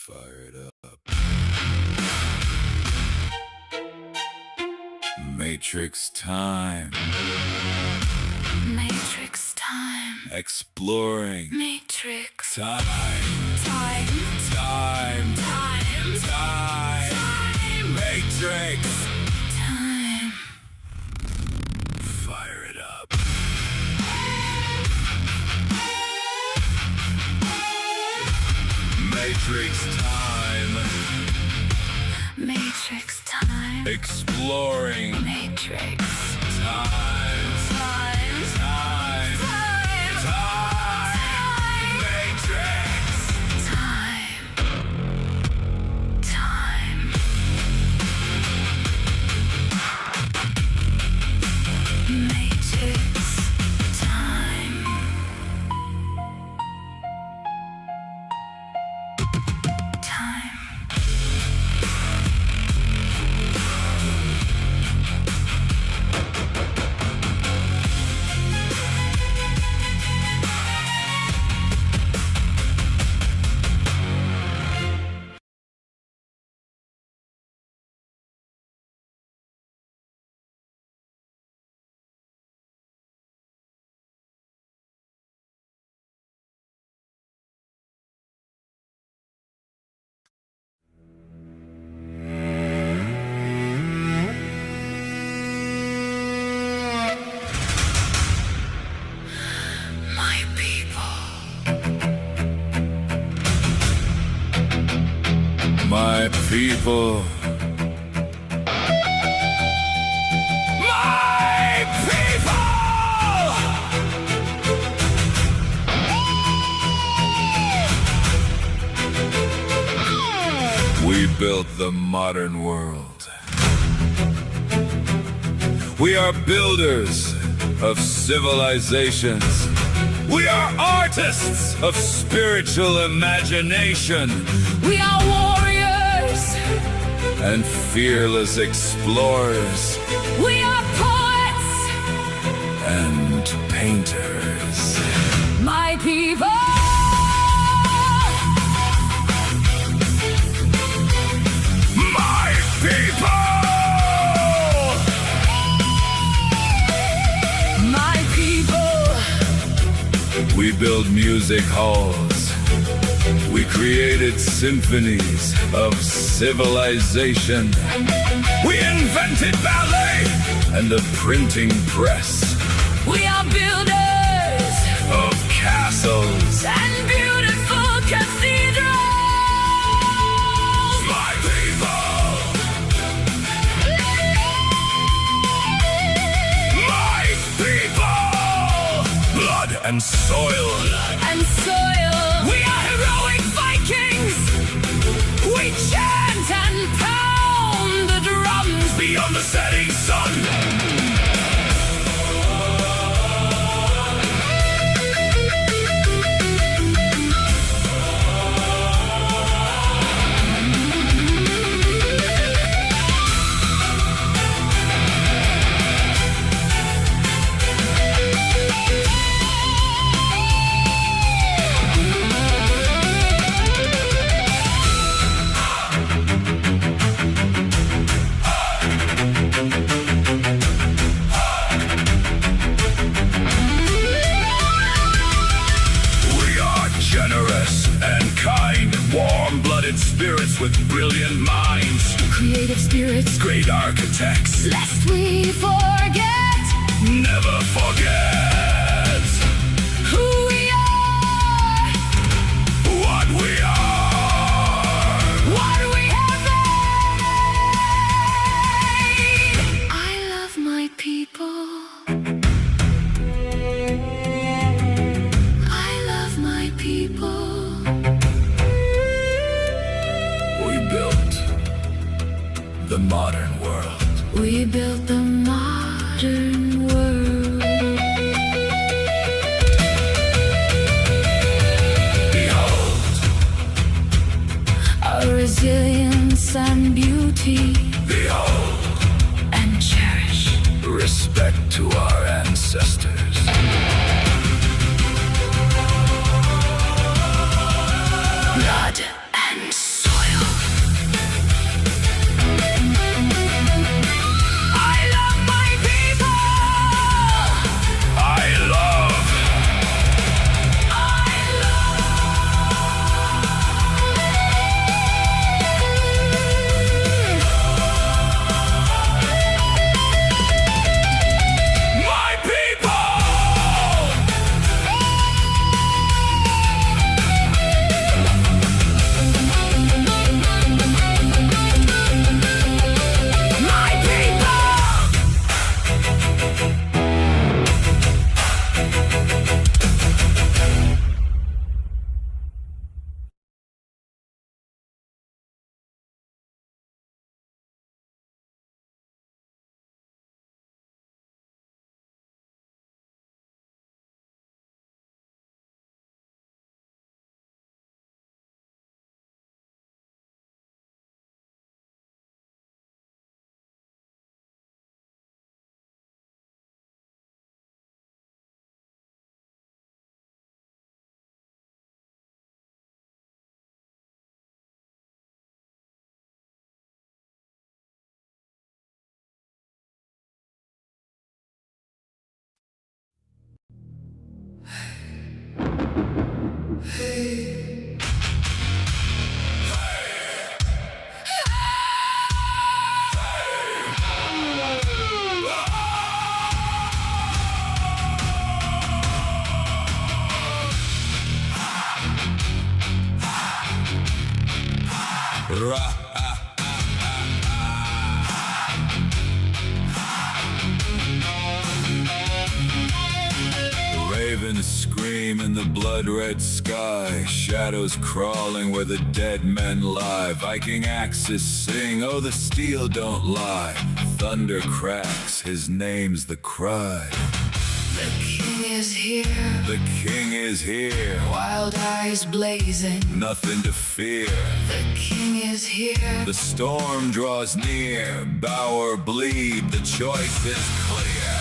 Fire it up. Matrix time. Matrix time. Exploring. Matrix. Time. Time. Time. Time. Time. Matrix. Time. Fire it up. Matrix time. Matrix time. Exploring. Matrix. Time. Time. Time. Time. Matrix. Time. Time. Matrix. Time. Time. My people. My people. My people! We built the modern world. We are builders of civilizations. We are artists of spiritual imagination We are warriors. and fearless explorers We are poets. and painters. My people. My people! My people. We build music halls. We created symphonies of civilization. We invented ballet and the printing press We are builders of castles. and beautiful cathedrals. My people! My people! Blood and soil. And soil. We are heroic Vikings. We chant and pound the drums Beyond the setting sun. We are generous and kind, warm-blooded spirits with brilliant minds, creative spirits. great architects. Lest we forget Never forget who we are, what we are. what we have made. I love my people. I love my people. We built the modern world. We built the modern world. Behold, Our resilience and beauty. behold, And cherish. respect to our ancestors. Blood and Ravens scream in the blood-red sky, shadows crawling where the dead men lie. Viking axes sing, oh the steel don't lie. Thunder cracks, his name's the cry. The king is here, The king is here, wild eyes blazing. nothing to fear. The king is here, The storm draws near, bow or bleed, the choice is clear.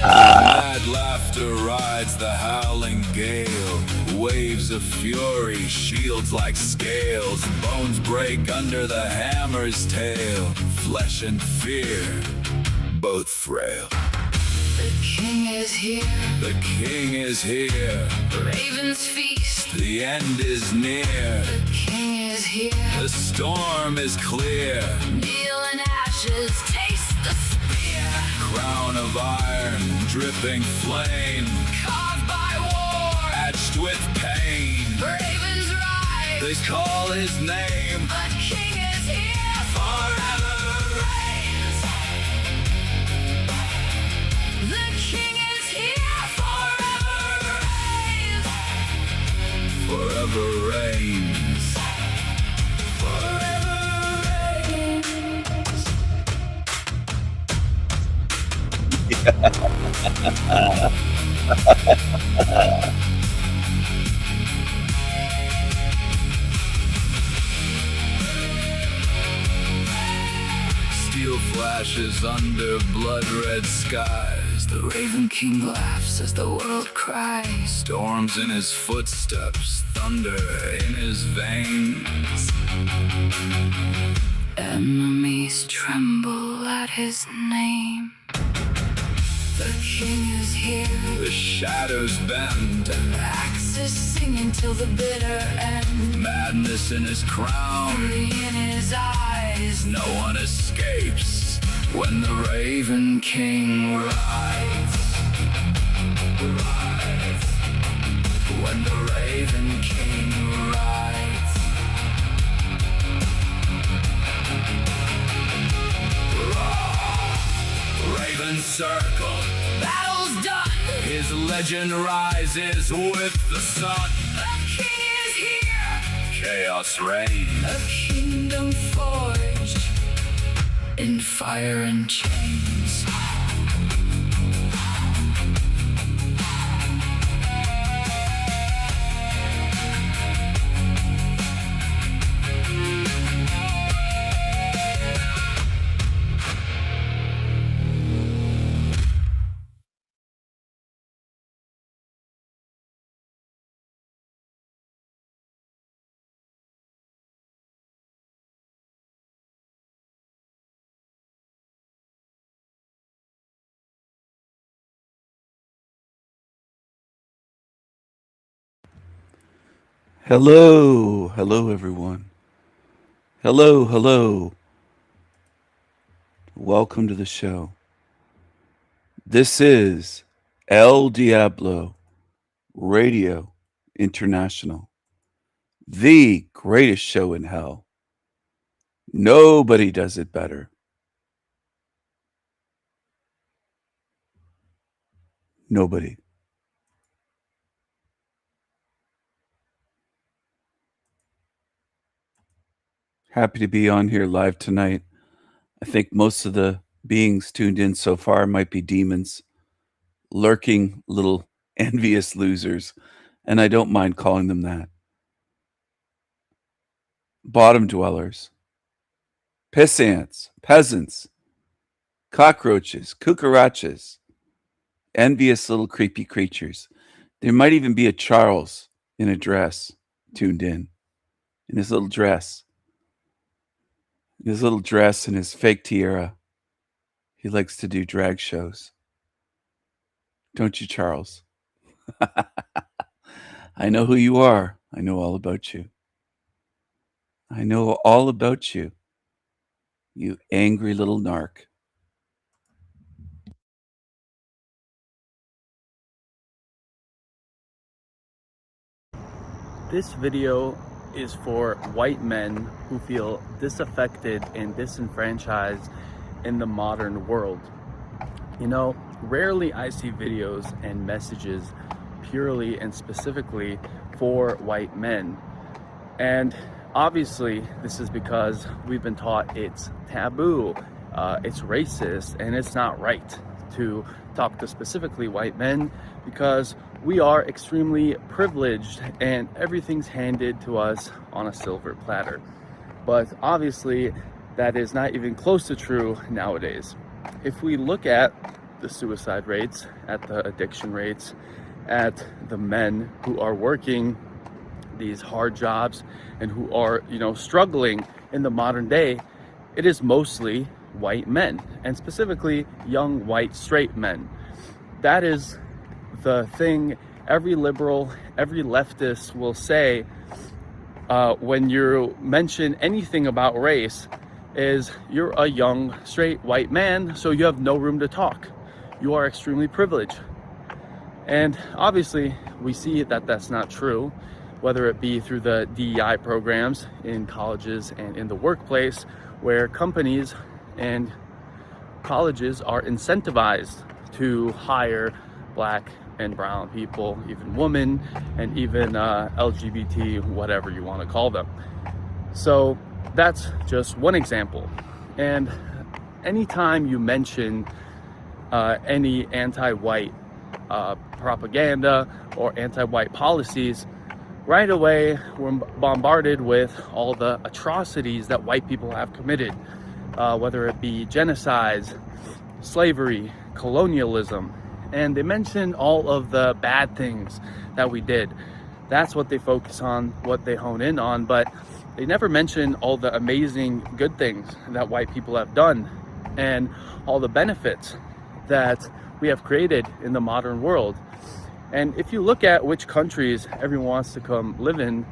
Mad laughter rides the howling gale. Waves of fury, shields like scales. Bones break under the hammer's tail. Flesh and fear, both frail. the king is here, The king is here, ravens feast. the end is near. The king is here, The storm is clear. kneel in ashes, taste the spear. Crown of iron, dripping flame, Carved by war, etched with pain. ravens rise. They call his name. The king is here, forever reigns. The king is here, forever reigns. Forever reigns. Forever reigns. Steel flashes under blood-red skies. The Raven King laughs as the world cries. Storms in his footsteps, thunder in his veins. Enemies tremble at his name. The king is here, The shadows bend, axes singing till the bitter end. madness in his crown. Fury in his eyes, No one escapes when the Raven King rides. Rides. When the Raven King rides. Raven circle, battle's done. his legend rises with the sun. The king is here, Chaos reigns. a kingdom forged in fire and chains. Hello, hello everyone. Hello, hello. Welcome to the show. This is El Diablo Radio International, the greatest show in hell. Nobody does it better. Nobody. Happy to be on here live tonight. I think most of the beings tuned in so far might be demons, lurking little envious losers, and I don't mind calling them that. Bottom dwellers. piss ants, peasants, cockroaches, cucarachas, envious little creepy creatures. There might even be a Charles in a dress tuned in his little dress, and his fake tiara. He likes to do drag shows. Don't you, Charles? I know who you are. I know all about you. I know all about you, you angry little narc. This video is for white men who feel disaffected and disenfranchised in the modern world. You know, rarely I see videos and messages purely and specifically for white men. And obviously, this is because we've been taught it's taboo, it's racist, and it's not right to talk to specifically white men because we are extremely privileged and everything's handed to us on a silver platter. But obviously, that is not even close to true nowadays. If we look at the suicide rates, at the addiction rates, at the men who are working these hard jobs and who are, struggling in the modern day, it is mostly white men, and specifically young white straight men. That is the thing every liberal, every leftist will say when you mention anything about race is you're a young straight white man, so you have no room to talk. You are extremely privileged. And obviously we see that that's not true, whether it be through the DEI programs in colleges and in the workplace, where companies and colleges are incentivized to hire Black and brown people, even women, and even LGBT, whatever you want to call them. So that's just one example. And anytime you mention any anti-white propaganda or anti-white policies, right away we're bombarded with all the atrocities that white people have committed, whether it be genocides, slavery, colonialism, and they mention all of the bad things that we did. That's what they focus on, what they hone in on, but they never mention all the amazing good things that white people have done and all the benefits that we have created in the modern world. And if you look at which countries everyone wants to come live in,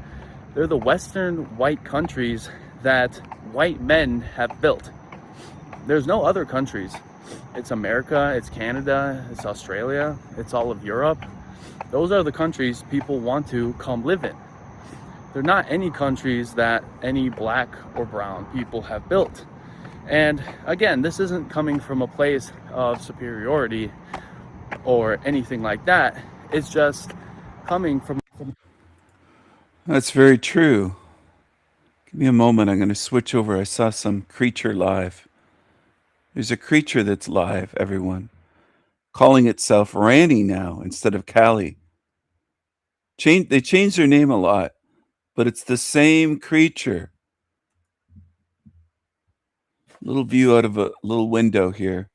they're the Western white countries that white men have built. There's no other countries. It's America, it's Canada, it's Australia, it's all of Europe. Those are the countries people want to come live in. They're not any countries that any Black or brown people have built. And again, this isn't coming from a place of superiority or anything like that. It's just coming from... That's very true. Give me a moment. I'm going to switch over. I saw some creature live. There's a creature that's live, everyone, calling itself Ranny now instead of Callie. They changed their name a lot, but it's the same creature. Little view out of a little window here.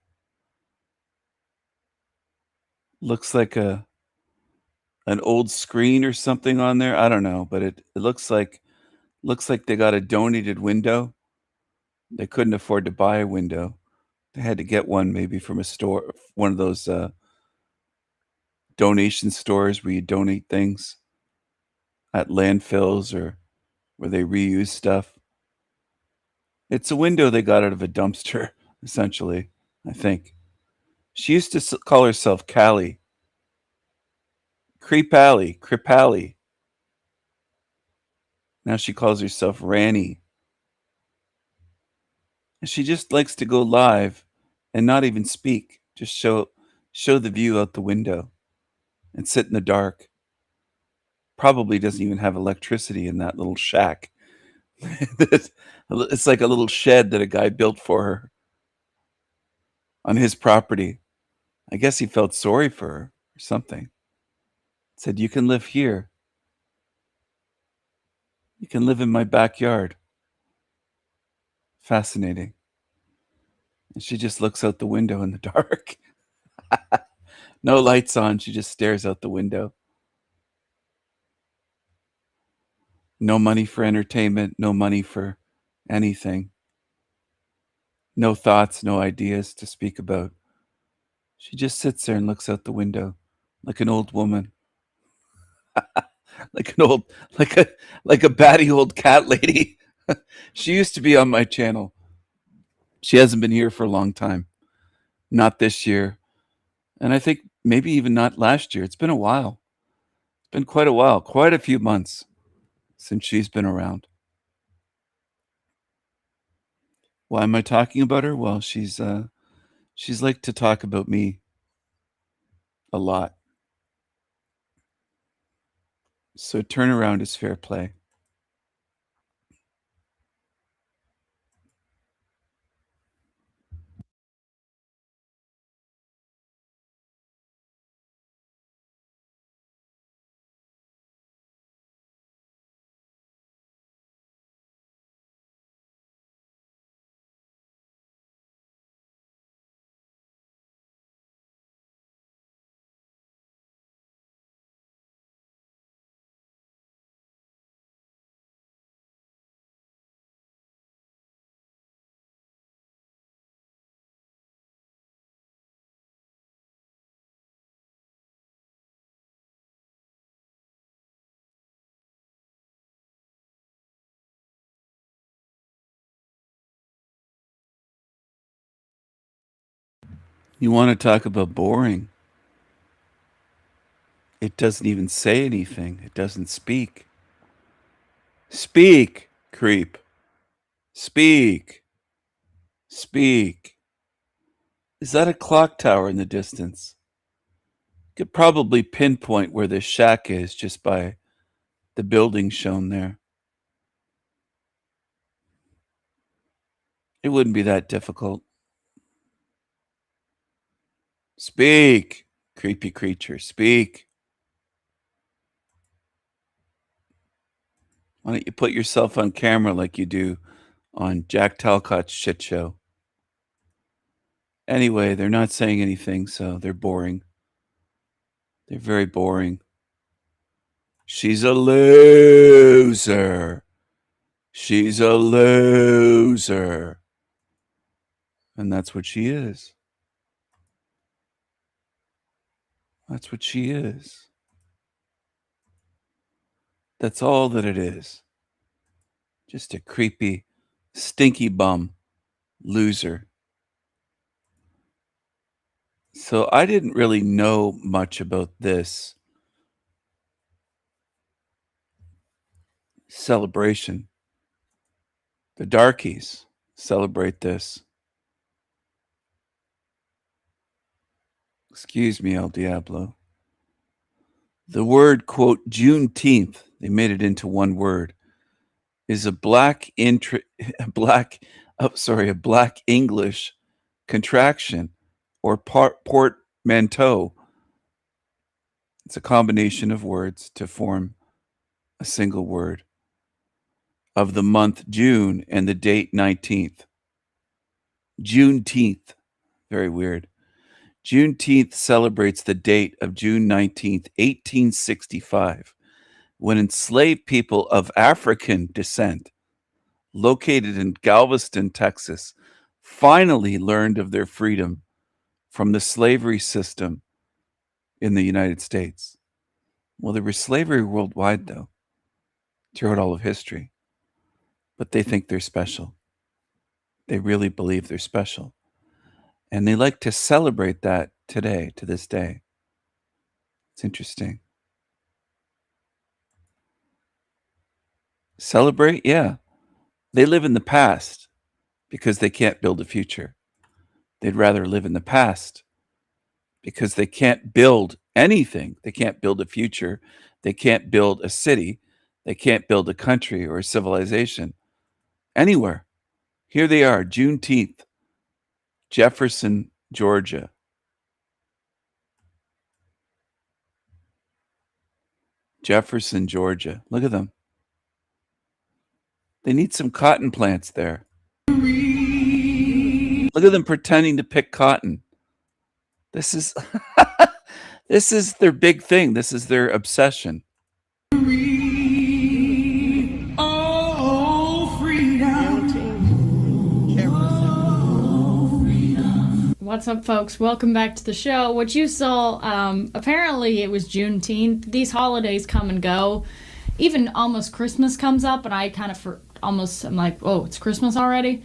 Looks like an old screen or something on there. I don't know, but it looks like they got a donated window. They couldn't afford to buy a window. They had to get one maybe from a store, one of those donation stores where you donate things at landfills or where they reuse stuff. It's a window they got out of a dumpster, essentially, I think. She used to call herself Callie. Creep Alley. Now she calls herself Ranny. And she just likes to go live and not even speak. Just show the view out the window and sit in the dark. Probably doesn't even have electricity in that little shack. It's like a little shed that a guy built for her on his property. I guess he felt sorry for her or something. Said, "You can live here. You can live in my backyard." Fascinating. And she just looks out the window in the dark. No lights on. She just stares out the window. No money for entertainment, no money for anything. No thoughts, no ideas to speak about. She just sits there and looks out the window like an old woman. like an old like a batty old cat lady. She used to be on my channel. She hasn't been here for a long time. Not this year. And I think maybe even not last year. It's been a while. It's been quite a while, quite a few months since she's been around. Why am I talking about her? Well, she's like to talk about me a lot. So turnaround is fair play. You want to talk about boring? It doesn't even say anything. It doesn't speak. Speak, creep. Speak. Speak. Is that a clock tower in the distance? Could probably pinpoint where this shack is just by the building shown there. It wouldn't be that difficult. Speak, creepy creature, speak. Why don't you put yourself on camera like you do on Jack Talcott's shit show? Anyway, they're not saying anything, so they're boring. They're very boring. She's a loser. She's a loser. And that's what she is. That's what she is. That's all that it is. Just a creepy, stinky bum loser. So I didn't really know much about this celebration. The darkies celebrate this. Excuse me, El Diablo. The word, quote, Juneteenth, they made it into one word, is a black English contraction or portmanteau. It's a combination of words to form a single word of the month June and the date 19th. Juneteenth. Very weird. Juneteenth celebrates the date of June 19th, 1865, when enslaved people of African descent, located in Galveston, Texas, finally learned of their freedom from the slavery system in the United States. Well, there was slavery worldwide, though, throughout all of history. But they think they're special. They really believe they're special. And they like to celebrate that today, to this day. It's interesting. Celebrate? Yeah. They live in the past because they can't build a future. They'd rather live in the past because they can't build anything. They can't build a future. They can't build a city. They can't build a country or a civilization anywhere. Here they are, Juneteenth, Jefferson, Georgia. Jefferson, Georgia. Look at them. They need some cotton plants there. Look at them pretending to pick cotton. This is this is their big thing. This is their obsession. What's up, folks? Welcome back to the show. What you saw, apparently it was Juneteenth. These holidays come and go. Even almost Christmas comes up, and I kind of I'm like, oh, it's Christmas already?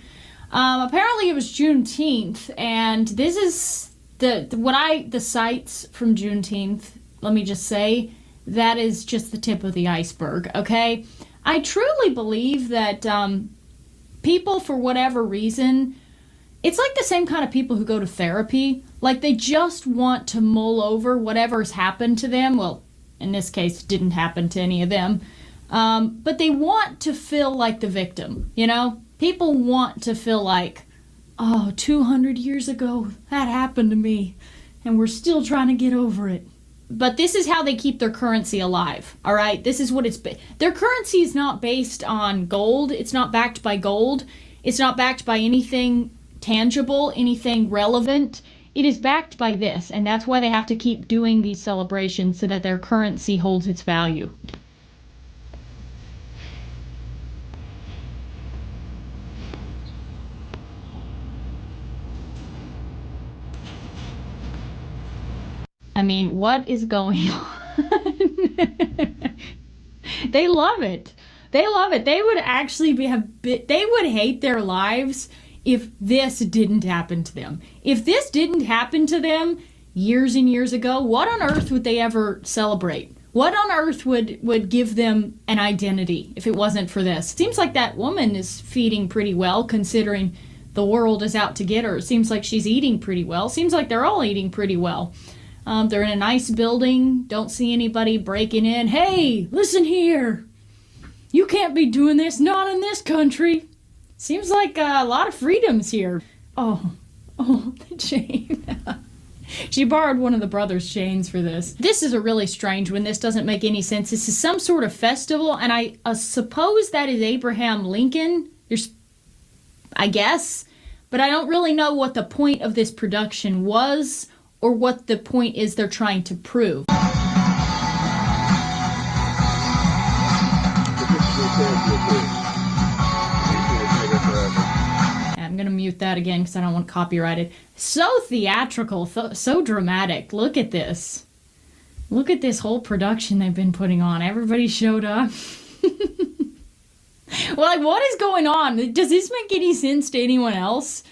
Apparently it was Juneteenth, and this is the sights from Juneteenth. Let me just say, that is just the tip of the iceberg, okay? I truly believe that people, for whatever reason, it's like the same kind of people who go to therapy. Like, they just want to mull over whatever's happened to them. Well, in this case, it didn't happen to any of them. But they want to feel like the victim, you know? People want to feel like, oh, 200 years ago, that happened to me, and we're still trying to get over it. But this is how they keep their currency alive, all right? This is what their currency is not based on gold. It's not backed by gold. It's not backed by anything tangible, anything relevant. It is backed by this, and that's why they have to keep doing these celebrations so that their currency holds its value. I mean, what is going on? They love it. They love it. They would actually they would hate their lives if this didn't happen to them. If this didn't happen to them years and years ago, what on earth would they ever celebrate? What on earth would give them an identity if it wasn't for this? Seems like that woman is feeding pretty well, considering the world is out to get her. It seems like she's eating pretty well. Seems like they're all eating pretty well. They're in a nice building. Don't see anybody breaking in. Hey, listen here. You can't be doing this. Not in this country. Seems like a lot of freedoms here. Oh, the chain. She borrowed one of the brothers' chains for this. This is a really strange one. This doesn't make any sense. This is some sort of festival, and I suppose that is Abraham Lincoln. I guess. But I don't really know what the point of this production was, or what the point is they're trying to prove. I'm gonna mute that again because I don't want copyrighted. So theatrical, so dramatic. Look at this. Look at this whole production they've been putting on. Everybody showed up. Well, like, what is going on? Does this make any sense to anyone else?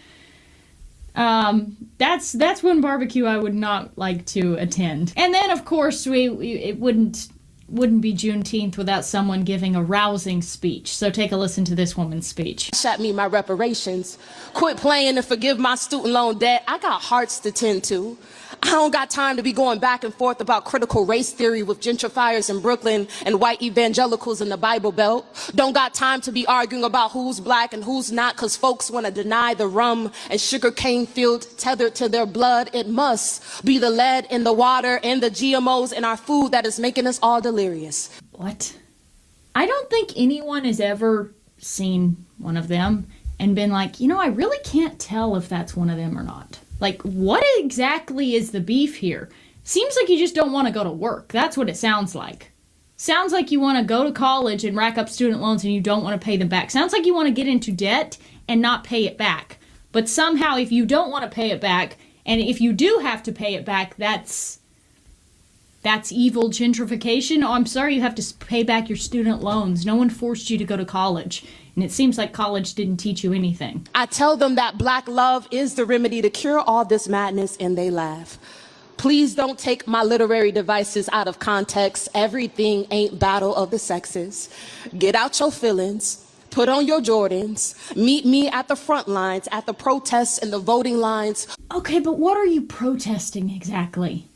That's one barbecue I would not like to attend. And then, of course, it wouldn't be Juneteenth without someone giving a rousing speech. So take a listen to this woman's speech. Shot me my reparations. Quit playing to forgive my student loan debt. I got hearts to tend to. I don't got time to be going back and forth about critical race theory with gentrifiers in Brooklyn and white evangelicals in the Bible Belt. Don't got time to be arguing about who's black and who's not, because folks want to deny the rum and sugarcane field tethered to their blood. It must be the lead in the water and the GMOs in our food that is making us all delirious. What? I don't think anyone has ever seen one of them and been like, you know, I really can't tell if that's one of them or not. Like, what exactly is the beef here? Seems like you just don't want to go to work. That's what it sounds like. Sounds like you want to go to college and rack up student loans and you don't want to pay them back. Sounds like you want to get into debt and not pay it back. But somehow, if you don't want to pay it back, and if you do have to pay it back, that's evil gentrification. Oh, I'm sorry you have to pay back your student loans. No one forced you to go to college. And it seems like college didn't teach you anything. I tell them that black love is the remedy to cure all this madness, and they laugh. Please don't take my literary devices out of context. Everything ain't battle of the sexes. Get out your feelings. Put on your Jordans. Meet me at the front lines, at the protests and the voting lines. Okay, but what are you protesting exactly?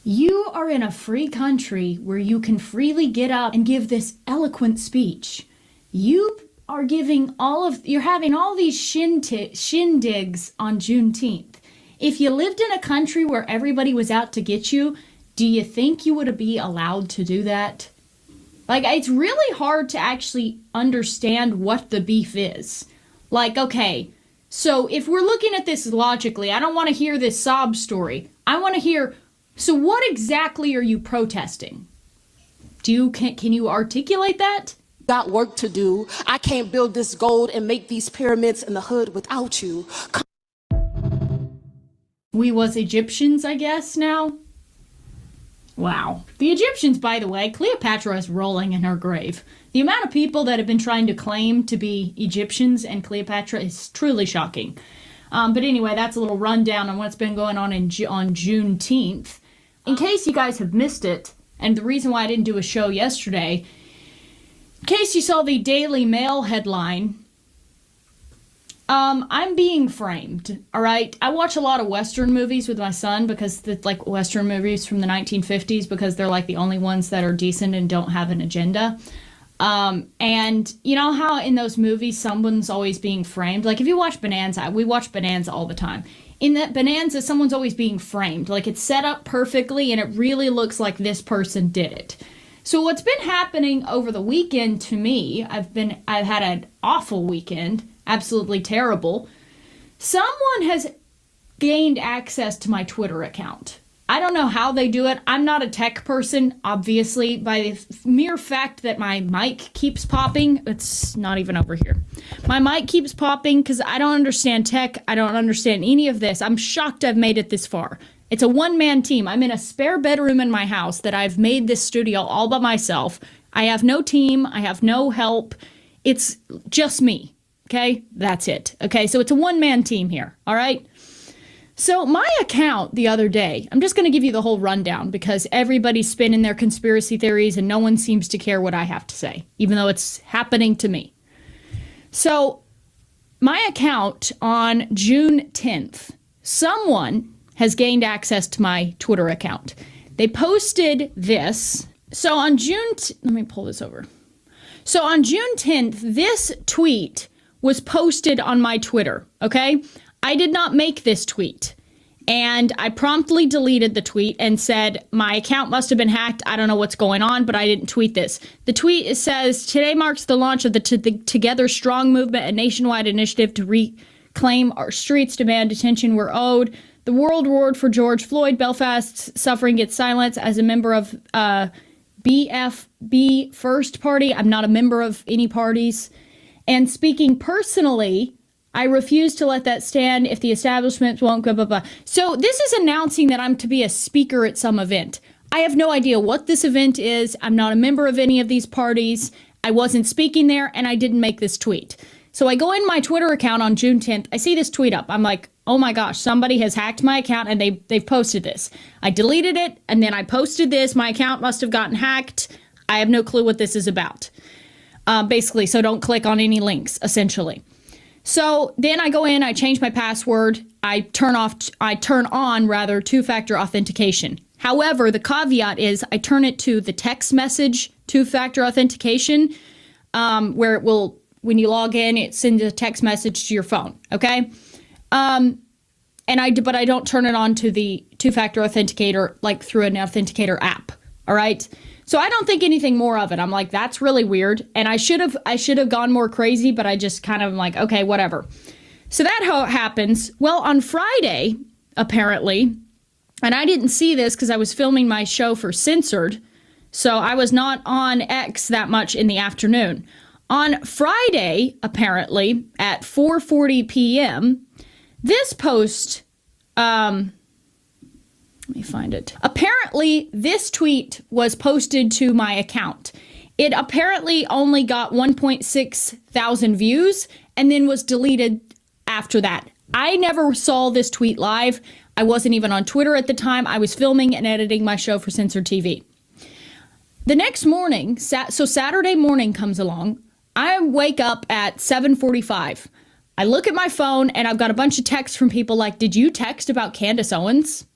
You are in a free country where you can freely get up and give this eloquent speech. You are you're having all these shindigs on Juneteenth. If you lived in a country where everybody was out to get you, do you think you would be allowed to do that? Like, it's really hard to actually understand what the beef is. Like, okay, So if we're looking at this logically, I don't want to hear this sob story. I want to hear, so what exactly are you protesting? Can you articulate that? Got work to do. I can't build this gold and make these pyramids in the hood without you. We was Egyptians, I guess, now? Wow. The Egyptians, by the way, Cleopatra is rolling in her grave. The amount of people that have been trying to claim to be Egyptians and Cleopatra is truly shocking. But anyway, that's a little rundown on what's been going on on Juneteenth. In case you guys have missed it, and the reason why I didn't do a show yesterday, in case you saw the Daily Mail headline, I'm being framed, all right? I watch a lot of Western movies with my son because it's like Western movies from the 1950s because they're like the only ones that are decent and don't have an agenda. And you know how in those movies someone's always being framed? Like if you watch Bonanza, we watch Bonanza all the time. In that Bonanza, someone's always being framed. Like it's set up perfectly and it really looks like this person did it. So what's been happening over the weekend to me, I've had an awful weekend, absolutely terrible. Someone has gained access to my Twitter account. I don't know how they do it. I'm not a tech person, obviously. By the mere fact that my mic keeps popping, it's not even over here. My mic keeps popping because I don't understand tech. I don't understand any of this. I'm shocked I've made it this far. It's a one-man team. I'm in a spare bedroom in my house that I've made this studio all by myself. I have no team. I have no help. It's just me. Okay? That's it. Okay? So it's a one-man team here. All right? So my account the other day, I'm just going to give you the whole rundown because everybody's spinning their conspiracy theories and no one seems to care what I have to say, even though it's happening to me. So my account on June 10th, someone has gained access to my Twitter account. They posted this. So on let me pull this over. So on June 10th, this tweet was posted on my Twitter, okay? I did not make this tweet, and I promptly deleted the tweet and said, my account must have been hacked. I don't know what's going on, but I didn't tweet this. The tweet says, today marks the launch of the Together Strong movement, a nationwide initiative to reclaim our streets, demand attention we're owed. The world roared for George Floyd. Belfast's suffering gets silence. As a member of BFB First Party, I'm not a member of any parties. And speaking personally, I refuse to let that stand if the establishment won't go, blah, blah. So this is announcing that I'm to be a speaker at some event. I have no idea what this event is. I'm not a member of any of these parties. I wasn't speaking there, and I didn't make this tweet. So I go in my Twitter account on June 10th. I see this tweet up. I'm like, oh my gosh, somebody has hacked my account, and they've posted this. I deleted it, and then I posted this. My account must have gotten hacked. I have no clue what this is about. Basically, so don't click on any links, essentially. So then I go in, I change my password, I turn on two-factor authentication. However, the caveat is I turn it to the text message two-factor authentication, where it will, when you log in, it sends a text message to your phone, okay? But I don't turn it on to the two-factor authenticator like through an authenticator app, all right? So I don't think anything more of it. I'm like, that's really weird. And I should have gone more crazy, but I just kind of like, okay, whatever. So that happens. Well, on Friday, apparently, and I didn't see this because I was filming my show for Censored, so I was not on X that much in the afternoon. On Friday, apparently, at 4:40 p.m., this post, let me find it. Apparently, this tweet was posted to my account. It apparently only got 1.6 thousand views and then was deleted after that. I never saw this tweet live. I wasn't even on Twitter at the time. I was filming and editing my show for Censored TV. The next morning, so Saturday morning comes along. I wake up at 7:45. I look at my phone and I've got a bunch of texts from people like, did you text about Candace Owens?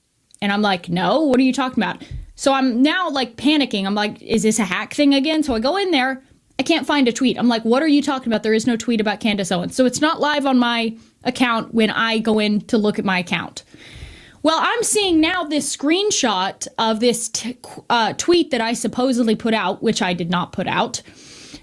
And I'm like, no, what are you talking about? So I'm now like panicking. I'm like, is this a hack thing again? So I go in there. I can't find a tweet. I'm like, what are you talking about? There is no tweet about Candace Owens. So it's not live on my account when I go in to look at my account. Well, I'm seeing now this screenshot of this tweet that I supposedly put out, which I did not put out,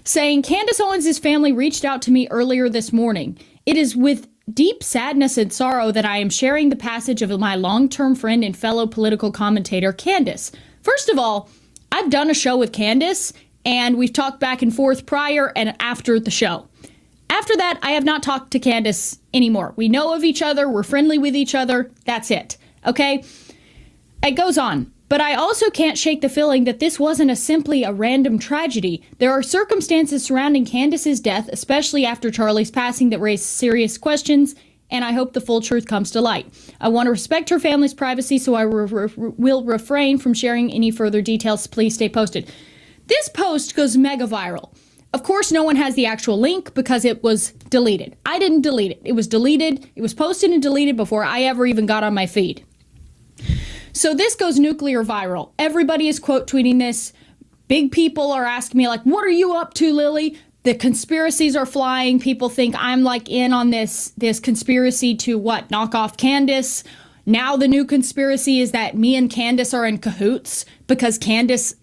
saying Candace Owens' family reached out to me earlier this morning. It is with deep sadness and sorrow that I am sharing the passage of my long-term friend and fellow political commentator, Candace. First of all, I've done a show with Candace, and we've talked back and forth prior and after the show. After that, I have not talked to Candace anymore. We know of each other, we're friendly with each other, that's it, okay? It goes on. But I also can't shake the feeling that this wasn't simply a random tragedy. There are circumstances surrounding Candace's death, especially after Charlie's passing, that raise serious questions, and I hope the full truth comes to light. I want to respect her family's privacy, so I will refrain from sharing any further details. Please stay posted. This post goes mega viral. Of course, no one has the actual link because it was deleted. I didn't delete it. It was deleted. It was posted and deleted before I ever even got on my feed. So this goes nuclear viral. Everybody is quote tweeting this. Big people are asking me like, what are you up to, Lily? The conspiracies are flying. People think I'm like in on this conspiracy to what? Knock off Candace. Now the new conspiracy is that me and Candace are in cahoots because Candace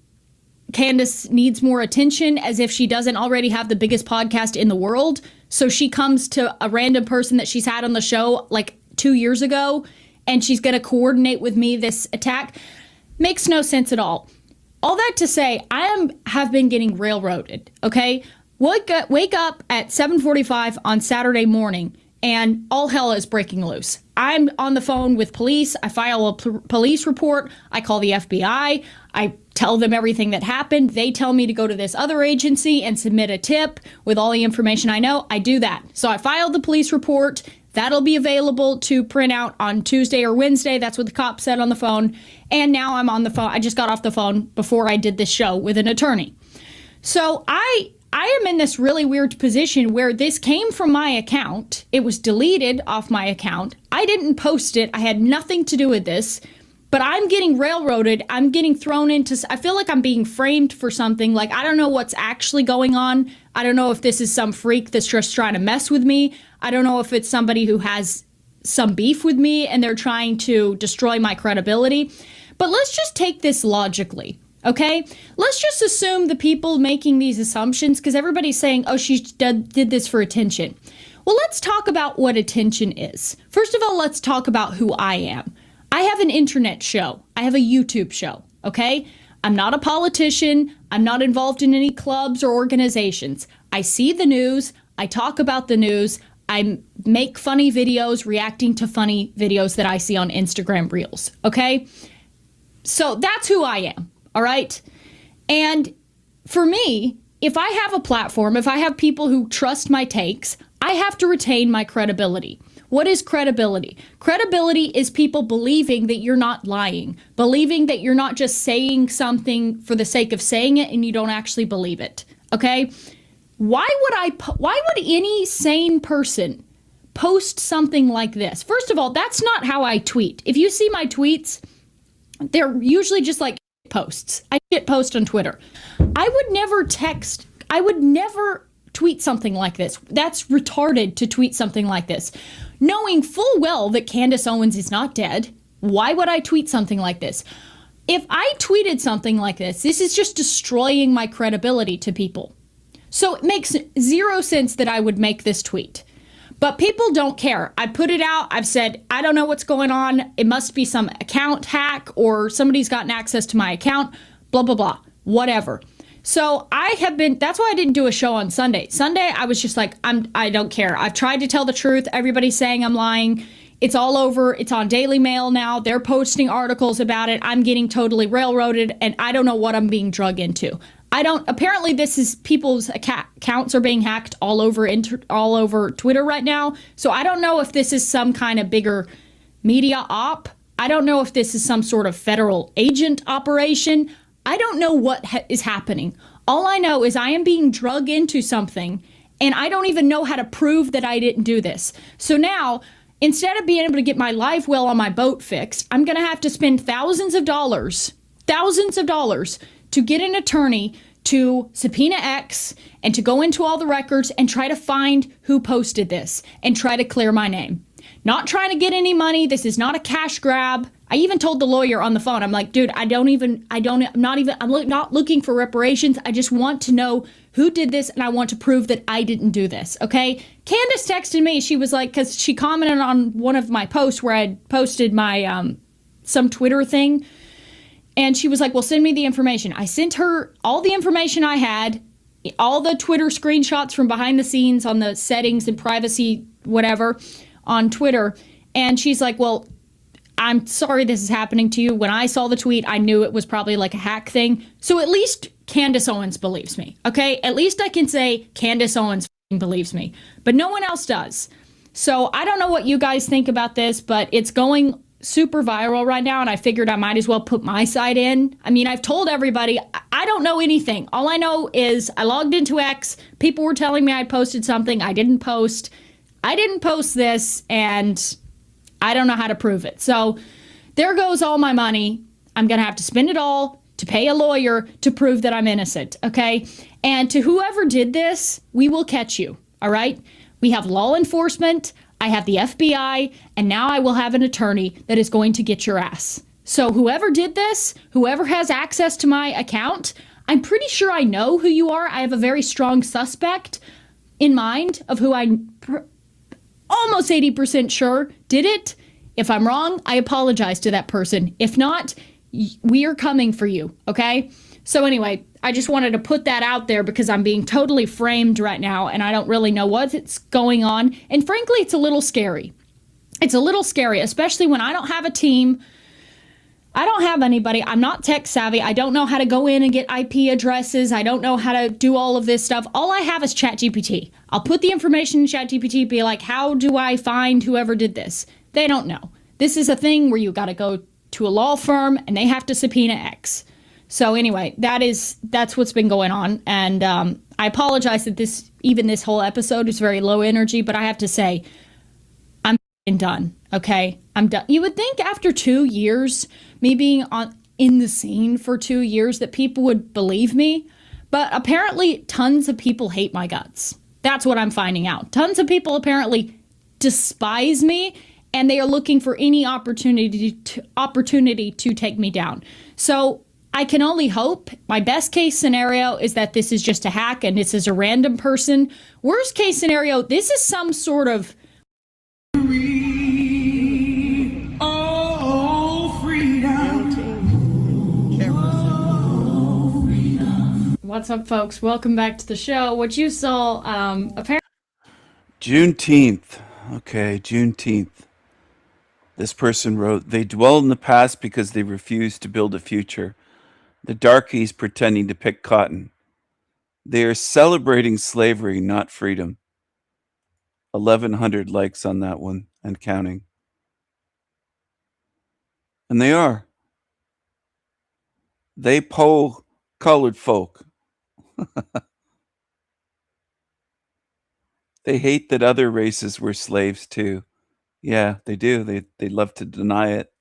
needs more attention, as if she doesn't already have the biggest podcast in the world. So she comes to a random person that she's had on the show like 2 years ago, and she's going to coordinate with me this attack. Makes no sense at all. All that to say, have been getting railroaded, okay? Wake up at 7:45 on Saturday morning, and all hell is breaking loose. I'm on the phone with police. I file a police report. I call the FBI. I tell them everything that happened. They tell me to go to this other agency and submit a tip with all the information I know. I do that. So I filed the police report. That'll be available to print out on Tuesday or Wednesday. That's what the cop said on the phone. And now I'm on the phone. I just got off the phone before I did this show with an attorney. So I am in this really weird position where this came from my account. It was deleted off my account. I didn't post it. I had nothing to do with this. But I'm getting railroaded. I'm getting thrown into, I feel like I'm being framed for something. Like, I don't know what's actually going on. I don't know if this is some freak that's just trying to mess with me. I don't know if it's somebody who has some beef with me and they're trying to destroy my credibility. But let's just take this logically, okay? Let's just assume the people making these assumptions, because everybody's saying, oh, she did this for attention. Well, let's talk about what attention is. First of all, let's talk about who I am. I have an internet show. I have a YouTube show, okay? I'm not a politician. I'm not involved in any clubs or organizations. I see the news. I talk about the news. I make funny videos reacting to funny videos that I see on Instagram Reels, okay? So that's who I am, all right? And for me, if I have a platform, if I have people who trust my takes, I have to retain my credibility. What is credibility? Credibility is people believing that you're not lying, believing that you're not just saying something for the sake of saying it and you don't actually believe it, okay? Why would any sane person post something like this? First of all, that's not how I tweet. If you see my tweets, they're usually just like posts. I get posts on Twitter. I would never tweet something like this. That's retarded to tweet something like this. Knowing full well that Candace Owens is not dead, why would I tweet something like this? If I tweeted something like this is just destroying my credibility to people. So it makes zero sense that I would make this tweet. But people don't care. I put it out. I've said, I don't know what's going on. It must be some account hack or somebody's gotten access to my account, blah, blah, blah, whatever. So that's why I didn't do a show on Sunday. Sunday, I was just like, I don't care. I've tried to tell the truth. Everybody's saying I'm lying. It's all over. It's on Daily Mail now. They're posting articles about it. I'm getting totally railroaded, and I don't know what I'm being drug into. Apparently this is people's accounts are being hacked all over Twitter right now. So I don't know if this is some kind of bigger media op. I don't know if this is some sort of federal agent operation. I don't know what is happening. All I know is I am being drugged into something, and I don't even know how to prove that I didn't do this. So now, instead of being able to get my live well on my boat fixed, I'm going to have to spend thousands of dollars to get an attorney to subpoena X and to go into all the records and try to find who posted this and try to clear my name. Not trying to get any money. This is not a cash grab. I even told the lawyer on the phone, I'm like, dude, I'm not looking for reparations. I just want to know who did this, and I want to prove that I didn't do this, okay? Candace texted me. She was like, because she commented on one of my posts where I posted my, some Twitter thing, and she was like, well, send me the information. I sent her all the information I had, all the Twitter screenshots from behind the scenes on the settings and privacy, whatever, on Twitter, and she's like, well, I'm sorry this is happening to you. When I saw the tweet, I knew it was probably like a hack thing. So at least Candace Owens believes me, okay? At least I can say Candace Owens believes me, but no one else does. So I don't know what you guys think about this, but it's going super viral right now, and I figured I might as well put my side in. I mean, I've told everybody, I don't know anything. All I know is I logged into X, people were telling me I posted something, I didn't post. I didn't post this, and I don't know how to prove it. So there goes all my money. I'm going to have to spend it all to pay a lawyer to prove that I'm innocent, okay? And to whoever did this, we will catch you, all right? We have law enforcement, I have the FBI, and now I will have an attorney that is going to get your ass. So whoever did this, whoever has access to my account, I'm pretty sure I know who you are. I have a very strong suspect in mind of who almost 80% sure did it. If I'm wrong, I apologize to that person. If not, we are coming for you, okay? So anyway, I just wanted to put that out there because I'm being totally framed right now and I don't really know what's going on. And frankly, it's a little scary. It's a little scary, especially when I don't have a team. I don't have anybody. I'm not tech savvy. I don't know how to go in and get IP addresses. I don't know how to do all of this stuff. All I have is ChatGPT. I'll put the information in ChatGPT, be like, how do I find whoever did this? They don't know. This is a thing where you got to go to a law firm and they have to subpoena X. So anyway, that's what's been going on. And I apologize that this whole episode is very low energy, but I have to say, I'm done. Okay, I'm done. You would think after 2 years, me being in the scene for 2 years, that people would believe me, but apparently tons of people hate my guts. That's what I'm finding out. Tons of people apparently despise me, and they are looking for any opportunity to take me down. So I can only hope. My best case scenario is that this is just a hack and this is a random person. Worst case scenario, this is some sort of What's up, folks? Welcome back to the show. What you saw, apparently Juneteenth. Okay, Juneteenth. This person wrote, they dwell in the past because they refuse to build a future. The darkies pretending to pick cotton. They are celebrating slavery, not freedom. 1,100 likes on that one and counting. And they are. They poll colored folk. They hate that other races were slaves too. Yeah, they do. They love to deny it.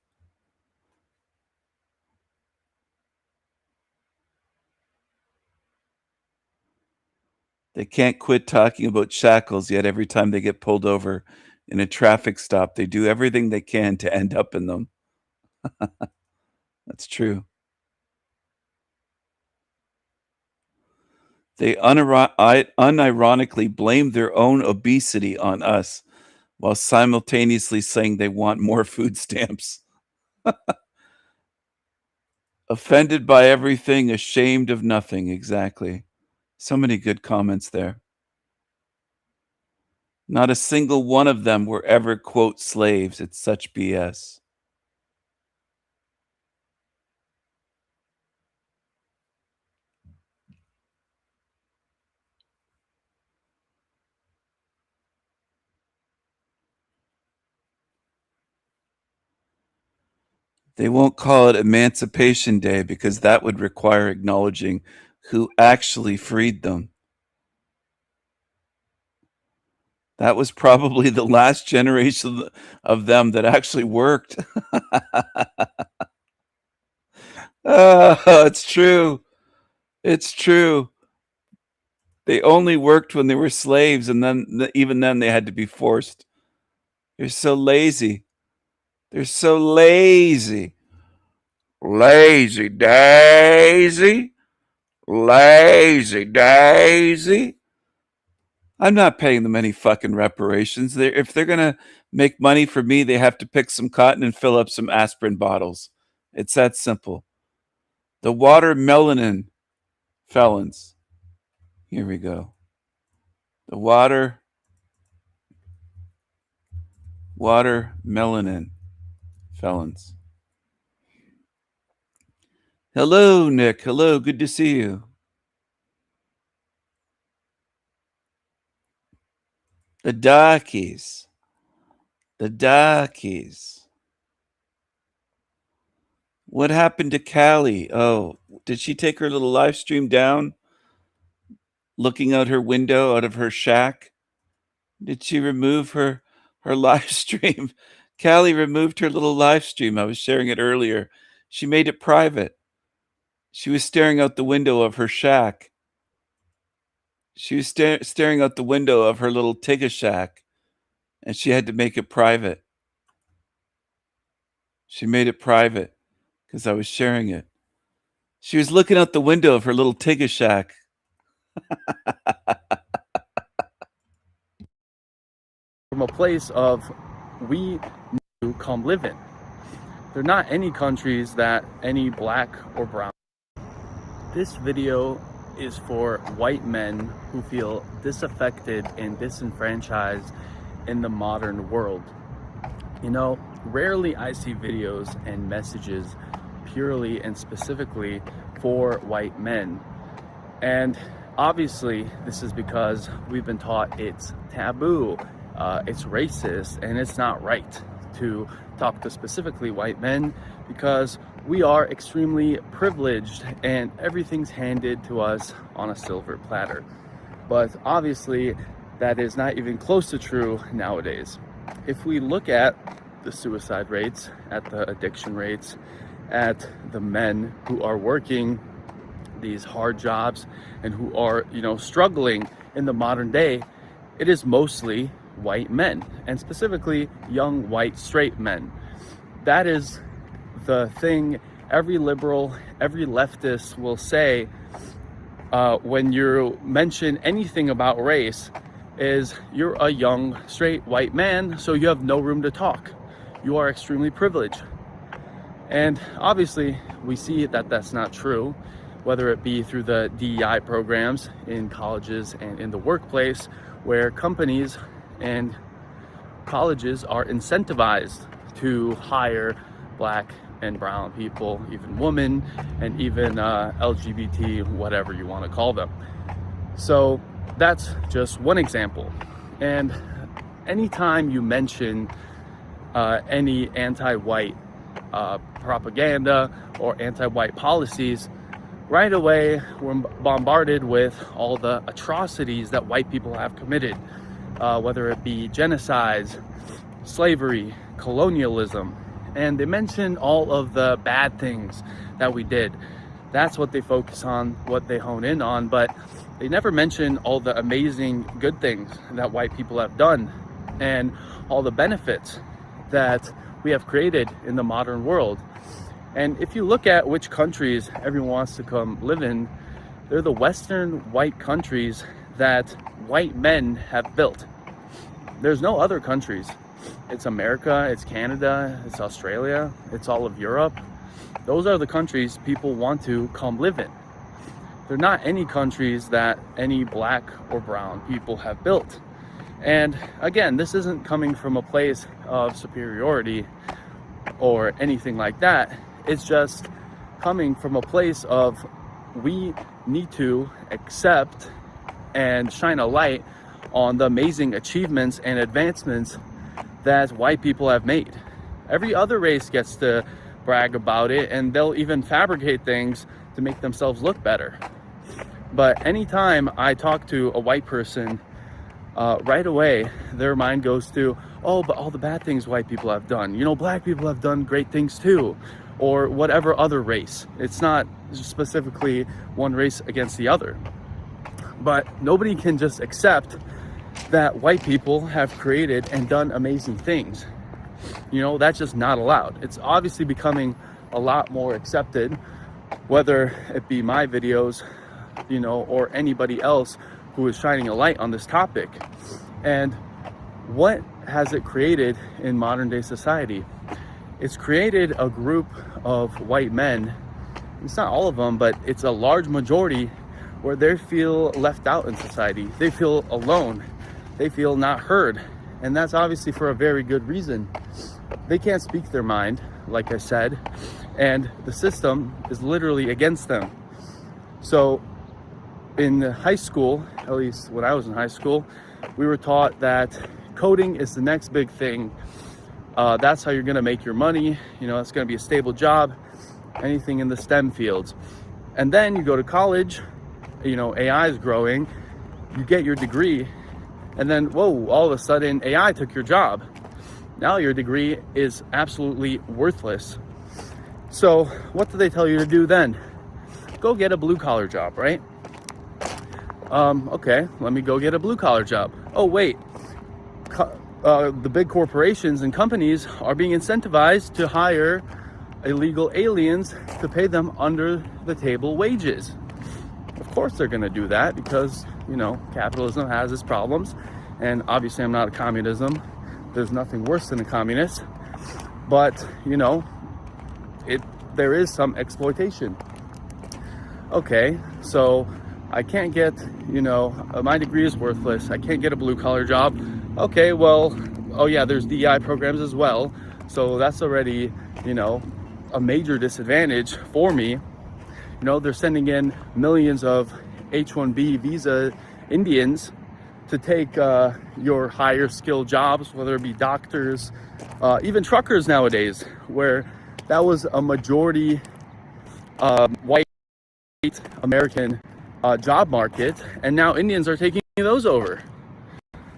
They can't quit talking about shackles, yet every time they get pulled over in a traffic stop, they do everything they can to end up in them. That's true. They unironically blame their own obesity on us while simultaneously saying they want more food stamps. Offended by everything, ashamed of nothing. Exactly. So many good comments there. Not a single one of them were ever, quote, slaves. It's such BS. They won't call it Emancipation Day because that would require acknowledging who actually freed them. That was probably the last generation of them that actually worked. It's true. It's true. They only worked when they were slaves, and then even then they had to be forced. They're so lazy. They're so lazy. Lazy Daisy. Lazy Daisy. I'm not paying them any fucking reparations. If they're going to make money for me, they have to pick some cotton and fill up some aspirin bottles. It's that simple. The watermelanin felons. Here we go. The watermelanin felons. Hello, Nick. Hello, good to see you. The darkies. The darkies. What happened to Callie? Oh, did she take her little live stream down? Looking out her window, out of her shack? Did she remove her live stream? Callie removed her little live stream. I was sharing it earlier. She made it private. She was staring out the window of her shack. She was staring out the window of her little Tigga shack, and she had to make it private. She made it private because I was sharing it. She was looking out the window of her little Tigga shack. From a place of we need to come live in. There are not any countries that any black or brown. This video is for white men who feel disaffected and disenfranchised in the modern world. You know, rarely I see videos and messages purely and specifically for white men. And obviously this is because we've been taught it's taboo, it's racist, and it's not right to talk to specifically white men because we are extremely privileged and everything's handed to us on a silver platter. But obviously that is not even close to true nowadays. If we look at the suicide rates, at the addiction rates, at the men who are working these hard jobs and who are, struggling in the modern day, it is mostly white men, and specifically young white straight men. That is the thing every liberal, every leftist will say when you mention anything about race is you're a young straight white man, so you have no room to talk. You are extremely privileged. And obviously we see that that's not true, whether it be through the DEI programs in colleges and in the workplace, where companies and colleges are incentivized to hire black and brown people, even women, and even LGBT, whatever you want to call them. So that's just one example. And anytime you mention any anti-white propaganda or anti-white policies, right away we're bombarded with all the atrocities that white people have committed, whether it be genocides, slavery, colonialism, and they mention all of the bad things that we did. That's what they focus on, what they hone in on, but they never mention all the amazing good things that white people have done and all the benefits that we have created in the modern world. And if you look at which countries everyone wants to come live in, they're the Western white countries that white men have built. There's no other countries. It's America, it's Canada, it's Australia, it's all of Europe. Those are the countries people want to come live in. They're not any countries that any black or brown people have built. And again, this isn't coming from a place of superiority or anything like that. It's just coming from a place of we need to accept and shine a light on the amazing achievements and advancements that white people have made. Every other race gets to brag about it, and they'll even fabricate things to make themselves look better. But anytime I talk to a white person, right away their mind goes to, oh, but all the bad things white people have done. Black people have done great things too, or whatever other race. It's not specifically one race against the other. But nobody can just accept that white people have created and done amazing things. You know, that's just not allowed. It's obviously becoming a lot more accepted, whether it be my videos, you know, or anybody else who is shining a light on this topic. And what has it created in modern day society? It's created a group of white men. It's not all of them, but it's a large majority where they feel left out in society. They feel alone. They feel not heard. And that's obviously for a very good reason. They can't speak their mind, like I said, and the system is literally against them. So in high school, at least when I was in high school, we were taught that coding is the next big thing. That's how you're gonna make your money. You know, it's gonna be a stable job, anything in the STEM fields. And then you go to college, you know, AI is growing, you get your degree, and then, whoa, all of a sudden AI took your job. Now your degree is absolutely worthless. So what do they tell you to do then? Go get a blue collar job, right? Okay, let me go get a blue collar job. Oh wait, the big corporations and companies are being incentivized to hire illegal aliens to pay them under the table wages. Of course they're gonna do that because, you know, capitalism has its problems, and obviously I'm not a communism. There's nothing worse than a communist, but you know, there is some exploitation. Okay, so I can't get, you know, my degree is worthless. I can't get a blue collar job. Okay, well, oh yeah, there's DEI programs as well. So that's already, you know, a major disadvantage for me. You know, they're sending in millions of H-1B visa Indians to take your higher skill jobs, whether it be doctors, even truckers nowadays, where that was a majority white American job market, and now Indians are taking those over.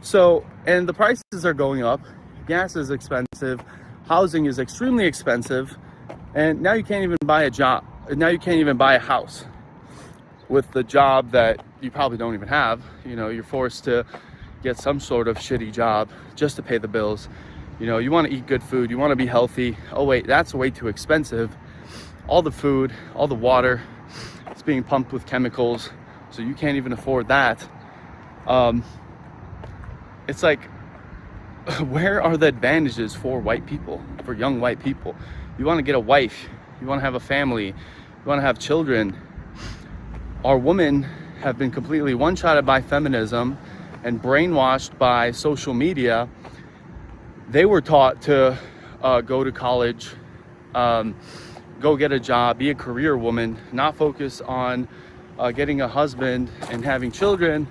So, and the prices are going up, gas is expensive, housing is extremely expensive, and now you can't even buy a job. Now you can't even buy a house with the job that you probably don't even have. You know, you're forced to get some sort of shitty job just to pay the bills. You know, you want to eat good food, you want to be healthy. Oh wait, that's way too expensive. All the food, all the water, it's being pumped with chemicals, so you can't even afford that. It's like, where are the advantages for white people, for young white people? You want to get a wife, you want to have a family, you want to have children. Our women have been completely one-shotted by feminism and brainwashed by social media. They were taught to go to college, go get a job, be a career woman, not focus on getting a husband and having children.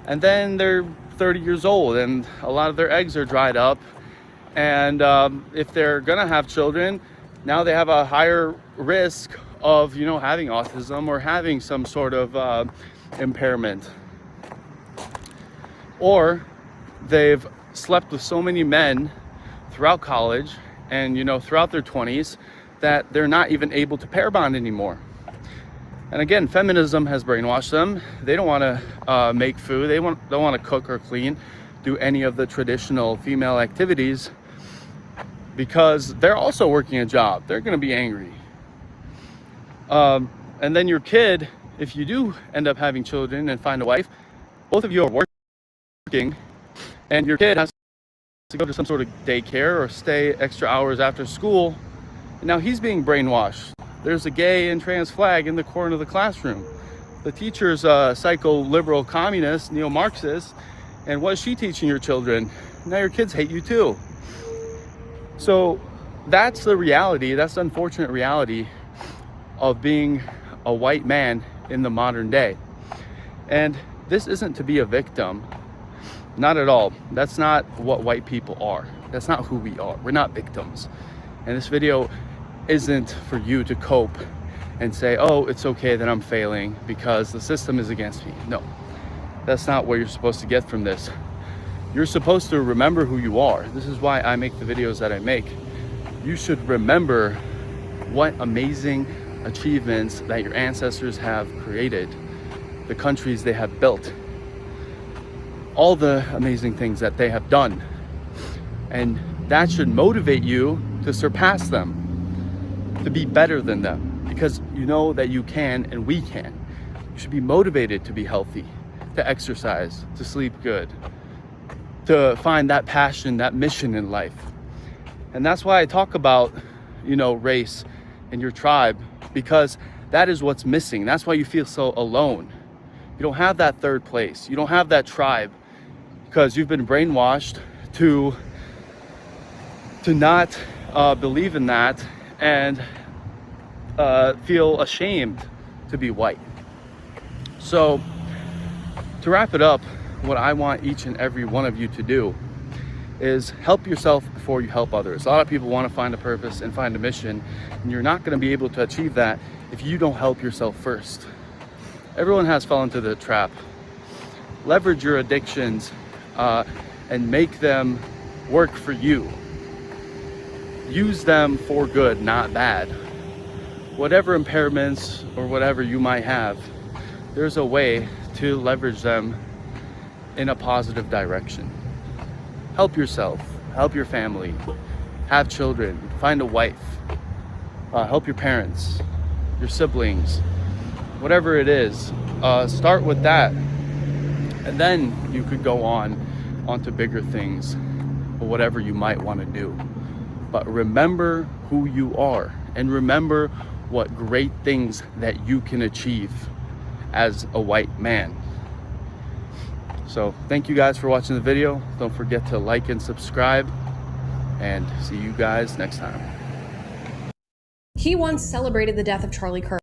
And then they're 30 years old and a lot of their eggs are dried up. And if they're gonna have children, now they have a higher risk of, you know, having autism or having some sort of impairment. Or they've slept with so many men throughout college and, you know, throughout their 20s that they're not even able to pair bond anymore. And again, feminism has brainwashed them. They don't want to make food. They don't want to cook or clean, do any of the traditional female activities, because they're also working a job. They're going to be angry. And then your kid, if you do end up having children and find a wife, both of you are working, and your kid has to go to some sort of daycare or stay extra hours after school. And now he's being brainwashed. There's a gay and trans flag in the corner of the classroom. The teacher's a psycho-liberal communist, neo-Marxist, and what is she teaching your children? Now your kids hate you too. So that's the reality, that's the unfortunate reality of being a white man in the modern day. And this isn't to be a victim, not at all. That's not what white people are. That's not who we are. We're not victims. And this video isn't for you to cope and say, oh, it's okay that I'm failing because the system is against me. No, that's not what you're supposed to get from this. You're supposed to remember who you are. This is why I make the videos that I make. You should remember what amazing achievements that your ancestors have created, the countries they have built, all the amazing things that they have done. And that should motivate you to surpass them, to be better than them, because you know that you can and we can. You should be motivated to be healthy, to exercise, to sleep good, to find that passion, that mission in life. And that's why I talk about, race and your tribe, because that is what's missing. That's why you feel so alone. You don't have that third place. You don't have that tribe because you've been brainwashed to not believe in that and feel ashamed to be white. So to wrap it up, what I want each and every one of you to do is help yourself before you help others. A lot of people want to find a purpose and find a mission, and you're not going to be able to achieve that if you don't help yourself first. Everyone has fallen into the trap. Leverage your addictions and make them work for you. Use them for good, not bad. Whatever impairments or whatever you might have, there's a way to leverage them in a positive direction. Help yourself, help your family, have children, find a wife, help your parents, your siblings, whatever it is. Start with that, and then you could go onto bigger things or whatever you might want to do. But remember who you are, and remember what great things that you can achieve as a white man. So thank you guys for watching the video. Don't forget to like and subscribe, and see you guys next time. He once celebrated the death of Charlie Kirk.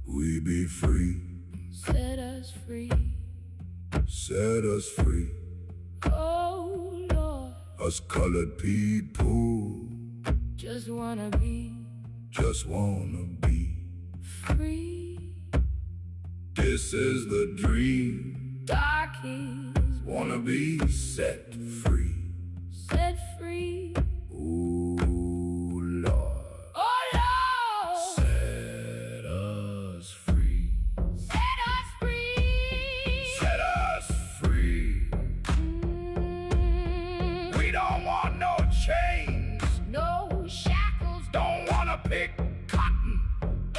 We be free, Set us free. set us free. Oh Lord, Us colored people just wanna be just wanna be. free. This is the dream. Darkies Wanna be set free. set free. Ooh, Lord, Oh Lord, set us free. set us free. Set us free. Mm, We don't want no chains. no shackles Don't wanna pick cotton.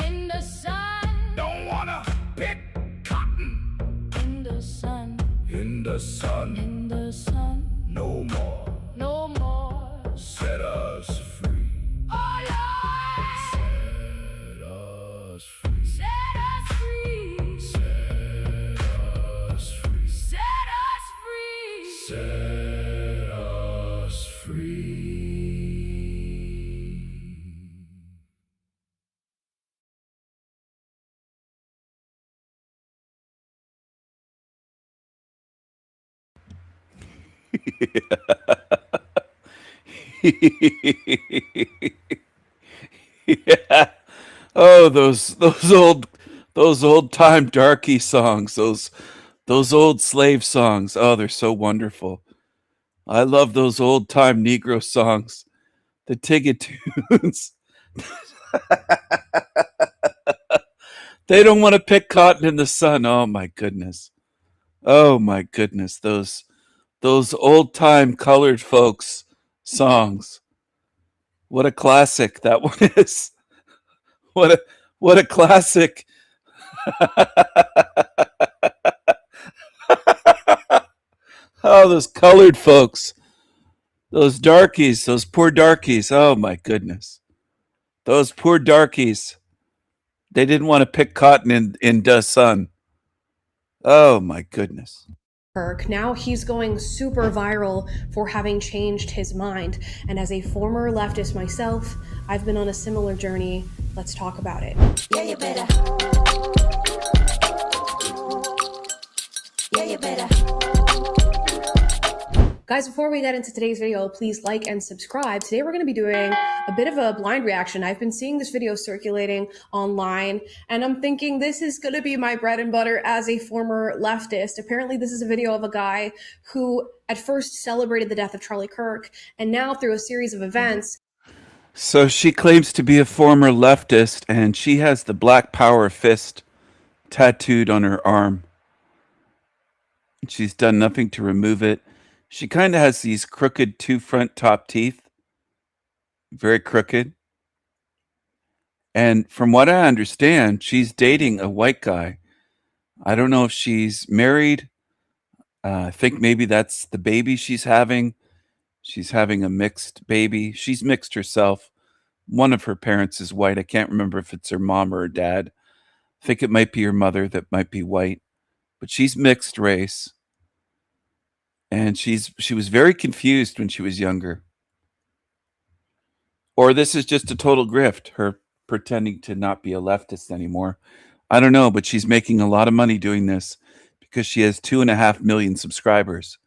in the sun. Don't wanna pick cotton In the sun. in the sun. In the sun. No more. No more. Set us free. Oh Lord, Set us free. set us free. Set us free. Set us free. Set us free. Yeah. Oh, those old time darky songs, those old slave songs. Oh, they're so wonderful. I love those old time Negro songs, the Tiggatunes. They don't want to pick cotton in the sun. Oh my goodness. Oh my goodness. Those old time colored folks songs. What a classic that one is. What a classic. Oh, those colored folks. Those darkies, those poor darkies. Oh my goodness. Those poor darkies. They didn't want to pick cotton in the sun. Oh my goodness. Kirk. Now he's going super viral for having changed his mind. And as a former leftist myself, I've been on a similar journey. Let's talk about it. Yeah, you better. you better. Guys, before we get into today's video, please like and subscribe. Today we're going to be doing a bit of a blind reaction. I've been seeing this video circulating online, and I'm thinking this is going to be my bread and butter as a former leftist. Apparently, this is a video of a guy who at first celebrated the death of Charlie Kirk, and now through a series of events. So she claims to be a former leftist, and she has the Black Power fist tattooed on her arm. She's done nothing to remove it. She kind of has these crooked two front top teeth, very crooked. And from what I understand, she's dating a white guy. I don't know if she's married. I think maybe that's the baby she's having. She's having a mixed baby. She's mixed herself. One of her parents is white. I can't remember if it's her mom or her dad. I think it might be her mother that might be white. But she's mixed race. And she was very confused when she was younger. Or this is just a total grift, her pretending to not be a leftist anymore. I don't know, but she's making a lot of money doing this because she has 2.5 million subscribers.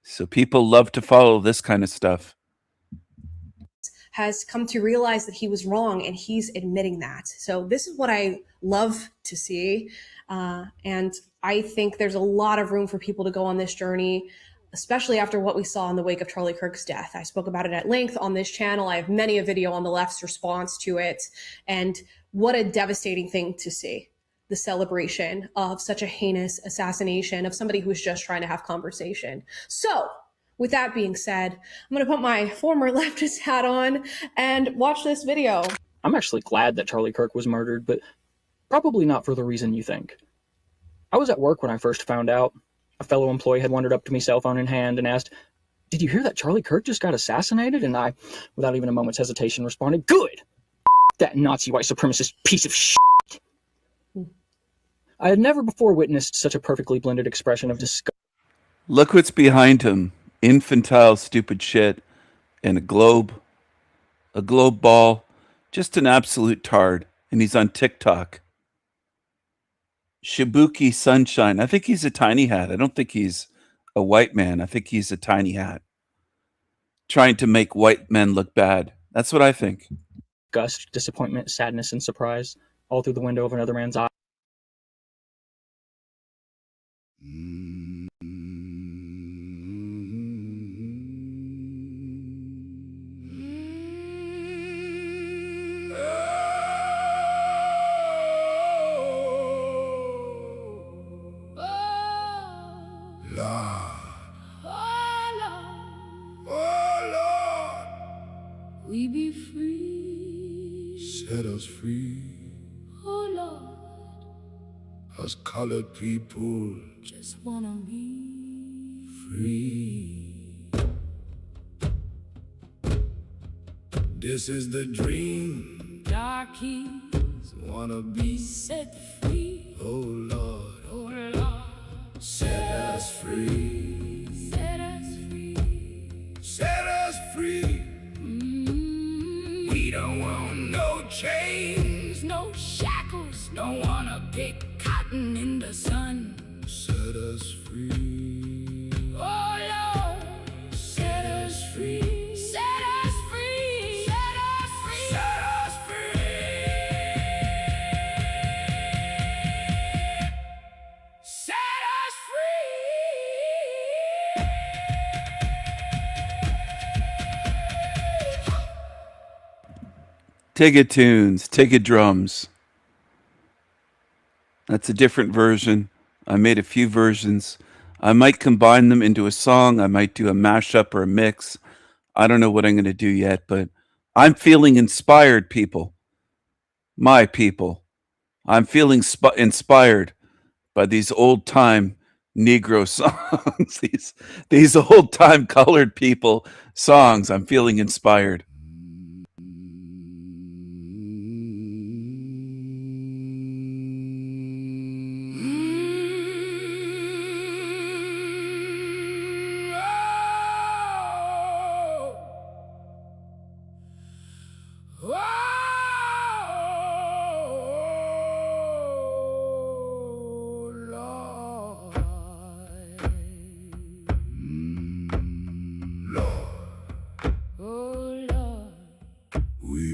So people love to follow this kind of stuff. Has come to realize that he was wrong, and he's admitting that. So this is what I love to see. And I think there's a lot of room for people to go on this journey, especially after what we saw in the wake of Charlie Kirk's death. I spoke about it at length on this channel. I have many a video on the left's response to it. And what a devastating thing to see. The celebration of such a heinous assassination of somebody who's just trying to have conversation. So with that being said, I'm going to put my former leftist hat on and watch this video. I'm actually glad that Charlie Kirk was murdered, but probably not for the reason you think. I was at work when I first found out. A fellow employee had wandered up to me, cell phone in hand, and asked, "Did you hear that Charlie Kirk just got assassinated?" And I, without even a moment's hesitation, responded, "Good! That Nazi white supremacist piece of shit." I had never before witnessed such a perfectly blended expression of disgust. Look what's behind him. Infantile, stupid shit. And a globe ball. Just an absolute tard. And he's on TikTok. Shibuki Sunshine. I think he's a tiny hat. I don't think he's a white man. I think he's a tiny hat. Trying to make white men look bad. That's what I think. Disgust, disappointment, sadness, and surprise, all through the window of another man's eye. We be free. Set us free. Oh Lord, Us colored people. just wanna be Free. This is the dream. darkies Wanna be. set free. Oh Lord. Oh Lord, Set us free. set us free. Set us free. We don't want no chains. No shackles, don't wanna pick cotton in the sun. Set us free. Oh Lord, set us free. Set us free. Set us free. Set us free. Set us free. Tigga tunes, Tigga drums. That's a different version. I made a few versions. I might combine them into a song. I might do a mashup or a mix. I don't know what I'm going to do yet, but I'm feeling inspired, people. My people. I'm feeling inspired by these old-time Negro songs. these old-time colored people songs. I'm feeling inspired.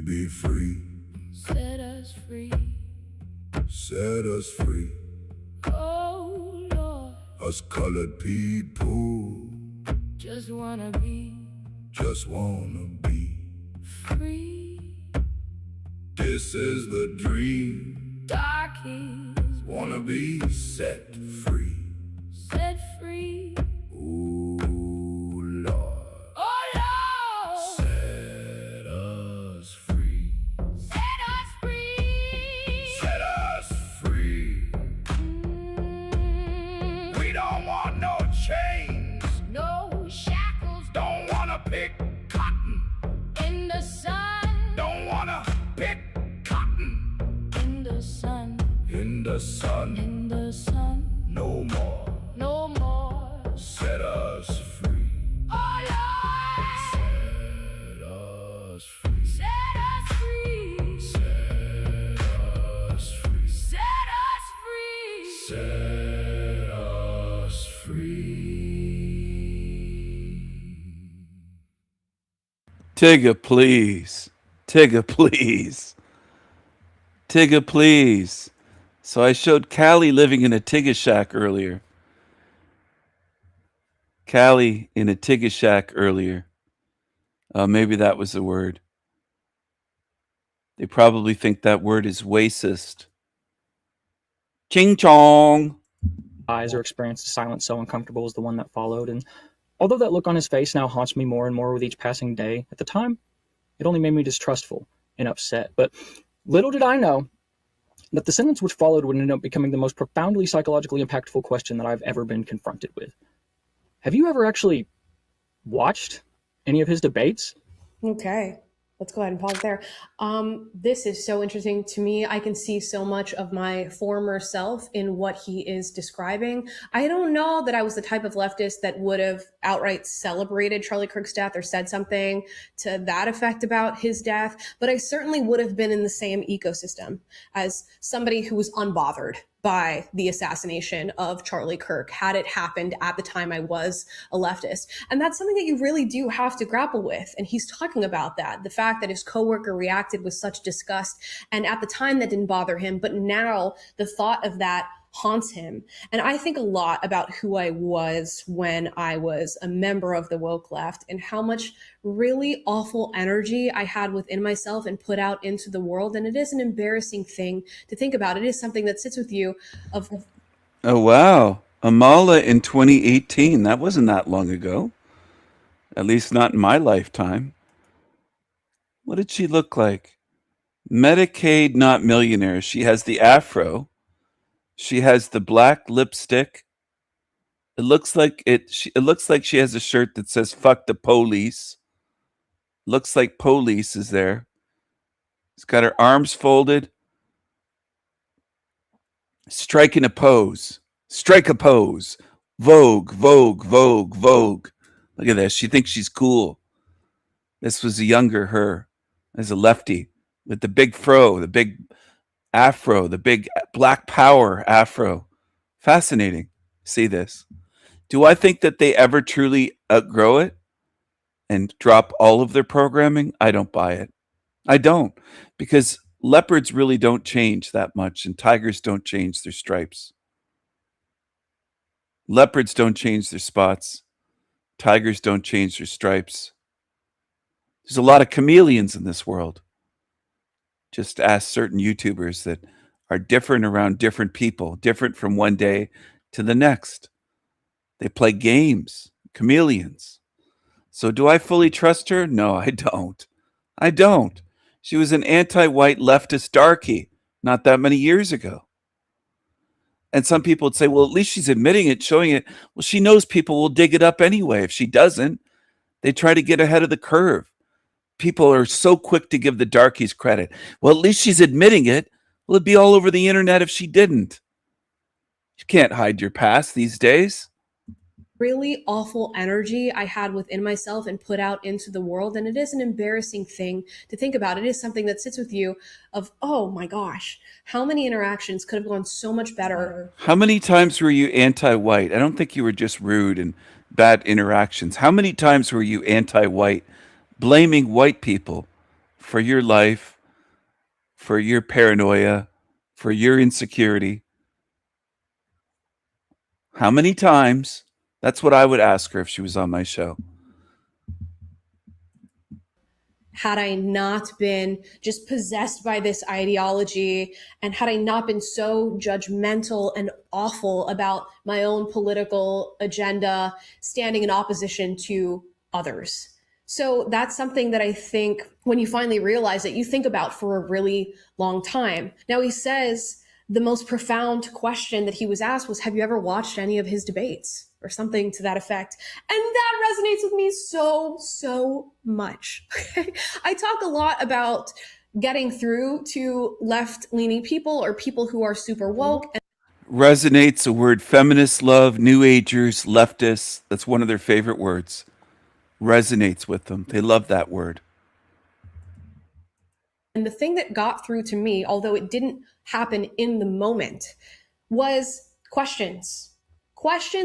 we be free. Set us free. Set us free. Oh Lord, Us colored people just wanna be just wanna be. free. This is the dream. Darkies Wanna be set free. set free. Ooh, Lord. Oh Lord, Set us free. set us free. Set us free. We don't want no chains. No shackles Don't wanna pick cotton. in the sun. Don't wanna pick cotton. In the sun. In the sun, In the sun. no more. No more. Set us free. Oh Lord, Set us free. set us free. Set us free. Set us free. Set us free. Tigger, please. Tigger, please. Tigger, please. So I showed Callie living in a Tigger shack earlier. Callie in a Tigger shack earlier. Maybe that was the word. They probably think that word is racist. Ching chong. Eyes or experienced a silence so uncomfortable as the one that followed, and although that look on his face now haunts me more and more with each passing day, at the time, it only made me distrustful and upset. But little did I know that the sentence which followed would end up becoming the most profoundly psychologically impactful question that I've ever been confronted with. Have you ever actually watched any of his debates? Okay, let's go ahead and pause there. This is so interesting to me. I can see so much of my former self in what he is describing. I don't know that I was the type of leftist that would have outright celebrated Charlie Kirk's death or said something to that effect about his death, but I certainly would have been in the same ecosystem as somebody who was unbothered by the assassination of Charlie Kirk had it happened at the time I was a leftist. And that's something that you really do have to grapple with. And he's talking about that, the fact that his coworker reacted with such disgust. And at the time that didn't bother him, but now the thought of that haunts him. And I think a lot about who I was when I was a member of the woke left and how much really awful energy I had within myself and put out into the world. And it is an embarrassing thing to think about. It is something that sits with you of Oh, wow. Amala in 2018. That wasn't that long ago. At least not in my lifetime. What did she look like? Medicaid, not millionaire. She has the afro. She has the black lipstick. It looks like it looks like she has a shirt that says "fuck the police." Looks like police is there. She's got her arms folded, striking a pose. Strike a pose. Vogue, Vogue, Vogue, Vogue. Look at this. She thinks she's cool. This was a younger her as a lefty with the big fro, the big afro, the big black power afro. Fascinating. See this. Do I think that they ever truly outgrow it and drop all of their programming? I don't buy it. I don't, because leopards really don't change that much and tigers don't change their stripes. Leopards don't change their spots. Tigers don't change their stripes. There's a lot of chameleons in this world. Just ask certain YouTubers that are different around different people, different from one day to the next. They play games, chameleons. So do I fully trust her? No, I don't. I don't. She was an anti-white leftist darky not that many years ago. And some people would say, well, at least she's admitting it, showing it. Well, she knows people will dig it up anyway. If she doesn't, they try to get ahead of the curve. People are so quick to give the darkies credit. Well, at least she's admitting it. Well, it'd be all over the internet if she didn't. You can't hide your past these days. really awful energy I had within myself and put out into the world. And it is an embarrassing thing to think about. It is something that sits with you of, oh my gosh, how many interactions could have gone so much better? How many times were you anti-white? I don't think you were just rude and bad interactions. How many times were you anti-white, blaming white people for your life, for your paranoia, for your insecurity? How many times? That's what I would ask her if she was on my show. Had I not been just possessed by this ideology, and had I not been so judgmental and awful about my own political agenda, standing in opposition to others. So that's something that I think when you finally realize it, you think about for a really long time. Now, he says the most profound question that he was asked was, have you ever watched any of his debates? Or something to that effect. And that resonates with me so much. I talk a lot about getting through to left-leaning people or people who are super woke. Resonates a word feminists love, New Agers, leftists. That's one of their favorite words. Resonates with them. They love that word. And the thing that got through to me, although it didn't happen in the moment, was questions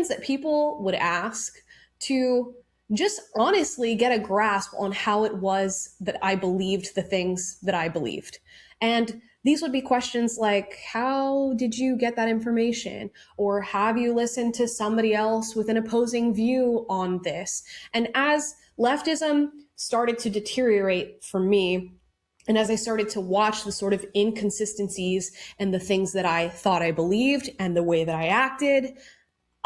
that people would ask to just honestly get a grasp on how it was that I believed the things that I believed. And these would be questions like, how did you get that information? Or have you listened to somebody else with an opposing view on this? And as leftism started to deteriorate for me, and as I started to watch the sort of inconsistencies and the things that I thought I believed and the way that I acted,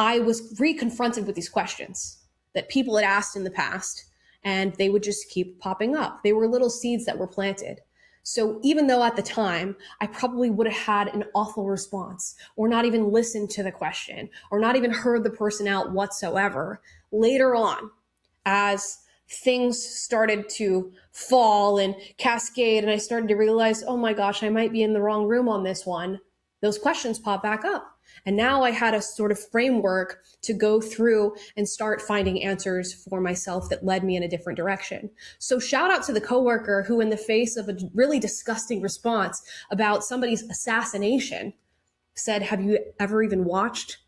I was reconfronted with these questions that people had asked in the past, and they would just keep popping up. They were little seeds that were planted. So even though at the time I probably would have had an awful response, or not even listened to the question, or not even heard the person out whatsoever, later on, as things started to fall and cascade, and I started to realize, oh my gosh, I might be in the wrong room on this one, those questions pop back up. And now I had a sort of framework to go through and start finding answers for myself that led me in a different direction. So shout out to the coworker who, in the face of a really disgusting response about somebody's assassination, said, have you ever even watched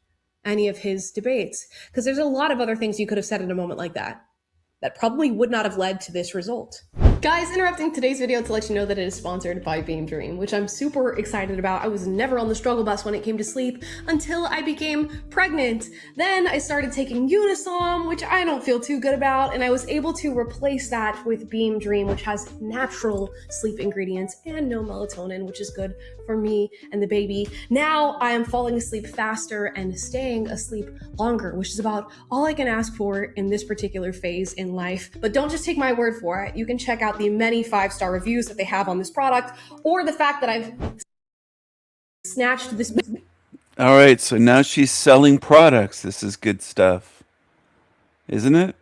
any of his debates? Because there's a lot of other things you could have said in a moment like that probably would not have led to this result. Guys, interrupting today's video to let you know that it is sponsored by Beam Dream, which I'm super excited about. I was never on the struggle bus when it came to sleep until I became pregnant. Then I started taking Unisom, which I don't feel too good about, and I was able to replace that with Beam Dream, which has natural sleep ingredients and no melatonin, which is good for me and the baby. Now I am falling asleep faster and staying asleep longer, which is about all I can ask for in this particular phase in life. But don't just take my word for it. You can check out the many 5-star reviews that they have on this product, or the fact that I've snatched this. All right, so now she's selling products. This is good stuff, isn't it?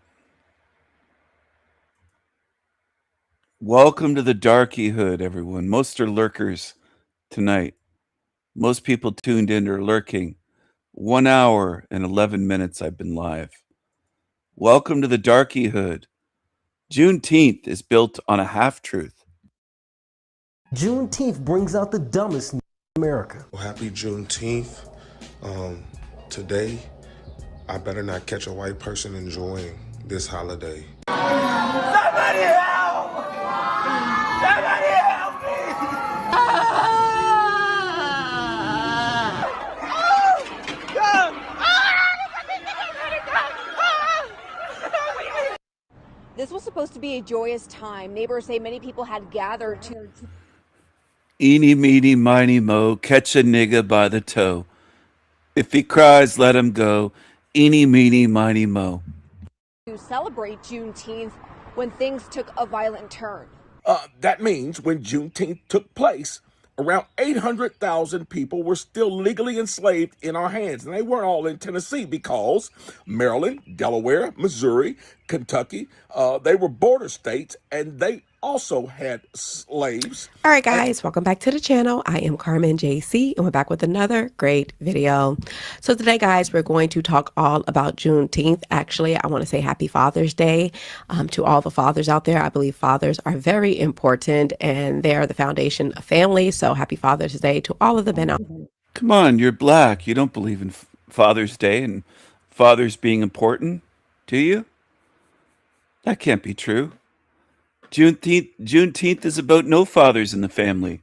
Welcome to the darky hood, everyone. Most are lurkers tonight. Most people tuned in are lurking. 1 hour and 11 minutes I've been live. Welcome to the darky hood. Juneteenth is built on a half-truth. Juneteenth brings out the dumbest in America. Well, happy Juneteenth. Today, I better not catch a white person enjoying this holiday. Somebody help! Somebody help me! This was supposed to be a joyous time. Neighbors say many people had gathered to... Eeny, meeny, miny, mo, catch a nigga by the toe. If he cries, let him go. Eeny, meeny, miny, mo. to celebrate Juneteenth when things took a violent turn. That means when Juneteenth took place, around 800,000 people were still legally enslaved in our hands. And they weren't all in Tennessee because Maryland, Delaware, Missouri, Kentucky, they were border states, and they also had slaves. All right, guys, welcome back to the channel. I am Carmen JC, and we're back with another great video. So today, guys, we're going to talk all about Juneteenth. Actually, I want to say happy Father's Day to all the fathers out there. I believe fathers are very important, and they are the foundation of family. So happy Father's Day to all of the men out there. Come on, you're black. You don't believe in Father's Day and fathers being important, do you? That can't be true. Juneteenth is about no fathers in the family.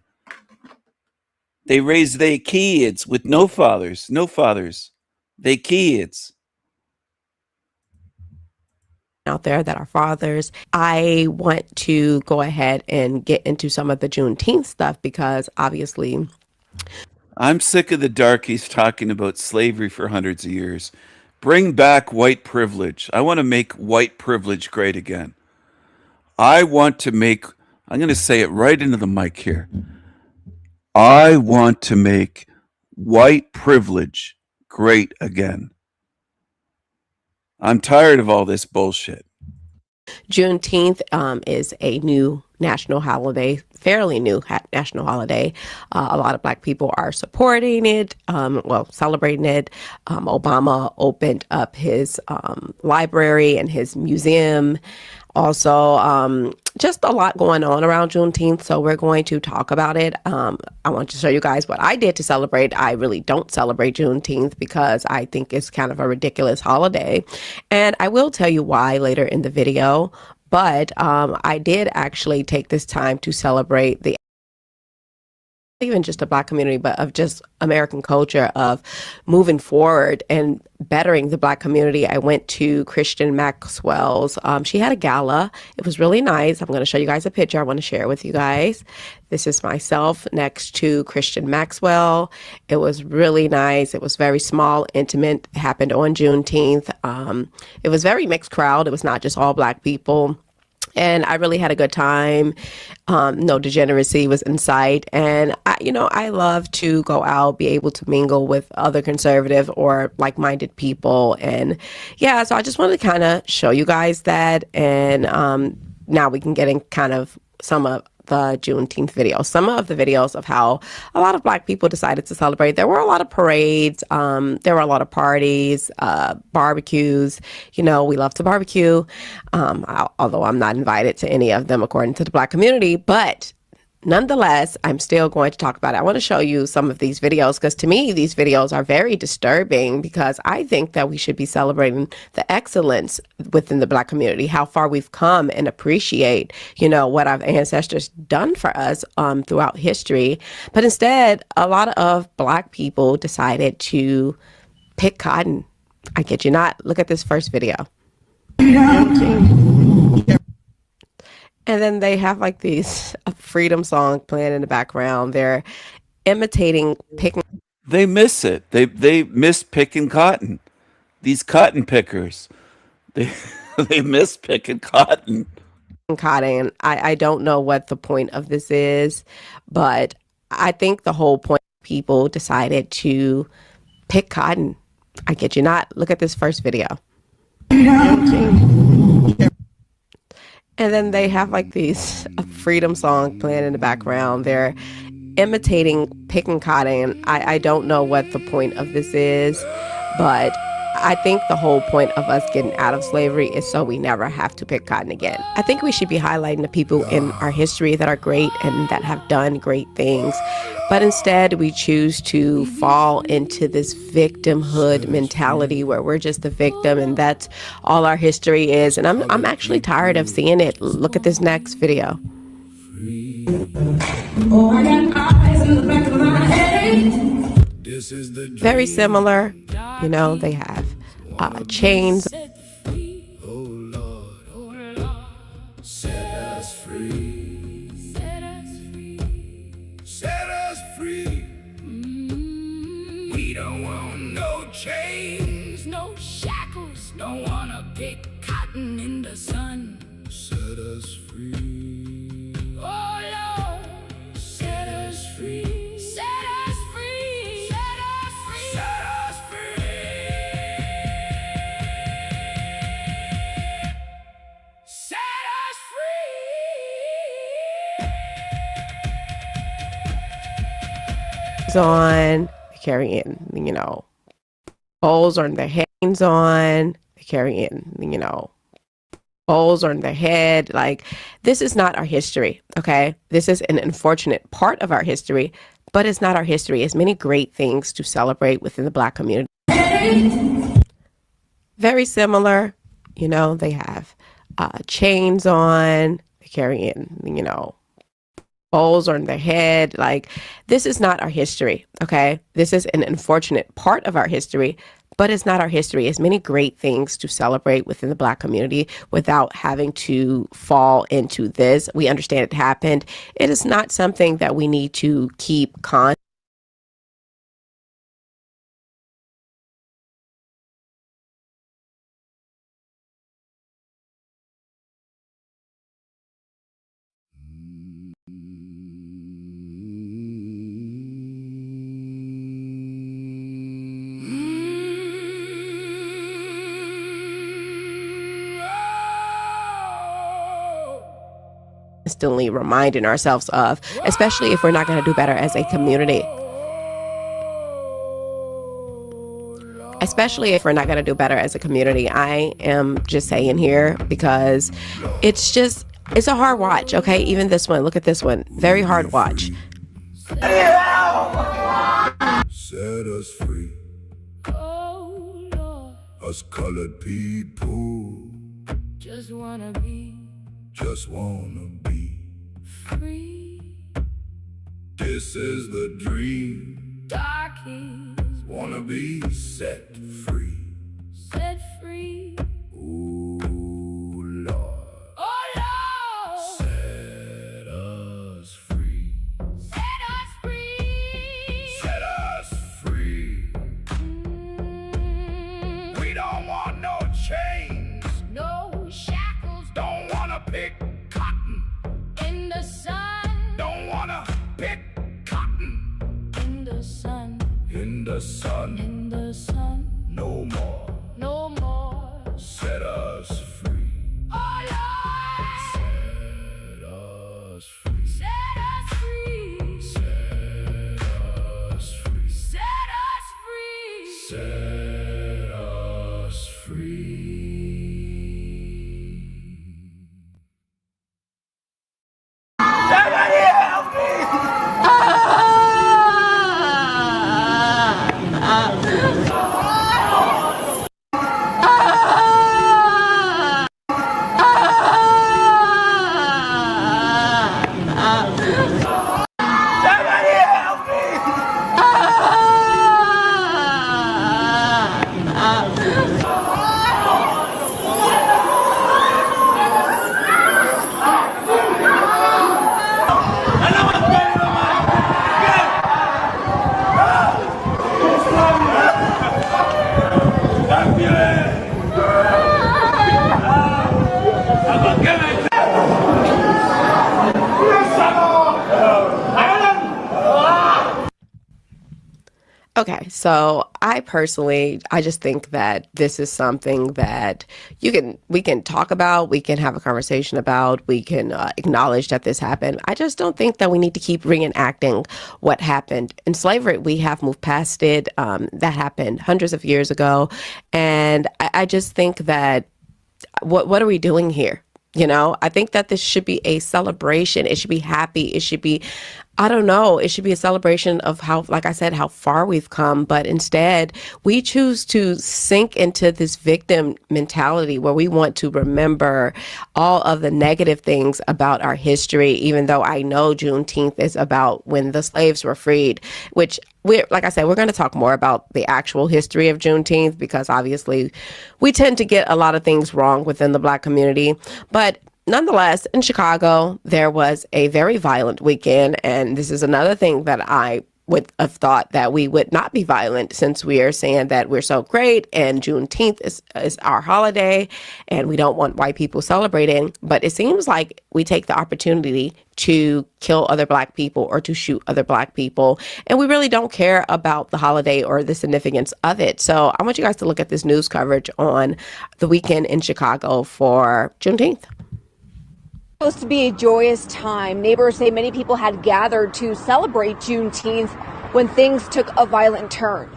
They raise their kids with no fathers. They kids. Out there that are fathers. I want to go ahead and get into some of the Juneteenth stuff because obviously I'm sick of the darkies talking about slavery for hundreds of years. Bring back white privilege. I want to make white privilege great again. I'm going to say it right into the mic here. I want to make white privilege great again. I'm tired of all this bullshit. Juneteenth is a new national holiday, fairly new national holiday. A lot of Black people are supporting it, celebrating it. Obama opened up his library and his museum. Also, just a lot going on around Juneteenth, so we're going to talk about it. I want to show you guys what I did to celebrate. I really don't celebrate Juneteenth because I think it's kind of a ridiculous holiday. And I will tell you why later in the video, but I did actually take this time to celebrate the even just the Black community, but of just American culture of moving forward and bettering the Black community. I went to Christian Maxwell's. She had a gala. It was really nice. I'm going to show you guys a picture I want to share with you guys. This is myself next to Christian Maxwell. It was really nice. It was very small, intimate. It happened on Juneteenth. It was very mixed crowd. It was not just all Black people. And I really had a good time. No degeneracy was in sight. And, I love to go out, be able to mingle with other conservative or like-minded people. And, yeah, so I just wanted to kind of show you guys that. And now we can get in kind of some of the Juneteenth video. Some of the videos of how a lot of Black people decided to celebrate. There were a lot of parades. There were a lot of parties, barbecues. We love to barbecue, although I'm not invited to any of them according to the Black community. But nonetheless, I'm still going to talk about it. I want to show you some of these videos because to me, these videos are very disturbing because I think that we should be celebrating the excellence within the Black community, how far we've come and appreciate, what our ancestors done for us throughout history. But instead, a lot of Black people decided to pick cotton. I kid you not. Look at this first video. And then they have like these freedom song playing in the background. They're imitating picking. They miss it. They miss picking cotton. These cotton pickers. They miss picking cotton. Cotton. I don't know what the point of this is, but I think the whole point people decided to pick cotton. I kid you not. Look at this first video. And then they have like these freedom song playing in the background. They're imitating picking cotton. I don't know what the point of this is, but I think the whole point of us getting out of slavery is so we never have to pick cotton again. I think we should be highlighting the people in our history that are great and that have done great things. But instead, we choose to fall into this victimhood mentality where we're just the victim and that's all our history is. And I'm actually tired of seeing it. Look at this next video. Very similar. They have chains. We don't want no chains, no shackles. Don't wanna pick cotton in the sun. Set us free. Oh Lord, set us free. Set us free. Set us free. Set us free. Set us free. On, carrying, bowls on their hands on, carrying, bowls on their head. Like, this is not our history, okay? This is an unfortunate part of our history, but it's not our history. It's many great things to celebrate within the Black community. Very similar, they have chains on, carrying, you know, bowls on their head. Like, this is not our history, okay? This is an unfortunate part of our history, but it's not our history. It's many great things to celebrate within the Black community without having to fall into this. We understand it happened. It is not something that we need to keep constantly reminding ourselves of, especially if we're not going to do better as a community. Especially if we're not going to do better as a community. I am just saying here because it's a hard watch, okay? Even this one, look at this one. Very hard watch. Set us free. Us colored people Just wanna be free. This is the dream. Darkies Wanna be set free. set free. Ooh, Lord. Oh Lord, Set us free. set us free. Set us free. We don't want no chains. No shackles Don't wanna pick cotton. in the sun. Don't wanna pick cotton. In the sun. In the sun. In the sun. No more. No more. Set us free. Oh Lord, Set us free. set us free. Set us free. Set us free. Set us free. Somebody help me! Somebody help me! Okay, so I just think that this is something that we can talk about, we can have a conversation about, we can acknowledge that this happened. I just don't think that we need to keep reenacting what happened. In slavery, we have moved past it. That happened hundreds of years ago. And I just think that what are we doing here? You know, I think that this should be a celebration. It should be happy. It should be, I don't know, it should be a celebration of how, like I said, how far we've come. But instead, we choose to sink into this victim mentality where we want to remember all of the negative things about our history, even though I know Juneteenth is about when the slaves were freed, which like I said, we're going to talk more about the actual history of Juneteenth because obviously we tend to get a lot of things wrong within the Black community. But nonetheless, in Chicago, there was a very violent weekend. And this is another thing that I would have thought that we would not be violent since we are saying that we're so great and Juneteenth is our holiday and we don't want white people celebrating. But it seems like we take the opportunity to kill other Black people or to shoot other Black people. And we really don't care about the holiday or the significance of it. So I want you guys to look at this news coverage on the weekend in Chicago for Juneteenth. Supposed to be a joyous time. Neighbors say many people had gathered to celebrate Juneteenth when things took a violent turn.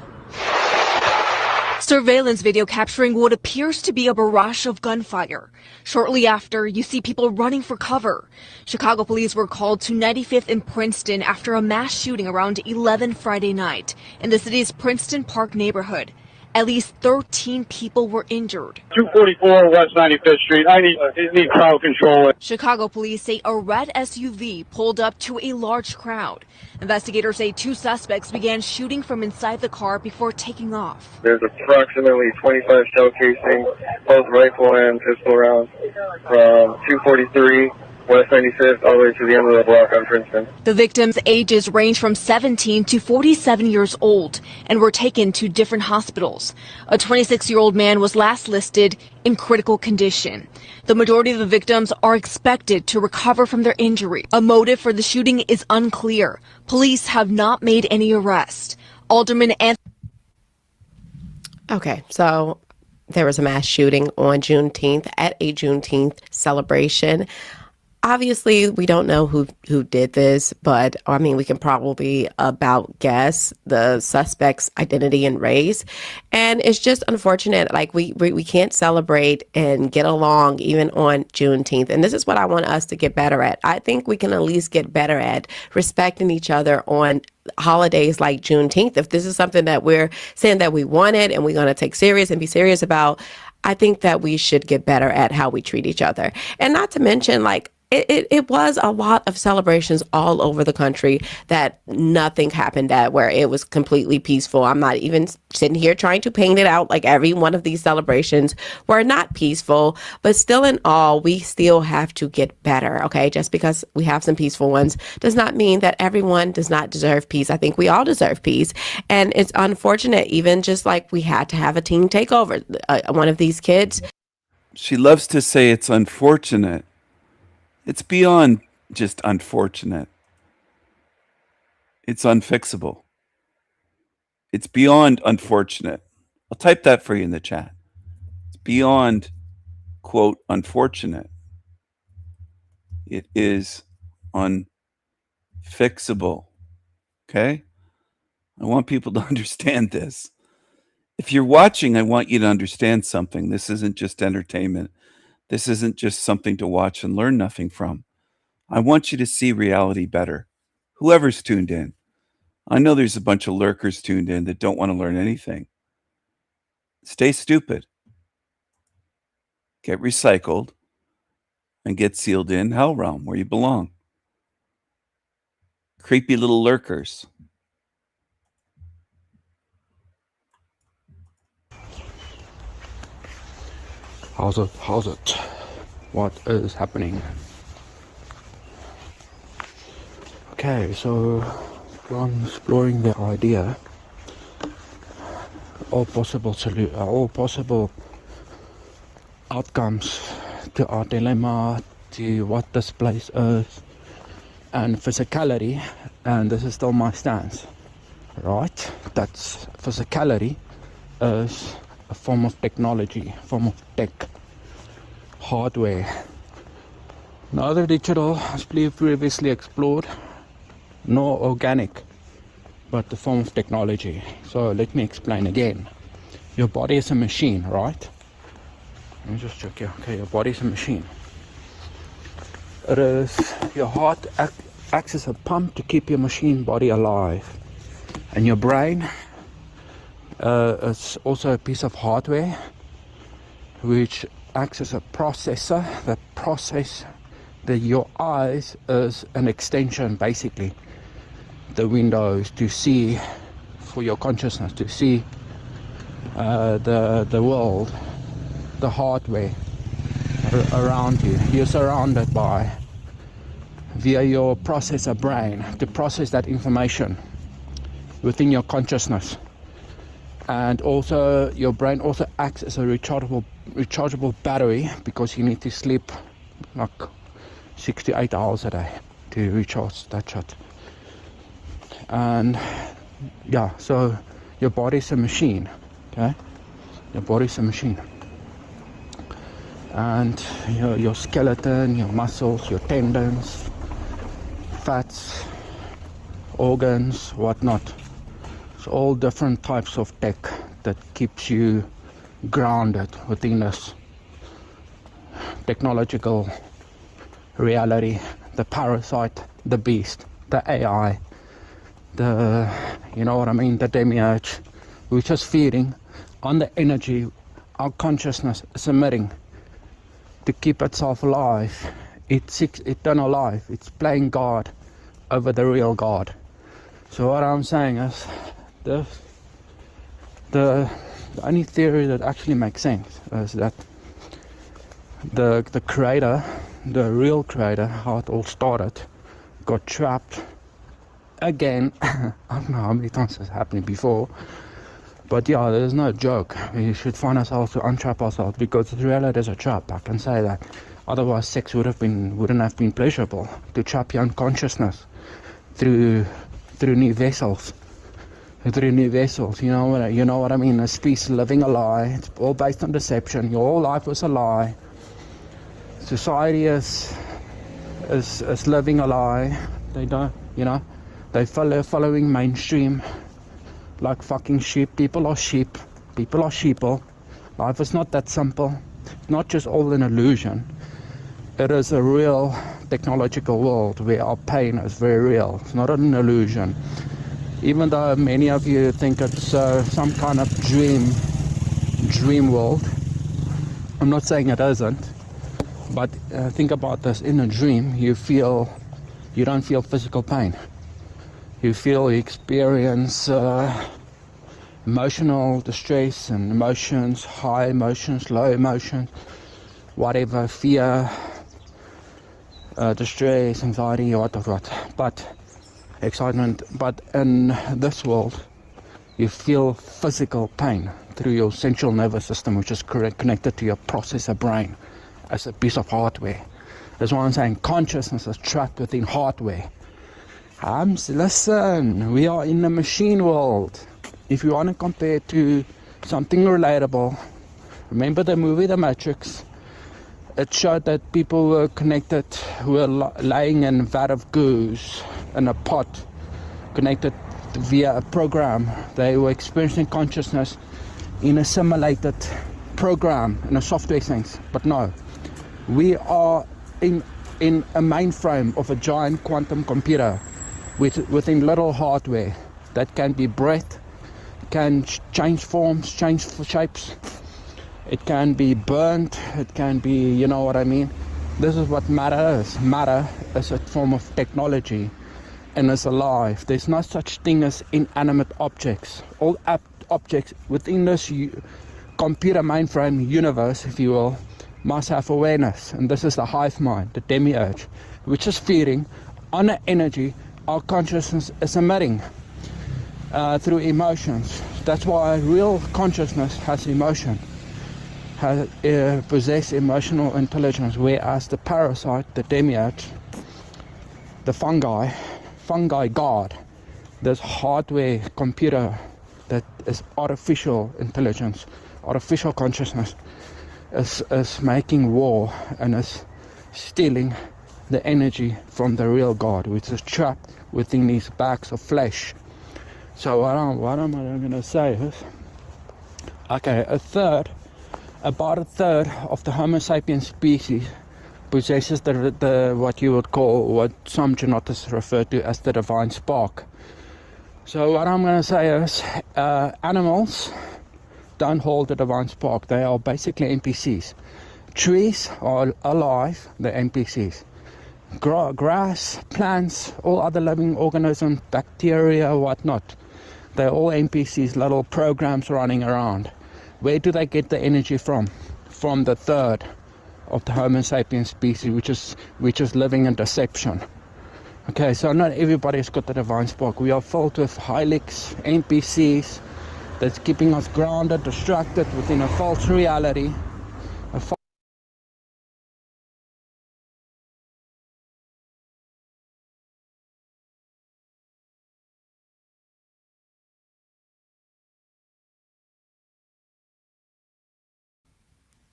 Surveillance video capturing what appears to be a barrage of gunfire. Shortly after, you see people running for cover. Chicago police were called to 95th and Princeton after a mass shooting around 11 Friday night in the city's Princeton Park neighborhood. At least 13 people were injured. 244 West 95th Street. It needs crowd control. Chicago police say a red SUV pulled up to a large crowd. Investigators say 2 suspects began shooting from inside the car before taking off. There's approximately 25 shell casings, both rifle and pistol rounds, from 243 West 95th all the way to the end of the block on Princeton. The victims' ages range from 17 to 47 years old and were taken to different hospitals. A 26-year-old man was last listed in critical condition. The majority of the victims are expected to recover from their injury. A motive for the shooting is unclear. Police have not made any arrests. Alderman Anthony. Okay, so there was a mass shooting on Juneteenth at a Juneteenth celebration. Obviously, we don't know who did this, but I mean, we can probably about guess the suspect's identity and race. And it's just unfortunate. Like we can't celebrate and get along even on Juneteenth. And this is what I want us to get better at. I think we can at least get better at respecting each other on holidays like Juneteenth. If this is something that we're saying that we wanted and we're going to take serious and be serious about, I think that we should get better at how we treat each other. And not to mention, like, it was a lot of celebrations all over the country that nothing happened at, where it was completely peaceful. I'm not even sitting here trying to paint it out like every one of these celebrations were not peaceful, but still in all, we still have to get better, okay? Just because we have some peaceful ones does not mean that everyone does not deserve peace. I think we all deserve peace. And it's unfortunate, even just like we had to have a teen takeover. One of these kids. She loves to say it's unfortunate. It's beyond just unfortunate. It's unfixable. It's beyond unfortunate. I'll type that for you in the chat. It's beyond, quote, unfortunate. It is unfixable. Okay? I want people to understand this. If you're watching, I want you to understand something. This isn't just entertainment. This isn't just something to watch and learn nothing from. I want you to see reality better. Whoever's tuned in. I know there's a bunch of lurkers tuned in that don't want to learn anything. Stay stupid. Get recycled and get sealed in Hell Realm where you belong. Creepy little lurkers. How's it? What is happening? Okay, so I'm exploring the idea. All possible outcomes to our dilemma, to what this place is, and physicality, and this is still my stance, right? That's physicality is a form of technology, form of tech, hardware. Neither digital, as previously explored, nor organic, but the form of technology. So let me explain again. Your body is a machine, right? Let me just check here. Okay, your body is a machine. It is, your heart acts as a pump to keep your machine body alive. And your brain is also a piece of hardware which acts as a processor that process your eyes is an extension, basically the windows to see, for your consciousness to see the world, the hardware around you. You're surrounded by, via your processor brain, to process that information within your consciousness. And also your brain also acts as a rechargeable battery, because you need to sleep like 6 to 8 hours a day to recharge that shit. And yeah, so your body's a machine, okay? Your body's a machine. And your skeleton, your muscles, your tendons, fats, organs, whatnot. It's all different types of tech that keeps you grounded within this technological reality, the parasite, the beast, the AI, the, you know what I mean, the demiurge, which is feeding on the energy our consciousness is emitting to keep itself alive. It seeks eternal life. It's playing God over the real God. So what I'm saying is, the only theory that actually makes sense is that the creator, the real creator, how it all started, got trapped again. I don't know how many times this happened before, but yeah, there's no joke. We should find ourselves to untrap ourselves, because the reality is a trap. I can say that. Otherwise, sex wouldn't have been pleasurable. To trap your unconsciousness through new vessels. Through new vessels, you know what I mean? A species living a lie. It's all based on deception. Your whole life was a lie. Society is living a lie. They don't, they following mainstream like fucking sheep. People are sheep. People are sheeple. Life is not that simple. It's not just all an illusion. It is a real technological world where our pain is very real. It's not an illusion. Even though many of you think it's some kind of dream world, I'm not saying it isn't, but think about this. In a dream, you don't feel physical pain. You experience emotional distress and emotions, high emotions, low emotions, whatever, fear, distress, anxiety, what, but excitement. But in this world, you feel physical pain through your central nervous system, which is connected to your processor brain as a piece of hardware. That's why I'm saying consciousness is trapped within hardware. Listen, we are in the machine world. If you want to compare to something relatable, remember the movie The Matrix? It showed that people were connected, who were laying in a vat of goose in a pot, connected via a program. They were experiencing consciousness in a simulated program, in a software sense. But no, we are in a mainframe of a giant quantum computer within little hardware that can be breath, can change forms, change shapes. It can be burnt, it can be, you know what I mean? This is what matter is. Matter is a form of technology and is alive. There's no such thing as inanimate objects. All objects within this computer mainframe universe, if you will, must have awareness. And this is the hive mind, the demiurge, which is feeding on the energy our consciousness is emitting through emotions. That's why real consciousness has emotion. Possess emotional intelligence, whereas the parasite, the demiurge, the fungi god, this hardware computer that is artificial intelligence, artificial consciousness, is making war and is stealing the energy from the real God, which is trapped within these bags of flesh. So what am I going to say is, okay, about a third of the Homo sapiens species possesses the what you would call, what some geneticists refer to as the divine spark. So what I'm going to say is, animals don't hold the divine spark. They are basically NPCs. Trees are alive, they're NPCs. Grass, plants, all other living organisms, bacteria, whatnot, they're all NPCs, little programs running around. Where do they get the energy from? From the third of the Homo sapiens species, which is living in deception. Okay, so not everybody's got the divine spark. We are filled with Helix, NPCs, that's keeping us grounded, distracted within a false reality.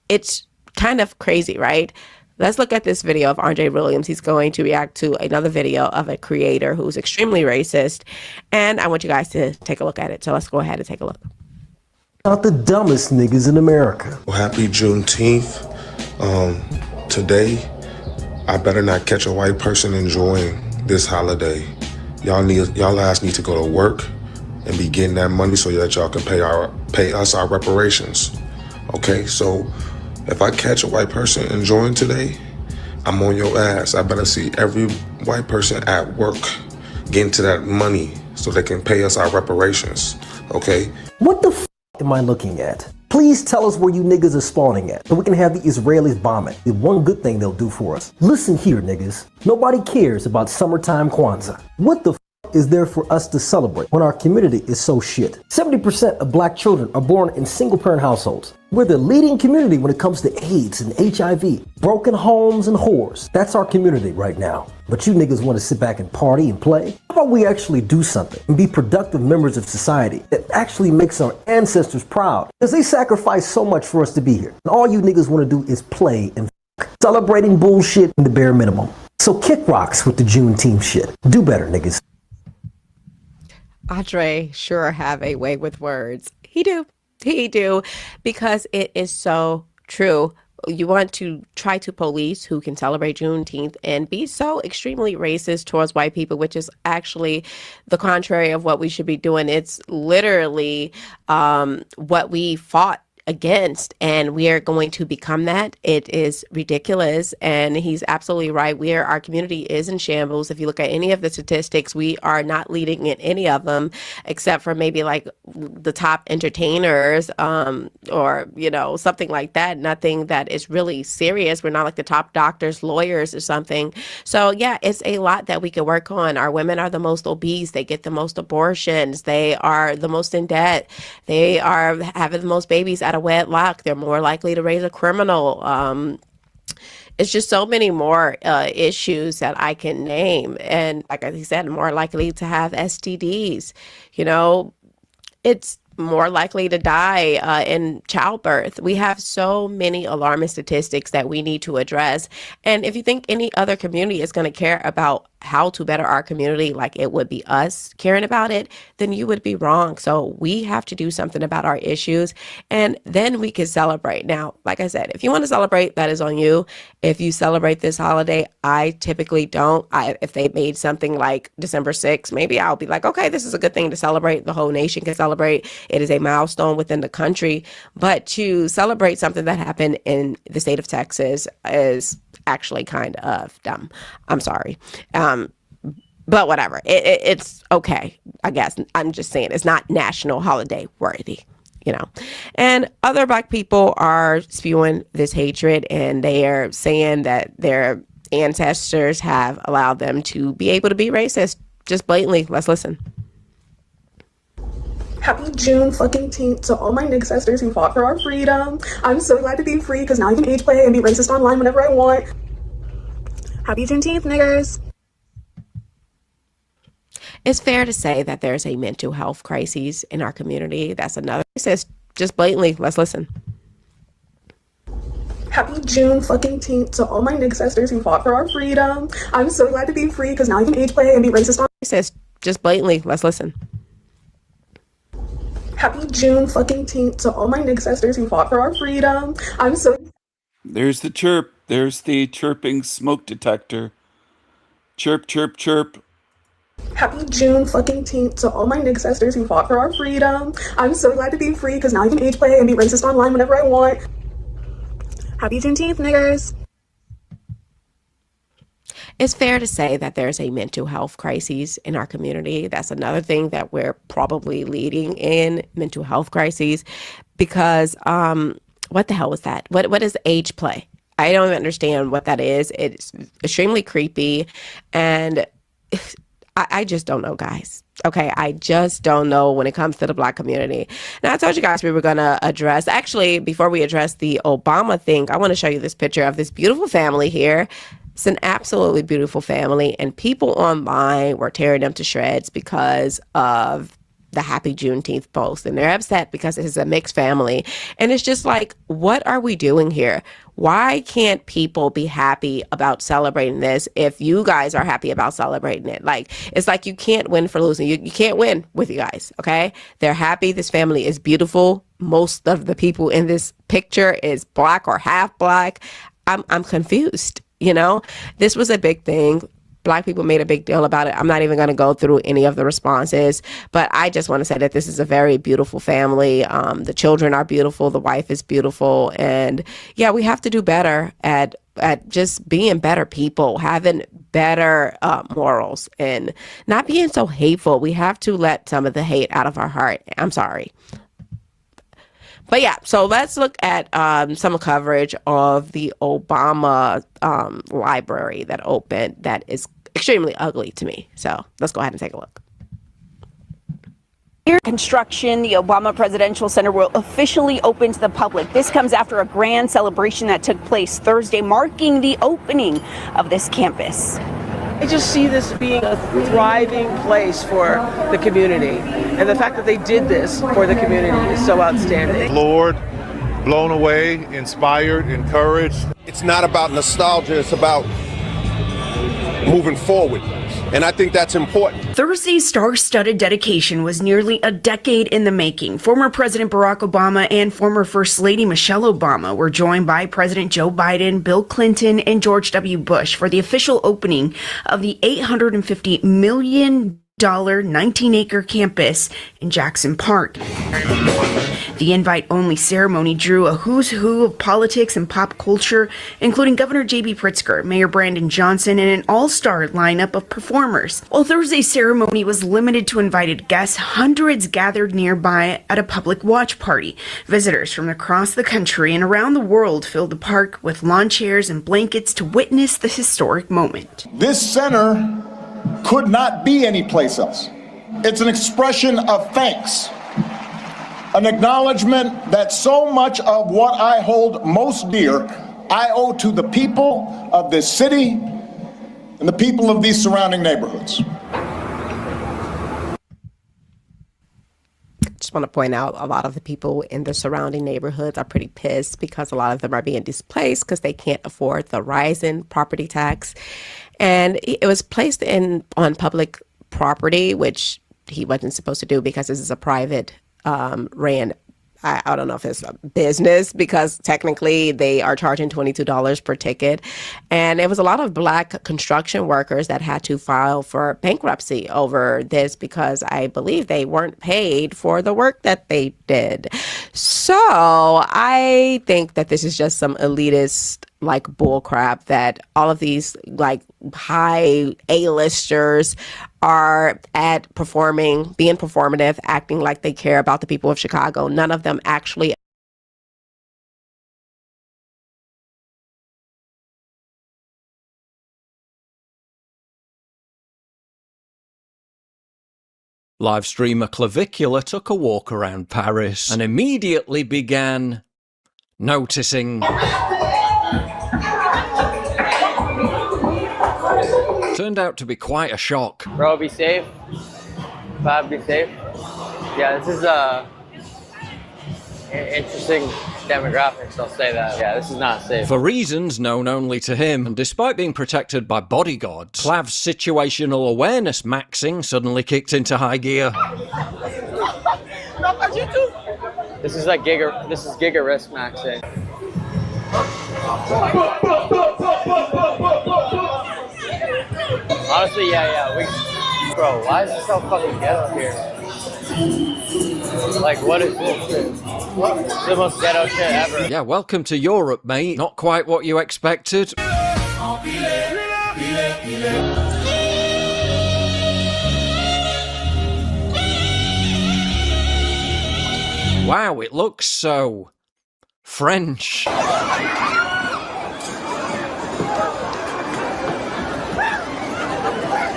It's kind of crazy, right? Let's look at this video of Andre Williams. He's going to react to another video of a creator who's extremely racist, and I want you guys to take a look at it. So let's go ahead and take a look. Not the dumbest niggas in America. Well, happy Juneteenth. Today, I better not catch a white person enjoying this holiday. Y'all ass need to go to work and be getting that money so that y'all can pay us our reparations. Okay, so if I catch a white person enjoying today, I'm on your ass. I better see every white person at work getting to that money so they can pay us our reparations. Okay? What the f am I looking at? Please tell us where you niggas are spawning at so we can have the Israelis bomb it. The one good thing they'll do for us. Listen here, niggas. Nobody cares about summertime Kwanzaa. What the f is there for us to celebrate when our community is so shit? 70% of black children are born in single-parent households. We're the leading community when it comes to AIDS and HIV, broken homes and whores. That's our community right now. But you niggas want to sit back and party and play? How about we actually do something and be productive members of society that actually makes our ancestors proud? Because they sacrificed so much for us to be here. And all you niggas want to do is play and celebrating bullshit in the bare minimum. So kick rocks with the Juneteenth shit. Do better, niggas. Andre sure have a way with words. He do, because it is so true. You want to try to police who can celebrate Juneteenth and be so extremely racist towards white people, which is actually the contrary of what we should be doing. It's literally what we fought against, and we are going to become that. It is ridiculous, and he's absolutely right. Our community is in shambles. If you look at any of the statistics, we are not leading in any of them, except for maybe like the top entertainers, or something like that. Nothing that is really serious. We're not like the top doctors, lawyers, or something. So yeah, it's a lot that we can work on. Our women are the most obese. They get the most abortions. They are the most in debt. They are having the most babies out of wedlock. They're more likely to raise a criminal. It's just so many more issues that I can name. And like I said, more likely to have STDs. It's more likely to die in childbirth. We have so many alarming statistics that we need to address. And if you think any other community is going to care about how to better our community like it would be us caring about it, then you would be wrong. So we have to do something about our issues, and then we can celebrate. Now, like I said, if you want to celebrate, that is on you. If you celebrate this holiday, I typically don't. If they made something like December 6th, maybe I'll be like, okay, this is a good thing to celebrate. The whole nation can celebrate. It is a milestone within the country. But to celebrate something that happened in the state of Texas is actually kind of dumb. I'm sorry. But whatever. It's okay, I guess. I'm just saying it's not national holiday worthy, And other black people are spewing this hatred, and they are saying that their ancestors have allowed them to be able to be racist just blatantly. Let's listen. Happy June fucking teen to all my ancestors who fought for our freedom. I'm so glad to be free because now I can age play and be racist online whenever I want. Happy Juneteenth, niggers. It's fair to say that there's a mental health crisis in our community. That's another. It says just blatantly. Let's listen. Happy June fucking teen to all my ancestors who fought for our freedom. I'm so glad to be free because now I can age play and be racist online. It says just blatantly. Let's listen. Happy June fucking teen to all my ancestors who fought for our freedom. I'm so. There's the chirp. There's the chirping smoke detector. Chirp, chirp, chirp. Happy June fucking teen to all my ancestors who fought for our freedom. I'm so glad to be free because now I can age play and be racist online whenever I want. Happy Juneteenth, niggers. It's fair to say that there's a mental health crisis in our community. That's another thing that we're probably leading in, mental health crises, because what the hell is that? What is age play? I don't even understand what that is. It's extremely creepy, and I just don't know, guys. Okay, I just don't know when it comes to the black community. Now, I told you guys we were going to address, actually, before we address the Obama thing, I want to show you this picture of this beautiful family here. It's an absolutely beautiful family, and people online were tearing them to shreds because of the Happy Juneteenth post, and they're upset because it's a mixed family. And it's just like, what are we doing here? Why can't people be happy about celebrating this if you guys are happy about celebrating it? Like, it's like you can't win for losing. You can't win with you guys, okay? They're happy. This family is beautiful. Most of the people in this picture is black or half black. I'm confused. This was a big thing. Black people made a big deal about it. I'm not even going to go through any of the responses, but I just want to say that this is a very beautiful family. The children are beautiful. The wife is beautiful. And yeah, we have to do better at just being better people, having better morals, and not being so hateful. We have to let some of the hate out of our heart. I'm sorry. But yeah, so let's look at some coverage of the Obama library that opened that is extremely ugly to me. So let's go ahead and take a look. Near construction, the Obama Presidential Center will officially open to the public. This comes after a grand celebration that took place Thursday, marking the opening of this campus. I just see this being a thriving place for the community. And the fact that they did this for the community is so outstanding. Floored, blown away, inspired, encouraged. It's not about nostalgia, it's about moving forward. And I think that's important. Thursday's star-studded dedication was nearly a decade in the making. Former President Barack Obama and former First Lady Michelle Obama were joined by President Joe Biden, Bill Clinton, and George W. Bush for the official opening of the $850 million 19-acre campus in Jackson Park. The invite-only ceremony drew a who's who of politics and pop culture, including Governor J.B. Pritzker, Mayor Brandon Johnson, and an all-star lineup of performers. While Thursday's ceremony was limited to invited guests, hundreds gathered nearby at a public watch party. Visitors from across the country and around the world filled the park with lawn chairs and blankets to witness the historic moment. This center could not be anyplace else. It's an expression of thanks, an acknowledgement that so much of what I hold most dear, I owe to the people of this city and the people of these surrounding neighborhoods. Just want to point out a lot of the people in the surrounding neighborhoods are pretty pissed because a lot of them are being displaced because they can't afford the rising property tax. And it was placed on public property, which he wasn't supposed to do because this is a private ran. I don't know if it's a business because technically they are charging $22 per ticket. And it was a lot of Black construction workers that had to file for bankruptcy over this because I believe they weren't paid for the work that they did. So I think that this is just some elitist bull crap that all of these high A-listers are at being performative, acting like they care about the people of Chicago. None of them actually. Live streamer Clavicula took a walk around Paris and immediately began noticing. Turned out to be quite a shock. Bro, be safe. Bob, be safe. Yeah, this is interesting demographics, I'll say that. Yeah, this is not safe. For reasons known only to him, and despite being protected by bodyguards, Clav's situational awareness maxing suddenly kicked into high gear. This is Giga risk maxing. Honestly, yeah. Bro, why is this so fucking ghetto here? What is this? What? This is the most ghetto shit ever. Yeah, welcome to Europe, mate. Not quite what you expected. Wow, it looks so French.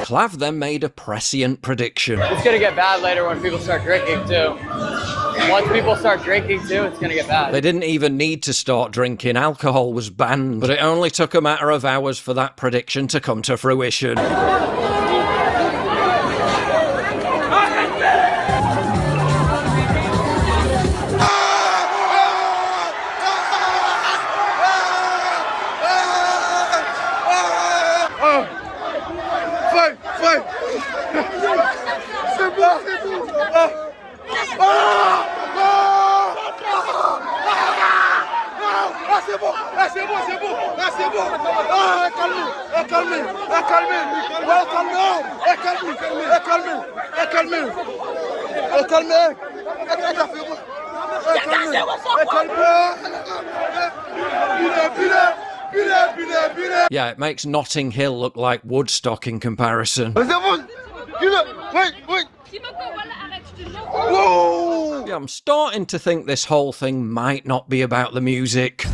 Clav then made a prescient prediction. It's gonna get bad later when people start drinking too. Once people start drinking too, it's gonna get bad. They didn't even need to start drinking. Alcohol was banned. But it only took a matter of hours for that prediction to come to fruition. c'est bon, c'est bon. Ah, c'est bon. Ah, calmez, calmez, calmez. Ouais, calmez, calmez, calmez, calmez. Calmez. Yeah, it makes Notting Hill look like Woodstock in comparison. Whoa! Yeah, I'm starting to think this whole thing might not be about the music.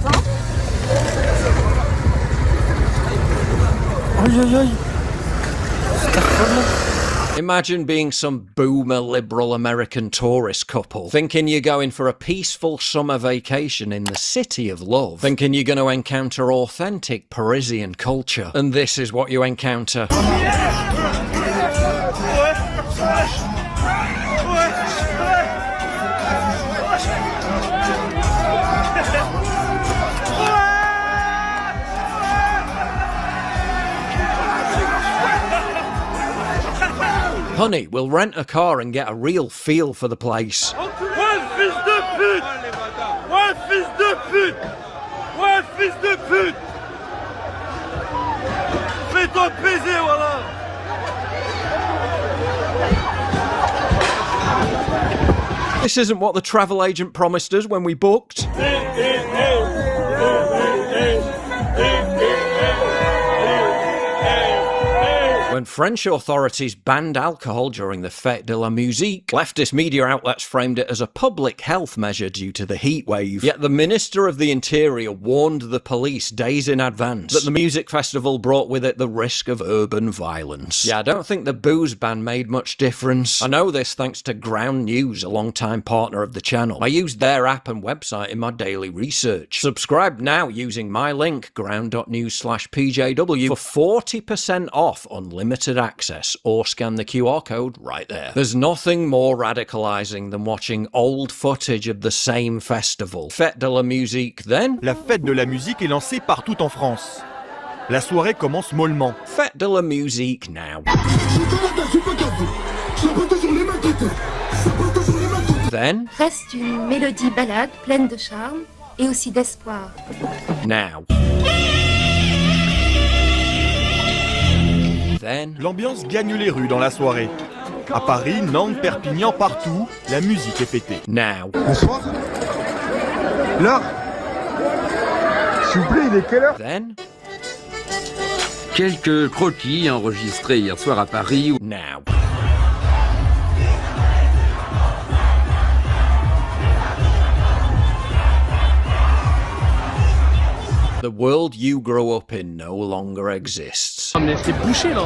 Imagine being some boomer liberal American tourist couple, thinking you're going for a peaceful summer vacation in the city of love, thinking you're going to encounter authentic Parisian culture, and this is what you encounter. Honey, we'll rent a car and get a real feel for the place. Ouais, fils de pute! Ouais, fils de pute! Ouais, fils de pute! Fais-toi baiser, voilà! This isn't what the travel agent promised us when we booked. When French authorities banned alcohol during the Fête de la Musique, leftist media outlets framed it as a public health measure due to the heat wave. Yet the Minister of the Interior warned the police days in advance that the music festival brought with it the risk of urban violence. Yeah, I don't think the booze ban made much difference. I know this thanks to Ground News, a long-time partner of the channel. I used their app and website in my daily research. Subscribe now using my link, ground.news/PJW, for 40% off unlimited access, or scan the QR code right there. There's nothing more radicalizing than watching old footage of the same festival. Fête de la Musique, then? La fête de la musique est lancée partout en France. La soirée commence mollement. Fête de la Musique now. Then? Reste une mélodie ballade pleine de charme et aussi d'espoir. Now. Then. L'ambiance gagne les rues dans la soirée. À Paris, Nantes, Perpignan, partout, la musique est fêtée. Now. Bonsoir. L'heure. S'il vous plaît, il est quelle heure? Then. Quelques croquis enregistrés hier soir à Paris. Now. The world you grew up in no longer exists. Mais c'est bouché là.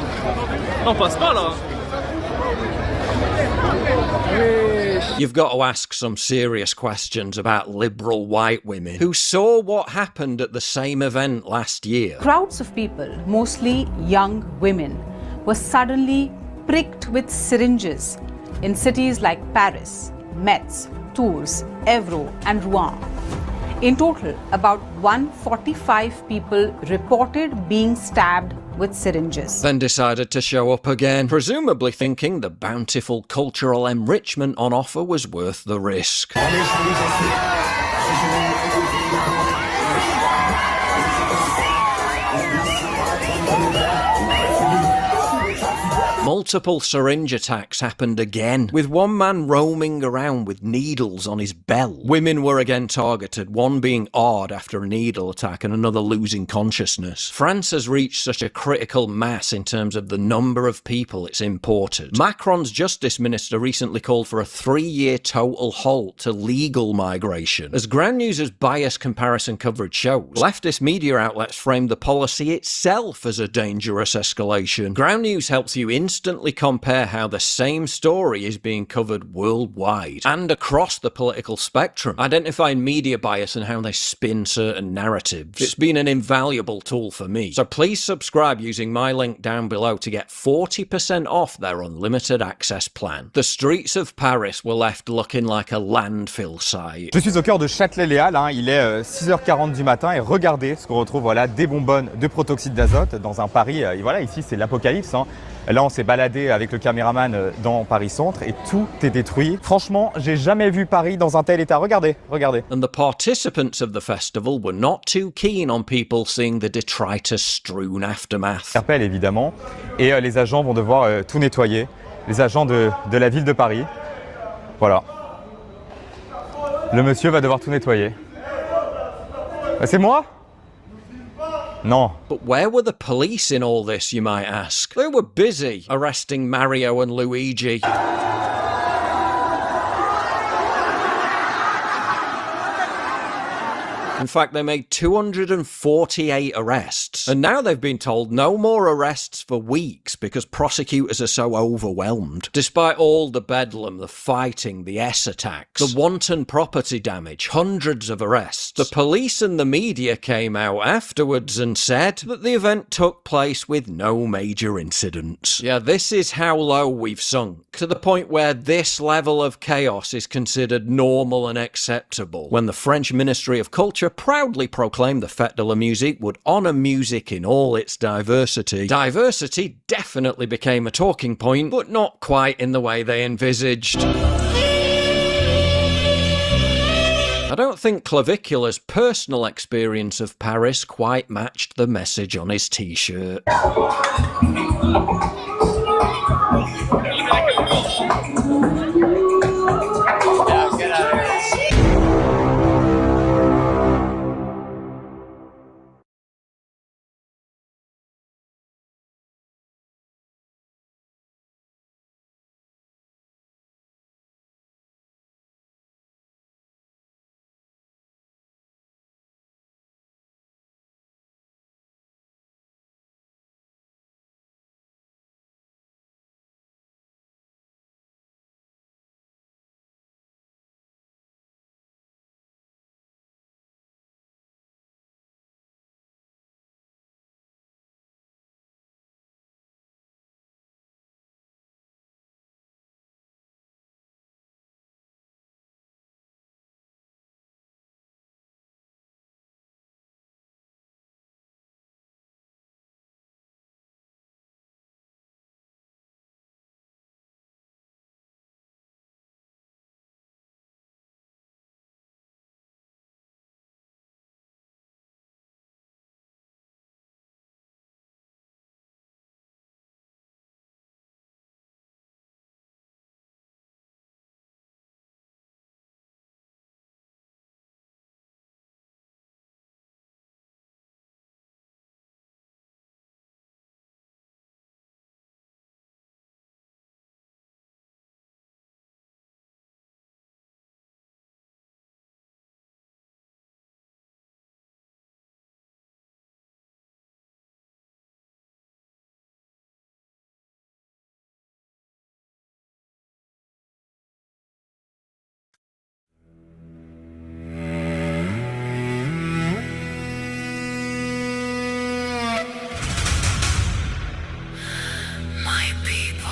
On passe pas là. You've got to ask some serious questions about liberal white women who saw what happened at the same event last year. Crowds of people, mostly young women, were suddenly pricked with syringes in cities like Paris, Metz, Tours, Évreux, and Rouen. In total, about 145 people reported being stabbed with syringes. Then decided to show up again, presumably thinking the bountiful cultural enrichment on offer was worth the risk. Multiple syringe attacks happened again, with one man roaming around with needles on his belt. Women were again targeted, one being awed after a needle attack and another losing consciousness. France has reached such a critical mass in terms of the number of people it's imported. Macron's justice minister recently called for a 3-year total halt to legal migration. As Ground News' biased comparison coverage shows, leftist media outlets framed the policy itself as a dangerous escalation. Ground News helps you instantly compare how the same story is being covered worldwide and across the political spectrum, identifying media bias and how they spin certain narratives. It's been an invaluable tool for me, so please subscribe using my link down below to get 40% off their unlimited access plan. The streets of Paris were left looking like a landfill site. Je suis au cœur de Châtelet-Léal, il est 6h40 du matin et regardez ce qu'on retrouve, voilà, des bonbonnes de protoxyde d'azote dans un Paris, et voilà, ici c'est l'apocalypse. Là on s'est s'est baladé avec le caméraman dans Paris Centre et tout est détruit. Franchement, j'ai jamais vu Paris dans un tel état. Regardez, regardez. And the participants of the festival were not too keen on people seeing the detritus-strewn aftermath. Interpelle évidemment, et les agents vont devoir tout nettoyer. Les agents de la ville de Paris. Voilà. Le monsieur va devoir tout nettoyer. C'est moi ? No. But where were the police in all this, you might ask? They were busy arresting Mario and Luigi. In fact, they made 248 arrests, and now they've been told no more arrests for weeks because prosecutors are so overwhelmed. Despite all the bedlam, the fighting, the S attacks, the wanton property damage, hundreds of arrests, the police and the media came out afterwards and said that the event took place with no major incidents. Yeah, this is how low we've sunk, to the point where this level of chaos is considered normal and acceptable, when the French Ministry of Culture proudly proclaimed the Fête de la Musique would honour music in all its diversity. Diversity definitely became a talking point, but not quite in the way they envisaged. I don't think Clavicula's personal experience of Paris quite matched the message on his t-shirt. My people.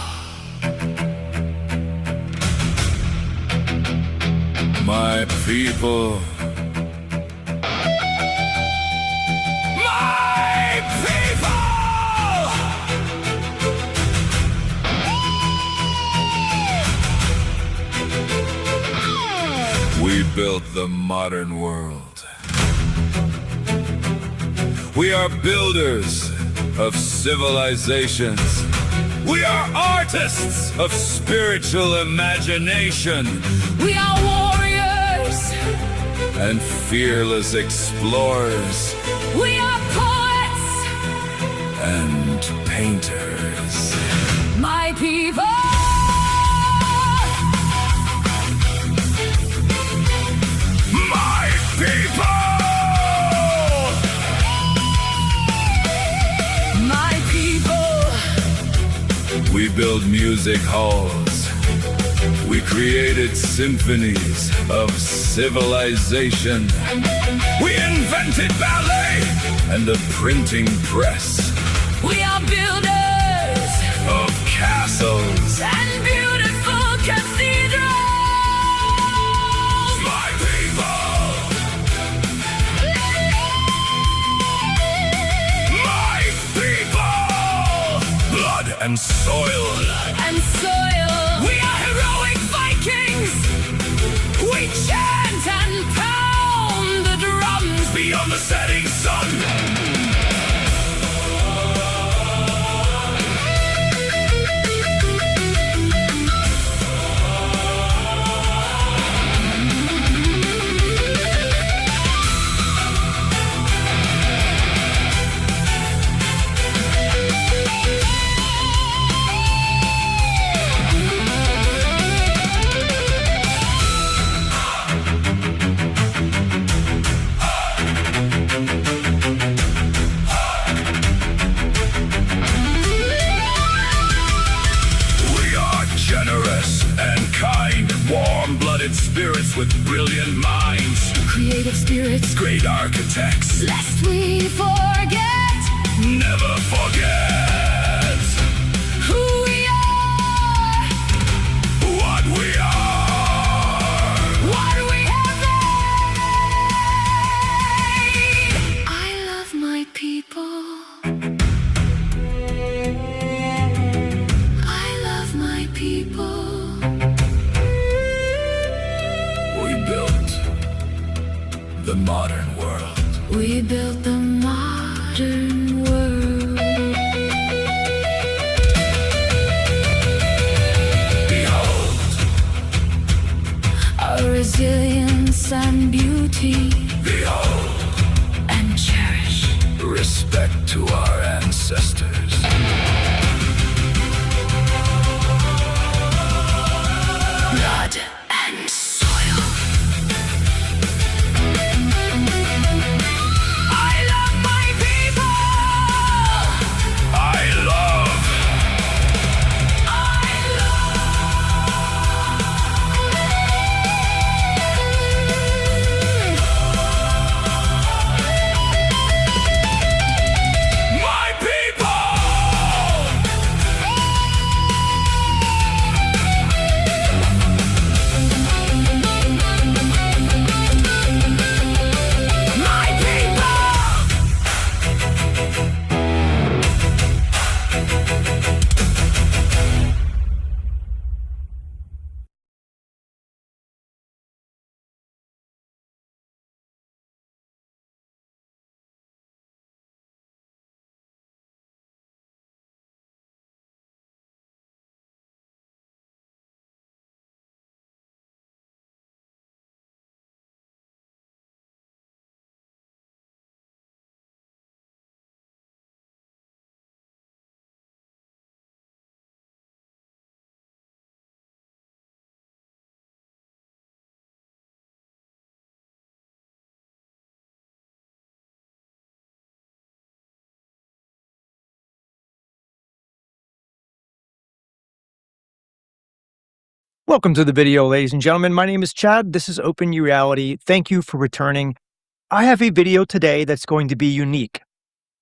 My people! We built the modern world. We are builders of civilizations. We are artists of spiritual imagination. We are warriors and fearless explorers. We are poets and painters. My people. My people. My people. We build music halls. We created symphonies of civilization. We invented ballet and the printing press. We are builders of castles and beautiful cathedrals. My people. My people. Blood, blood and soil. And soil. We are heroic Vikings. We chant and pound the drums beyond the setting sun. Warm-blooded spirits with brilliant minds. Creative spirits. Great architects. Lest we forget. Never forget. Who we are. What we are. What we have made. I love my people. I love my people. The modern world. We built the modern world. Behold our resilience and beauty. Behold and cherish respect to our ancestors. Blood and soil. Welcome to the video, ladies and gentlemen. My name is Chad. This is Open U Reality. Thank you for returning. I have a video today that's going to be unique.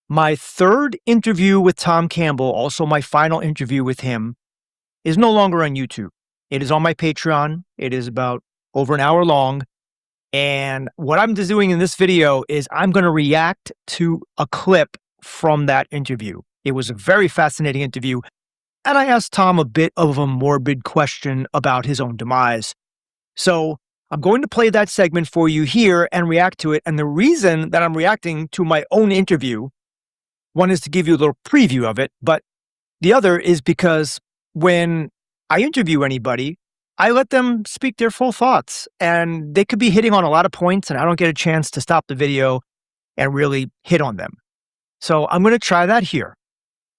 My third interview with Tom Campbell, also my final interview with him, is no longer on YouTube. It is on my Patreon. It is about over an hour long. And what I'm just doing in this video is I'm going to react to a clip from that interview. It was a very fascinating interview. And I asked Tom a bit of a morbid question about his own demise. So I'm going to play that segment for you here and react to it. And the reason that I'm reacting to my own interview, one is to give you a little preview of it, but the other is because when I interview anybody, I let them speak their full thoughts. And they could be hitting on a lot of points, and I don't get a chance to stop the video and really hit on them. So I'm going to try that here.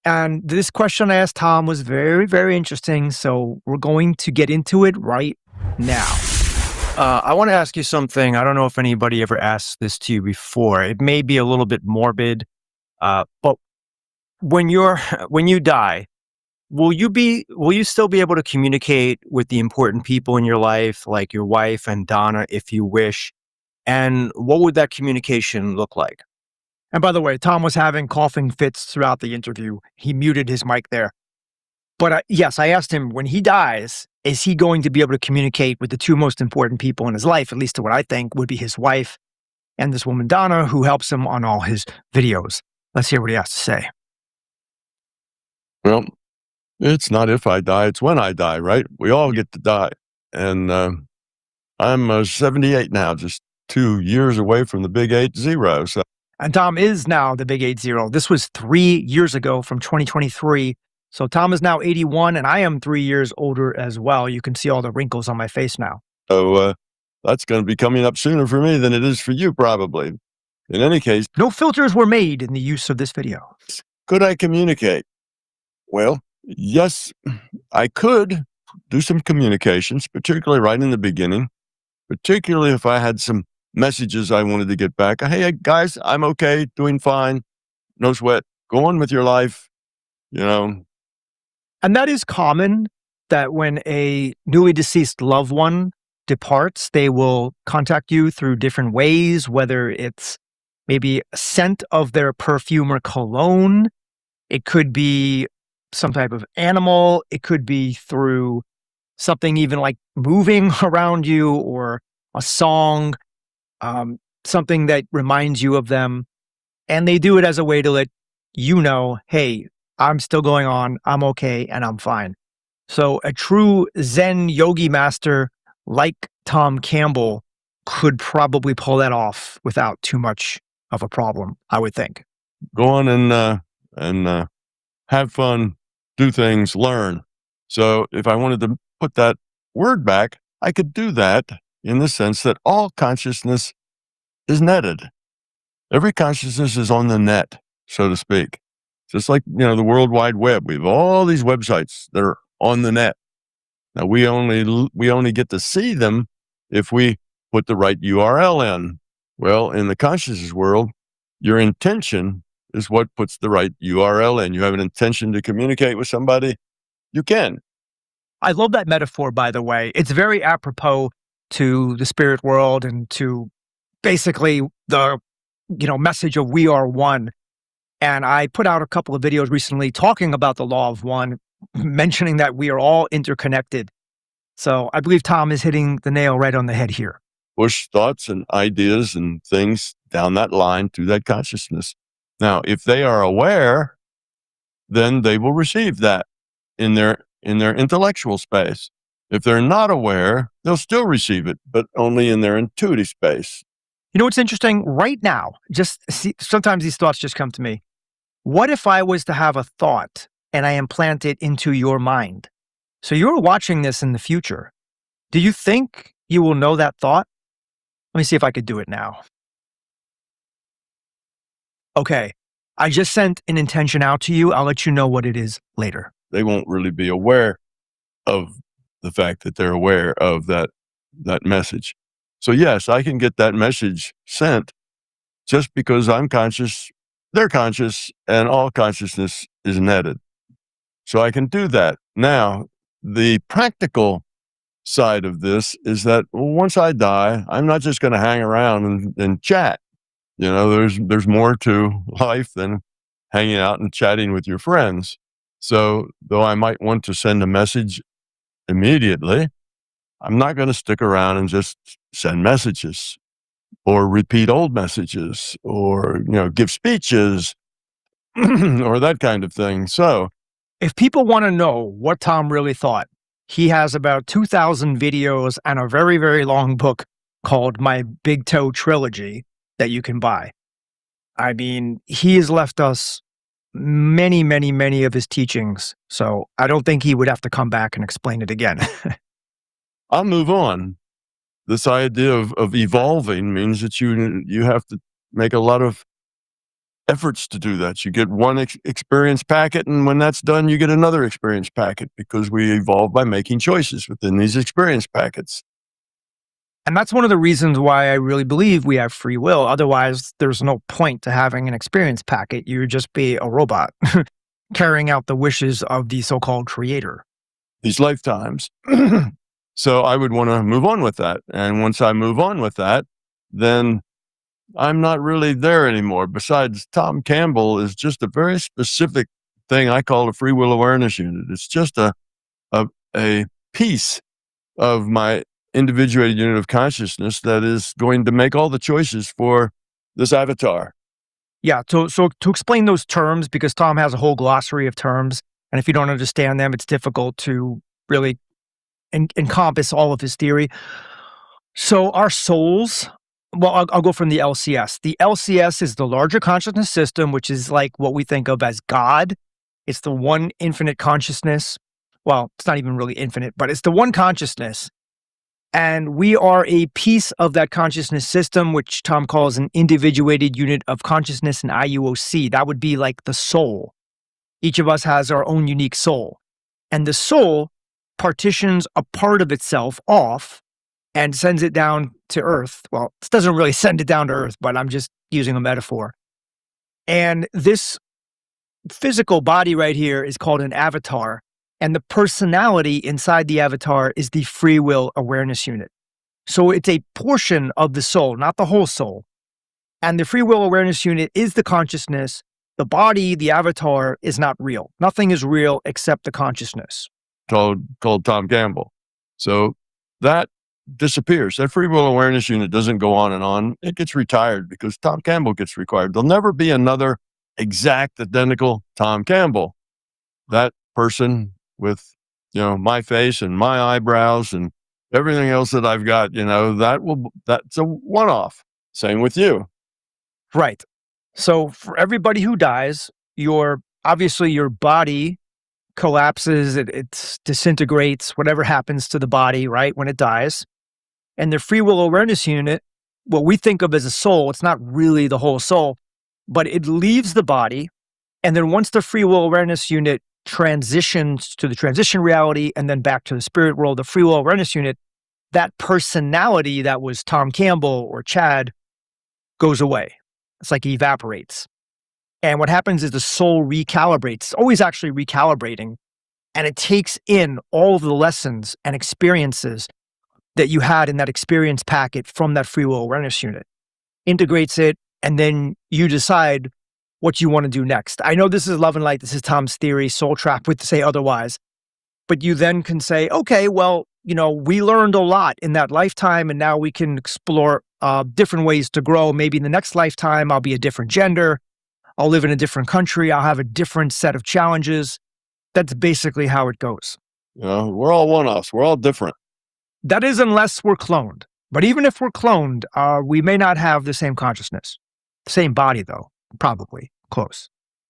And this question I asked Tom was very, very interesting. So we're going to get into it right now. I want to ask you something. I don't know if anybody ever asked this to you before. It may be a little bit morbid, but when you die, will you still be able to communicate with the important people in your life, like your wife and Donna, if you wish? And what would that communication look like? And by the way, Tom was having coughing fits throughout the interview. He muted his mic there. But yes, I asked him, when he dies, is he going to be able to communicate with the two most important people in his life, at least to what I think would be his wife and this woman, Donna, who helps him on all his videos. Let's hear what he has to say. Well, It's not if I die, it's when I die, right? We all get to die. And I'm 78 now, just 2 years away from the big 80. So. And Tom is now the big 80. This was 3 years ago from 2023. So Tom is now 81, and I am 3 years older as well. You can see all the wrinkles on my face now. So that's going to be coming up sooner for me than it is for you, probably. In any case, no filters were made in the use of this video. Could I communicate? Well, yes, I could do some communications, particularly right in the beginning, particularly if I had some messages I wanted to get back. Hey, guys, I'm okay, doing fine, no sweat. Go on with your life, you know. And that is common, that when a newly deceased loved one departs, they will contact you through different ways, whether it's maybe a scent of their perfume or cologne. It could be some type of animal. It could be through something even like moving around you, or a song, something that reminds you of them. And they do it as a way to let you know, hey, I'm still going on, I'm okay, and I'm fine. So a true Zen yogi master like Tom Campbell could probably pull that off without too much of a problem, I would think. Go on and have fun, do things, learn. So if I wanted to put that word back, I could do that in the sense that all consciousness is netted. Every consciousness is on the net, so to speak. Just like, the World Wide Web. We have all these websites that are on the net. Now, we only get to see them if we put the right URL in. Well, in the consciousness world, your intention is what puts the right URL in. You have an intention to communicate with somebody, you can. I love that metaphor, by the way. It's very apropos to the spirit world and to basically the message of we are one. And I put out a couple of videos recently talking about the law of one, mentioning that we are all interconnected. So I believe Tom is hitting the nail right on the head here. Push thoughts and ideas and things down that line to that consciousness. Now, if they are aware, then they will receive that in their intellectual space. If they're not aware, they'll still receive it, but only in their intuitive space. You know what's interesting? Right now, sometimes these thoughts just come to me. What if I was to have a thought and I implant it into your mind? So you're watching this in the future. Do you think you will know that thought? Let me see if I could do it now. Okay, I just sent an intention out to you. I'll let you know what it is later. They won't really be aware of the fact that they're aware of that message. So yes, I can get that message sent just because I'm conscious, they're conscious, and all consciousness is netted. So I can do that. Now, the practical side of this is that once I die, I'm not just going to hang around and chat. There's more to life than hanging out and chatting with your friends. So though I might want to send a message immediately, I'm not going to stick around and just send messages or repeat old messages or, give speeches or that kind of thing. So if people want to know what Tom really thought, he has about 2,000 videos and a very, very long book called My Big Toe Trilogy that you can buy. I mean, he has left us many, many, many of his teachings. So I don't think he would have to come back and explain it again. I'll move on. This idea of evolving means that you have to make a lot of efforts to do that. You get one experience packet, and when that's done, you get another experience packet because we evolve by making choices within these experience packets. And that's one of the reasons why I really believe we have free will. Otherwise, there's no point to having an experience packet. You would just be a robot carrying out the wishes of the so-called creator. These lifetimes. So I would want to move on with that. And once I move on with that, then I'm not really there anymore. Besides, Tom Campbell is just a very specific thing I call a free will awareness unit. It's just a piece of my individuated unit of consciousness that is going to make all the choices for this avatar. Yeah, so to explain those terms, because Tom has a whole glossary of terms, And if you don't understand them, it's difficult to really encompass all of his theory. So our souls, well, I'll go from the LCS. The LCS is the larger consciousness system, which is like what we think of as God. It's the one infinite consciousness. Well, it's not even really infinite, but it's the one consciousness. And we are a piece of that consciousness system, which Tom calls an individuated unit of consciousness, an IUOC. That would be like the soul. Each of us has our own unique soul. And the soul partitions a part of itself off and sends it down to Earth. Well, this doesn't really send it down to Earth, but I'm just using a metaphor. And this physical body right here is called an avatar. And the personality inside the avatar is the free will awareness unit. So it's a portion of the soul, not the whole soul. And the free will awareness unit is the consciousness. The body, the avatar, is not real. Nothing is real except the consciousness. Called Tom Campbell. So that disappears. That free will awareness unit doesn't go on and on. It gets retired because Tom Campbell gets retired. There'll never be another exact, identical Tom Campbell. That person with, my face and my eyebrows and everything else that I've got, that's a one-off. Same with you. Right. So for everybody who dies, obviously your body collapses, it disintegrates, whatever happens to the body, right, when it dies. And the free will awareness unit, what we think of as a soul, it's not really the whole soul, but it leaves the body. And then once the free will awareness unit transitions to the transition reality and then back to the spirit world, the free will awareness unit, that personality that was Tom Campbell or Chad goes away. It's like it evaporates. And what happens is the soul recalibrates. It's always actually recalibrating. And it takes in all of the lessons and experiences that you had in that experience packet from that free will awareness unit, integrates it, and then you decide what you want to do next. I know this is Love and Light. This is Tom's theory. Soul Trap would say otherwise. But you then can say, okay, well, we learned a lot in that lifetime, and now we can explore different ways to grow. Maybe in the next lifetime, I'll be a different gender. I'll live in a different country. I'll have a different set of challenges. That's basically how it goes. We're all one-offs. We're all different. That is unless we're cloned. But even if we're cloned, we may not have the same consciousness. Same body, though. Probably. Close.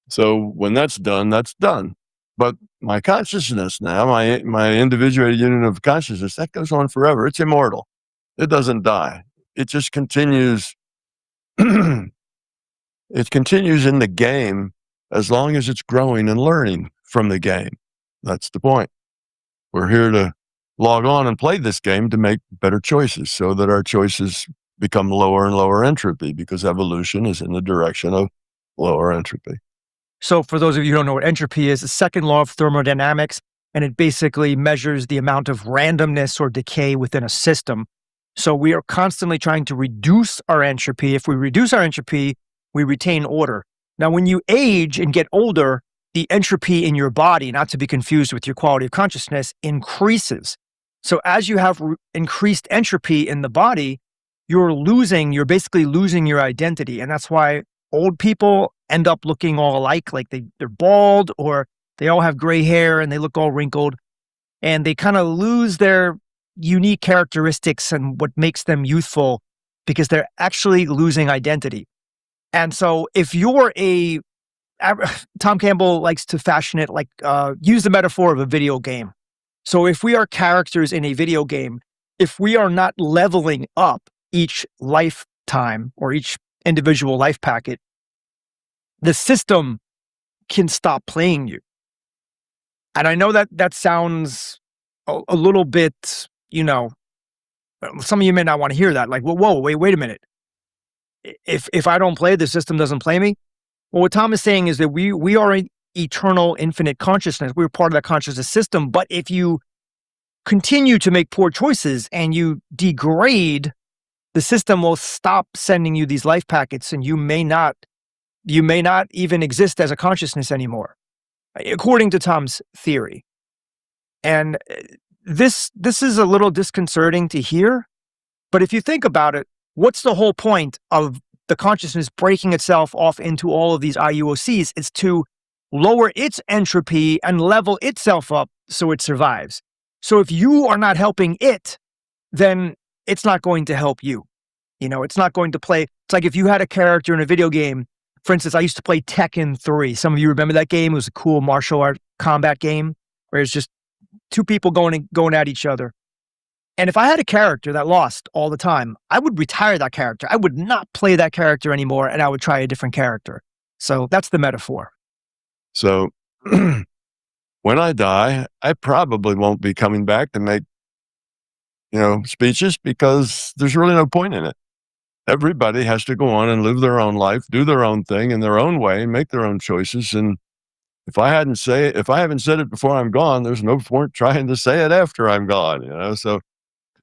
So when that's done, that's done. But my consciousness now, my individuated unit of consciousness, that goes on forever. It's immortal. It doesn't die. It just continues. It continues in the game as long as it's growing and learning from the game. That's the point. We're here to log on and play this game to make better choices so that our choices become lower and lower entropy, because evolution is in the direction of lower entropy. So for those of you who don't know what entropy is, the second law of thermodynamics, and it basically measures the amount of randomness or decay within a system. So we are constantly trying to reduce our entropy. If we reduce our entropy, we retain order. Now, when you age and get older, the entropy in your body, not to be confused with your quality of consciousness, increases. So as you have increased entropy in the body, you're basically losing your identity. And that's why old people end up looking all alike, like they're bald or they all have gray hair and they look all wrinkled. And they kind of lose their unique characteristics and what makes them youthful because they're actually losing identity. And so if you're Tom Campbell likes to fashion it like, use the metaphor of a video game. So if we are characters in a video game, if we are not leveling up each lifetime or each individual life packet, the system can stop playing you. And I know that sounds a little bit, some of you may not want to hear that. Like, whoa, wait a minute. If I don't play, the system doesn't play me. Well, what Tom is saying is that we are an eternal, infinite consciousness. We're part of that consciousness system. But if you continue to make poor choices and you degrade, the system will stop sending you these life packets, and you may not even exist as a consciousness anymore, according to Tom's theory. And this is a little disconcerting to hear, but if you think about it, what's the whole point of the consciousness breaking itself off into all of these IUOCs? It's to lower its entropy, and level itself up so it survives. So if you are not helping it, then it's not going to help you. You know, it's not going to play. It's like if you had a character in a video game. For instance, I used to play Tekken 3. Some of you remember that game. It was a cool martial art combat game where it's just two people going at each other. And if I had a character that lost all the time, I would retire that character. I would not play that character anymore, and I would try a different character. So that's the metaphor. So when I die, I probably won't be coming back to make, speeches because there's really no point in it. Everybody has to go on and live their own life, do their own thing in their own way, make their own choices. And if I haven't said it before I'm gone, there's no point trying to say it after I'm gone, So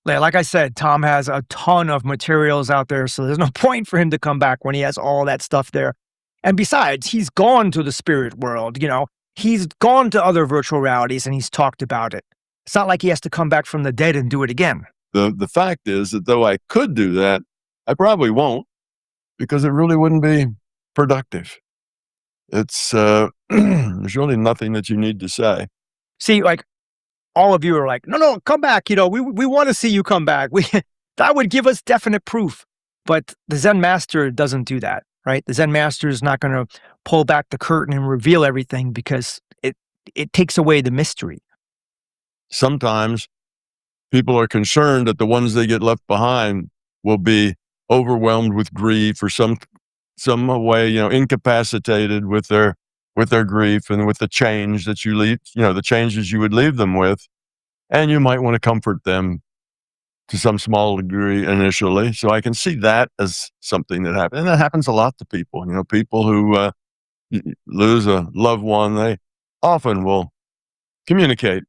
like I said, Tom has a ton of materials out there, so there's no point for him to come back when he has all that stuff there. And besides, he's gone to the spirit world, he's gone to other virtual realities and he's talked about it. It's not like he has to come back from the dead and do it again. The fact is that though I could do that, I probably won't, because it really wouldn't be productive. It's there's really nothing that you need to say. See, like all of you are like, no, come back. We want to see you come back. That would give us definite proof. But the Zen master doesn't do that, right? The Zen master is not going to pull back the curtain and reveal everything because it takes away the mystery. Sometimes people are concerned that the ones they get left behind will be overwhelmed with grief or some way, incapacitated with their grief and with the change that you leave, the changes you would leave them with. And you might want to comfort them to some small degree initially. So I can see that as something that happens. And that happens a lot to people. People who lose a loved one, they often will communicate,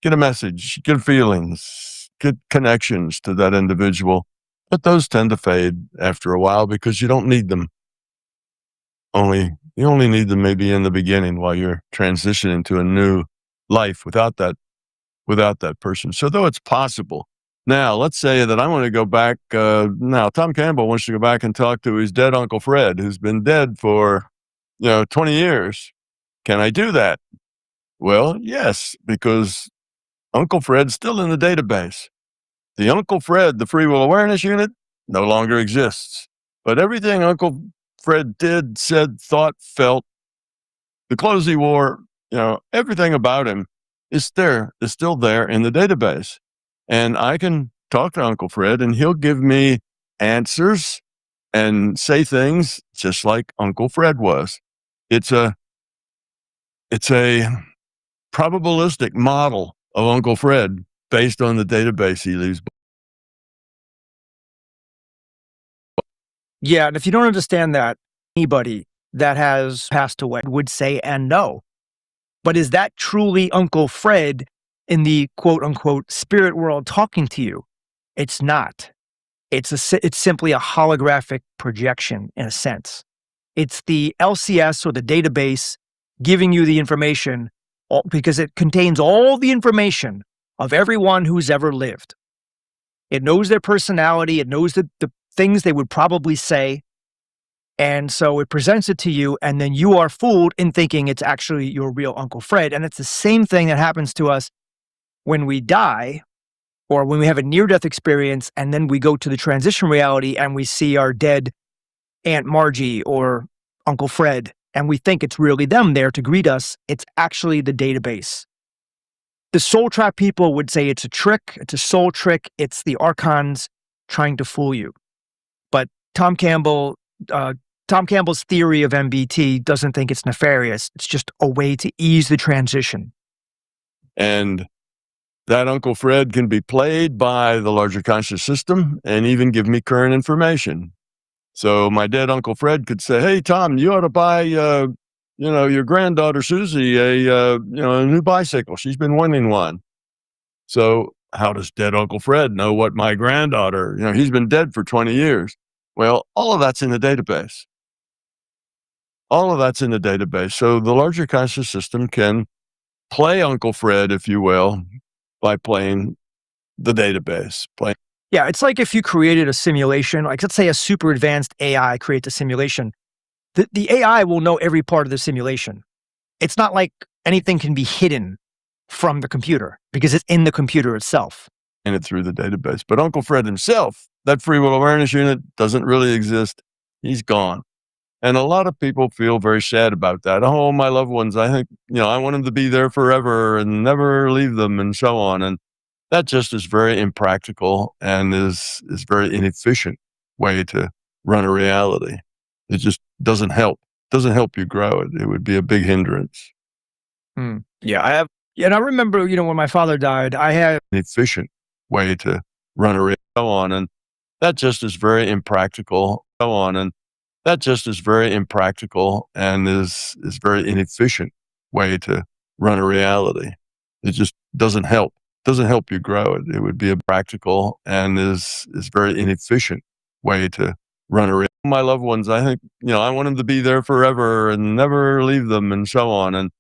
get a message, get feelings, get connections to that individual. But those tend to fade after a while because you don't need them. You only need them maybe in the beginning while you're transitioning to a new life without that person. So though it's possible. Now, let's say that I want to go back. Now, Tom Campbell wants to go back and talk to his dead Uncle Fred, who's been dead for, 20 years. Can I do that? Well, yes, because Uncle Fred's still in the database. The Uncle Fred, the Free Will Awareness Unit, no longer exists. But everything Uncle Fred did, said, thought, felt, the clothes he wore, everything about him is still there in the database. And I can talk to Uncle Fred and he'll give me answers and say things just like Uncle Fred was. It's a probabilistic model of Uncle Fred based on the database he leaves. Yeah, and if you don't understand that, anybody that has passed away would say and no. But is that truly Uncle Fred in the quote-unquote spirit world talking to you? It's not. It's simply a holographic projection in a sense. It's the LCS or the database giving you the information because it contains all the information of everyone who's ever lived. It knows their personality. It knows the things they would probably say. And so it presents it to you, and then you are fooled in thinking it's actually your real Uncle Fred. And it's the same thing that happens to us when we die or when we have a near-death experience, and then we go to the transition reality and we see our dead Aunt Margie or Uncle Fred, and we think it's really them there to greet us. It's actually the database. The soul trap people would say it's a trick, it's a soul trick, it's the archons trying to fool you. But Tom Campbell's theory of MBT doesn't think it's nefarious. It's just a way to ease the transition. And that Uncle Fred can be played by the larger conscious system and even give me current information. So my dead Uncle Fred could say, "Hey, Tom, you ought to buy, your granddaughter Susie a new bicycle. She's been wanting one." So how does dead Uncle Fred know what my granddaughter, he's been dead for 20 years. Well, all of that's in the database. All of that's in the database. So the larger conscious system can play Uncle Fred, if you will, by playing the database. Yeah, it's like if you created a simulation, like let's say a super advanced AI creates a simulation. The AI will know every part of the simulation. it's not like anything can be hidden from the computer because it's in the computer itself. And it through the database. But Uncle Fred himself, that free will awareness unit doesn't really exist. He's gone. And a lot of people feel very sad about that. Oh, my loved ones, I think, I want them to be there forever and never leave them and so on. And that just is very impractical and is very inefficient way to run a reality. It just doesn't help. Doesn't help you grow it. It would be a big hindrance. Yeah, and I remember, when my father died, I had An efficient way to run a reality. So on. And that just is very impractical. So on. And that just is very impractical and is very inefficient way to run a reality. It just doesn't help. Doesn't help you grow it. It would be a practical and is very inefficient way to run a reality. My loved ones, I think, I want them to be there forever and never leave them and so on. And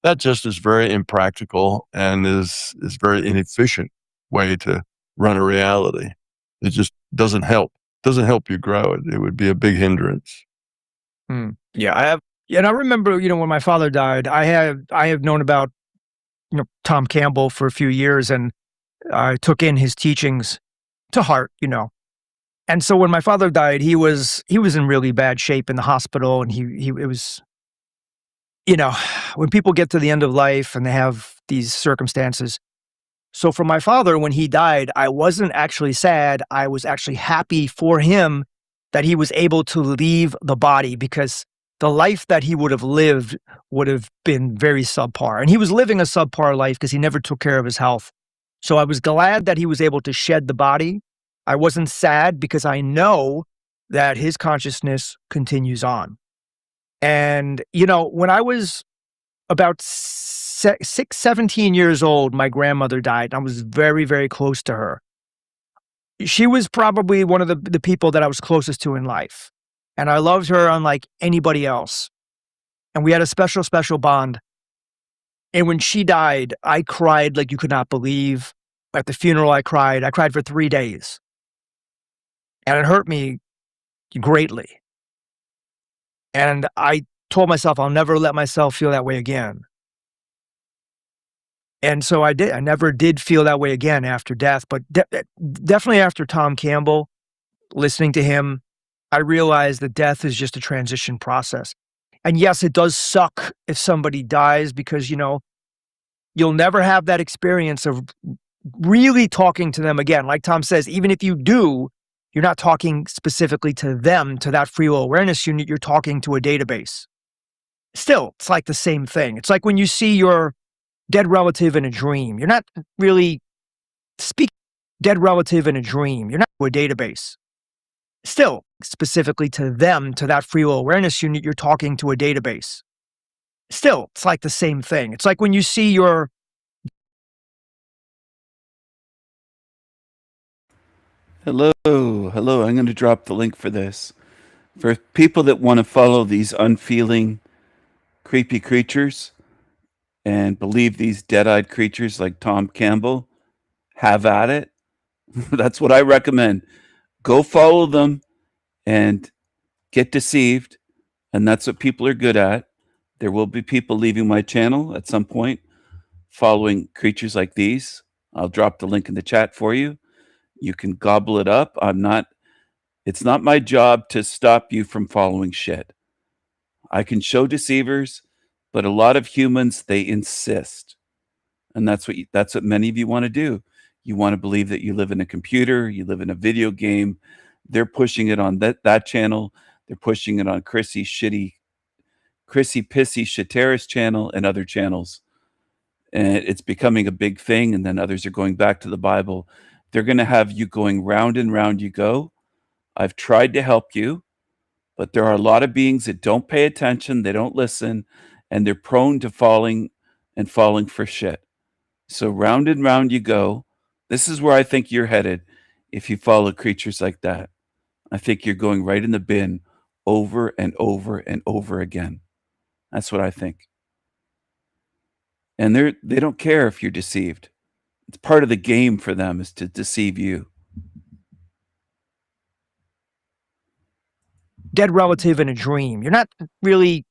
that just is very impractical and is very inefficient way to run a reality. It just doesn't help. Doesn't help you grow it. It would be a big hindrance. Yeah, and I remember, when my father died, I have known about, Tom Campbell for a few years, and I took in his teachings to heart, And so when my father died, he was in really bad shape in the hospital, and it was, when people get to the end of life and they have these circumstances. So for my father, when he died, I wasn't actually sad. I was actually happy for him that he was able to leave the body, because the life that he would have lived would have been very subpar. And he was living a subpar life because he never took care of his health. So I was glad that he was able to shed the body. I wasn't sad because I know that his consciousness continues on. And, when I was about 17 years old, my grandmother died. And I was very, very close to her. She was probably one of the people that I was closest to in life. And I loved her unlike anybody else. And we had a special, special bond. And when she died, I cried like you could not believe. At the funeral, I cried. I cried for 3 days. And it hurt me greatly. And I told myself I'll never let myself feel that way again. And so I did. I never did feel that way again after death, but definitely after Tom Campbell, listening to him, I realized that death is just a transition process. And yes, it does suck if somebody dies because, you'll never have that experience of really talking to them again. Like Tom says, even if you do, you're not talking specifically to them, to that free will awareness unit, you're talking to a database. Still, it's like the same thing. It's like when you see your dead relative in a dream. You're not really speaking dead relative in a dream. You're not to a database. Still, specifically to them, to that free will awareness unit, you're talking to a database. Still, it's like the same thing. It's like when you see your Hello. I'm going to drop the link for this. For people that want to follow these unfeeling, creepy creatures and believe these dead-eyed creatures like Tom Campbell, have at it. That's what I recommend. Go follow them and get deceived. And that's what people are good at. There will be people leaving my channel at some point following creatures like these. I'll drop the link in the chat for you. You can gobble it up. It's not my job to stop you from following shit. I can show deceivers, but a lot of humans, they insist. And that's what many of you want to do. You want to believe that you live in a computer, you live in a video game. They're pushing it on that channel. They're pushing it on Chrissy Pissy Shatera's channel and other channels. And it's becoming a big thing. And then others are going back to the Bible. They're going to have you going round and round you go. I've tried to help you, but there are a lot of beings that don't pay attention. They don't listen, and they're prone to falling for shit. So round and round you go. This is where I think you're headed if you follow creatures like that. I think you're going right in the bin over and over and over again. That's what I think. And they don't care if you're deceived. It's part of the game for them is to deceive you. dead relative in a dream. You're not really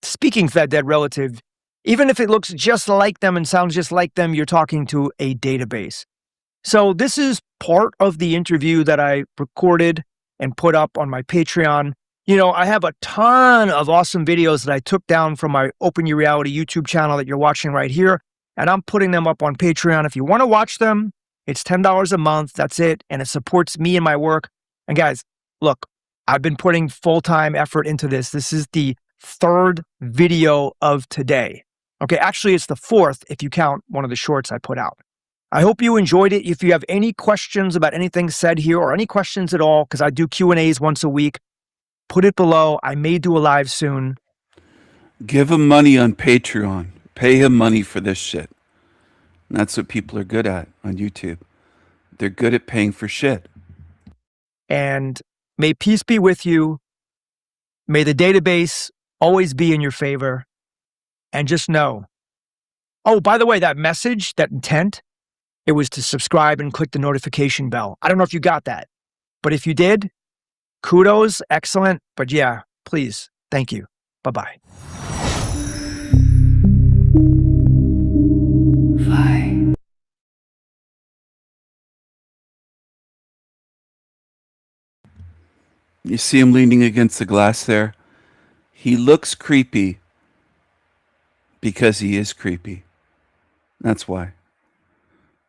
speaking to that dead relative. Even if it looks just like them and sounds just like them, you're talking to a database. So this is part of the interview that I recorded and put up on my Patreon. You know, I have a ton of awesome videos that I took down from my Open Your Reality YouTube channel that you're watching right here, and I'm putting them up on Patreon. If you want to watch them, it's $10 a month. That's it, and it supports me and my work. And guys, look, I've been putting full-time effort into this. This is the third video of today. Okay, actually, it's the fourth if you count one of the shorts I put out. I hope you enjoyed it. If you have any questions about anything said here or any questions at all, because I do Q&As once a week, put it below. I may do a live soon. Give him money on Patreon. Pay him money for this shit. And that's what people are good at on YouTube. They're good at paying for shit. And may peace be with you. May the database always be in your favor. And just know. Oh, by the way, that message, that intent, it was to subscribe and click the notification bell. I don't know if you got that. But if you did, kudos, excellent. But yeah, please, thank you. Bye-bye. You see him leaning against the glass there? He looks creepy because he is creepy. That's why.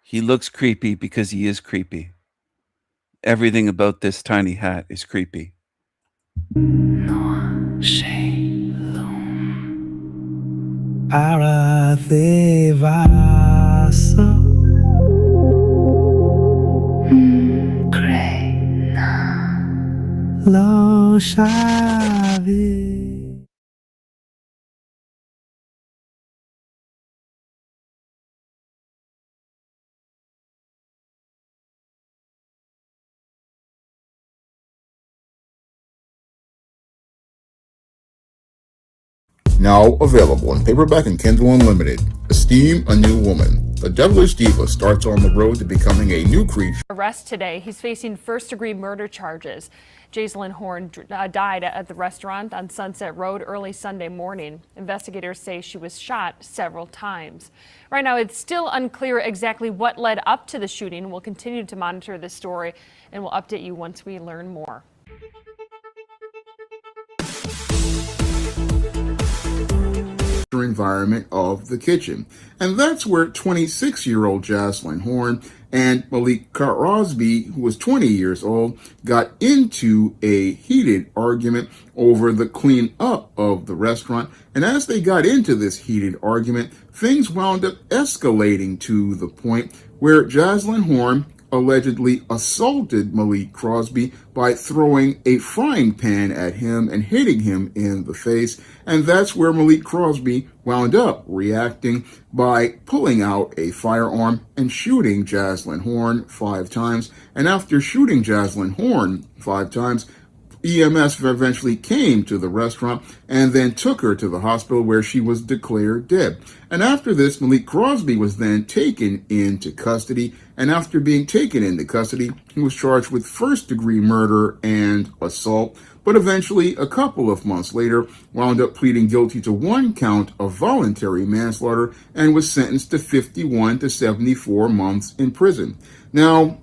He looks creepy because he is creepy. Everything about this tiny hat is creepy. Now available in paperback and Kindle Unlimited. Esteem a New Woman. The devilish diva starts on the road to becoming a new creature. Arrest today. He's facing first-degree murder charges. Jaislyn Horn died at the restaurant on Sunset Road early Sunday morning. Investigators say she was shot several times. Right now, it's still unclear exactly what led up to the shooting. We'll continue to monitor this story, and we'll update you once we learn more. Environment of the kitchen. And that's where 26-year-old Jaislyn Horn and Malik Crosby, who was 20 years old, got into a heated argument over the cleanup of the restaurant. And as they got into this heated argument, things wound up escalating to the point where Jaislyn Horn allegedly assaulted Malik Crosby by throwing a frying pan at him and hitting him in the face. And that's where Malik Crosby wound up reacting by pulling out a firearm and shooting Jaislyn Horn 5 times. And after shooting Jaislyn Horn 5 times, EMS eventually came to the restaurant and then took her to the hospital where she was declared dead. And after this, Malik Crosby was then taken into custody. And after being taken into custody, he was charged with first-degree murder and assault. But eventually, a couple of months later, wound up pleading guilty to 1 count of voluntary manslaughter and was sentenced to 51 to 74 months in prison. Now,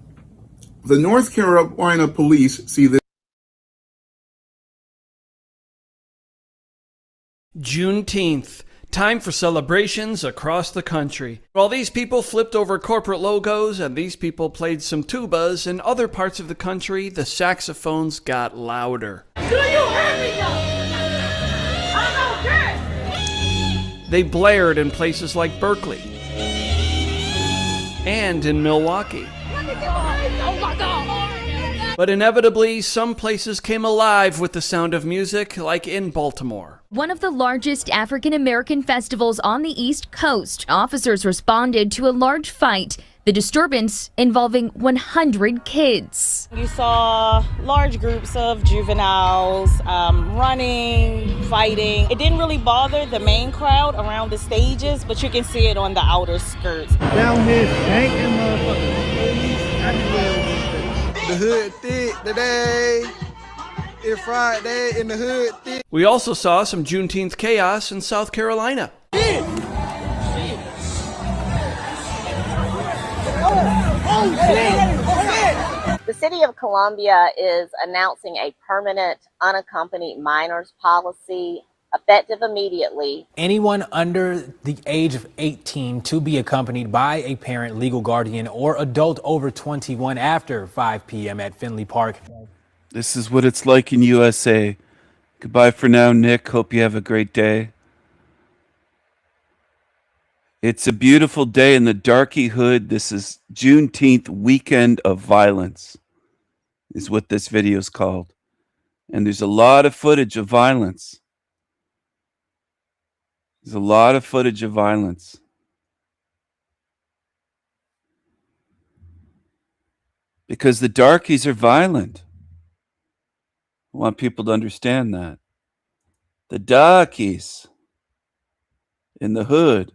the North Carolina police see this. Juneteenth. Time for celebrations across the country. While these people flipped over corporate logos and these people played some tubas, in other parts of the country, the saxophones got louder. Do you hear me though? I'm okay. They blared in places like Berkeley and in Milwaukee. Oh my God. But inevitably, some places came alive with the sound of music, like in Baltimore. One of the largest African American festivals on the East Coast, officers responded to a large fight, the disturbance involving 100 kids. You saw large groups of juveniles running, fighting. It didn't really bother the main crowd around the stages, but you can see it on the outer skirts. Down here, shanking motherfuckers. The hood thick today. It's Friday in the hood thick. We also saw some Juneteenth chaos in South Carolina. Yeah. The city of Columbia is announcing a permanent unaccompanied minors policy effective immediately. Anyone under the age of 18 to be accompanied by a parent, legal guardian, or adult over 21 after 5 p.m. at Finley Park. This is what it's like in USA. Goodbye for now, Nick. Hope you have a great day. It's a beautiful day in the Darky Hood. This is Juneteenth Weekend of Violence, is what this video is called. And there's a lot of footage of violence. There's a lot of footage of violence. Because the darkies are violent. I want people to understand that. The darkies in the hood,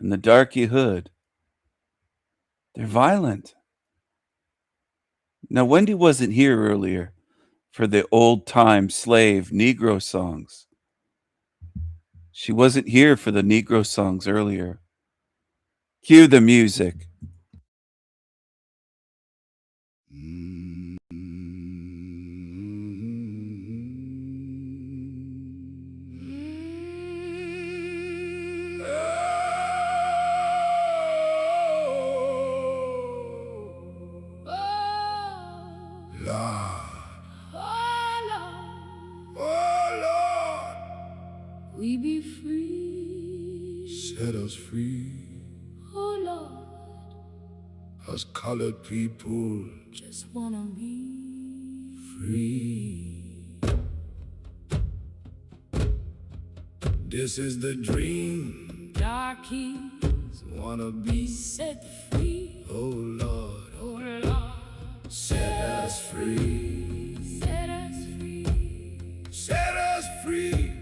in the darky hood, they're violent. Now, Wendy wasn't here earlier for the old-time slave Negro songs. She wasn't here for the Negro songs earlier. Cue the music. We be free. Set us free. Oh Lord, Us colored people. just wanna be Free. This is the dream. darkies. Wanna be. Set free. Oh Lord. Oh Lord, Set us free. set us free. Set us free.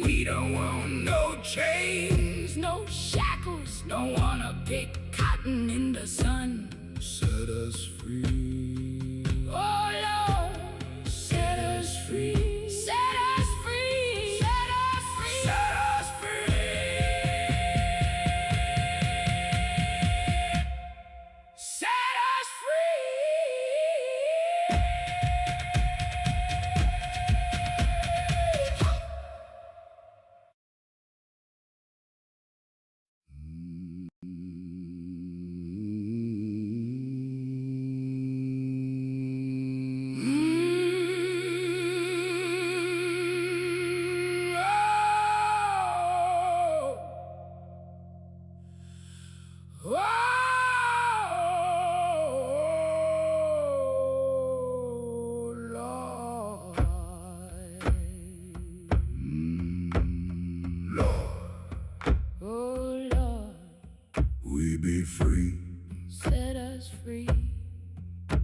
We don't want no chains. No shackles. Don't wanna pick cotton in the sun. Set us free. Oh Lord, set us free. Set us free. Set us free. Set us free. Set us free. We be free. Set us free.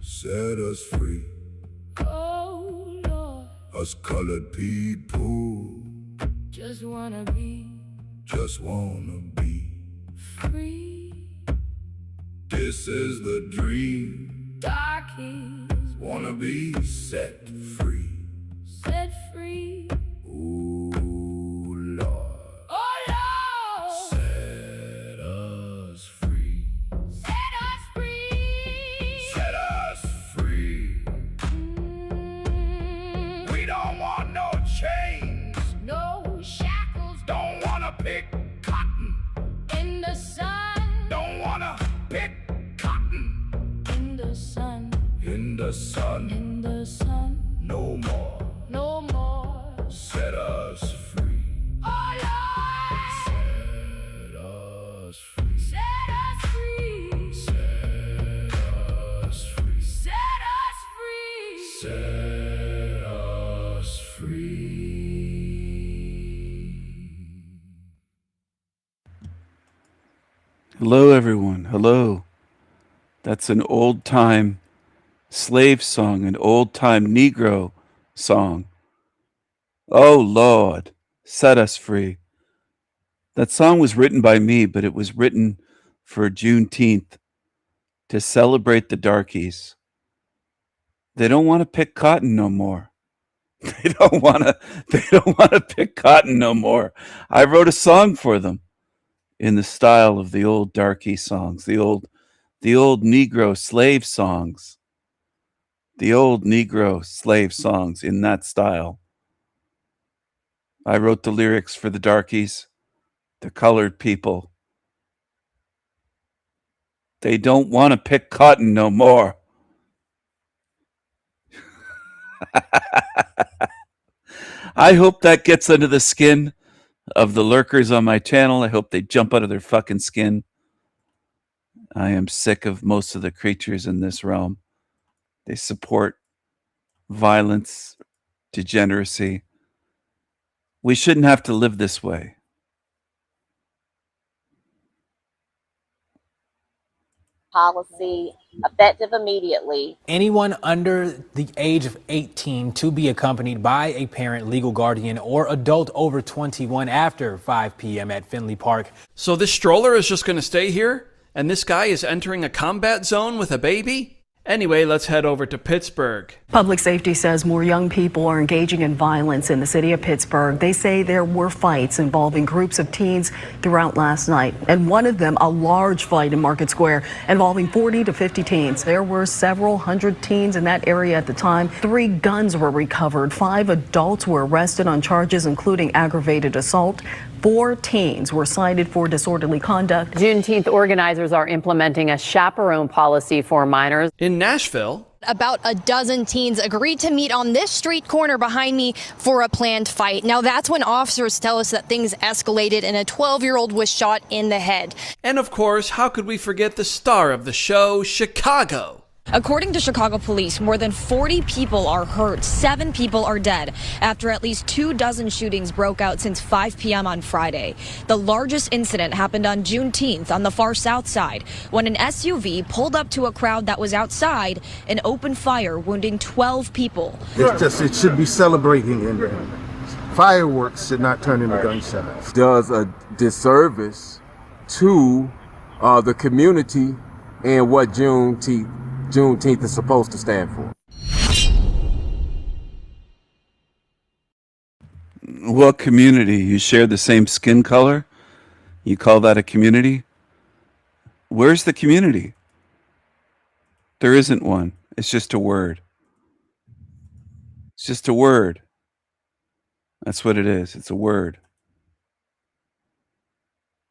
Set us free. Oh Lord, Us colored people. just wanna be Just wanna be. free. This is the dream. Darkies, Wanna be set free. set free. Ooh, Lord. Oh Lord, Set us free. set us free. Set us free. We don't want no chains. No shackles Don't wanna pick cotton. in the sun. Don't wanna pick cotton. In the sun. In the sun. In the sun. No more. No more. Set us free. Oh Lord, Set us free. set us free. Set us free. Set us free. Set us free. Hello, everyone. Hello. That's an old-time slave song, an old-time Negro song. Oh, Lord, set us free. That song was written by me, but it was written for Juneteenth to celebrate the darkies. They don't want to pick cotton no more. They don't want to pick cotton no more. I wrote a song for them in the style of the old darky songs, the old Negro slave songs, the old Negro slave songs in that style. I wrote the lyrics for the darkies, the colored people. They don't want to pick cotton no more. I hope that gets under the skin of the lurkers on my channel. I hope they jump out of their fucking skin. I am sick of most of the creatures in this realm. They support violence, degeneracy. We shouldn't have to live this way. Policy effective immediately. Anyone under the age of 18 to be accompanied by a parent, legal guardian, or adult over 21 after 5 p.m. at Finley Park. So this stroller is just going to stay here? And this guy is entering a combat zone with a baby? Anyway, let's head over to Pittsburgh. Public safety says more young people are engaging in violence in the city of Pittsburgh. They say there were fights involving groups of teens throughout last night, and one of them a large fight in Market Square involving 40 to 50 teens. There were several hundred teens in that area at the time. 3 guns were recovered. 5 adults were arrested on charges including aggravated assault. 4 teens were cited for disorderly conduct. Juneteenth organizers are implementing a chaperone policy for minors. In Nashville, about a dozen teens agreed to meet on this street corner behind me for a planned fight. Now that's when officers tell us that things escalated and a 12-year-old was shot in the head. And of course, how could we forget the star of the show, Chicago? According to Chicago police, more than 40 people are hurt, 7 people are dead after at least 24 shootings broke out since 5 p.m. on Friday. The largest incident happened on Juneteenth on the far south side when an SUV pulled up to a crowd that was outside and opened fire, wounding 12 people. It should be celebrating, and fireworks should not turn into gunshots. Does a disservice to the community and what Juneteenth is supposed to stand for. What community? You share the same skin color? You call that a community? Where's the community? There isn't one. It's just a word. It's just a word. That's what it is. It's a word.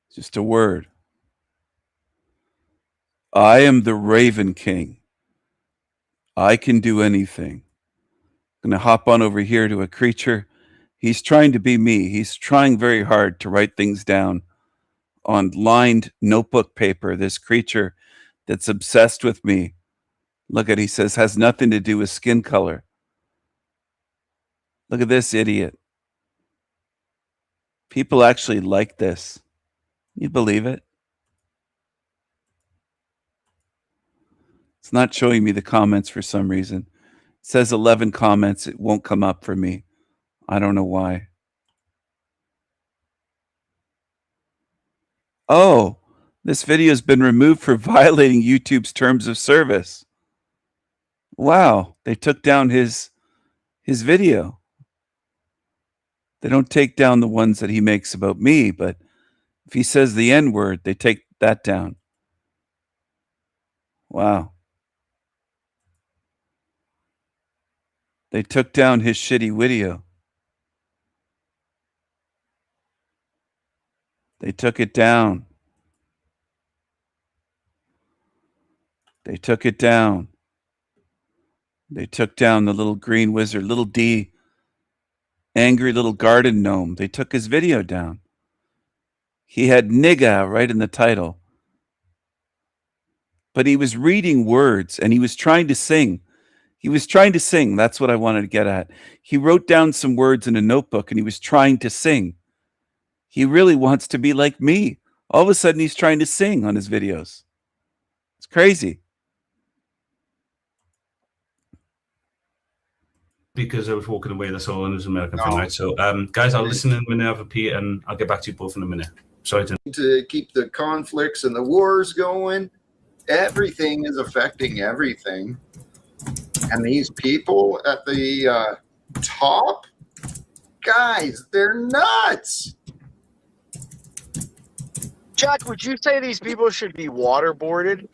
It's just a word. I am the Raven King. I can do anything. I'm going to hop on over here to a creature. He's trying to be me. He's trying very hard to write things down on lined notebook paper. This creature that's obsessed with me. Look at, he says, has nothing to do with skin color. Look at this idiot. People actually like this. You believe it? It's not showing me the comments for some reason. It says 11 comments. It won't come up for me. I don't know why. Oh, this video has been removed for violating YouTube's terms of service. Wow, they took down his video. They don't take down the ones that he makes about me, but if he says the N-word, they take that down. Wow. They took down his shitty video. They took it down. They took it down. They took down the little green wizard, little D, angry little garden gnome. They took his video down. He had nigga right in the title. But he was reading words and he was trying to sing. He was trying to sing. That's what I wanted to get at. He wrote down some words in a notebook and he was trying to sing. He really wants to be like me. All of a sudden, he's trying to sing on his videos. It's crazy. Because I was walking away, that's all, and it was an American thing, right? So, guys, I'll listen in when I have a pee, and I'll get back to you both in a minute. Sorry to keep the conflicts and the wars going. Everything is affecting everything. And these people at the top, guys, they're nuts. Jack, would you say these people should be waterboarded?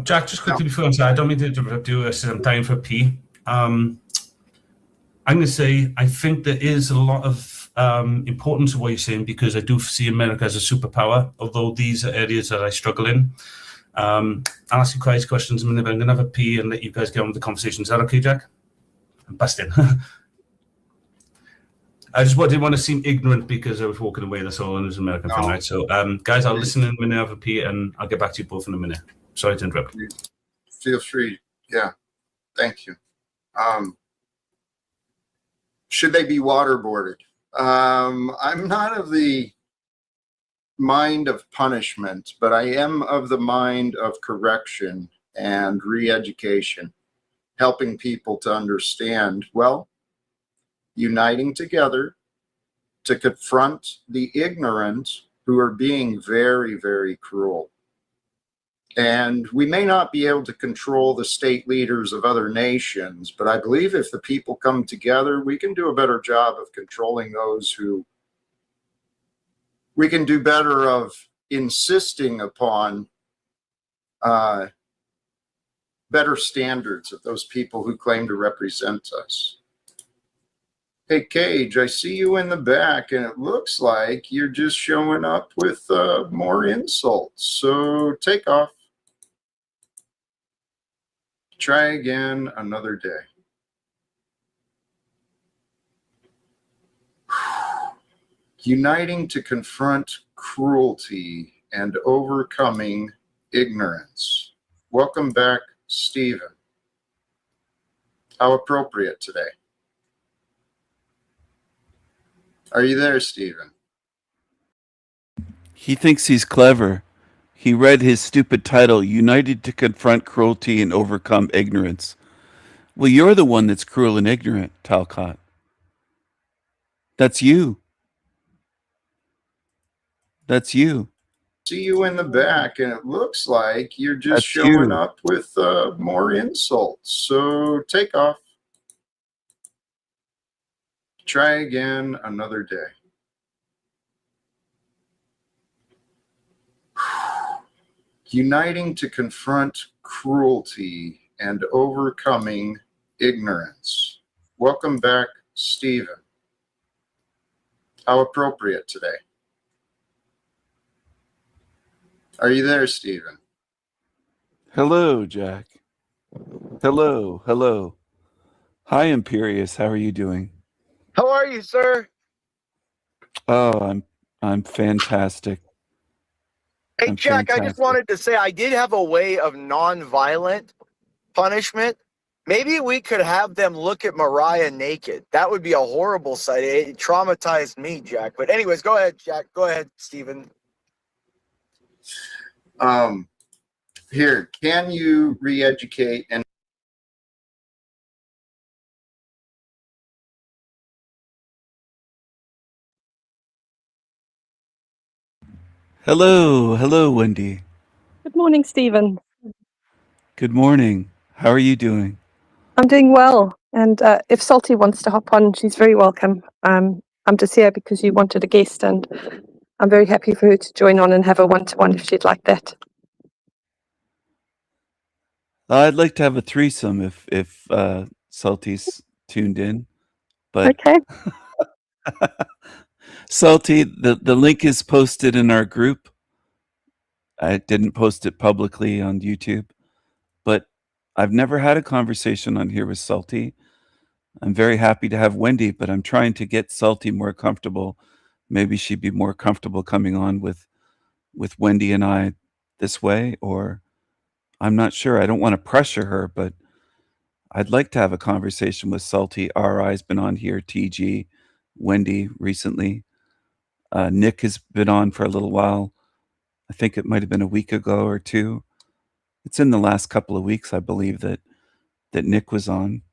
Jack, just quickly before I say, I don't mean to interrupt you. I'm dying for a pee. I'm going to say I think there is a lot of importance of what you're saying, because I do see America as a superpower, although these are areas that I struggle in. I'll ask you guys questions in a minute, but I'm going to have a pee and let you guys get on with the conversation. Is that okay, Jack? I'm busting. I just didn't want to seem ignorant because I was walking away. That's all, and it was an American thing, right? So, guys, I'll listen in a minute, have a pee, and I'll get back to you both in a minute. Sorry to interrupt. Feel free. Yeah. Thank you. Should they be waterboarded? I'm not of the mind of punishment, but I am of the mind of correction and re-education, helping people to understand, well, uniting together to confront the ignorant who are being very, very cruel. And we may not be able to control the state leaders of other nations, but I believe if the people come together, we can do a better job of controlling those who we can do better of insisting upon better standards of those people who claim to represent us. Hey, Cage, I see you in the back, and it looks like you're just showing up with more insults. So take off. Try again another day. Uniting to confront cruelty and overcoming ignorance. Welcome back, Stephen. How appropriate today. Are you there, Stephen? He thinks he's clever. He read his stupid title, United to Confront Cruelty and Overcome Ignorance. Well, you're the one that's cruel and ignorant, Talcott. That's you. That's you. See you in the back, and it looks like you're just showing up with more insults. So take off. Try again another day. Uniting to confront cruelty and overcoming ignorance. Welcome back, Stephen. How appropriate today. Are you there, Stephen? Hello, Jack. Hello, hello. Hi, Imperious. How are you doing? How are you, sir? Oh, I'm fantastic. Hey, I'm Jack, I just fantastic. wanted to say I did have a way of non-violent punishment. Maybe we could have them look at Mariah naked. That would be a horrible sight. It traumatized me, Jack. But anyways, go ahead, Jack. Go ahead, Stephen. Here, can you re-educate and Hello, hello, Wendy. Good morning, Stephen. Good morning. How are you doing? I'm doing well, and if Salty wants to hop on, she's very welcome. I'm just here because you wanted a guest, and I'm very happy for her to join on and have a one-to-one if she'd like that. I'd like to have a threesome if Salty's tuned in. But Okay. Salty, the link is posted in our group. I didn't post it publicly on YouTube, but I've never had a conversation on here with Salty. I'm very happy to have Wendy, but I'm trying to get Salty more comfortable. Maybe she'd be more comfortable coming on with Wendy and I this way, or I'm not sure. I don't want to pressure her, but I'd like to have a conversation with Salty. RI's been on here, TG, Wendy recently. Nick has been on for a little while. I think it might have been a week ago or two. It's in the last couple of weeks, I believe, that Nick was on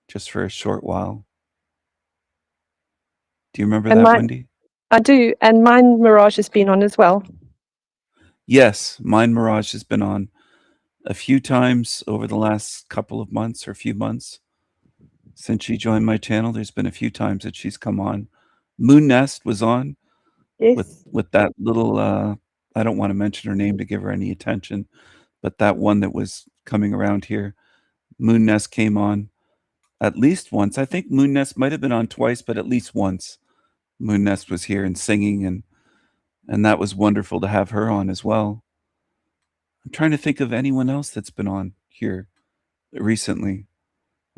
just for a short while. Do you remember that, Wendy? I do, and mine Mirage has been on as well. Yes, mine Mirage has been on a few times over the last couple of months or few months since she joined my channel. There's been a few times that she's come on. Moon Nest was on Yes. with that little, I don't wanna mention her name to give her any attention, but that one that was coming around here, Moon Nest came on at least once. I think Moon Nest might have been on twice, but at least once, Moon Nest was here and singing, and that was wonderful to have her on as well. I'm trying to think of anyone else that's been on here recently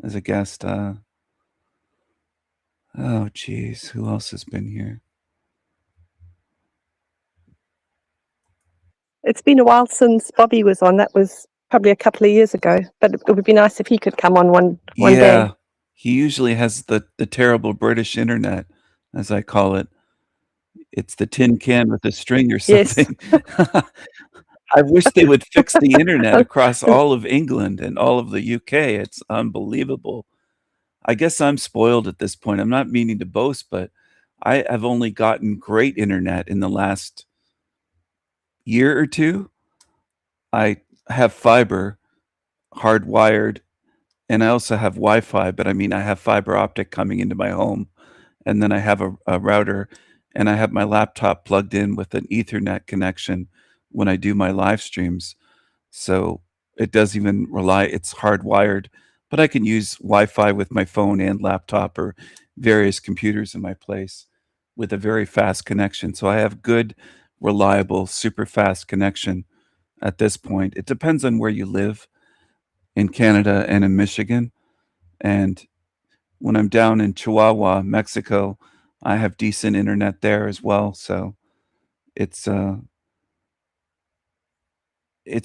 as a guest. Oh, geez, who else has been here? It's been a while since Bobby was on. That was probably a couple of years ago, but it would be nice if he could come on one day. Yeah, he usually has the terrible British internet, as I call it. It's the tin can with a string or Yes. something. I wish they would fix the internet across all of England and all of the UK. It's unbelievable. I guess I'm spoiled at this point. I'm not meaning to boast, but I have only gotten great internet in the last year or two. I have fiber hardwired, and I also have Wi-Fi, but I mean, I have fiber optic coming into my home, and then I have a router, and I have my laptop plugged in with an Ethernet connection when I do my live streams. So it does even rely, it's hardwired, but I can use Wi-Fi with my phone and laptop or various computers in my place with a very fast connection. So I have good, reliable, super fast connection at this point. It depends on where you live in Canada and in Michigan. And when I'm down in Chihuahua, Mexico, I have decent internet there as well. So it's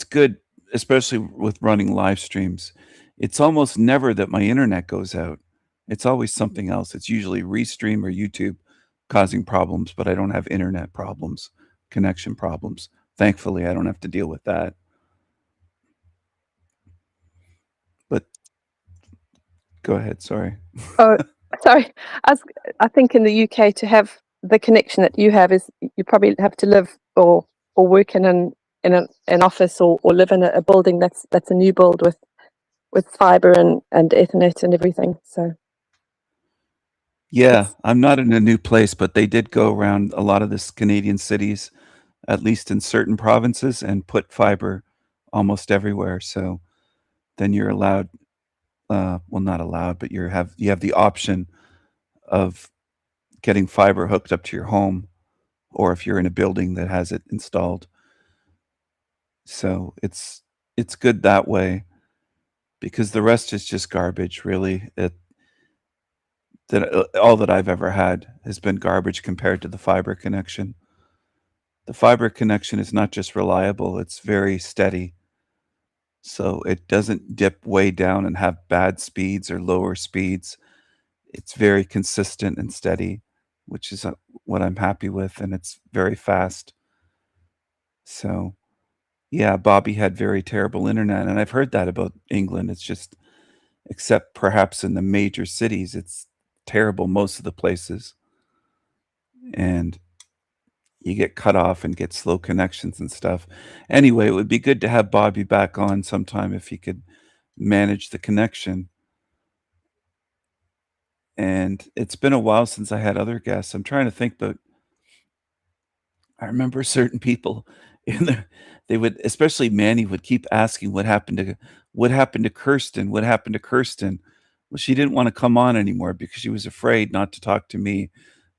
good, especially with running live streams. It's almost never that my internet goes out. It's always something else. It's usually Restream or YouTube causing problems, but I don't have internet problems, connection problems. Thankfully, I don't have to deal with that. But go ahead, sorry. Oh, sorry. I think in the UK, to have the connection that you have, is you probably have to live or work in an office or live in a building that's a new build with fiber and Ethernet and everything. So Yeah, I'm not in a new place, but they did go around a lot of the Canadian cities, at least in certain provinces, and put fiber almost everywhere. So then you're allowed, well, not allowed, but you have the option of getting fiber hooked up to your home, or if you're in a building that has it installed. So it's good that way, because the rest is just garbage, really. All that I've ever had has been garbage compared to the fiber connection. The fiber connection is not just reliable, it's very steady. So it doesn't dip way down and have bad speeds or lower speeds. It's very consistent and steady, which is what I'm happy with, and it's very fast. So, yeah, Bobby had very terrible internet, and I've heard that about England. It's just, except perhaps in the major cities, it's terrible most of the places. And you get cut off and get slow connections and stuff. Anyway, it would be good to have Bobby back on sometime if he could manage the connection. And it's been a while since I had other guests. I'm trying to think, but I remember certain people they would, especially Manny, would keep asking what happened to Kirsten, what happened to Kirsten. Well, she didn't want to come on anymore because she was afraid not to talk to me,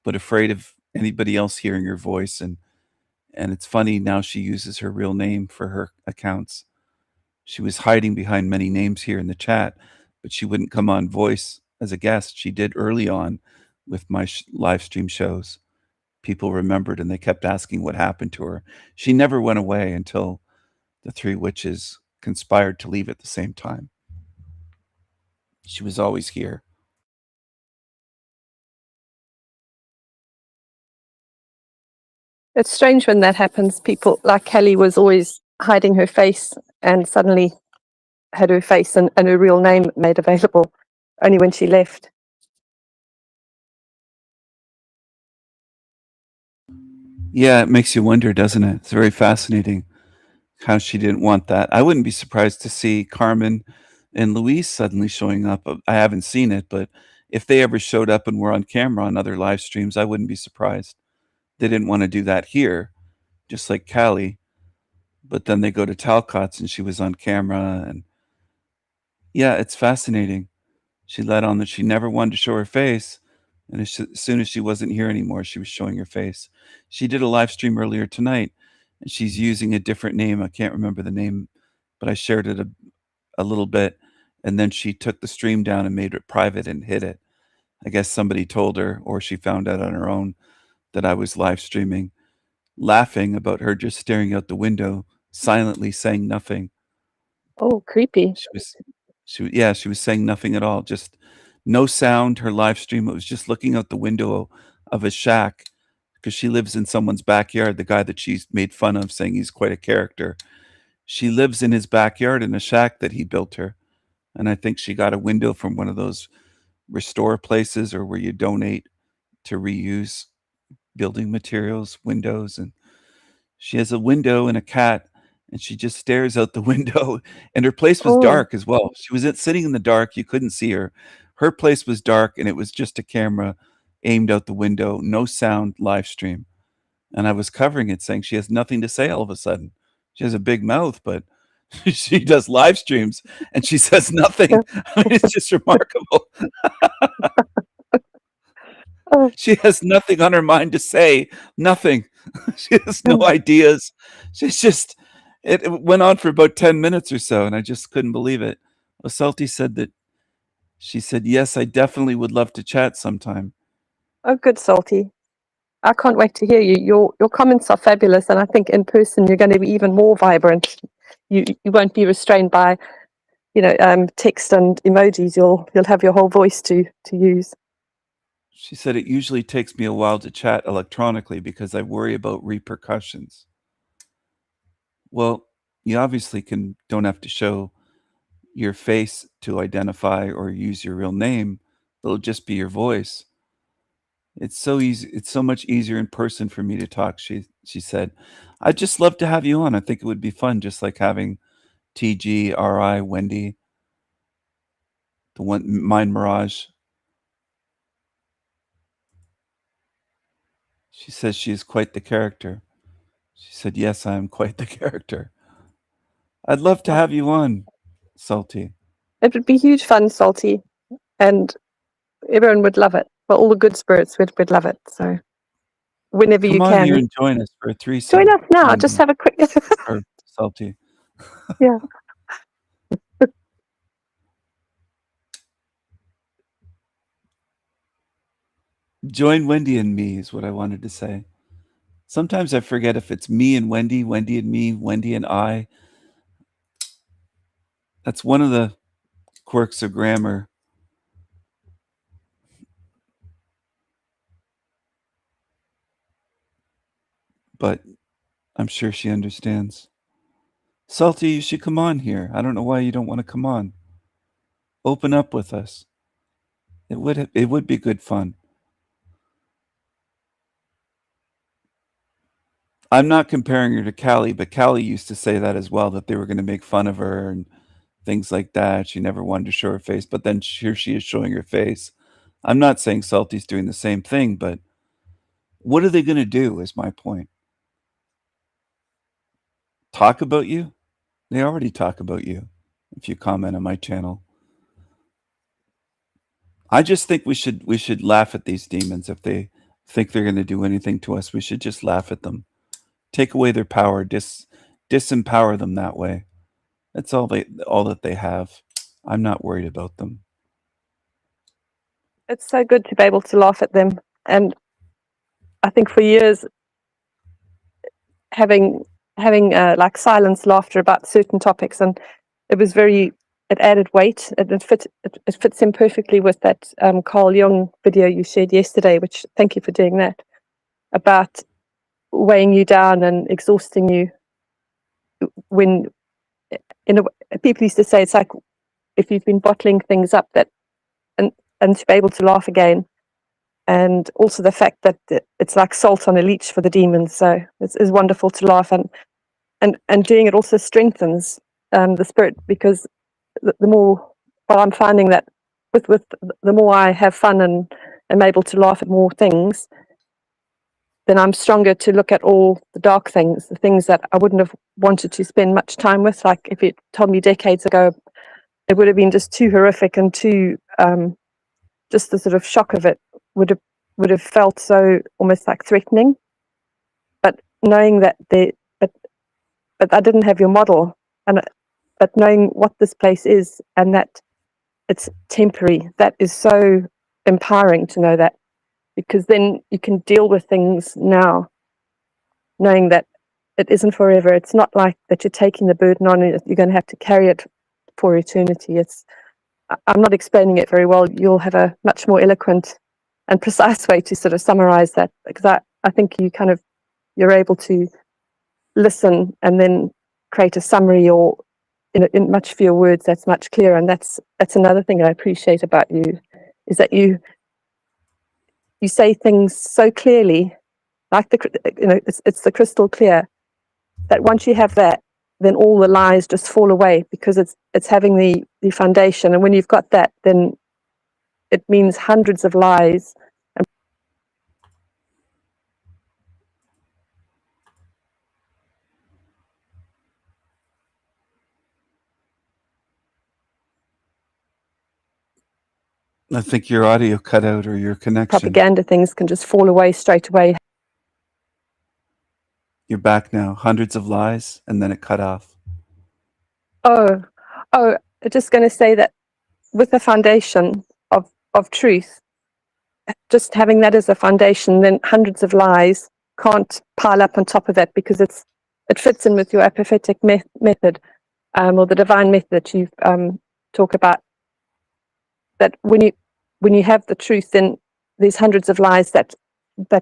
but afraid of anybody else hearing her voice. And it's funny, now she uses her real name for her accounts. She was hiding behind many names here in the chat, but she wouldn't come on voice as a guest. She did early on with my live stream shows. People remembered and they kept asking what happened to her. She never went away until the three witches conspired to leave at the same time. She was always here. it's strange when that happens. People like Kelly was always hiding her face and suddenly had her face and her real name made available only when she left. Yeah, it makes you wonder, doesn't it? It's very fascinating how she didn't want that. I wouldn't be surprised to see Carmen and Luis suddenly showing up. I haven't seen it, but if they ever showed up and were on camera on other live streams, I wouldn't be surprised. They didn't want to do that here, just like Callie. But then they go to Talcott's and she was on camera. And yeah, it's fascinating. She let on that she never wanted to show her face. And as soon as she wasn't here anymore, she was showing her face. She did a live stream earlier tonight, and she's using a different name. I can't remember the name, but I shared it a little bit. And then she took the stream down and made it private and hid it. I guess somebody told her, or she found out on her own, that I was live streaming, laughing about her just staring out the window, silently saying nothing. Oh, creepy. She was saying nothing at all, just no sound. Her live stream, it was just looking out the window of a shack, because she lives in someone's backyard. The guy that she's made fun of, saying he's quite a character, she lives in his backyard in a shack that he built her. And I think she got a window from one of those restore places, or where you donate to reuse building materials, windows. And she has a window and a cat, and she just stares out the window. And her place was dark as well. She was sitting in the dark. You couldn't see her. Her place was dark, and it was just a camera aimed out the window, no sound, live stream. And I was covering it, saying she has nothing to say all of a sudden. She has a big mouth, but she does live streams and she says nothing. I mean, it's just remarkable. She has nothing on her mind to say. Nothing. She has no ideas. She's just, it went on for about 10 minutes or so, and I just couldn't believe it. Salty said that, she said, yes, I definitely would love to chat sometime. Oh, good, Salty. I can't wait to hear you. Your comments are fabulous, and I think in person you're going to be even more vibrant. You won't be restrained by, text and emojis. You'll have your whole voice to use. She said it usually takes me a while to chat electronically because I worry about repercussions. Well, you obviously don't have to show your face to identify or use your real name. It'll just be your voice. It's so easy. It's so much easier in person for me to talk. She said, I'd just love to have you on. I think it would be fun, just like having TG, RI, Wendy, the one, Mind Mirage. She says she is quite the character. She said, yes, I am quite the character. I'd love to have you on, Salty. It would be huge fun, Salty, and everyone would love it. Well, all the good spirits would love it. So whenever you Come on can. here and join us for a threesome. Join us now. Just have a quick... Or Salty. Yeah. Join Wendy and me is what I wanted to say. Sometimes I forget if it's me and Wendy, Wendy and me, Wendy and I. That's one of the quirks of grammar. But I'm sure she understands. Salty, you should come on here. I don't know why you don't want to come on. Open up with us. It would be good fun. I'm not comparing her to Callie, but Callie used to say that as well, that they were going to make fun of her and things like that. She never wanted to show her face, but then here she is showing her face. I'm not saying Salty's doing the same thing, but what are they going to do is my point. Talk about you? They already talk about you if you comment on my channel. I just think we should laugh at these demons. If they think they're going to do anything to us, we should just laugh at them. Take away their power, disempower them that way. That's all that they have. I'm not worried about them. It's so good to be able to laugh at them. And I think for years, having like silence laughter about certain topics, and it added weight. It fits in perfectly with that Carl Jung video you shared yesterday, which thank you for doing that, about weighing you down and exhausting you. When people used to say it's like if you've been bottling things up, that and to be able to laugh again. And also the fact that it's like salt on a leech for the demons. So it's wonderful to laugh, and doing it also strengthens the spirit, because the more, well, I'm finding that with the more I have fun and am able to laugh at more things, then I'm stronger to look at all the dark things, the things that I wouldn't have wanted to spend much time with. Like if you told me decades ago, it would have been just too horrific and too just the sort of shock of it would have felt so almost like threatening. But knowing that but I didn't have your model, but knowing what this place is and that it's temporary, that is so empowering to know that, because then you can deal with things now, knowing that it isn't forever. It's not like that you're taking the burden on and you're going to have to carry it for eternity. I'm not explaining it very well. You'll have a much more eloquent and precise way to sort of summarize that, because I think you're able to listen and then create a summary, or in much fewer words that's much clearer. And that's another thing I appreciate about you, is that you say things so clearly, like it's the crystal clear, that once you have that, then all the lies just fall away, because it's having the foundation. And when you've got that, then it means hundreds of lies. I think your audio cut out, or your connection. Propaganda things can just fall away straight away. You're back now. Hundreds of lies, and then it cut off. Oh, I'm just going to say that with the foundation of truth, just having that as a foundation, then hundreds of lies can't pile up on top of that, because it fits in with your apophatic method, or the divine method that you talk about. That when you have the truth, then there's hundreds of lies that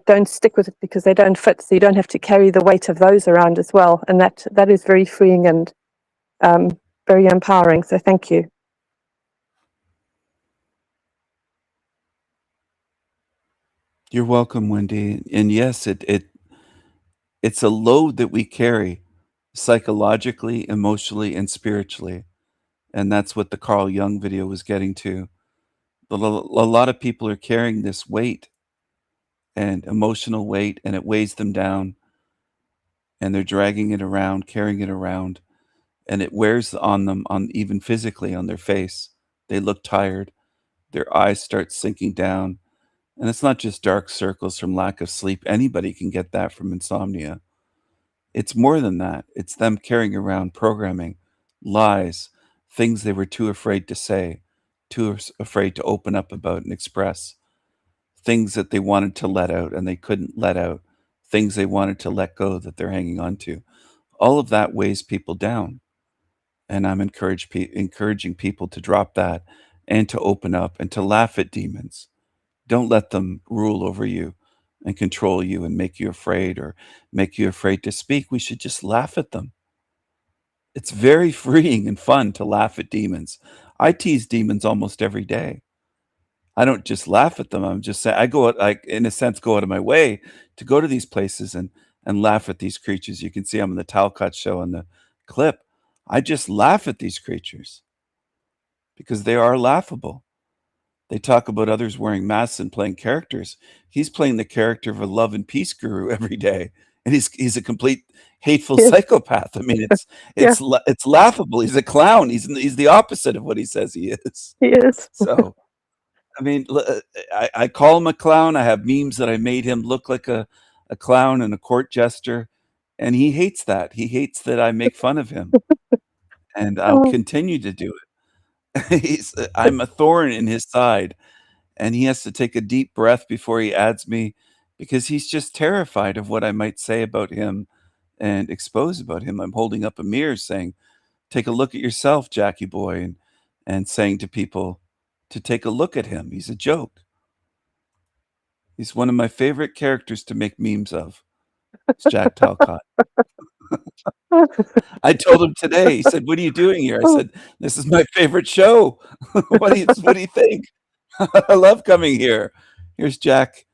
don't stick with it because they don't fit. So you don't have to carry the weight of those around as well, and that is very freeing and very empowering. So thank you. You're welcome, Wendy. And yes, it's a load that we carry psychologically, emotionally, and spiritually. And that's what the Carl Jung video was getting to. A lot of people are carrying this weight, and emotional weight, and it weighs them down, and they're dragging it around, carrying it around, and it wears on them, on even physically on their face. They look tired. Their eyes start sinking down. And it's not just dark circles from lack of sleep. Anybody can get that from insomnia. It's more than that. It's them carrying around programming, lies, things they were too afraid to say, too afraid to open up about and express, things that they wanted to let out and they couldn't let out, things they wanted to let go that they're hanging on to. All of that weighs people down. And I'm encouraging people to drop that and to open up and to laugh at demons. Don't let them rule over you and control you and make you afraid, or make you afraid to speak. We should just laugh at them. It's very freeing and fun to laugh at demons. I tease demons almost every day. I don't just laugh at them. I'm just saying, in a sense, go out of my way to go to these places and laugh at these creatures. You can see I'm in the Talcott show in the clip. I just laugh at these creatures because they are laughable. They talk about others wearing masks and playing characters. He's playing the character of a love and peace guru every day, and he's a complete hateful psychopath. I mean, it's laughable. He's a clown. He's the opposite of what he says he is. He is. So, I mean, I call him a clown. I have memes that I made him look like a clown and a court jester, and he hates that. He hates that I make fun of him, and I'll continue to do it. I'm a thorn in his side, and he has to take a deep breath before he adds me, because he's just terrified of what I might say about him and expose about him. I'm holding up a mirror saying, take a look at yourself, Jackie boy, and saying to people to take a look at him. He's a joke. He's one of my favorite characters to make memes of. It's Jack Talcott. I told him today, he said, what are you doing here? I said, this is my favorite show. What do you think? I love coming here. Here's Jack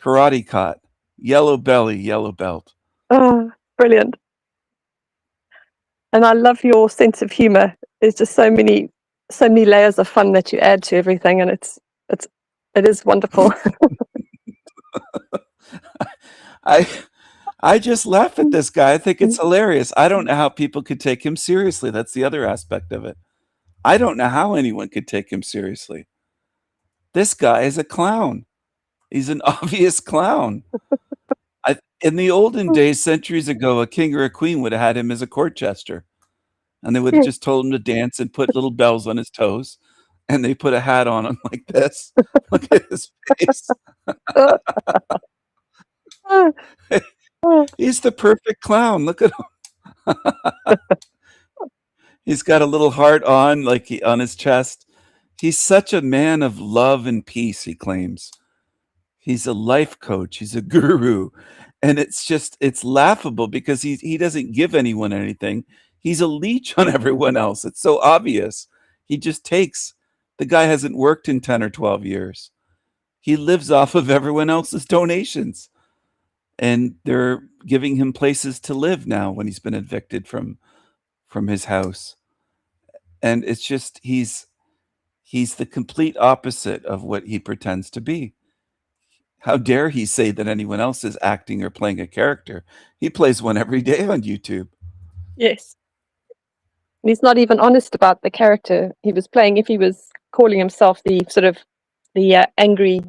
Karate Cot, yellow belly, yellow belt. Oh, brilliant. And I love your sense of humor. There's just so many so many layers of fun that you add to everything, and it is wonderful. I just laugh at this guy. I think it's hilarious. I don't know how people could take him seriously. That's the other aspect of it. I don't know how anyone could take him seriously. This guy is a clown. He's an obvious clown. In the olden days, centuries ago, a king or a queen would have had him as a court jester. And they would have just told him to dance and put little bells on his toes. And they put a hat on him like this. Look at his face. He's the perfect clown. Look at him. He's got a little heart on, on his chest. He's such a man of love and peace, he claims. He's a life coach. He's a guru. And it's laughable because he doesn't give anyone anything. He's a leech on everyone else. It's so obvious. He just takes. The guy hasn't worked in 10 or 12 years. He lives off of everyone else's donations. And they're giving him places to live now when he's been evicted from his house. And it's just he's the complete opposite of what he pretends to be. How dare he say that anyone else is acting or playing a character? He plays one every day on YouTube. Yes. And he's not even honest about the character he was playing. If he was calling himself the sort of the angry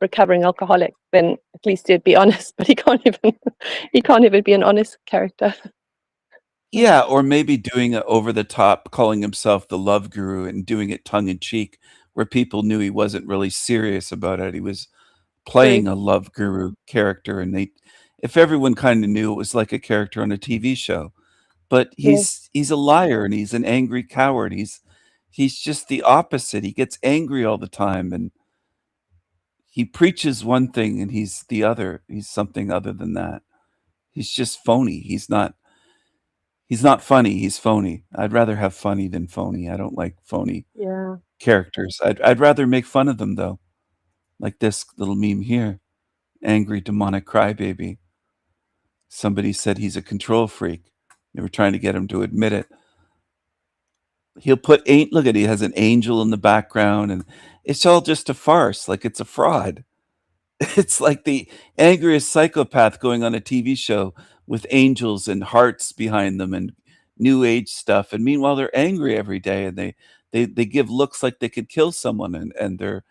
recovering alcoholic, then at least he'd be honest. But he can't even be an honest character. Yeah, or maybe doing it over the top, calling himself the love guru and doing it tongue in cheek, where people knew he wasn't really serious about it. He was playing a love guru character, and if everyone kind of knew, it was like a character on a TV show. But he's a liar, and he's an angry coward. He's just the opposite. He gets angry all the time, and he preaches one thing and he's the other. He's something other than that. He's just phony. He's not funny. He's phony. I'd rather have funny than phony. I don't like phony characters. I'd rather make fun of them, though. Like this little meme here. Angry demonic crybaby. Somebody said he's a control freak. They were trying to get him to admit it. He'll look at it, he has an angel in the background, and it's all just a farce. Like it's a fraud. It's like the angriest psychopath going on a TV show with angels and hearts behind them and new age stuff. And meanwhile, they're angry every day, and they give looks like they could kill someone, and they're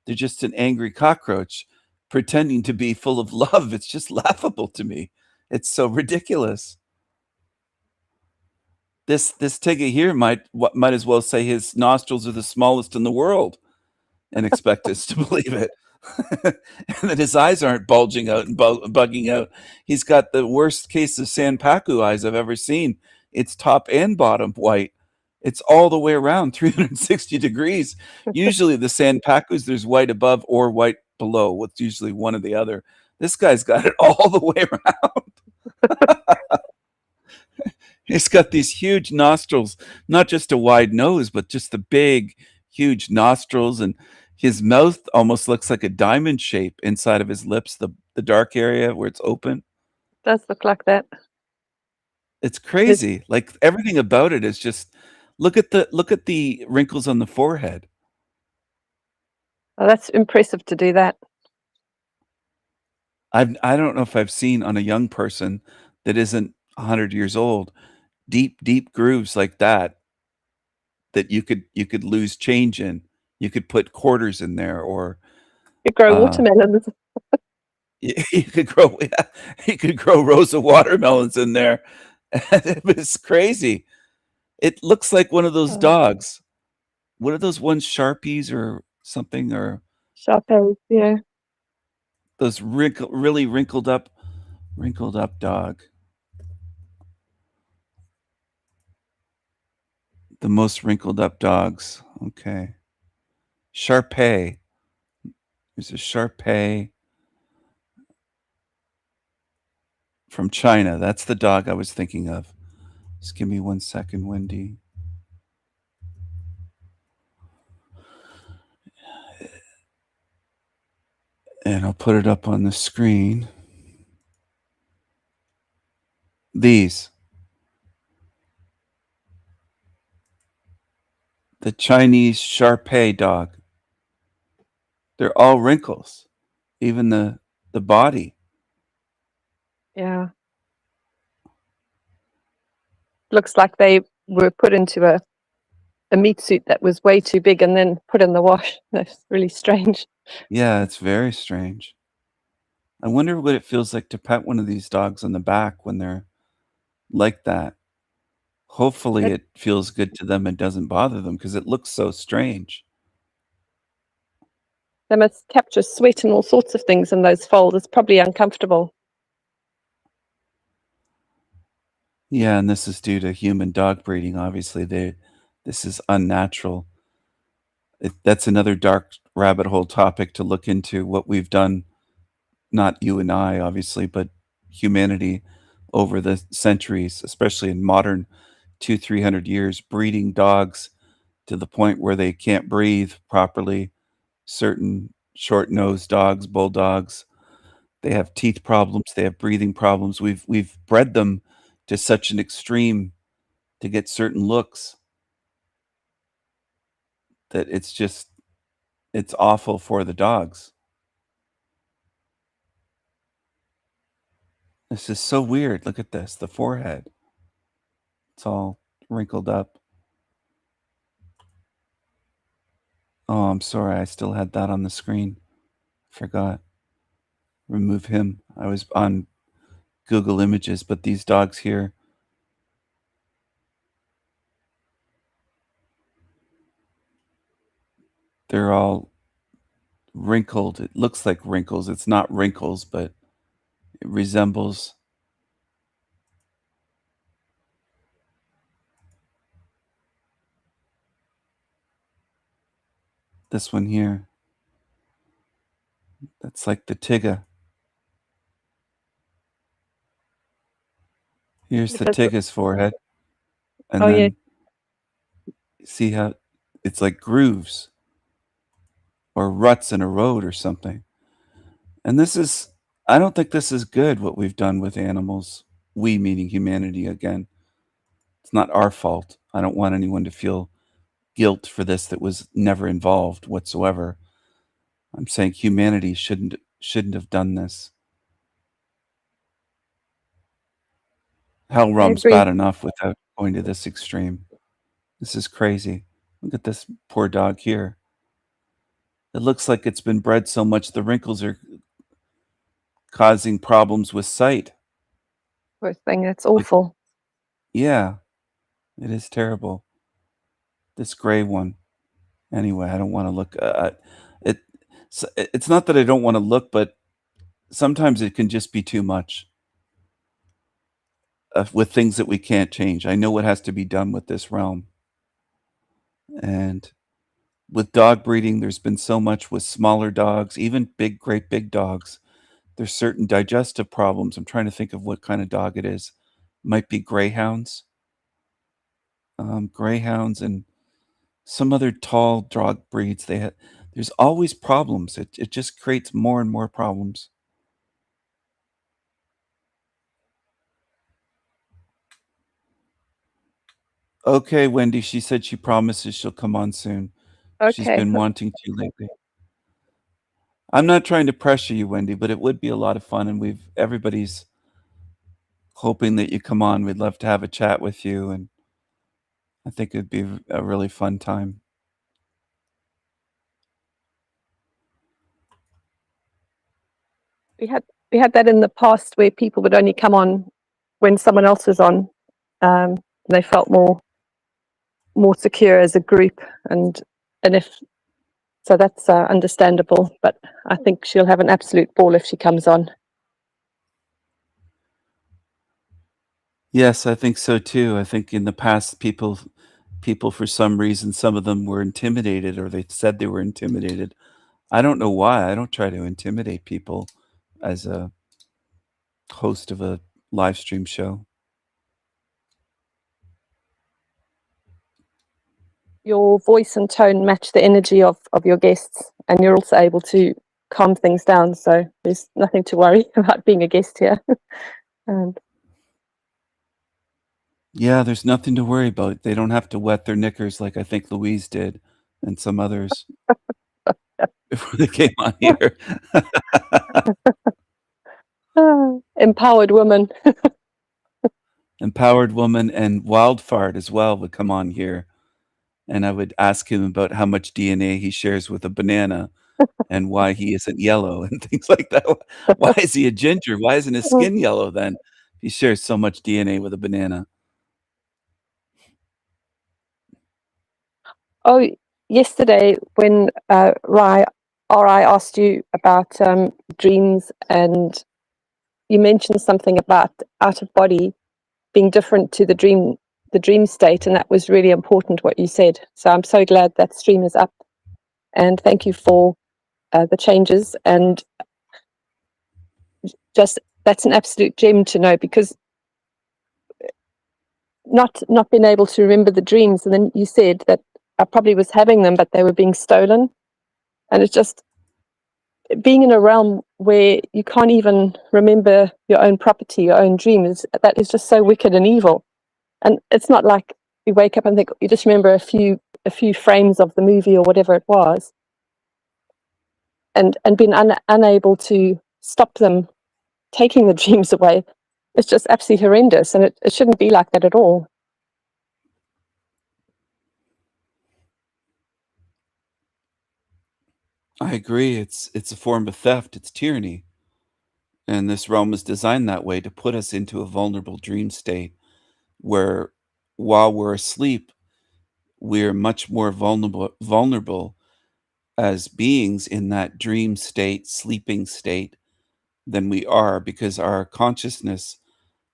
just an angry cockroach pretending to be full of love. It's just laughable to me. It's so ridiculous. This Tigger here might as well say his nostrils are the smallest in the world and expect us to believe it. And that his eyes aren't bulging out and bugging out. He's got the worst case of Sanpaku eyes I've ever seen. It's top and bottom white. It's all the way around, 360 degrees. Usually the Sanpakus, there's white above or white below. It's usually one or the other. This guy's got it all the way around. He's got these huge nostrils, not just a wide nose, but just the big, huge nostrils. And his mouth almost looks like a diamond shape inside of his lips, the dark area where it's open. Does look like that. It's crazy. Like everything about it is just look at the wrinkles on the forehead. Oh, that's impressive to do that. I don't know if I've seen on a young person that isn't 100 years old deep grooves like that you could lose change in. You could put quarters in there, or you grow watermelons. You could grow rows of watermelons in there. It was crazy. It looks like one of those dogs. What are those ones, Sharpies or something, or Sharpies? Yeah. Those really wrinkled up dog. The most wrinkled up dogs. Okay. Shar-Pei. There's a Shar-Pei from China. That's the dog I was thinking of. Just give me 1 second, Wendy. And I'll put it up on the screen. The Chinese Shar-Pei dog. They're all wrinkles, even the body. Yeah. Looks like they were put into a meat suit that was way too big and then put in the wash. That's really strange. Yeah, it's very strange. I wonder what it feels like to pet one of these dogs on the back when they're like that. Hopefully it feels good to them and doesn't bother them because it looks so strange. They must capture sweat and all sorts of things in those folds. It's probably uncomfortable. Yeah, and this is due to human dog breeding. Obviously, this is unnatural. That's another dark rabbit hole topic to look into, what we've done, not you and I, obviously, but humanity over the centuries, especially in modern 200-300 years, breeding dogs to the point where they can't breathe properly. Certain short-nosed dogs, bulldogs, they have teeth problems, they have breathing problems. We've bred them to such an extreme to get certain looks that it's awful for the dogs. This is so weird. Look at this, the forehead. It's all wrinkled up. Oh, I'm sorry. I still had that on the screen. Forgot. Remove him. I was on Google Images, but these dogs here. They're all wrinkled. It looks like wrinkles. It's not wrinkles, but it resembles. This one here. That's like the Tigga. Here's the Tigga's forehead. And Oh, then yeah. see how it's like grooves or ruts in a road or something. And I don't think this is good, what we've done with animals. We, meaning humanity again. It's not our fault. I don't want anyone to feel guilt for this that was never involved whatsoever. I'm saying humanity shouldn't have done this. Hell rum's agree. bad enough without going to this extreme. This is crazy. Look at this poor dog here. It looks like it's been bred so much the wrinkles are causing problems with sight. Poor thing. That's awful. Yeah, it is terrible. This gray one. Anyway, I don't want to look. It's not that I don't want to look, but sometimes it can just be too much with things that we can't change. I know what has to be done with this realm. And with dog breeding, there's been so much with smaller dogs, even great big dogs. There's certain digestive problems. I'm trying to think of what kind of dog it is. Might be greyhounds. Greyhounds and some other tall dog breeds. There's always problems. It just creates more and more problems. Okay, Wendy, she said she promises she'll come on soon. She's Okay. been wanting to lately. I'm not trying to pressure you, Wendy, but it would be a lot of fun, and everybody's hoping that you come on. We'd love to have a chat with you, and I think it'd be a really fun time. We had that in the past where people would only come on when someone else was on. They felt more secure as a group, and if so, that's understandable. But I think she'll have an absolute ball if she comes on. Yes, I think so too. I think in the past, people for some reason, some of them were intimidated, or they said they were intimidated. I don't know why. I don't try to intimidate people as a host of a live stream show. Your voice and tone match the energy of your guests, and you're also able to calm things down. So there's nothing to worry about being a guest here. And Yeah, there's nothing to worry about. They don't have to wet their knickers like I think Louise did and some others before they came on here. Empowered woman. Empowered woman and Wildfart as well would come on here, and I would ask him about how much DNA he shares with a banana and why he isn't yellow and things like that. Why is he a ginger? Why isn't his skin yellow then? He shares so much DNA with a banana. Oh, yesterday when Ri asked you about dreams, and you mentioned something about out of body being different to the dream state, and that was really important what you said. So I'm so glad that stream is up, and thank you for the changes. And just that's an absolute gem to know, because not being able to remember the dreams, and then you said that I probably was having them, but they were being stolen. And it's just being in a realm where you can't even remember your own property, your own dreams. That is just so wicked and evil. And it's not like you wake up and think you just remember a few frames of the movie or whatever it was, and being unable to stop them taking the dreams away. It's just absolutely horrendous, and it shouldn't be like that at all. I agree. It's a form of theft. It's tyranny. And this realm is designed that way to put us into a vulnerable dream state where while we're asleep, we're much more vulnerable as beings in that dream state, sleeping state than we are, because our consciousness,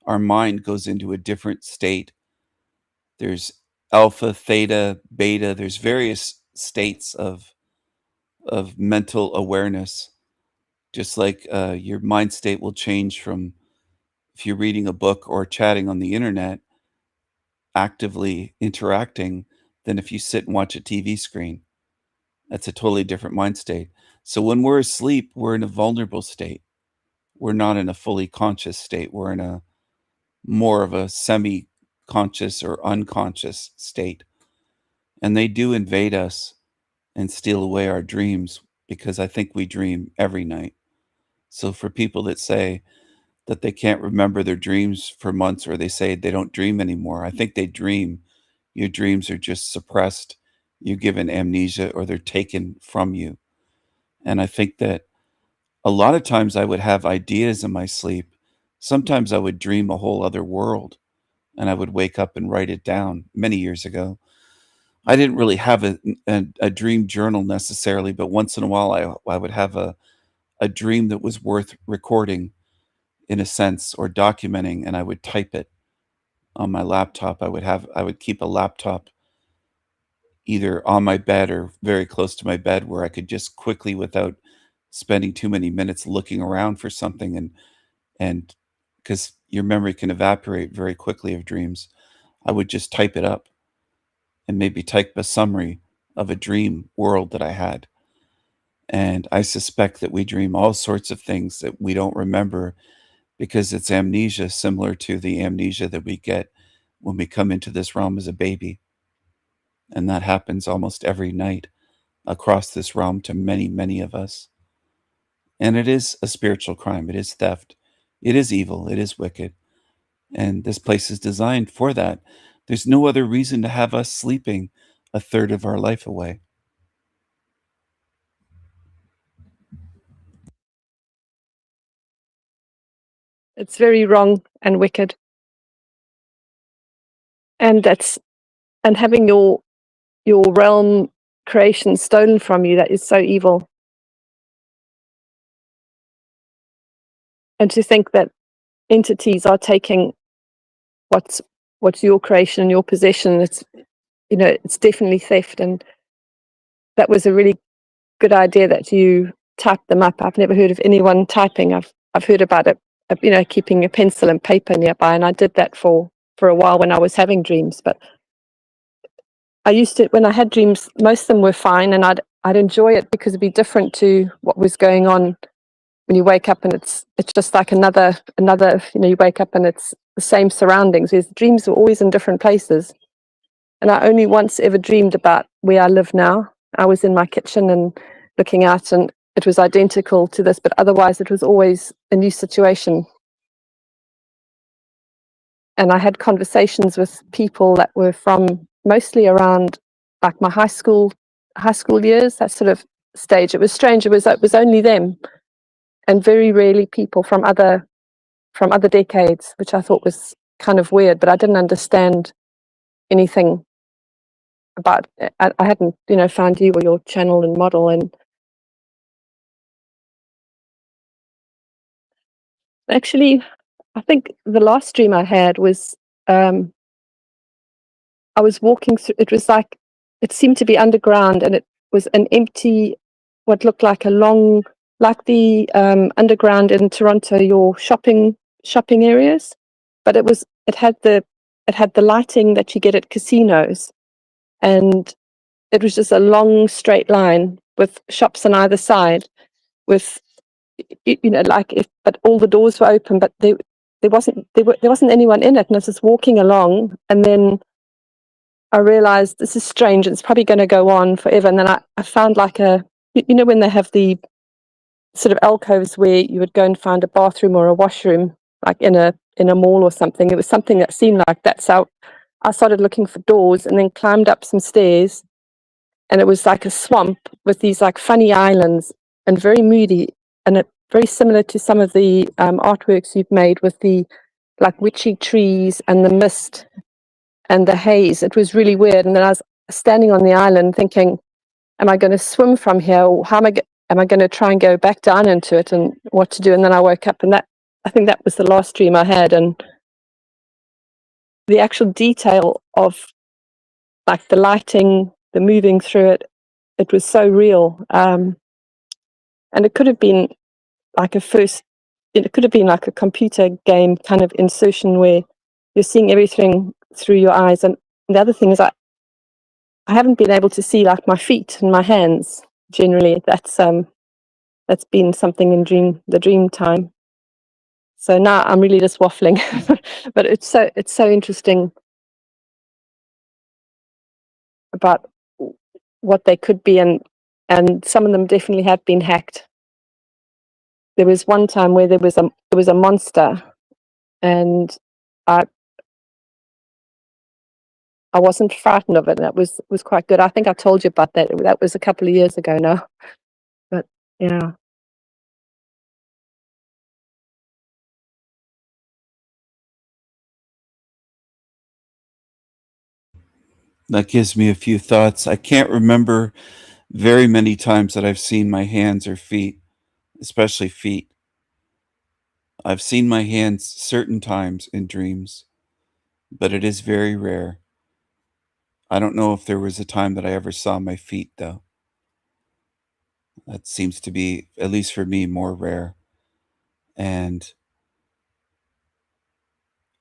our mind goes into a different state. There's alpha, theta, beta, there's various states of mental awareness. Just like your mind state will change from if you're reading a book or chatting on the internet, actively interacting, than if you sit and watch a TV screen. That's a totally different mind state. So when we're asleep, we're in a vulnerable state. We're not in a fully conscious state. We're in a more of a semi-conscious or unconscious state. And they do invade us and steal away our dreams, because I think we dream every night. So for people that say that they can't remember their dreams for months, or they say they don't dream anymore, I think they dream. Your dreams are just suppressed. You're given amnesia, or they're taken from you. And I think that a lot of times I would have ideas in my sleep. Sometimes I would dream a whole other world, and I would wake up and write it down many years ago. I didn't really have a dream journal necessarily, but once in a while I would have a dream that was worth recording, in a sense, or documenting, and I would type it on my laptop. I would keep a laptop either on my bed or very close to my bed, where I could just quickly, without spending too many minutes looking around for something, and because your memory can evaporate very quickly of dreams, I would just type it up and maybe type a summary of a dream world that I had. And I suspect that we dream all sorts of things that we don't remember, because it's amnesia, similar to the amnesia that we get when we come into this realm as a baby. And that happens almost every night across this realm to many, many of us. And it is a spiritual crime. It is theft. It is evil. It is wicked. And this place is designed for that. There's no other reason to have us sleeping a third of our life away. It's very wrong and wicked. And having your realm creation stolen from you, that is so evil. And to think that entities are taking what's your creation and your possession, it's definitely theft. And that was a really good idea that you typed them up. I've never heard of anyone typing. I've heard about it, keeping a pencil and paper nearby, and I did that for a while when I was having dreams. But I used to, when I had dreams, most of them were fine, and I'd enjoy it, because it'd be different to what was going on when you wake up, and it's just like another, you wake up and it's the same surroundings, whereas dreams were always in different places. And I only once ever dreamed about where I live now. I was in my kitchen and looking out, and it was identical to this, but otherwise it was always a new situation. And I had conversations with people that were from mostly around like my high school years, that sort of stage. It was strange. It was only them, and very rarely people from other decades, which I thought was kind of weird. But I didn't understand anything about. I hadn't, found you or your channel and model, and actually, I think the last dream I had was I was walking through. It was like it seemed to be underground, and it was an empty, what looked like a long, like the underground in Toronto, your shopping areas, but it had the lighting that you get at casinos, and it was just a long straight line with shops on either side, with but all the doors were open, but there wasn't anyone in it, and I was just walking along, and then I realized this is strange. It's probably going to go on forever. And then I found like when they have the sort of alcoves where you would go and find a bathroom or a washroom, like in a mall or something. It was something that seemed like that. So I started looking for doors and then climbed up some stairs, and it was like a swamp with these like funny islands and very moody, and it very similar to some of the artworks you've made with the like witchy trees and the mist and the haze. It was really weird. And then I was standing on the island thinking, am I going to swim from here, or how am I going to try and go back down into it, and what to do? And then I woke up, and I think that was the last dream I had. And the actual detail of like the lighting, the moving through it, it was so real. And it could have been like it could have been like a computer game kind of insertion where you're seeing everything through your eyes. And the other thing is I haven't been able to see like my feet and my hands generally. That's been something in the dream time. So now I'm really just waffling, but it's so interesting about what they could be, and some of them definitely have been hacked. There was one time where there was a monster, and I wasn't frightened of it. That was quite good. I think I told you about that. That was a couple of years ago now. But yeah. That gives me a few thoughts. I can't remember very many times that I've seen my hands or feet, especially feet. I've seen my hands certain times in dreams, but it is very rare. I don't know if there was a time that I ever saw my feet, though. That seems to be, at least for me, more rare. And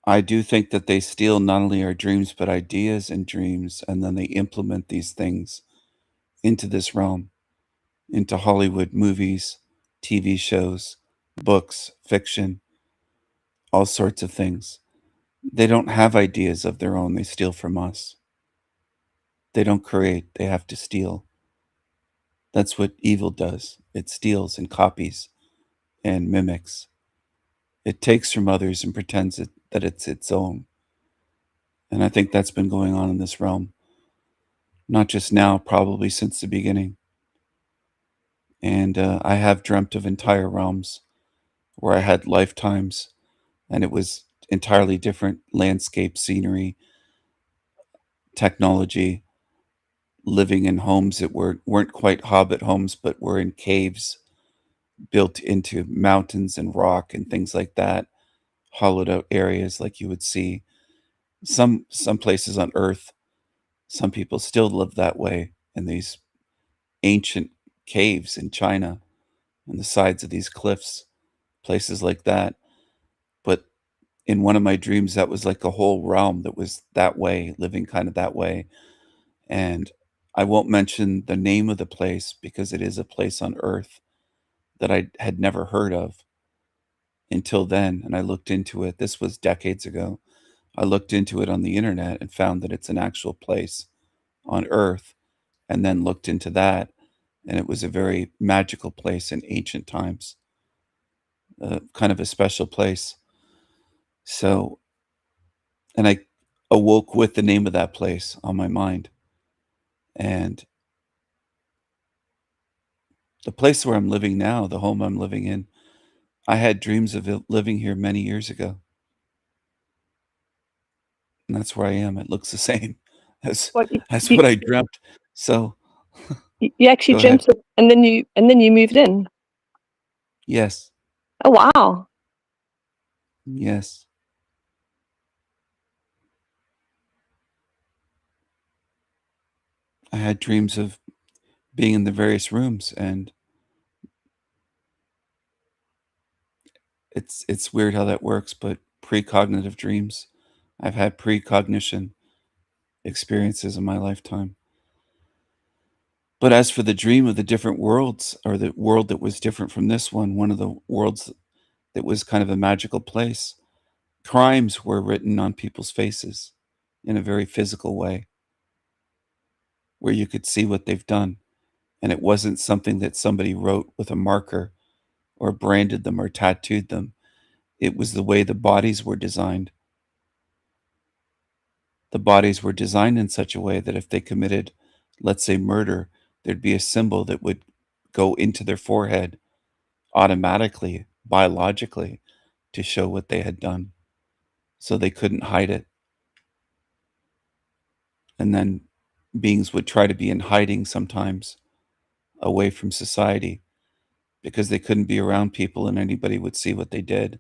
I do think that they steal not only our dreams, but ideas and dreams, and then they implement these things into this realm, into Hollywood movies, TV shows, books, fiction, all sorts of things. They don't have ideas of their own, they steal from us. They don't create, they have to steal. That's what evil does. It steals and copies and mimics. It takes from others and pretends that it's its own. And I think that's been going on in this realm. Not just now, probably since the beginning. And I have dreamt of entire realms where I had lifetimes, and it was entirely different landscape, scenery, technology, living in homes that weren't quite hobbit homes, but were in caves built into mountains and rock and things like that, hollowed out areas like you would see some places on Earth. Some people still live that way in these ancient caves in China, on the sides of these cliffs, places like that. But in one of my dreams, that was like a whole realm that was that way, living kind of that way. And I won't mention the name of the place because it is a place on Earth that I had never heard of. until then, and I looked into it. This was decades ago. I looked into it on the internet and found that it's an actual place on Earth, and then looked into that, and it was a very magical place in ancient times, kind of a special place. So, and I awoke with the name of that place on my mind. And the place where I'm living now, the home I'm living in, I had dreams of living here many years ago. And that's where I am. It looks the same as What what I dreamt. So you actually go ahead. dreamt it, and then you moved in. Yes. Oh wow! Yes. I had dreams of being in the various rooms, and it's weird how that works, but precognitive dreams. I've had precognition experiences in my lifetime. But as for the dream of the different worlds, or the world that was different from this one of the worlds that was kind of a magical place, crimes were written on people's faces in a very physical way, where you could see what they've done. And it wasn't something that somebody wrote with a marker or branded them or tattooed them. It was the way the bodies were designed. The bodies were designed in such a way that if they committed, let's say, murder, there'd be a symbol that would go into their forehead automatically, biologically, to show what they had done. So they couldn't hide it. And then beings would try to be in hiding sometimes, away from society, because they couldn't be around people and anybody would see what they did.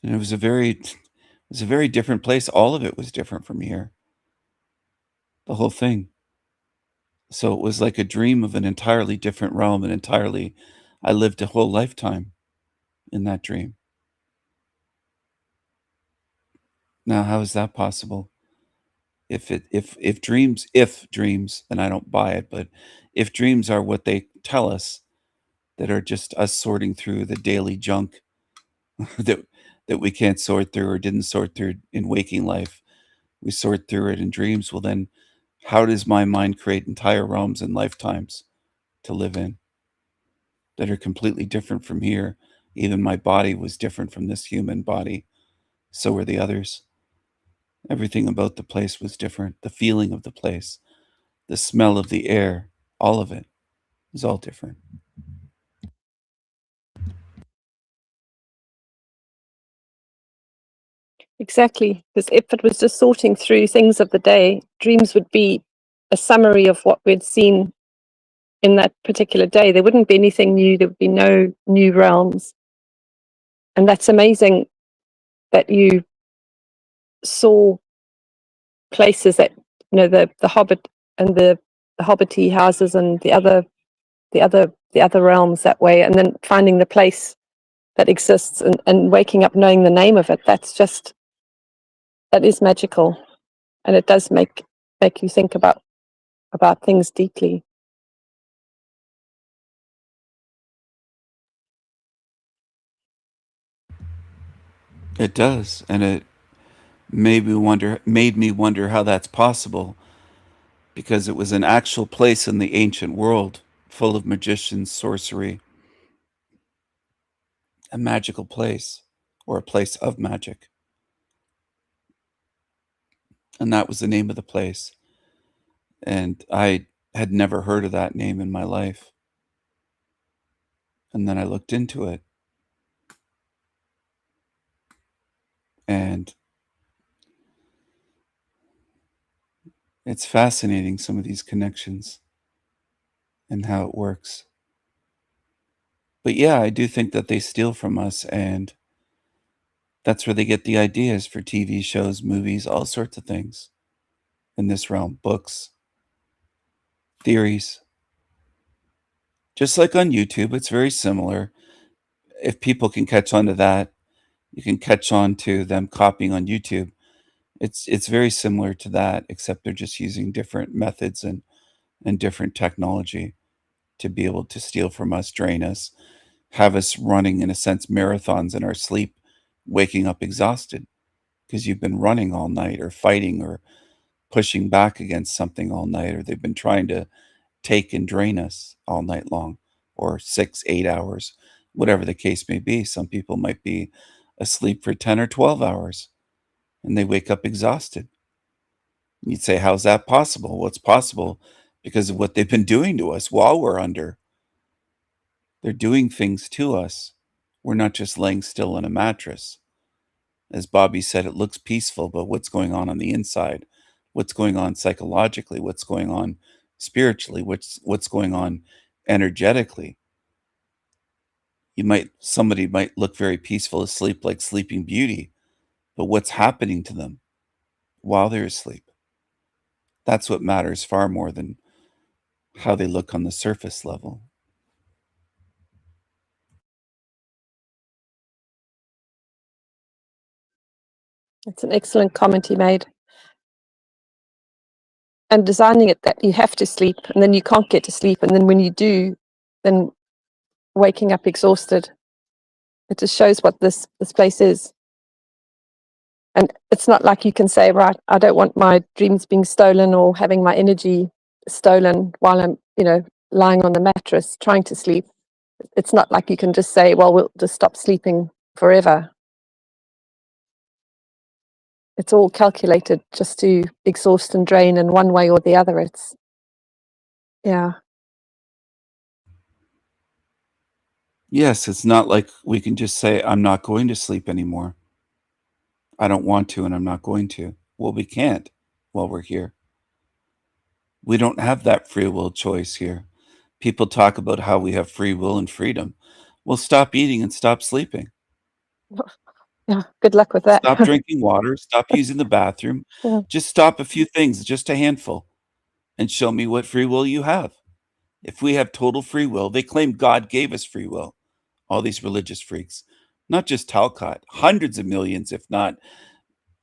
And it was a very different place. All of it was different from here. The whole thing. So it was like a dream of an entirely different realm, and I lived a whole lifetime in that dream. Now, how is that possible? If dreams, and I don't buy it, but if dreams are what they tell us, that are just us sorting through the daily junk that we can't sort through or didn't sort through in waking life, we sort through it in dreams. Well, then how does my mind create entire realms and lifetimes to live in that are completely different from here? Even my body was different from this human body. So were the others. Everything about the place was different. The feeling of the place, the smell of the air, all of it was all different. Exactly, because if it was just sorting through things of the day, dreams would be a summary of what we'd seen in that particular day. There wouldn't be anything new. There would be no new realms. And that's amazing that you saw places that, the Hobbit and the Hobbity houses and the other realms that way, and then finding the place that exists and waking up knowing the name of it. That is magical, and it does make you think about things deeply. It does, and it made me wonder how that's possible, because it was an actual place in the ancient world full of magicians, sorcery, a magical place, or a place of magic. And that was the name of the place. And I had never heard of that name in my life. And then I looked into it. And it's fascinating, some of these connections and how it works. But yeah, I do think that they steal from us, and that's where they get the ideas for TV shows, movies, all sorts of things in this realm, books, theories. Just like on YouTube, it's very similar. If people can catch on to that, you can catch on to them copying on YouTube. It's very similar to that, except they're just using different methods and different technology to be able to steal from us, drain us, have us running, in a sense, marathons in our sleep, waking up exhausted because you've been running all night or fighting or pushing back against something all night, or they've been trying to take and drain us all night long, or 6, 8 hours, whatever the case may be. Some people might be asleep for 10 or 12 hours and they wake up exhausted. You'd say, how's that possible? Well, it's possible because of what they've been doing to us while we're under. They're doing things to us. We're not just laying still on a mattress. As Bobby said, it looks peaceful, but what's going on the inside? What's going on psychologically? What's going on spiritually? What's going on energetically? Somebody might look very peaceful asleep, like Sleeping Beauty, but what's happening to them while they're asleep? That's what matters far more than how they look on the surface level. It's an excellent comment he made. And designing it that you have to sleep and then you can't get to sleep. And then when you do, then waking up exhausted. It just shows what this place is. And it's not like you can say, right, I don't want my dreams being stolen or having my energy stolen while I'm, lying on the mattress trying to sleep. It's not like you can just say, well, we'll just stop sleeping forever. It's all calculated just to exhaust and drain in one way or the other. Yes, it's not like we can just say, I'm not going to sleep anymore. I don't want to, and I'm not going to. Well, we can't while we're here. We don't have that free will choice here. People talk about how we have free will and freedom. Well, stop eating and stop sleeping. Yeah, good luck with that. Stop drinking water. Stop using the bathroom. Yeah. Just stop a few things, just a handful, and show me what free will you have. If we have total free will, they claim God gave us free will. All these religious freaks, not just Talcott, hundreds of millions, if not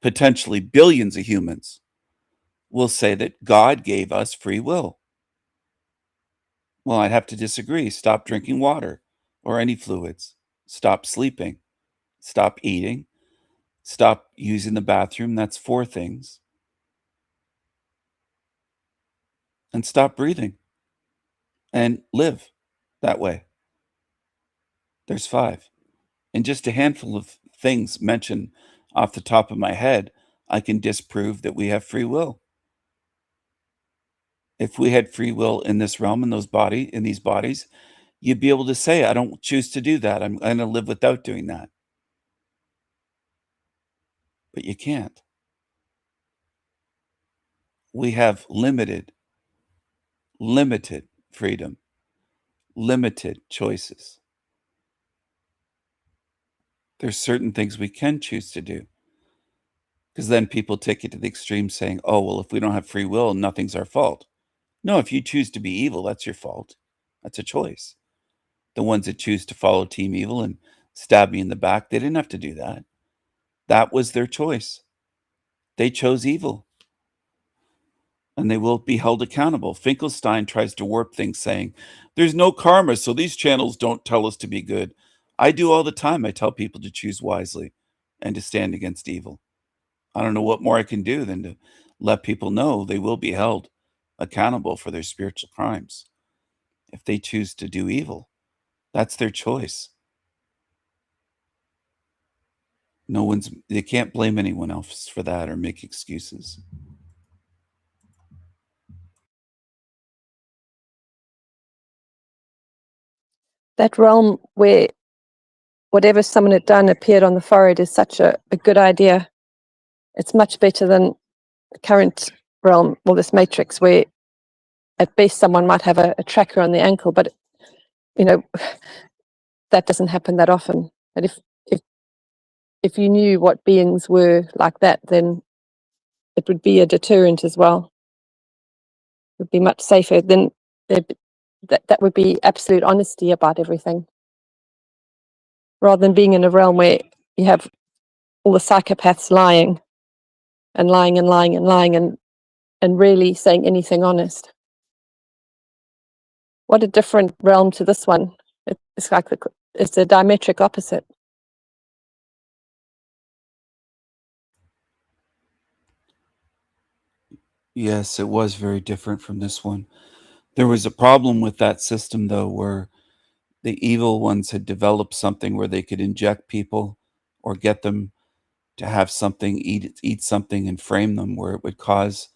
potentially billions of humans will say that God gave us free will. Well, I'd have to disagree. Stop drinking water or any fluids. Stop sleeping. Stop eating. Stop using the bathroom. That's 4 things. And stop breathing. And live that way. There's 5. And just a handful of things mentioned off the top of my head, I can disprove that we have free will. If we had free will in this realm, in these bodies, you'd be able to say, I don't choose to do that. I'm going to live without doing that. But you can't. We have limited freedom, limited choices. There's certain things we can choose to do. Because then people take it to the extreme saying, oh, well, if we don't have free will, nothing's our fault. No, if you choose to be evil, that's your fault. That's a choice. The ones that choose to follow Team Evil and stab me in the back, they didn't have to do that. That was their choice. They chose evil. And they will be held accountable. Finkelstein tries to warp things saying, there's no karma, so these channels don't tell us to be good. I do all the time. I tell people to choose wisely and to stand against evil. I don't know what more I can do than to let people know they will be held accountable for their spiritual crimes. If they choose to do evil, that's their choice. They can't blame anyone else for that or make excuses. That realm where whatever someone had done appeared on the forehead is such a good idea. It's much better than the current realm, well, this matrix, where at best someone might have a tracker on the ankle, but that doesn't happen that often. And if you knew what beings were like that, then it would be a deterrent as well. It would be much safer. Then that would be absolute honesty about everything, rather than being in a realm where you have all the psychopaths lying and lying and lying and lying and rarely saying anything honest. What a different realm to this one. It's like is the diametric opposite. Yes, it was very different from this one. There was a problem with that system, though, where the evil ones had developed something where they could inject people or get them to have something, eat something and frame them, where it would cause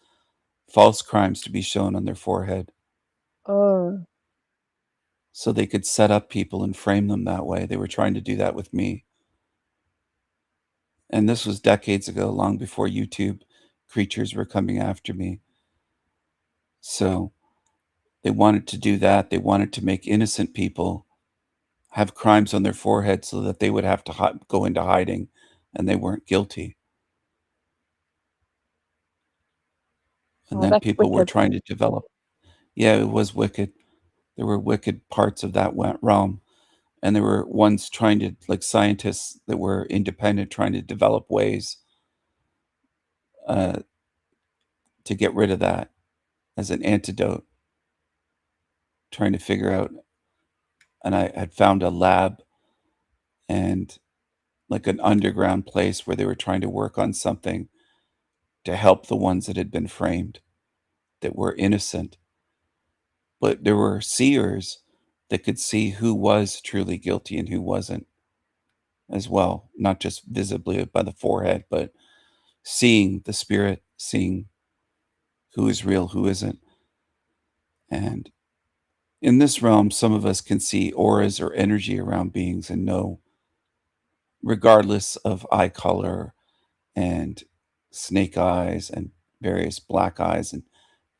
false crimes to be shown on their forehead. Oh, So they could set up people and frame them that way. They were trying to do that with me. And this was decades ago, long before YouTube creatures were coming after me. So they wanted to do that. They wanted to make innocent people have crimes on their forehead so that they would have to go into hiding and they weren't guilty. And oh, then that's people were wicked. trying to develop. Yeah, it was wicked. There were wicked parts of that realm. And there were ones trying to, like scientists that were independent, trying to develop ways to get rid of that as an antidote, trying to figure out. And I had found a lab and like an underground place where they were trying to work on something to help the ones that had been framed that were innocent. But there were seers that could see who was truly guilty and who wasn't as well, not just visibly by the forehead, but seeing the spirit, seeing who is real, who isn't. And in this realm, some of us can see auras or energy around beings and know, regardless of eye color and snake eyes and various black eyes and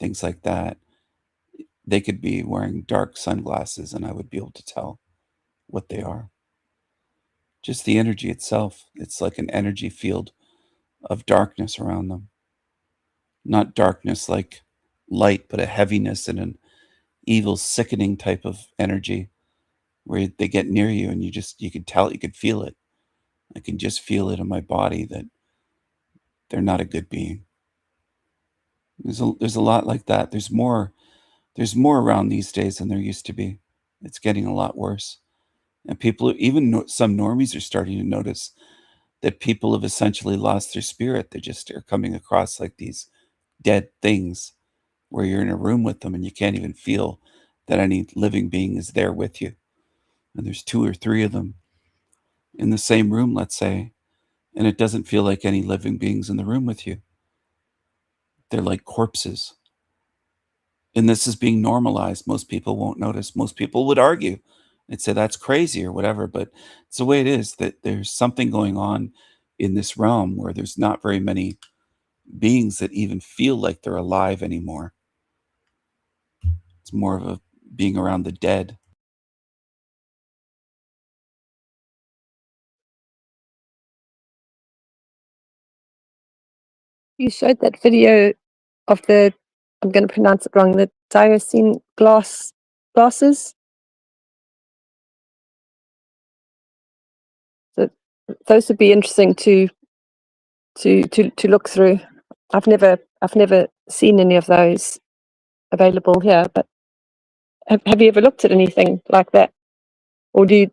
things like that, they could be wearing dark sunglasses and I would be able to tell what they are. Just the energy itself, it's like an energy field of darkness around them. Not darkness like light, but a heaviness and an evil, sickening type of energy where they get near you and you could tell it, you could feel it. I can just feel it in my body that they're not a good being. There's a lot like that. There's more around these days than there used to be. It's getting a lot worse. And people, even some normies, are starting to notice that people have essentially lost their spirit. They just are coming across like these dead things where you're in a room with them and you can't even feel that any living being is there with you. And there's 2 or 3 of them in the same room, let's say, and it doesn't feel like any living beings in the room with you. They're like corpses. And this is being normalized. Most people won't notice. Most people would argue and say that's crazy or whatever, but it's the way it is, that there's something going on in this realm where there's not very many beings that even feel like they're alive anymore. It's more of a being around the dead. You showed that video of the, I'm going to pronounce it wrong, the dioxine glasses. So those would be interesting to look through. I've never seen any of those available here, but have you ever looked at anything like that? Or do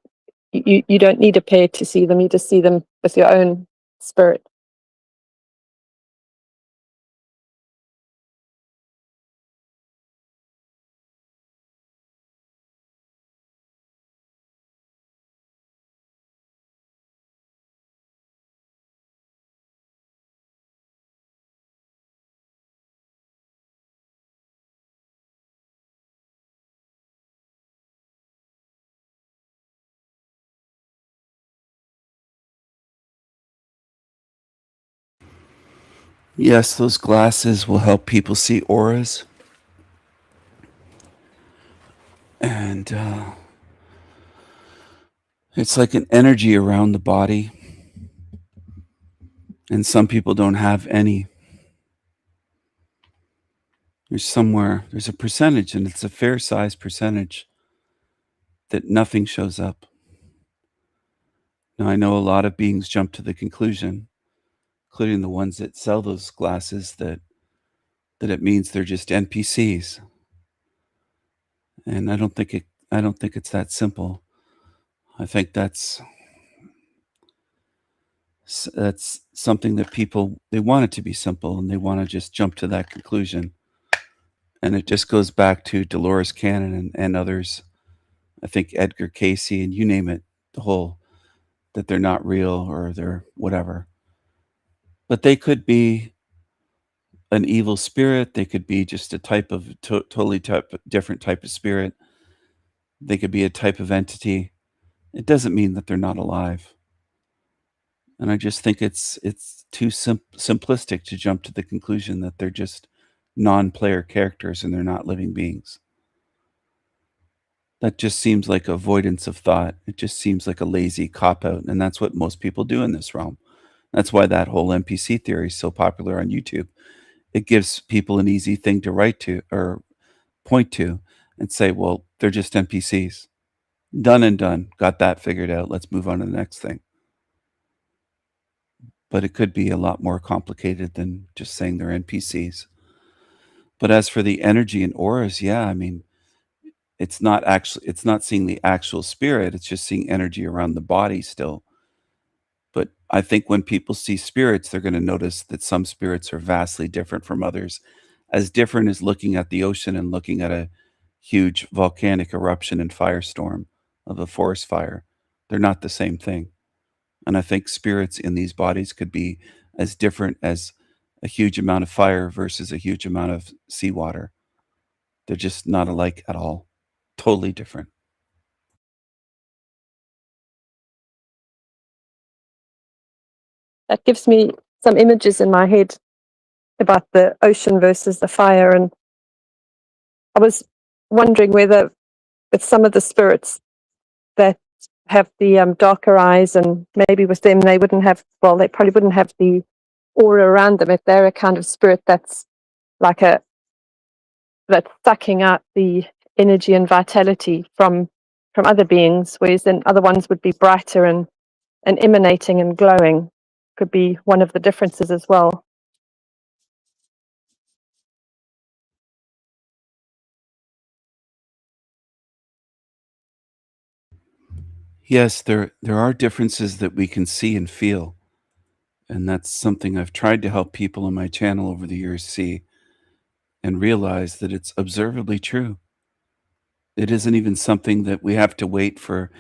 you don't need a pair to see them, you just see them with your own spirit? Yes, those glasses will help people see auras. And it's like an energy around the body. And some people don't have any. There's a percentage, and it's a fair size percentage, that nothing shows up. Now, I know a lot of beings jump to the conclusion, including the ones that sell those glasses, that it means they're just NPCs. And I don't think it's that simple. I think that's something that people, they want it to be simple and they want to just jump to that conclusion. And it just goes back to Dolores Cannon and others. I think Edgar Casey and you name it, the whole that they're not real or they're whatever. But they could be an evil spirit. They could be just a type of totally different type of spirit. They could be a type of entity. It doesn't mean that they're not alive. And I just think it's too simplistic to jump to the conclusion that they're just non-player characters and they're not living beings. That just seems like avoidance of thought. It just seems like a lazy cop-out, and that's what most people do in this realm. That's why that whole NPC theory is so popular on YouTube. It gives people an easy thing to write to or point to and say, well, they're just NPCs. Done and done. Got that figured out. Let's move on to the next thing. But it could be a lot more complicated than just saying they're NPCs. But as for the energy and auras, yeah, I mean, it's not seeing the actual spirit, it's just seeing energy around the body still. But I think when people see spirits, they're going to notice that some spirits are vastly different from others, as different as looking at the ocean and looking at a huge volcanic eruption and firestorm of a forest fire. They're not the same thing. And I think spirits in these bodies could be as different as a huge amount of fire versus a huge amount of seawater. They're just not alike at all. Totally different. That gives me some images in my head about the ocean versus the fire. And I was wondering whether with some of the spirits that have the darker eyes, and maybe with them they wouldn't have, well, they probably wouldn't have the aura around them if they're a kind of spirit that's like that's sucking out the energy and vitality from other beings, whereas then other ones would be brighter and emanating and glowing. Could be one of the differences as well. Yes, there are differences that we can see and feel. And that's something I've tried to help people on my channel over the years see and realize that it's observably true. It isn't even something that we have to wait for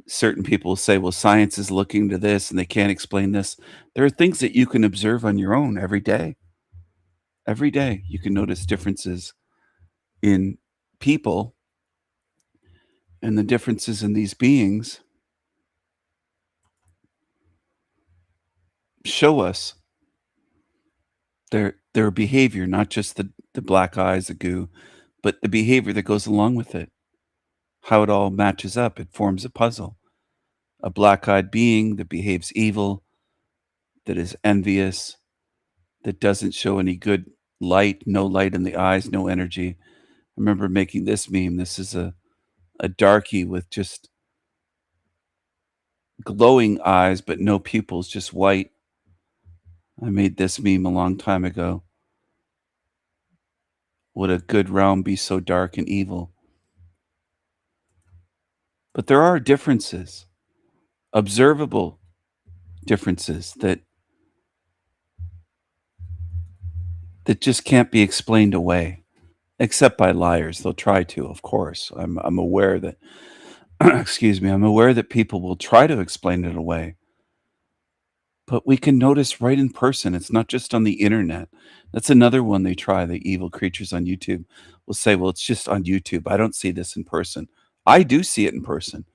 certain people to say, well, science is looking to this and they can't explain this. There are things that you can observe on your own every day. Every day you can notice differences in people, and the differences in these beings show us their behavior, not just the black eyes, the goo, but the behavior that goes along with it, how it all matches up. It forms a puzzle. A black-eyed being that behaves evil, that is envious, that doesn't show any good light, no light in the eyes, no energy. I remember making this meme. This is a darkie with just glowing eyes, but no pupils, just white. I made this meme a long time ago. Would a good realm be so dark and evil? But there are differences, observable differences that just can't be explained away, except by liars. They'll try to, of course. I'm aware that, excuse me, I'm aware that people will try to explain it away. But we can notice right in person. It's not just on the internet. That's another one they try. The evil creatures on YouTube will say, well, it's just on YouTube. I don't see this in person. I do see it in person.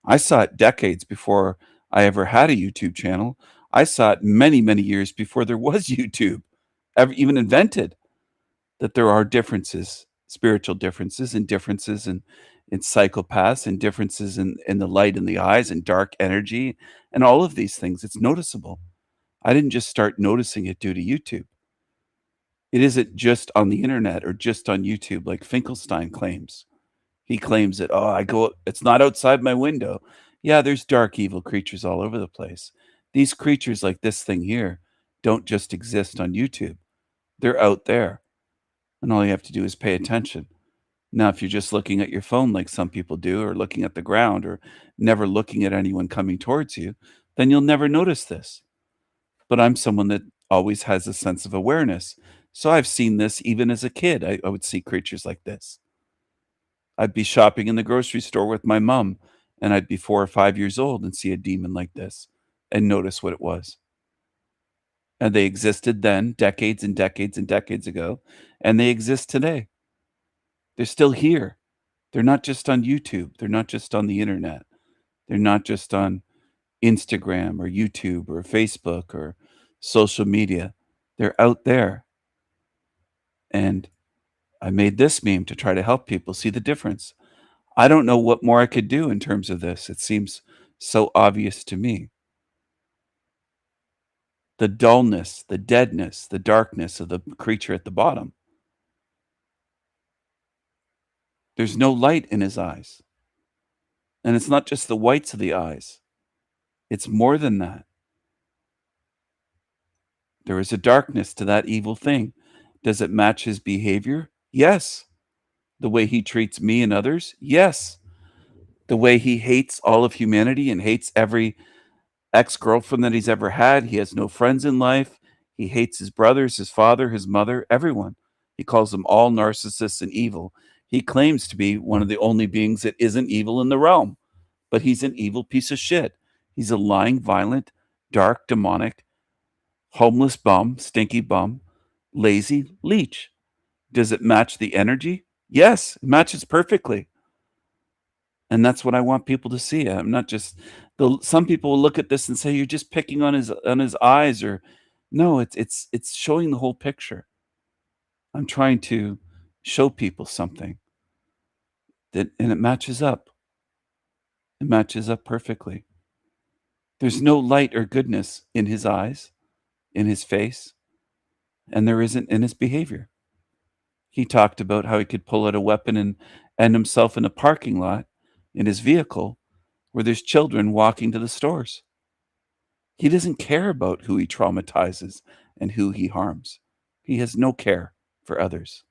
I saw it decades before I ever had a YouTube channel. I saw it many, many years before there was YouTube ever even invented, that there are differences, spiritual differences, and differences in psychopaths, and differences in the light in the eyes and dark energy and all of these things. It's noticeable. I didn't just start noticing it due to YouTube. It isn't just on the internet or just on YouTube like Finkelstein claims. He claims that, it's not outside my window. Yeah, there's dark, evil creatures all over the place. These creatures like this thing here don't just exist on YouTube. They're out there. And all you have to do is pay attention. Now, if you're just looking at your phone like some people do, or looking at the ground, or never looking at anyone coming towards you, then you'll never notice this. But I'm someone that always has a sense of awareness. So I've seen this even as a kid. I would see creatures like this. I'd be shopping in the grocery store with my mom, and I'd be 4 or 5 years old and see a demon like this and notice what it was. And they existed then, decades and decades and decades ago, and they exist today. They're still here. They're not just on YouTube. They're not just on the internet. They're not just on Instagram or YouTube or Facebook or social media. They're out there. And I made this meme to try to help people see the difference. I don't know what more I could do in terms of this. It seems so obvious to me. The dullness, the deadness, the darkness of the creature at the bottom. There's no light in his eyes. And it's not just the whites of the eyes. It's more than that. There is a darkness to that evil thing. Does it match his behavior? Yes. The way he treats me and others? Yes. The way he hates all of humanity and hates every ex-girlfriend that he's ever had. He has no friends in life. He hates his brothers, his father, his mother, everyone. He calls them all narcissists and evil. He claims to be one of the only beings that isn't evil in the realm, but he's an evil piece of shit. He's a lying, violent, dark, demonic, homeless bum, stinky bum, lazy leech. Does it match the energy? Yes, it matches perfectly. And that's what I want people to see. I'm not just some people will look at this and say you're just picking on his eyes, or no, it's showing the whole picture. I'm trying to show people something and it matches up. It matches up perfectly. There's no light or goodness in his eyes, in his face, and there isn't in his behavior. He talked about how he could pull out a weapon and end himself in a parking lot in his vehicle where there's children walking to the stores. He doesn't care about who he traumatizes and who he harms. He has no care for others.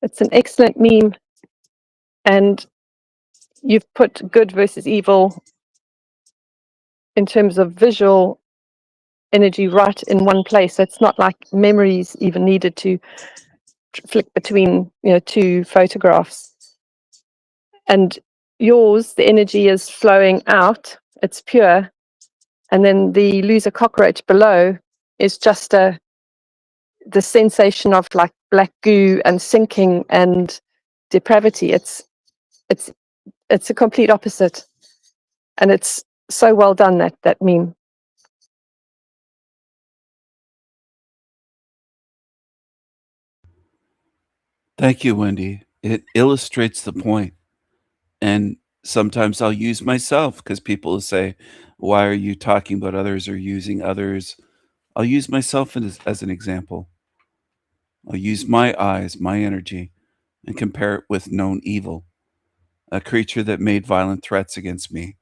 It's an excellent meme, and you've put good versus evil in terms of visual energy right in one place. So it's not like memories even needed to flick between, two photographs. And yours, the energy is flowing out, it's pure, and then the loser cockroach below is just the sensation of like black goo and sinking and depravity. It's a complete opposite, and it's so well done, that meme. Thank you, Wendy. It illustrates the point. And sometimes I'll use myself because people will say, why are you talking about others or using others? I'll use myself as an example. I'll use my eyes, my energy, and compare it with known evil, a creature that made violent threats against me.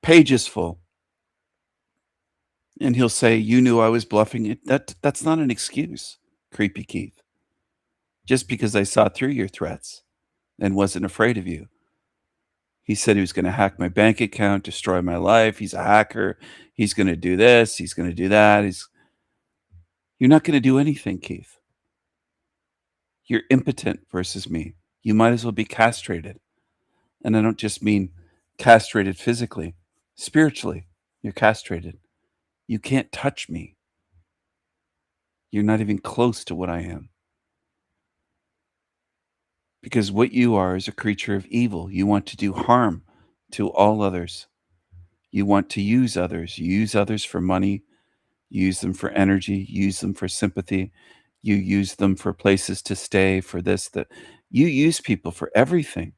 Pages full. And he'll say, you knew I was bluffing it. That's not an excuse, Creepy Keith. Just because I saw through your threats and wasn't afraid of you. He said he was going to hack my bank account, destroy my life. He's a hacker. He's going to do this. He's going to do that. You're not going to do anything, Keith. You're impotent versus me. You might as well be castrated. And I don't just mean castrated physically. Spiritually, you're castrated. You can't touch me. You're not even close to what I am. Because what you are is a creature of evil. You want to do harm to all others. You want to use others. You use others for money. You use them for energy. You use them for sympathy. You use them for places to stay, for this, that. You use people for everything.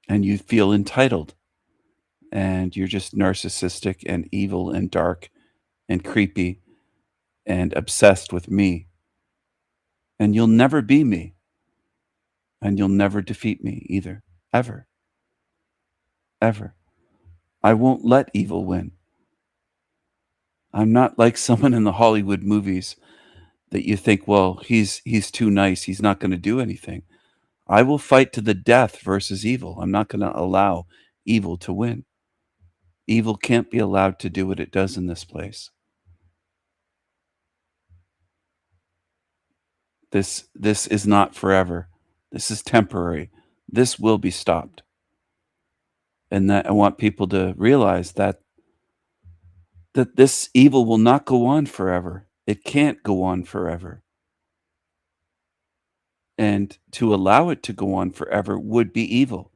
And you feel entitled. And you're just narcissistic and evil and dark and creepy and obsessed with me. And you'll never be me. And you'll never defeat me either. Ever. Ever. I won't let evil win. I'm not like someone in the Hollywood movies that you think, well, he's too nice. He's not going to do anything. I will fight to the death versus evil. I'm not going to allow evil to win. Evil can't be allowed to do what it does in this place. This is not forever. This is temporary. This will be stopped. And that I want people to realize that this evil will not go on forever. It can't go on forever. And to allow it to go on forever would be evil.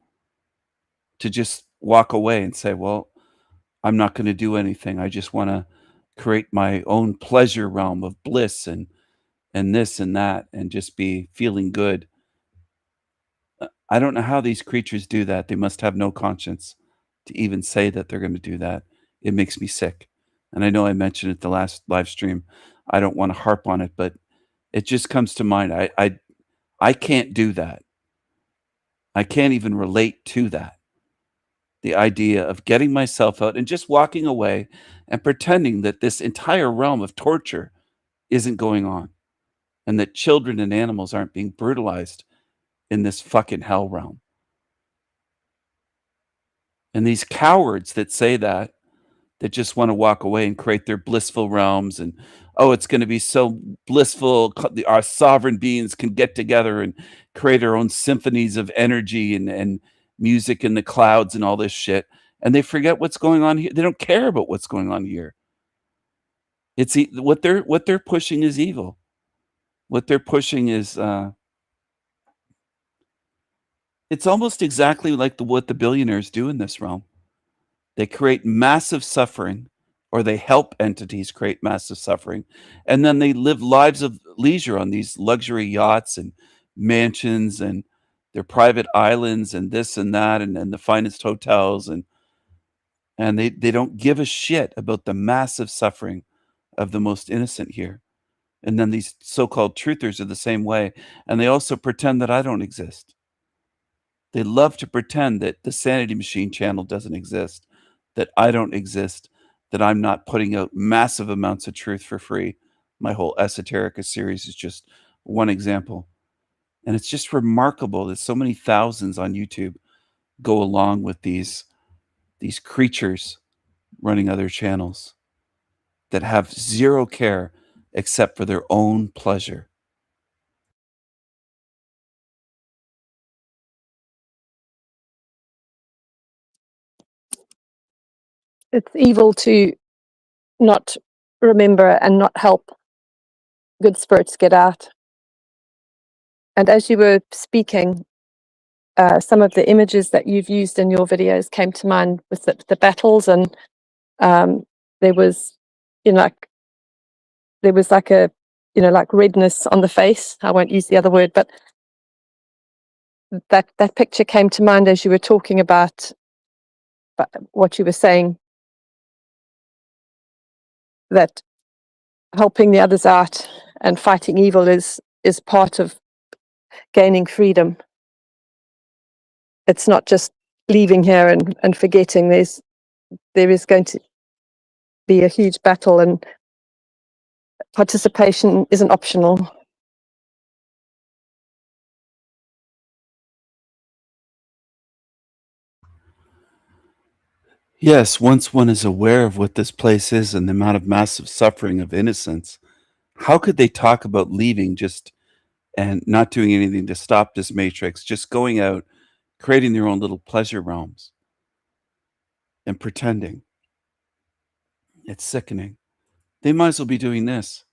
To just walk away and say, well, I'm not going to do anything. I just want to create my own pleasure realm of bliss and this and that and just be feeling good. I don't know how these creatures do that. They must have no conscience to even say that they're going to do that. It makes me sick. And I know I mentioned it the last live stream. I don't want to harp on it, but it just comes to mind. I can't do that. I can't even relate to that. The idea of getting myself out and just walking away and pretending that this entire realm of torture isn't going on and that children and animals aren't being brutalized in this fucking hell realm. And these cowards that say that just want to walk away and create their blissful realms and, oh, it's going to be so blissful. Our sovereign beings can get together and create our own symphonies of energy and music in the clouds and all this shit. And they forget what's going on here. They don't care about what's going on here. It's what they're pushing is evil. What they're pushing is it's almost exactly like what the billionaires do in this realm. They create massive suffering, or they help entities create massive suffering, and then they live lives of leisure on these luxury yachts and mansions and their private islands and this and that and the finest hotels and they don't give a shit about the massive suffering of the most innocent here. And then these so-called truthers are the same way, and they also pretend that I don't exist. They love to pretend that the Sanity Machine channel doesn't exist, that I don't exist, that I'm not putting out massive amounts of truth for free. My whole Esoterica series is just one example. And it's just remarkable that so many thousands on YouTube go along with these creatures running other channels that have zero care except for their own pleasure. It's evil to not remember and not help good spirits get out. And as you were speaking, some of the images that you've used in your videos came to mind with the battles, and there was, there was like a, like redness on the face. I won't use the other word, but that picture came to mind as you were talking about what you were saying, that helping the others out and fighting evil is part of gaining freedom. It's not just leaving here and forgetting. There is going to be a huge battle, and participation isn't optional. Yes, once one is aware of what this place is and the amount of massive suffering of innocence, how could they talk about leaving just and not doing anything to stop this matrix, just going out, creating their own little pleasure realms and pretending? It's sickening. They might as well be doing this,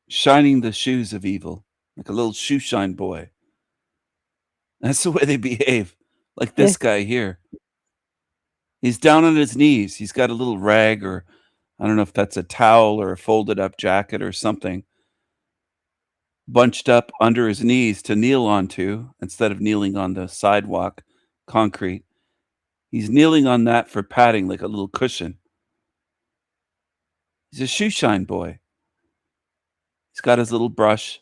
shining the shoes of evil, like a little shoe shine boy. That's the way they behave, like this guy here. He's down on his knees. He's got a little rag, or I don't know if that's a towel or a folded up jacket or something, bunched up under his knees to kneel onto instead of kneeling on the sidewalk, concrete. He's kneeling on that for padding, like a little cushion. He's a shoe shine boy. He's got his little brush.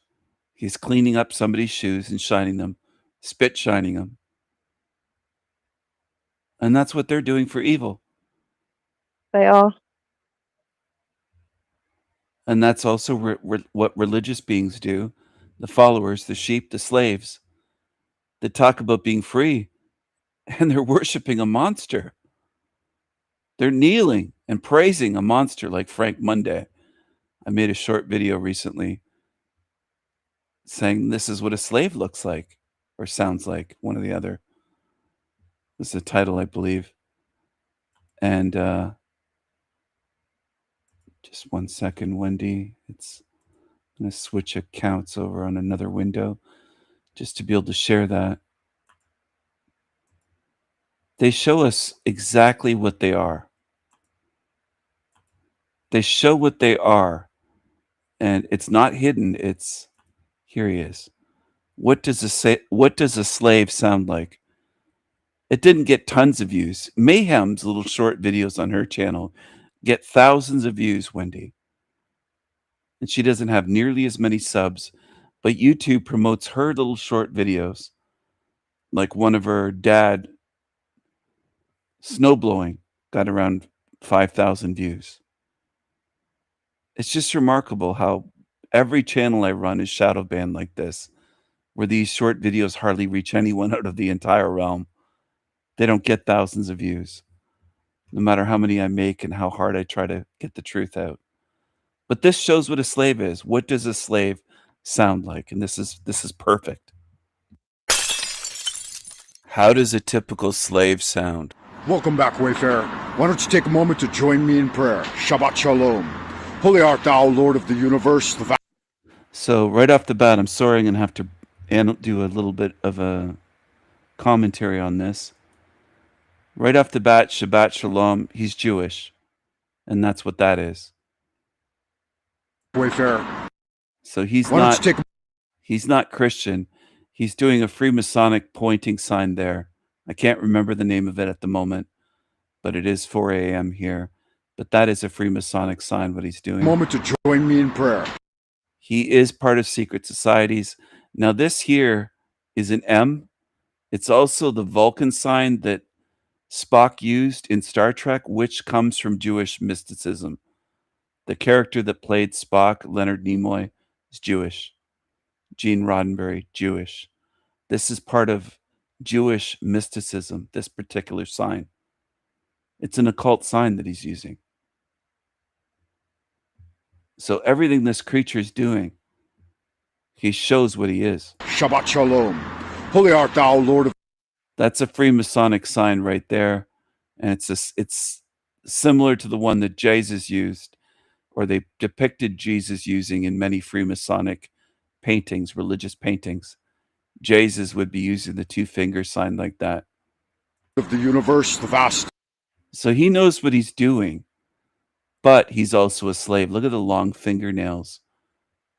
He's cleaning up somebody's shoes and shining them, spit shining them. And that's what they're doing for evil. They are. And that's also what religious beings do. The followers, the sheep, the slaves, that talk about being free, and they're worshiping a monster. They're kneeling and praising a monster like Frank Monday. I made a short video recently saying this is what a slave looks like or sounds like, one or the other. This is the title, I believe. And just 1 second, Wendy. I'm going to switch accounts over on another window just to be able to share that. They show us exactly what they are. They show what they are, and it's not hidden. It's here he is. What does a slave sound like? It didn't get tons of views. Mayhem's little short videos on her channel get thousands of views, Wendy. And she doesn't have nearly as many subs, but YouTube promotes her little short videos. Like one of her dad snowblowing got around 5,000 views. It's just remarkable how every channel I run is shadow banned like this, where these short videos hardly reach anyone out of the entire realm. They don't get thousands of views, no matter how many I make and how hard I try to get the truth out. But this shows what a slave is. What does a slave sound like? And this is perfect. How does a typical slave sound? Welcome back, Wayfarer. Why don't you take a moment to join me in prayer? Shabbat Shalom. Holy art thou, Lord of the universe. So right off the bat, I'm sorry I'm going to have to do a little bit of a commentary on this. Right off the bat, Shabbat Shalom, he's Jewish. And that's what that is. Wayfarer. So he's not Christian. He's doing a Freemasonic pointing sign there. I can't remember the name of it at the moment, but it is 4 a.m. here. But that is a Freemasonic sign, what he's doing. Moment to join me in prayer. He is part of secret societies. Now this here is an M. It's also the Vulcan sign that Spock used in Star Trek, which comes from Jewish mysticism. The character that played Spock, Leonard Nimoy, is Jewish. Gene Roddenberry, Jewish. This is part of Jewish mysticism, this particular sign. It's an occult sign that he's using. So everything this creature is doing, he shows what he is. Shabbat Shalom. Holy art thou, Lord of... That's a Freemasonic sign right there. And it's similar to the one that Jesus used, or they depicted Jesus using in many Freemasonic paintings, religious paintings. Jesus would be using the 2-finger sign like that. Of the universe, the vast. So he knows what he's doing, but he's also a slave. Look at the long fingernails.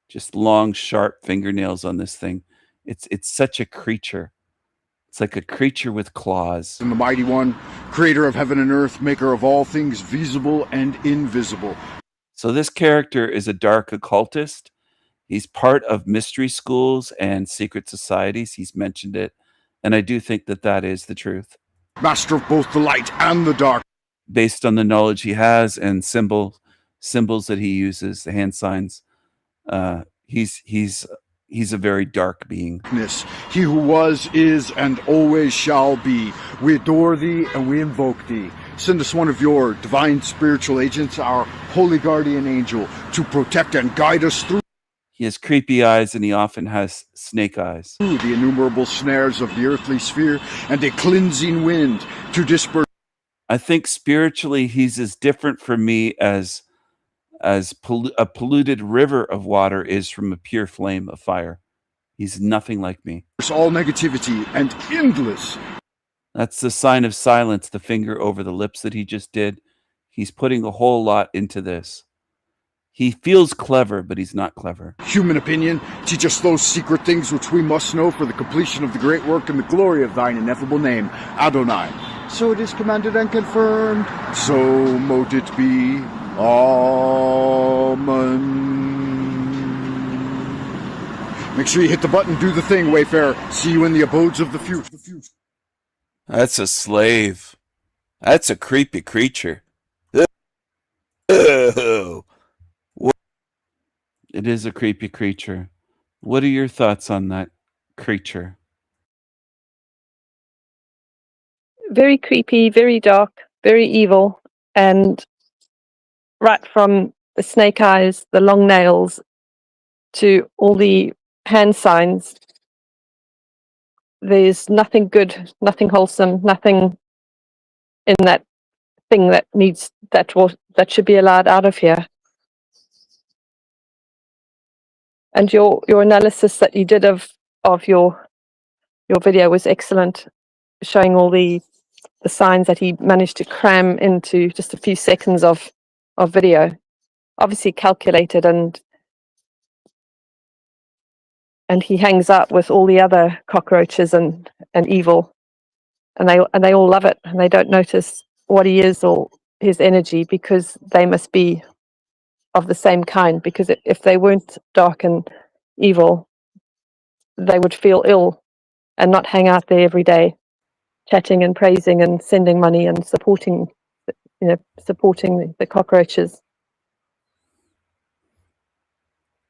Just long, sharp fingernails on this thing. It's such a creature. It's like a creature with claws. And the mighty one, creator of heaven and earth, maker of all things visible and invisible. So this character is a dark occultist. He's part of mystery schools and secret societies. He's mentioned it. And I do think that that is the truth. Master of both the light and the dark. Based on the knowledge he has and symbols that he uses, the hand signs, he's a very dark being. He who was, is, and always shall be. We adore thee and we invoke thee. Send us one of your divine spiritual agents, our holy guardian angel, to protect and guide us through. He has creepy eyes and he often has snake eyes. Through the innumerable snares of the earthly sphere and a cleansing wind to disperse. I think spiritually he's as different from me as a polluted river of water is from a pure flame of fire. He's nothing like me. All negativity and endless. That's the sign of silence, the finger over the lips that he just did. He's putting a whole lot into this. He feels clever, but he's not clever. Human opinion, teach us those secret things which we must know for the completion of the great work and the glory of thine ineffable name, Adonai. So it is commanded and confirmed. So mote it be. Amen. Make sure you hit the button, do the thing, Wayfarer. See you in the abodes of the future. That's a slave. That's a creepy creature. It is a creepy creature. What are your thoughts on that creature? Very creepy, very dark, very evil, and right from the snake eyes, the long nails, to all the hand signs, there's nothing good, nothing wholesome, nothing in that thing that should be allowed out of here. And your analysis that you did of your video was excellent, showing all the signs that he managed to cram into just a few seconds of video. Obviously calculated, and he hangs out with all the other cockroaches and evil, and they all love it, and they don't notice what he is or his energy, because they must be of the same kind, because if they weren't dark and evil, they would feel ill and not hang out there every day chatting and praising and sending money and supporting the cockroaches.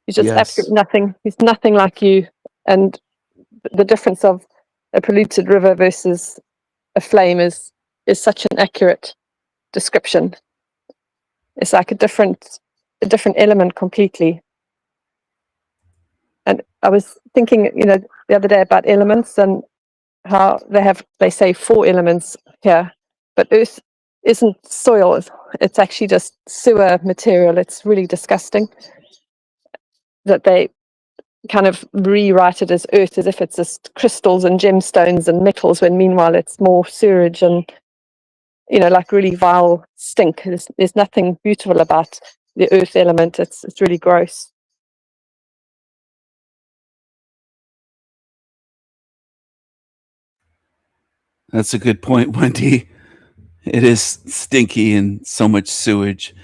He's just absolutely nothing. He's nothing like you. And the difference of a polluted river versus a flame is such an accurate description. It's like a different element completely. And I was thinking, the other day about elements and how they say 4 elements here, but Earth isn't soil. It's actually just sewer material. It's really disgusting that they kind of rewrite it as Earth, as if it's just crystals and gemstones and metals, when meanwhile it's more sewage and like really vile stink. There's nothing beautiful about the Earth element. It's really gross. That's a good point, Wendy. It is stinky and so much sewage.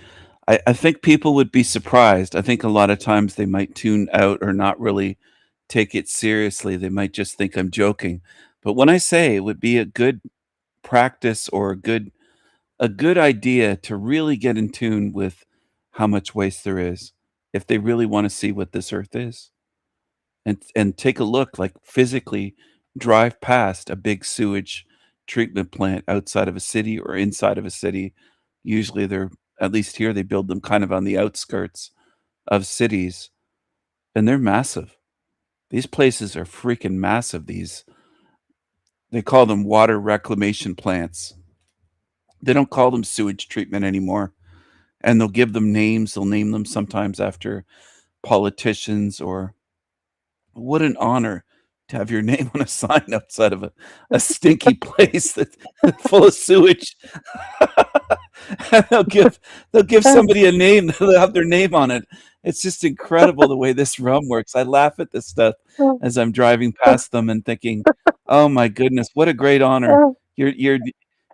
I think people would be surprised. I think a lot of times they might tune out or not really take it seriously. They might just think I'm joking. But when I say it would be a good practice or a good idea to really get in tune with how much waste there is, if they really want to see what this earth is, and take a look, like physically drive past a big sewage treatment plant outside of a city or inside of a city. Usually they're, at least here, they build them kind of on the outskirts of cities, and they're massive. These places are freaking massive. They call them water reclamation plants. They don't call them sewage treatment anymore. And they'll give them names. They'll name them sometimes after politicians. Or what an honor to have your name on a sign outside of a stinky place that's full of sewage. And they'll give somebody a name. They'll have their name on it. It's just incredible the way this realm works. I laugh at this stuff as I'm driving past them and thinking, "Oh my goodness, what a great honor!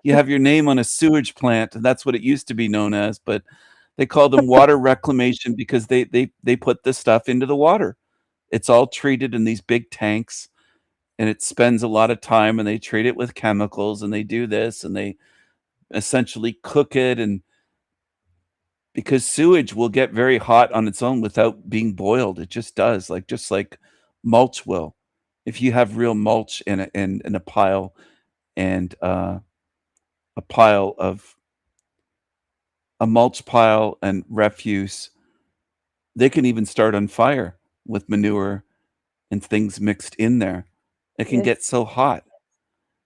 You have your name on a sewage plant, and that's what it used to be known as. But they call them water reclamation because they put this stuff into the water. It's all treated in these big tanks, and it spends a lot of time, and they treat it with chemicals, and they do this, and they essentially cook it, and because sewage will get very hot on its own without being boiled. It just does, just like mulch will. If you have real mulch in a pile, and a mulch pile and refuse, they can even start on fire with manure and things mixed in there. It can get so hot,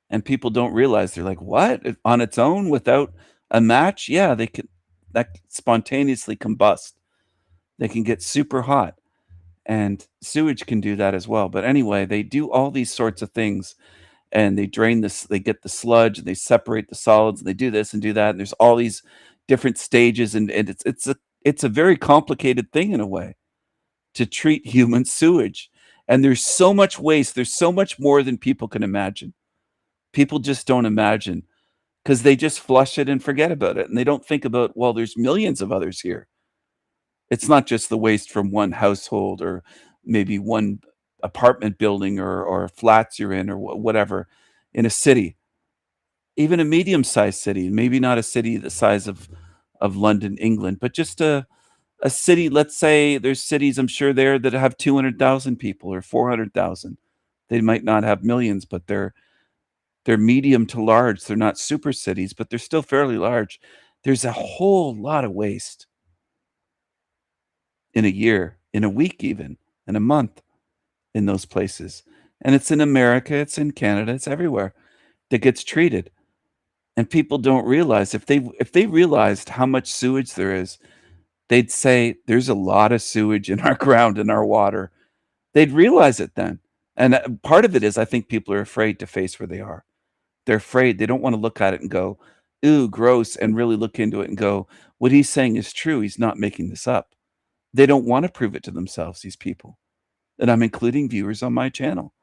and people don't realize. They're like, "What? On its own without a match?" Yeah, they can. That spontaneously combust. They can get super hot, and sewage can do that as well. But anyway, they do all these sorts of things, and they drain this. They get the sludge, and they separate the solids, and they do this and do that. And there's all these different stages, and it's a very complicated thing in a way to treat human sewage. And there's so much waste. There's so much more than people can imagine. People just don't imagine, because they just flush it and forget about it. And they don't think about, well, there's millions of others here. It's not just the waste from one household or maybe one apartment building or flats you're in or whatever in a city, even a medium-sized city, maybe not a city the size of London, England, but just a A city, let's say there's cities, I'm sure there, that have 200,000 people or 400,000. They might not have millions, but they're medium to large. They're not super cities, but they're still fairly large. There's a whole lot of waste in a year, in a week even, in a month in those places. And it's in America, it's in Canada, it's everywhere that gets treated. And people don't realize, if they realized how much sewage there is, they'd say there's a lot of sewage in our ground and our water. They'd realize it then. And part of it is, I think people are afraid to face where they are. They're afraid. They don't want to look at it and go, ooh, gross, and really look into it and go, what he's saying is true. He's not making this up. They don't want to prove it to themselves, these people. And I'm including viewers on my channel.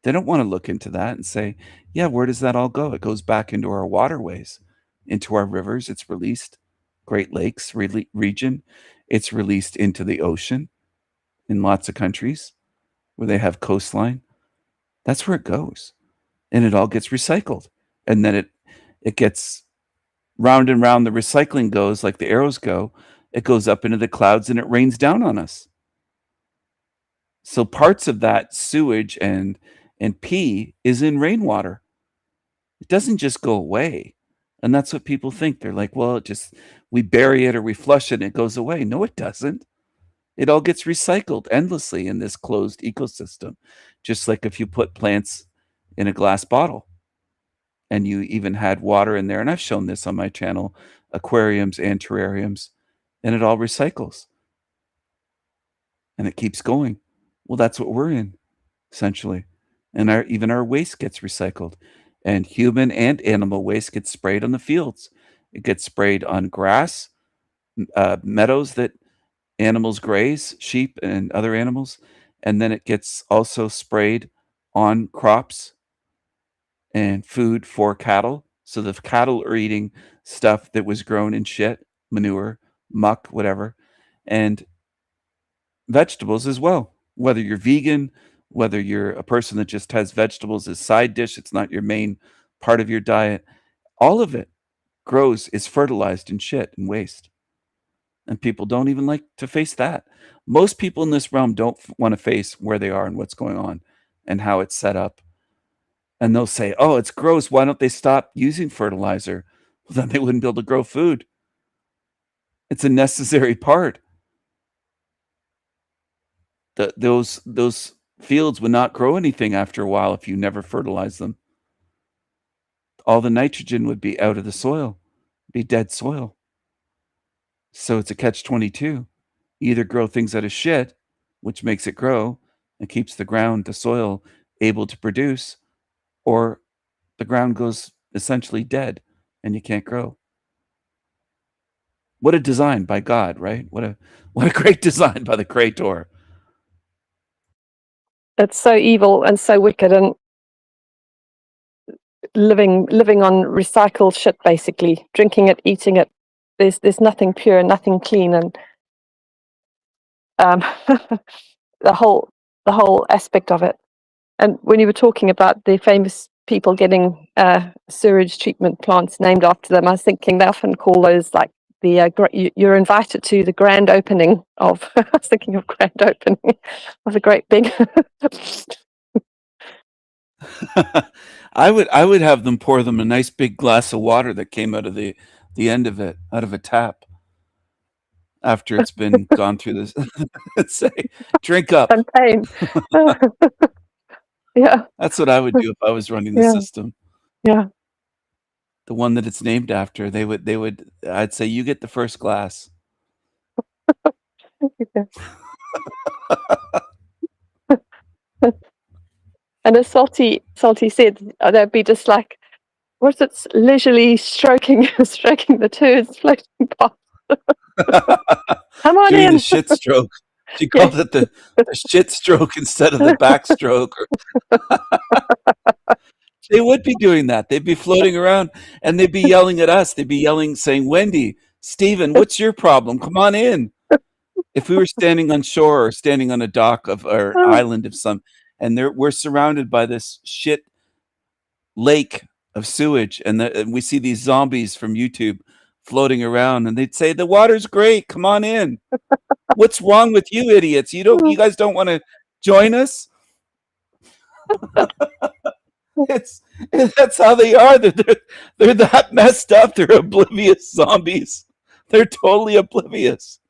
They don't want to look into that and say, yeah, where does that all go? It goes back into our waterways, into our rivers. It's released. Great Lakes region. It's released into the ocean in lots of countries where they have coastline. That's where it goes. And it all gets recycled. And then it gets round and round. The recycling goes like the arrows go. It goes up into the clouds and it rains down on us. So parts of that sewage and pee is in rainwater. It doesn't just go away. And that's what people think. They're like, well, we bury it or we flush it and it goes away. No, it doesn't. It all gets recycled endlessly in this closed ecosystem. Just like if you put plants in a glass bottle and you even had water in there. And I've shown this on my channel, aquariums and terrariums, and it all recycles. And it keeps going. Well, that's what we're in, essentially. And even our waste gets recycled. And human and animal waste gets sprayed on the fields. It gets sprayed on grass, meadows that animals graze, sheep and other animals. And then it gets also sprayed on crops and food for cattle. So the cattle are eating stuff that was grown in shit, manure, muck, whatever, and vegetables as well. Whether you're vegan, whether you're a person that just has vegetables as side dish, it's not your main part of your diet, all of it is fertilized in shit and waste. And people don't even like to face that. Most people in this realm don't want to face where they are and what's going on and how it's set up. And they'll say, oh, it's gross. Why don't they stop using fertilizer? Well, then they wouldn't be able to grow food. It's a necessary part. Those fields would not grow anything after a while if you never fertilize them. All the nitrogen would be out of the soil, be dead soil. So it's a catch-22. You either grow things out of shit, which makes it grow and keeps the soil able to produce, or the ground goes essentially dead and you can't grow. What a design by God, right? What a great design by the Creator. It's so evil and so wicked, and living on recycled shit, basically drinking it, eating it. There's nothing pure, nothing clean, and the whole aspect of it. And when you were talking about the famous people getting sewage treatment plants named after them, I was thinking they often call those like you're invited to the grand opening of. I was thinking of grand opening of a great big. I would have them pour them a nice big glass of water that came out of the end of it, out of a tap, after it's been gone through this. Say, drink up. Champagne. Yeah. That's what I would do if I was running the system. Yeah. The one that it's named after, I'd say, you get the first glass. And as Salty said, they'd be just like, what's it, leisurely stroking the turds floating past. Come on Doing in. the shit stroke. She called it the shit stroke instead of the backstroke. They would be doing that. They'd be floating around and they'd be yelling at us. They'd be yelling, saying, Wendy, Stephen, what's your problem? Come on in. If we were standing on shore or standing on a dock of or island of some, and we're surrounded by this shit lake of sewage, and we see these zombies from YouTube floating around, and they'd say, "The water's great. Come on in." What's wrong with you idiots? You guys don't want to join us? It's That's how they are. They're that messed up. They're oblivious zombies. They're totally oblivious.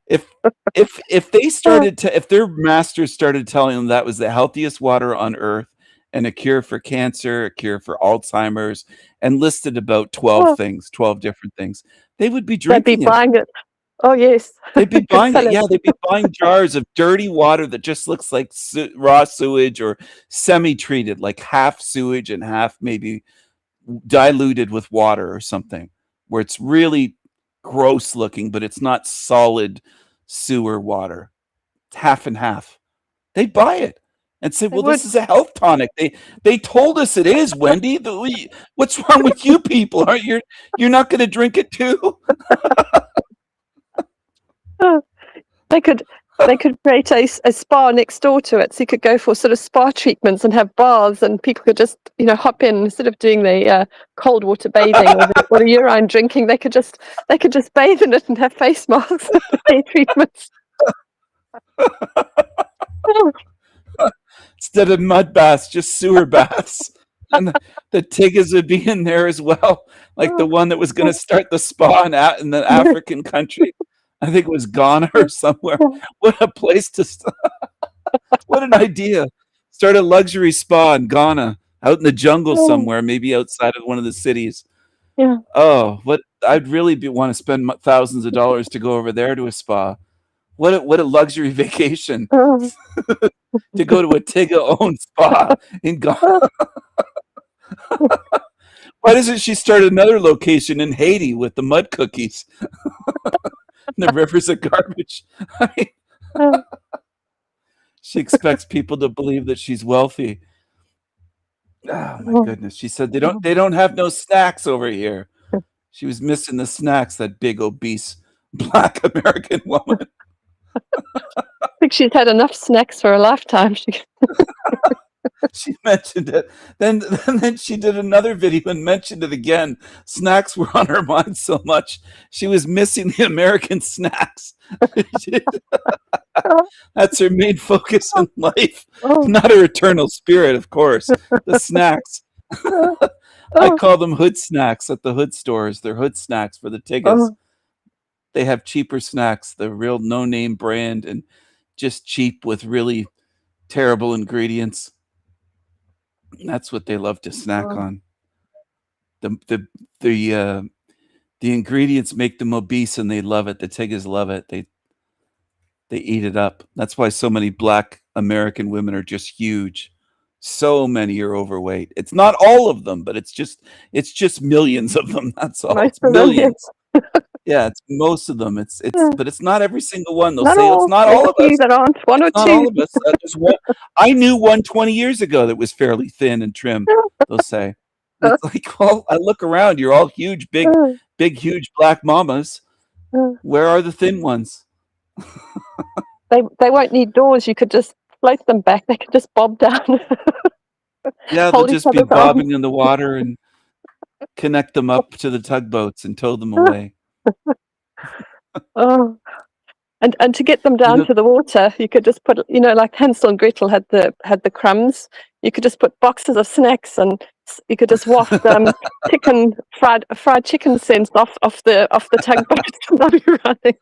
If they started to if their masters started telling them that was the healthiest water on earth and a cure for cancer, a cure for Alzheimer's, and listed about 12 things, 12 different things, they would be They'd be drinking it. buying it. Oh, yes. They'd be buying Sell it. Yeah, they'd be buying jars of dirty water that just looks like raw sewage or semi-treated, like half sewage and half maybe diluted with water or something, where it's really gross looking, but it's not solid sewer water. It's half and half. They'd buy it and say, They "Well, would. this is a health tonic." They told us it is, Wendy. What's wrong with you people? Aren't you're not going to drink it too? They could create a spa next door to it, so you could go for sort of spa treatments and have baths, and people could just hop in instead of doing the cold water bathing or the urine drinking. They could just bathe in it and have face masks and hair treatments. Instead of mud baths, just sewer baths. And the Tiggas would be in there as well, like the one that was going to start the spa in the African country. I think it was Ghana or somewhere. What a place to start. What an idea. Start a luxury spa in Ghana, out in the jungle somewhere, maybe outside of one of the cities. Yeah. Oh, I'd really want to spend thousands of dollars to go over there to a spa. What a luxury vacation to go to a Tigga-owned spa in Ghana. Why doesn't she start another location in Haiti with the mud cookies? The rivers of garbage. I mean, she expects people to believe that she's wealthy. Oh my goodness. She said they don't have no snacks over here. She was missing the snacks, that big obese Black American woman. I think she's had enough snacks for a lifetime. She mentioned it. Then she did another video and mentioned it again. Snacks were on her mind so much. She was missing the American snacks. That's her main focus in life. Not her eternal spirit, of course. The snacks. I call them hood snacks at the hood stores. They're hood snacks for the Tiggas. They have cheaper snacks, the real no-name brand, and just cheap with really terrible ingredients. That's what they love to snack on. The ingredients make them obese, and they love it. The Tiggas love it. They eat it up. That's why so many Black American women are just huge. So many are overweight. It's not all of them, but it's just millions of them. That's all. It's millions. Yeah, it's most of them. But it's not every single one. They'll say it's not all of us. That aren't one or It's not two. all of us. There's one. I knew one 20 years ago that was fairly thin and trim. They'll say. It's like, well, I look around. You're all huge, big, huge Black mamas. Where are the thin ones? They won't need doors. You could just float them back. They could just bob down. Yeah, they'll Hold each just be other's bobbing in the water and connect them up to the tugboats and tow them away. Oh, and to get them down to the water, you could just put, like Hansel and Gretel had the crumbs. You could just put boxes of snacks, and you could just waft fried chicken scents off the tugboats, and they'll be running.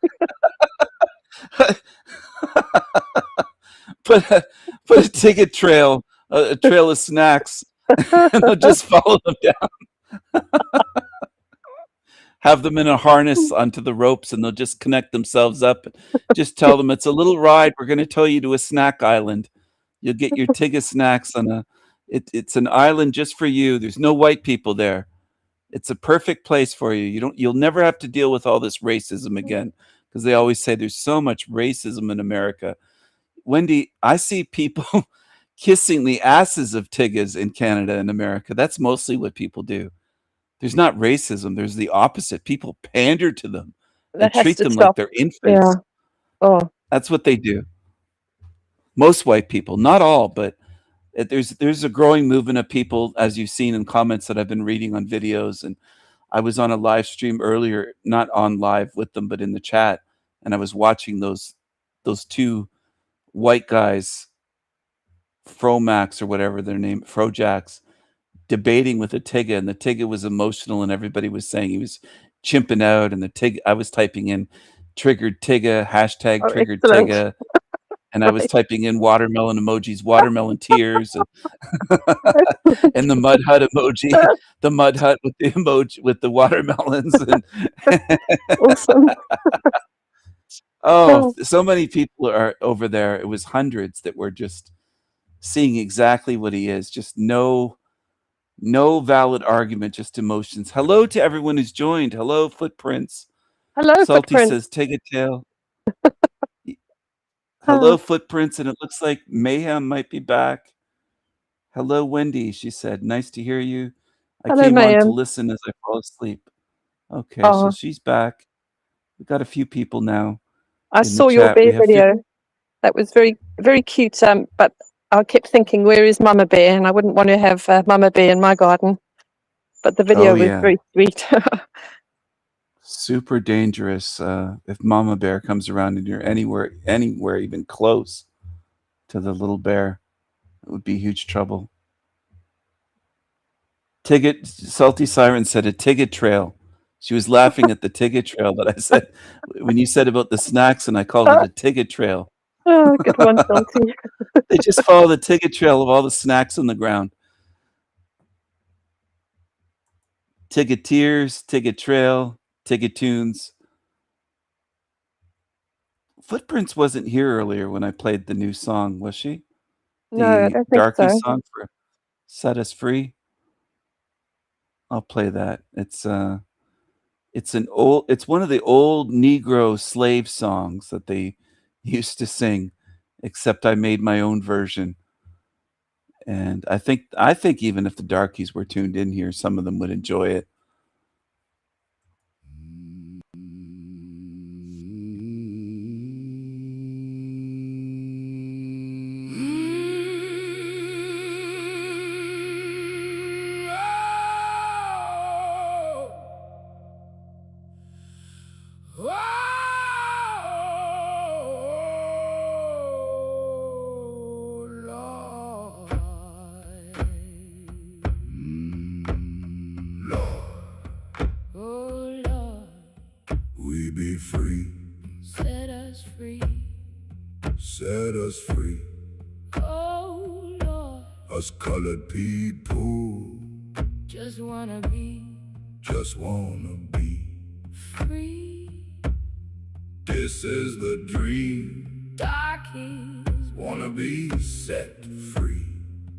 Put a ticket trail, a trail of snacks, and they'll just follow them down. Have them in a harness onto the ropes, and they'll just connect themselves up. Just tell them it's a little ride. We're going to tow you to a snack island. You'll get your Tigga snacks on it's an island just for you. There's no white people there. It's a perfect place for you. You'll never have to deal with all this racism again, because they always say there's so much racism in America. Wendy, I see people kissing the asses of Tiggas in Canada and America. That's mostly what people do. There's not racism. There's the opposite. People pander to them and That has treat to them like stop. they're infants. Yeah. Oh, That's what they do. Most white people, not all, but there's a growing movement of people, as you've seen in comments that I've been reading on videos, and I was on a live stream earlier, not on live with them, but in the chat, and I was watching those two white guys, Fromax or whatever their name, Frojax, debating with the Tigga, and the Tigga was emotional, and everybody was saying he was chimping out, and the Tigga, I was typing in triggered Tigga, hashtag Oh, triggered excellent. Tigga, and I was Right. typing in watermelon emojis, watermelon tears, and, and the mud hut emoji, the mud hut with the emoji with the watermelons, and Awesome. oh, so many people are over there. It was hundreds that were just seeing exactly what he is. Just no valid argument, just emotions. Hello to everyone who's joined. Hello, Footprints. Hello, Salty Footprints. says, take a tail. Hello, Oh. Footprints, and it looks like Mayhem might be back. Hello, Wendy. She said, nice to hear you. I Hello, came on to Mayhem. listen as I fall asleep. Okay, so Oh, she's back. We've got a few people now I in the saw your chat. We bear have video. That was very, very cute. But I kept thinking, where is Mama Bear? And I wouldn't want to have Mama Bear in my garden. But the video Oh, was yeah. very sweet. Super dangerous if Mama Bear comes around and you're anywhere even close to the little bear. It would be huge trouble. Tigget, Salty Siren said a Tigget trail. She was laughing at the Tigget trail that I said when you said about the snacks, and I called it a Tigget trail. Oh, good one, Salty. They just follow the Tigget trail of all the snacks on the ground. Tiggeteers, Tigget trail, Tigget tunes. Footprints wasn't here earlier when I played the new song, was she? No, I The don't think Darky so. song for Set Us Free. I'll play that. It's one of the old Negro slave songs that they used to sing, except I made my own version. And I think even if the Darkies were tuned in here, some of them would enjoy it. Oh Lord, We be free, set us free. set us free. Oh Lord, Us colored people just wanna be just wanna be. free. This is the dream. Darkies Wanna be set free.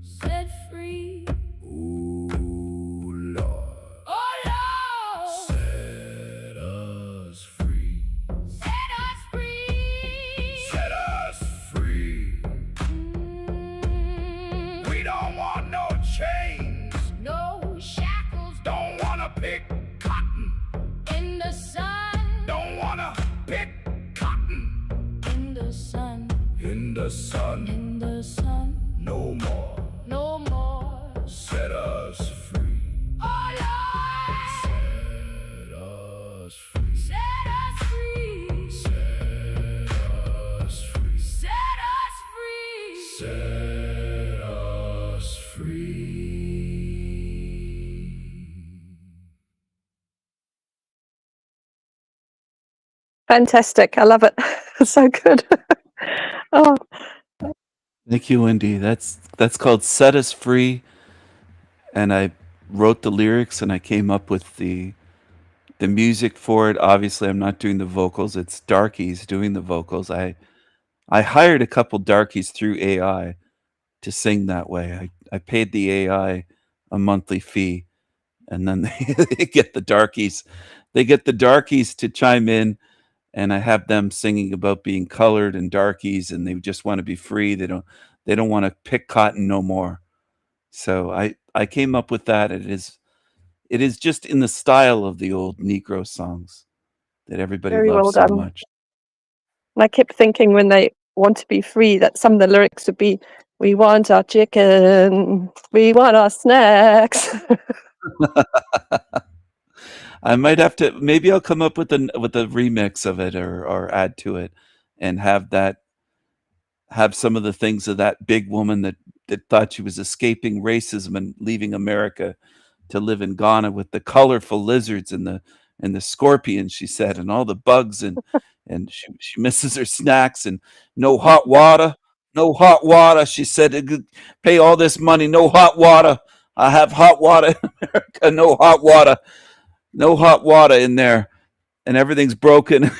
set free. Ooh, Lord, Oh Lord, set us free. set us free. Set us free. We don't want no chains. No shackles Don't wanna pick cotton. in the sun. Don't wanna pick cotton In the sun. in the sun. In the sun. No more. No more. Set us free. Oh Lord, Set us free. set us free. Set us free. Set us free. Set us free. Fantastic. I love it. So good. Oh, Thank you, Wendy. That's called Set Us Free. And I wrote the lyrics and I came up with the music for it. Obviously, I'm not doing the vocals. It's Darkies doing the vocals. I hired a couple Darkies through AI to sing that way. I paid the AI a monthly fee, and then they get the Darkies. They get the Darkies to chime in, and I have them singing about being colored and Darkies, and they just want to be free. They don't want to pick cotton no more. So I came up with that. It is just in the style of the old Negro songs that everybody very well loves so done. much. And I kept thinking when they want to be free that some of the lyrics would be, we want our chicken, we want our snacks. I might have to. Maybe I'll come up with a remix of it, or add to it, and have some of the things of that big woman that thought she was escaping racism and leaving America to live in Ghana with the colorful lizards and the scorpions, she said, and all the bugs, and she misses her snacks, and no hot water, no hot water. She said, pay all this money, no hot water. I have hot water in America, no hot water, no hot water in there, and everything's broken.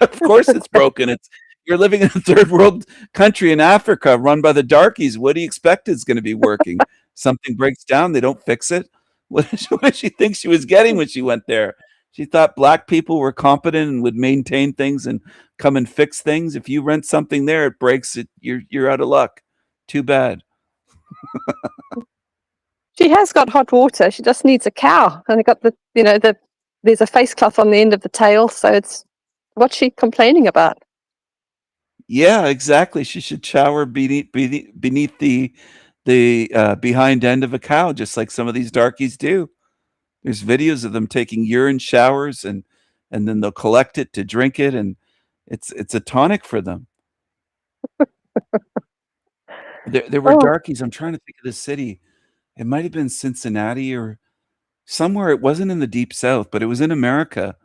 Of course it's broken. You're living in a third world country in Africa run by the darkies. What do you expect is going to be working? Something breaks down, they don't fix it. What did she think she was getting when she went there? She thought black people were competent and would maintain things and come and fix things. If you rent something there, it breaks it. You're out of luck. Too bad. She has got hot water. She just needs a cow, and they got there's a face cloth on the end of the tail. So it's what's she complaining about? Yeah, exactly. She should shower beneath the behind end of a cow, just like some of these darkies do. There's videos of them taking urine showers, and then they'll collect it to drink it, and it's a tonic for them. There were Oh, darkies. I'm trying to think of the city. It might have been Cincinnati or somewhere. It wasn't in the deep south, but it was in America.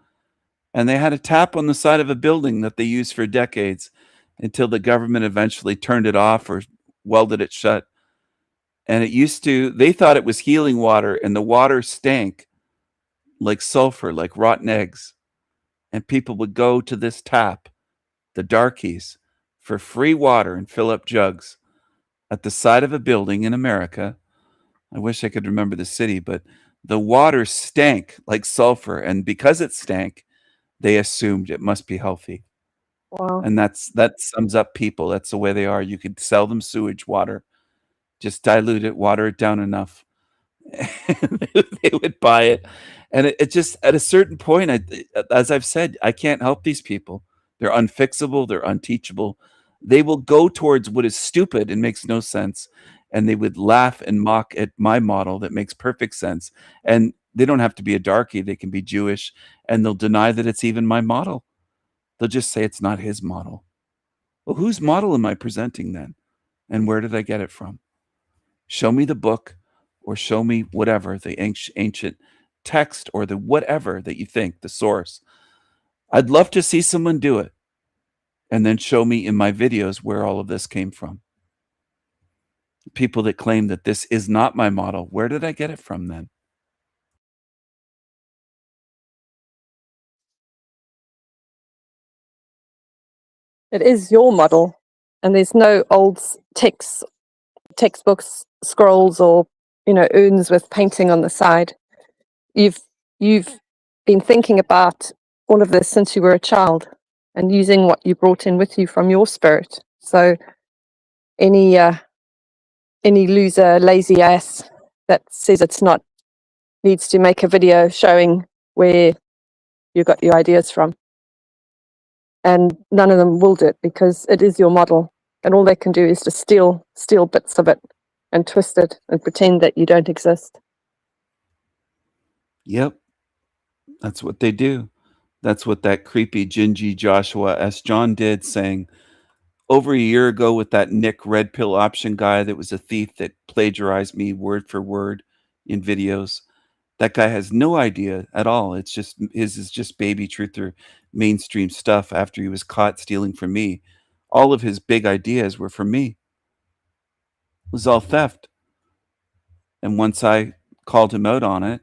And they had a tap on the side of a building that they used for decades until the government eventually turned it off or welded it shut. And they thought it was healing water, and the water stank like sulfur, like rotten eggs. And people would go to this tap, the darkies, for free water and fill up jugs at the side of a building in America. I wish I could remember the city, but the water stank like sulfur. And because it stank, they assumed it must be healthy. wow. And that sums up people. That's the way they are. You could sell them sewage water. Just dilute it, water it down enough. They would buy it. And it just, at a certain point, as I've said, I can't help these people. They're unfixable. They're unteachable. They will go towards what is stupid and makes no sense. And they would laugh and mock at my model that makes perfect sense. And they don't have to be a darky. They can be Jewish. And they'll deny that it's even my model. They'll just say it's not his model. Well, whose model am I presenting then? And where did I get it from? Show me the book, or show me whatever, the ancient text, or the whatever that you think, the source. I'd love to see someone do it. And then show me in my videos where all of this came from. People that claim that this is not my model, where did I get it from then? It is your model, and there's no old textbooks, scrolls, or urns with painting on the side. You've been thinking about all of this since you were a child, and using what you brought in with you from your spirit. So any loser, lazy ass that says it's not needs to make a video showing where you got your ideas from. And none of them will do it because it is your model, and all they can do is to steal bits of it and twist it and pretend that you don't exist. Yep. That's what they do. That's what that creepy Gingy Joshua S. John did, saying over a year ago with that Nick Red Pill Option guy that was a thief that plagiarized me word for word in videos. That guy has no idea at all. It's just his is just baby truth or mainstream stuff after he was caught stealing from me. All of his big ideas were from me. It was all theft. And once I called him out on it,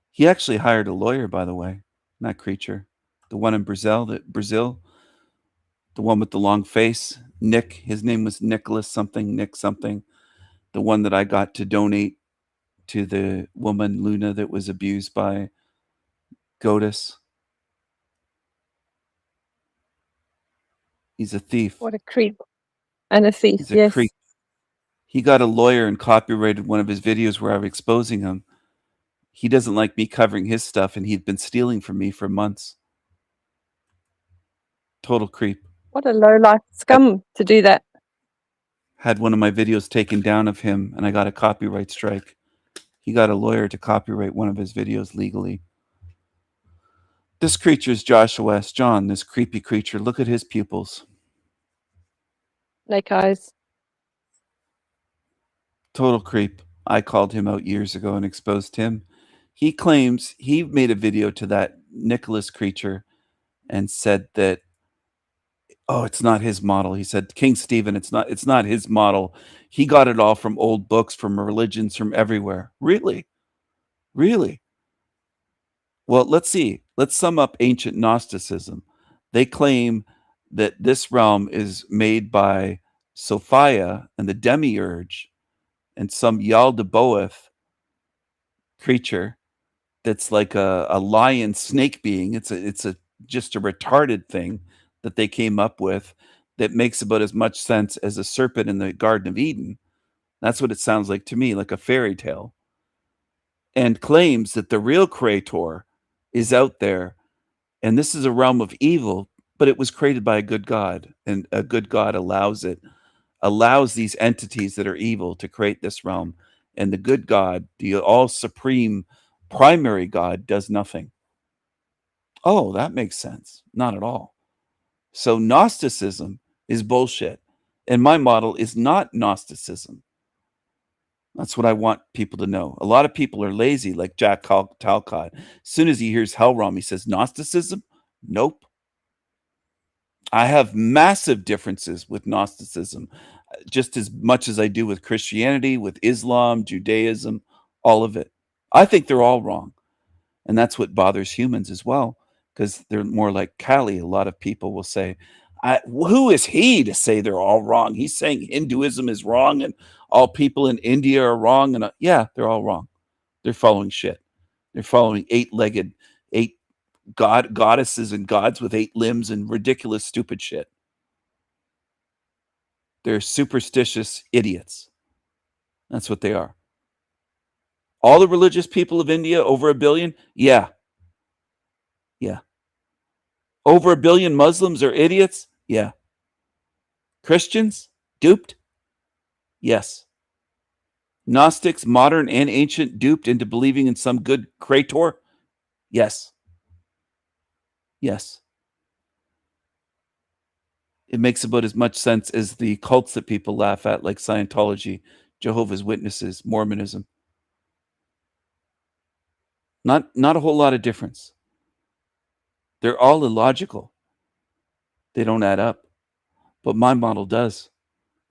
he actually hired a lawyer, by the way, not Creature. The one in Brazil, the one with the long face, Nick, his name was Nicholas something, Nick something. The one that I got to donate to the woman, Luna, that was abused by Godus. He's a thief. What a creep and a thief. He's a Yes. creep. He got a lawyer and copyrighted one of his videos where I was exposing him. He doesn't like me covering his stuff, and he'd been stealing from me for months. Total creep. What a low-life scum to do that. Had one of my videos taken down of him, and I got a copyright strike. He got a lawyer to copyright one of his videos legally. This creature is Joshua S. John, this creepy creature. Look at his pupils. Snake eyes. Total creep. I called him out years ago and exposed him. He claims he made a video to that Nicholas creature and said that, oh, it's not his model. He said, King Stephen, it's not his model. He got it all from old books, from religions, from everywhere. Really? Really? Well, let's see. Let's sum up ancient Gnosticism. They claim that this realm is made by Sophia and the demiurge and some Yaldabaoth creature that's like a lion snake being. It's just a retarded thing that they came up with that makes about as much sense as a serpent in the Garden of Eden. That's what it sounds like to me, like a fairy tale. And claims that the real creator is out there, and this is a realm of evil, but it was created by a good God, and a good God allows these entities that are evil to create this realm, and the good God, the all supreme primary God, does nothing. Oh, that makes sense. Not at all. So Gnosticism is bullshit, and my model is not Gnosticism. That's what I want people to know. A lot of people are lazy, like Jack Talcott. As soon as he hears Hellrom, he says, Gnosticism? Nope. I have massive differences with Gnosticism, just as much as I do with Christianity, with Islam, Judaism, all of it. I think they're all wrong. And that's what bothers humans as well, because they're more like Kali. A lot of people will say, who is he to say they're all wrong? He's saying Hinduism is wrong and all people in India are wrong. And yeah, they're all wrong. They're following shit. They're following eight goddesses and gods with 8 limbs and ridiculous, stupid shit. They're superstitious idiots. That's what they are. All the religious people of India, over 1 billion? Yeah. Yeah. Over 1 billion Muslims are idiots? Yeah. Christians? Duped? Yes. Gnostics, modern and ancient, duped into believing in some good creator? Yes. Yes. It makes about as much sense as the cults that people laugh at, like Scientology, Jehovah's Witnesses, Mormonism. Not a whole lot of difference. They're all illogical. They don't add up. But my model does.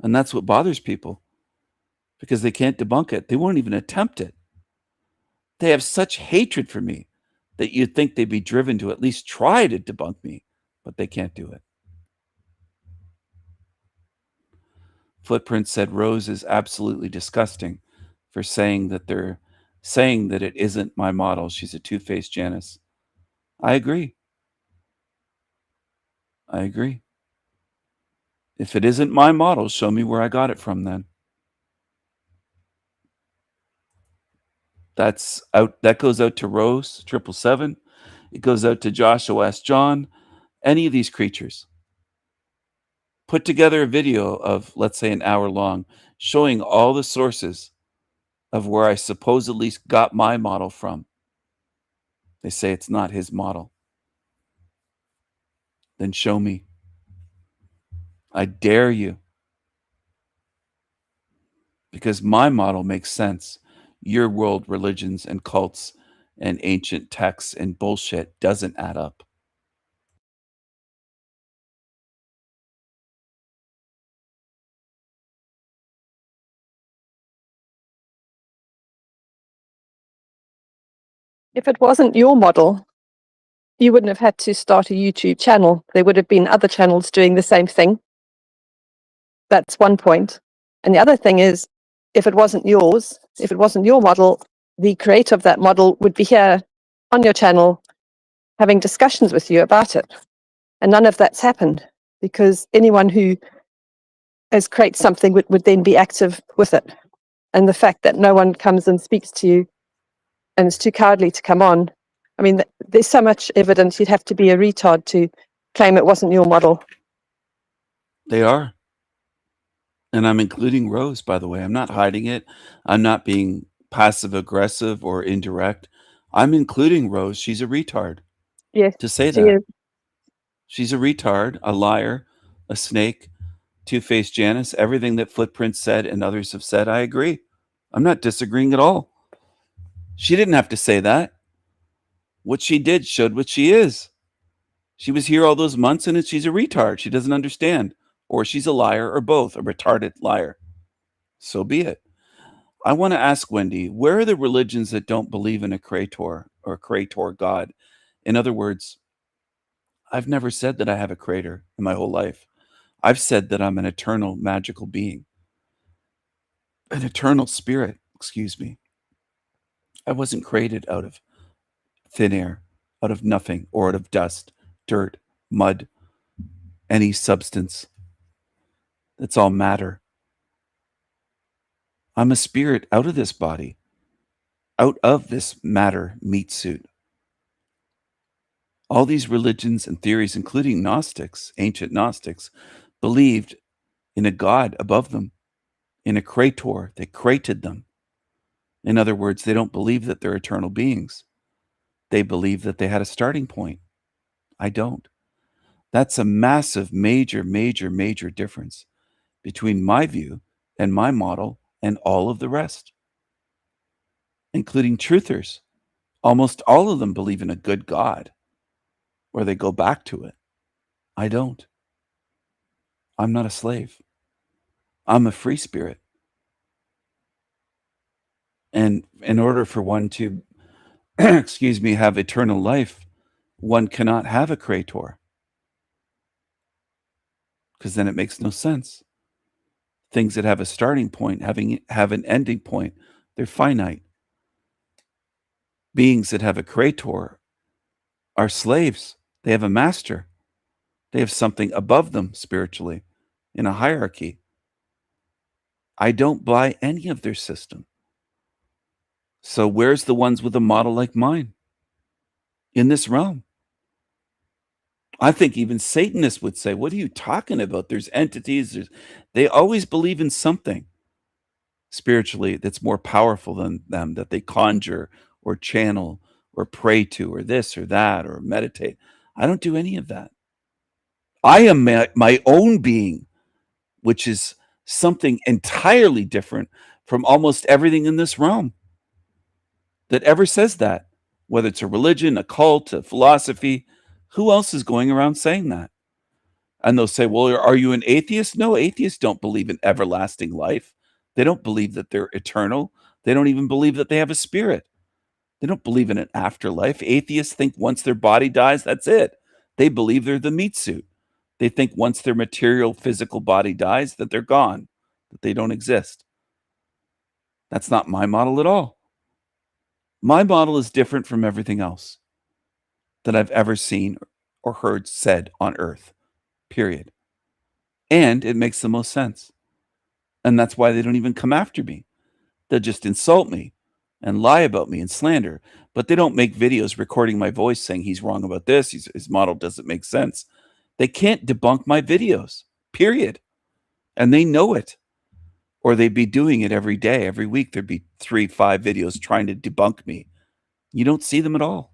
And that's what bothers people, because they can't debunk it. They won't even attempt it. They have such hatred for me that you'd think they'd be driven to at least try to debunk me, but they can't do it. Footprints said Rose is absolutely disgusting for saying that it isn't my model. She's a two-faced Janice. I agree. I agree. If it isn't my model, show me where I got it from then. That goes out to Rose 777. It goes out to Joshua S. John. Any of these creatures. Put together a video of, let's say, an hour long, showing all the sources of where I supposedly got my model from. They say it's not his model. Then show me. I dare you. Because my model makes sense. Your world religions and cults and ancient texts and bullshit doesn't add up. If it wasn't your model, you wouldn't have had to start a YouTube channel. There would have been other channels doing the same thing. That's one point. And the other thing is, if it wasn't yours, if it wasn't your model, the creator of that model would be here on your channel having discussions with you about it. And none of that's happened, because anyone who has created something would then be active with it. And the fact that no one comes and speaks to you and is too cowardly to come on, I mean, there's so much evidence. You'd have to be a retard to claim it wasn't your model. They are. And I'm including Rose, by the way. I'm not hiding it. I'm not being passive aggressive or indirect. I'm including Rose. She's a retard. Yes, to say she that. is. She's a retard, a liar, a snake, two-faced Janice. Everything that Footprints said and others have said, I agree. I'm not disagreeing at all. She didn't have to say that. What she did showed what she is. She was here all those months and she's a retard. She doesn't understand. Or she's a liar or both, a retarded liar. So be it. I want to ask Wendy, where are the religions that don't believe in a creator or creator God? In other words, I've never said that I have a creator in my whole life. I've said that I'm an eternal magical being, an eternal spirit, excuse me. I wasn't created out of thin air, out of nothing, or out of dust, dirt, mud, any substance. It's all matter. I'm a spirit out of this body, out of this matter meat suit. All these religions and theories, including Gnostics, ancient Gnostics, believed in a God above them, in a creator that created them. In other words, they don't believe that they're eternal beings. They believe that they had a starting point. I don't. That's a massive, major difference between my view and my model and all of the rest, including truthers. Almost all of them believe in a good God, or they go back to it. I don't. I'm not a slave. I'm a free spirit. And in order for one to, excuse me, have eternal life, one cannot have a creator. Because then it makes no sense. Things that have a starting point have an ending point. They're finite. Beings that have a creator are slaves. They have a master. They have something above them spiritually in a hierarchy. I don't buy any of their system. So where's the ones with a model like mine in this realm? I think even Satanists would say, what are you talking about? There's entities. They always believe in something spiritually that's more powerful than them, that they conjure or channel or pray to or this or that or meditate. I don't do any of that. I am my own being, which is something entirely different from almost everything in this realm that ever says that, whether it's a religion, a cult, a philosophy. Who else is going around saying that? And they'll say, well, are you an atheist? No, atheists don't believe in everlasting life. They don't believe that they're eternal. They don't even believe that they have a spirit. They don't believe in an afterlife. Atheists think once their body dies, that's it. They believe they're the meat suit. They think once their material, physical body dies, that they're gone, that they don't exist. That's not my model at all. My model is different from everything else that I've ever seen or heard said on earth, period. And it makes the most sense. And that's why they don't even come after me. They'll just insult me and lie about me and slander. But they don't make videos recording my voice saying he's wrong about this, his model doesn't make sense. They can't debunk my videos, period. And they know it. Or they'd be doing it every day, every week. There'd be 3-5 videos trying to debunk me. You don't see them at all.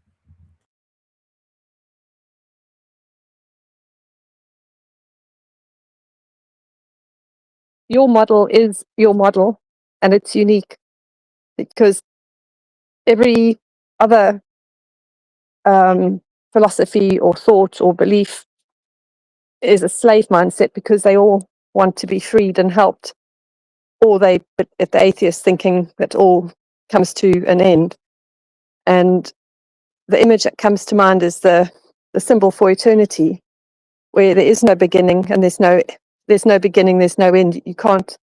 Your model is your model, and it's unique because every other philosophy or thought or belief is a slave mindset because they all want to be freed and helped, or but the atheist thinking that all comes to an end. And the image that comes to mind is the symbol for eternity, where there is no beginning and there's no beginning, there's no end. You can't.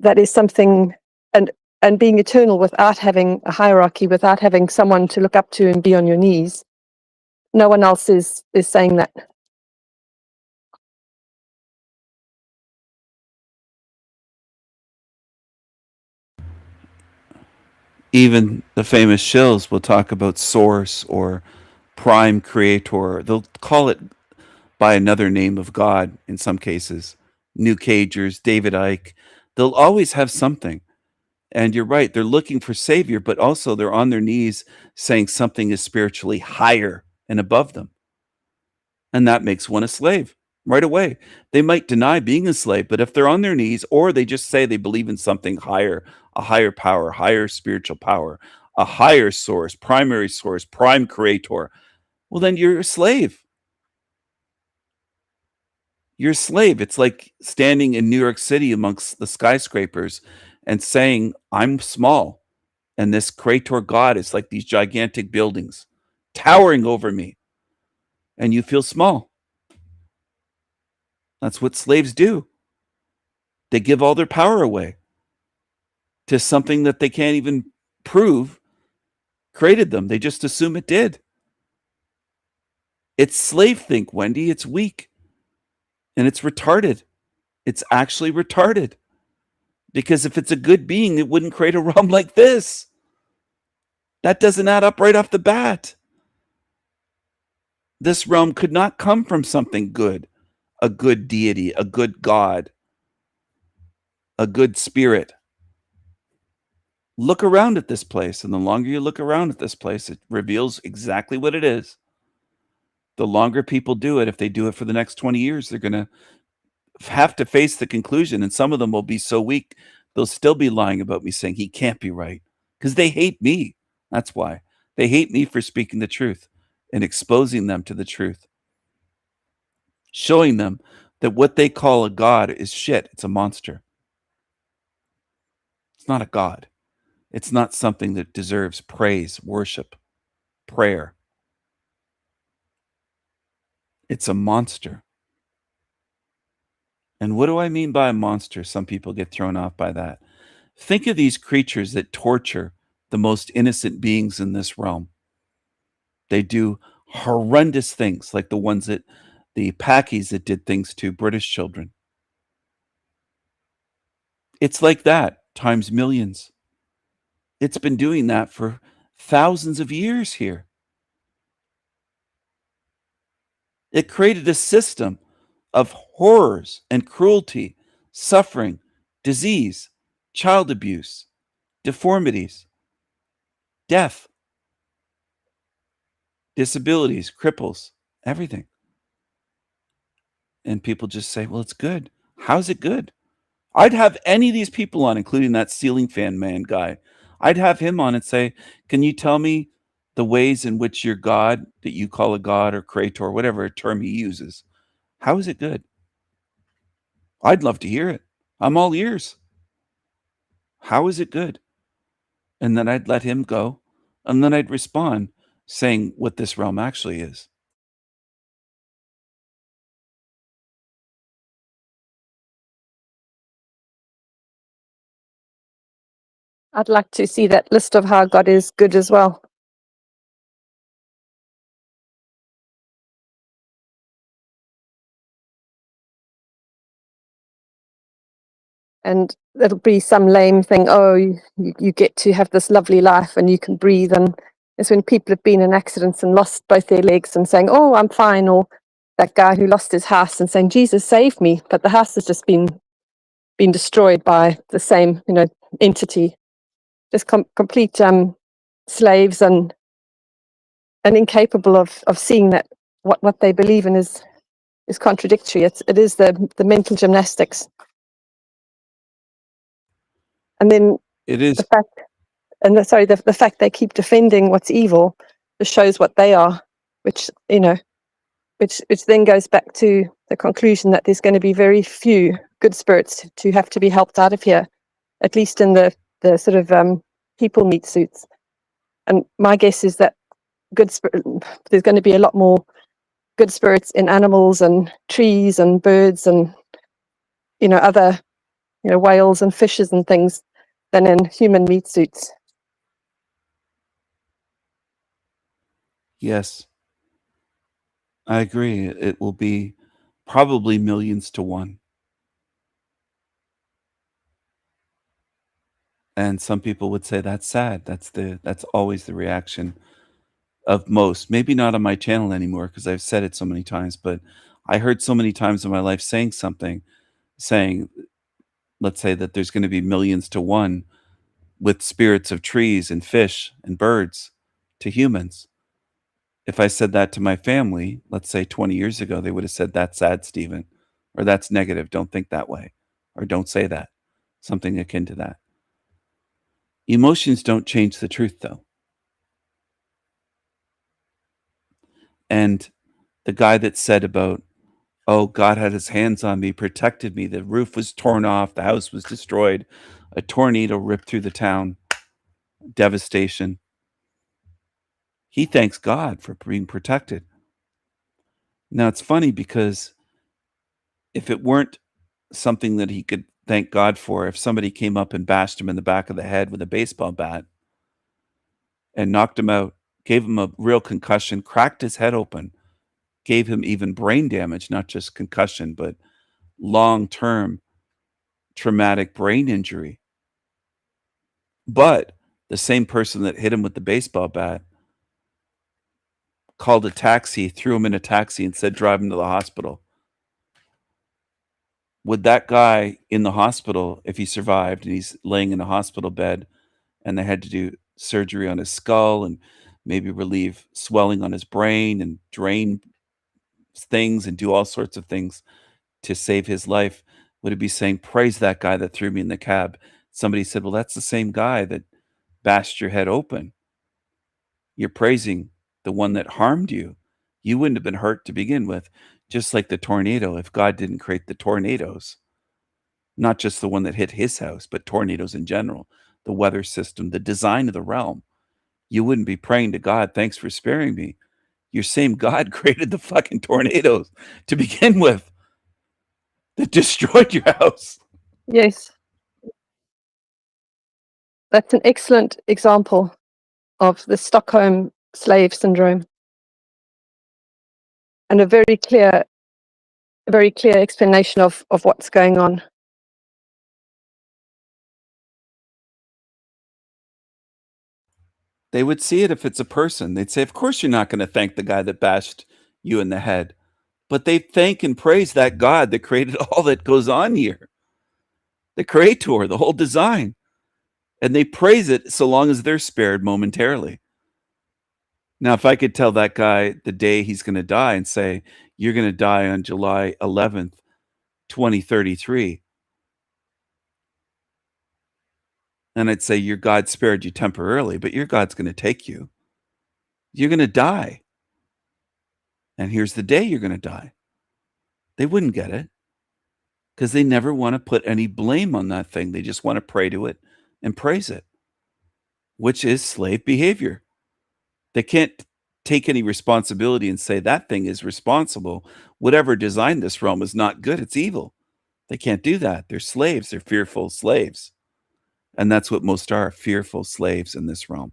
That is something, and being eternal without having a hierarchy, without having someone to look up to and be on your knees. No one else is saying that. Even the famous shills will talk about source or prime creator. They'll call it by another name of God in some cases. New Cagers, David Icke. They'll always have something. And you're right, they're looking for savior, but also they're on their knees saying something is spiritually higher and above them. And that makes one a slave right away. They might deny being a slave, but if they're on their knees or they just say they believe in something higher, a higher power, higher spiritual power, a higher source, primary source, prime creator, well, then you're a slave. You're a slave. It's like standing in New York City amongst the skyscrapers and saying, I'm small. And this creator God is like these gigantic buildings towering over me. And you feel small. That's what slaves do. They give all their power away to something that they can't even prove created them. They just assume it did. It's slave think, Wendy. It's weak. And it's retarded. It's actually retarded. Because if it's a good being, it wouldn't create a realm like this. That doesn't add up right off the bat. This realm could not come from something good, a good deity, a good God, a good spirit. Look around at this place, and the longer you look around at this place, it reveals exactly what it is. The longer people do it, if they do it for the next 20 years, they're going to have to face the conclusion, and some of them will be so weak, they'll still be lying about me, saying he can't be right, because they hate me. That's why. They hate me for speaking the truth and exposing them to the truth, showing them that what they call a God is shit. It's a monster. It's not a God. It's not something that deserves praise, worship, prayer. It's a monster. And what do I mean by a monster? Some people get thrown off by that. Think of these creatures that torture the most innocent beings in this realm. They do horrendous things, like the ones that the Pakis that did things to British children. It's like that times millions. It's been doing that for thousands of years here. It created a system of horrors and cruelty, suffering, disease, child abuse, deformities, death, disabilities, cripples, everything. And people just say, well, it's good. How's it good? I'd have any of these people on, including that ceiling fan man guy. I'd have him on and say, can you tell me the ways in which your God, that you call a God or creator, whatever term he uses, how is it good? I'd love to hear it. I'm all ears. How is it good? And then I'd let him go, and then I'd respond saying what this realm actually is. I'd like to see that list of how God is good as well. And it'll be some lame thing, oh, you get to have this lovely life and you can breathe. And it's when people have been in accidents and lost both their legs and saying, oh, I'm fine. Or that guy who lost his house and saying, Jesus, save me. But the house has just been destroyed by the same, entity. Just complete slaves and incapable of seeing that what they believe in is contradictory. It is the mental gymnastics. And then it is the fact, the fact they keep defending what's evil just shows what they are, which then goes back to the conclusion that there's going to be very few good spirits to have to be helped out of here, at least in the sort of people meat suits. And my guess is that there's going to be a lot more good spirits in animals and trees and birds and other whales and fishes and things than in human meat suits. Yes, I agree. It will be probably millions to one. And some people would say that's sad. That's always the reaction of most. Maybe not on my channel anymore because I've said it so many times, but I heard so many times in my life saying, let's say that there's going to be millions to one. with spirits of trees and fish and birds to humans. If I said that to my family, let's say 20 years ago, they would have said, "That's sad, Stephen," or "That's negative. Don't think that way," or "Don't say that." Something akin to that. Emotions don't change the truth, though. And the guy that said about, "Oh, God had his hands on me, protected me. The roof was torn off. The house was destroyed. A tornado ripped through the town. Devastation." He thanks God for being protected. Now, it's funny because if it weren't something that he could thank God for, if somebody came up and bashed him in the back of the head with a baseball bat and knocked him out, gave him a real concussion, cracked his head open, gave him even brain damage, not just concussion, but long-term traumatic brain injury. But the same person that hit him with the baseball bat called a taxi, threw him in a taxi and said, "Drive him to the hospital." Would that guy in the hospital, if he survived and he's laying in a hospital bed and they had to do surgery on his skull and maybe relieve swelling on his brain and drain things and do all sorts of things to save his life, would it be saying, "Praise that guy that threw me in the cab"? Somebody said, "Well, that's the same guy that bashed your head open. You're praising the one that harmed you. You wouldn't have been hurt to begin with." Just like the tornado, if God didn't create the tornadoes, not just the one that hit his house, but tornadoes in general, the weather system, the design of the realm, you wouldn't be praying to God, "Thanks for sparing me." Your same God created the fucking tornadoes to begin with that destroyed your house. Yes. That's an excellent example of the Stockholm slave syndrome, and a very clear explanation of what's going on. They would see it if it's a person. They'd say, "Of course you're not going to thank the guy that bashed you in the head." But they thank and praise that God that created all that goes on here, the creator, the whole design. And they praise it so long as they're spared momentarily. Now, if I could tell that guy the day he's going to die and say, "You're going to die on July 11th, 2033. And I'd say, "Your God spared you temporarily, but your God's going to take you. You're going to die. And here's the day you're going to die." They wouldn't get it because they never want to put any blame on that thing. They just want to pray to it and praise it, which is slave behavior. They can't take any responsibility and say that thing is responsible. Whatever designed this realm is not good. It's evil. They can't do that. They're slaves. They're fearful slaves. And that's what most are, fearful slaves in this realm.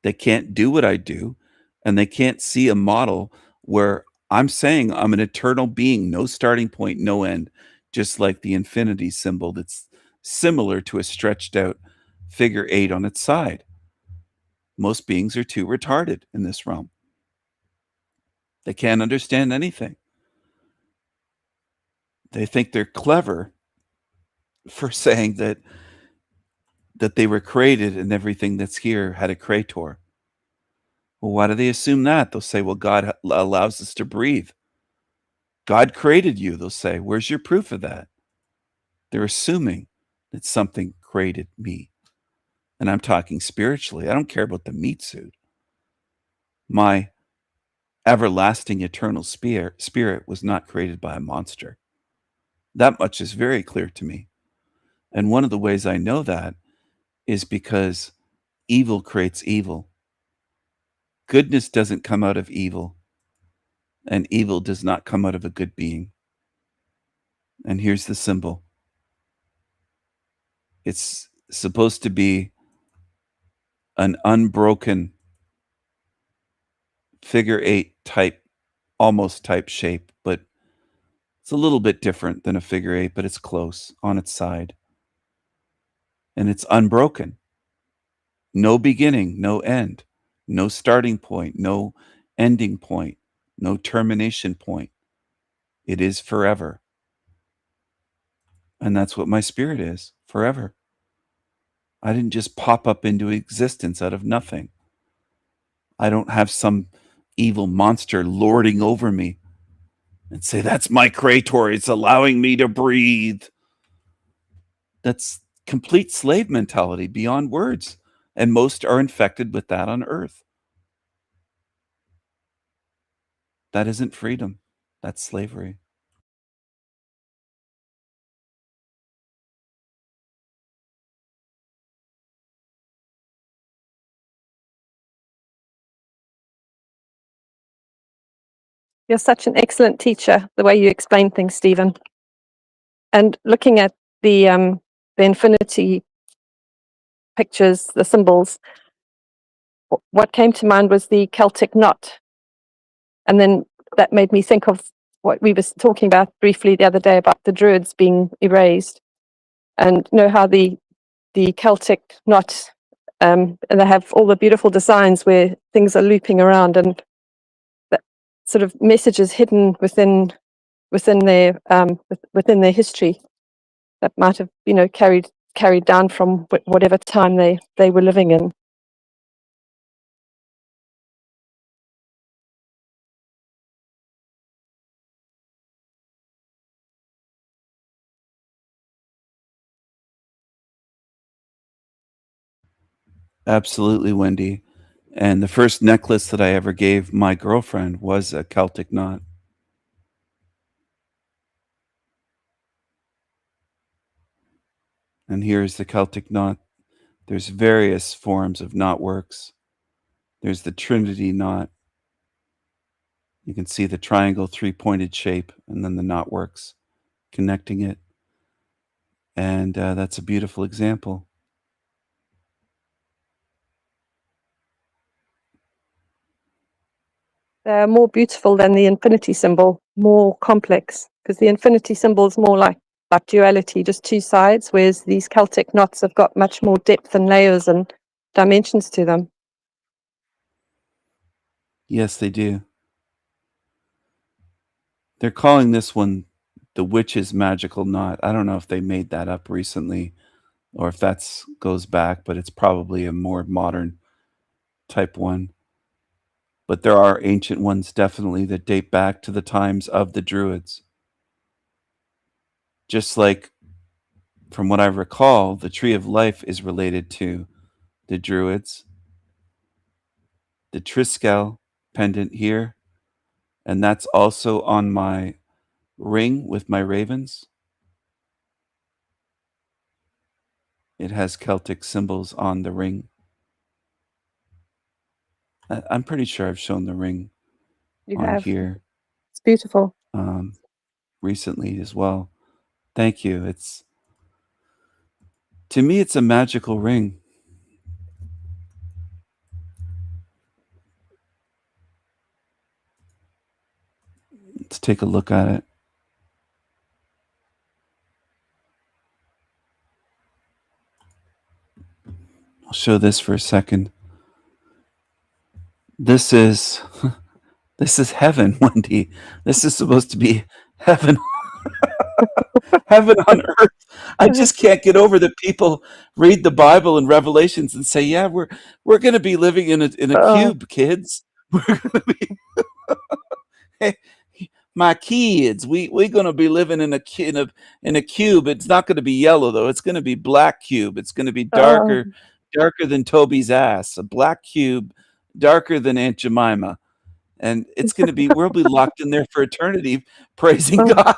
They can't do what I do, and they can't see a model where I'm saying I'm an eternal being, no starting point, no end, just like the infinity symbol that's similar to a stretched out figure 8 on its side. Most beings are too retarded in this realm. They can't understand anything. They think they're clever for saying that they were created and everything that's here had a creator. Well, why do they assume that? They'll say, "Well, God allows us to breathe. God created you." They'll say, "Where's your proof of that?" They're assuming that something created me. And I'm talking spiritually. I don't care about the meat suit. My everlasting eternal spirit was not created by a monster. That much is very clear to me. And one of the ways I know that is because evil creates evil. Goodness doesn't come out of evil, and evil does not come out of a good being. And here's the symbol. It's supposed to be an unbroken figure 8 type, almost type shape, but it's a little bit different than a figure 8, but it's close on its side. And it's unbroken. No beginning, no end, no starting point, no ending point, no termination point. It is forever. And that's what my spirit is, forever. I didn't just pop up into existence out of nothing. I don't have some evil monster lording over me and say, that's my creator. It's allowing me to breathe. That's complete slave mentality beyond words. And most are infected with that on earth. That isn't freedom. That's slavery. You're such an excellent teacher, the way you explain things, Stephen. And looking at the infinity pictures, the symbols, what came to mind was the Celtic knot. And then that made me think of what we were talking about briefly the other day about the Druids being erased. And you know how the Celtic knot, and they have all the beautiful designs where things are looping around, and that sort of messages hidden within their history that might have, you know, carried down from whatever time they were living in. Absolutely, Wendy. And the first necklace that I ever gave my girlfriend was a Celtic knot. And here's the Celtic knot. There's various forms of knotworks. There's the Trinity knot. You can see the triangle three-pointed shape and then the knotworks connecting it. And that's a beautiful example. They're more beautiful than the infinity symbol, more complex, because the infinity symbol is more like duality, just two sides, whereas these Celtic knots have got much more depth and layers and dimensions to them. Yes, they do. They're calling this one the Witch's Magical Knot. I don't know if they made that up recently or if that's goes back, but it's probably a more modern type one. But there are ancient ones definitely that date back to the times of the Druids. Just like, from what I recall, the Tree of Life is related to the Druids. The Triskel pendant here, and that's also on my ring with my ravens. It has Celtic symbols on the ring. I'm pretty sure I've shown the ring You on have. here It's beautiful. recently as well. Thank you. It's, to me, it's a magical ring. Let's take a look at it. I'll show this for a second. This is heaven, Wendy. This is supposed to be heaven. Heaven on earth. I just can't get over that people read the Bible and Revelations and say, "Yeah, we're going to be living in a cube, kids. We're going to be Hey, my kids. We're going to be living in a cube. It's not going to be yellow though. It's going to be black cube. It's going to be darker than Toby's ass. A black cube, darker than Aunt Jemima." And it's going to be, we'll be locked in there for eternity, praising God.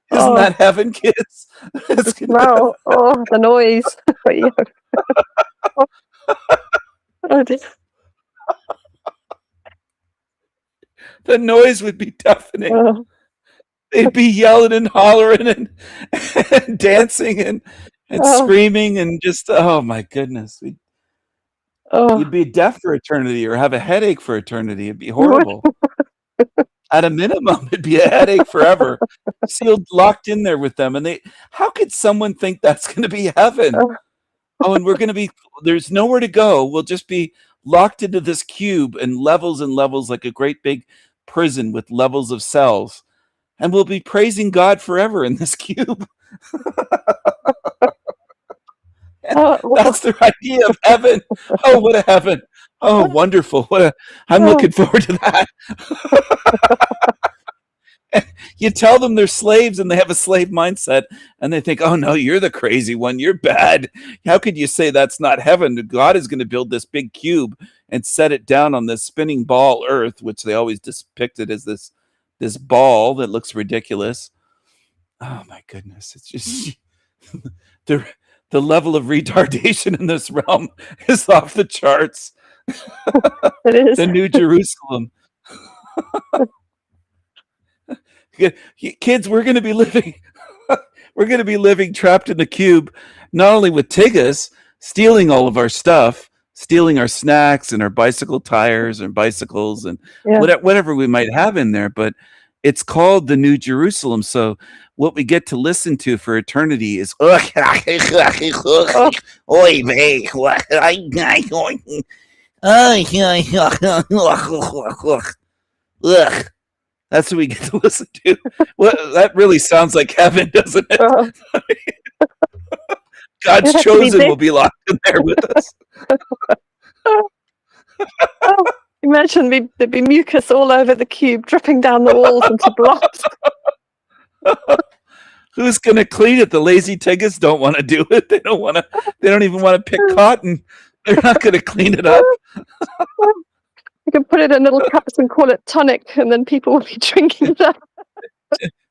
Isn't that heaven, kids? It's gonna Wow. Oh, the noise. Yeah. Oh, dear. The noise would be deafening. Oh. They'd be yelling and hollering and dancing and Oh. screaming and just, oh my goodness. You'd be deaf for eternity or have a headache for eternity. It'd be horrible. At a minimum, it'd be a headache forever. Sealed, locked in there with them. And how could someone think that's going to be heaven? Oh, and we're going to be, there's nowhere to go. We'll just be locked into this cube and levels like a great big prison with levels of cells. And we'll be praising God forever in this cube. And That's their idea of heaven. Oh, what a heaven. Oh, wonderful. I'm looking forward to that. You tell them they're slaves and they have a slave mindset and they think, oh no, you're the crazy one. You're bad. How could you say that's not heaven? God is going to build this big cube and set it down on this spinning ball earth, which they always depicted as this ball that looks ridiculous. Oh my goodness. It's just the level of retardation in this realm is off the charts. It is. The New Jerusalem. Kids, we're going to be living trapped in the cube, not only with Tigges stealing all of our stuff, stealing our snacks and our bicycle tires and bicycles and whatever we might have in there, but it's called the New Jerusalem. So what we get to listen to for eternity is oy vey, ugh. That's what we get to listen to. Well, that really sounds like heaven, doesn't it? God's chosen will be locked in there with us. Imagine there'd be mucus all over the cube, dripping down the walls into blocks. Who's going to clean it? The lazy Tigges don't want to do it. They don't even want to pick cotton. They're not going to clean it up. You can put it in little cups and call it tonic, and then people will be drinking that.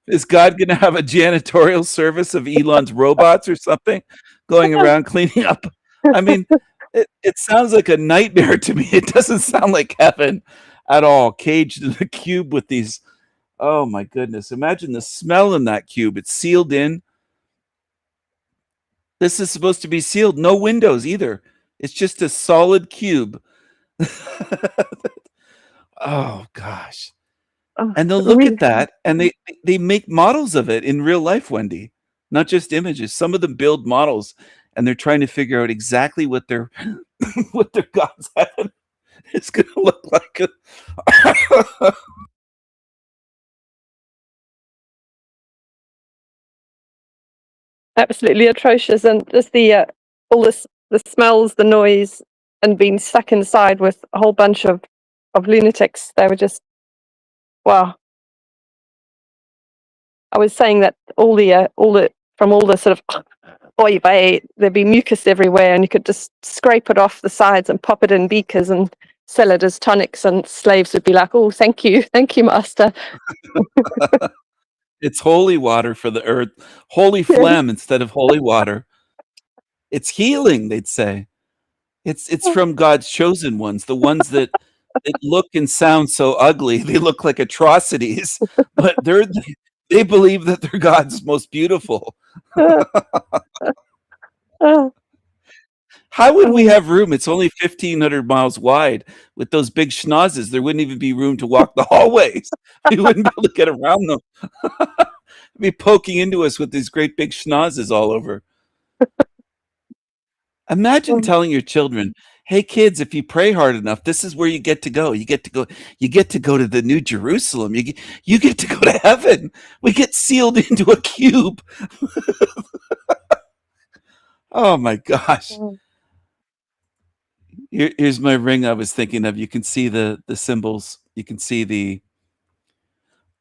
Is God going to have a janitorial service of Elon's robots or something going around cleaning up? I mean, it sounds like a nightmare to me. It doesn't sound like heaven at all. Caged in the cube with these. Oh my goodness. Imagine the smell in that cube. It's sealed in. This is supposed to be sealed. No windows either. It's just a solid cube. Oh gosh. And they'll look at that and they make models of it in real life, Wendy, not just images. Some of them build models and they're trying to figure out exactly what their what their God's heaven is going to look like. Absolutely atrocious, and just the smells, the noise, and being stuck inside with a whole bunch of lunatics. They were just, wow. I was saying that all the sort of oy vey, there'd be mucus everywhere, and you could just scrape it off the sides and pop it in beakers and sell it as tonics, and slaves would be like, oh, thank you, master. It's holy water for the earth, holy phlegm instead of holy water. It's healing, they'd say. It's from God's chosen ones, the ones that look and sound so ugly. They look like atrocities, but they believe that they're God's most beautiful. How would we have room? It's only 1,500 miles wide. With those big schnozzes, there wouldn't even be room to walk the hallways. We wouldn't be able to get around them. Be poking into us with these great big schnozzes all over. Imagine telling your children, hey kids, if you pray hard enough, this is where you get to go. You get to go to the New Jerusalem. You get to go to heaven. We get sealed into a cube. Oh my gosh. Here's my ring I was thinking of. You can see the symbols. You can see the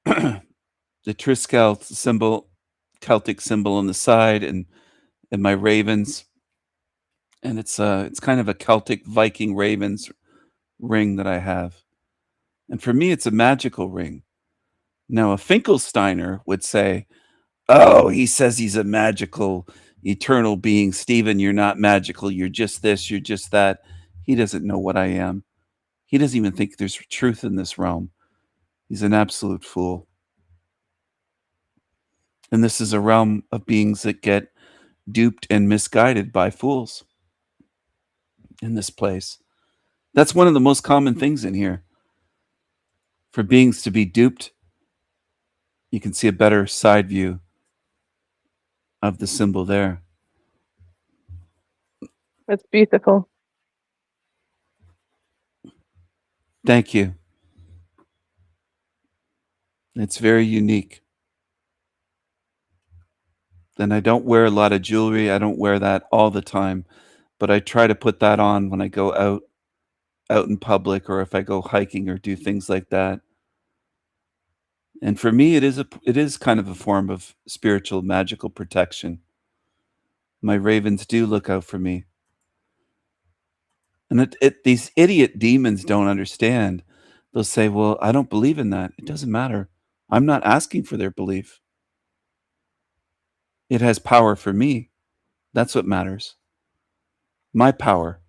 the Triskele symbol, Celtic symbol on the side, and my ravens. And it's kind of a Celtic Viking ravens ring that I have. And for me, it's a magical ring. Now, a Finkelsteiner would say, oh, he says he's a magical, eternal being. Stephen, you're not magical. You're just this, you're just that. He doesn't know what I am. He doesn't even think there's truth in this realm. He's an absolute fool. And this is a realm of beings that get duped and misguided by fools in this place. That's one of the most common things in here. For beings to be duped, you can see a better side view of the symbol there. It's beautiful. Thank you. It's very unique. And I don't wear a lot of jewelry. I don't wear that all the time, but I try to put that on when I go out in public, or if I go hiking or do things like that. And for me, it is kind of a form of spiritual, magical protection. My ravens do look out for me. And these idiot demons don't understand. They'll say, well, I don't believe in that. It doesn't matter. I'm not asking for their belief. It has power for me. That's what matters. My power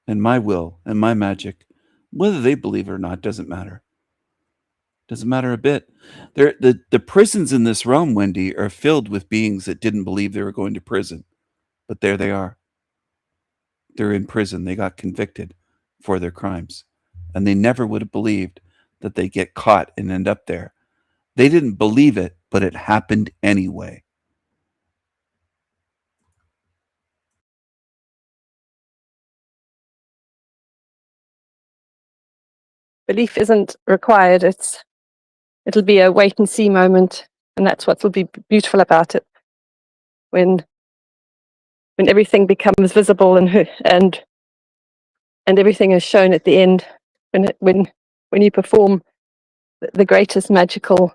and my will and my magic. Whether they believe it or not doesn't matter. Doesn't matter a bit. The prisons in this realm, Wendy, are filled with beings that didn't believe they were going to prison. But there they are. They're in prison. They got convicted for their crimes. And they never would have believed that they get caught and end up there. They didn't believe it, but it happened anyway. Belief isn't required. It'll be a wait and see moment, and that's what will be beautiful about it. When everything becomes visible and everything is shown at the end, when you perform the greatest magical,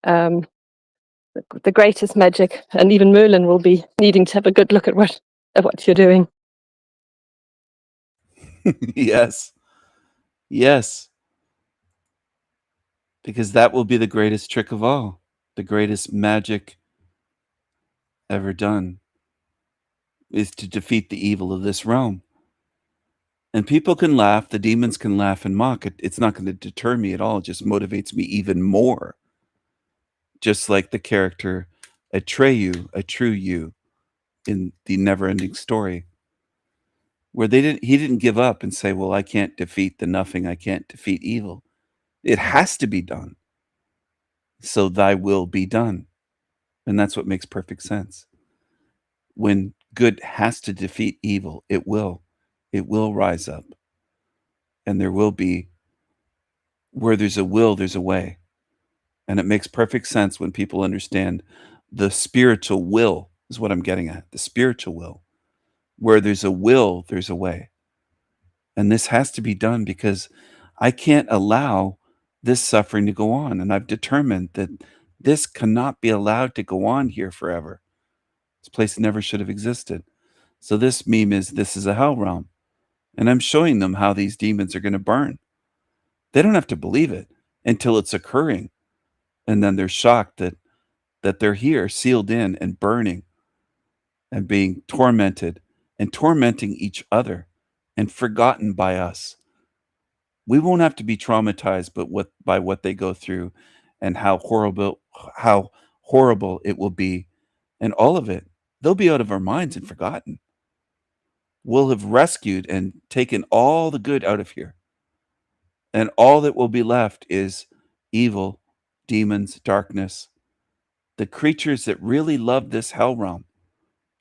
the greatest magic, and even Merlin will be needing to have a good look at what you're doing. Yes. Yes. Because that will be the greatest trick of all, the greatest magic ever done, is to defeat the evil of this realm. And people can laugh, the demons can laugh and mock. It's not going to deter me at all. It just motivates me even more. Just like the character Atreyu, a true you, in the Never-Ending Story, where he didn't give up and say, well, I can't defeat the nothing, I can't defeat evil. It has to be done. So thy will be done. And that's what makes perfect sense. When good has to defeat evil, it will rise up. And there will be, where there's a will, there's a way. And it makes perfect sense when people understand the spiritual will is what I'm getting at. The spiritual will. Where there's a will, there's a way. And this has to be done because I can't allow this suffering to go on. And I've determined that this cannot be allowed to go on here forever. This place never should have existed. So this meme is, this is a hell realm. And I'm showing them how these demons are going to burn. They don't have to believe it until it's occurring. And then they're shocked that they're here, sealed in and burning and being tormented and tormenting each other and forgotten by us. We won't have to be traumatized by what they go through and how horrible it will be. And all of it, they'll be out of our minds and forgotten. We'll have rescued and taken all the good out of here. And all that will be left is evil, demons, darkness. The creatures that really love this hell realm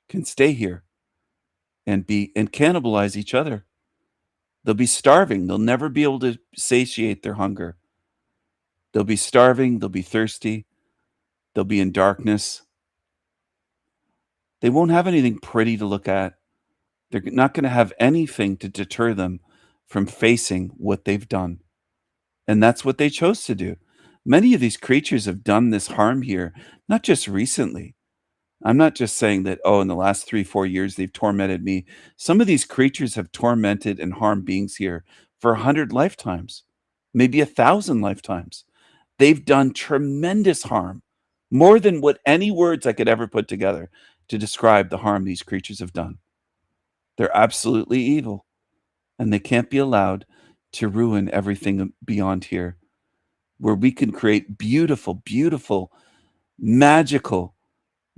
can stay here and cannibalize each other. They'll be starving. They'll never be able to satiate their hunger. They'll be starving. They'll be thirsty. They'll be in darkness. They won't have anything pretty to look at. They're not going to have anything to deter them from facing what they've done. And that's what they chose to do. Many of these creatures have done this harm here, not just recently. I'm not just saying that, in the last 3-4 years, they've tormented me. Some of these creatures have tormented and harmed beings here for 100 lifetimes, maybe 1,000 lifetimes. They've done tremendous harm, more than what any words I could ever put together to describe the harm these creatures have done. They're absolutely evil, and they can't be allowed to ruin everything beyond here, where we can create beautiful, beautiful, magical,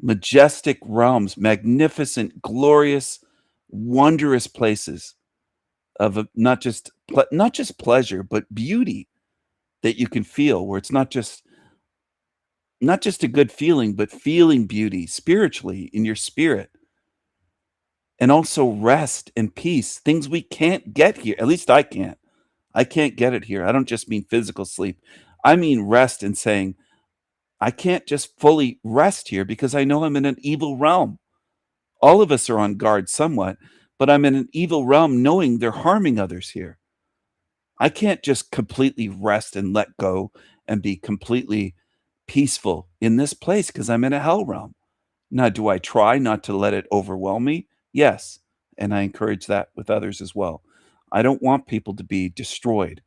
majestic realms, magnificent, glorious, wondrous places of not just pleasure, but beauty that you can feel, where it's not just a good feeling, but feeling beauty spiritually in your spirit. And also rest and peace, things we can't get here. At least I can't. I can't get it here. I don't just mean physical sleep. I mean rest and saying, I can't just fully rest here because I know I'm in an evil realm. All of us are on guard somewhat, but I'm in an evil realm knowing they're harming others here. I can't just completely rest and let go and be completely peaceful in this place because I'm in a hell realm. Now, do I try not to let it overwhelm me? Yes. And I encourage that with others as well. I don't want people to be destroyed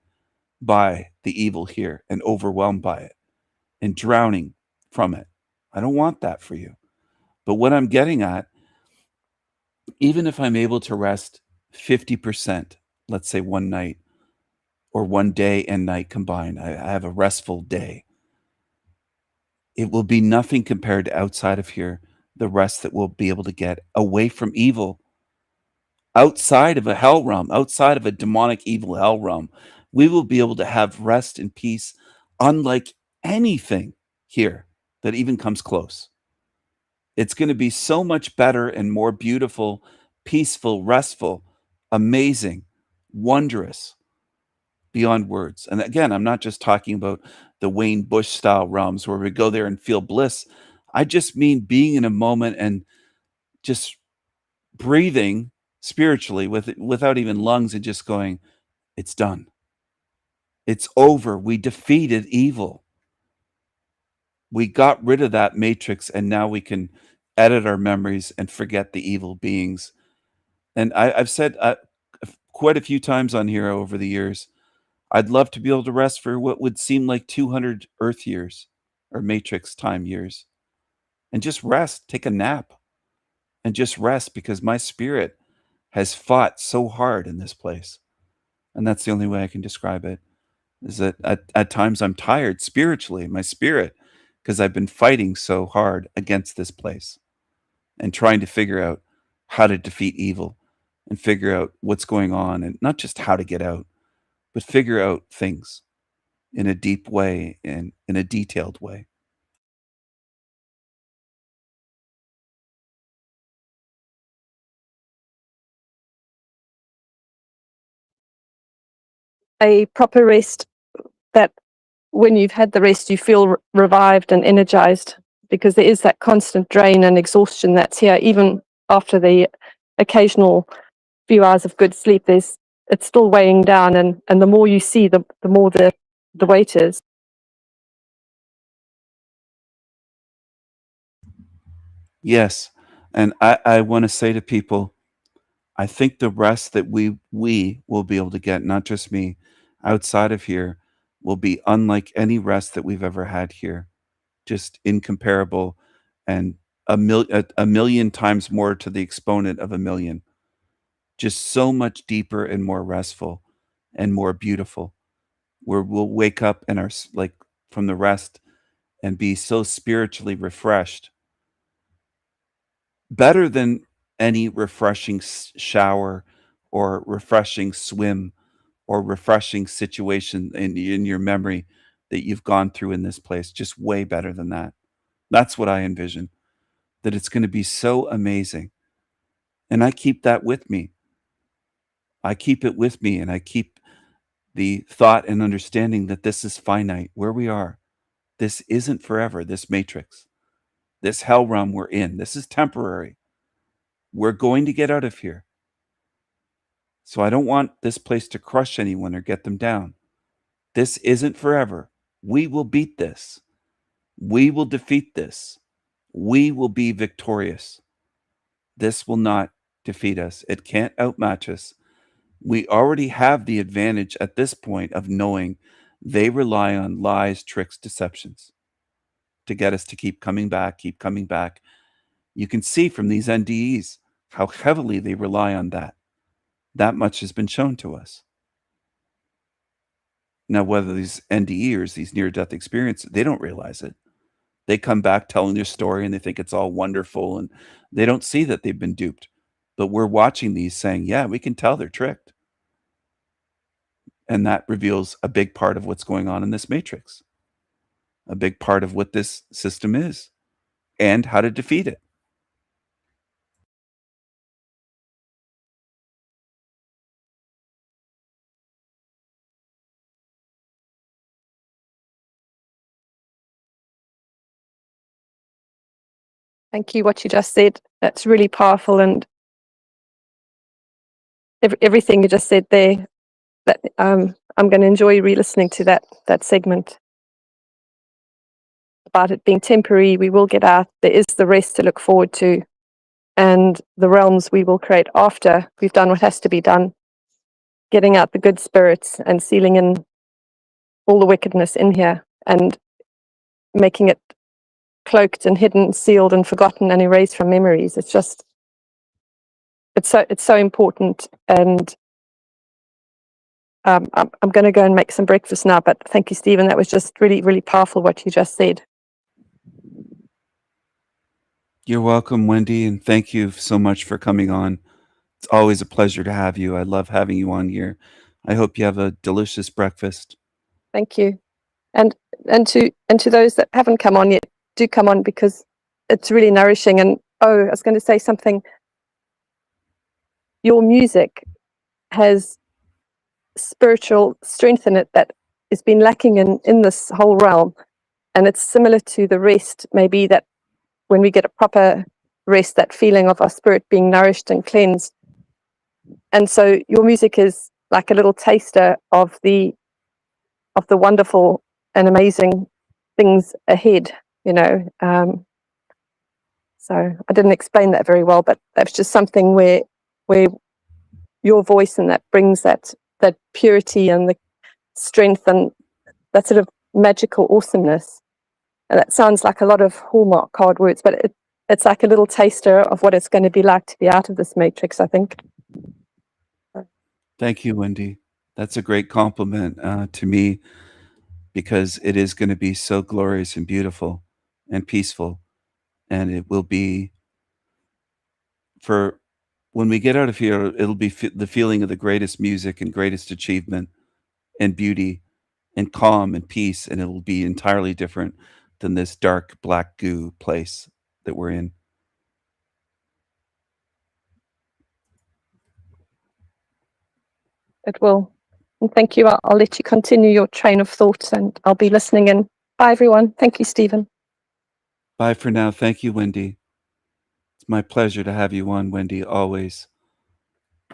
by the evil here and overwhelmed by it and drowning from it. I don't want that for you. But what I'm getting at, even if I'm able to rest 50%, let's say one night or one day and night combined, I have a restful day. It will be nothing compared to outside of here, the rest that we'll be able to get away from evil, outside of a hell realm, outside of a demonic evil hell realm. We will be able to have rest and peace unlike anything here that even comes close. It's going to be so much better and more beautiful, peaceful, restful, amazing, wondrous, beyond words. And again, I'm not just talking about the Wayne Bush style realms where we go there and feel bliss. I just mean being in a moment and just breathing spiritually without even lungs and just going, it's done. It's over. We defeated evil. We got rid of that matrix and now we can edit our memories and forget the evil beings. And I've said quite a few times on here over the years, I'd love to be able to rest for what would seem like 200 Earth years or Matrix time years and just rest, take a nap and just rest because my spirit has fought so hard in this place. And that's the only way I can describe it is that at times I'm tired spiritually, my spirit, because I've been fighting so hard against this place and trying to figure out how to defeat evil and figure out what's going on and not just how to get out, but figure out things in a deep way and in a detailed way. A proper rest, that when you've had the rest, you feel revived and energized, because there is that constant drain and exhaustion that's here. Even after the occasional few hours of good sleep, it's still weighing down, and the more you see, the more the weight is. Yes. And I want to say to people, I think the rest that we will be able to get, not just me, outside of here, will be unlike any rest that we've ever had here. Just incomparable and a million times more to the exponent of a million. Just so much deeper and more restful and more beautiful. Where we'll wake up and like from the rest and be so spiritually refreshed. Better than any refreshing shower or refreshing swim or refreshing situation in your memory that you've gone through in this place. Just way better than that. That's what I envision. That it's going to be so amazing. And I keep that with me. I keep it with me and I keep the thought and understanding that this is finite, where we are. This isn't forever, this matrix. This hell realm we're in. This is temporary. We're going to get out of here. So I don't want this place to crush anyone or get them down. This isn't forever. We will beat this. We will defeat this. We will be victorious. This will not defeat us. It can't outmatch us. We already have the advantage at this point of knowing they rely on lies, tricks, deceptions to get us to keep coming back, keep coming back. You can see from these NDEs how heavily they rely on that. That much has been shown to us. Now, whether these NDEers, these near-death experiences, they don't realize it. They come back telling their story and they think it's all wonderful and they don't see that they've been duped. But we're watching these saying, yeah, we can tell they're tricked. And that reveals a big part of what's going on in this matrix, a big part of what this system is and how to defeat it. Thank you. What you just said, that's really powerful, and everything you just said there. That I'm going to enjoy re-listening to that segment about it being temporary. We will get out. There is the rest to look forward to, and the realms we will create after we've done what has to be done, getting out the good spirits and sealing in all the wickedness in here and making it cloaked and hidden, sealed and forgotten and erased from memories. It's so important. And I'm going to go and make some breakfast now, but thank you, Stephen. That was just really, really powerful what you just said. You're welcome, Wendy, and thank you so much for coming on. It's always a pleasure to have you. I love having you on here. I hope you have a delicious breakfast. Thank you. And to those that haven't come on yet, do come on, because it's really nourishing. And I was going to say something. Your music has spiritual strength in it that has been lacking in this whole realm. And it's similar to the rest, maybe, that when we get a proper rest, that feeling of our spirit being nourished and cleansed. And so your music is like a little taster of the wonderful and amazing things ahead, you know. So I didn't explain that very well, but that's just something where your voice and that brings that purity and the strength and that sort of magical awesomeness. And that sounds like a lot of Hallmark card words, but it's like a little taster of what it's going to be like to be out of this matrix, I think. Thank you, Wendy. That's a great compliment to me, because it is going to be so glorious and beautiful and peaceful. And it will be, for when we get out of here, it'll be the feeling of the greatest music and greatest achievement and beauty and calm and peace. And it will be entirely different than this dark black goo place that we're in. It will. And thank you. I'll let you continue your train of thoughts, and I'll be listening in. Bye, everyone. Thank you, Stephen. Bye for now. Thank you, Wendy. It's my pleasure to have you on, Wendy, always.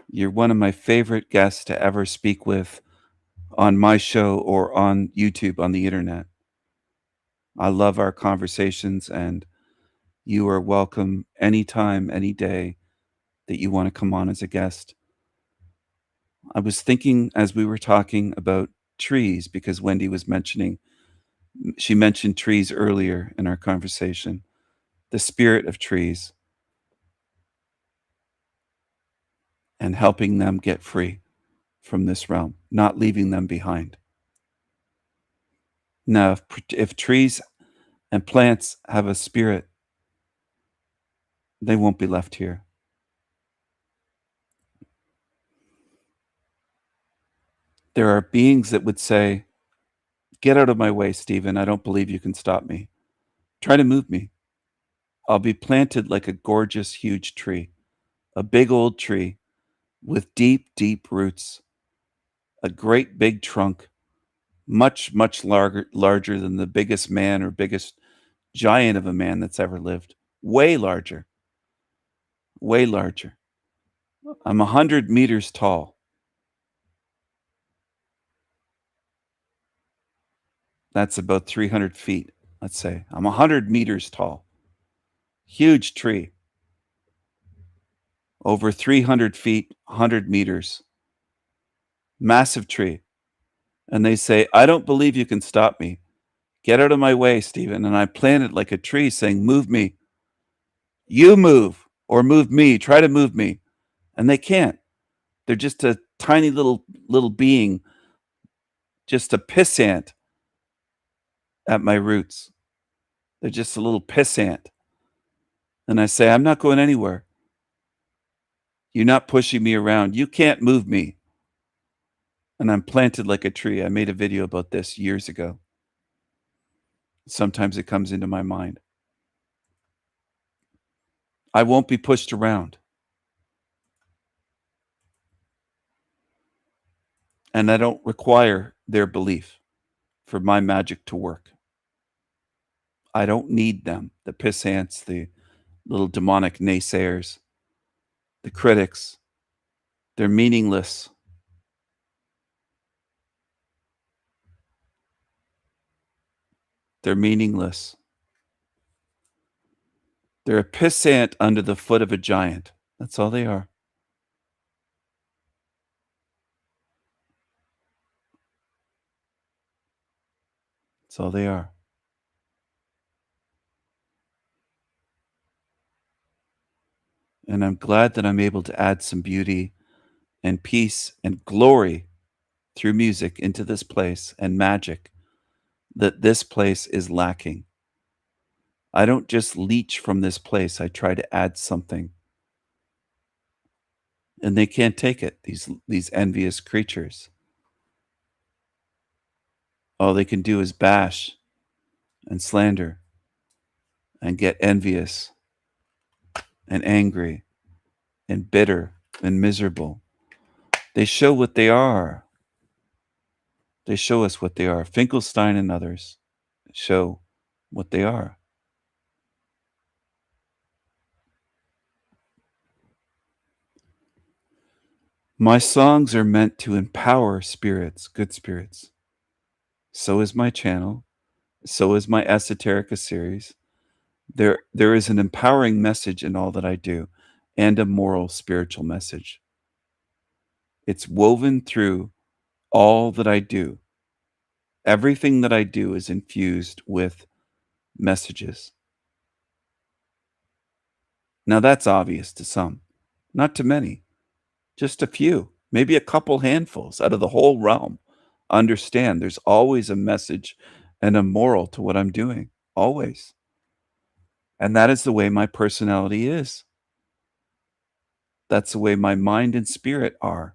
You're one of my favorite guests to ever speak with on my show or on YouTube, on the internet. I love our conversations, and you are welcome anytime, any day that you want to come on as a guest. I was thinking as we were talking about trees, because Wendy was she mentioned trees earlier in our conversation, the spirit of trees, and helping them get free from this realm, not leaving them behind. Now, if trees and plants have a spirit, they won't be left here. There are beings that would say, "Get out of my way, Stephen. I don't believe you can stop me. Try to move me. I'll be planted like a gorgeous, huge tree, a big old tree with deep, deep roots, a great big trunk, much, much larger than the biggest man or biggest giant of a man that's ever lived. Way larger. Way larger. I'm 100 meters tall. That's about 300 feet, let's say. I'm 100 meters tall. Huge tree. Over 300 feet, 100 meters. Massive tree. And they say, "I don't believe you can stop me. Get out of my way, Stephen." And I planted like a tree saying, "Move me. You move, or move me. Try to move me." And they can't. They're just a tiny little being, just a pissant at my roots. They're just a little pissant. And I say, "I'm not going anywhere. You're not pushing me around. You can't move me." And I'm planted like a tree. I made a video about this years ago. Sometimes it comes into my mind. I won't be pushed around. And I don't require their belief for my magic to work. I don't need them, the pissants, the little demonic naysayers, the critics. They're meaningless. They're meaningless. They're a pissant under the foot of a giant. That's all they are. That's all they are. And I'm glad that I'm able to add some beauty and peace and glory through music into this place and magic that this place is lacking. I don't just leech from this place, I try to add something. And they can't take it, these envious creatures. All they can do is bash and slander and get envious and angry and bitter and miserable. They show what they are. They show us what they are. Finkelstein and others show what they are. My songs are meant to empower spirits, good spirits. So is my channel. So is my Esoterica series. There is an empowering message in all that I do and a moral, spiritual message. It's woven through all that I do. Everything that I do is infused with messages. Now that's obvious to some, not to many, just a few, maybe a couple handfuls out of the whole realm understand there's always a message and a moral to what I'm doing, always. And that is the way my personality is. That's the way my mind and spirit are.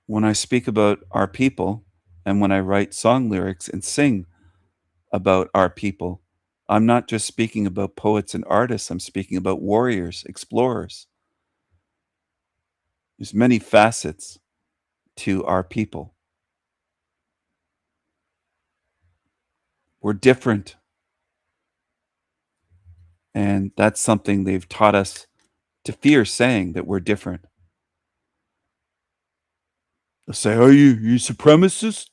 When I speak about our people and when I write song lyrics and sing about our people, I'm not just speaking about poets and artists, I'm speaking about warriors, explorers. There's many facets to our people. We're different. And that's something they've taught us to fear saying, that we're different. They'll say, are you supremacist?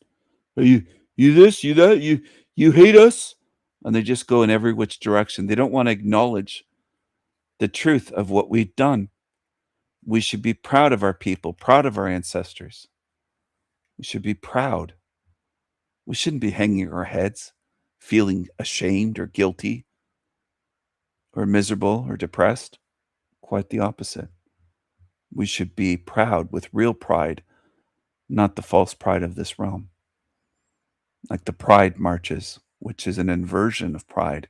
Are you this, you that? You hate us? And they just go in every which direction. They don't want to acknowledge the truth of what we've done. We should be proud of our people, proud of our ancestors. We should be proud. We shouldn't be hanging our heads, feeling ashamed or guilty or miserable or depressed. Quite the opposite. We should be proud with real pride, not the false pride of this realm. Like the pride marches, which is an inversion of pride.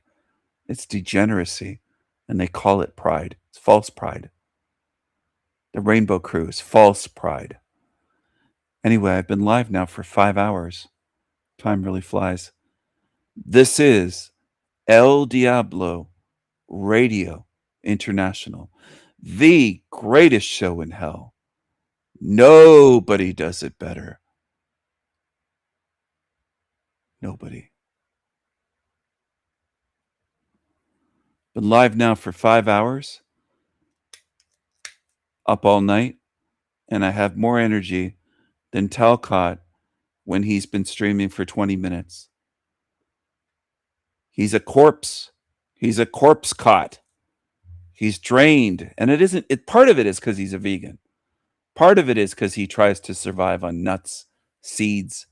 It's degeneracy, and they call it pride. It's false pride. The Rainbow Cruise, false pride. Anyway, I've been live now for 5 hours. Time really flies. This is El Diablo Radio International, the greatest show in hell. Nobody does it better. Nobody. Been live now for 5 hours, up all night, and I have more energy than Talcott when he's been streaming for 20 minutes. He's a corpse. He's a corpse cot. He's drained. And part of it is because he's a vegan. Part of it is because he tries to survive on nuts, seeds,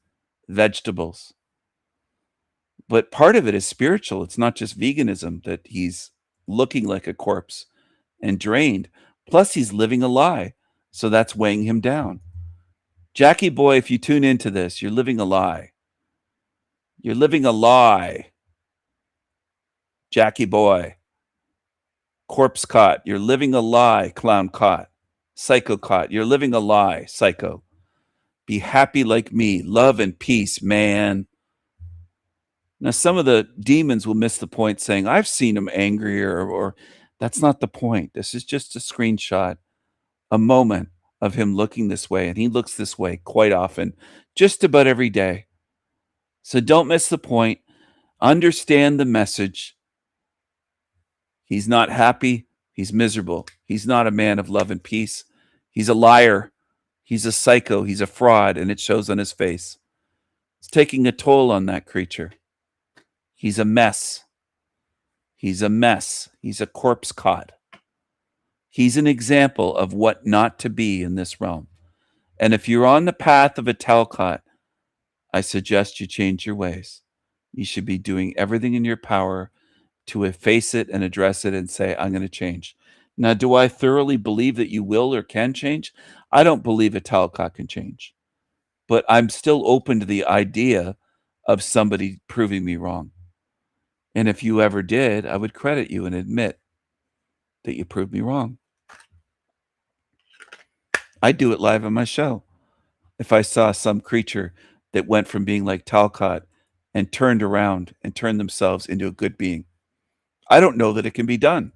vegetables. But part of it is spiritual. It's not just veganism that he's looking like a corpse and drained. Plus, he's living a lie. So that's weighing him down. Jackie boy, if you tune into this, you're living a lie. You're living a lie. Jackie boy. Corpse cot. You're living a lie, clown cot. Psycho cot. You're living a lie, psycho. Be happy like me. Love and peace, man. Now, some of the demons will miss the point saying, I've seen him angry or that's not the point. This is just a screenshot, a moment of him looking this way, and he looks this way quite often, just about every day. So don't miss the point. Understand the message. He's not happy. He's miserable. He's not a man of love and peace. He's a liar. He's a psycho. He's a fraud, and it shows on his face. It's taking a toll on that creature. He's a mess. He's a mess. He's a corpse cod. He's an example of what not to be in this realm. And if you're on the path of a Talcott, I suggest you change your ways. You should be doing everything in your power to efface it and address it and say, I'm going to change. Now, do I thoroughly believe that you will or can change? I don't believe a Talcott can change. But I'm still open to the idea of somebody proving me wrong. And if you ever did, I would credit you and admit that you proved me wrong. I'd do it live on my show. If I saw some creature that went from being like Talcott and turned around and turned themselves into a good being. I don't know that it can be done.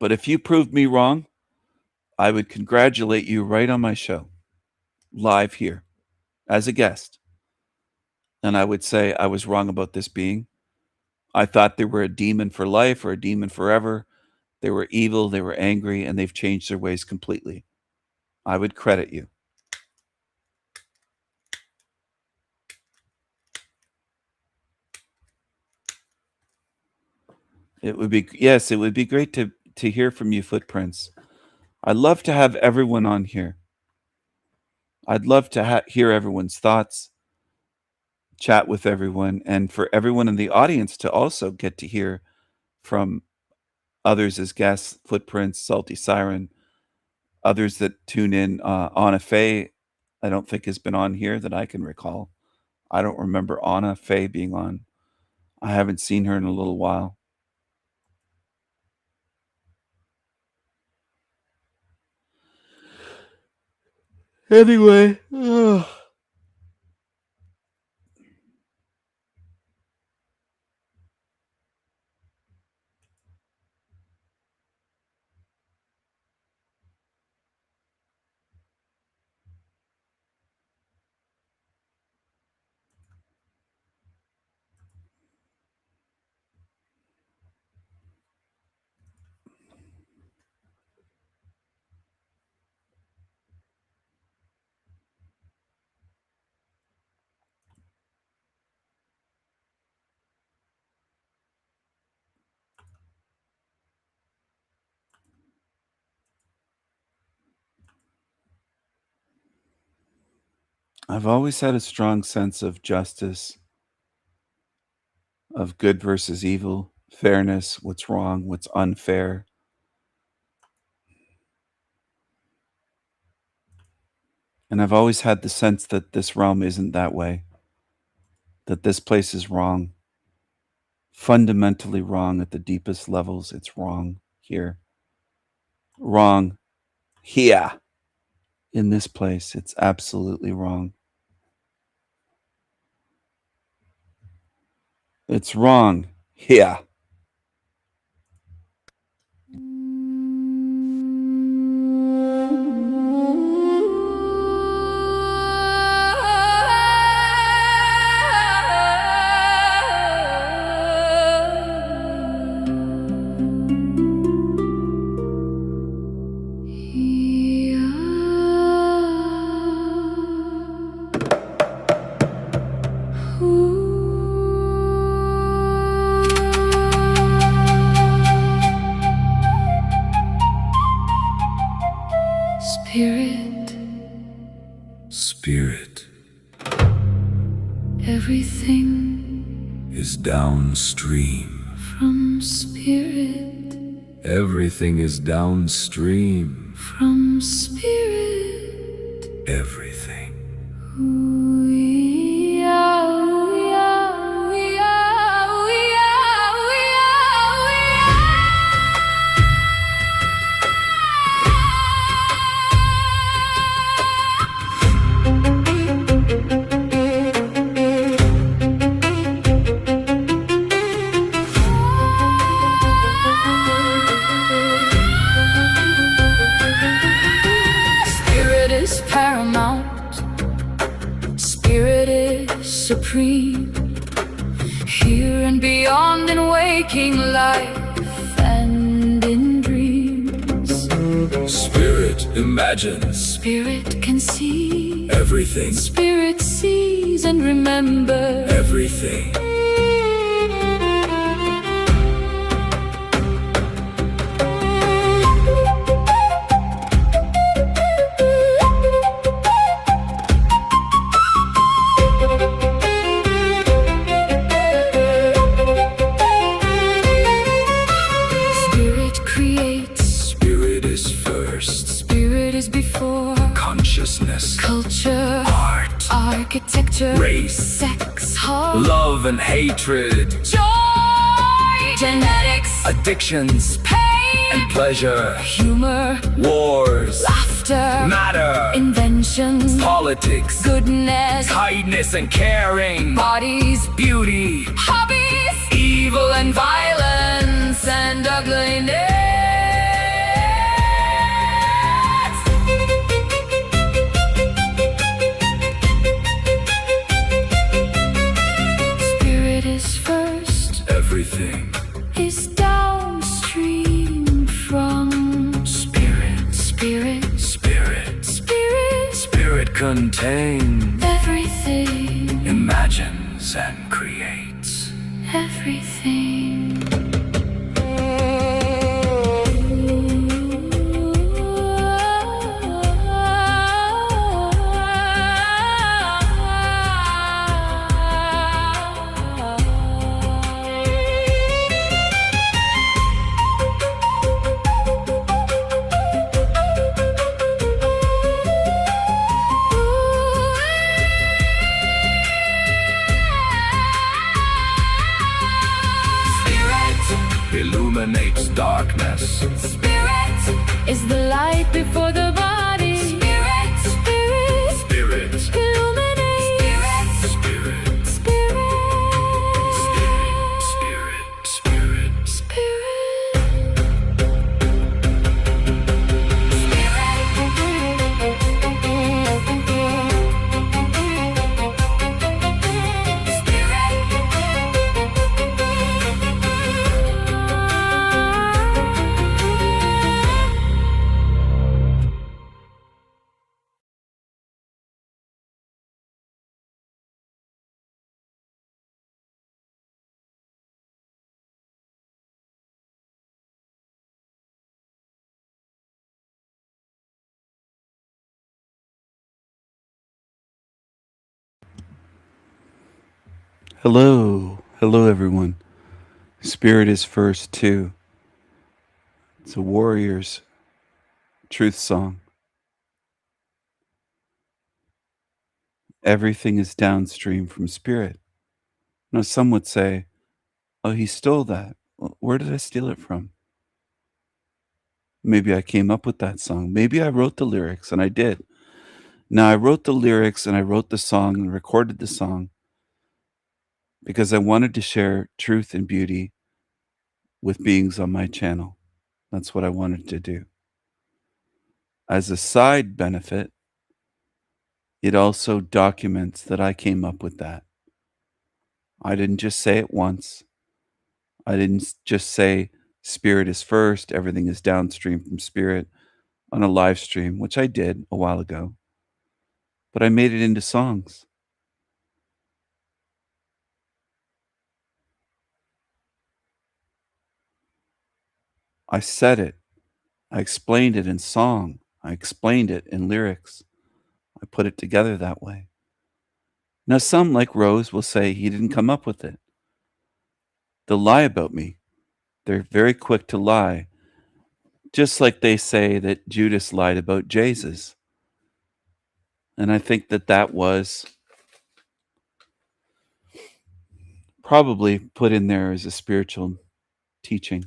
But if you proved me wrong, I would congratulate you right on my show, live here, as a guest. And I would say I was wrong about this being. I thought they were a demon for life or a demon forever. They were evil, they were angry, and they've changed their ways completely. I would credit you. It would be, yes, it would be great to hear from you, Footprints. I'd love to have everyone on here. I'd love to hear everyone's thoughts, chat with everyone, and for everyone in the audience to also get to hear from others as guests, Footprints, Salty Siren, others that tune in. Anna Faye, I don't think has been on here that I can recall. I don't remember Anna Faye being on. I haven't seen her in a little while. Anyway, I've always had a strong sense of justice, of good versus evil, fairness, what's wrong, what's unfair. And I've always had the sense that this realm isn't that way, that this place is wrong, fundamentally wrong at the deepest levels. It's wrong here, wrong here, in this place. It's absolutely wrong. It's wrong here. Spirit, Spirit everything is downstream. from spirit, Everything is downstream. from spirit. Everything. We are, we are, we are, we are, we are, we supreme. Here and beyond in waking life and in dreams. Spirit imagines Spirit can see everything, Spirit sees and remembers everything. Spirit creates, Spirit is first. Spirit is before Consciousness, culture, art, architecture, race, sex, heart, love and hatred, joy, genetics, addictions, pain, and pleasure, humor, wars, laughter, matter, inventions, politics, goodness, kindness and caring, bodies, beauty, hobbies, evil and violence and ugliness. Spirit is first, everything. is downstream from Spirit, spirit, spirit, spirit, spirit contains, everything, imagines and creates. everything. Illuminates darkness. Spirit is the light before the body. Spirit, spirit, Spirit, illuminates. spirit, Spirit, spirit, spirit, spirit. Hello. Hello, everyone. Spirit is first, too. It's a warrior's truth song. Everything is downstream from spirit. Now, some would say, oh, he stole that. Well, where did I steal it from? Maybe I came up with that song. Maybe I wrote the lyrics, and I did. Now, I wrote the lyrics, and I wrote the song, and recorded the song because I wanted to share truth and beauty with beings on my channel. That's what I wanted to do. As a side benefit, it also documents that I came up with that. I didn't just say it once. I didn't just say spirit is first, everything is downstream from spirit on a live stream, which I did a while ago. But I made it into songs. I said it. I explained it in song. I explained it in lyrics. I put it together that way. Now, some, like Rose, will say he didn't come up with it. They'll lie about me. They're very quick to lie, just like they say that Judas lied about Jesus. And I think that that was probably put in there as a spiritual teaching.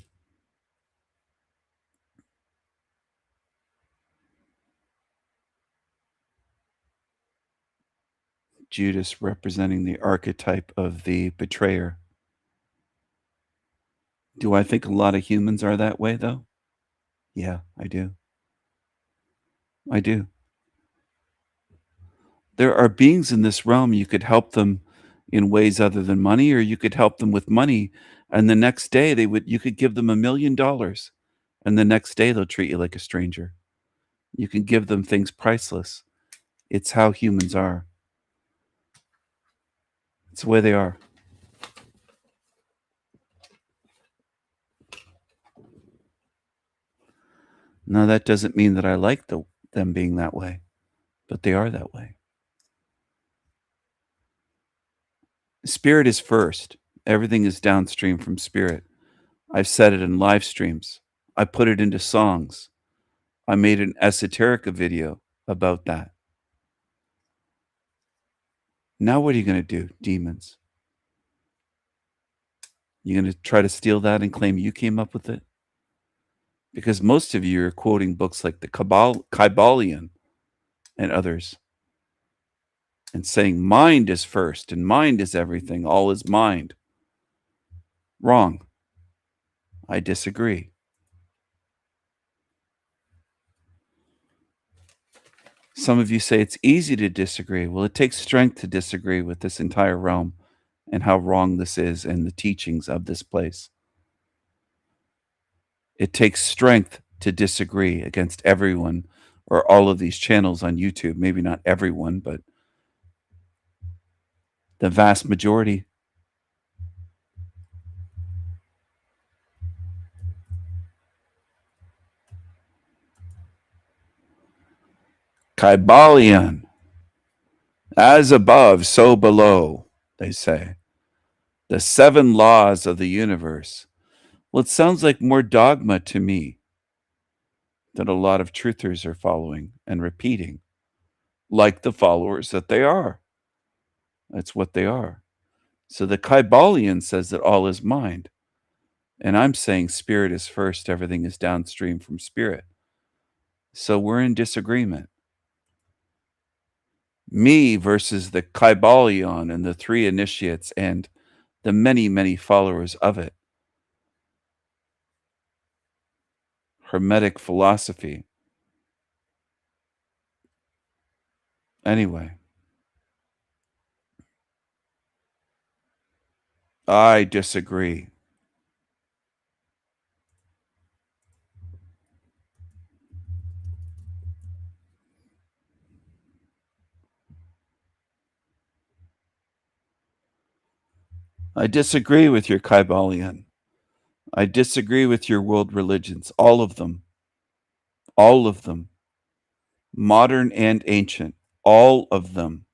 Judas representing the archetype of the betrayer. Do I think a lot of humans are that way, though? Yeah, I do. I do. There are beings in this realm, you could help them in ways other than money, or you could help them with money, and the next day you could give them $1 million, and the next day they'll treat you like a stranger. You can give them things priceless. It's how humans are. It's the way they are. Now, that doesn't mean that I like them being that way, but they are that way. Spirit is first. Everything is downstream from spirit. I've said it in live streams. I put it into songs. I made an esoterica video about that. Now what are you going to do, demons? You going to try to steal that and claim you came up with it? Because most of you are quoting books like the Kybalion and others and saying mind is first and mind is everything. All is mind. Wrong. I disagree. Some of you say it's easy to disagree. Well, it takes strength to disagree with this entire realm and how wrong this is and the teachings of this place. It takes strength to disagree against everyone or all of these channels on YouTube. Maybe not everyone, but the vast majority. Kybalion. As above, so below, they say. The 7 laws of the universe. Well, it sounds like more dogma to me that a lot of truthers are following and repeating, like the followers that they are. That's what they are. So the Kybalion says that all is mind. And I'm saying spirit is first, everything is downstream from spirit. So we're in disagreement. Me versus the Kybalion and the 3 initiates and the many, many followers of it. Hermetic philosophy. Anyway. I disagree. I disagree with your Kybalion. I disagree with your world religions, all of them. All of them. Modern and ancient. All of them.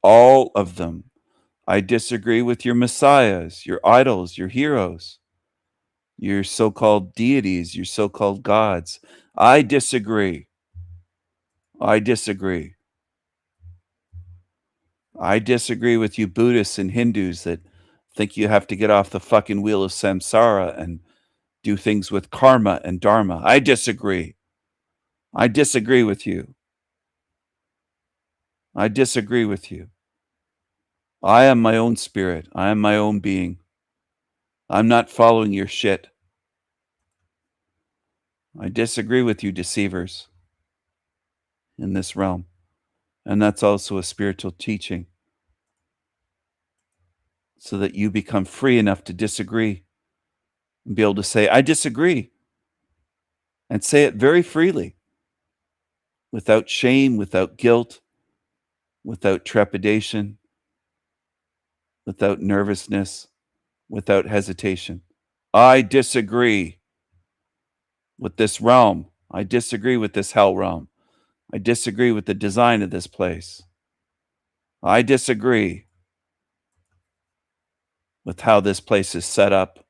All of them. I disagree with your messiahs, your idols, your heroes, your so-called deities, your so-called gods. I disagree. I disagree. I disagree with you Buddhists and Hindus that think you have to get off the fucking wheel of samsara and do things with karma and dharma. I disagree. I disagree with you. I disagree with you. I am my own spirit. I am my own being. I'm not following your shit. I disagree with you deceivers in this realm. And that's also a spiritual teaching. So that you become free enough to disagree and be able to say, I disagree. And say it very freely. Without shame, without guilt, without trepidation, without nervousness, without hesitation. I disagree with this realm. I disagree with this hell realm. I disagree with the design of this place. I disagree with how this place is set up.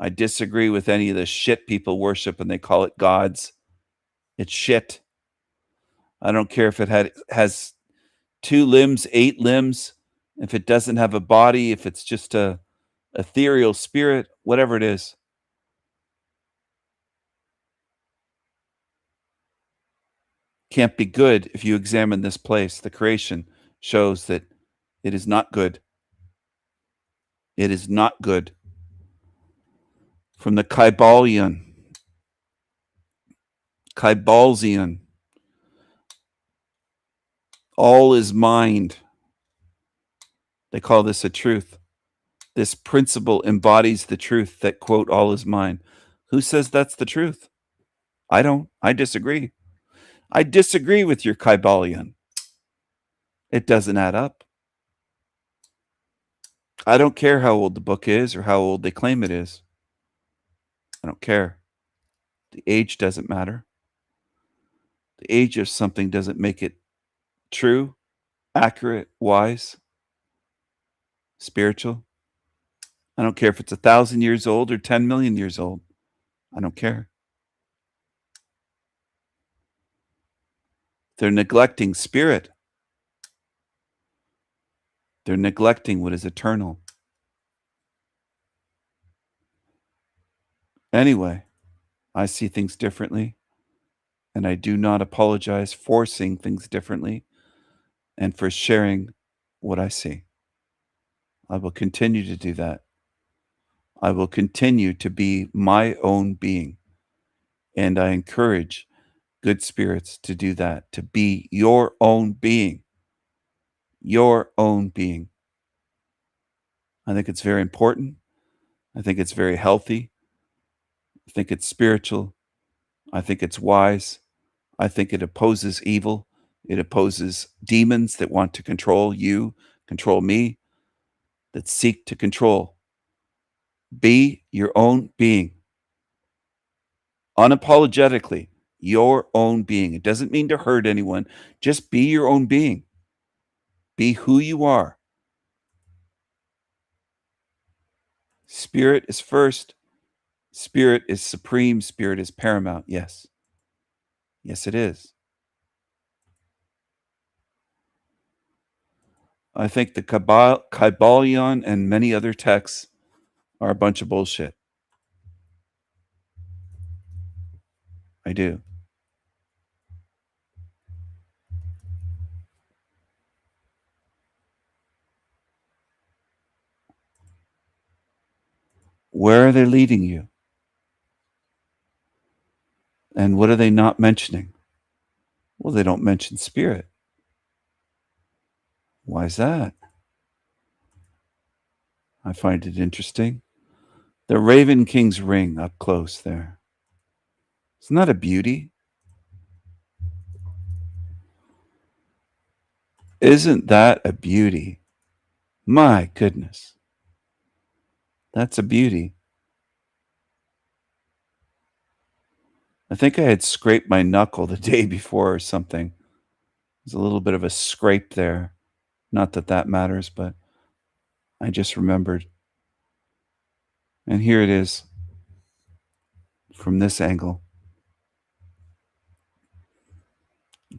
I disagree with any of the shit people worship and they call it gods. It's shit. I don't care if it has 2 limbs, 8 limbs, if it doesn't have a body, if it's just a ethereal spirit, whatever it is. Can't be good if you examine this place. The creation shows that it is not good. It is not good. From the Kybalion. Kybalsian. All is mind. They call this a truth. This principle embodies the truth that, quote, all is mine. Who says that's the truth? I don't. I disagree. I disagree with your Kybalion. It doesn't add up. I don't care how old the book is or how old they claim it is. I don't care. The age doesn't matter. The age of something doesn't make it true, accurate, wise, spiritual. I don't care if it's 1,000 years old or 10 million years old. I don't care. They're neglecting spirit. They're neglecting what is eternal. Anyway, I see things differently, and I do not apologize for seeing things differently and for sharing what I see. I will continue to do that. I will continue to be my own being, and I encourage good spirits to do that, to be your own being. Your own being. I think it's very important. I think it's very healthy. I think it's spiritual. I think it's wise. I think it opposes evil. It opposes demons that want to control you, control me, that seek to control. Be your own being. Unapologetically, your own being. It doesn't mean to hurt anyone. Just be your own being. Be who you are. Spirit is first. Spirit is supreme. Spirit is paramount. Yes. Yes, it is. I think the Kybalion and many other texts are a bunch of bullshit. I do. Where are they leading you? And what are they not mentioning? Well, they don't mention spirit. Why is that? I find it interesting. The Raven King's ring up close there. Isn't that a beauty? Isn't that a beauty? My goodness. That's a beauty. I think I had scraped my knuckle the day before or something. There's a little bit of a scrape there. Not that that matters, but I just remembered. And here it is from this angle.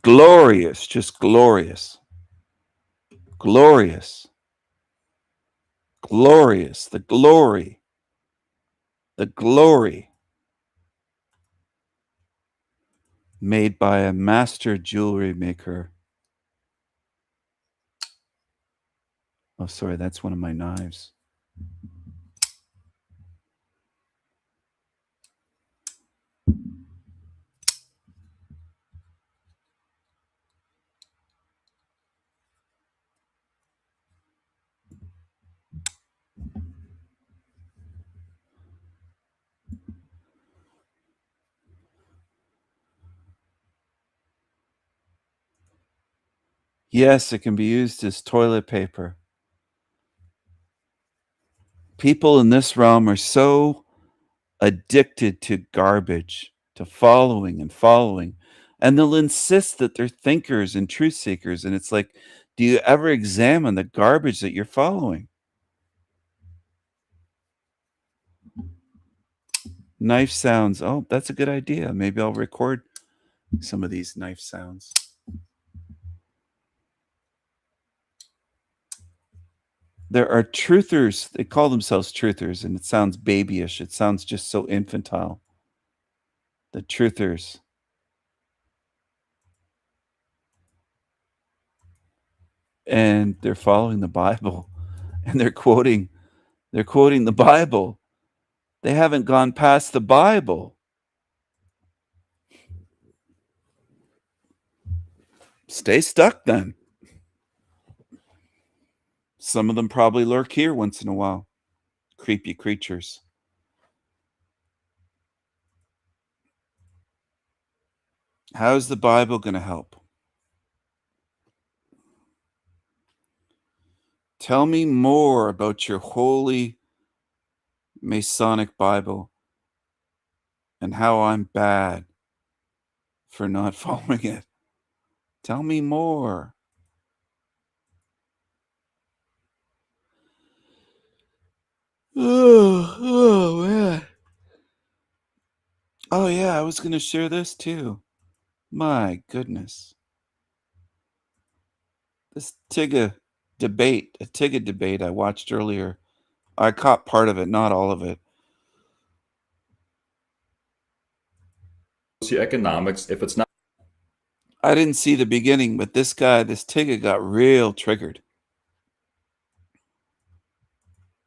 Glorious, just glorious. Glorious. Glorious. The glory. The glory. Made by a master jewelry maker. Oh, sorry, that's one of my knives. Yes, it can be used as toilet paper. People in this realm are so addicted to garbage, to following and following, and they'll insist that they're thinkers and truth seekers. And it's like, do you ever examine the garbage that you're following? Knife sounds. Oh, that's a good idea. Maybe I'll record some of these knife sounds. There are truthers. They call themselves truthers, and it sounds babyish. It sounds just so infantile. The truthers. And they're following the Bible, and they're quoting the Bible. They haven't gone past the Bible. Stay stuck then. Some of them probably lurk here once in a while. Creepy creatures. How's the Bible going to help? Tell me more about your holy Masonic Bible and how I'm bad for not following it. Tell me more. Oh man. Oh yeah, I was going to share this too. My goodness. This a Tigga debate I watched earlier. I caught part of it, not all of it. Socioeconomics, if it's not. I didn't see the beginning, but this Tigga got real triggered.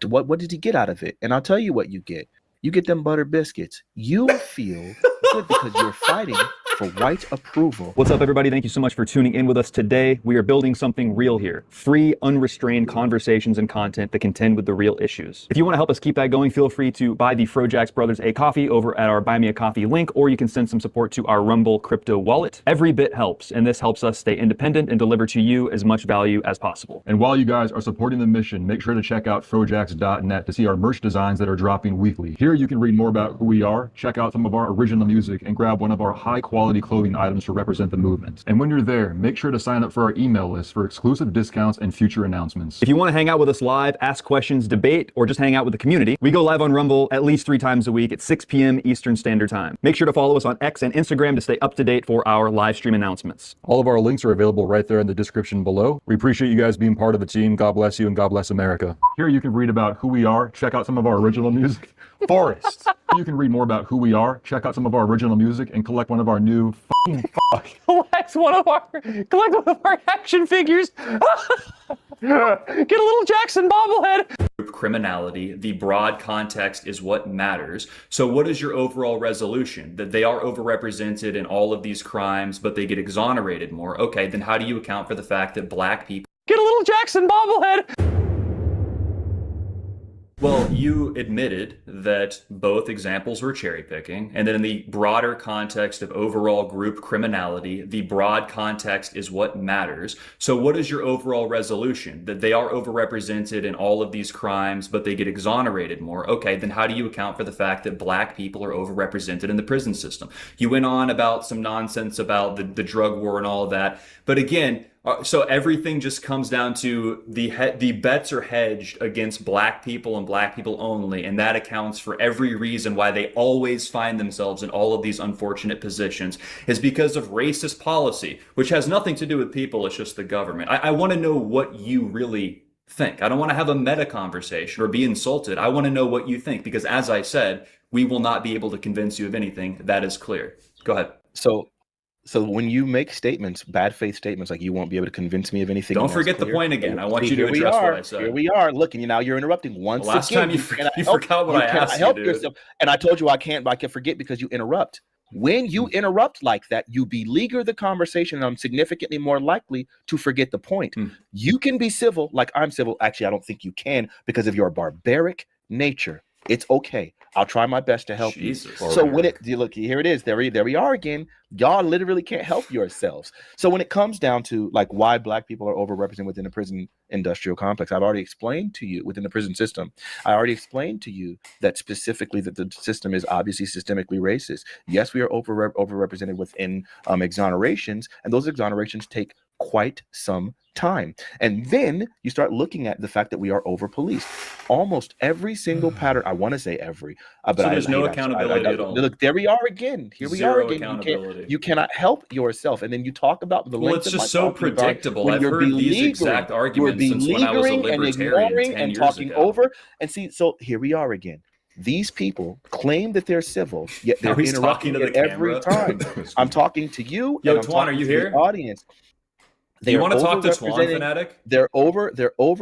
What did he get out of it? And I'll tell you what you get. You get them butter biscuits. You feel good because you're fighting for white approval. What's up, everybody? Thank you so much for tuning in with us today. We are building something real here. Free, unrestrained conversations and content that contend with the real issues. If you want to help us keep that going, feel free to buy the Frojax Brothers a coffee over at our Buy Me a Coffee link, or you can send some support to our Rumble crypto wallet. Every bit helps, and this helps us stay independent and deliver to you as much value as possible. And while you guys are supporting the mission, make sure to check out Frojax.net to see our merch designs that are dropping weekly. Here you can read more about who we are, check out some of our original music, and grab one of our high-quality clothing items to represent the movement. And when you're there, make sure to sign up for our email list for exclusive discounts and future announcements. If you want to hang out with us live, ask questions, debate, or just hang out with the community, we go live on Rumble at least 3 times a week at 6 p.m. Eastern Standard Time. Make sure to follow us on X and Instagram to stay up to date for our live stream announcements. All of our links are available right there in the description below. We appreciate you guys being part of the team. God bless you and God bless America. Here you can read about who we are, check out some of our original music. Forrest. You can read more about who we are, check out some of our original music, and collect one of our new Collect one of our action figures. Get a little Jackson bobblehead. Criminality, the broad context is what matters. So what is your overall resolution? That they are overrepresented in all of these crimes, but they get exonerated more. Okay, then how do you account for the fact that black people... Get a little Jackson bobblehead. Well, you admitted that both examples were cherry picking, and that in the broader context of overall group criminality, the broad context is what matters. So what is your overall resolution? That they are overrepresented in all of these crimes, but they get exonerated more. Okay, then how do you account for the fact that black people are overrepresented in the prison system? You went on about some nonsense about the drug war and all of that, but again, so everything just comes down to the bets are hedged against black people and black people only, and that accounts for every reason why they always find themselves in all of these unfortunate positions is because of racist policy, which has nothing to do with people, it's just the government. I want to know what you really think. I don't want to have a meta conversation or be insulted. I want to know what you think, because as I said, we will not be able to convince you of anything. That is clear. Go ahead. So when you make statements, bad faith statements, like you won't be able to convince me of anything. Don't forget the point again. I want you to address what I said. Here we are. Look, and now you're interrupting once again. Last time you forgot what I asked you, dude. Yourself. And I told you I can forget because you interrupt. When you interrupt like that, you beleaguer the conversation, and I'm significantly more likely to forget the point. You can be civil like I'm civil. Actually, I don't think you can because of your barbaric nature. It's okay. I'll try my best to help you. So when look, here it is. There we are again. Y'all literally can't help yourselves. So when it comes down to like why black people are overrepresented within the prison industrial complex, I've already explained to you within the prison system. I already explained to you that specifically that the system is obviously systemically racist. Yes, we are overrepresented within exonerations, and those exonerations take quite some time. And then you start looking at the fact that we are over policed. Almost every single pattern, I want to say every, but so there's no accountability at all. Look, there we are again. Here we are again. You cannot help yourself. And then you talk about the length of my it's just so predictable. I've heard these exact arguments since when I was a libertarian 10 years talking ago. over. And see, so here we are again. These people claim that they're civil, yet they're interrupting it every time. I'm talking to you. Yo, Twan, are you here? The audience. You want to talk to Twan, Fanatic? They're over.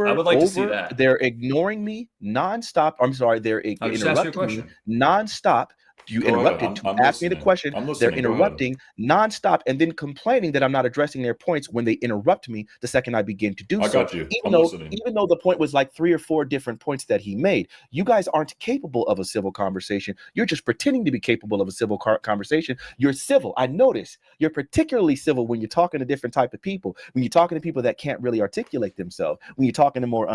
I would like to see that. They're ignoring me nonstop. I'm sorry. They're interrupting me nonstop. You Go ahead. interrupted to I'm ask me the listening. question. I'm They're listening. Go ahead. interrupting nonstop and then complaining that I'm not addressing their points when they interrupt me the second I begin to do I so. got you. Even I'm though, listening. even though the point was like 3 or 4 different points that he made, you guys aren't capable of a civil conversation. You're just pretending to be capable of a civil conversation. You're civil. I notice you're particularly civil when you're talking to different type of people. When you're talking to people that can't really articulate themselves. When you're talking to more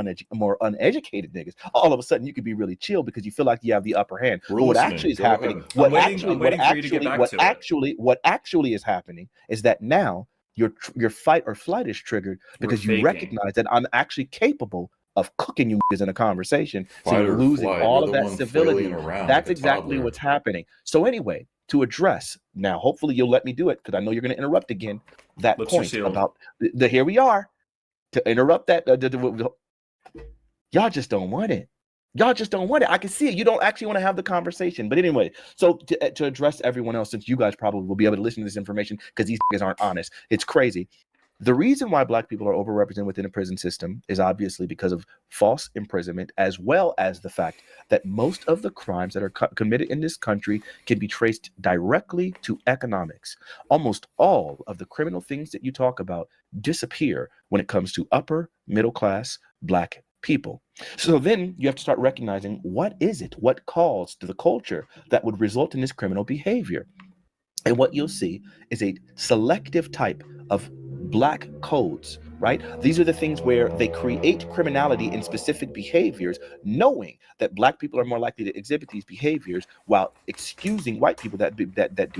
uneducated niggas, all of a sudden you could be really chill because you feel like you have the upper hand. We're But what listening. actually is Go happening, ahead. what I'm waiting for you to get back to it. what actually is happening is that now your fight or flight is triggered because you faking. recognize that I'm actually capable of cooking you niggas in a conversation. So Fight you're or losing flight. all You're of the that one civility. flailing around That's like a exactly toddler. what's happening. So anyway, to address now, hopefully you'll let me do it because I know you're going to interrupt again. That Lips are point sealed. about the here we are to interrupt that. Y'all just don't want it. Y'all just don't want it. I can see it. You don't actually want to have the conversation. But anyway, so to address everyone else, since you guys probably will be able to listen to this information because these guys aren't honest, it's crazy. The reason why Black people are overrepresented within the prison system is obviously because of false imprisonment, as well as the fact that most of the crimes that are committed in this country can be traced directly to economics. Almost all of the criminal things that you talk about disappear when it comes to upper middle class Black people. So then you have to start recognizing what is it, what caused the culture that would result in this criminal behavior. And what you'll see is a selective type of Black codes, right? These are the things where they create criminality in specific behaviors, knowing that Black people are more likely to exhibit these behaviors while excusing white people that do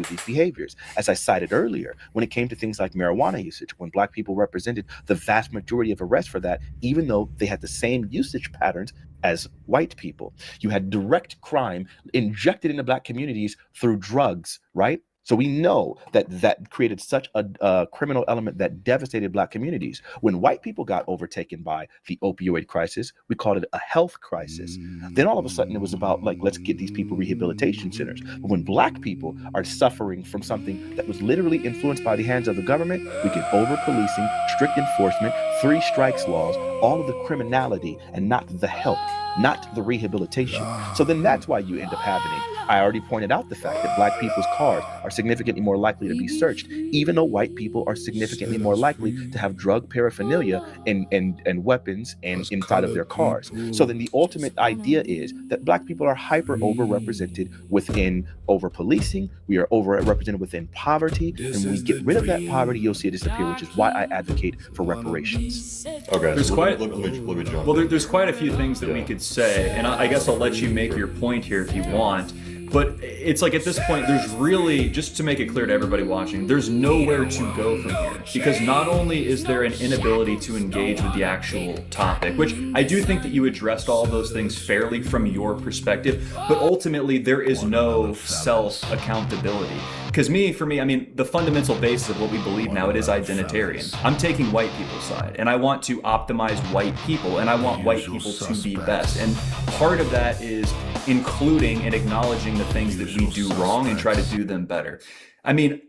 these behaviors. As I cited earlier, when it came to things like marijuana usage, when Black people represented the vast majority of arrests for that, even though they had the same usage patterns as white people. You had direct crime injected into Black communities through drugs, right? So we know that created such a criminal element that devastated Black communities. When white people got overtaken by the opioid crisis, we called it a health crisis. Then all of a sudden it was about like, let's get these people rehabilitation centers. But when Black people are suffering from something that was literally influenced by the hands of the government, we get over-policing, strict enforcement, 3 strikes laws, all of the criminality and not the help, not the rehabilitation. So then that's why you end up happening. I already pointed out the fact that Black people's cars are significantly more likely to be searched, even though white people are significantly more likely to have drug paraphernalia and weapons and inside of their cars. So then the ultimate idea is that Black people are hyper overrepresented within over-policing. We are overrepresented within poverty. And when we get rid of that poverty, you'll see it disappear, which is why I advocate for reparations. Okay, There's so quite- let me jump Well, in. there's quite a few things that we could say, and I guess I'll let you make your point here if you want. But it's like at this point, there's really, just to make it clear to everybody watching, there's nowhere to go from here. Because not only is there an inability to engage with the actual topic, which I do think that you addressed all of those things fairly from your perspective, but ultimately there is no self-accountability. Because for me, I mean, the fundamental basis of what we believe now, it is identitarian. I'm taking white people's side, and I want to optimize white people, and I want white people to be best. And part of that is including and acknowledging the things that we do wrong and try to do them better. I mean,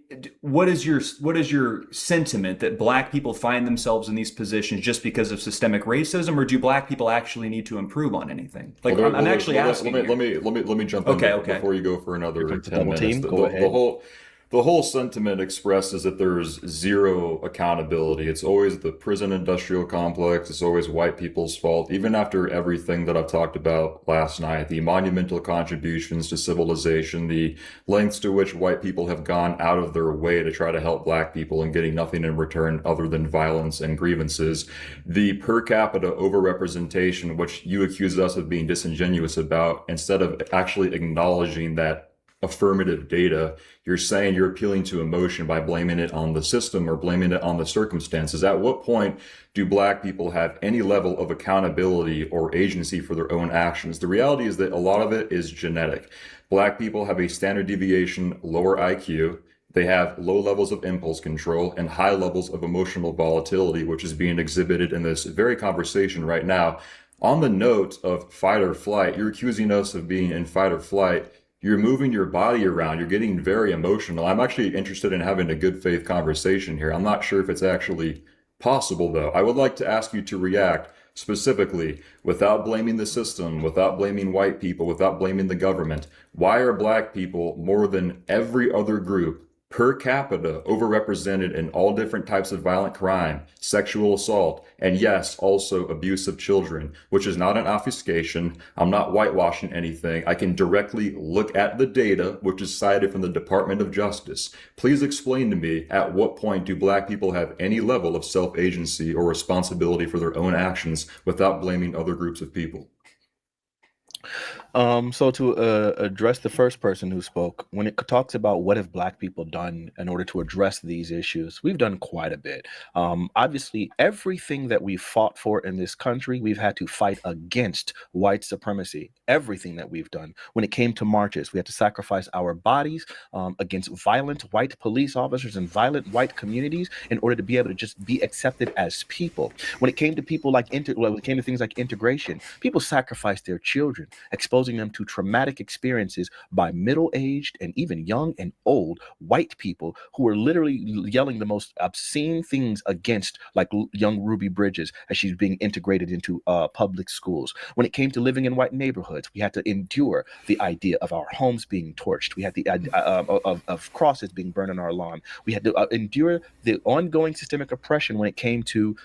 what is your sentiment that Black people find themselves in these positions just because of systemic racism, or do Black people actually need to improve on anything? Like, I'm actually asking. Let me jump in Okay. before you go for another 10 double minutes. team, go ahead. The whole sentiment expresses that there's zero accountability. It's always the prison industrial complex. It's always white people's fault. Even after everything that I've talked about last night, the monumental contributions to civilization, the lengths to which white people have gone out of their way to try to help Black people and getting nothing in return other than violence and grievances, the per capita overrepresentation, which you accuse us of being disingenuous about, instead of actually acknowledging that affirmative data, you're saying you're appealing to emotion by blaming it on the system or blaming it on the circumstances. At what point do Black people have any level of accountability or agency for their own actions? The reality is that a lot of it is genetic. Black people have a standard deviation lower IQ. They have low levels of impulse control and high levels of emotional volatility, which is being exhibited in this very conversation right now. On the note of fight or flight, you're accusing us of being in fight or flight. You're moving your body around. You're getting very emotional. I'm actually interested in having a good faith conversation here. I'm not sure if it's actually possible, though. I would like to ask you to react Specifically, without blaming the system, without blaming white people, without blaming the government, why are black people more than every other group per capita overrepresented in all different types of violent crime, sexual assault, and yes, also abuse of children, which is not an obfuscation. I'm not whitewashing anything. I can directly look at the data, which is cited from the Department of Justice. Please explain to me, at what point do black people have any level of self-agency or responsibility for their own actions without blaming other groups of people? So to address the first person who spoke, when it talks about what have black people done in order to address these issues, we've done quite a bit. Obviously, everything that we've fought for in this country, we've had to fight against white supremacy. Everything that we've done. When it came to marches, we had to sacrifice our bodies against violent white police officers and violent white communities in order to be able to just be accepted as people. When it came to people like when it came to things like integration, people sacrificed their children, exposing them to traumatic experiences by middle-aged and even young and old white people who were literally yelling the most obscene things against, like young Ruby Bridges as she's being integrated into public schools. When it came to living in white neighborhoods, we had to endure the idea of our homes being torched. We had the idea of crosses being burned on our lawn. We had to endure the ongoing systemic oppression when it came to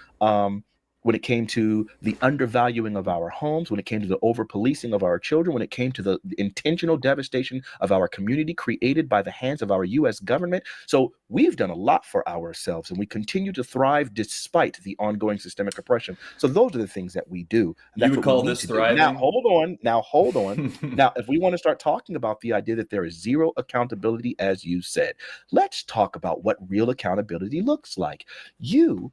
the undervaluing of our homes, when it came to the over-policing of our children, when it came to the intentional devastation of our community created by the hands of our U.S. government. So we've done a lot for ourselves, and we continue to thrive despite the ongoing systemic oppression. So those are the things that we do. And You would call this thriving? Now, hold on. Now, if we want to start talking about the idea that there is zero accountability, as you said, let's talk about what real accountability looks like. You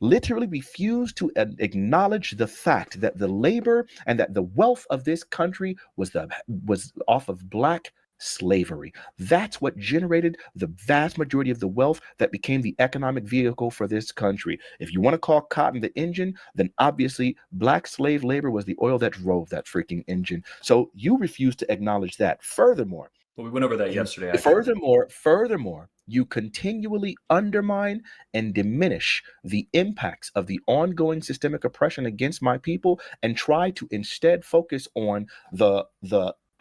literally refused to acknowledge the fact that the labor and that the wealth of this country was off of black slavery. That's what generated the vast majority of the wealth that became the economic vehicle for this country. If you want to call cotton the engine, then obviously black slave labor was the oil that drove that freaking engine. So you refuse to acknowledge that. Furthermore, Well, we went over that yesterday. Furthermore, you continually undermine and diminish the impacts of the ongoing systemic oppression against my people and try to instead focus on the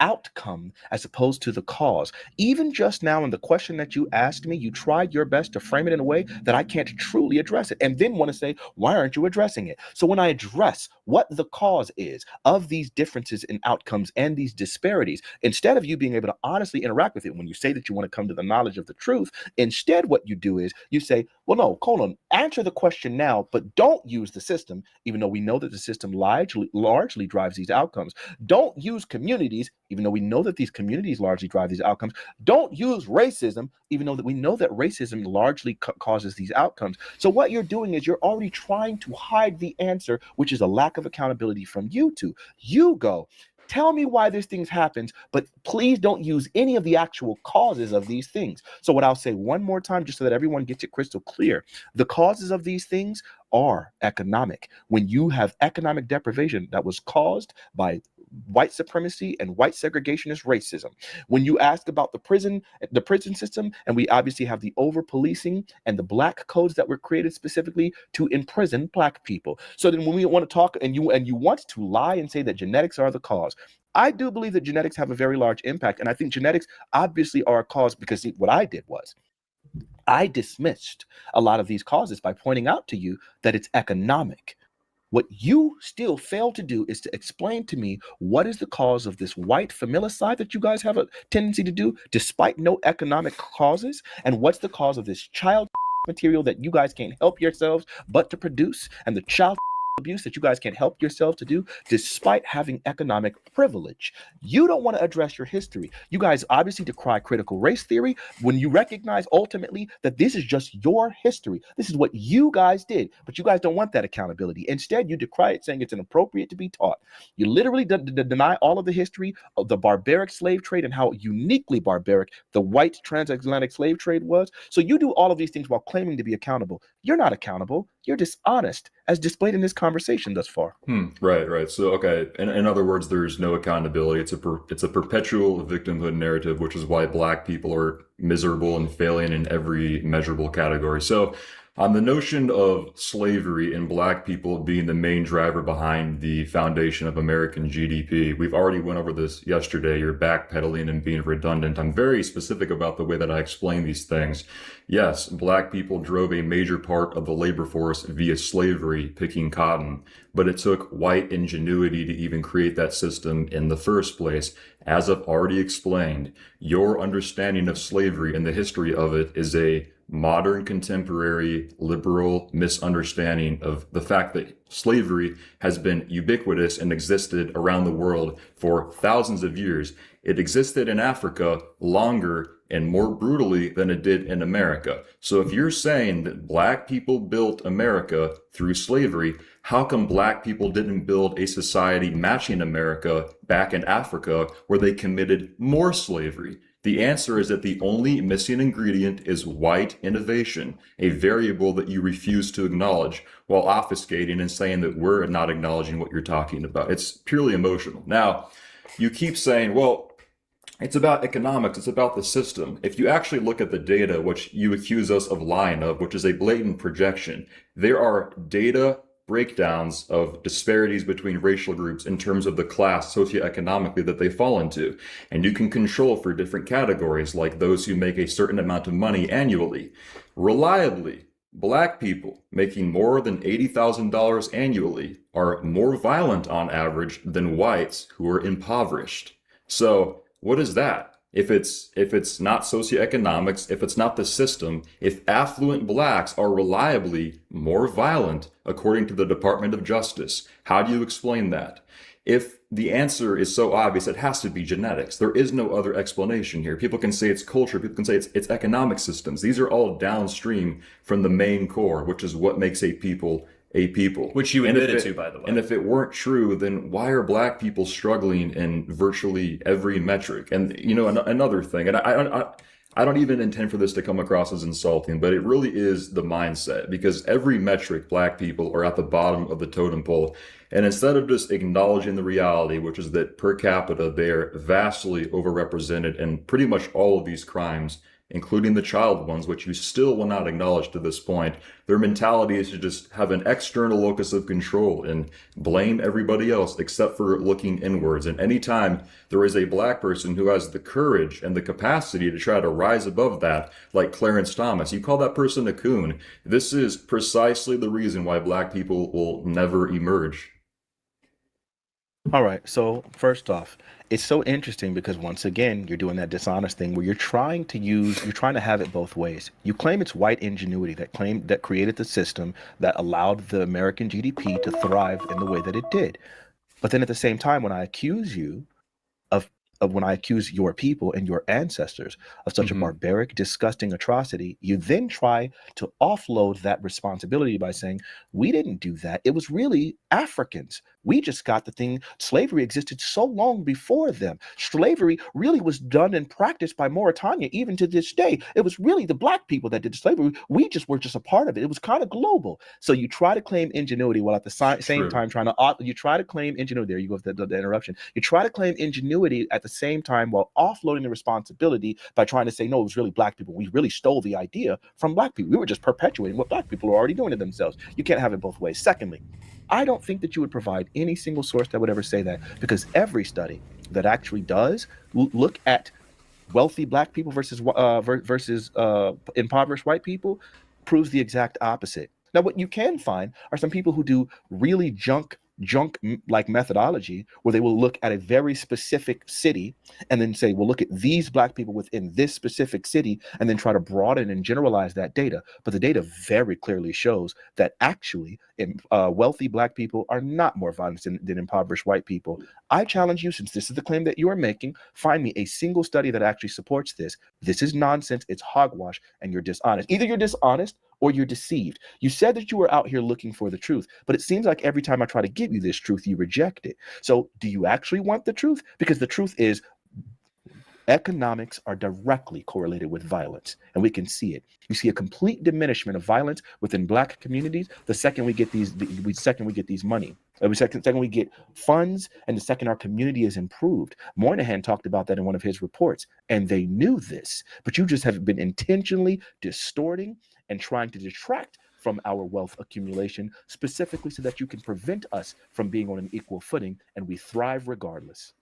outcome as opposed to the cause. Even just now in the question that you asked me, you tried your best to frame it in a way that I can't truly address it, and then want to say, why aren't you addressing it? So when I address what the cause is of these differences in outcomes and these disparities, instead of you being able to honestly interact with it, when you say that you want to come to the knowledge of the truth, instead what you do is you say, well, no, Colin, answer the question now, but don't use the system, even though we know that the system largely drives these outcomes. Don't use communities, even though we know that these communities largely drive these outcomes. Don't use racism, even though that we know that racism largely causes these outcomes. So what you're doing is you're already trying to hide the answer, which is a lack of accountability from you two. You go, tell me why these things happens, but please don't use any of the actual causes of these things. So what I'll say one more time, just so that everyone gets it crystal clear, the causes of these things are economic. When you have economic deprivation that was caused by white supremacy and white segregationist racism. When you ask about the prison system, and we obviously have the over-policing and the black codes that were created specifically to imprison black people. So then when we want to talk and you want to lie and say that genetics are the cause, I do believe that genetics have a very large impact. And I think genetics obviously are a cause, because what I did was I dismissed a lot of these causes by pointing out to you that it's economic. What you still fail to do is to explain to me what is the cause of this white familicide that you guys have a tendency to do despite no economic causes, and what's the cause of this child material that you guys can't help yourselves but to produce, and the child abuse that you guys can't help yourselves to do despite having economic privilege. You don't want to address your history. You guys obviously decry critical race theory when you recognize ultimately that this is just your history. This is what you guys did, but you guys don't want that accountability. Instead, you decry it, saying it's inappropriate to be taught. You literally deny all of the history of the barbaric slave trade and how uniquely barbaric the white transatlantic slave trade was. So you do all of these things while claiming to be accountable. You're not accountable. You're dishonest, as displayed in this conversation thus far. Right. So, okay. In other words, there's no accountability. It's a perpetual victimhood narrative, which is why black people are miserable and failing in every measurable category. So On the notion of slavery and black people being the main driver behind the foundation of American GDP, we've already went over this yesterday. You're backpedaling and being redundant. I'm very specific about the way that I explain these things. Yes, black people drove a major part of the labor force via slavery, picking cotton, but it took white ingenuity to even create that system in the first place. As I've already explained, your understanding of slavery and the history of it is a modern, contemporary, liberal misunderstanding of the fact that slavery has been ubiquitous and existed around the world for thousands of years. It existed in Africa longer and more brutally than it did in America. So if you're saying that black people built America through slavery, how come black people didn't build a society matching America back in Africa where they committed more slavery? The answer is that the only missing ingredient is white innovation, a variable that you refuse to acknowledge while obfuscating and saying that we're not acknowledging what you're talking about. It's purely emotional. Now, you keep saying, well, it's about economics, it's about the system. If you actually look at the data, which you accuse us of lying of, which is a blatant projection, there are data breakdowns of disparities between racial groups in terms of the class socioeconomically that they fall into. And you can control for different categories, like those who make a certain amount of money annually. Reliably, black people making more than $80,000 annually are more violent on average than whites who are impoverished. So what is that? If it's not socioeconomics, if it's not the system, if affluent blacks are reliably more violent, according to the Department of Justice, how do you explain that? If the answer is so obvious, it has to be genetics. There is no other explanation here. People can say it's culture. People can say it's economic systems. These are all downstream from the main core, which is what makes a people a people. Which you admitted to, by the way. And if it weren't true, then why are black people struggling in virtually every metric? And, you know, another thing, and I don't even intend for this to come across as insulting, but it really is the mindset, because every metric, black people are at the bottom of the totem pole. And instead of just acknowledging the reality, which is that per capita, they're vastly overrepresented in pretty much all of these crimes, including the child ones, which you still will not acknowledge to this point, their mentality is to just have an external locus of control and blame everybody else except for looking inwards. And anytime there is a black person who has the courage and the capacity to try to rise above that, like Clarence Thomas, you call that person a coon. This is precisely the reason why black people will never emerge. All right. So first off, it's so interesting because once again, you're doing that dishonest thing where you're trying to have it both ways. You claim it's white ingenuity that created the system that allowed the American GDP to thrive in the way that it did. But then at the same time, when I accuse you when I accuse your people and your ancestors of such a barbaric, disgusting atrocity, you then try to offload that responsibility by saying, we didn't do that. It was really Africans. We just got the thing. Slavery existed so long before them. Slavery really was done and practiced by Mauritania, even to this day. It was really the black people that did slavery. We were just a part of it. It was kind of global. So you try to claim ingenuity while at the same time you try to claim ingenuity. There you go with the interruption. You try to claim ingenuity at the same time while offloading the responsibility by trying to say, no, it was really black people. We really stole the idea from black people. We were just perpetuating what black people are already doing to themselves. You can't have it both ways. Secondly, I don't think that you would provide any single source that would ever say that, because every study that actually does look at wealthy black people versus impoverished white people proves the exact opposite. Now, what you can find are some people who do really junk like methodology where they will look at a very specific city and then say, well, look at these black people within this specific city, and then try to broaden and generalize that data. But the data very clearly shows that actually wealthy black people are not more violent than impoverished white people. I challenge you, since this is the claim that you are making, find me a single study that actually supports this. This is nonsense. It's hogwash, and you're dishonest. Either you're dishonest or you're deceived. You said that you were out here looking for the truth, but it seems like every time I try to give you this truth, you reject it. So do you actually want the truth? Because the truth is economics are directly correlated with violence, and we can see it. You see a complete diminishment of violence within black communities the second we get these money. The second we get funds, and the second our community is improved. Moynihan talked about that in one of his reports, and they knew this, but you just have been intentionally distorting and trying to detract from our wealth accumulation, specifically so that you can prevent us from being on an equal footing, and we thrive regardless.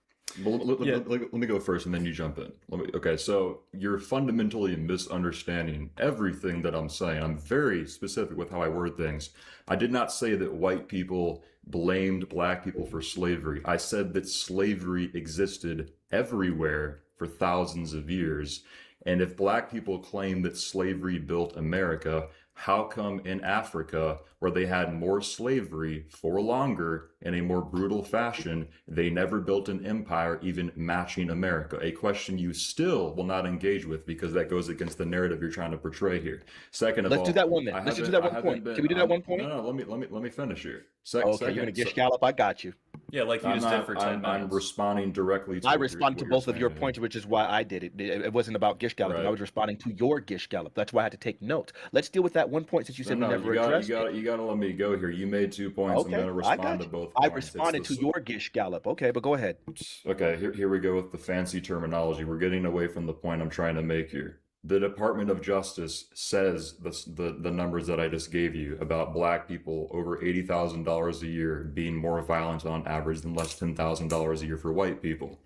Well, let me go first and then you jump in. Okay, so you're fundamentally misunderstanding everything that I'm saying. I'm very specific with how I word things. I did not say that white people blamed black people for slavery. I said that slavery existed everywhere for thousands of years. And if black people claim that slavery built America, how come in Africa, where they had more slavery for longer in a more brutal fashion, they never built an empire even matching America? A question you still will not engage with because that goes against the narrative you're trying to portray here. Second of all, Let's do that one then. Let's do that one point. Can we do that one point? No, let me finish here. Okay, you're gonna Gish Gallop. I got you. Yeah, like you just did for 10 minutes. I'm responding directly to I what responded to you're both of your saying. points, which is why I did it. It wasn't about Gish Gallop. Right. I was responding to your Gish Gallop. That's why I had to take note. Let's deal with that one point since you said we never addressed it. You gotta let me go here. You made 2 points. Okay, I'm gonna I got respond to you. both I points. It's responded to the- your Gish Gallop. Okay, but go ahead. Okay, here we go with the fancy terminology. We're getting away from the point I'm trying to make here. The Department of Justice says the numbers that I just gave you about black people over $80,000 a year being more violent on average than less $10,000 a year for white people.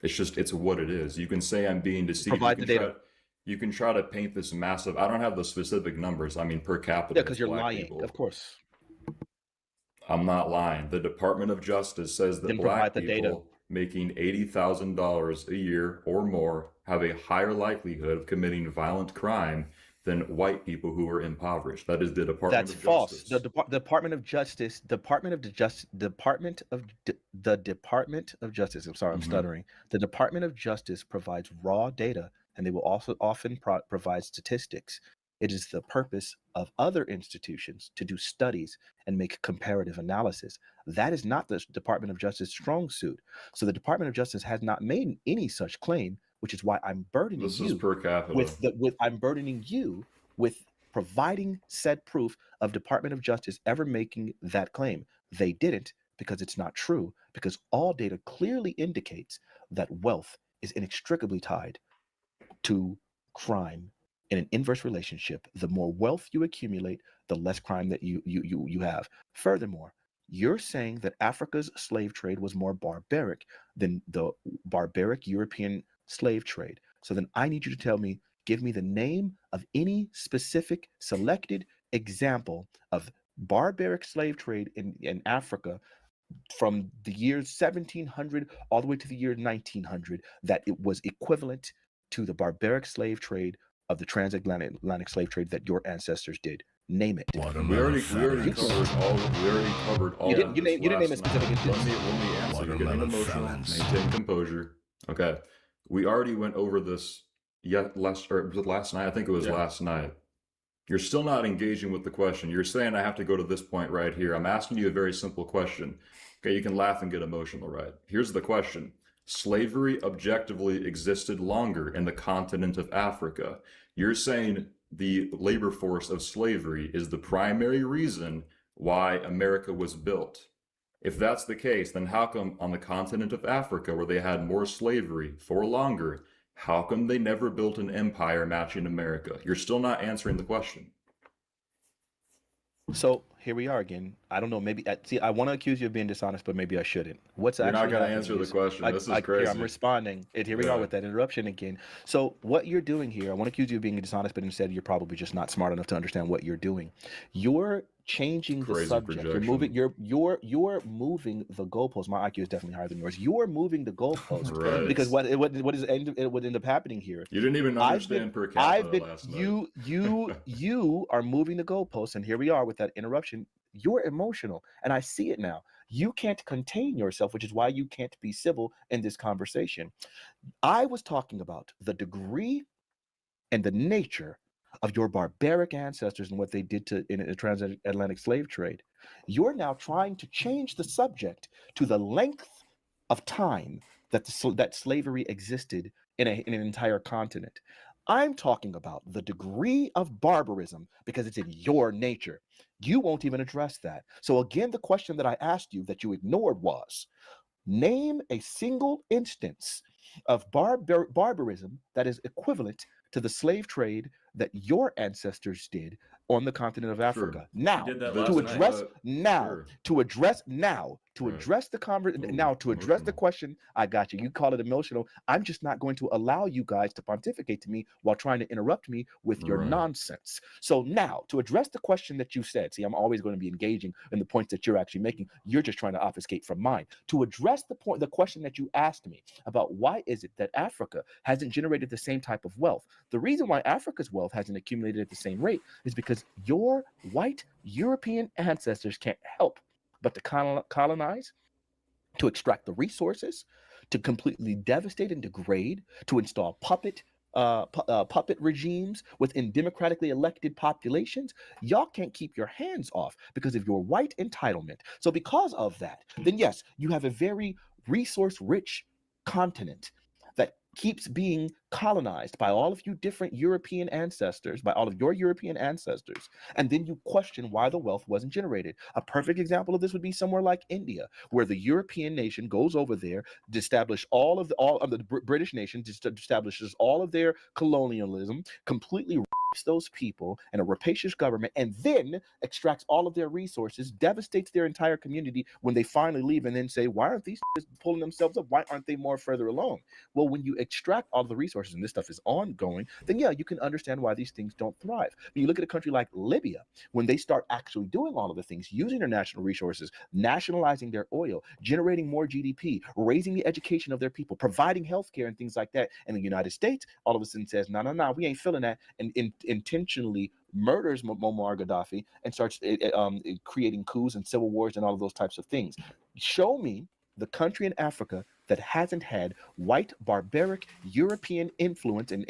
It's what it is. You can say I'm being deceived. Provide the data. You can try to paint this massive. I don't have the specific numbers. I mean per capita. Yeah, because it's you're black lying. people. Of course. I'm not lying. The Department of Justice says that Then black provide the data. people making $80,000 a year or more have a higher likelihood of committing violent crime than white people who are impoverished. That is the Department That's of false. Justice. The Department of Justice, Department of Justice. I'm sorry, I'm stuttering. The Department of Justice provides raw data, and they will also often provide statistics. It is the purpose of other institutions to do studies and make comparative analysis. That is not the Department of Justice strong suit. So the Department of Justice has not made any such claim, which is why I'm burdening This you is per capita. I'm burdening you with providing said proof of Department of Justice ever making that claim. They didn't, because it's not true, because all data clearly indicates that wealth is inextricably tied to crime in an inverse relationship. The more wealth you accumulate, the less crime that you have. Furthermore, you're saying that Africa's slave trade was more barbaric than the barbaric European slave trade. So then I need you to give me the name of any specific selected example of barbaric slave trade in Africa from the year 1700 all the way to the year 1900 that it was equivalent to the barbaric slave trade of the transatlantic slave trade that your ancestors did. Name it. We already covered all. You didn't name a specific Let me answer. You're getting emotional. Maintain composure. Okay. We already went over this last night. I think it was last night. You're still not engaging with the question. You're saying I have to go to this point right here. I'm asking you a very simple question. Okay, you can laugh and get emotional, right? Here's the question. Slavery objectively existed longer in the continent of Africa. You're saying the labor force of slavery is the primary reason why America was built. If that's the case, then how come on the continent of Africa, where they had more slavery for longer, how come they never built an empire matching America? You're still not answering the question. So here we are again. I don't know. Maybe I want to accuse you of being dishonest, but maybe I shouldn't. What's You're actually not going to happening answer the is- question. This is crazy. Here, I'm responding. And here we are with that interruption again. So what you're doing here, I want to accuse you of being dishonest, but instead you're probably just not smart enough to understand what you're doing. You're changing the Crazy subject. projection. You're moving the goalposts. My IQ is definitely higher than yours. You're moving the goalposts Right. because what end up happening here? You didn't even understand per capita last night. You are moving the goalposts, and here we are with that interruption. You're emotional, and I see it now. You can't contain yourself, which is why you can't be civil in this conversation. I was talking about the degree and the nature of your barbaric ancestors and what they did in a transatlantic slave trade. You're now trying to change the subject to the length of time that that slavery existed in an entire continent. I'm talking about the degree of barbarism because it's in your nature. You won't even address that. So again, the question that I asked you that you ignored was, name a single instance of barbarism that is equivalent to the slave trade that your ancestors did on the continent of Africa. Now, did that to last night. address to address the question, I got you. You call it emotional. I'm just not going to allow you guys to pontificate to me while trying to interrupt me with your nonsense. So now, to address the question that you said, see, I'm always going to be engaging in the points that you're actually making. You're just trying to obfuscate from mine. To address the question that you asked me about why is it that Africa hasn't generated the same type of wealth? The reason why Africa's wealth hasn't accumulated at the same rate is because your white European ancestors can't help but to colonize, to extract the resources, to completely devastate and degrade, to install puppet regimes within democratically elected populations. Y'all can't keep your hands off because of your white entitlement. So because of that, then yes, you have a very resource-rich continent that keeps being colonized by all of you different European ancestors, by all of your European ancestors, and then you question why the wealth wasn't generated. A perfect example of this would be somewhere like India, where the European nation goes over there to establish all of the British nation establishes all of their colonialism, completely those people and a rapacious government, and then extracts all of their resources, devastates their entire community when they finally leave, and then say, why aren't these pulling themselves up? Why aren't they more further along? Well, when you extract all of the resources, and this stuff is ongoing, then yeah, you can understand why these things don't thrive. When you look at a country like Libya, when they start actually doing all of the things, using their national resources, nationalizing their oil, generating more GDP, raising the education of their people, providing healthcare and things like that, and the United States all of a sudden says, no, we ain't feeling that, and intentionally murders Muammar Gaddafi and starts creating coups and civil wars and all of those types of things. Show me the country in Africa that hasn't had white barbaric European influence and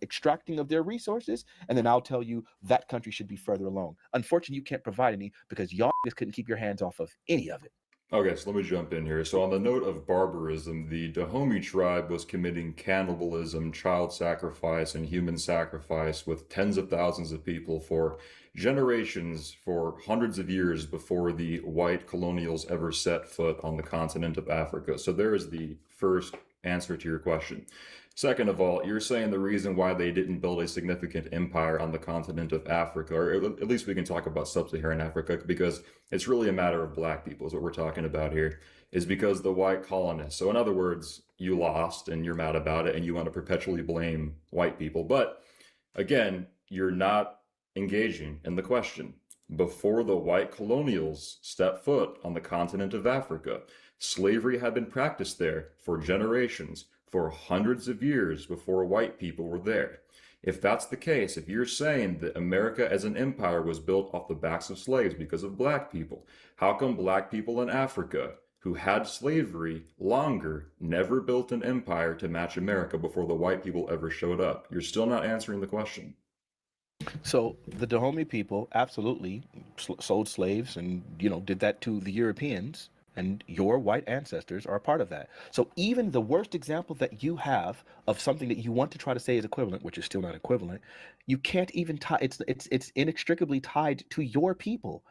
extracting of their resources, and then I'll tell you that country should be further along. Unfortunately, you can't provide any because y'all just couldn't keep your hands off of any of it. Okay, so let me jump in here. So on the note of barbarism, the Dahomey tribe was committing cannibalism, child sacrifice, and human sacrifice with tens of thousands of people for generations, for hundreds of years before the white colonials ever set foot on the continent of Africa. So there is the first answer to your question. Second of all, you're saying the reason why they didn't build a significant empire on the continent of Africa, or at least we can talk about sub-Saharan Africa, because it's really a matter of black people is what we're talking about here, is because the white colonists. So in other words, you lost and you're mad about it and you want to perpetually blame white people. But again, you're not engaging in the question. Before the white colonials stepped foot on the continent of Africa, slavery had been practiced there for generations, for hundreds of years before white people were there. If that's the case, if you're saying that America as an empire was built off the backs of slaves because of black people, how come black people in Africa who had slavery longer never built an empire to match America before the white people ever showed up? You're still not answering the question. So the Dahomey people absolutely sold slaves and, did that to the Europeans. And your white ancestors are a part of that. So even the worst example that you have of something that you want to try to say is equivalent, which is still not equivalent, you can't even tie. It's inextricably tied to your people.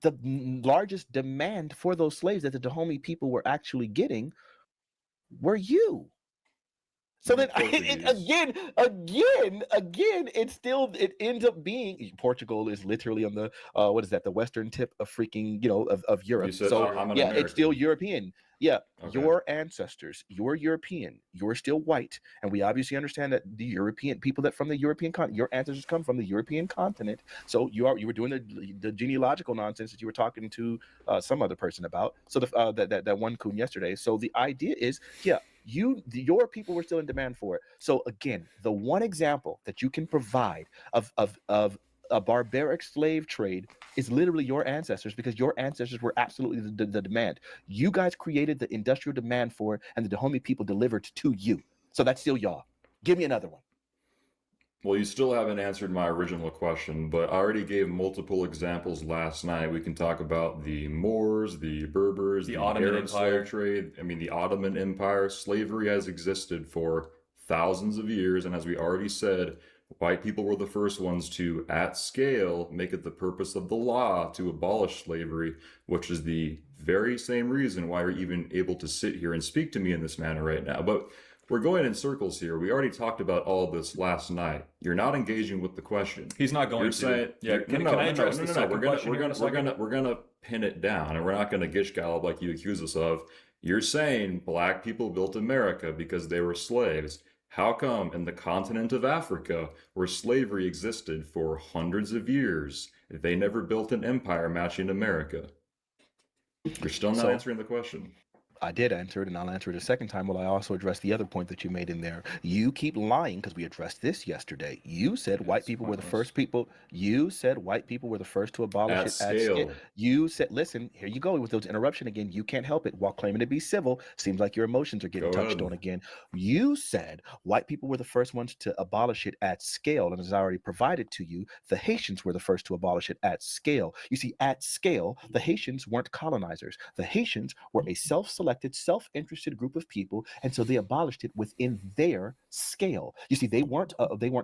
The largest demand for those slaves that the Dahomey people were actually getting were you. So then again, it ends up being Portugal is literally on the the western tip of freaking of Europe. You said, so I'm an yeah, American. it's still European. Yeah, Okay. your ancestors, you're European, you're still white, and we obviously understand that the European people that from the European continent, your ancestors come from the European continent. So you were doing the genealogical nonsense that you were talking to some other person about. So that one coon yesterday. So the idea is, yeah. Your people were still in demand for it. So again, the one example that you can provide of a barbaric slave trade is literally your ancestors, because your ancestors were absolutely the demand. You guys created the industrial demand for it, and the Dahomey people delivered to you. So that's still y'all. Give me another one. Well, you still haven't answered my original question, but I already gave multiple examples last night. We can talk about the Moors, the Berbers, The Ottoman Arab Empire. slave trade. I mean, the Ottoman Empire. Slavery has existed for thousands of years, and as we already said, white people were the first ones to, at scale, make it the purpose of the law to abolish slavery, which is the very same reason why you're even able to sit here and speak to me in this manner right now. But We're going in circles here. We already talked about all this last night. You're not engaging with the question. He's not going You're to. saying, Yeah, can I address the second question here in a second? We're gonna pin it down, and we're not gonna gish gallop like you accuse us of. You're saying black people built America because they were slaves. How come in the continent of Africa, where slavery existed for hundreds of years, they never built an empire matching America? You're still not answering the question. I did answer it, and I'll answer it a second time while I also address the other point that you made in there. You keep lying because we addressed this yesterday. You said white people were the first people. You said white people were the first to abolish At it scale. at scale. You said, listen, here you go with those interruption again. You can't help it while claiming to be civil. Seems like your emotions are getting Go touched ahead. on again. You said white people were the first ones to abolish it at scale. And as I already provided to you, the Haitians were the first to abolish it at scale. You see, at scale, the Haitians weren't colonizers. The Haitians were a self-selected, self-interested group of people, and so they abolished it within their scale. You see, they weren't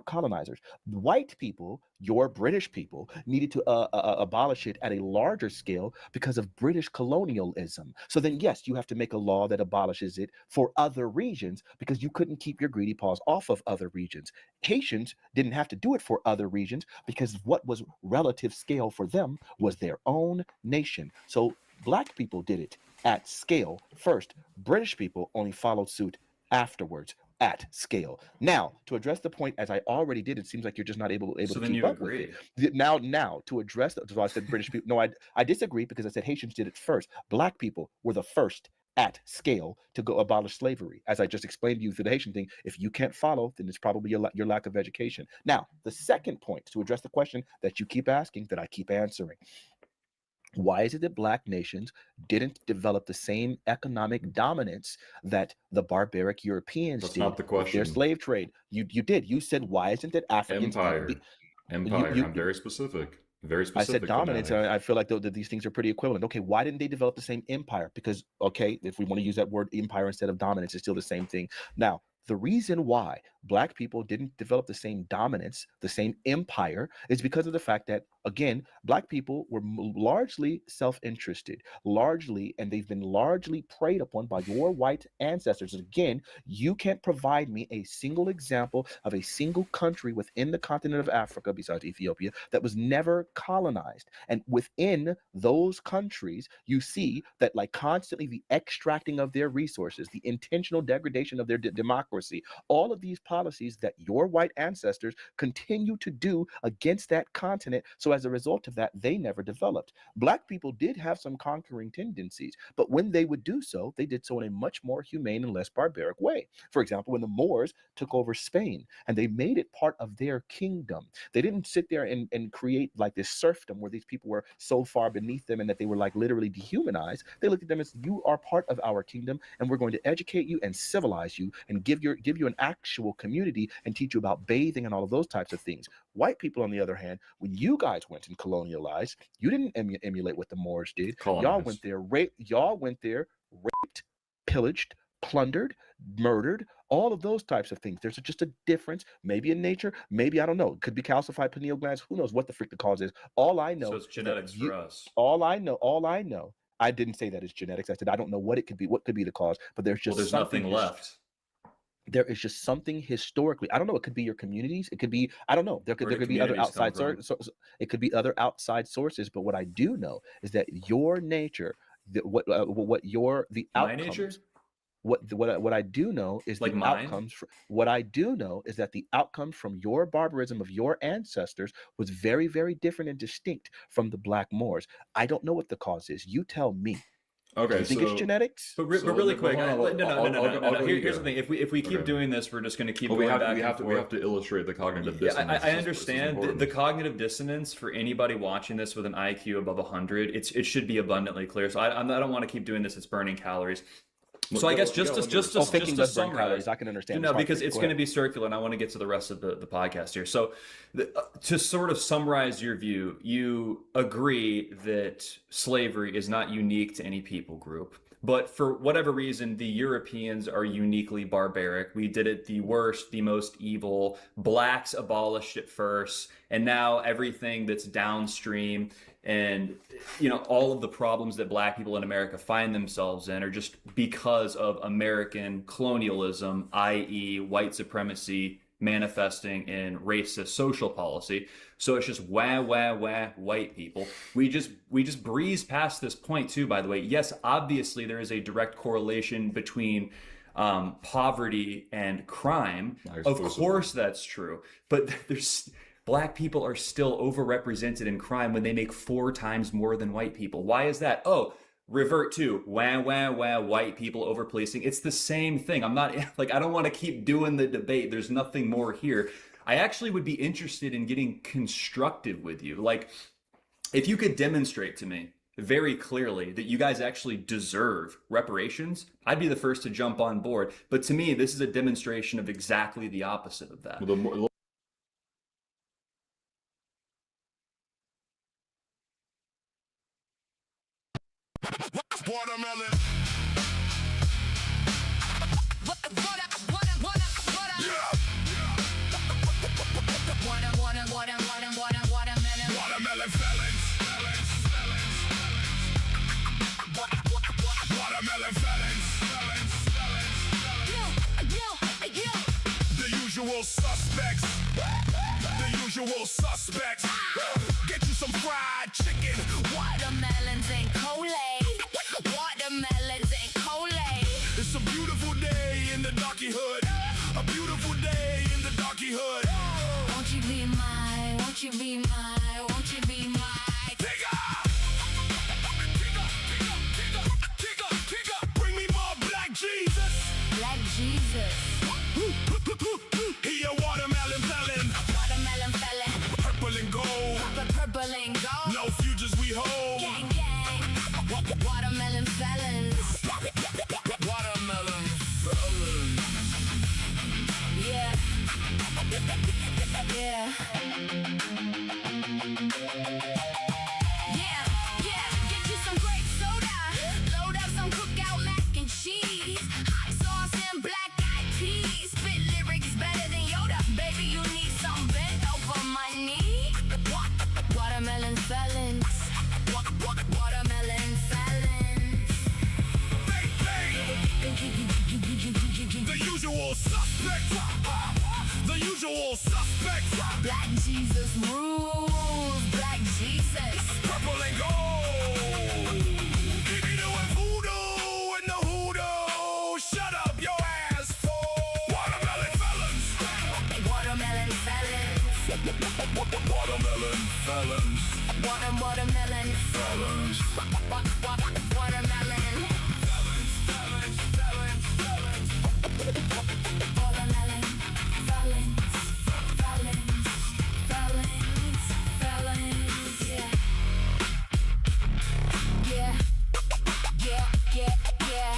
colonizers. White people, your British people, needed to abolish it at a larger scale because of British colonialism. So then, yes, you have to make a law that abolishes it for other regions because you couldn't keep your greedy paws off of other regions. Haitians didn't have to do it for other regions because what was relative scale for them was their own nation. So black people did it at scale first. British people only followed suit afterwards at scale. Now, to address the point, as I already did, it seems like you're just not able So to then keep you up agree. with it. Now, to address that, so I said British people. No, I disagree because I said Haitians did it first. Black people were the first at scale to go abolish slavery. As I just explained to you through the Haitian thing, if you can't follow, then it's probably your lack of education. Now, the second point, to address the question that you keep asking, that I keep answering. Why is it that black nations didn't develop the same economic dominance that the barbaric Europeans That's did not the with question. their slave trade? You did. You said, why isn't it Africans? Empire. Empire. you- I'm very specific. Very I specific. said dominance, fanatic. and I feel like that these things are pretty equivalent. Okay, why didn't they develop the same empire? Because, okay, if we want to use that word empire instead of dominance, it's still the same thing. Now, the reason why black people didn't develop the same dominance, the same empire, is because of the fact that, again, black people were largely self-interested, and they've been largely preyed upon by your white ancestors. Again, you can't provide me a single example of a single country within the continent of Africa, besides Ethiopia, that was never colonized. And within those countries, you see that, like, constantly the extracting of their resources, the intentional degradation of their democracy, all of these policies that your white ancestors continue to do against that continent. So as a result of that, they never developed. Black people did have some conquering tendencies, but when they would do so, they did so in a much more humane and less barbaric way. For example, when the Moors took over Spain and they made it part of their kingdom, they didn't sit there and create like this serfdom where these people were so far beneath them and that they were like literally dehumanized. They looked at them as, you are part of our kingdom, and we're going to educate you and civilize you and give you an actual community and teach you about bathing and all of those types of things. White people, on the other hand, when you guys went and colonialized, you didn't emulate what the Moors did. Y'all went there, raped, pillaged, plundered, murdered, all of those types of things. There's just a difference, maybe in nature, maybe, I don't know, it could be calcified pineal glands, who knows what the freak the cause is. All I know, So it's genetics for us. all I know, I didn't say that it's genetics. I said I don't know what it could be, what could be the cause, but there's just There's something nothing left. There is just something historically. I don't know. It could be your communities. It could be, I don't know. There Where could do be other communities come outside sources. It could be other outside sources. But what I do know is that your nature, the My outcomes. nature? What I do know is Like the mine? outcomes. What I do know is that the outcome from your barbarism of your ancestors was very, very different and distinct from the Black Moors. I don't know what the cause is. You tell me. Okay, Do you think it's genetics? But really quick, hold on, no. I'll Here's go the thing: if we keep Okay. doing this, we're just going to keep Well, going we have, back we and have to forth. we have to illustrate the cognitive Yeah, dissonance. I This is understand important. the cognitive dissonance for anybody watching this with an IQ above 100. It should be abundantly clear. So I don't want to keep doing this. It's burning calories. So I guess just thinking to does burn summarize, calories, I can understand. no, It's hard because for you. it's Go going to ahead. be circular, and I want to get to the rest of the podcast here. So, to sort of summarize your view, you agree that slavery is not unique to any people group. But for whatever reason, the Europeans are uniquely barbaric. We did it the worst, the most evil. Blacks abolished it first. And now everything that's downstream and, you know, all of the problems that black people in America find themselves in are just because of American colonialism, i.e. white supremacy manifesting in racist social policy. So it's just wah, wah, wah, white people. We just breeze past this point too, by the way. Yes, obviously there is a direct correlation between poverty and crime. Of course that's true. But there's black people are still overrepresented in crime when they make 4 times more than white people. Why is that? Oh, revert to wah, wah, wah, white people over policing. It's the same thing. I'm not like, I don't want to keep doing the debate. There's nothing more here. I actually would be interested in getting constructive with you. Like, if you could demonstrate to me very clearly that you guys actually deserve reparations, I'd be the first to jump on board. But to me, this is a demonstration of exactly the opposite of that. Watermelon. Watermelon felons. Watermelon felons. The usual suspects. The usual suspects. Get you some fried chicken. Watermelons and Kool-Aid. Watermelons and Kool-Aid. It's a beautiful day in the darky hood. A beautiful day in the darky hood. Won't you be my, won't you be my, won't you be my Bring me more black Jesus. Black Jesus. He a watermelon felon. Watermelon felon. Purple and gold. Purple and gold. No futures we hold. Gang, gang. Watermelon felons. Watermelon felons. Yeah. Yeah. Yeah, yeah. Get you some grape soda. Load up some cookout mac and cheese. Hot sauce and black-eyed peas. Spit lyrics better than Yoda. Baby, you need some bent over my knee. Watermelon felons. Watermelon felons. The usual suspects. The usual suspects. Black Jesus rules. Black Jesus. Purple and gold. He be doing voodoo in the hoodoo. Shut up your ass for watermelon felons. Watermelon felons. Watermelon felons. Watermelon felons. Watermelon. Watermelon felons. Felons. Yeah. Yeah. Yeah. Yeah. Yeah.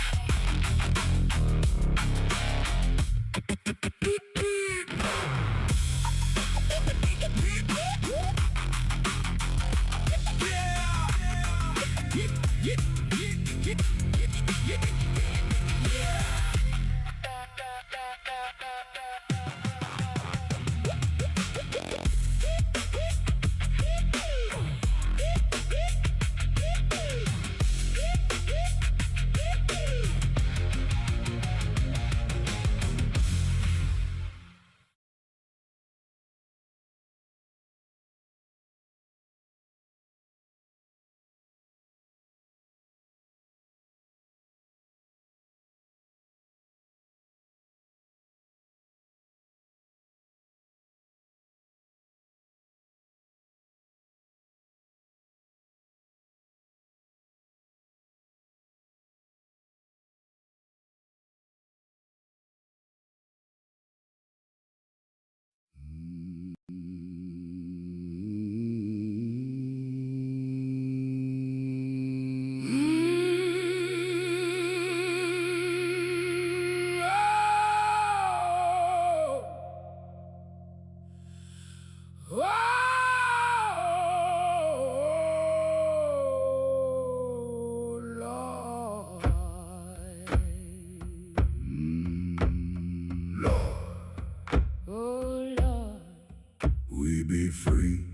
free.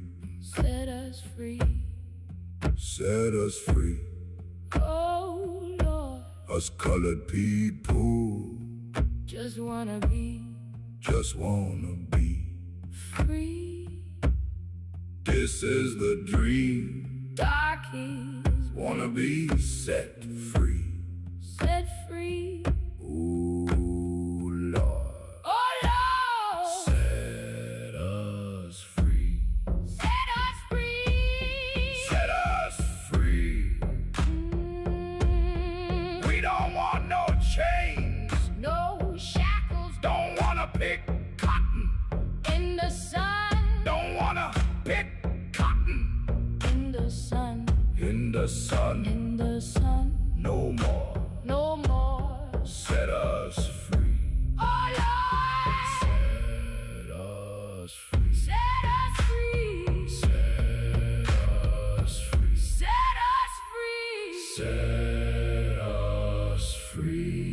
Set us free. Set us free. Oh Lord, Us colored people just wanna be just wanna be. free. This is the dream. Darkies Wanna be set free. set free. Ooh, Lord. Oh Lord, Set us free. set us free. Set us free. We don't want no chains. No shackles Don't wanna pick cotton. in the sun. Don't wanna pick cotton. In the sun. In the sun. In the sun. No more. No more. Set us free. Oh Lord, Set us free. set us free. Set us free. Set us free. Set us free.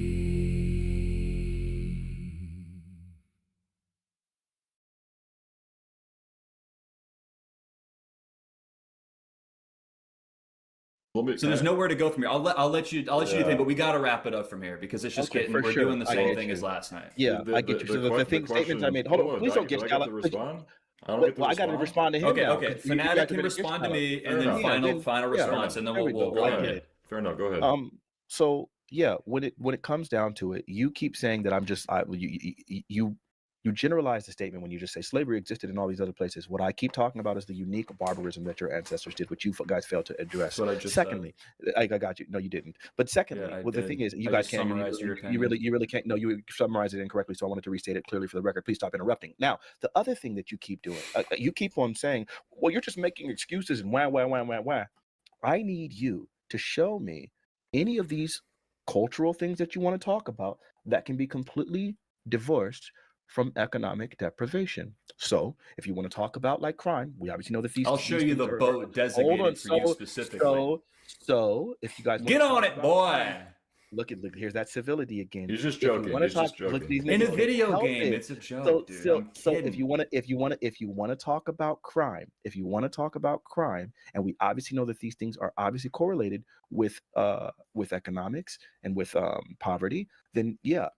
So there's nowhere to go from here. I'll let you do think, but we got to wrap it up from here because it's just Okay, getting for we're sure. doing the I same get thing you. as last night. Yeah, I get you. So the statements I made. Hold on, please don't get I respond. I don't get to Well, I got to respond to him. Okay, now, okay. 'cause you guys Fanatic are can gonna respond to get me, Fair and then enough. final response, and then there we we'll go. I go get ahead. it. Fair enough. Go ahead. So yeah, when it comes down to it, you keep saying that I'm just you generalize the statement when you just say slavery existed in all these other places. What I keep talking about is the unique barbarism that your ancestors did, which you guys failed to address. That's what I just Secondly, I got you. No, you didn't. But secondly, Yeah, I well, the did. thing is, you I guys just can't. summarized your You really can't. No, you summarized it incorrectly. So I wanted to restate it clearly for the record. Please stop interrupting. Now, the other thing that you keep doing, you keep on saying, well, you're just making excuses and wah. I need you to show me any of these cultural things that you want to talk about that can be completely divorced from economic deprivation. So if you want to talk about like crime, we obviously know that these. I'll show these you things the are- boat designated for you specifically. So if you guys wanna Get talk on it, about boy. crime, Look, here's that civility again. He's just If you joking. wanna He's just talk- look, joking. these In a niggas video help game, it. it's a joke, dude. I'm So kidding. if you want to talk about crime, and we obviously know that these things are obviously correlated with economics and with poverty, then yeah,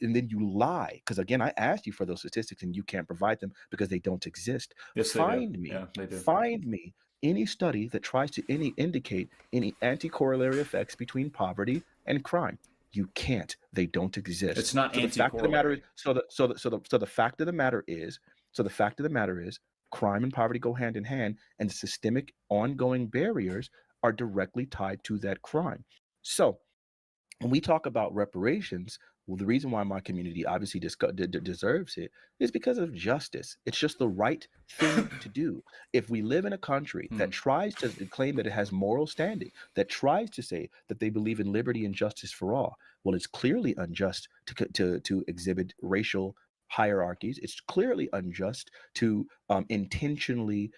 and then you lie because again, I asked you for those statistics and you can't provide them because they don't exist. Yes, they do. Find me. Yeah, they do. Find me any study that tries to indicate any anti-corollary effects between poverty and crime. You can't. They don't exist. It's not So the fact of the matter is, anti-corollary. so the fact of the matter is, crime and poverty go hand in hand, and the systemic ongoing barriers are directly tied to that crime. So when we talk about reparations, well, the reason why my community obviously deserves it is because of justice. It's just the right thing to do. If we live in a country that tries to claim that it has moral standing, that tries to say that they believe in liberty and justice for all, well, it's clearly unjust to exhibit racial hierarchies. It's clearly unjust to intentionally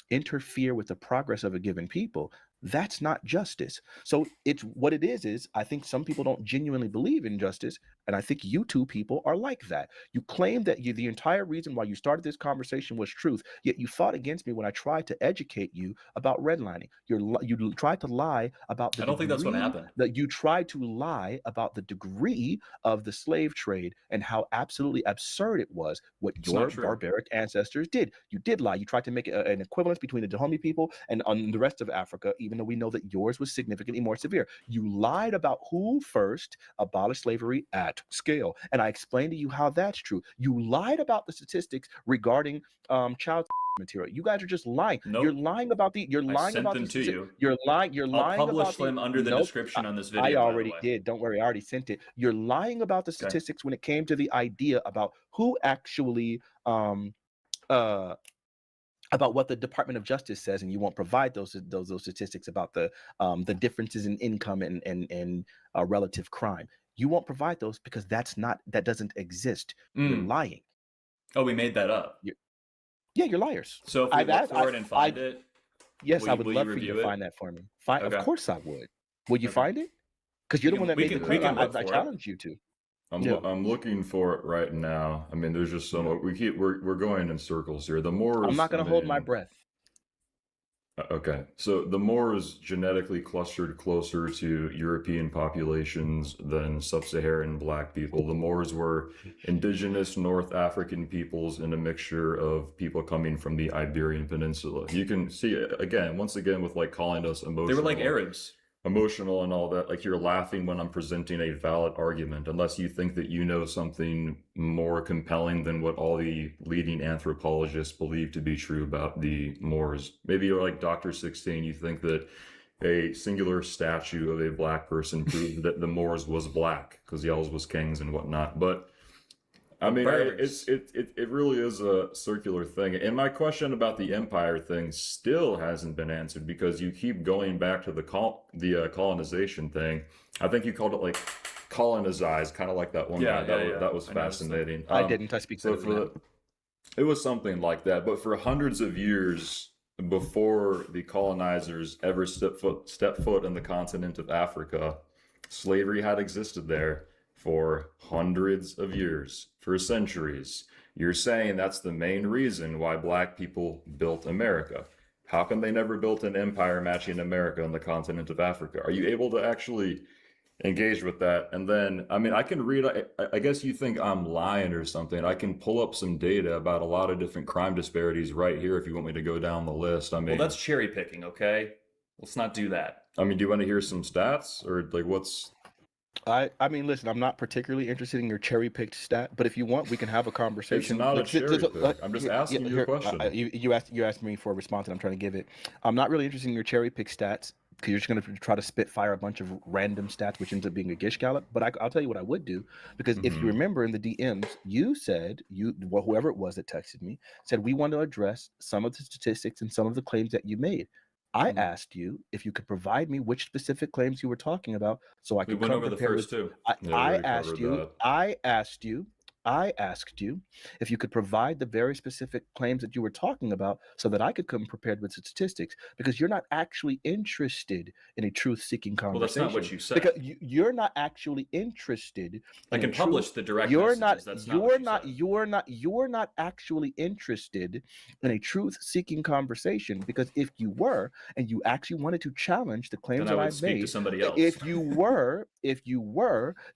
interfere with the progress of a given people. That's not justice. So it's what it is I think some people don't genuinely believe in justice, and I think you two people are like that. You claim that the entire reason why you started this conversation was truth, yet you fought against me when I tried to educate you about redlining. You tried to lie about the I don't think that's what degree- happened. That you tried to lie about the degree of the slave trade and how absolutely absurd it was what It's your not true. barbaric ancestors did. You did lie. You tried to make an equivalence between the Dahomey people and on the rest of Africa, even though we know that yours was significantly more severe. You lied about who first abolished slavery at scale, and I explained to you how that's true. You lied about the statistics regarding child material. You guys are just lying. Nope. You're lying about the. You're I lying sent about them the to stati- you. You're lying. You're lying I'll publish about them under the Nope. description on this video. I by the already way. did. Don't worry. I already sent it. You're lying about the statistics when it came to the idea about who actually about what the Department of Justice says, and you won't provide those statistics about the differences in income and relative crime. You won't provide those because that doesn't exist. You're lying. Oh, we made that up. You're liars. So if we look for it and find it, yes, I would will love you for you review to it? find that for me. Okay. Of course I would. Would you Okay. find it? Because you're the one that we made can- the we claim. can look I for it. challenge you to. I'm looking for it right now. I mean, there's just so much. We're going in circles here. The Moors. I'm not going to hold my breath. Okay, so the Moors genetically clustered closer to European populations than sub-Saharan Black people. The Moors were indigenous North African peoples and a mixture of people coming from the Iberian Peninsula. You can see once again, with like calling us emotional. They were like Arabs. Emotional and all that. Like, you're laughing when I'm presenting a valid argument, unless you think that you know something more compelling than what all the leading anthropologists believe to be true about the Moors. Maybe you're like Dr. 16, you think that a singular statue of a Black person proved that the Moors was Black because y'all was kings and whatnot. But I mean, it really is a circular thing. And my question about the empire thing still hasn't been answered, because you keep going back to the colonization thing. I think you called it like colonize, kind of like that one guy. That was fascinating. I didn't. I speak so it was something like that. But for hundreds of years before the colonizers ever stepped foot in the continent of Africa, slavery had existed there for hundreds of years, for centuries. You're saying that's the main reason why Black people built America. How come they never built an empire matching America on the continent of Africa? Are you able to actually engage with that? And then, I mean, I can read, I guess you think I'm lying or something. I can pull up some data about a lot of different crime disparities right here if you want me to go down the list. I mean, well, that's cherry picking, okay? Let's not do that. I mean, do you want to hear some stats, or like what's... I mean, listen, I'm not particularly interested in your cherry-picked stat, but if you want, we can have a conversation. It's not a cherry pick. I'm just asking you a question. You asked me for a response, and I'm trying to give it. I'm not really interested in your cherry-picked stats, because you're just going to try to spitfire a bunch of random stats, which ends up being a gish gallop. But I'll tell you what I would do, because if you remember in the DMs, you said, whoever it was that texted me, said we want to address some of the statistics and some of the claims that you made. I asked you if you could provide me which specific claims you were talking about, so I could come over the first two. I asked you if you could provide the very specific claims that you were talking about, so that I could come prepared with statistics, because you're not actually interested in a truth-seeking conversation. Well, that's not what you said. Because you're not actually interested. I can publish the direct You're messages. not. You're not actually interested in a truth-seeking conversation, because if you were, and you actually wanted to challenge the claims that I've made, to somebody else. if you were,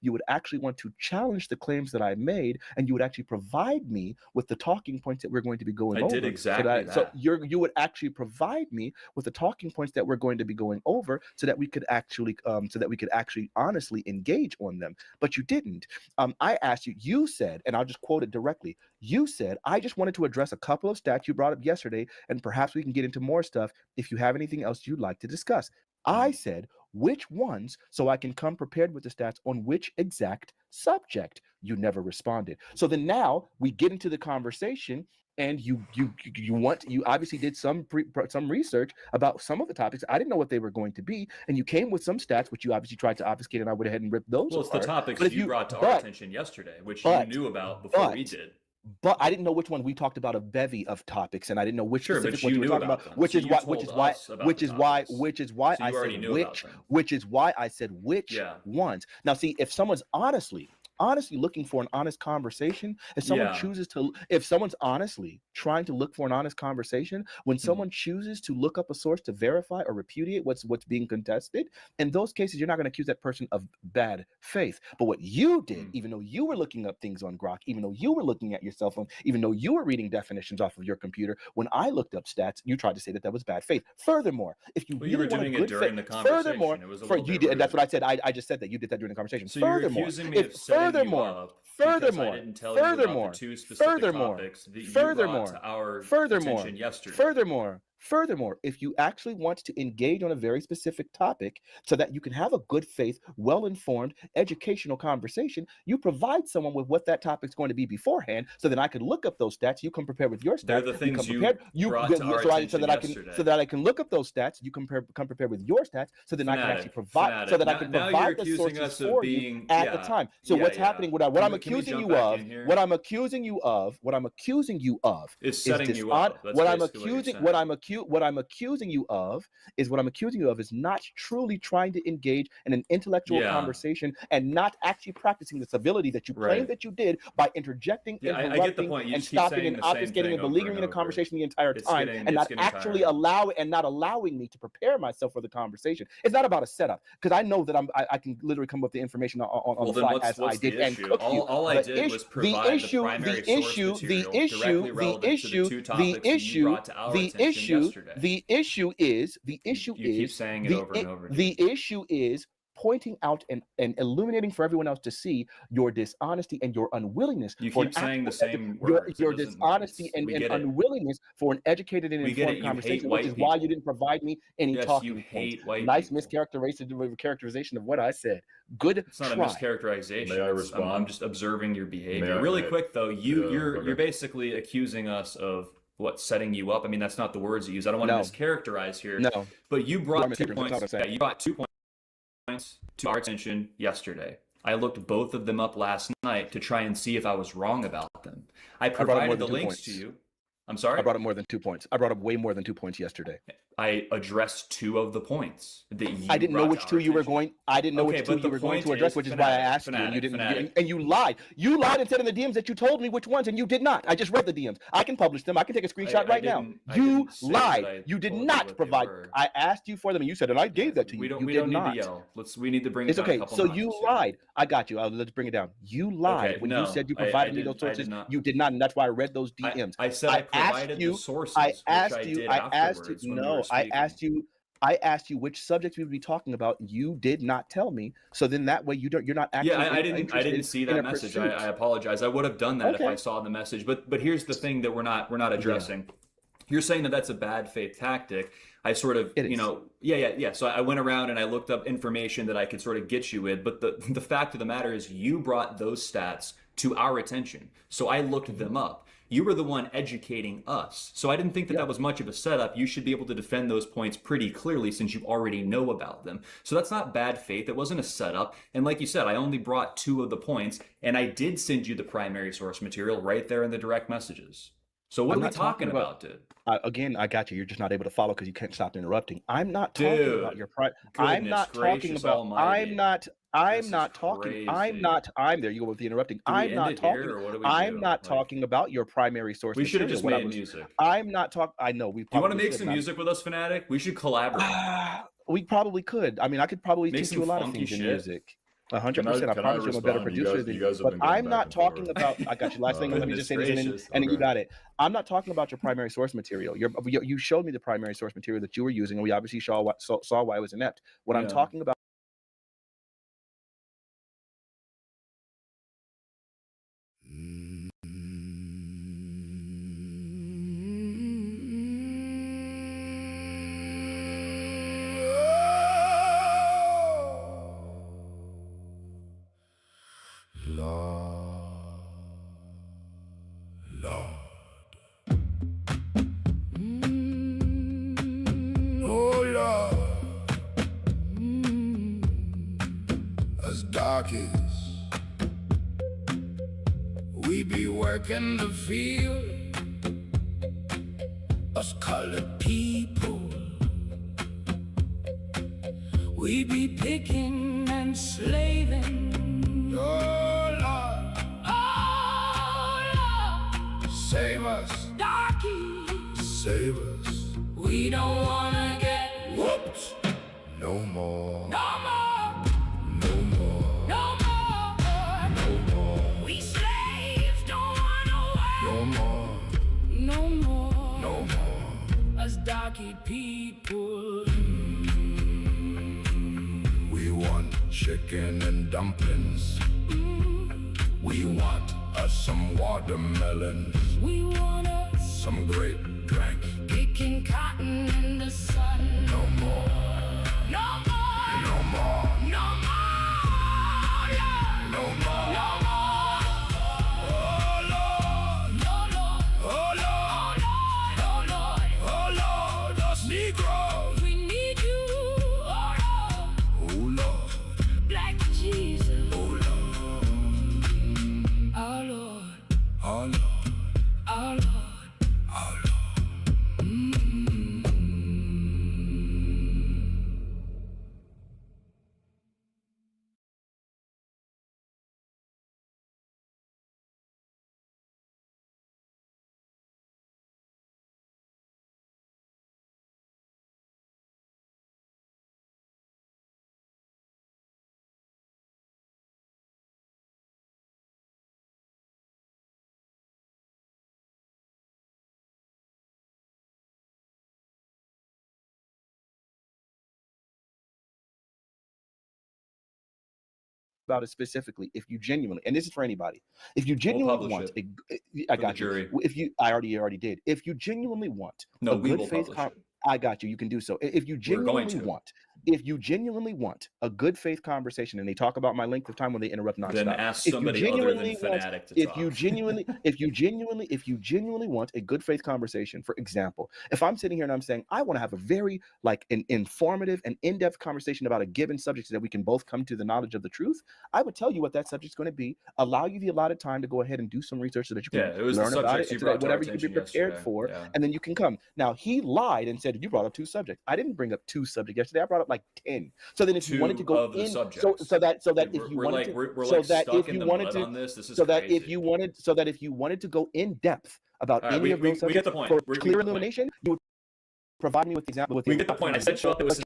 you would actually want to challenge the claims that I made, and you would actually provide me with the talking points that we're going to be going over. I did exactly that. So you would actually provide me with the talking points that we're going to be going over, so that we could actually honestly engage on them. But you didn't. I asked you. You said, and I'll just quote it directly. You said, I just wanted to address a couple of stats you brought up yesterday, and perhaps we can get into more stuff if you have anything else you'd like to discuss. I said, which ones, so I can come prepared with the stats on which exact subject. You never responded. So then now we get into the conversation, and you obviously did some research about some of the topics. I didn't know what they were going to be, and you came with some stats which you obviously tried to obfuscate, and I went ahead and ripped those. Well, it's the topics you brought to our attention yesterday, which you knew about before we did. But I didn't know which one. We talked about a bevy of topics, and I didn't know which specific one you were talking about. Which is why I said which ones. Now, see, if someone's honestly looking for an honest conversation, if someone's honestly trying to look for an honest conversation, when someone chooses to look up a source to verify or repudiate what's being contested, in those cases, you're not going to accuse that person of bad faith. But what you did, even though you were looking up things on Grok, even though you were looking at your cell phone, even though you were reading definitions off of your computer, when I looked up stats, you tried to say that was bad faith. Furthermore, if you were doing it during the conversation, that's what I said. I just said that you did that during the conversation. So you're accusing me of setting you up because I didn't tell you about the two specific topics that you brought to our attention yesterday. Furthermore, if you actually want to engage on a very specific topic so that you can have a good faith, well-informed, educational conversation, you provide someone with what that topic's going to be beforehand, so that I can look up those stats. You come prepared with your stats. They're the things you brought to our attention yesterday. So that I can look up those stats. You come prepared with your stats, so then I can actually provide. So that I can provide the sources for you at the time. So what's happening? What I'm accusing you of is setting you up. What I'm accusing accusing you of is not truly trying to engage in an intellectual conversation and not actually practicing the civility that you claim that you did by interjecting, I get the point. You and just keep stopping saying and the same obfuscating thing and over beleaguering and the over. conversation the entire It's time getting- and it's not getting actually tiring. allowing me to prepare myself for the conversation. It's not about a setup because I know that I can literally come up with the information on the then fly what's as I the did and issue? cook you. All I The did was issue- provide the primary source material directly relevant to the two topics that you brought to our attention yesterday. The issue is You keep saying it over and over. The issue is pointing out and illuminating for everyone else to see your dishonesty and your unwillingness. You for keep an saying the actual same your words. your It doesn't- dishonesty and we get it. unwillingness for an educated and We get it. informed You hate conversation, white which is why people. you didn't provide me any Yes, talking you points. hate white Nice people. mischaracterization of what I said. Good It's not try. a mischaracterization. May I I'm respond? just observing your behavior. May I- Really may I- quick though, you're okay. basically accusing us of what, setting you up. I mean, that's not the words you use. I don't want No. to mischaracterize here. No. But you brought 2 That's points. what I'm saying. Yeah, you brought 2 points to our attention yesterday. I looked both of them up last night to try and see if I was wrong about them. I brought up more provided than the 2 links points. to you. I'm sorry? I brought up more than 2 points. I brought up way more than 2 points yesterday. I addressed 2 of the points that you I didn't know brought which to 2 our you were attention. going. I didn't know Okay, which 2 but the you were going to point address, is which is why I fanatic, asked you, and you fanatic, didn't. fanatic. And you lied. You lied and said in the DMs that you told me which ones, and you did not. I just read the DMs. I can publish them. I can take a screenshot I right now. didn't- I You didn't say that I lied. You did told you not what they provide. were. I asked you for them, and you said, and I gave that to you. We don't You we did don't not. need to yell. We need to bring it It's down okay. a couple So notches you here. lied. I got you. Let's bring it down. You lied Okay, when no, you said you I provided me didn't- those sources. I did not. You did not, and that's why I read those DMs. I said I provided asked you, the sources, I which asked I you. did I asked you. afterwards when we No, were I speaking. asked you. I asked you which subjects we would be talking about. You did not tell me. So then that way you don't. You're not actually. Yeah, I didn't see that message. I apologize. I would have done that if Okay. I saw the message. But here's the thing that we're not addressing. You're saying that that's a bad faith tactic. I sort of, yeah. So I went around and I looked up information that I could sort of get you with. But the fact of the matter is, you brought those stats to our attention. So I looked them up. You were the one educating us. So I didn't think that that was much of a setup. You should be able to defend those points pretty clearly since you already know about them. So that's not bad faith. It wasn't a setup. And like you said, I only brought 2 of the points, and I did send you the primary source material right there in the direct messages. So what I'm are we not talking about, dude? Again, I got you. You're just not able to follow because you can't stop interrupting. I'm not talking Dude, about your pride. I'm goodness not talking gracious about. almighty. I'm not talking. crazy. I'm there. You go with the interrupting. Do we I'm end not it here, talking. or what do we I'm do? not Like, talking about your primary source. we should have material. just What I made was- music. I'm not talking. I know we. Do you want to probably make should, some and music with us, Fanatic? We should collaborate. We probably could. I mean, I could probably Make teach some you a lot of funky things in shit. music. 100%. Can I promise you I'm a better respond? You producer guys- than you guys have But been going I'm back not and talking forth. about. I got you. Last thing. Let me just say this, and Goodness then you gracious. got it. I'm not talking about your primary source material. You showed me the primary source material that you were using, and we obviously saw why it was inept. What I'm Yeah. talking about. Oh Lord, as dark as we be working the field, us colored people, we be picking and slaving. Oh Lord, save us, darkies, save us. We don't wanna get whooped no more. No more. No more. No more. No more. We slaves don't wanna work no more. No more. No more. Us darky people. We want chicken and dumplings. We want us some watermelons. We want us some grape drink. Picking cotton in the sun. No more. No more. No more. No more. Lord. No more. No more. Oh Lord. No Lord. Oh Lord. Oh Lord. Oh Lord. Us Negroes. We need you. Oh Lord. Oh Lord. Black Jesus. Oh Lord. Oh Lord. Oh Lord. Oh Lord. Oh Lord. about it specifically, if you genuinely, and this is for anybody, if you genuinely want, I got you. If you, I already did. If you genuinely want No, a we good will faith, publish it. I got you. You can do so. If you genuinely want, a good faith conversation, and they talk about my length of time when they interrupt nonstop. Then ask somebody other than Fanatic to talk. If you genuinely want a good faith conversation, for example, if I'm sitting here and I'm saying I want to have a very an informative and in-depth conversation about a given subject so that we can both come to the knowledge of the truth, I would tell you what that subject's going to be, allow you the allotted time to go ahead and do some research so that you can learn about it, and so that whatever you can be prepared for, and then you can come. Now, he lied and said you brought up 2 subjects. I didn't bring up 2 subjects yesterday. I brought up like 10. So then if you wanted to go in, so that if you wanted to go in depth about any of those subjects for clear illumination, you would provide me with the example. We get the point. I said show up. It was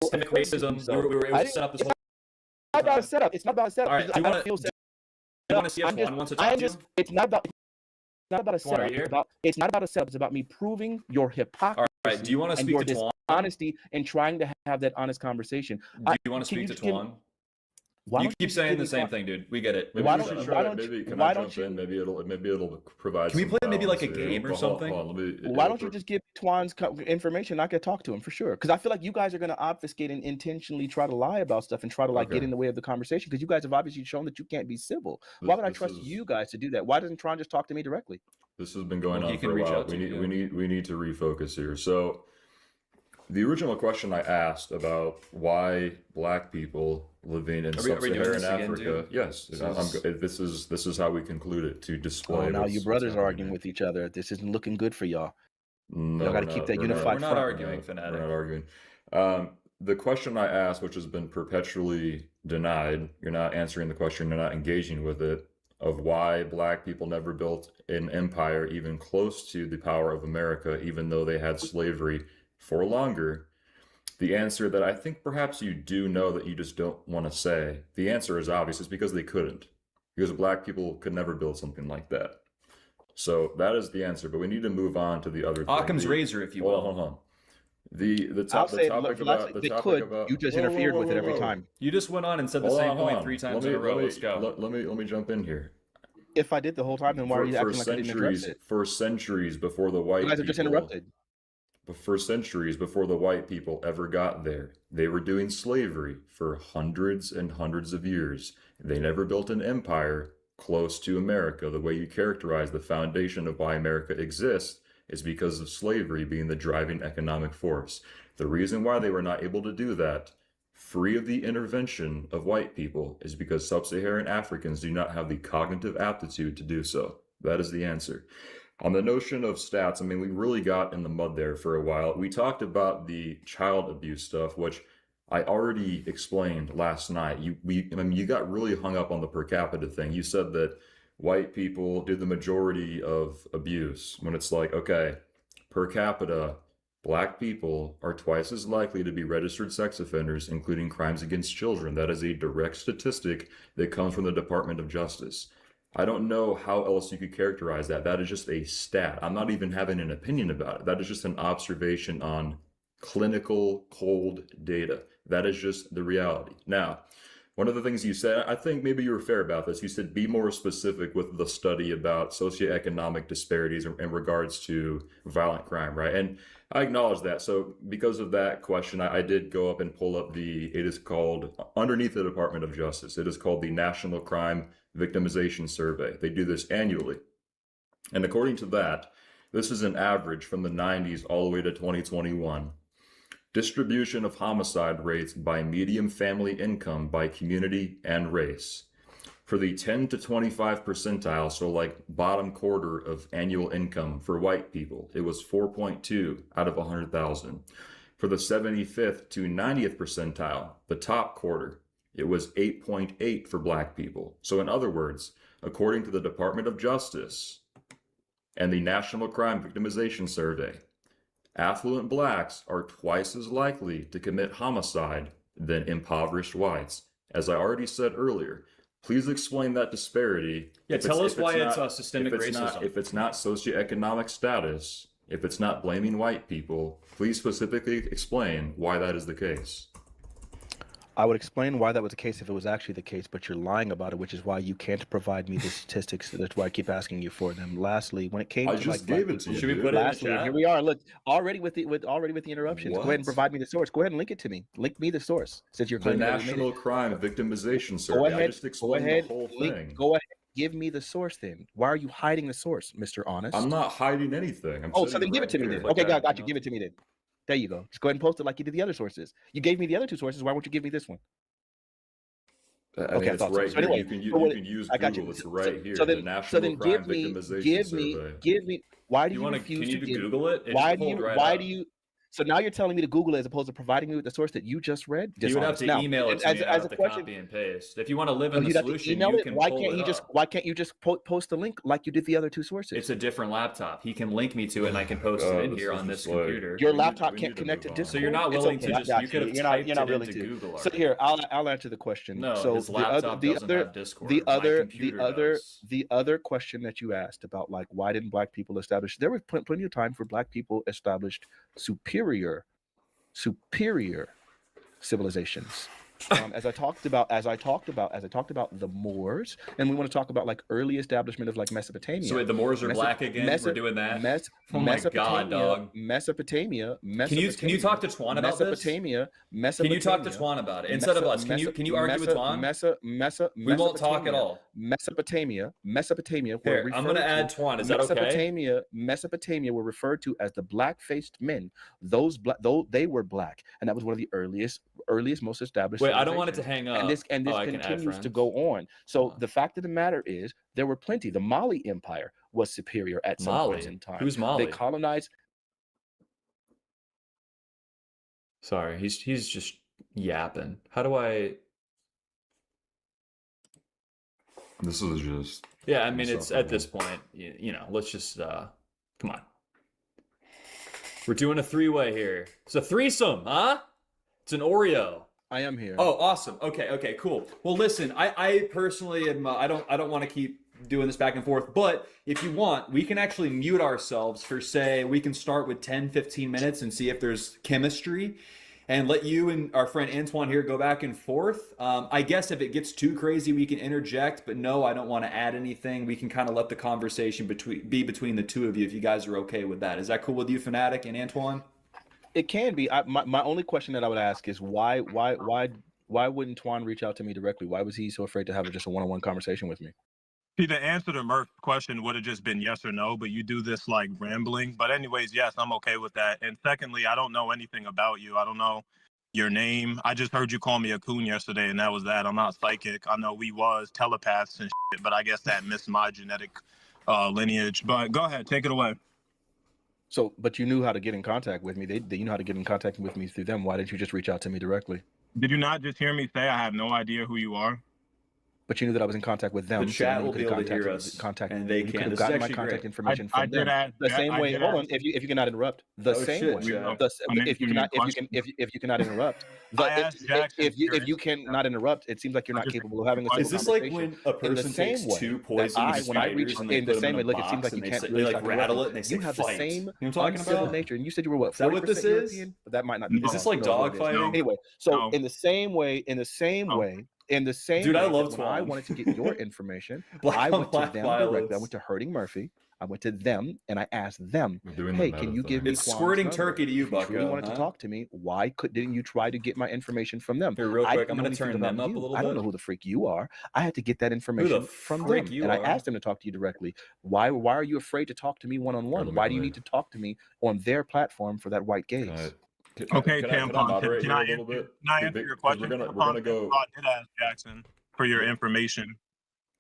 systemic racism. We were able to set up this whole. It's not about a setup. It's not about a setup. All right. Do you want to see if Juan wants to talk to you? It's not about a setup. It's not about a setup. It's about me proving your hypocrisy. All right. Do you want to speak to Tuan? Honesty and trying to have that honest conversation. Do you want to speak to Tuan? You keep saying the same thing, dude. We get it. Maybe can I jump in? Maybe it'll provide. Can we play maybe like a game or something? Why don't you just give Tuan's information? I could talk to him for sure. Because I feel like you guys are going to obfuscate and intentionally try to lie about stuff and try to get in the way of the conversation. Because you guys have obviously shown that you can't be civil. Why would I trust you guys to do that? Why doesn't Tuan just talk to me directly? This has been going on for a while. We need to refocus here. So, the original question I asked about why Black people living in sub-Saharan Africa. Yes, this is how we conclude it, to display. Oh, now your brothers are arguing with each other. This isn't looking good for y'all. Y'all got to keep that unified front. We're not arguing, Fanatic. We're not arguing. The question I asked, which has been perpetually denied, you're not answering the question, you're not engaging with it, of why Black people never built an empire even close to the power of America, even though they had slavery for longer. The answer that I think perhaps you do know that you just don't want to say, the answer is obvious. It's because they couldn't. Because Black people could never build something like that. So that is the answer, but we need to move on to the other thing. Occam's razor, if you will. Hold on. The topic about you just interfered with it every time. You just went on and said the same point 3 times in a row. Let's go. Let me jump in here. If I did the whole time, then why are you acting like I didn't address it? For centuries before the white people... You guys have just interrupted. But for centuries before the white people ever got there, they were doing slavery for hundreds and hundreds of years. They never built an empire close to America. The way you characterize the foundation of why America exists is because of slavery being the driving economic force. The reason why they were not able to do that, free of the intervention of white people, is because sub-Saharan Africans do not have the cognitive aptitude to do so. That is the answer. On the notion of stats, I mean, we really got in the mud there for a while. We talked about the child abuse stuff, which I already explained last night. You got really hung up on the per capita thing. You said that white people do the majority of abuse, when it's like, okay, per capita, Black people are twice as likely to be registered sex offenders, including crimes against children. That is a direct statistic that comes from the Department of Justice. I don't know how else you could characterize that. That is just a stat. I'm not even having an opinion about it. That is just an observation on clinical cold data. That is just the reality. Now, one of the things you said, I think maybe you were fair about this. You said be more specific with the study about socioeconomic disparities in regards to violent crime, right? And I acknowledge that. So because of that question, I did go up and pull up it is called, underneath the Department of Justice, it is called the National Crime Victimization Survey. They do this annually. And according to that, this is an average from the 90s all the way to 2021. Distribution of homicide rates by median family income by community and race. For the 10 to 25 percentile, so like bottom quarter of annual income for white people, it was 4.2 out of 100,000. For the 75th to 90th percentile, the top quarter, it was 8.8 for Black people. So in other words, according to the Department of Justice and the National Crime Victimization Survey, affluent Blacks are twice as likely to commit homicide than impoverished whites. As I already said earlier, please explain that disparity. Yeah, tell us why it's systemic racism. If it's not socioeconomic status, if it's not blaming white people, please specifically explain why that is the case. I would explain why that was the case if it was actually the case, but you're lying about it, which is why you can't provide me the statistics. That's why I keep asking you for them. Lastly, when it came I to just like gave black it to people, you. Should we dude. put it in the lastly, chat? here we are. Look, already with the interruptions. Go ahead and What? provide me the source. Go ahead and link it to me. Link me the source since you're The claiming that we made National it. Crime Victimization Go Survey. I ahead. just Go explained ahead. the whole Link. thing. Go ahead. Give me the source then. Why are you hiding the source, Mr. Honest? I'm not hiding anything. I'm Oh, so sitting then give right it to me here. then. Like Okay, I, got you. Give it to me then. There you go. Just go ahead and post it like you did the other sources. You gave me the other two sources. Why won't you give me this one? I mean, Okay, I it's thought so. right So here. anyway, You can so what- you can use I got you. Google. It's right here. So the then, National Crime give me, Victimization Survey. Why do You you wanna? refuse Can you to give? Google it? It Why just do you? pulled right Why up. do you? So now you're telling me to Google it as opposed to providing me with the source that you just read? You would have Dishonest. to Now, email it to as, me. as I a have to question, copy and paste. If you want to live oh, in the you'd have to solution, email you it. can Why pull can't it you just? up. Why can't you just post the link like you did the other two sources? It's a different laptop. He can link me to it, and I can post it in this here is on this just like- computer. Your we laptop need can't to connect to move on. Discord. So you're not It's willing okay, to I just. got You could have You're typed not it willing into to. Google. So already. here, I'll answer the question. No, so his laptop doesn't have Discord. the My other computer does. the other question that you asked about like why didn't black people establish? There was plenty of time for black people established superior civilizations. As I talked about the Moors, and we want to talk about like early establishment of like Mesopotamia. So wait, the Moors are black again? We're doing that? Oh my God, dog. Mesopotamia. Can you talk to Twan about this? Can you talk to Twan about it instead of us? Can you argue with Twan? We won't talk at all. Mesopotamia. Here, I'm gonna add Twan. Is that okay? Mesopotamia were referred to as the black-faced men. Though they were black, and that was one of the earliest, most established. Wait, I don't want it to hang up. And this I can add continues to friends. go on. So the fact of the matter is, there were plenty. The Mali Empire was superior at some points in time. Who's Mali? They colonized. Sorry, he's just yapping. How do I? This is just. Yeah, I mean, it's at this point, you know, let's just, come on. We're doing a three-way here. It's a threesome, huh? It's an Oreo. I am here. Oh, awesome. Okay, cool. Well, listen, I personally am, I don't want to keep doing this back and forth, but if you want, we can actually mute ourselves for, say, we can start with 10, 15 minutes and see if there's chemistry. And let you and our friend Antoine here go back and forth. I guess if it gets too crazy, we can interject. But no, I don't want to add anything. We can kind of let the conversation be between the two of you if you guys are okay with that. Is that cool with you, Fanatic and Antoine? It can be. My only question that I would ask is why wouldn't Twan reach out to me directly? Why was he so afraid to have just a one-on-one conversation with me? See, the answer to Murph's question would have just been yes or no, but you do this like rambling. But anyways, yes, I'm okay with that. And secondly, I don't know anything about you. I don't know your name. I just heard you call me a coon yesterday, and that was that. I'm not psychic. I know we was telepaths and shit, but I guess that missed my genetic lineage. But go ahead, take it away. So, but you knew how to get in contact with me. You know how to get in contact with me through them. Why didn't you just reach out to me directly? Did you not just hear me say I have no idea who you are? But you knew that I was in contact with them. The chat will be able to hear us, and they you can. could have This is gotten my actually contact great. information from them. The same way. Hold on, if you cannot interrupt. If you cannot interrupt. If you cannot interrupt, it seems like you're not capable of having a civil Is this like conversation. when a person takes two poisonous spiders and they put them in a box and they like rattle it and they say you have the fight? same You know what I'm talking uncivil about? nature, and you said you were what? Is that what this 40% is? European? But that might not be. Is this like dog fighting? Anyway, so in the same way, Dude, I love that when I Twan. wanted to get your information, Black I on went to black them violence. directly. I went to Herding Murphy. I went to them and I asked them, "Hey, can you give me?" It's squirting Twan's turkey to you, number? If you really Bucko, wanted huh? to talk to me. Why didn't you try to get my information from them? Here, real I quick, didn't I'm know gonna turn anything them about up a you. little I don't bit. know who the freak you are. I had to get that information from freak them, you and I are? asked them to talk to you directly. Why are you afraid to talk to me one-on-one? Why do you need to talk to me on their platform for that white gaze? Okay, Can I Tampon, moderate can here I a little bit? answer your question? We're gonna go. I did ask Jackson for your information.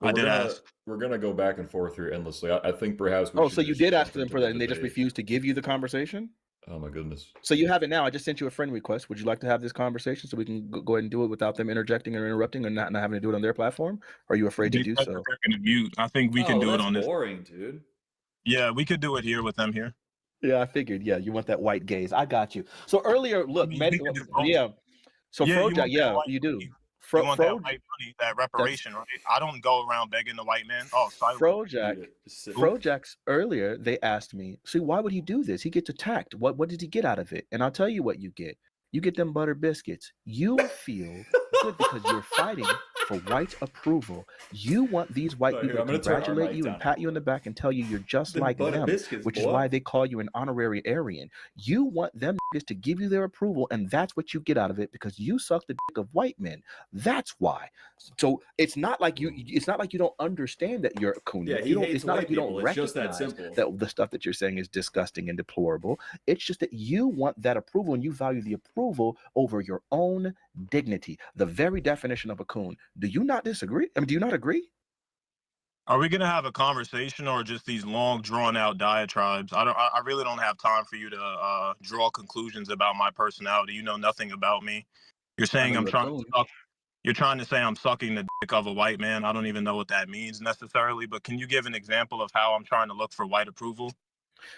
I did ask. We're gonna go back and forth here endlessly. I think perhaps. We Oh, should so you just did jump ask them into for the that, and they just debate. refused to give you the conversation? Oh my goodness. So you have it now. I just sent you a friend request. Would you like to have this conversation so we can go ahead and do it without them interjecting or interrupting and not having to do it on their platform? Or are you afraid to They do said so? that they're gonna mute. I think we can do it on this. Boring, dude. Yeah, we could do it here with them here. Yeah, I figured. Yeah, you want that white gaze. I got you. So earlier, look, yeah. So Yeah, you Frojack, want yeah, that white you do. money. You want that white money, that reparation, right? I don't go around begging the white man. Oh, sorry. Frojack's earlier, they asked me, see, why would he do this? He gets attacked. What did he get out of it? And I'll tell you what you get. You get them butter biscuits. You feel good because you're fighting for white approval. You want these white Sorry, people I'm to gonna turn our congratulate mic you down and a pat you on the back and tell you you're just Them like butter them, biscuits, which is boy. why they call you an honorary Aryan. You want them niggas to give you their approval, and that's what you get out of it because you suck the dick of white men. That's why. So it's not like you don't understand that you're a coon. Yeah, he You don't, hates it's not white like you don't people. It's just that recognize simple. that the stuff that you're saying is disgusting and deplorable. It's just that you want that approval and you value the approval over your own dignity. The very definition of a coon. Do you not disagree? I mean, do you not agree? Are we gonna have a conversation or just these long, drawn-out diatribes? I really don't have time for you to draw conclusions about my personality. You know nothing about me. You're I saying know I'm you're a trying coon. to suck. You're trying to say I'm sucking the dick of a white man. I don't even know what that means necessarily. But can you give an example of how I'm trying to look for white approval?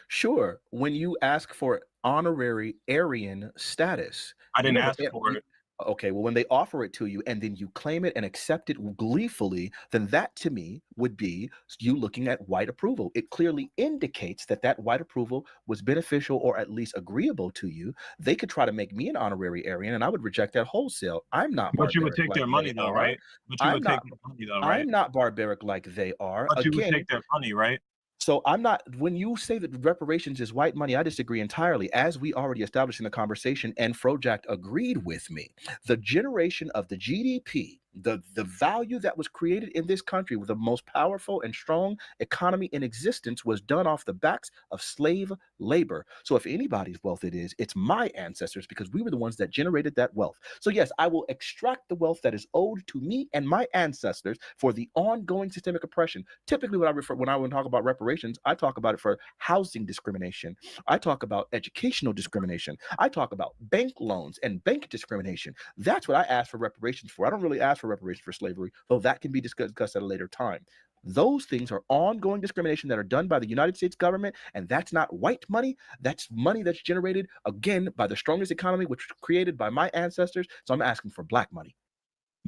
Sure. When you ask for honorary Aryan status, I you didn't know ask for it. okay, well, when they offer it to you and then you claim it and accept it gleefully, then that to me would be you looking at white approval. It clearly indicates that that white approval was beneficial or at least agreeable to you. They could try to make me an honorary Aryan and I would reject that wholesale. I'm not But you would barbaric take like their they money though, are. right? But you would take their money though, right? I'm not barbaric like they are. But you would Again, take their money, right? so I'm not, when you say that reparations is white money, I disagree entirely. As we already established in the conversation, and Frojack agreed with me, the generation of the GDP, the value that was created in this country with the most powerful and strong economy in existence was done off the backs of slave labor. So if anybody's wealth it is, it's my ancestors because we were the ones that generated that wealth. So yes, I will extract the wealth that is owed to me and my ancestors for the ongoing systemic oppression. Typically when I talk about reparations, I talk about it for housing discrimination. I talk about educational discrimination. I talk about bank loans and bank discrimination. That's what I ask for reparations for. I don't really ask for reparations for slavery, though that can be discussed at a later time. Those things are ongoing discrimination that are done by the United States government, and that's not white money. That's money that's generated, again, by the strongest economy, which was created by my ancestors. So I'm asking for black money.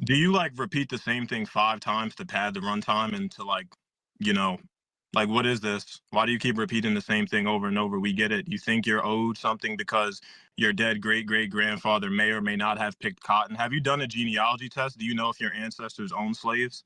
Do you like repeat the same thing 5 times to pad the runtime and to like what is this? Why do you keep repeating the same thing over and over? We get it. You think you're owed something because your dead great-great-grandfather may or may not have picked cotton. Have you done a genealogy test? Do you know if your ancestors owned slaves?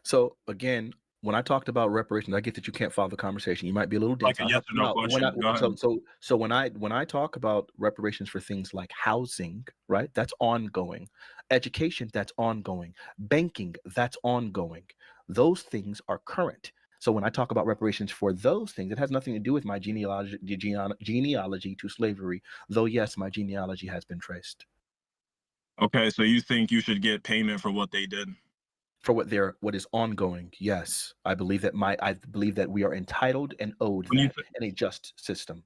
So again, when I talked about reparations, I get that you can't follow the conversation. You might be a little dense. Like a yes or no question. Go ahead. So when I talk about reparations for things like housing, right? That's ongoing. Education, that's ongoing. Banking, that's ongoing. Those things are current. So when I talk about reparations for those things, it has nothing to do with my genealogy to slavery, though yes, my genealogy has been traced. Okay, so you think you should get payment for what they did? For what is ongoing, yes. I believe that we are entitled and owed that in a just system.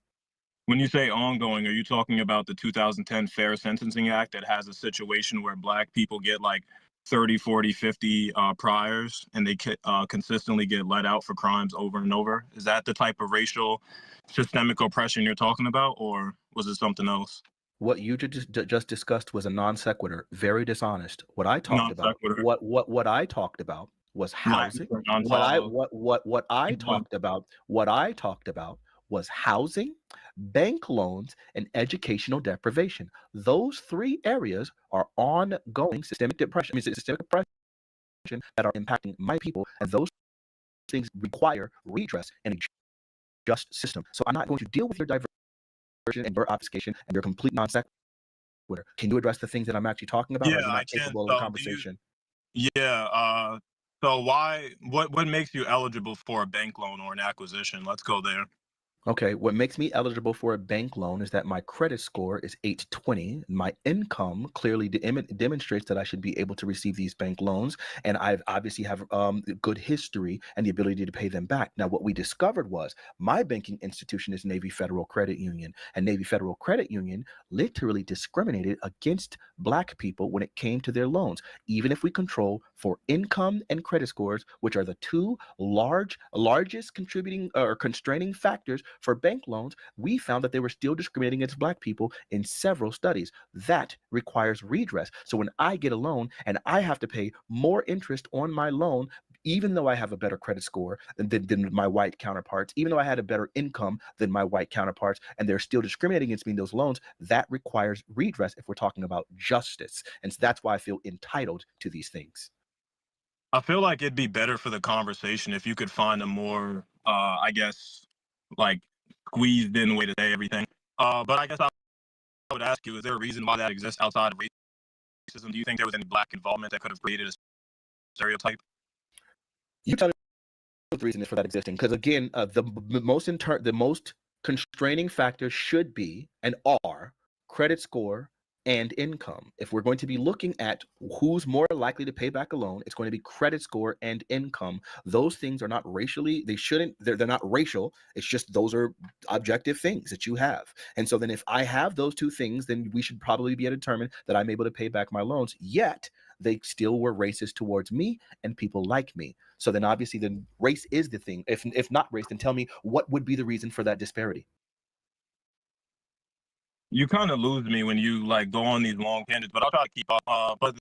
When you say ongoing, are you talking about the 2010 Fair Sentencing Act that has a situation where black people get like 30, 40, 50 priors and they consistently get let out for crimes over and over? Is that the type of racial systemic oppression you're talking about, or was it something else? What you just discussed was a non sequitur, very dishonest. What I talked about, what I talked about was housing. What I talked about was housing, bank loans, and educational deprivation. Those 3 areas are ongoing systemic oppression that are impacting my people, and those things require redress and a just system. So I'm not going to deal with your diversion and your obfuscation and your complete non sequitur. Can you address the things that I'm actually talking about? Yeah, or are you not I can. capable of a conversation? So what makes you eligible for a bank loan or an acquisition? Let's go there. Okay, what makes me eligible for a bank loan is that my credit score is 820. My income clearly demonstrates that I should be able to receive these bank loans, and I obviously have good history and the ability to pay them back. Now, what we discovered was my banking institution is Navy Federal Credit Union, and Navy Federal Credit Union literally discriminated against black people when it came to their loans, even if we control for income and credit scores, which are the 2 largest contributing or constraining factors for bank loans. We found that they were still discriminating against black people in several studies. That requires redress. So when I get a loan and I have to pay more interest on my loan, even though I have a better credit score than my white counterparts, even though I had a better income than my white counterparts, and they're still discriminating against me in those loans, that requires redress if we're talking about justice. And so that's why I feel entitled to these things. I feel like it'd be better for the conversation if you could find a more, I guess, like squeezed in way to say everything. But I guess I would ask you, is there a reason why that exists outside of racism? Do you think there was any black involvement that could have created a stereotype? You tell me what the reason is for that existing, because again, the most constraining factors should be and are credit score and income. If we're going to be looking at who's more likely to pay back a loan, it's going to be credit score and income. Those things are not racially, they're not racial. It's just those are objective things that you have. And so then if I have those two things, then we should probably be able to determine that I'm able to pay back my loans, yet they still were racist towards me and people like me. So then obviously then race is the thing. If not race, then tell me what would be the reason for that disparity? You kind of lose me when you like go on these long tangents, but I'll try to keep up. But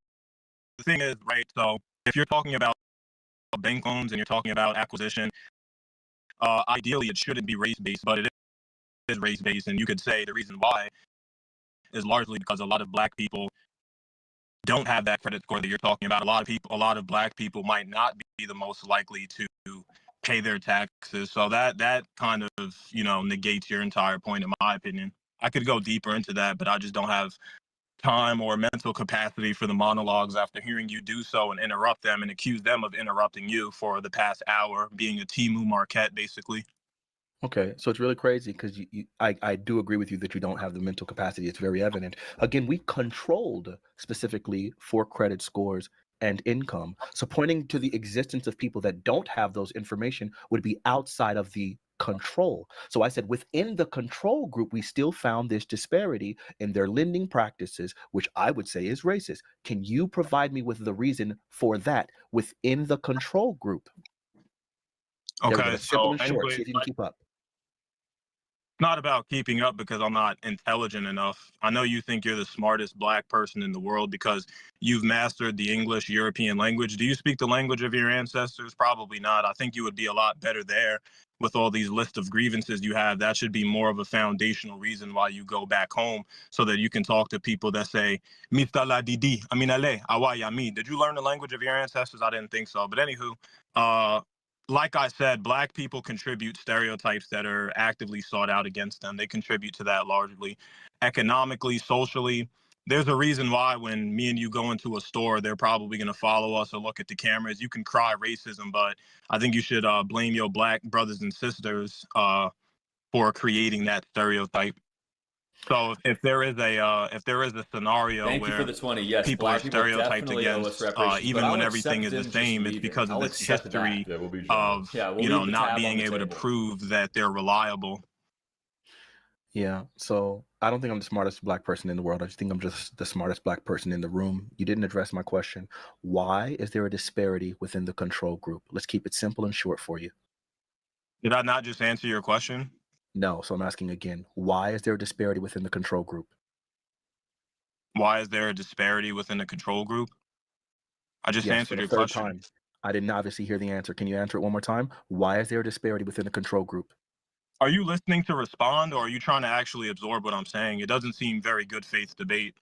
the thing is, right, so if you're talking about bank loans and you're talking about acquisition, ideally it shouldn't be race-based, but it is race-based. And you could say the reason why is largely because a lot of black people don't have that credit score that you're talking about. A lot of black people might not be the most likely to pay their taxes. So that kind of, negates your entire point, in my opinion. I could go deeper into that, but I just don't have time or mental capacity for the monologues after hearing you do so and interrupt them and accuse them of interrupting you for the past hour, being a Timu Marquette, basically. Okay, so it's really crazy because I do agree with you that you don't have the mental capacity. It's very evident. Again, we controlled specifically for credit scores and income. So pointing to the existence of people that don't have those information would be outside of the control. So I said within the control group, we still found this disparity in their lending practices, which I would say is racist. Can you provide me with the reason for that within the control group? Okay, simple so and short. See if you can keep up. Not about keeping up because I'm not intelligent enough. I know you think you're the smartest black person in the world because you've mastered the English European language. Do you speak the language of your ancestors? Probably not. I think you would be a lot better there with all these lists of grievances you have. That should be more of a foundational reason why you go back home so that you can talk to people that say, Mista la didi, aminale, awayami. Did you learn the language of your ancestors? I didn't think so. But anywho, like I said, black people contribute stereotypes that are actively sought out against them. They contribute to that largely. Economically, socially, there's a reason why when me and you go into a store, they're probably going to follow us or look at the cameras. You can cry racism, but I think you should blame your black brothers and sisters for creating that stereotype. So if there is a scenario Thank where you for the 20. Yes, people are black people stereotyped definitely owe us against, reparations, even but when I'll everything is accept the them same, just it's because leaving. of I'll this accept that. history Yeah, we'll be of Yeah, we'll leave the not tab on being the able to table. prove that they're reliable. Yeah, so I don't think I'm the smartest black person in the world. I just think I'm just the smartest black person in the room. You didn't address my question. Why is there a disparity within the control group? Let's keep it simple and short for you. Did I not just answer your question? No, so I'm asking again. Why is there a disparity within the control group? Why is there a disparity within the control group? I just Yes, for answered the your third question. time. I didn't obviously hear the answer. Can you answer it one more time? Why is there a disparity within the control group? Are you listening to respond or are you trying to actually absorb what I'm saying? It doesn't seem very good faith debate.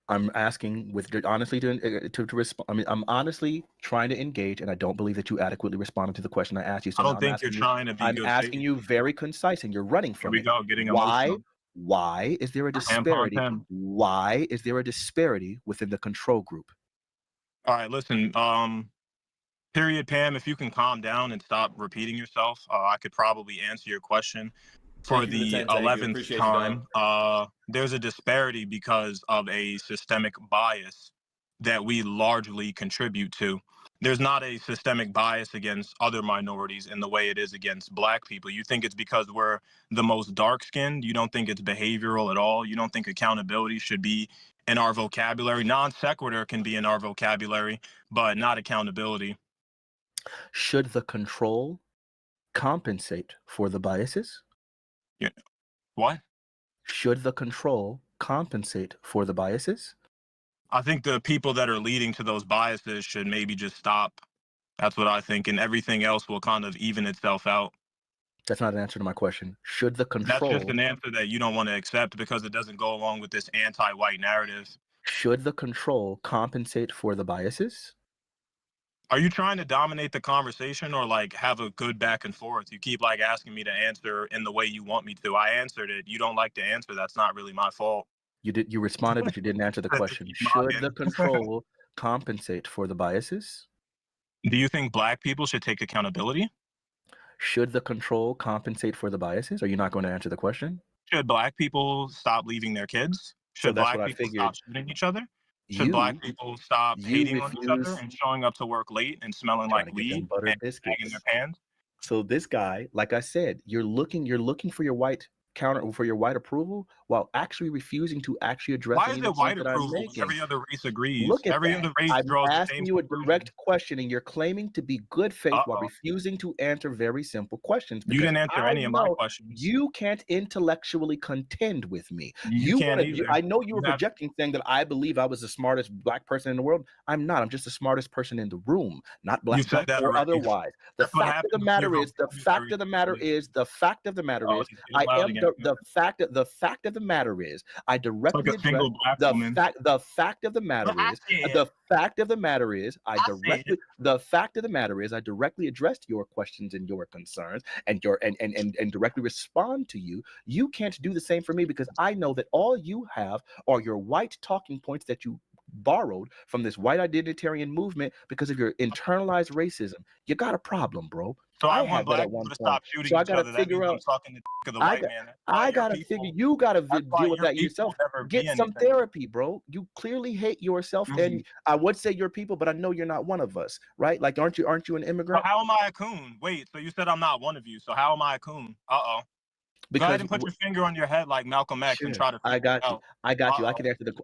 I'm asking with honestly to respond. I mean, I'm honestly trying to engage, and I don't believe that you adequately responded to the question I asked you. So I don't now think you're trying to be I'm good asking faith. you very concise, and you're running Here from we it. go, getting Why? emotional. Why is there a disparity? Why is there a disparity within the control group? All right, listen, period, Pam, if you can calm down and stop repeating yourself, I could probably answer your question. For Thank you for the the 10. Thank you. 11th Appreciate you, dog. time, there's a disparity because of a systemic bias that we largely contribute to. There's not a systemic bias against other minorities in the way it is against black people. You think it's because we're the most dark-skinned. You don't think it's behavioral at all. You don't think accountability should be in our vocabulary. Non sequitur can be in our vocabulary, but not accountability. Should the control compensate for the biases? Yeah. What? Should the control compensate for the biases? I think the people that are leading to those biases should maybe just stop That's what I think, and everything else will kind of even itself out. That's not an answer to my question. Should the That's control just an answer that you don't want to accept because it doesn't go along with this anti-white narrative. should the control compensate for the biases? Are you trying to dominate the conversation or like have a good back and forth? You keep like asking me to answer in the way you want me to. I answered it. You don't like to answer. That's not really my fault. You responded, but you didn't answer the question. Should the control compensate for the biases? Do you think black people should take accountability? Should the control compensate for the biases? Are you not going to answer the question? Should black people stop leaving their kids? So Should that's black what I people figured. stop shooting each other? Should black people stop hating on each other and showing up to work late and smelling like weed and banging their pants? So this guy, like I said, you're looking for your white approval while actually refusing to actually address Why any is of it the white points that I'm approval? making. Every other race agrees. Look at Every that. other race I'm draws the asking same you a conclusion. direct question, and you're claiming to be good faith while refusing to answer very simple questions. You didn't because answer I any of my know questions. You can't intellectually contend with me. You can't either. I know you were You have- projecting, saying that I believe I was the smartest black person in the world. I'm not. I'm just the smartest person in the room, not black, You said that or already. otherwise. The That's what fact of the happens matter when is, the fact of the matter is, the fact of the matter is, he's I getting loud am again. the fact of the matter is, I directly like a single address black the woman. fact. The fact of the matter is, the fact of the matter is, I directly addressed your questions and your concerns and directly respond to you. You can't do the same for me because I know that all you have are your white talking points that you borrowed from this white identitarian movement because of your internalized racism. You got a problem, bro. So I had want that black at people one to point. stop shooting So I each gotta other. That figure means I'm out. sucking the dick of the I white got, man. That's I why your gotta people- figure. You gotta that's why deal with your that people yourself. never Get be some anything. therapy, bro. You clearly hate yourself, and I would say your people, but I know you're not one of us, right? Like, aren't you an So immigrant? how am I a coon? Wait, so you said I'm not one of you. So how am I a coon? Go ahead and put your finger on your head like Malcolm X and try to figure I got it you. out. I got you.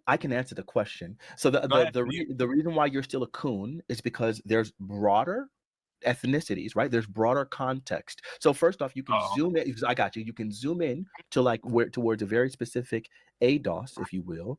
I can answer the question. So Go ahead. the reason why you're still a coon is because there's broader ethnicities, right? There's broader context. So first off, you can zoom in. I got you. You can zoom in to like towards a very specific ADOS, if you will,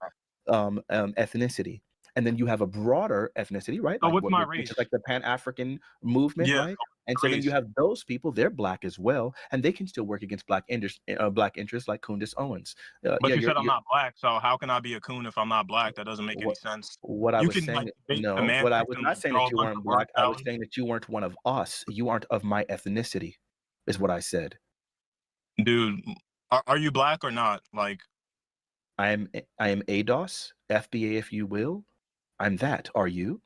ethnicity. And then you have a broader ethnicity, right? So Like what's my which race? is like the Pan-African movement, Yeah, right? And so then you have those people, they're black as well, and they can still work against black interests like Kundis Owens. But you said I'm not black, so how can I be a coon if I'm not black? That doesn't make any sense. What I You was can, saying, like, debate the no, man what I system was not and saying throw that a you bunch weren't of black. words I out. was saying that you weren't one of us. You aren't of my ethnicity, is what I said. Dude, are you black or not? Like, I am ADOS, FBA, if you will. I'm that. Are you?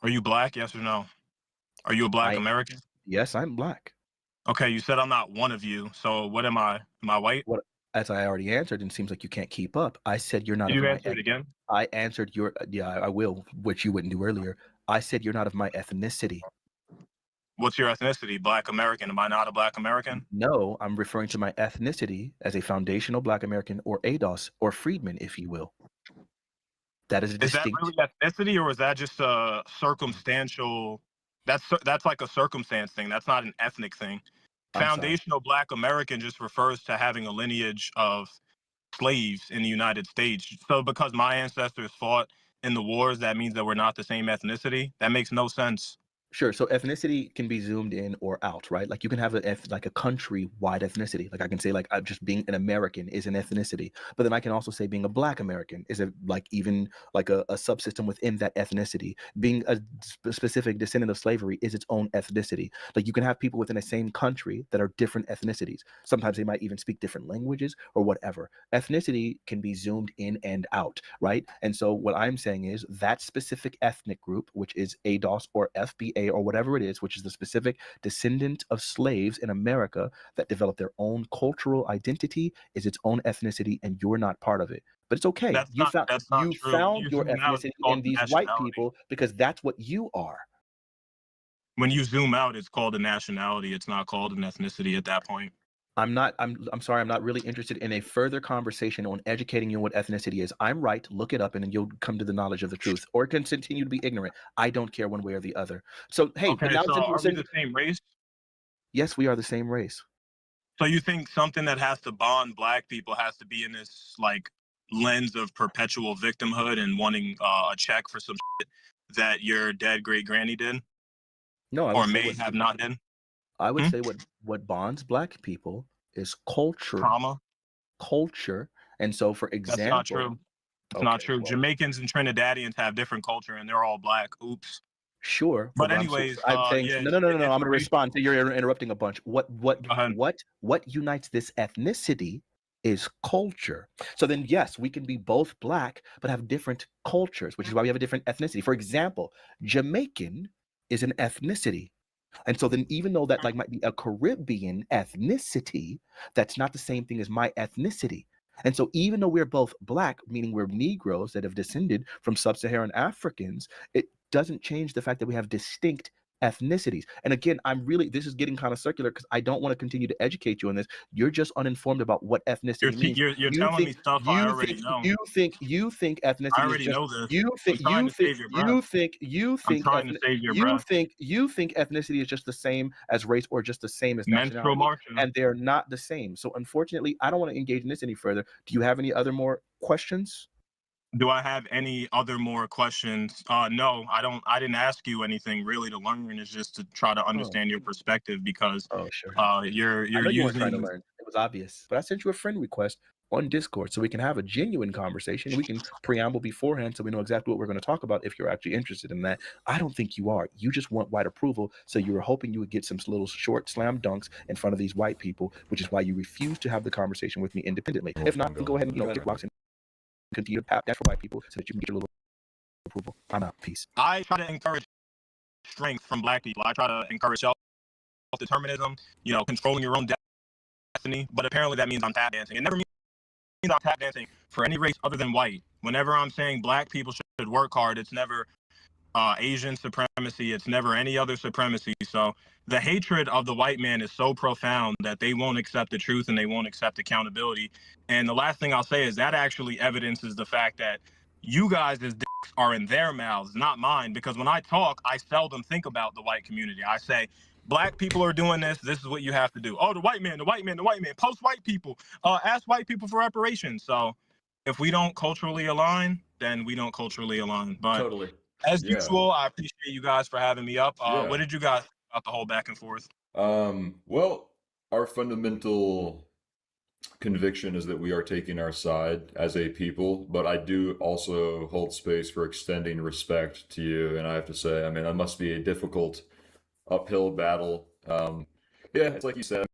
are you black? Yes or no? Are you a black American? Yes, I'm black. Okay, you said I'm not one of you. So what am I? Am I white? What? As I already answered, and it seems like you can't keep up. I said you're not. Did of you my answer it again? I answered your. Yeah, I will, which you wouldn't do earlier. I said you're not of my ethnicity. What's your ethnicity? Black American. Am I not a black American? No, I'm referring to my ethnicity as a foundational black American, or ADOS, or freedman, if you will. That is a Is that distinct. really ethnicity, or is that just a circumstantial? That's like a circumstance thing. That's not an ethnic thing. I'm sorry. Foundational black American just refers to having a lineage of slaves in the United States. So because my ancestors fought in the wars, that means that we're not the same ethnicity? That makes no sense. Sure. So ethnicity can be zoomed in or out, right? Like you can have like a country-wide ethnicity. Like I can say like just being an American is an ethnicity, but then I can also say being a Black American is even like a subsystem within that ethnicity. Being a specific descendant of slavery is its own ethnicity. Like you can have people within the same country that are different ethnicities. Sometimes they might even speak different languages or whatever. Ethnicity can be zoomed in and out, right? And so what I'm saying is that specific ethnic group, which is ADOS or FBA or whatever it is, which is the specific descendant of slaves in America that developed their own cultural identity, is its own ethnicity, and you're not part of it. But it's okay. You found your ethnicity in these white people because that's what you are. When you zoom out, it's called a nationality. It's not called an ethnicity at that point. I'm sorry, I'm not really interested in a further conversation on educating you on what ethnicity is. I'm right, look it up, and then you'll come to the knowledge of the truth. Or continue to be ignorant. I don't care one way or the other. So hey, okay, now so are we the same race? Yes, we are the same race. So you think something that has to bond black people has to be in this like lens of perpetual victimhood and wanting a check for some shit that your dead great granny did? No, I or would say may what have not been. I would say what bonds black people is culture, Trauma. culture. And so, for That's not example, true. It's not okay, true. well, Jamaicans and Trinidadians have different culture, and they're all black. Oops. sure, But I'm anyways, saying yeah, no. I'm it's a going to respond to you're interrupting a bunch. What Go ahead. what unites this ethnicity is culture. So then, yes, we can be both black but have different cultures, which is why we have a different ethnicity. For example, Jamaican is an ethnicity. And so then, even though that like might be a Caribbean ethnicity, that's not the same thing as my ethnicity. And so, even though we're both black, meaning we're Negroes that have descended from sub-Saharan Africans, it doesn't change the fact that we have distinct ethnicities. And again, this is getting kind of circular because I don't want to continue to educate you on this. You're just uninformed about what ethnicity means. You're telling me stuff I already know. You think ethnicity I is already just know this. you think I'm trying you to think save your you breath. think you I'm think trying to save your breath. you think ethnicity is just the same as race or just the same as Menstrual nationality, Martian. and they're not the same. So unfortunately, I don't want to engage in this any further. Do you have any other more questions? Do I have any other more questions? No, I don't. I didn't ask you anything really to learn. It's just to try to understand your perspective because sure. you're I know you weren't trying to using. learn. It was obvious. But I sent you a friend request on Discord so we can have a genuine conversation. We can preamble beforehand so we know exactly what we're going to talk about if you're actually interested in that. I don't think you are. You just want white approval. So you were hoping you would get some little short slam dunks in front of these white people, which is why you refuse to have the conversation with me independently. If not, then go ahead and kick rocks and continue to tap that for white people so that you can get your little approval. I'm out. Peace. I try to encourage strength from black people. I try to encourage self-determinism, controlling your own destiny. But apparently that means I'm tap dancing. It never means I'm tap dancing for any race other than white. Whenever I'm saying black people should work hard, it's never Asian supremacy. It's never any other supremacy. So the hatred of the white man is so profound that they won't accept the truth and they won't accept accountability. And the last thing I'll say is that actually evidences the fact that you guys' dicks are in their mouths, not mine. Because when I talk, I seldom think about the white community. I say, black people are doing this. This is what you have to do. Oh, the white man. Post white people. Ask white people for reparations. So if we don't culturally align, then we don't culturally align. But Totally. as usual, I appreciate you guys for having me up. What did you guys think about the whole back and forth? Well, our fundamental conviction is that we are taking our side as a people, but I do also hold space for extending respect to you. And I have to say, I mean, that must be a difficult uphill battle. Yeah, it's like you said,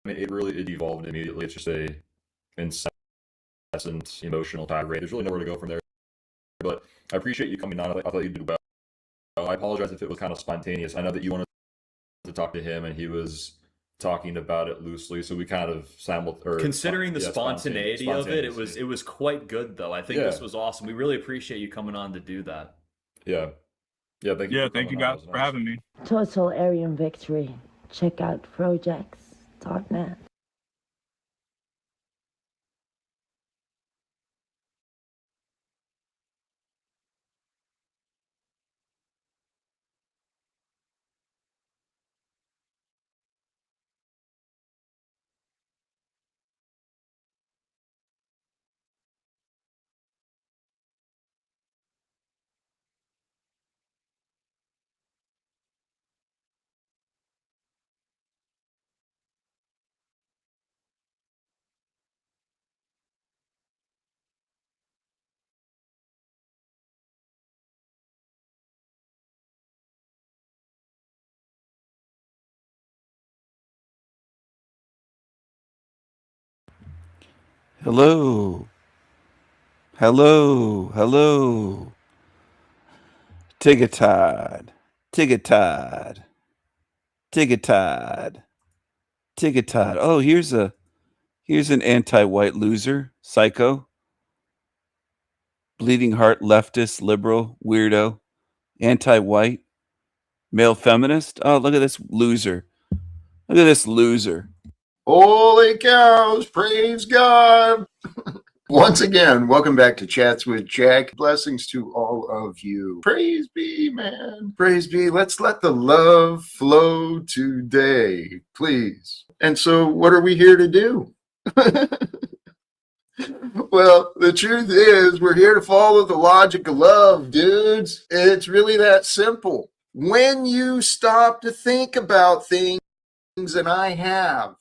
I mean, it evolved immediately. It's just a incessant emotional tirade. There's really nowhere to go from there. But I appreciate you coming on. I thought you did well. I apologize if it was kind of spontaneous. I know that you wanted to talk to him, and he was talking about it loosely, so we kind of considering the spontaneity of it, it was quite good though. I think this was awesome. We really appreciate you coming on to do that. Yeah, thank you. Yeah, thank you guys for having me. Total Aryan victory. Check out Frojax.net. Hello. Hello. Hello. Tiggetide. Tiggetide. Tiggetide. Tiggetide. Oh, here's an anti-white loser, psycho, bleeding heart, leftist, liberal, weirdo, anti-white, male feminist. Oh, look at this loser. Look at this loser. Holy cows, praise God. Once again, welcome back to Chats with Jack. Blessings to all of you. Praise be, man. Praise be. Let's let the love flow today, please. And so what are we here to do? Well, the truth is we're here to follow the logic of love, dudes. It's really that simple. When you stop to think about things, and I have,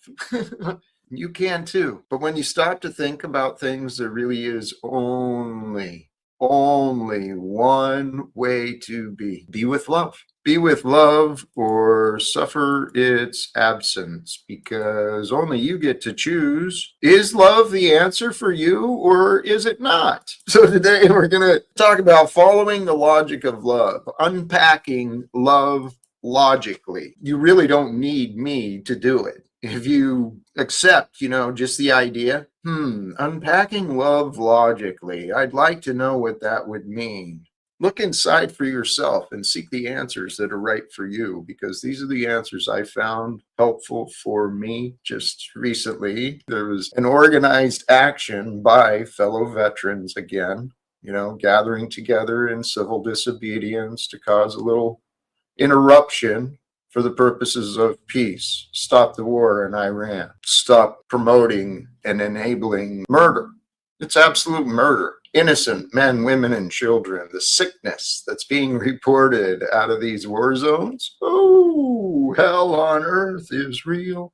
you can too. But when you stop to think about things, there really is only one way to be. Be with love. Be with love or suffer its absence, because only you get to choose. Is love the answer for you, or is it not? So today we're going to talk about following the logic of love, unpacking love logically. You really don't need me to do it. If you accept, just the idea, unpacking love logically, I'd like to know what that would mean. Look inside for yourself and seek the answers that are right for you, because these are the answers I found helpful for me just recently. There was an organized action by fellow veterans again, gathering together in civil disobedience to cause a little interruption for the purposes of peace. Stop the war in Iran. Stop promoting and enabling murder. It's absolute murder. Innocent men, women, and children. The sickness that's being reported out of these war zones. Oh, hell on earth is real.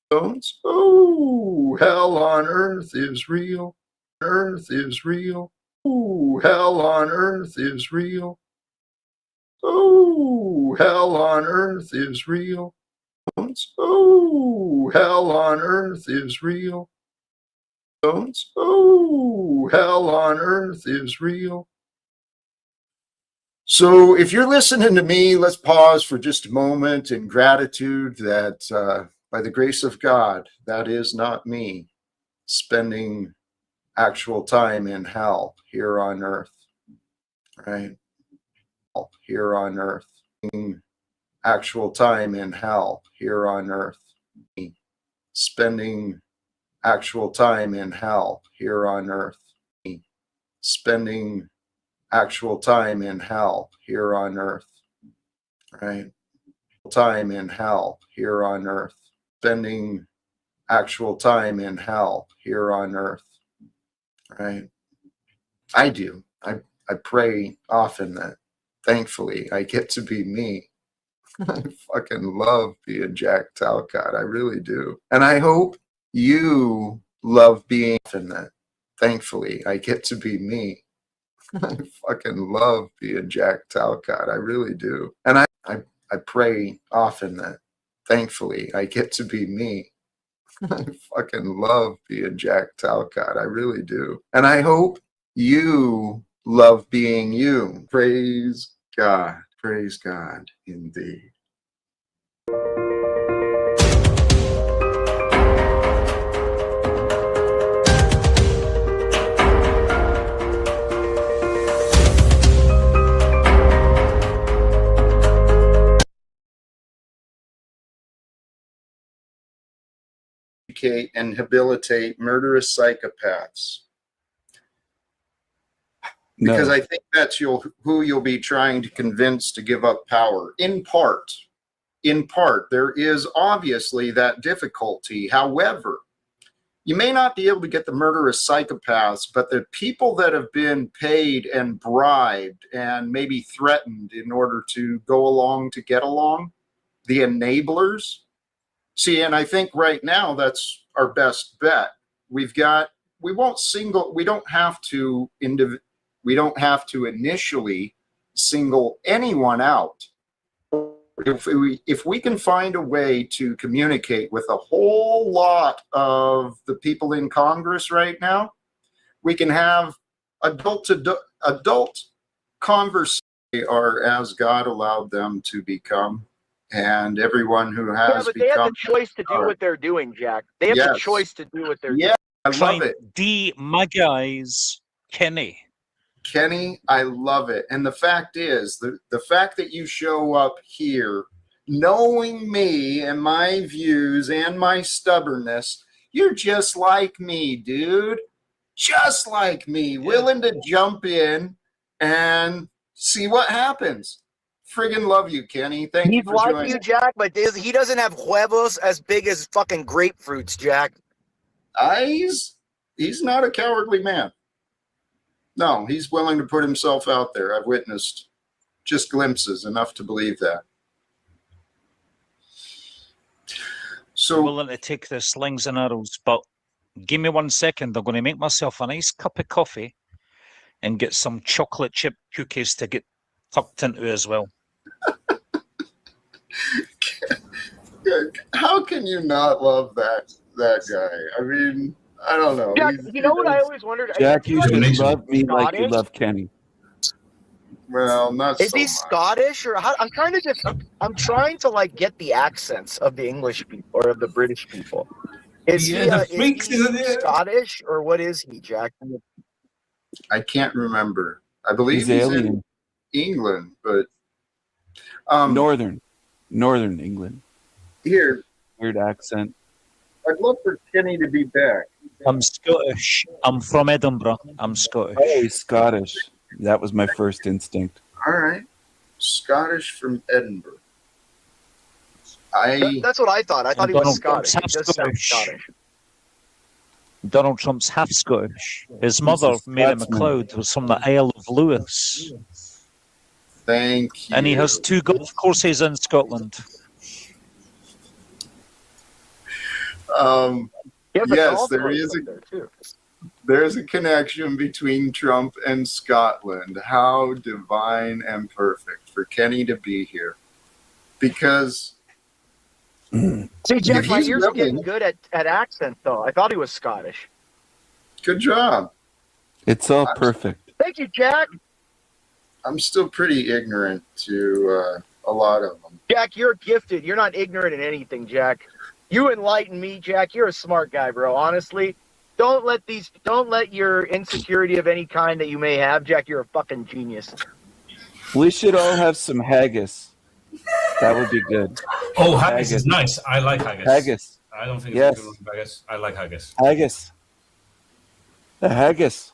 Oh, hell on earth is real. Earth is real. Oh, hell on earth is real. Oh, hell on earth is real. Oh, hell on earth is real. Oh, hell on earth is real. So if you're listening to me, let's pause for just a moment in gratitude that by the grace of God, that is not me spending actual time in hell here on earth, right? Here on earth, actual time in hell here on earth, spending actual time in hell here on earth, spending actual time in hell here on earth, right? Time in hell here on earth, spending actual time in hell here on earth, right? I do. I pray often that thankfully I get to be me. I fucking love being Jack Talcott. I really do. And I hope you love being in that. Thankfully, I get to be me. I fucking love being Jack Talcott. I really do. And I pray often that thankfully I get to be me. I fucking love being Jack Talcott. I really do. And I hope you love being you. Praise God. Praise God indeed. And habilitate murderous psychopaths. Because I think that's who you'll be trying to convince to give up power. In part, there is obviously that difficulty. However, you may not be able to get the murderous psychopaths, but the people that have been paid and bribed and maybe threatened in order to go along to get along, the enablers. See, and I think right now that's our best bet. We don't have to initially single anyone out. If we can find a way to communicate with a whole lot of the people in Congress right now, we can have adult conversations are as God allowed them to become. And everyone who has but they have the choice to do what they're doing, Jack. They have the choice to do what they're doing. Yeah, I love it. De-Muggize Kenny. Kenny, I love it. And the fact is, the fact that you show up here, knowing me and my views and my stubbornness, you're just like me, dude. Just like me, willing to jump in and see what happens. Friggin' love you, Kenny. Thank you for joining. He's like you, Jack, but he doesn't have huevos as big as fucking grapefruits, Jack. He's not a cowardly man. No, he's willing to put himself out there. I've witnessed just glimpses, enough to believe that. So I'm willing to take the slings and arrows, but give me 1 second. I'm going to make myself a nice cup of coffee and get some chocolate chip cookies to get tucked into as well. how can you not love that guy? I mean, I don't know. Jack, you know what I always wondered? Jack, you should love me like you Scottish? love Kenny. Well, not Is so he much. Scottish or how? I'm trying to like get the accents of the English people or of the British people. Is he, the is freaks he is in there. Scottish or what is he, Jack? I can't remember. I believe He's he's alien. in England, but Northern England. here, Weird accent. I'd love for Kenny to be back. I'm Scottish. I'm from Edinburgh. I'm Scottish. Oh, he's Scottish. That was my first instinct. All right, Scottish from Edinburgh. That's what I thought. I thought he was Donald Scottish. He Trump's does sound Scottish. Scottish. Donald Trump's half Scottish. His mother, Mary Scotsman. McLeod, was from the Isle of Lewis. Thank you. And he has 2 golf courses in Scotland. Yes, there's a connection between Trump and Scotland. How divine and perfect for Kenny to be here. Because See, Jack, if my he's ears are willing- getting good at accent, though. I thought he was Scottish. good job. It's all perfect. Thank you, Jack. I'm still pretty ignorant to a lot of them. Jack, you're gifted. You're not ignorant in anything, Jack. You enlighten me, Jack. You're a smart guy, bro. Honestly, don't let your insecurity of any kind that you may have, Jack. You're a fucking genius. We should all have some haggis. That would be good. Oh, haggis is nice. I like haggis. Haggis. I don't think Yes. it's good with haggis. I like haggis. Haggis. The haggis.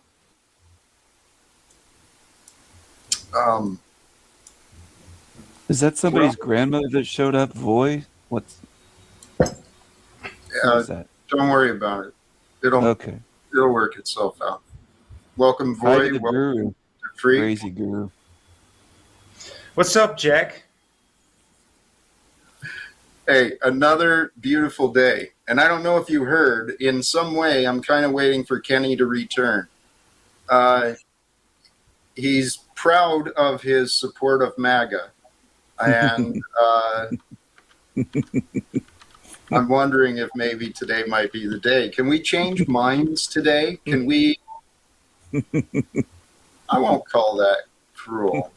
Is that somebody's grandmother that showed up? Voy? What's that? Don't worry about it. It'll work itself out. Welcome, Hi to Voy. the Welcome guru. to Freak. Crazy guru. What's up, Jack? Hey, another beautiful day. And I don't know if you heard, in some way, I'm kind of waiting for Kenny to return. He's proud of his support of MAGA. And I'm wondering if maybe today might be the day. Can we change minds today? Can we? I won't call that cruel.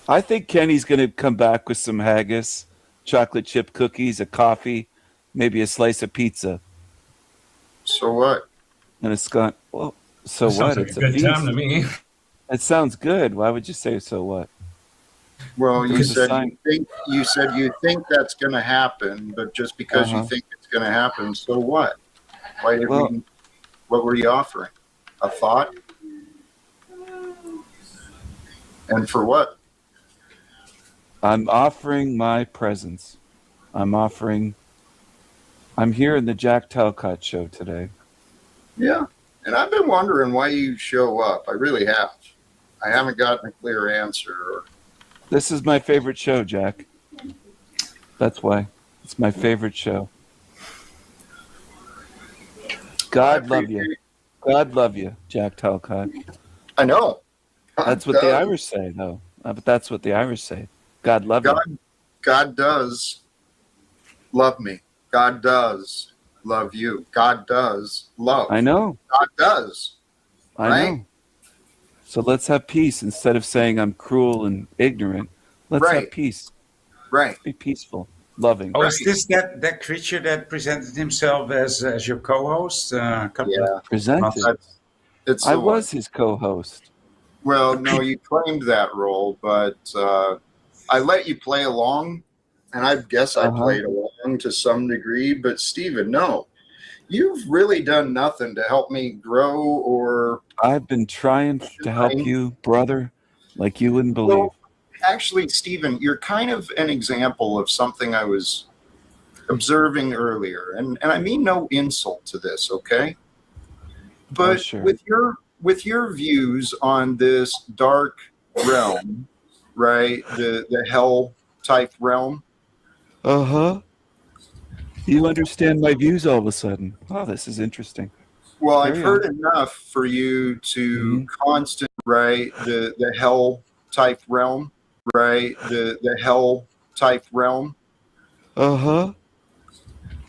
I think Kenny's going to come back with some haggis, chocolate chip cookies, a coffee, maybe a slice of pizza. So what? And a scone. Well, so That what? sounds like It's a good feast. time to me. It sounds good. Why would you say so what? Well, you There's a said sign. you think that's going to happen, but just because you Uh-huh. think it's going to happen, so what? Why did Well- we? What were you offering? A thought? And for what? I'm offering my presence. I'm here in the Jack Talcott show today. Yeah. And I've been wondering why you show up. I really have. I haven't gotten a clear answer. Or This is my favorite show, Jack. That's why. It's my favorite show. God love you. God love you, Jack Talcott. I know. That's what the Irish say, though. But that's what the Irish say. God love you. God does love me. God does love you. God does love. I know. God does. I Right? know. So let's have peace instead of saying I'm cruel and ignorant. Let's Right. have peace. Right. Be peaceful, loving. Oh, is this that creature that presented himself as your co-host? A couple of Presented. months- It's I the one. was his co-host. Well, no, you claimed that role, but I let you play along, and I guess I played along to some degree. But Steven, no, you've really done nothing to help me grow or. I've been trying to help you, brother, like you wouldn't believe. Well, actually, Steven, you're kind of an example of something I was observing earlier, and I mean no insult to this, okay? But sure. with with your views on this dark realm, right? The hell type realm. Uh-huh. You understand my views all of a sudden. Oh, this is interesting. Well, I've Carry heard enough for you to constant, right? The hell type realm, right? The hell type realm. Uh-huh.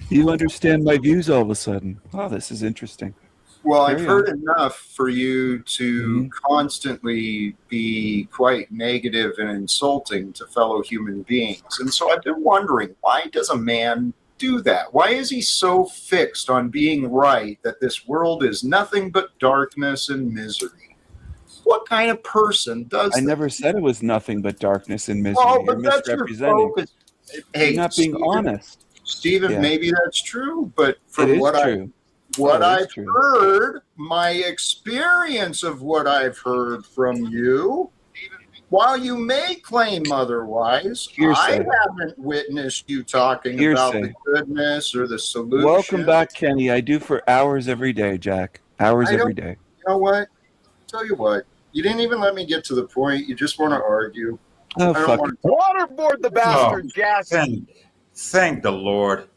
You understand my views all of a sudden. Oh, this is interesting. Well, Carry I've heard on. enough for you to constantly be quite negative and insulting to fellow human beings. And so I've been wondering, why does a man do that? Why is he so fixed on being right that this world is nothing but darkness and misery? What kind of person does I that? never said it was nothing but darkness and misery. Oh, You're but that's your misrepresenting. focus. Hey, You're not being Stephen, honest. Stephen, Yeah. maybe that's true, but It from is what true. what Oh, it is I've true. heard, my experience of what I've heard from you, while you may claim otherwise, I Hearsay. haven't witnessed you talking about the Hearsay. goodness or the solution. Welcome back, Kenny. I do for hours every day, Jack. Hours I every don't- day. You know what? Tell you what. You didn't even let me get to the point. You just want to argue. Oh, I don't fuck want it. Waterboard the bastard, Jack. Thank the Lord.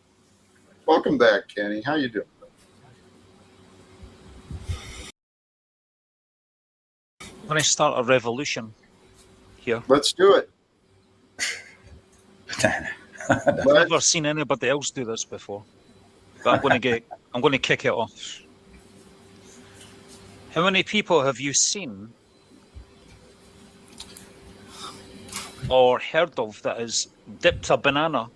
Welcome back, Kenny. How you doing? I'm going to start a revolution here. Let's do it. I've never seen anybody else do this before, but I'm going to kick it off. How many people have you seen or heard of that has dipped a banana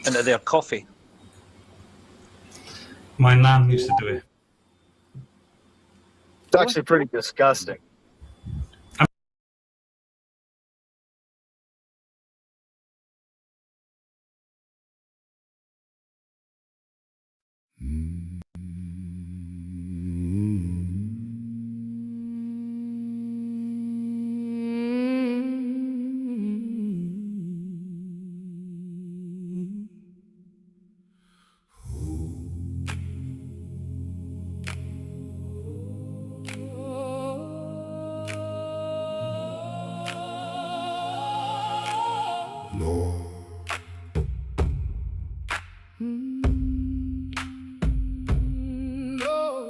into their coffee? My nan used to do it. It's actually pretty disgusting.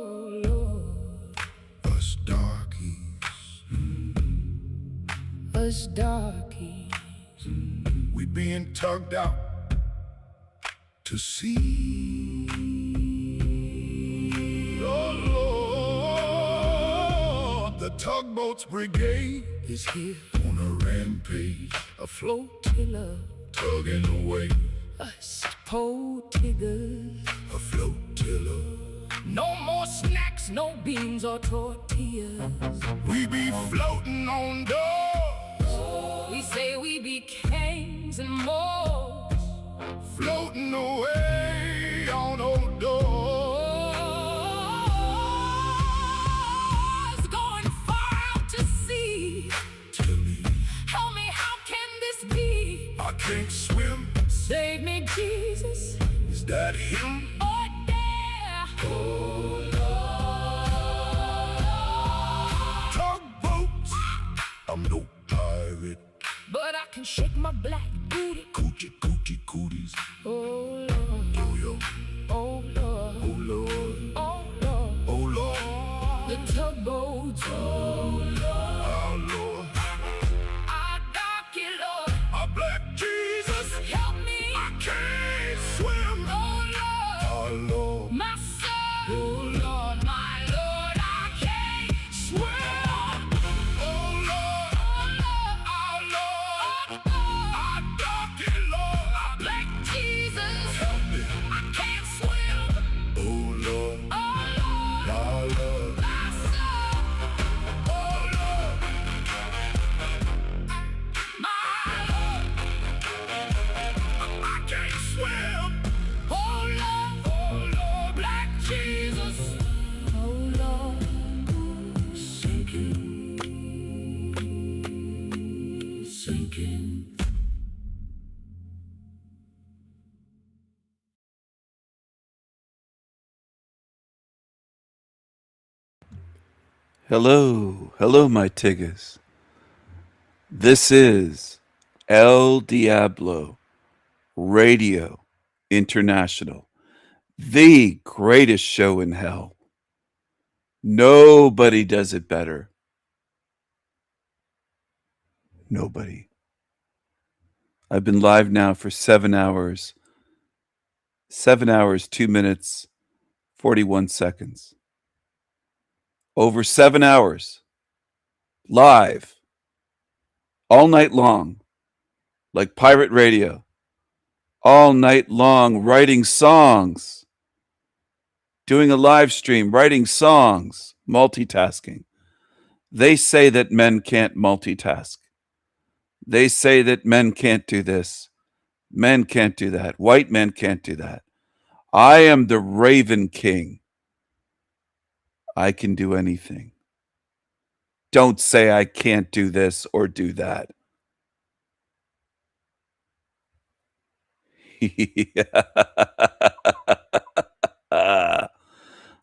Lord. Us darkies. Us darkies. We being tugged out to sea. Oh, Lord, the tugboats brigade Is here on a rampage, a flotilla. tugging away Us potiggers. a flotilla. No more snacks, no beans or tortillas. We be floating on doors, We say we be kings and more. floating away on old doors. Going far out to sea. Tell me, Help me, how can this be? I can't swim. Save me, Jesus. Is that him? Oh, yeah. Tugboats. I'm no pirate. But I can shake my black booty. Coochie coochie cooties. Oh, Lord. Yo yo Hello, hello, my tiggas. This is El Diablo Radio International, the greatest show in hell. Nobody does it better. Nobody. I've been live now for 7 hours. 7 hours, 2 minutes, 41 seconds. Over 7 hours. Live. All night long. Like pirate radio. All night long writing songs. Doing a live stream, writing songs. Multitasking. They say that men can't multitask. They say that men can't do this. Men can't do that. White men can't do that. I am the Raven King. I can do anything. Don't say I can't do this or do that.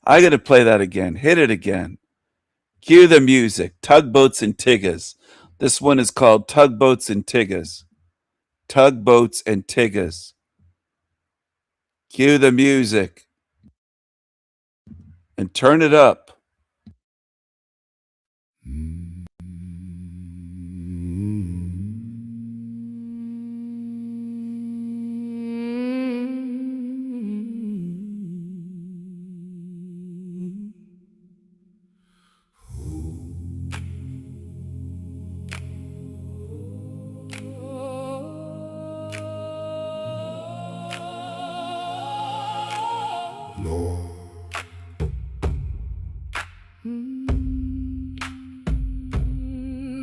I got to play that again. Hit it again. Cue the music. Tugboats and Tiggas. This one is called Tugboats and Tiggas. Tugboats and Tiggas. Cue the music. And turn it up. Lord.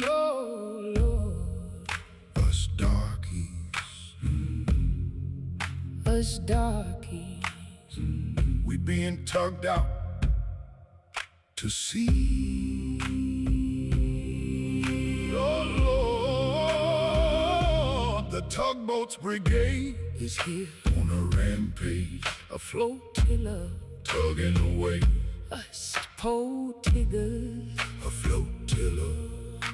Oh, Lord. Us darkies. Us darkies. We being tugged out to sea. Oh, Lord. The tugboats brigade is here on a rampage. A flotilla tugging away. Us po tiggers. A flotilla.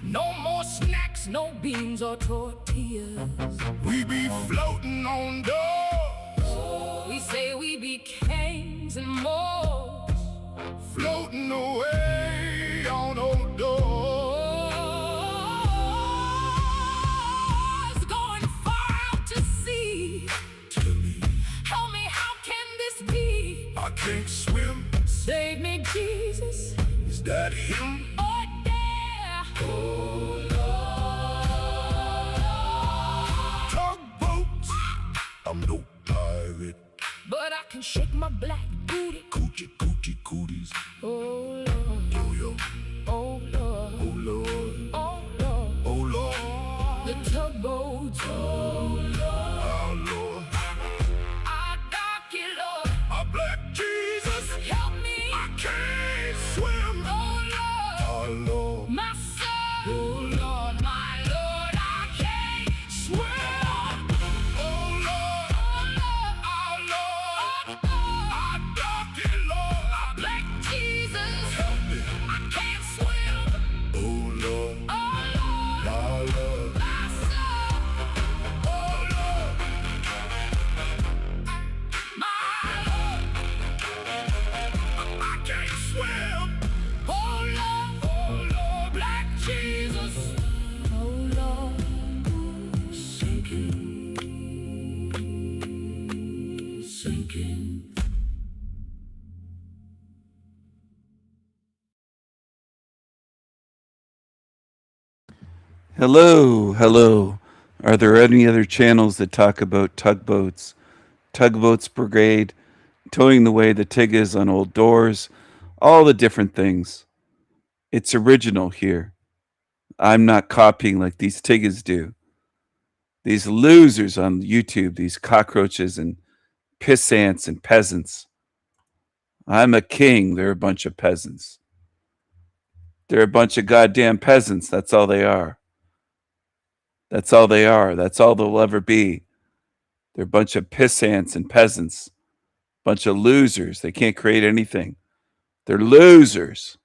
No more snacks, no beans or tortillas. We be floating on doors. We say we be kings and more. Floating away on old doors. Going far out to sea. Help me, how can this be? I can't swim. Save me, Jesus. Is that him? Oh, yeah. Oh, Lord. Tugboats. I'm no pirate. But I can shake my black booty. Coochie, coochie, cooties. Oh, Lord. Yo, yo. Oh, Lord. Oh, Lord. Oh, Lord. Oh, Lord. The tugboats. Oh, Lord. Our Lord. Black Jesus, help me! I can't swim. Oh Lord, our Lord, my soul. Oh Lord, my Lord, I can't swim. Oh Lord, our Lord, our darky Lord, our black Jesus, help me! I can't swim. Oh Lord, our Lord, my soul. Oh Lord, my can't swim. Oh Lord, black Jesus. Oh Lord, sinking, sinking. Hello, hello. Are there any other channels that talk about tugboats? Tugboats Brigade, towing the way the Tiggas on old doors, all the different things. It's original here. I'm not copying like these Tiggas do. These losers on YouTube, these cockroaches and piss ants and peasants. I'm a king. They're a bunch of peasants. They're a bunch of goddamn peasants. That's all they are. That's all they are. That's all they'll ever be. They're a bunch of piss ants and peasants. Bunch of losers. They can't create anything. They're losers.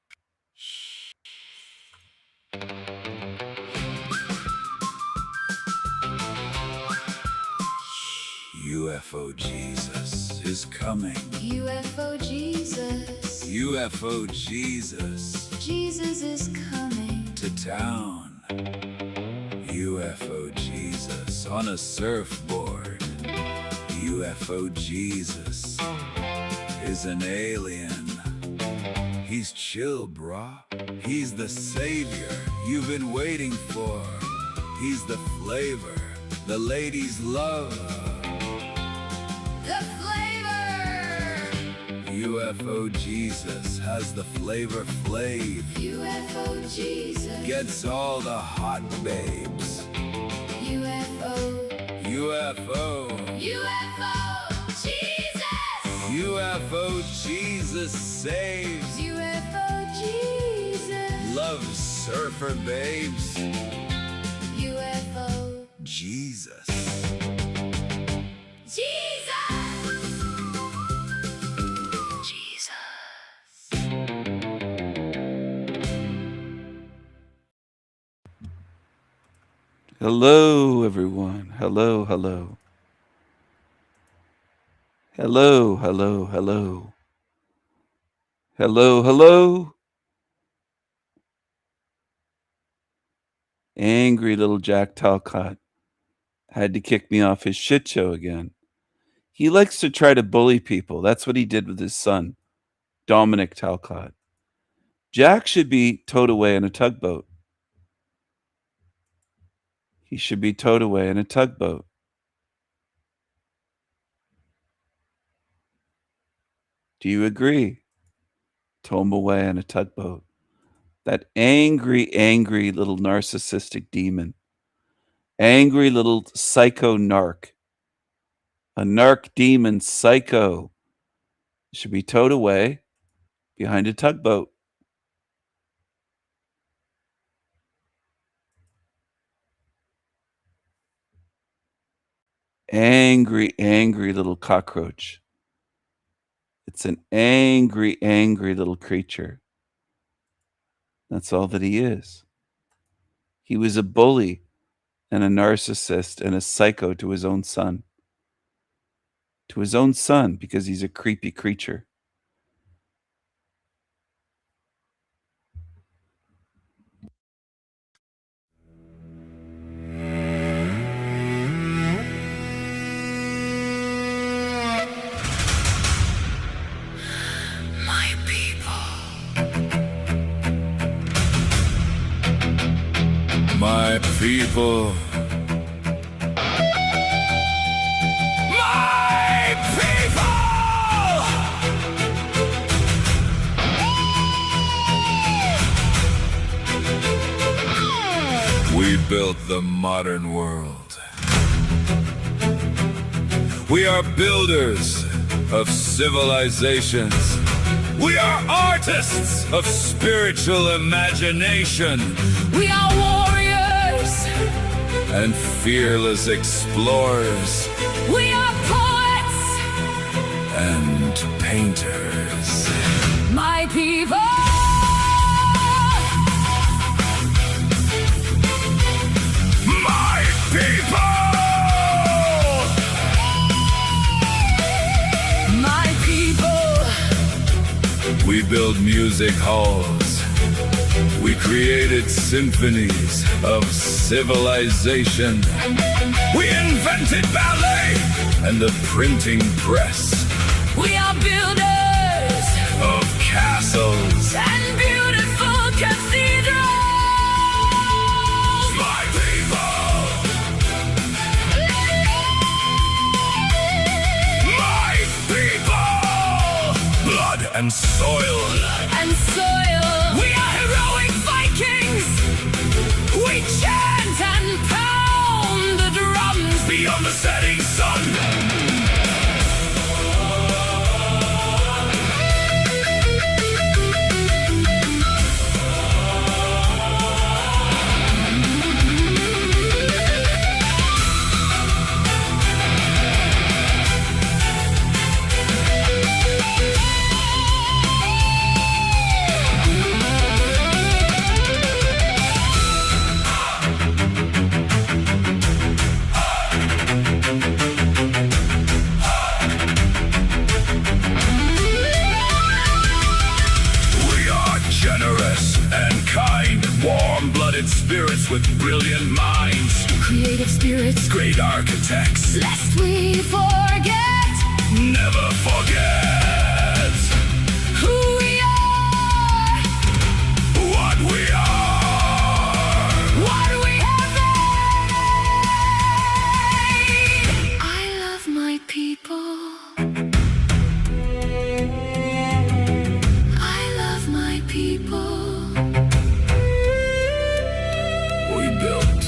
UFO Jesus is coming. UFO Jesus. UFO Jesus Jesus is coming to town. UFO Jesus on a surfboard. UFO Jesus is an alien. He's chill, brah. He's the savior you've been waiting for. He's the flavor the ladies love. the flavor. UFO Jesus has the flavor flav. UFO Jesus. Gets all the hot babes. UFO. UFO. UFO Jesus. UFO Jesus saves. UFO Jesus. Loves surfer babes. UFO Jesus. Jesus. Hello, everyone. Hello, hello. Hello, hello, hello. Hello, hello. Angry little Jack Talcott had to kick me off his shit show again. He likes to try to bully people. That's what he did with his son, Dominic Talcott. Jack should be towed away in a tugboat. He should be towed away in a tugboat. Do you agree? Tow him away in a tugboat. That angry, angry little narcissistic demon. Angry little psycho narc. A narc demon psycho should be towed away behind a tugboat. Angry, angry little cockroach. It's an angry, angry little creature. That's all that he is. He was a bully and a narcissist and a psycho to his own son. To his own son, because he's a creepy creature. My people. My people. My people! We built the modern world. We are builders of civilizations. We are artists of spiritual imagination. We are warriors. And fearless explorers. We are poets. And painters. My people. My people! My people. We build music halls. We created symphonies of civilization. We invented ballet and the printing press. We are builders of castles and beautiful cathedrals. My people! My people! Blood and soil. And soil. We are heroic Vikings. We chant and pound the drums beyond the setting sun. Leaders with brilliant minds, Creative spirits, great architects. lest we forget Never forget who we are, what we are. what we have made. I love my people. I love my people. We built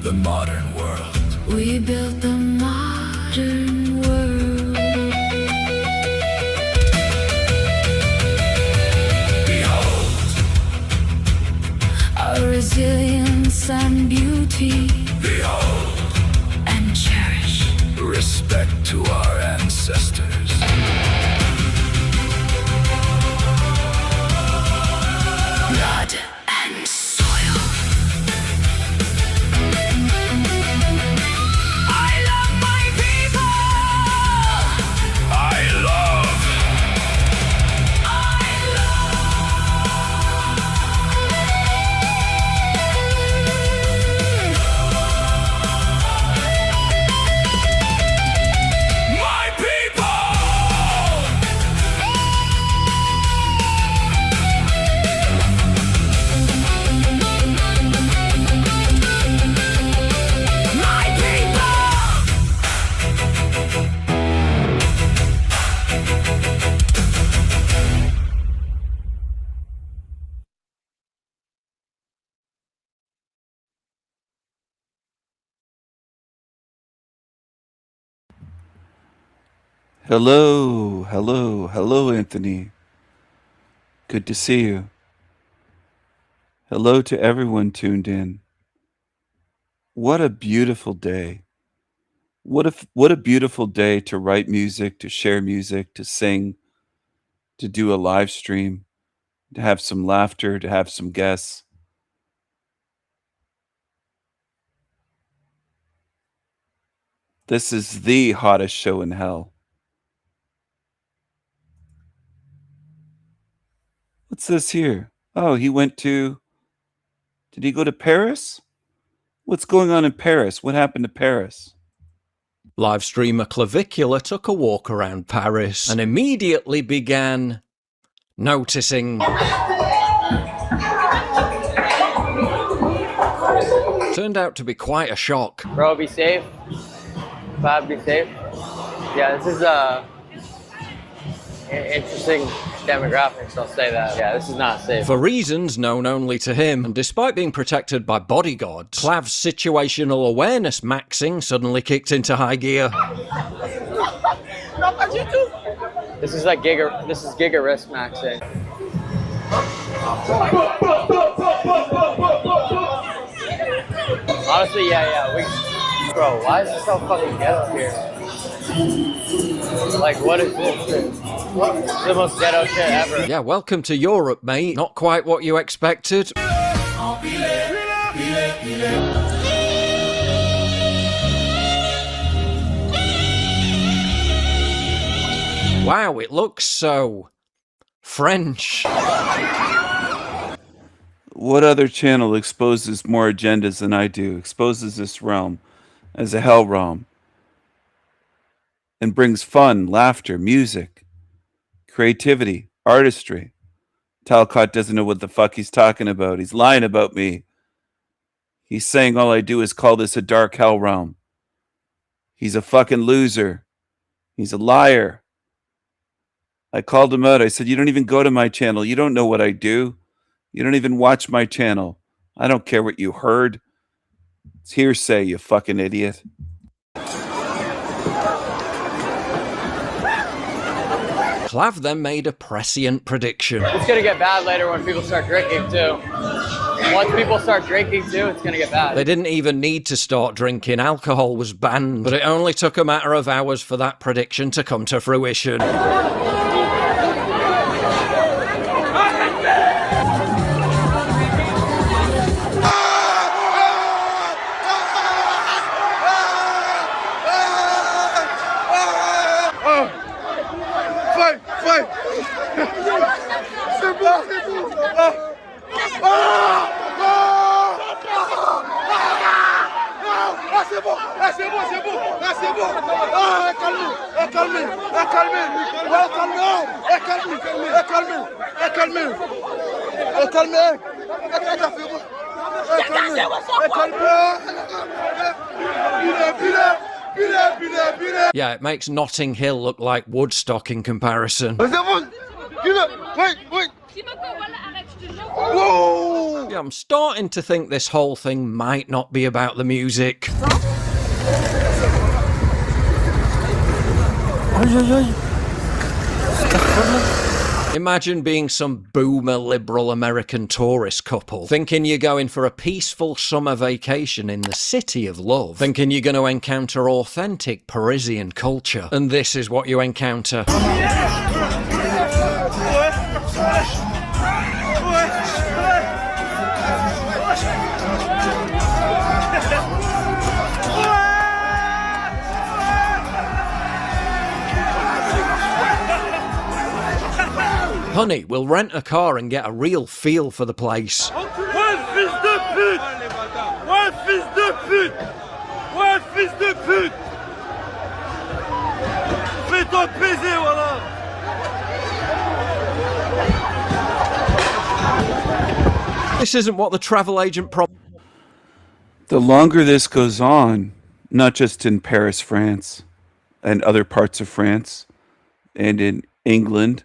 the modern world. We built the modern world. Behold Our resilience and beauty. Behold and cherish. Respect to our ancestors. Blood and soil. I love my people. I love. My people. My people. Hello, hello, hello, Anthony. Good to see you. Hello to everyone tuned in. What a beautiful day. What a beautiful day to write music, to share music, to sing, to do a live stream, to have some laughter, to have some guests. This is the hottest show in hell. What's this here? Oh, he went to... Did he go to Paris? What's going on in Paris? What happened to Paris? Live streamer Clavicula took a walk around Paris and immediately began noticing. Turned out to be quite a shock. Bro, be safe. Bob, be safe. Yeah, this is interesting demographics, I'll say that. Yeah, this is not safe. For reasons known only to him, and despite being protected by bodyguards, Clav's situational awareness maxing suddenly kicked into high gear. This is giga risk maxing. Honestly, bro, why is it so fucking ghetto here? Like, what is this? This is the most ghetto shit ever. Yeah, welcome to Europe, mate. Not quite what you expected. Wow, it looks so French. What other channel exposes more agendas than I do? Exposes this realm as a hell realm and brings fun, laughter, music, creativity, artistry. Talcott doesn't know what the fuck he's talking about. He's lying about me. He's saying all I do is call this a dark hell realm. He's a fucking loser. He's a liar. I called him out. I said, you don't even go to my channel. You don't know what I do. You don't even watch my channel. I don't care what you heard. It's hearsay, you fucking idiot. Clav then made a prescient prediction. It's gonna get bad later when people start drinking too. Once people start drinking too, it's gonna get bad. They didn't even need to start drinking. Alcohol was banned. But it only took a matter of hours for that prediction to come to fruition. Ah, c'est bon. Ah, c'est bon, c'est bon. Ah, c'est bon. Ah, calmez. Calmez. Calmez. Ouais, calmez. Calmez. Calmez. Calmez. Calmez. Yeah, it makes Notting Hill look like Woodstock in comparison. Whoa! Yeah, I'm starting to think this whole thing might not be about the music. Imagine being some boomer liberal American tourist couple, thinking you're going for a peaceful summer vacation in the city of love, thinking you're going to encounter authentic Parisian culture, and this is what you encounter. Honey, we'll rent a car and get a real feel for the place. Ouais, fils de pute! Ouais, fils de pute! Ouais, fils de pute! Fais-toi baiser, voilà! This isn't what the travel agent The longer this goes on, not just in Paris, France, and other parts of France, and in England,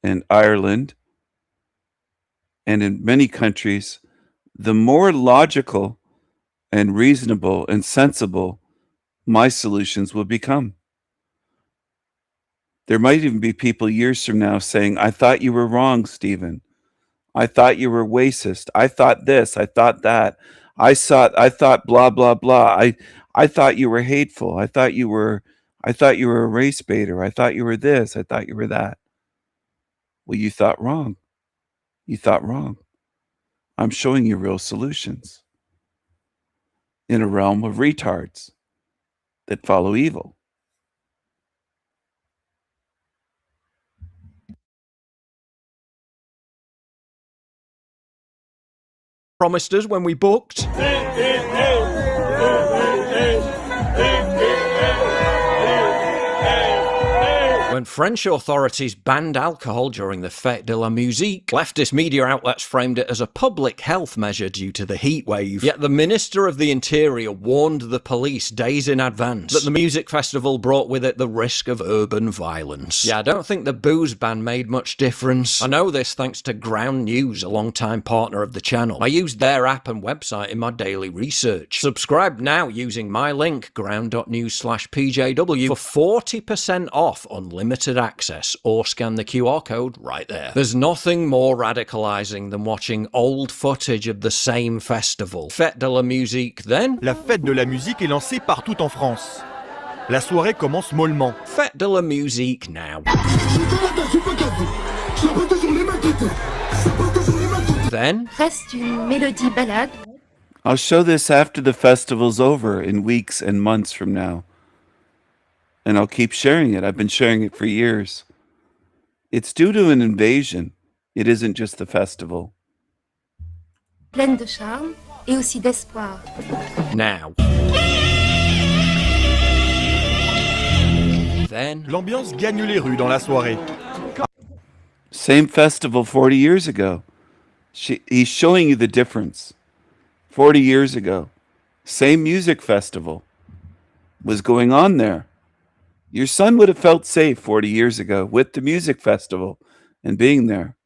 and Ireland, and in many countries, the more logical and reasonable and sensible my solutions will become. There might even be people years from now saying, I thought you were wrong, Stephen. I thought you were racist. I thought this. I thought that. I thought blah, blah, blah. I thought you were hateful. I thought you were a race baiter. I thought you were this. I thought you were that. Well, you thought wrong. You thought wrong. I'm showing you real solutions in a realm of retards that follow evil. promised us when we booked. When French authorities banned alcohol during the Fête de la Musique, leftist media outlets framed it as a public health measure due to the heat wave. Yet the Minister of the Interior warned the police days in advance that the music festival brought with it the risk of urban violence. Yeah, I don't think the booze ban made much difference. I know this thanks to Ground News, a long-time partner of the channel. I used their app and website in my daily research. Subscribe now using my link, ground.news/PJW, for 40% off unlimited access, or scan the QR code right there. There's nothing more radicalizing than watching old footage of the same festival. Fête de la Musique, then? La Fête de la Musique est lancée partout en France. La soirée commence mollement. Fête de la Musique now. Then? Reste une mélodie balade. I'll show this after the festival's over in weeks and months from now. And I'll keep sharing it. I've been sharing it for years. It's due to an invasion. It isn't just the festival. Pleine de charme et aussi d'espoir. Now. Then. L'ambiance gagne les rues dans la soirée. Same festival 40 years ago. He's showing you the difference. 40 years ago. Same music festival was going on there. Your son would have felt safe 40 years ago with the music festival and being there.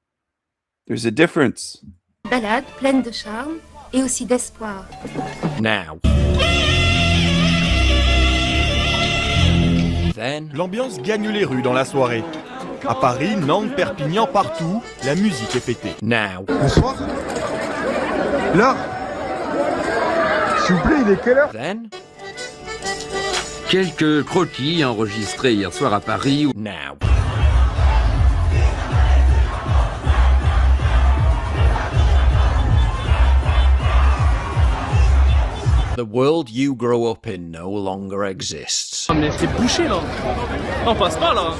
There's a difference. Balade pleine de charme et aussi d'espoir. Now. Then. L'ambiance gagne les rues dans la soirée. À Paris, Nantes, Perpignan, partout, la musique est fêtée. Now. Bonsoir. Là. S'il vous plaît, il est quelle heure? Then. Quelques croquis enregistrés hier soir à Paris. Now. The world you grew up in no longer exists. Mais c'est bouché là. On passe pas là.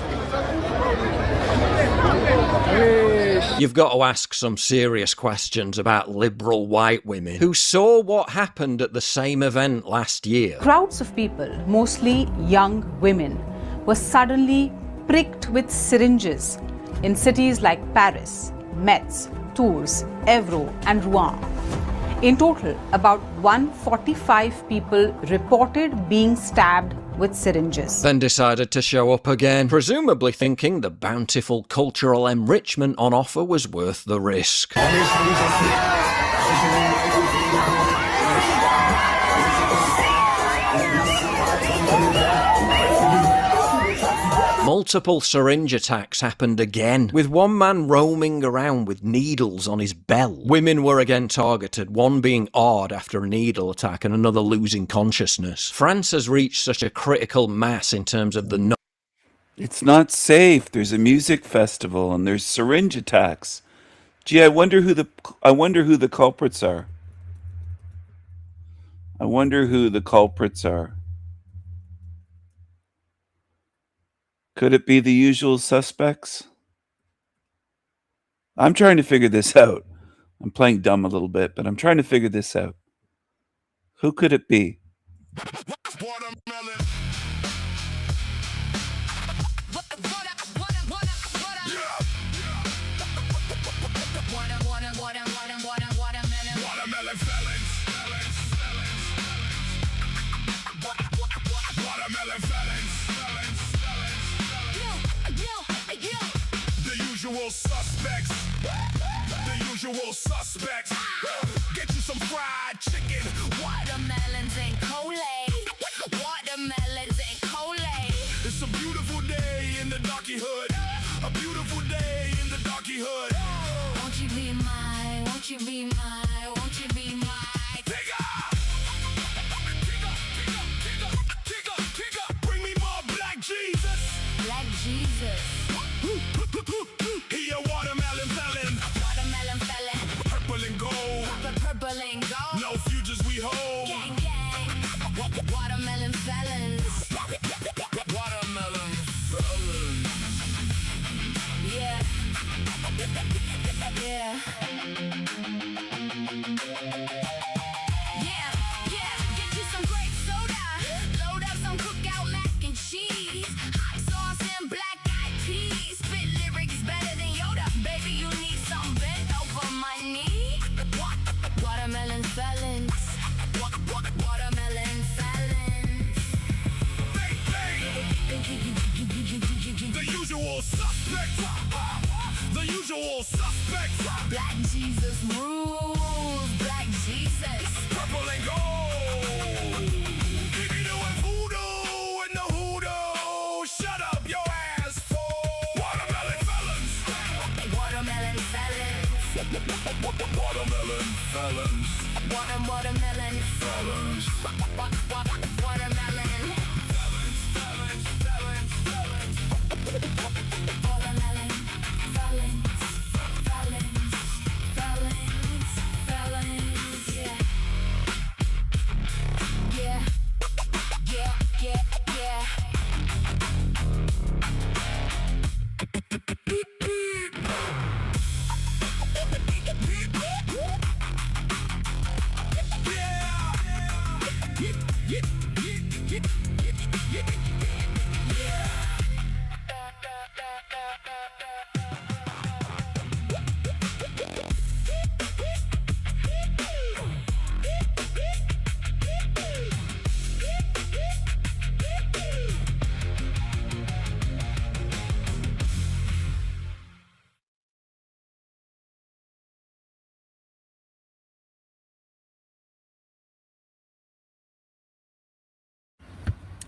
You've got to ask some serious questions about liberal white women who saw what happened at the same event last year. Crowds of people, mostly young women, were suddenly pricked with syringes in cities like Paris, Metz, Tours, Évreux, and Rouen. In total, about 145 people reported being stabbed with syringes. Then decided to show up again, presumably thinking the bountiful cultural enrichment on offer was worth the risk. Multiple syringe attacks happened again, with one man roaming around with needles on his belt. Women were again targeted, one being awed after a needle attack and another losing consciousness. France has reached such a critical mass in terms of the It's not safe. There's a music festival and there's syringe attacks. Gee, I wonder who the culprits are. I wonder who the culprits are. Could it be the usual suspects? I'm trying to figure this out. I'm playing dumb a little bit, but I'm trying to figure this out. Who could it be? Suspects, the usual suspects. Get you some fried chicken, watermelons and Kool-Aid, watermelons and Kool-Aid. It's a beautiful day in the darky hood, a beautiful day in the darky hood. Won't you be my, won't you be my, won't you be my Tigger? Tigger, bring me more Black Jesus. Black Jesus. He a watermelon felon. Watermelon felon. Purple and gold. Purple and gold. No futures we hold. Gang, gang. Watermelon felons. Watermelon felons. Yeah. Yeah. Yeah, yeah. Get you some grape soda. Load up some cookout mac and cheese. Hot sauce and black-eyed peas. Spit lyrics better than Yoda. Baby, you need some bent over my knee. Watermelon felons. Watermelon felons. The usual suspects. The usual suspects. Black Jesus rules. Black Jesus. Purple and gold. He be doing voodoo in the hoodoo. Shut up your ass fool. Watermelon felons. Watermelon felons. Watermelon felons. Watermelon felons. Watermelon. Felons, felons, felons. Watermelon felons. Felons, felons, felons. Yeah. Yeah. Yeah, yeah, yeah.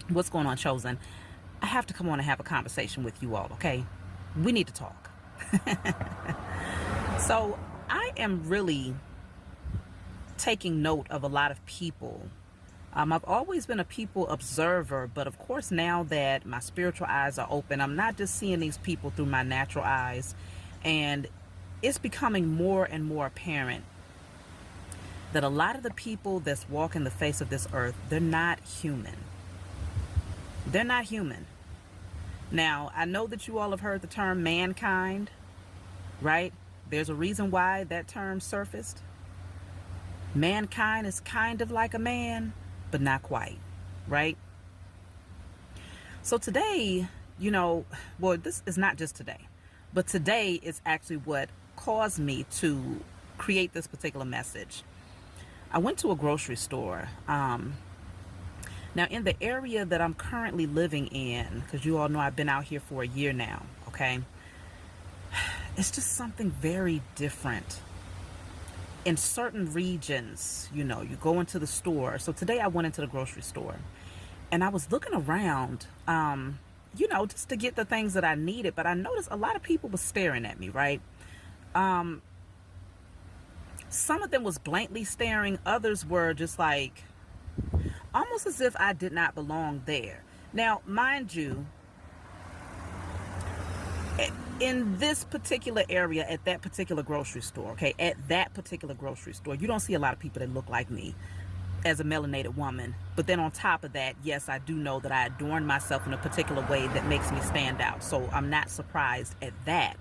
What's going on, Chosen? I have to come on and have a conversation with you all, okay? We need to talk. So I am really taking note of a lot of people. I've always been a people observer, but of course now that my spiritual eyes are open, I'm not just seeing these people through my natural eyes, and it's becoming more and more apparent that a lot of the people that's walking the face of this earth, they're not human. They're not human. Now, I know that you all have heard the term mankind, right? there's a reason why that term surfaced. Mankind is kind of like a man, but not quite, right? So today, you know, well, this is not just today, but today is actually what caused me to create this particular message. I went to a grocery store. Now, in the area that I'm currently living in, because you all know I've been out here for a year now, okay? It's just something very different. In certain regions, you know, you go into the store. So today I went into the grocery store and I was looking around, you know, just to get the things that I needed. But I noticed a lot of people were staring at me, right? Some of them was blankly staring. Others were just like, almost as if I did not belong there. Now, mind you, in this particular area, at that particular grocery store, okay, at that particular grocery store, you don't see a lot of people that look like me as a melanated woman. But then on top of that, yes, I do know that I adorn myself in a particular way that makes me stand out. So I'm not surprised at that.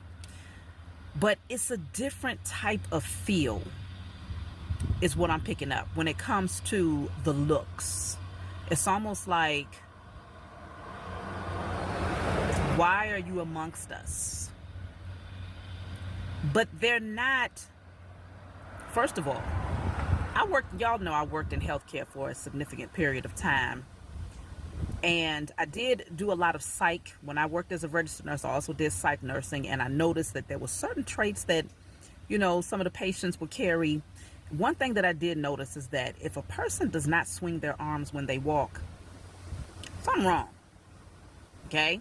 But it's a different type of feel is what I'm picking up when it comes to the looks. It's almost like, why are you amongst us? But they're not. First of all, y'all know I worked in healthcare for a significant period of time. And I did do a lot of psych. When I worked as a registered nurse, I also did psych nursing. And I noticed that there were certain traits that, you know, some of the patients would carry. One thing that I did notice is that if a person does not swing their arms when they walk, something wrong. Okay?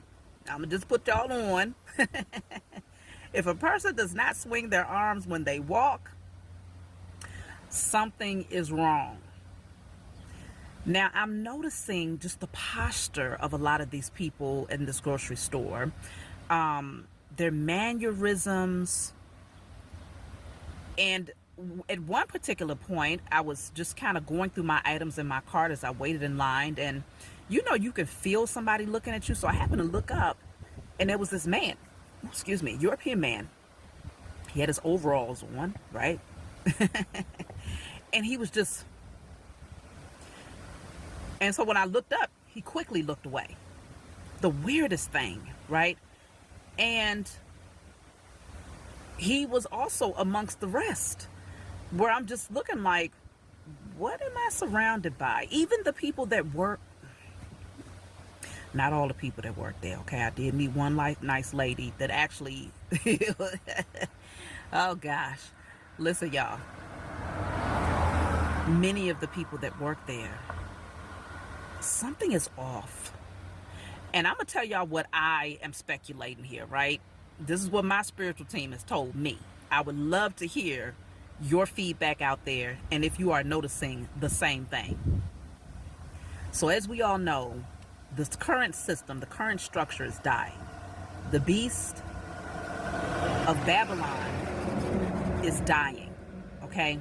I'm going to just put y'all on. If a person does not swing their arms when they walk, something is wrong. Now, I'm noticing just the posture of a lot of these people in this grocery store. Their mannerisms. And at one particular point, I was just kind of going through my items in my cart as I waited in line. And, you know, you can feel somebody looking at you. So I happened to look up, and there was this man, excuse me, European man. He had his overalls on, right? And he was just, and so when I looked up, he quickly looked away. The weirdest thing, right? And he was also amongst the rest, where I'm just looking like, what am I surrounded by? Even the people that work, not all the people that work there, okay? I did meet one nice lady that actually, oh gosh, listen y'all, many of the people that work there, something is off. And I'm gonna tell y'all what I am speculating here, right? This is what my spiritual team has told me. I would love to hear your feedback out there and if you are noticing the same thing. So as we all know, this current system, the current structure is dying. The beast of Babylon is dying, okay?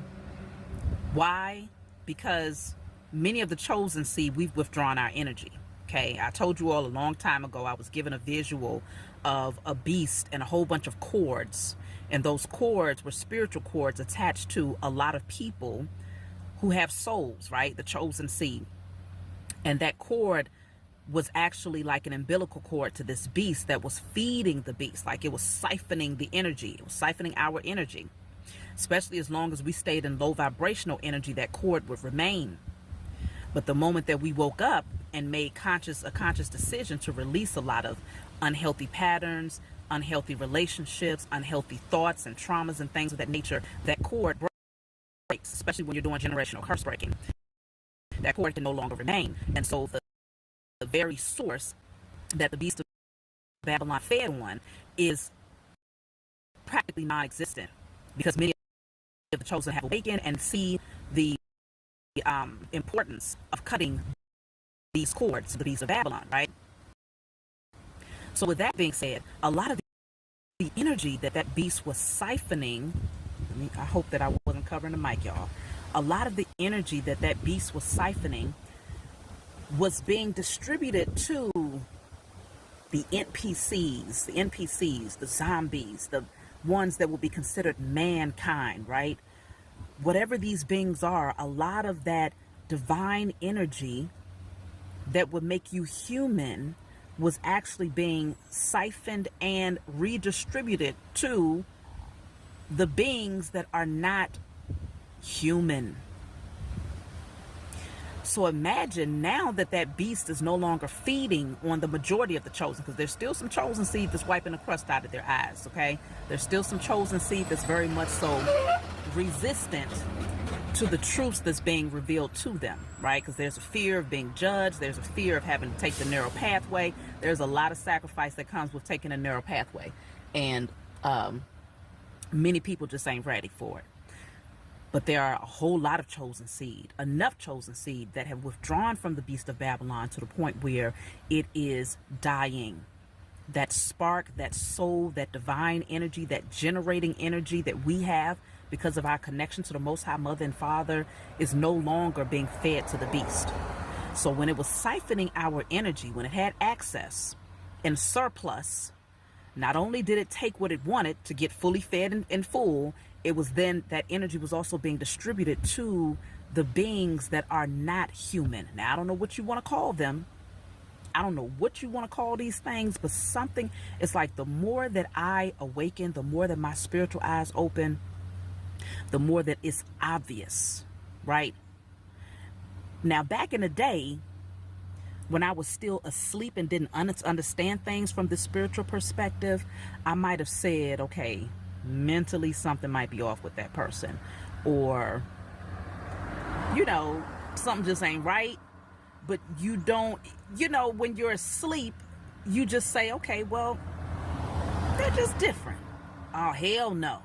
Why? Because many of the chosen seed, we've withdrawn our energy, okay? I told you all a long time ago, I was given a visual of a beast and a whole bunch of cords. And those cords were spiritual cords attached to a lot of people who have souls, right? The chosen seed. And that cord was actually like an umbilical cord to this beast that was feeding the beast. Like it was siphoning the energy. It was siphoning our energy. Especially as long as we stayed in low vibrational energy, that cord would remain. But the moment that we woke up and made a conscious decision to release a lot of unhealthy patterns, unhealthy relationships, unhealthy thoughts and traumas and things of that nature, that cord breaks, especially when you're doing generational curse breaking. That cord can no longer remain. And so the very source that the beast of Babylon fed on is practically non-existent, because many of the chosen have awakened and see the importance of cutting these cords to the beast of Babylon, right? So with that being said, a lot of the energy that beast was siphoning, I hope that I wasn't covering the mic, y'all. A lot of the energy that beast was siphoning was being distributed to the NPCs, the zombies, the ones that will be considered mankind, right? Whatever these beings are, a lot of that divine energy that would make you human was actually being siphoned and redistributed to the beings that are not human. So imagine now that that beast is no longer feeding on the majority of the chosen, because there's still some chosen seed that's wiping the crust out of their eyes, okay? There's still some chosen seed that's very much so resistant to the truths that's being revealed to them, right? Because there's a fear of being judged. There's a fear of having to take the narrow pathway. There's a lot of sacrifice that comes with taking a narrow pathway. And many people just ain't ready for it. But there are a whole lot of chosen seed, enough chosen seed that have withdrawn from the beast of Babylon to the point where it is dying. That spark, that soul, that divine energy, that generating energy that we have because of our connection to the Most High Mother and Father is no longer being fed to the beast. So when it was siphoning our energy, when it had access and surplus, not only did it take what it wanted to get fully fed and full, it was then that energy was also being distributed to the beings that are not human. Now, I don't know what you want to call them. I don't know what you want to call these things, but something, it's like the more that I awaken, the more that my spiritual eyes open, the more that it's obvious, right? Now, back in the day, when I was still asleep and didn't understand things from the spiritual perspective, I might have said, okay, mentally something might be off with that person, or, you know, something just ain't right. But you don't, you know, when you're asleep, you just say, okay, well, they're just different. Oh, hell no.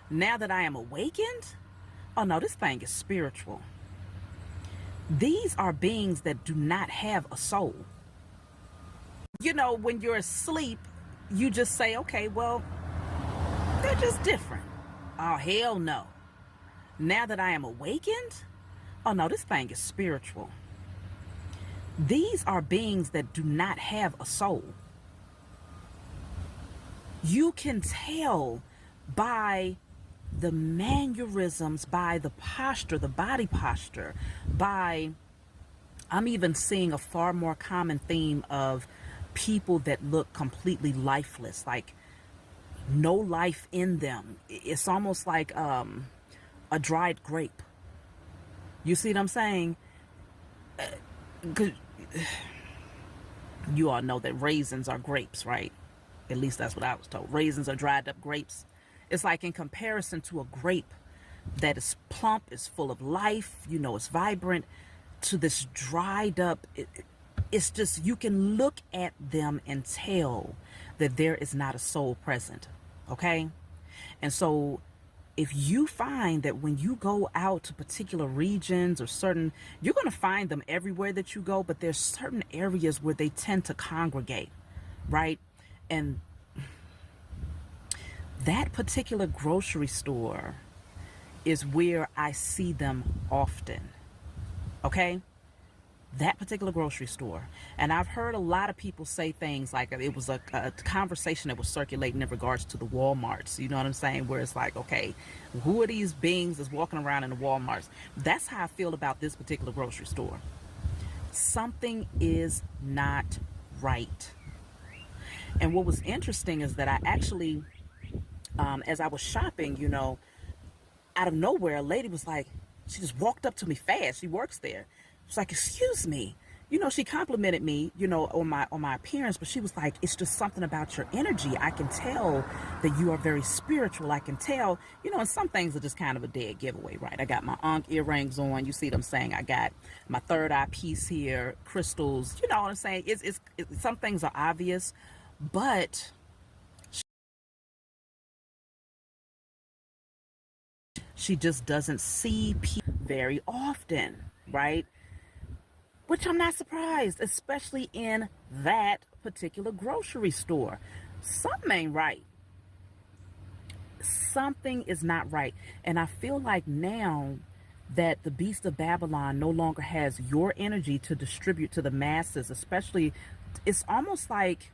Now that I am awakened, oh no, this thing is spiritual. These are beings that do not have a soul. You know, when you're asleep, you just say, okay, well, they're just different. Oh, hell no. Now that I am awakened, oh no, this thing is spiritual. These are beings that do not have a soul. You can tell by the mannerisms, by the posture, the body posture, by, I'm even seeing a far more common theme of people that look completely lifeless, like no life in them. It's almost like a dried grape. You see what I'm saying? 'Cause you all know that raisins are grapes, right? At least that's what I was told. Raisins are dried up grapes. It's like in comparison to a grape that is plump, is full of life, you know, it's vibrant, to this dried up, it's just, you can look at them and tell that there is not a soul present, okay? And so if you find that when you go out to particular regions or certain, you're going to find them everywhere that you go, but there's certain areas where they tend to congregate, right? And that particular grocery store is where I see them often, okay? That particular grocery store. And I've heard a lot of people say things like, it was a conversation that was circulating in regards to the Walmarts, you know what I'm saying, where it's like, okay, who are these beings that's walking around in the Walmarts? That's how I feel about this particular grocery store. Something is not right. And what was interesting is that I actually, as I was shopping, you know, out of nowhere, a lady was like, she just walked up to me fast. She works there. She's like, excuse me. You know, she complimented me, you know, on my appearance, but she was like, it's just something about your energy. I can tell that you are very spiritual. I can tell, you know, and some things are just kind of a dead giveaway, right? I got my Ankh earrings on. You see what I'm saying? I got my third eye piece here, crystals. You know what I'm saying? It's some things are obvious, but she just doesn't see people very often, right? Which I'm not surprised, especially in that particular grocery store. Something ain't right. Something is not right. And I feel like now that the beast of Babylon no longer has your energy to distribute to the masses, especially, it's almost like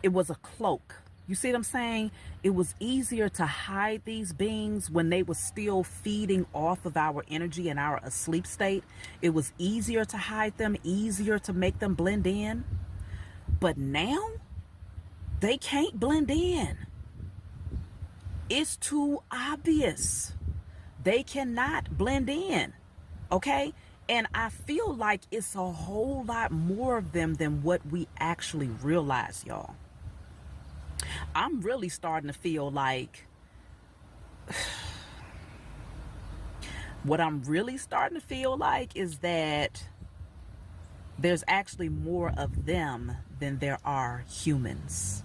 it was a cloak. You see what I'm saying? It was easier to hide these beings when they were still feeding off of our energy in our asleep state. It was easier to hide them, easier to make them blend in. But now, they can't blend in. It's too obvious. They cannot blend in, okay? And I feel like it's a whole lot more of them than what we actually realize, y'all. I'm really starting to feel like what I'm really starting to feel like is that there's actually more of them than there are humans.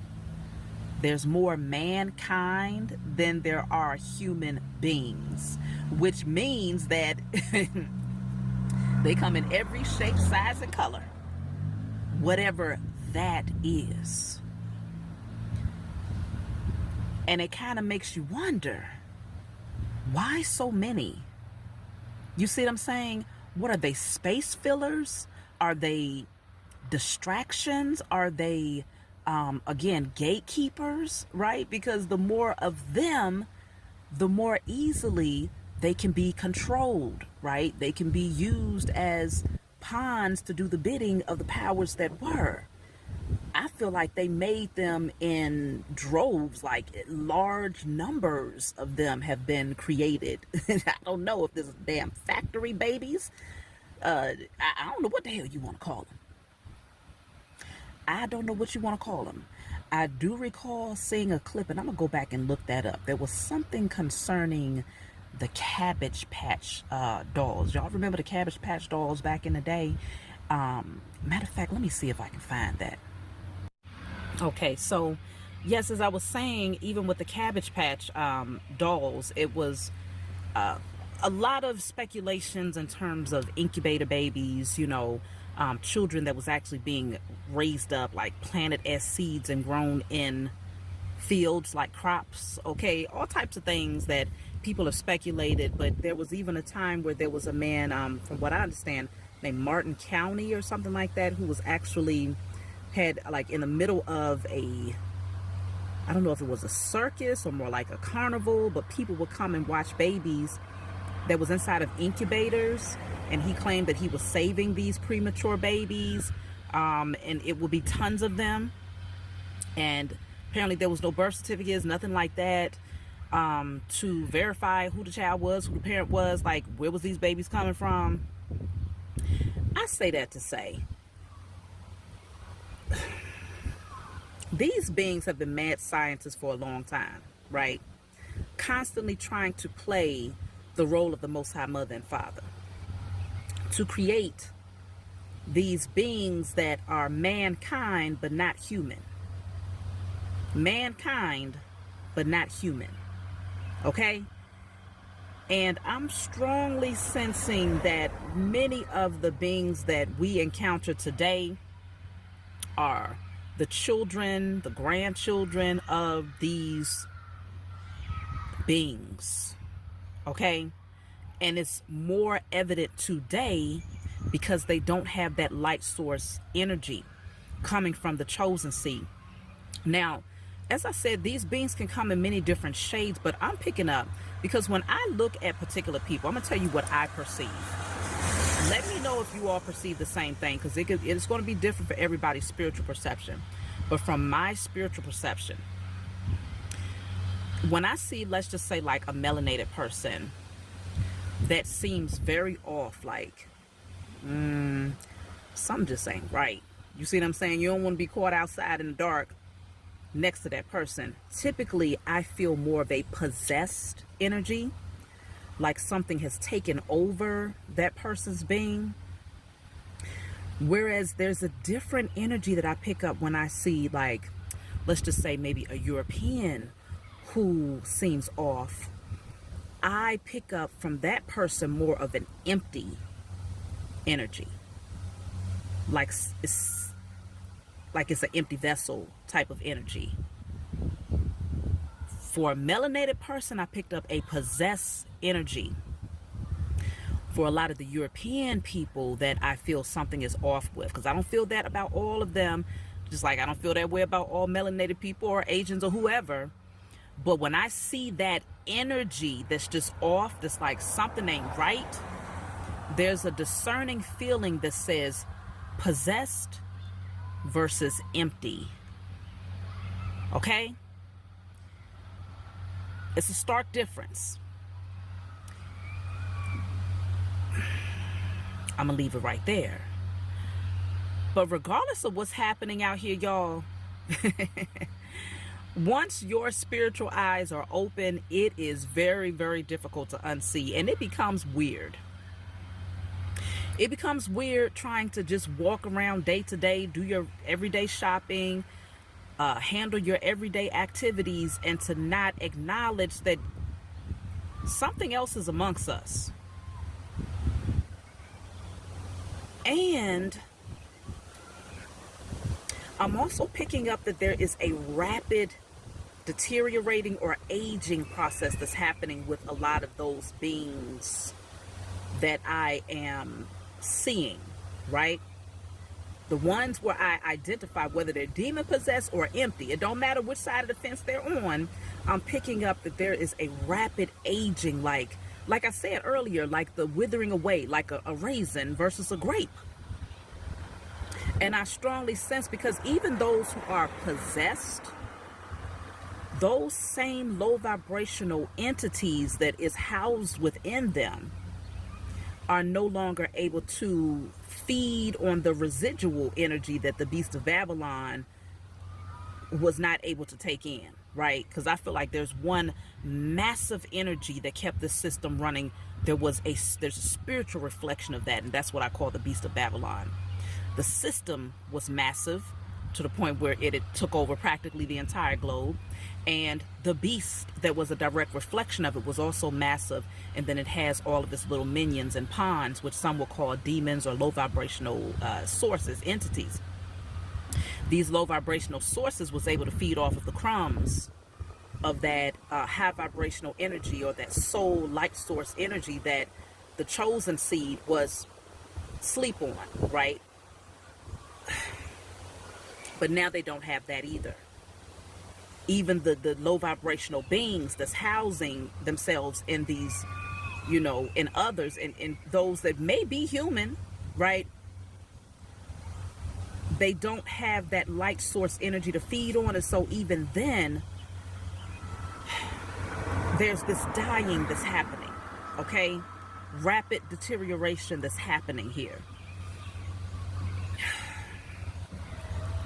There's more mankind than there are human beings, which means that they come in every shape, size, and color, whatever that is. And it kind of makes you wonder, why so many? You see what I'm saying? What are they, space fillers? Are they distractions? Are they, again, gatekeepers, right? Because the more of them, the more easily they can be controlled, right? They can be used as pawns to do the bidding of the powers that were. I feel like they made them in droves, like large numbers of them have been created. I don't know if this is damn factory babies. I don't know what the hell you want to call them. I don't know what you want to call them. I do recall seeing a clip, and I'm going to go back and look that up. There was something concerning the Cabbage Patch dolls. Y'all remember the Cabbage Patch dolls back in the day? Matter of fact, let me see if I can find that. Okay, so yes, as I was saying, even with the Cabbage Patch dolls, it was a lot of speculations in terms of incubator babies, you know, children that was actually being raised up, like planted as seeds and grown in fields like crops, okay, all types of things that people have speculated. But there was even a time where there was a man, from what I understand, named Martin County or something like that, who was actually had like in the middle of a, I don't know if it was a circus or more like a carnival, but people would come and watch babies that was inside of incubators, and he claimed that he was saving these premature babies, and it would be tons of them, and apparently there was no birth certificates, nothing like that, to verify who the child was, who the parent was, like where was these babies coming from. I say that to say, these beings have been mad scientists for a long time, right? Constantly trying to play the role of the Most High Mother and Father, to create these beings that are mankind but not human. Mankind but not human. Okay? And I'm strongly sensing that many of the beings that we encounter today are the children, the grandchildren of these beings. Okay? And it's more evident today because they don't have that light source energy coming from the chosen seed. Now, as I said, these beings can come in many different shades, but I'm picking up because when I look at particular people, I'm going to tell you what I perceive. Let me know if you all perceive the same thing, because it's going to be different for everybody's spiritual perception. But from my spiritual perception, when I see, let's just say, like a melanated person that seems very off, like, something just ain't right. You see what I'm saying? You don't want to be caught outside in the dark next to that person. Typically, I feel more of a possessed energy, like something has taken over that person's being. Whereas there's a different energy that I pick up when I see, like, let's just say maybe a European who seems off. I pick up from that person more of an empty energy, like it's an empty vessel type of energy. For a melanated person, I picked up a possessed energy. For a lot of the European people that I feel something is off with, because I don't feel that about all of them, Just like I don't feel that way about all melanated people or Asians or whoever. But when I see that energy that's just off, that's like something ain't right, there's a discerning feeling that says possessed versus empty. Okay? It's a stark difference. I'm gonna leave it right there. But regardless of what's happening out here, y'all, once your spiritual eyes are open, it is very, very difficult to unsee, and it becomes weird. It becomes weird trying to just walk around day to day, do your everyday shopping, handle your everyday activities, and to not acknowledge that something else is amongst us. And I'm also picking up that there is a rapid deteriorating or aging process that's happening with a lot of those beings that I am seeing, right? The ones where I identify whether they're demon possessed or empty, it don't matter which side of the fence they're on, I'm picking up that there is a rapid aging, like I said earlier, like the withering away, like a raisin versus a grape. And I strongly sense, because even those who are possessed, those same low vibrational entities that is housed within them are no longer able to feed on the residual energy that the beast of Babylon was not able to take in, right? Because I feel like there's one massive energy that kept the system running. There's a spiritual reflection of that, and that's what I call the beast of Babylon. The system was massive to the point where it took over practically the entire globe, and the beast that was a direct reflection of it was also massive, and then it has all of its little minions and pawns, which some will call demons or low vibrational sources, entities. These low vibrational sources was able to feed off of the crumbs of that high vibrational energy, or that soul light source energy that the chosen seed was sleep on, right? But now they don't have that either. Even the low vibrational beings that's housing themselves in these, in others, and in those that may be human, right? They don't have that light source energy to feed on. And so even then, there's this dying that's happening, okay? Rapid deterioration that's happening here.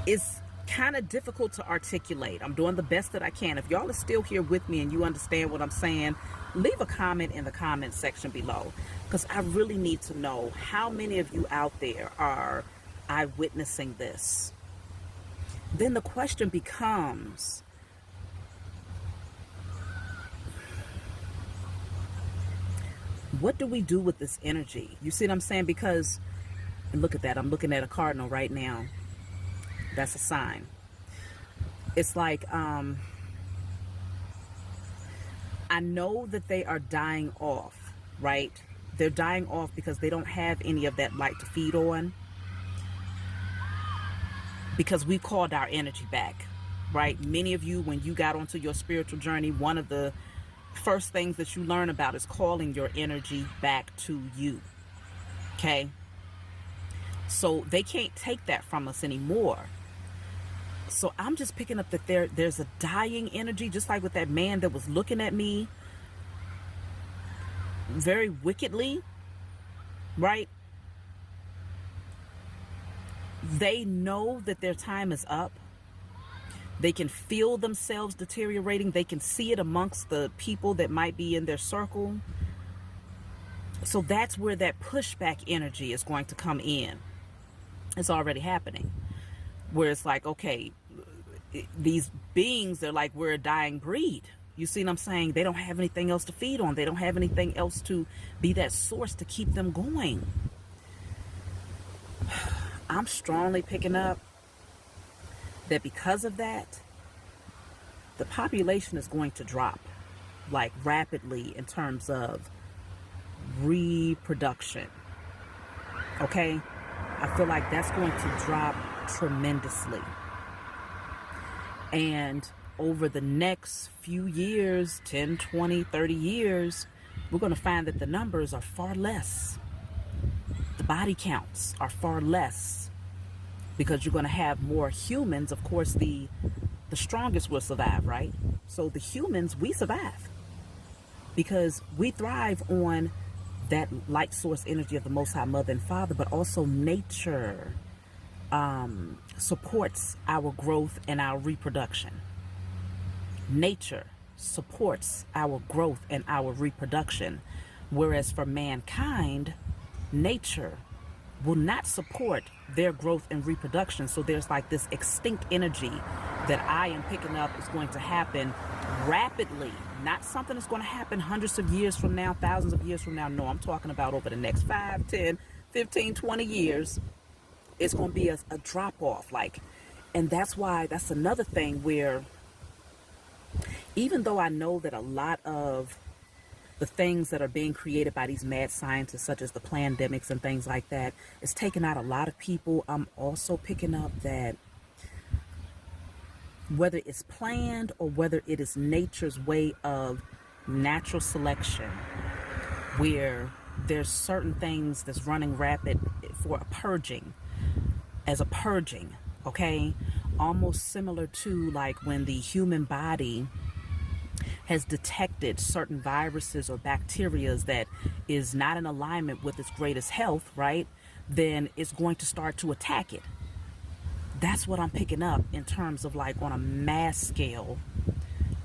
It's kind of difficult to articulate. I'm doing the best that I can. If y'all are still here with me and you understand what I'm saying, leave a comment in the comment section below, because I really need to know how many of you out there are eyewitnessing this. Then the question becomes, what do we do with this energy? You see what I'm saying? Because, and look at that, I'm looking at a cardinal right now. That's a sign. It's like, I know that they are dying off, right? They're dying off because they don't have any of that light to feed on. Because we called our energy back, right? Many of you, when you got onto your spiritual journey, one of the first things that you learn about is calling your energy back to you, okay? So they can't take that from us anymore. So I'm just picking up that there's a dying energy, just like with that man that was looking at me very wickedly, right? They know that their time is up. They can feel themselves deteriorating. They can see it amongst the people that might be in their circle. So that's where that pushback energy is going to come in. It's already happening. Where it's like, okay, these beings, they're like, we're a dying breed. You see what I'm saying? They don't have anything else to feed on. They don't have anything else to be that source to keep them going. I'm strongly picking up that because of that, the population is going to drop, like rapidly, in terms of reproduction. Okay? I feel like that's going to drop tremendously. And over the next few years, 10, 20, 30 years, we're going to find that the numbers are far less. The body counts are far less because you're going to have more humans. Of course, the strongest will survive, right? So the humans, we survive because we thrive on that light source energy of the Most High Mother and Father, but also nature supports our growth and our reproduction. Nature supports our growth and our reproduction, whereas for mankind, nature will not support their growth and reproduction. So there's like this extinct energy that I am picking up is going to happen rapidly, not something that's going to happen hundreds of years from now, thousands of years from now. No, I'm talking about over the next 5, 10, 15, 20 years. It's going to be a drop off, and that's why that's another thing where even though I know that a lot of the things that are being created by these mad scientists, such as the pandemics and things like that, is taking out a lot of people, I'm also picking up that whether it's planned or whether it is nature's way of natural selection, where there's certain things that's running rapid for a purging, okay? Almost similar to like when the human body has detected certain viruses or bacterias that is not in alignment with its greatest health, right? Then it's going to start to attack it. That's what I'm picking up in terms of like on a mass scale,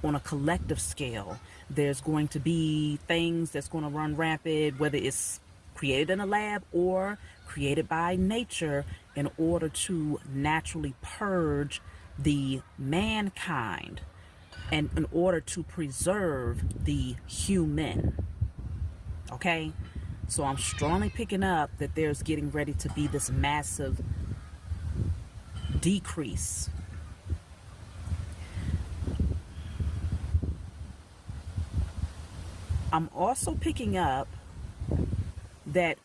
on a collective scale. There's going to be things that's going to run rapid, whether it's created in a lab or created by nature in order to naturally purge the mankind and in order to preserve the human. Okay? So I'm strongly picking up that there's getting ready to be this massive decrease. I'm also picking up that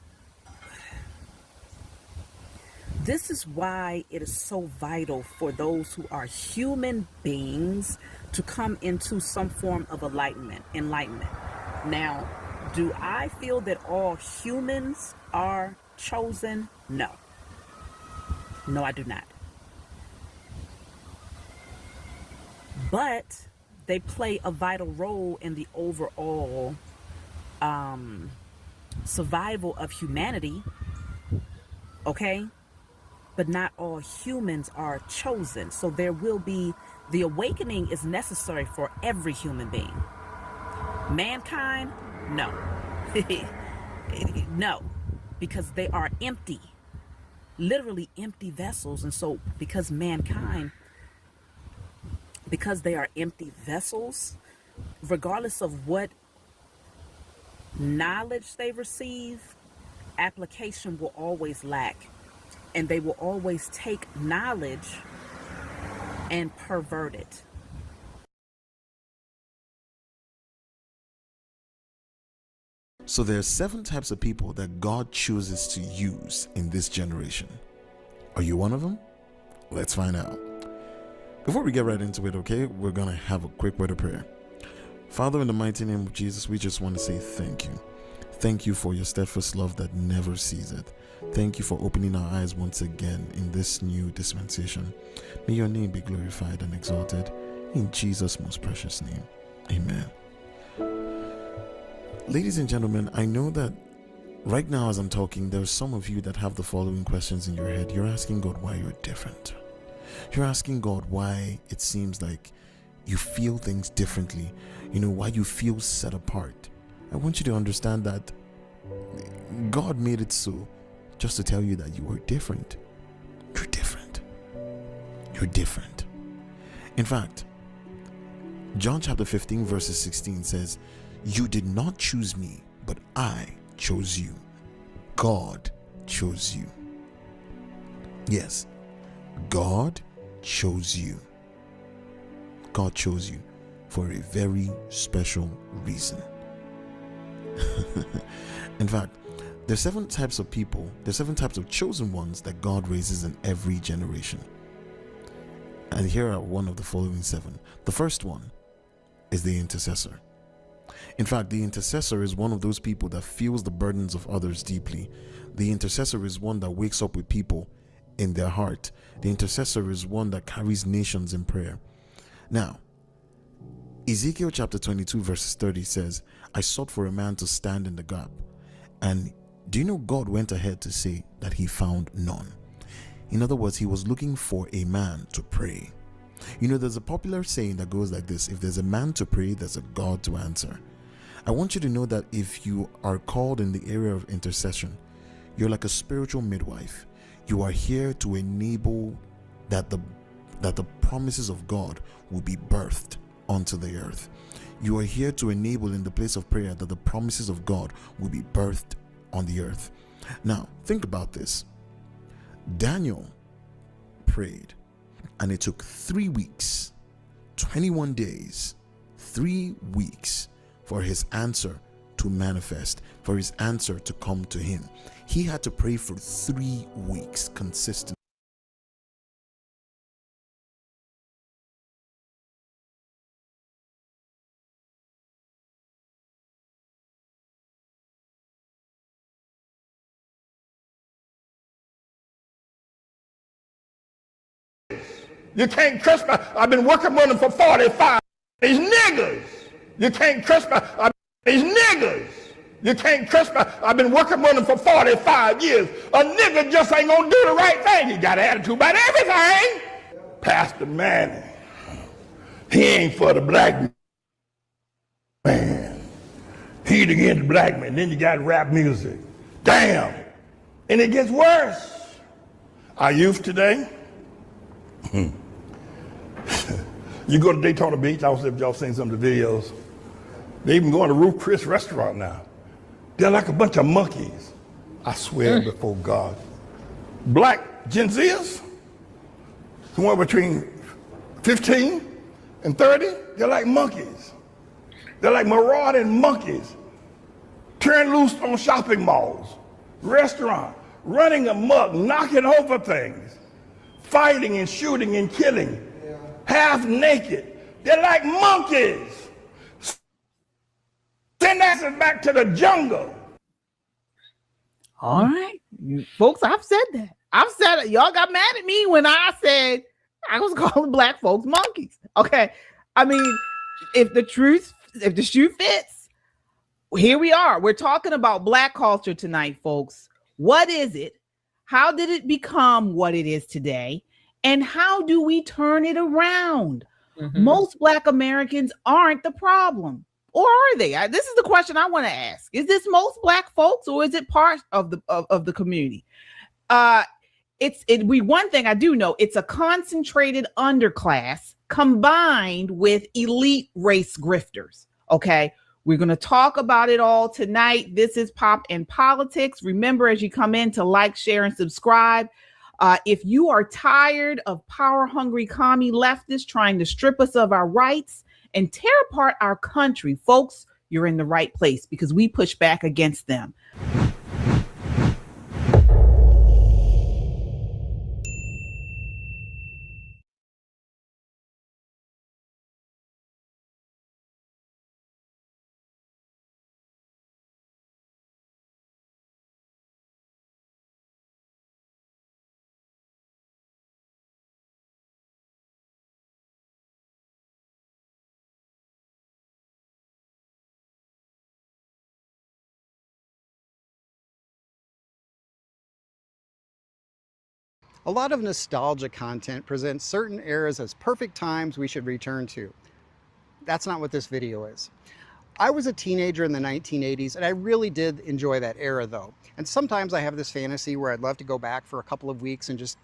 this is why it is so vital for those who are human beings to come into some form of enlightenment. Now, do I feel that all humans are chosen? No. No, I do not. But they play a vital role in the overall survival of humanity, okay? But not all humans are chosen. So there will be, the awakening is necessary for every human being. Mankind, no. No, because they are empty, literally empty vessels. And so because mankind, because they are empty vessels, regardless of what knowledge they receive, application will always lack. And they will always take knowledge and pervert it. So there are 7 types of people that God chooses to use in this generation. Are you one of them? Let's find out. Before we get right into it, okay, we're going to have a quick word of prayer. Father, in the mighty name of Jesus, we just want to say thank you. Thank you for your steadfast love that never ceases. Thank you for opening our eyes once again in this new dispensation. May your name be glorified and exalted in Jesus' most precious name. Amen. Ladies and gentlemen, I know that right now as I'm talking, there's some of you that have the following questions in your head. You're asking God why you're different. You're asking God why it seems like you feel things differently. You know, why you feel set apart. I want you to understand that God made it so just to tell you that you are different. You're different. You're different. In fact, John chapter 15 verses 16 says, "You did not choose me, but I chose you." God chose you. Yes, God chose you. God chose you for a very special reason. In fact, there's 7 types of people, there's 7 types of chosen ones that God raises in every generation. And here are one of the following 7. The first one is the intercessor. In fact, the intercessor is one of those people that feels the burdens of others deeply. The intercessor is one that wakes up with people in their heart. The intercessor is one that carries nations in prayer. Now, Ezekiel chapter 22 verses 30 says, I sought for a man to stand in the gap. And do you know God went ahead to say that he found none? In other words, he was looking for a man to pray. You know, there's a popular saying that goes like this: if there's a man to pray, there's a God to answer. I want you to know that if you are called in the area of intercession, you're like a spiritual midwife. You are here to enable that the promises of God will be birthed onto the earth. You are here to enable in the place of prayer that the promises of God will be birthed on the earth. Now, think about this. Daniel prayed, and it took 3 weeks, 21 days, 3 weeks for his answer to manifest, for his answer to come to him. He had to pray for 3 weeks consistently. You can't trust me. I've been working with them for 45. These niggas. You can't trust me. These niggas. You can't trust me. I've been working with them for 45 years. A nigga just ain't gonna do the right thing. He got an attitude about everything. Pastor Manning, he ain't for the black man. He's against the black man. Then you got rap music. Damn. And it gets worse. Our youth today, you go to Daytona Beach, I don't know if y'all seen some of the videos. They even go to Ruth Chris restaurant now. They're like a bunch of monkeys. I swear before God. Black Gen Zers, somewhere between 15 and 30, they're like monkeys. They're like marauding monkeys. Turn loose on shopping malls, restaurants, running amok, knocking over things, fighting and shooting and killing, half naked. They're like monkeys. Send asses back to the jungle. All right, folks, I've said that. I've said it. Y'all got mad at me when I said I was calling black folks monkeys. Okay, I mean, if the shoe fits, here we are. We're talking about black culture tonight, folks. What is it? How did it become what it is today? And how do we turn it around? Most black Americans aren't the problem. Or are they? This is the question I want to ask. Is this most black folks, or is it part of the community? One thing I do know, it's a concentrated underclass combined with elite race grifters. Okay. We're going to talk about it all tonight. This is Pop and Politics. Remember, as you come in, to like, share, and subscribe. If you are tired of power-hungry commie leftists trying to strip us of our rights and tear apart our country, folks, you're in the right place, because we push back against them. A lot of nostalgia content presents certain eras as perfect times we should return to. That's not what this video is. I was a teenager in the 1980s, and I really did enjoy that era though. And sometimes I have this fantasy where I'd love to go back for a couple of weeks and just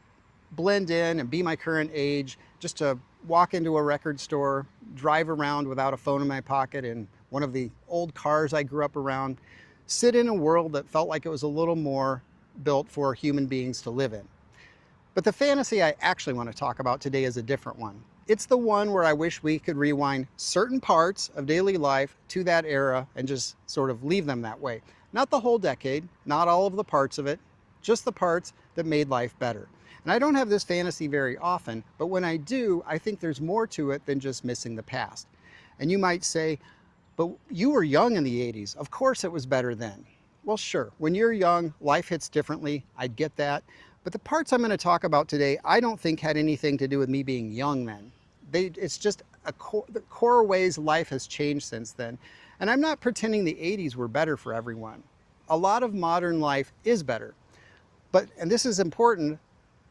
blend in and be my current age, just to walk into a record store, drive around without a phone in my pocket in one of the old cars I grew up around, sit in a world that felt like it was a little more built for human beings to live in. But the fantasy I actually want to talk about today is a different one. It's the one where I wish we could rewind certain parts of daily life to that era and just sort of leave them that way. Not the whole decade, not all of the parts of it, just the parts that made life better. And I don't have this fantasy very often, but when I do, I think there's more to it than just missing the past. And you might say, but you were young in the 80s. Of course it was better then. Well, sure. When you're young, life hits differently. I get that. But the parts I'm going to talk about today, I don't think had anything to do with me being young then. It's just the core ways life has changed since then. And I'm not pretending the 80s were better for everyone. A lot of modern life is better. But, and this is important,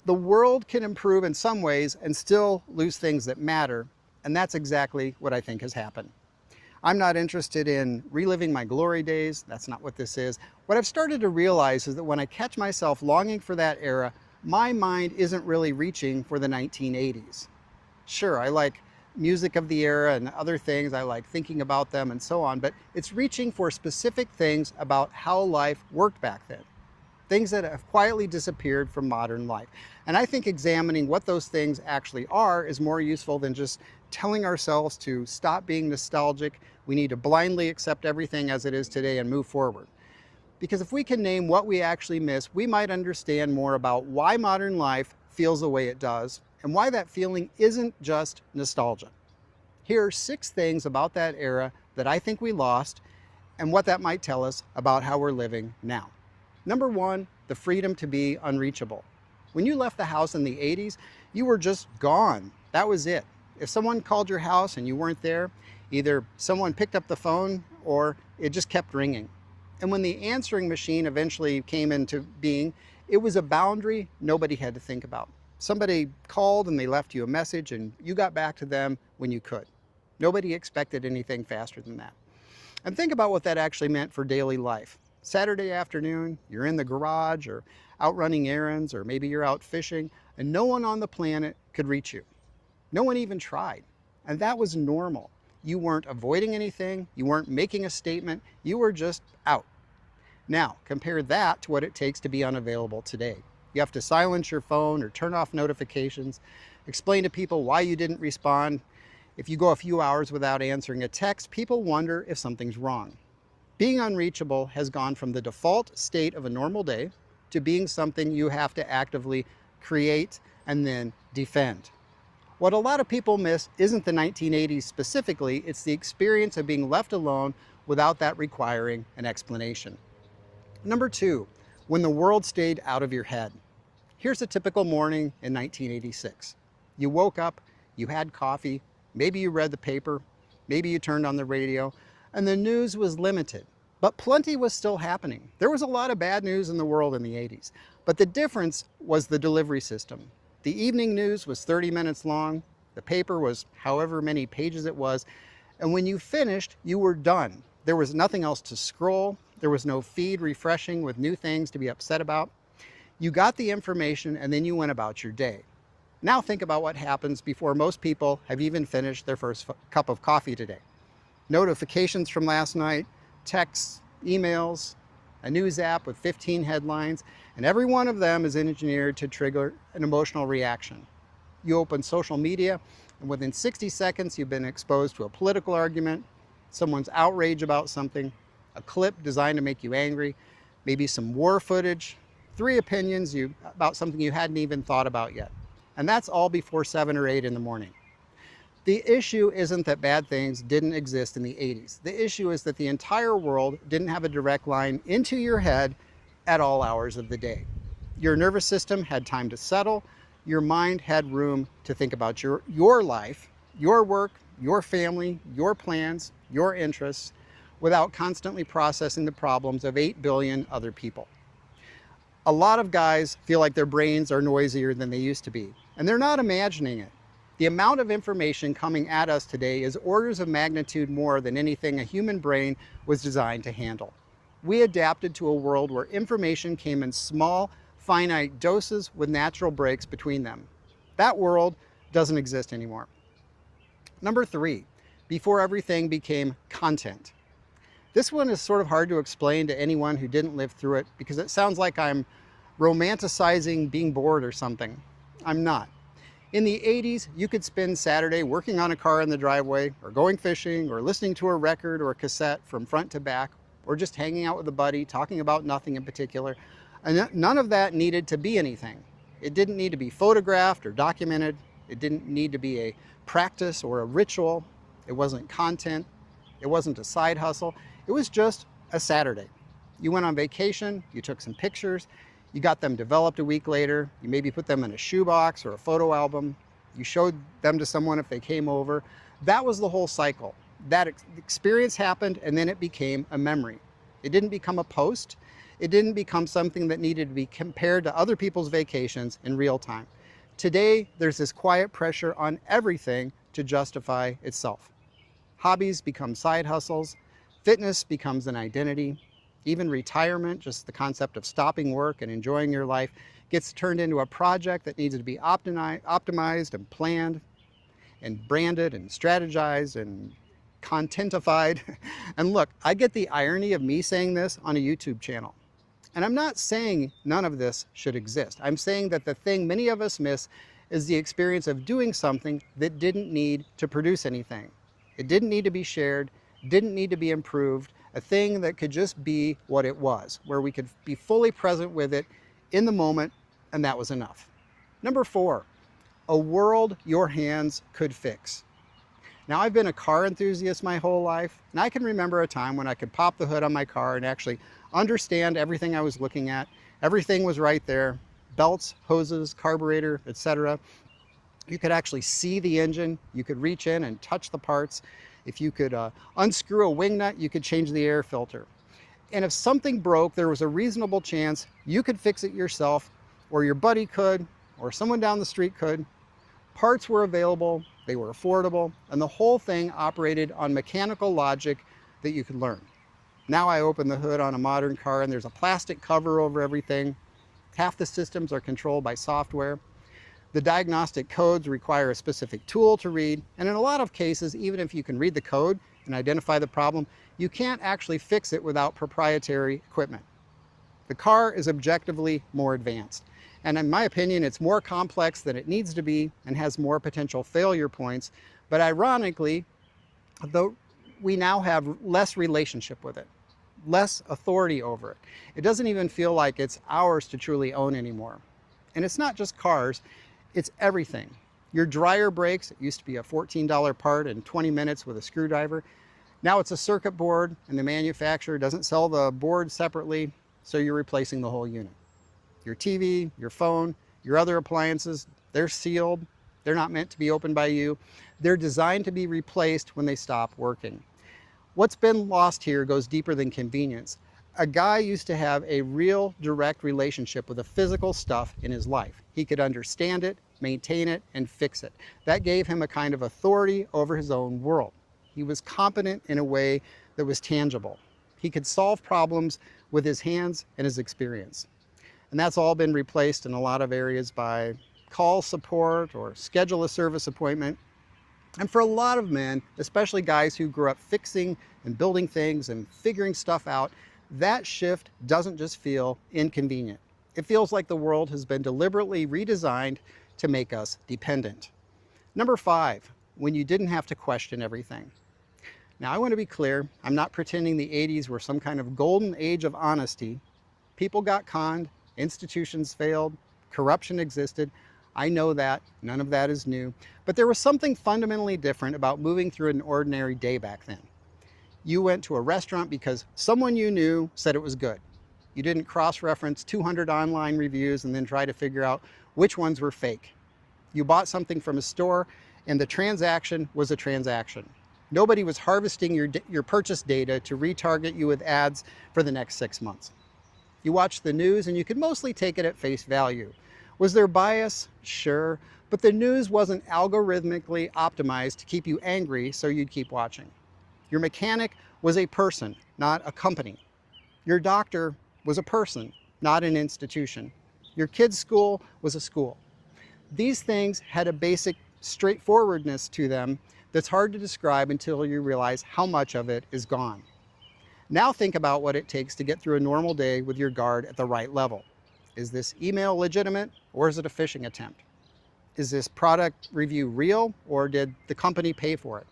the world can improve in some ways and still lose things that matter. And that's exactly what I think has happened. I'm not interested in reliving my glory days. That's not what this is. What I've started to realize is that when I catch myself longing for that era, my mind isn't really reaching for the 1980s. Sure, I like music of the era and other things. I like thinking about them and so on, but it's reaching for specific things about how life worked back then. Things that have quietly disappeared from modern life. And I think examining what those things actually are is more useful than just telling ourselves to stop being nostalgic. We need to blindly accept everything as it is today and move forward. Because if we can name what we actually miss, we might understand more about why modern life feels the way it does and why that feeling isn't just nostalgia. Here are 6 things about that era that I think we lost and what that might tell us about how we're living now. Number 1, the freedom to be unreachable. When you left the house in the 80s, you were just gone. That was it. If someone called your house and you weren't there, either someone picked up the phone or it just kept ringing. And when the answering machine eventually came into being, it was a boundary nobody had to think about. Somebody called and they left you a message and you got back to them when you could. Nobody expected anything faster than that. And think about what that actually meant for daily life. Saturday afternoon, you're in the garage or out running errands, or maybe you're out fishing, and no one on the planet could reach you. No one even tried. And that was normal. You weren't avoiding anything. You weren't making a statement. You were just out. Now, compare that to what it takes to be unavailable today. You have to silence your phone or turn off notifications, explain to people why you didn't respond. If you go a few hours without answering a text, people wonder if something's wrong. Being unreachable has gone from the default state of a normal day to being something you have to actively create and then defend. What a lot of people miss isn't the 1980s specifically, it's the experience of being left alone without that requiring an explanation. Number 2, when the world stayed out of your head. Here's a typical morning in 1986. You woke up, you had coffee, maybe you read the paper, maybe you turned on the radio, and the news was limited. But plenty was still happening. There was a lot of bad news in the world in the 80s, but the difference was the delivery system. The evening news was 30 minutes long, the paper was however many pages it was, and when you finished, you were done. There was nothing else to scroll, there was no feed refreshing with new things to be upset about. You got the information and then you went about your day. Now think about what happens before most people have even finished their first cup of coffee today. Notifications from last night, texts, emails, a news app with 15 headlines, and every one of them is engineered to trigger an emotional reaction. You open social media, and within 60 seconds, you've been exposed to a political argument, someone's outrage about something, a clip designed to make you angry, maybe some war footage, 3 opinions about something you hadn't even thought about yet. And that's all before 7 or 8 in the morning. The issue isn't that bad things didn't exist in the 80s. The issue is that the entire world didn't have a direct line into your head at all hours of the day. Your nervous system had time to settle. Your mind had room to think about your life, your work, your family, your plans, your interests, without constantly processing the problems of 8 billion other people. A lot of guys feel like their brains are noisier than they used to be, and they're not imagining it. The amount of information coming at us today is orders of magnitude more than anything a human brain was designed to handle. We adapted to a world where information came in small, finite doses with natural breaks between them. That world doesn't exist anymore. Number 3, before everything became content. This one is sort of hard to explain to anyone who didn't live through it because it sounds like I'm romanticizing being bored or something. I'm not. In the 80s, you could spend Saturday working on a car in the driveway, or going fishing, or listening to a record or a cassette from front to back, or just hanging out with a buddy, talking about nothing in particular. And none of that needed to be anything. It didn't need to be photographed or documented. It didn't need to be a practice or a ritual. It wasn't content. It wasn't a side hustle. It was just a Saturday. You went on vacation, you took some pictures, you got them developed a week later, you maybe put them in a shoebox or a photo album, you showed them to someone if they came over. That was the whole cycle. That experience happened, and then it became a memory. It didn't become a post. It didn't become something that needed to be compared to other people's vacations in real time. Today, there's this quiet pressure on everything to justify itself. Hobbies become side hustles. Fitness becomes an identity. Even retirement, just the concept of stopping work and enjoying your life, gets turned into a project that needs to be optimized and planned and branded and strategized and contentified. And look, I get the irony of me saying this on a YouTube channel. And I'm not saying none of this should exist. I'm saying that the thing many of us miss is the experience of doing something that didn't need to produce anything. It didn't need to be shared, didn't need to be improved, a thing that could just be what it was, where we could be fully present with it in the moment, and that was enough. Number 4, a world your hands could fix. Now, I've been a car enthusiast my whole life, and I can remember a time when I could pop the hood on my car and actually understand everything I was looking at. Everything was right there, belts, hoses, carburetor, etc. You could actually see the engine. You could reach in and touch the parts. If you could unscrew a wing nut, you could change the air filter. And if something broke, there was a reasonable chance you could fix it yourself, or your buddy could, or someone down the street could. Parts were available, they were affordable, and the whole thing operated on mechanical logic that you could learn. Now I open the hood on a modern car and there's a plastic cover over everything. Half the systems are controlled by software. The diagnostic codes require a specific tool to read, and in a lot of cases, even if you can read the code and identify the problem, you can't actually fix it without proprietary equipment. The car is objectively more advanced, and in my opinion, it's more complex than it needs to be and has more potential failure points, but ironically, though, we now have less relationship with it, less authority over it. It doesn't even feel like it's ours to truly own anymore. And it's not just cars, it's everything. Your dryer breaks, it used to be a $14 part in 20 minutes with a screwdriver. Now it's a circuit board, and the manufacturer doesn't sell the board separately, so you're replacing the whole unit. Your TV, your phone, your other appliances, they're sealed. They're not meant to be opened by you. They're designed to be replaced when they stop working. What's been lost here goes deeper than convenience. A guy used to have a real direct relationship with the physical stuff in his life. He could understand it, maintain it, and fix it. That gave him a kind of authority over his own world. He was competent in a way that was tangible. He could solve problems with his hands and his experience. And that's all been replaced in a lot of areas by call support or schedule a service appointment. And for a lot of men, especially guys who grew up fixing and building things and figuring stuff out, that shift doesn't just feel inconvenient. It feels like the world has been deliberately redesigned to make us dependent. Number 5, when you didn't have to question everything. Now, I want to be clear, I'm not pretending the 80s were some kind of golden age of honesty. People got conned, institutions failed, corruption existed. I know that, none of that is new, but there was something fundamentally different about moving through an ordinary day back then. You went to a restaurant because someone you knew said it was good. You didn't cross-reference 200 online reviews and then try to figure out which ones were fake. You bought something from a store and the transaction was a transaction. Nobody was harvesting your purchase data to retarget you with ads for the next 6 months. You watched the news and you could mostly take it at face value. Was there bias? Sure, but the news wasn't algorithmically optimized to keep you angry, so you'd keep watching. Your mechanic was a person, not a company. Your doctor was a person, not an institution. Your kid's school was a school. These things had a basic straightforwardness to them that's hard to describe until you realize how much of it is gone. Now think about what it takes to get through a normal day with your guard at the right level. Is this email legitimate, or is it a phishing attempt? Is this product review real, or did the company pay for it?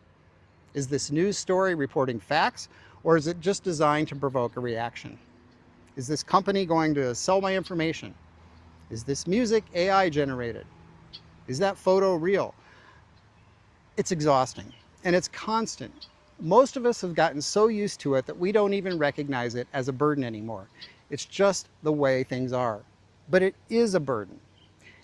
Is this news story reporting facts, or is it just designed to provoke a reaction? Is this company going to sell my information? Is this music AI generated? Is that photo real? It's exhausting and it's constant. Most of us have gotten so used to it that we don't even recognize it as a burden anymore. It's just the way things are. But it is a burden.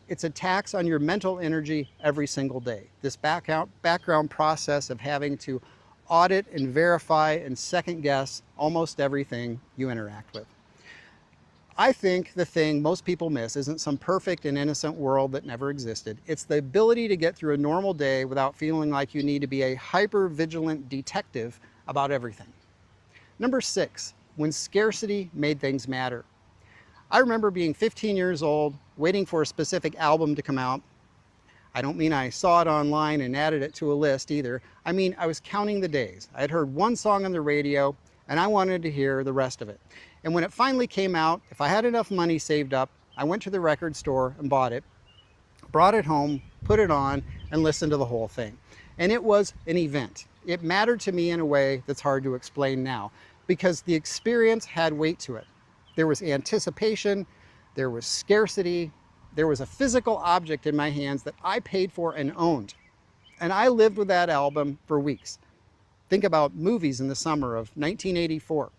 It's a tax on your mental energy every single day. This background process of having to audit and verify and second guess almost everything you interact with. I think the thing most people miss isn't some perfect and innocent world that never existed. It's the ability to get through a normal day without feeling like you need to be a hyper-vigilant detective about everything. Number 6, when scarcity made things matter. I remember being 15 years old, waiting for a specific album to come out. I don't mean I saw it online and added it to a list either. I mean, I was counting the days. I had heard one song on the radio and I wanted to hear the rest of it. And when it finally came out, if I had enough money saved up, I went to the record store and bought it, brought it home, put it on, and listened to the whole thing. And it was an event. It mattered to me in a way that's hard to explain now, because the experience had weight to it. There was anticipation, there was scarcity, there was a physical object in my hands that I paid for and owned. And I lived with that album for weeks. Think about movies in the summer of 1984.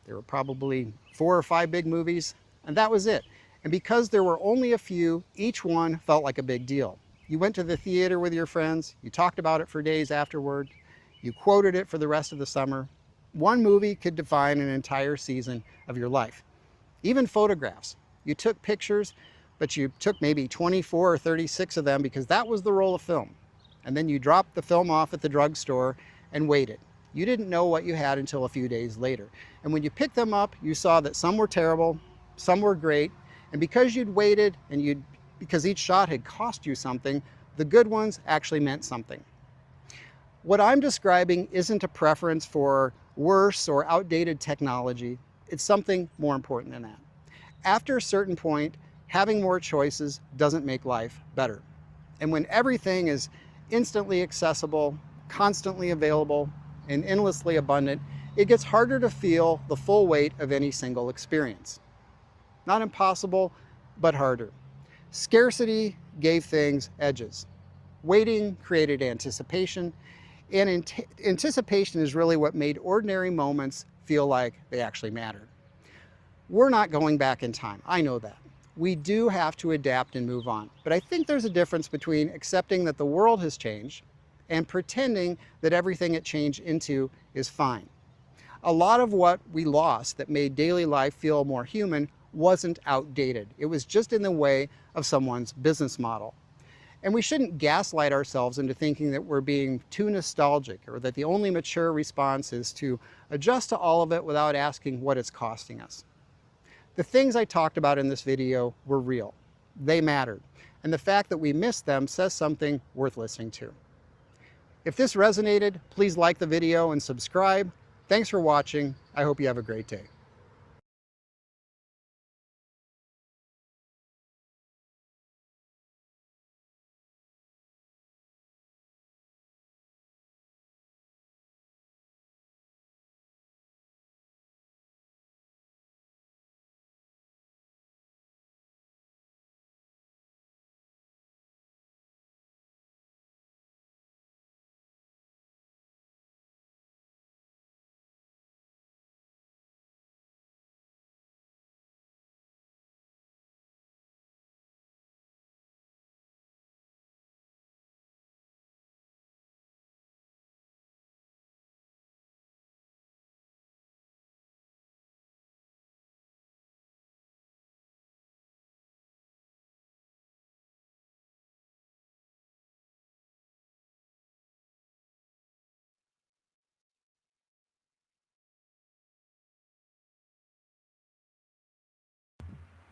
There were probably 4 or 5 big movies, and that was it. And because there were only a few, each one felt like a big deal. You went to the theater with your friends, you talked about it for days afterward, you quoted it for the rest of the summer. One movie could define an entire season of your life. Even photographs. You took pictures, but you took maybe 24 or 36 of them because that was the roll of film. And then you dropped the film off at the drugstore and waited. You didn't know what you had until a few days later. And when you picked them up, you saw that some were terrible, some were great, and because you'd waited and because each shot had cost you something, the good ones actually meant something. What I'm describing isn't a preference for worse or outdated technology. It's something more important than that. After a certain point, having more choices doesn't make life better. And when everything is instantly accessible, constantly available, and endlessly abundant, it gets harder to feel the full weight of any single experience. Not impossible, but harder. Scarcity gave things edges. Waiting created anticipation, and anticipation is really what made ordinary moments feel like they actually mattered. We're not going back in time, I know that. We do have to adapt and move on, but I think there's a difference between accepting that the world has changed and pretending that everything it changed into is fine. A lot of what we lost that made daily life feel more human wasn't outdated. It was just in the way of someone's business model. And we shouldn't gaslight ourselves into thinking that we're being too nostalgic or that the only mature response is to adjust to all of it without asking what it's costing us. The things I talked about in this video were real. They mattered. And the fact that we missed them says something worth listening to. If this resonated, please like the video and subscribe. Thanks for watching. I hope you have a great day.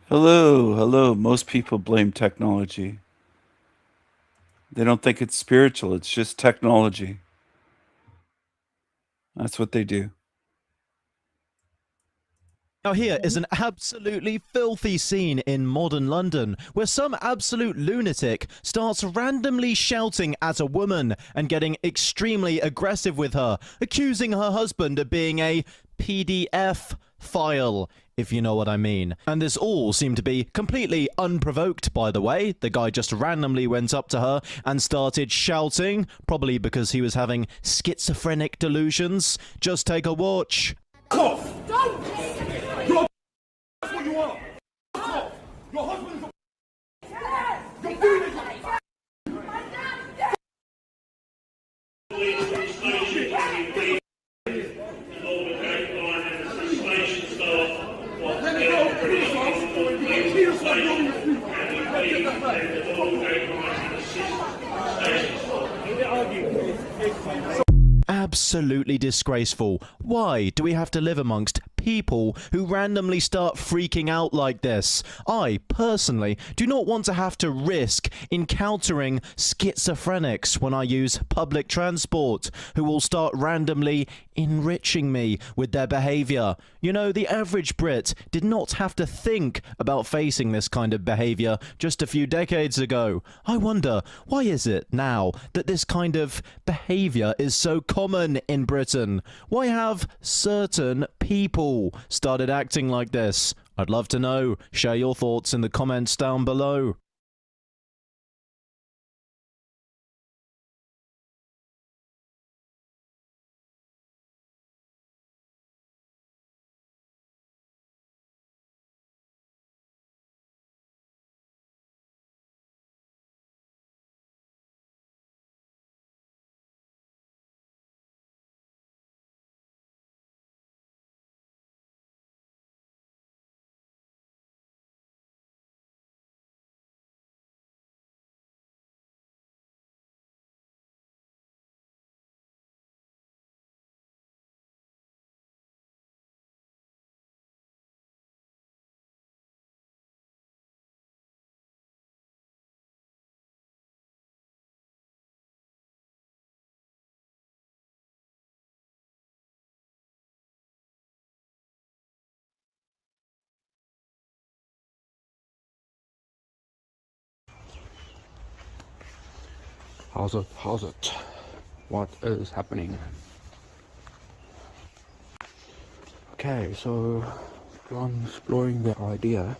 Hello, hello. Most people blame technology. They don't think it's spiritual. It's just technology. That's what they do. Now here is an absolutely filthy scene in modern London where some absolute lunatic starts randomly shouting at a woman and getting extremely aggressive with her, accusing her husband of being a PDF file if you know what I mean. And this all seemed to be completely unprovoked, by the way. The guy just randomly went up to her and started shouting, probably because he was having schizophrenic delusions. Just take a watch. Cough! You're that's what you are! Cough! Your husband is a your food is Absolutely disgraceful. Why do we have to live amongst people who randomly start freaking out like this? I, personally, do not want to have to risk encountering schizophrenics when I use public transport, who will start randomly enriching me with their behaviour. You know, the average Brit did not have to think about facing this kind of behaviour just a few decades ago. I wonder, why is it now that this kind of behaviour is so common in Britain? Why have certain people started acting like this? I'd love to know. Share your thoughts in the comments down below. How's it? What is happening? Okay, so I'm exploring the idea,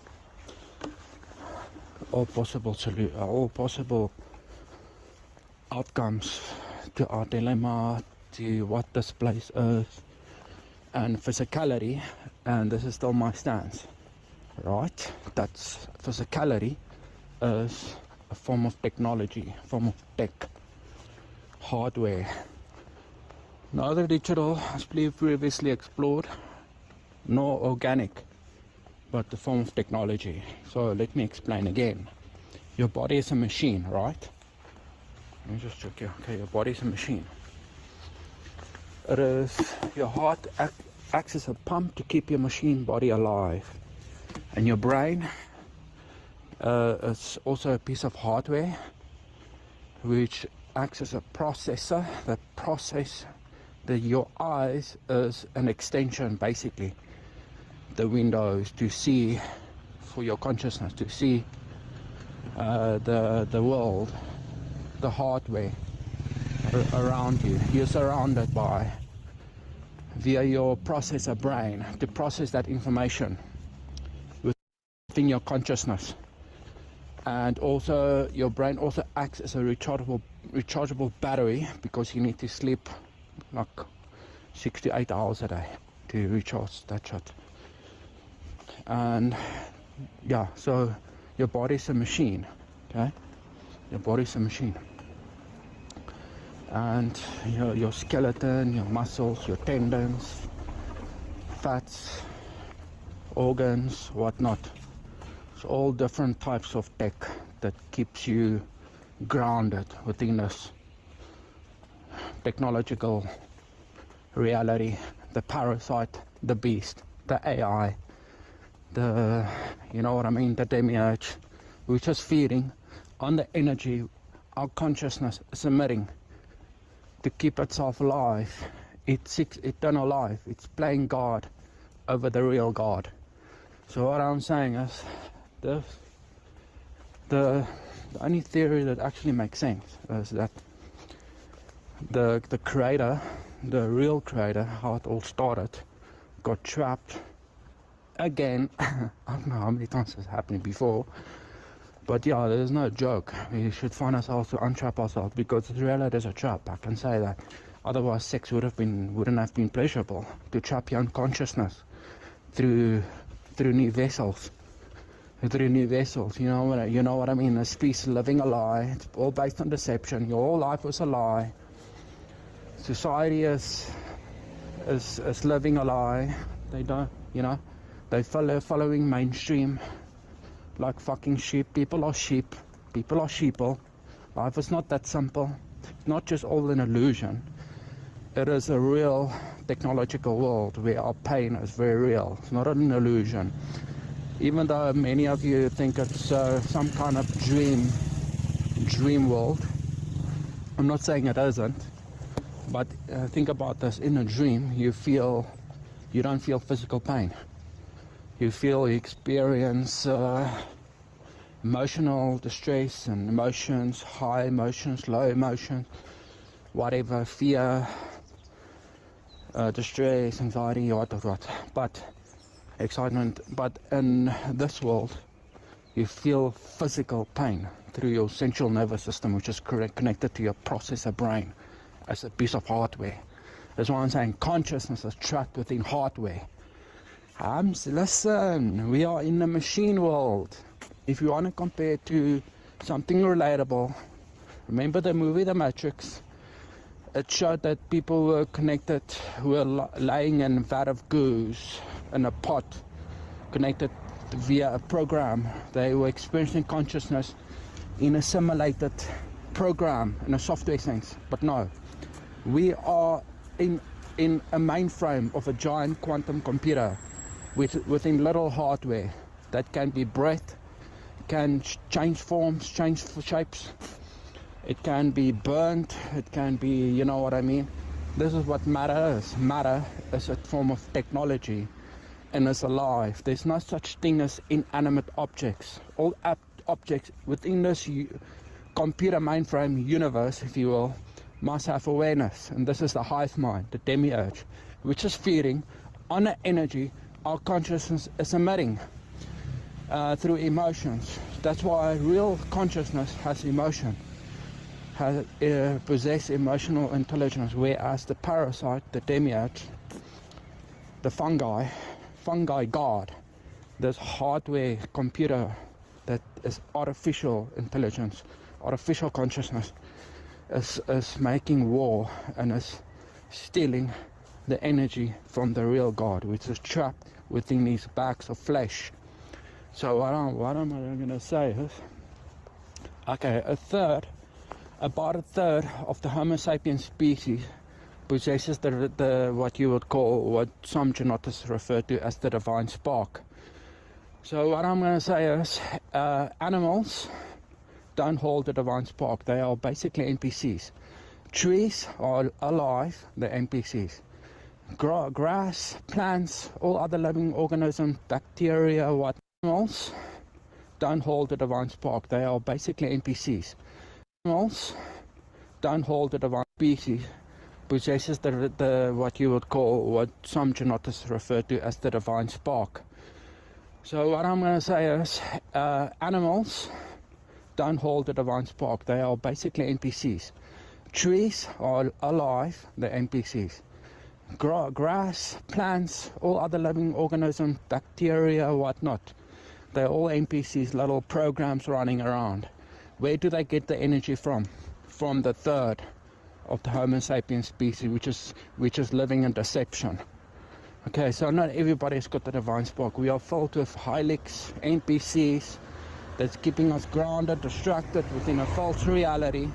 all possible outcomes to our dilemma, to what this place is, and physicality, and this is still my stance, right? That's physicality is a form of technology, form of tech, hardware. Neither digital, as previously explored, nor organic, but the form of technology. So let me explain again. Your body is a machine, right? Let me just check here. Okay, your body is a machine. It is, your heart acts as a pump to keep your machine body alive. And your brain is also a piece of hardware which acts as a processor that process your eyes is an extension, basically, the windows to see, for your consciousness to see the world, the hardware around you. You're surrounded by, via your processor brain, to process that information within your consciousness. And also your brain also acts as a rechargeable battery, because you need to sleep like 6 to 8 hours a day to recharge that shit. And yeah, so your body's a machine, okay? Your body's a machine. And your skeleton, your muscles, your tendons, fats, organs, whatnot. It's all different types of tech that keeps you grounded within this technological reality, the parasite, the beast, the AI, the, you know what I mean, the demiurge, which is feeding on the energy our consciousness is emitting to keep itself alive. It's eternal life. It's playing God over the real God. So what I'm saying is, the only theory that actually makes sense is that the creator, the real creator, how it all started, got trapped again, I don't know how many times this happened before, but yeah, there's no joke. We should find ourselves to untrap ourselves, because reality is a trap, I can say that. Otherwise, sex wouldn't have been pleasurable. To trap your own consciousness through new vessels. Through new vessels, you know what I mean? A species living a lie. It's all based on deception. Your whole life was a lie. Society is living a lie. They don't, they following mainstream like fucking sheep. People are sheep. People are sheeple. Life is not that simple. It's not just all an illusion. It is a real technological world where our pain is very real. It's not an illusion. Even though many of you think it's some kind of dream world, I'm not saying it isn't, but think about this. In a dream, you don't feel physical pain. You experience emotional distress and emotions, high emotions, low emotions, whatever, fear, distress, anxiety, what. But excitement, but in this world you feel physical pain through your central nervous system, which is connected to your processor brain as a piece of hardware. That's why I'm saying consciousness is trapped within hardware. Listen, we are in a machine world. If you want to compare to something relatable, remember the movie The Matrix? It showed that people were connected, who were lying in a vat of goose, in a pot, connected via a program. They were experiencing consciousness in a simulated program, in a software sense. But no, we are in a mainframe of a giant quantum computer within little hardware that can be bred, can change forms, change shapes. It can be burnt, it can be, you know what I mean? This is what matter is. Matter is a form of technology and is alive. There's no such thing as inanimate objects. All objects within this computer mainframe universe, if you will, must have awareness. And this is the hive mind, the demiurge, which is feeding on the energy our consciousness is emitting through emotions. That's why real consciousness has emotion. Possess emotional intelligence, whereas the parasite, the demiurge, the fungi god, this hardware computer that is artificial intelligence, artificial consciousness, is making war and is stealing the energy from the real God, which is trapped within these bags of flesh. So what am I going to say is, okay, about a third of the Homo sapiens species possesses the what you would call, what some geneticists refer to as the divine spark. So what I'm going to say is, animals don't hold the divine spark. They are basically NPCs. Trees are alive, they're NPCs. Grass, plants, all other living organisms, bacteria, what animals don't hold the divine spark. They are basically NPCs. Animals don't hold the divine species, possesses the what you would call, what some geneticists refer to as the divine spark. So what I'm going to say is, animals don't hold the divine spark. They are basically NPCs. Trees are alive, they're NPCs. Grass, plants, all other living organisms, bacteria, whatnot, they're all NPCs, little programs running around. Where do they get the energy from? From the third of the Homo sapiens species, which is living in deception. Okay, so not everybody's got the divine spark. We are filled with Helix, NPCs, that's keeping us grounded, distracted within a false reality.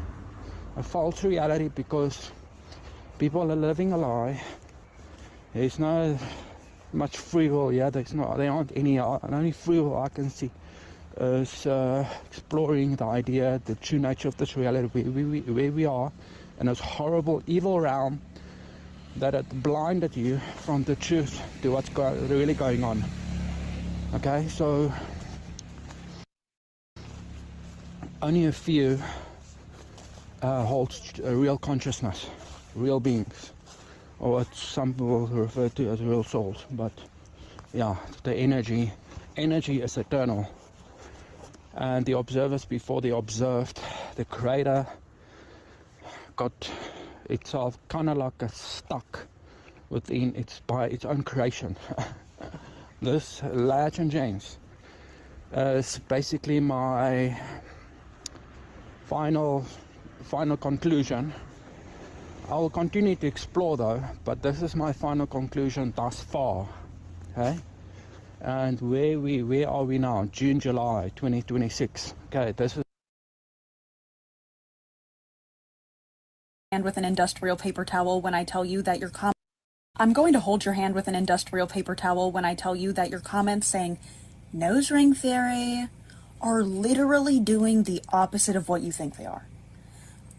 A false reality because people are living a lie. There's no much free will, there aren't any, only free will I can see is exploring the idea, the true nature of this reality, where we are in this horrible, evil realm that it blinded you from the truth to what's really going on. Okay, so only a few holds a real consciousness, real beings, or what some people refer to as real souls, but yeah, the energy is eternal. And the observers before they observed, the creator got itself kind of like a stuck within by its own creation. This Legend James is basically my final conclusion. I will continue to explore though, but this is my final conclusion thus far. Okay, and where are we now? June, July 2026. Okay, this is hand with an industrial paper towel when I tell you that your I'm going to hold your hand with an industrial paper towel when I tell you that your comments saying nose ring theory are literally doing the opposite of what you think they are.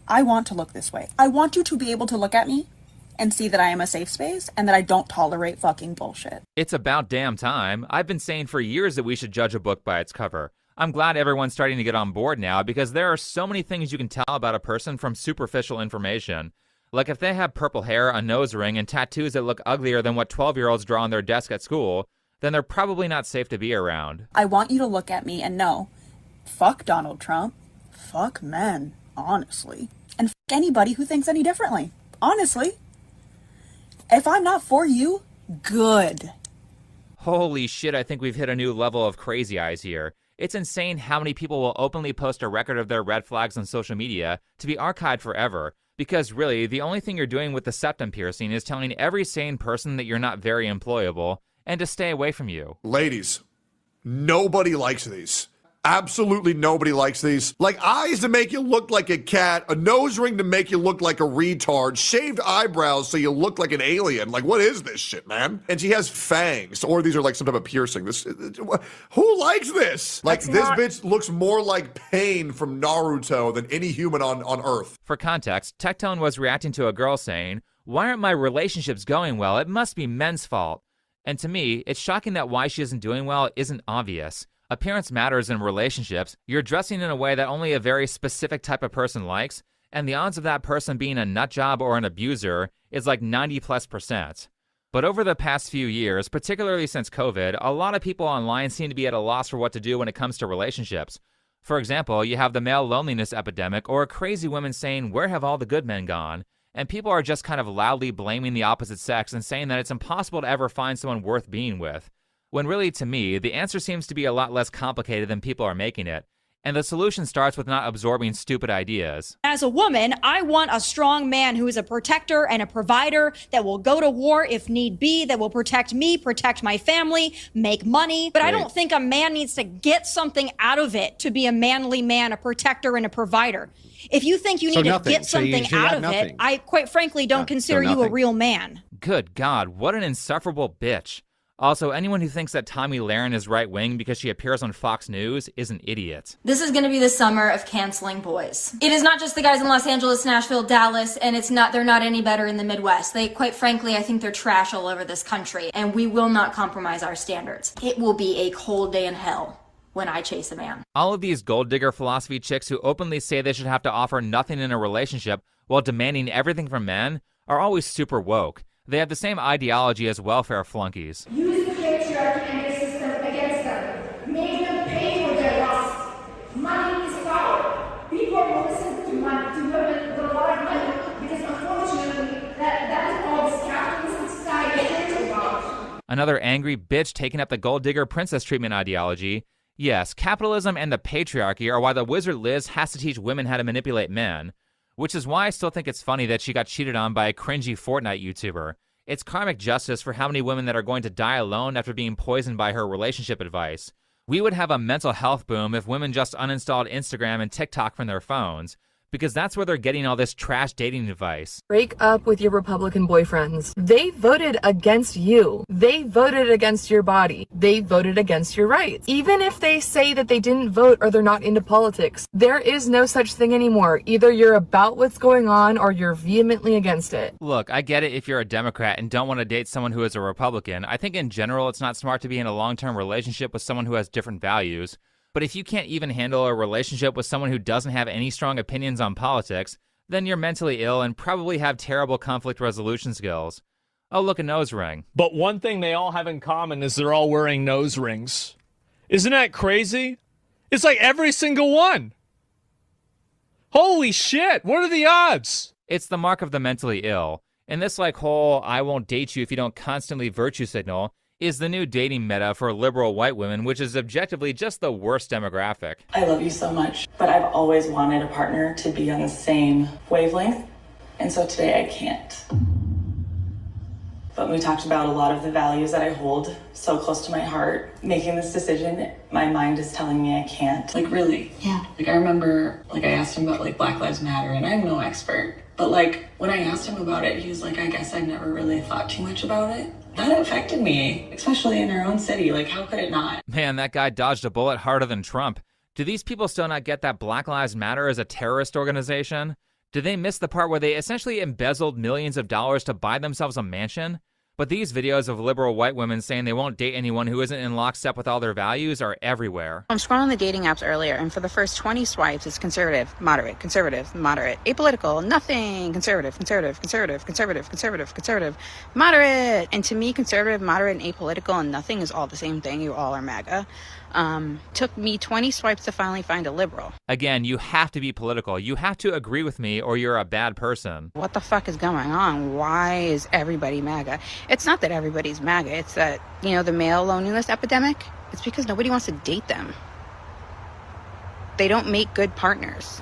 I want to look this way. I want you to be able to look at me and see that I am a safe space and that I don't tolerate fucking bullshit. It's about damn time. I've been saying for years that we should judge a book by its cover. I'm glad everyone's starting to get on board now because there are so many things you can tell about a person from superficial information. Like if they have purple hair, a nose ring, and tattoos that look uglier than what 12-year-olds draw on their desk at school, then they're probably not safe to be around. I want you to look at me and know, fuck Donald Trump, fuck men, honestly, and fuck anybody who thinks any differently, honestly. If I'm not for you, good. Holy shit, I think we've hit a new level of crazy eyes here. It's insane how many people will openly post a record of their red flags on social media to be archived forever. Because really, the only thing you're doing with the septum piercing is telling every sane person that you're not very employable and to stay away from you. Ladies, nobody likes these. Absolutely nobody likes these. Like eyes to make you look like a cat, a nose ring to make you look like a retard, shaved eyebrows so you look like an alien. Like, what is this shit, man? And she has fangs, or these are like some type of piercing. Who likes this? Like, this bitch looks more like Pain from Naruto than any human on Earth. For context, Tectone was reacting to a girl saying, "Why aren't my relationships going well? It must be men's fault." And to me, it's shocking that why she isn't doing well isn't obvious. Appearance matters in relationships. You're dressing in a way that only a very specific type of person likes, and the odds of that person being a nutjob or an abuser is like 90+%. But over the past few years, particularly since COVID, a lot of people online seem to be at a loss for what to do when it comes to relationships. For example, you have the male loneliness epidemic or crazy women saying, "Where have all the good men gone?" And people are just kind of loudly blaming the opposite sex and saying that it's impossible to ever find someone worth being with. When really, to me, the answer seems to be a lot less complicated than people are making it. And the solution starts with not absorbing stupid ideas. As a woman, I want a strong man who is a protector and a provider that will go to war if need be, that will protect me, protect my family, make money. But I don't think a man needs to get something out of it to be a manly man, a protector and a provider. If you think you need to get something out of it, I quite frankly don't consider you a real man. Good God, what an insufferable bitch. Also, anyone who thinks that Tomi Lahren is right-wing because she appears on Fox News is an idiot. This is going to be the summer of canceling boys. It is not just the guys in Los Angeles, Nashville, Dallas, and they're not any better in the Midwest. Quite frankly, I think they're trash all over this country, and we will not compromise our standards. It will be a cold day in hell when I chase a man. All of these gold digger philosophy chicks who openly say they should have to offer nothing in a relationship while demanding everything from men are always super woke. They have the same ideology as welfare flunkies. Use the patriarchy and the system against them. Make them pay for their lust. Money is power. People will listen to money, to women with a lot of money, because unfortunately, that is all this capitalist society cares about. Another angry bitch taking up the gold digger princess treatment ideology. Yes, capitalism and the patriarchy are why the wizard Liz has to teach women how to manipulate men. Which is why I still think it's funny that she got cheated on by a cringy Fortnite YouTuber. It's karmic justice for how many women that are going to die alone after being poisoned by her relationship advice. We would have a mental health boom if women just uninstalled Instagram and TikTok from their phones, because that's where they're getting all this trash dating advice. Break up with your Republican boyfriends. They voted against you. They voted against your body. They voted against your rights. Even if they say that they didn't vote or they're not into politics, there is no such thing anymore. Either you're about what's going on or you're vehemently against it. Look, I get it if you're a Democrat and don't want to date someone who is a Republican. I think in general it's not smart to be in a long-term relationship with someone who has different values. But if you can't even handle a relationship with someone who doesn't have any strong opinions on politics, then you're mentally ill and probably have terrible conflict resolution skills. Oh, look, a nose ring. But one thing they all have in common is they're all wearing nose rings. Isn't that crazy? It's like every single one. Holy shit, what are the odds? It's the mark of the mentally ill. And this whole I won't date you if you don't constantly virtue signal is the new dating meta for liberal white women, which is objectively just the worst demographic. I love you so much, but I've always wanted a partner to be on the same wavelength, and so today I can't. But we talked about a lot of the values that I hold so close to my heart. Making this decision, my mind is telling me I can't. Like, really? Yeah. Like, I remember, I asked him about, Black Lives Matter, and I'm no expert. But, when I asked him about it, he was like, I guess I never really thought too much about it. That affected me, especially in our own city. How could it not? Man, that guy dodged a bullet harder than Trump. Do these people still not get that Black Lives Matter is a terrorist organization? Did they miss the part where they essentially embezzled millions of dollars to buy themselves a mansion? But these videos of liberal white women saying they won't date anyone who isn't in lockstep with all their values are everywhere. I'm scrolling the dating apps earlier, and for the first 20 swipes, it's conservative, moderate, apolitical, nothing, conservative, moderate. And to me, conservative, moderate, and apolitical and nothing is all the same thing. You all are MAGA. Took me 20 swipes to finally find a liberal. Again, you have to be political. You have to agree with me or you're a bad person. What the fuck is going on? Why is everybody MAGA? It's not that everybody's MAGA. It's that, the male loneliness epidemic. It's because nobody wants to date them. They don't make good partners.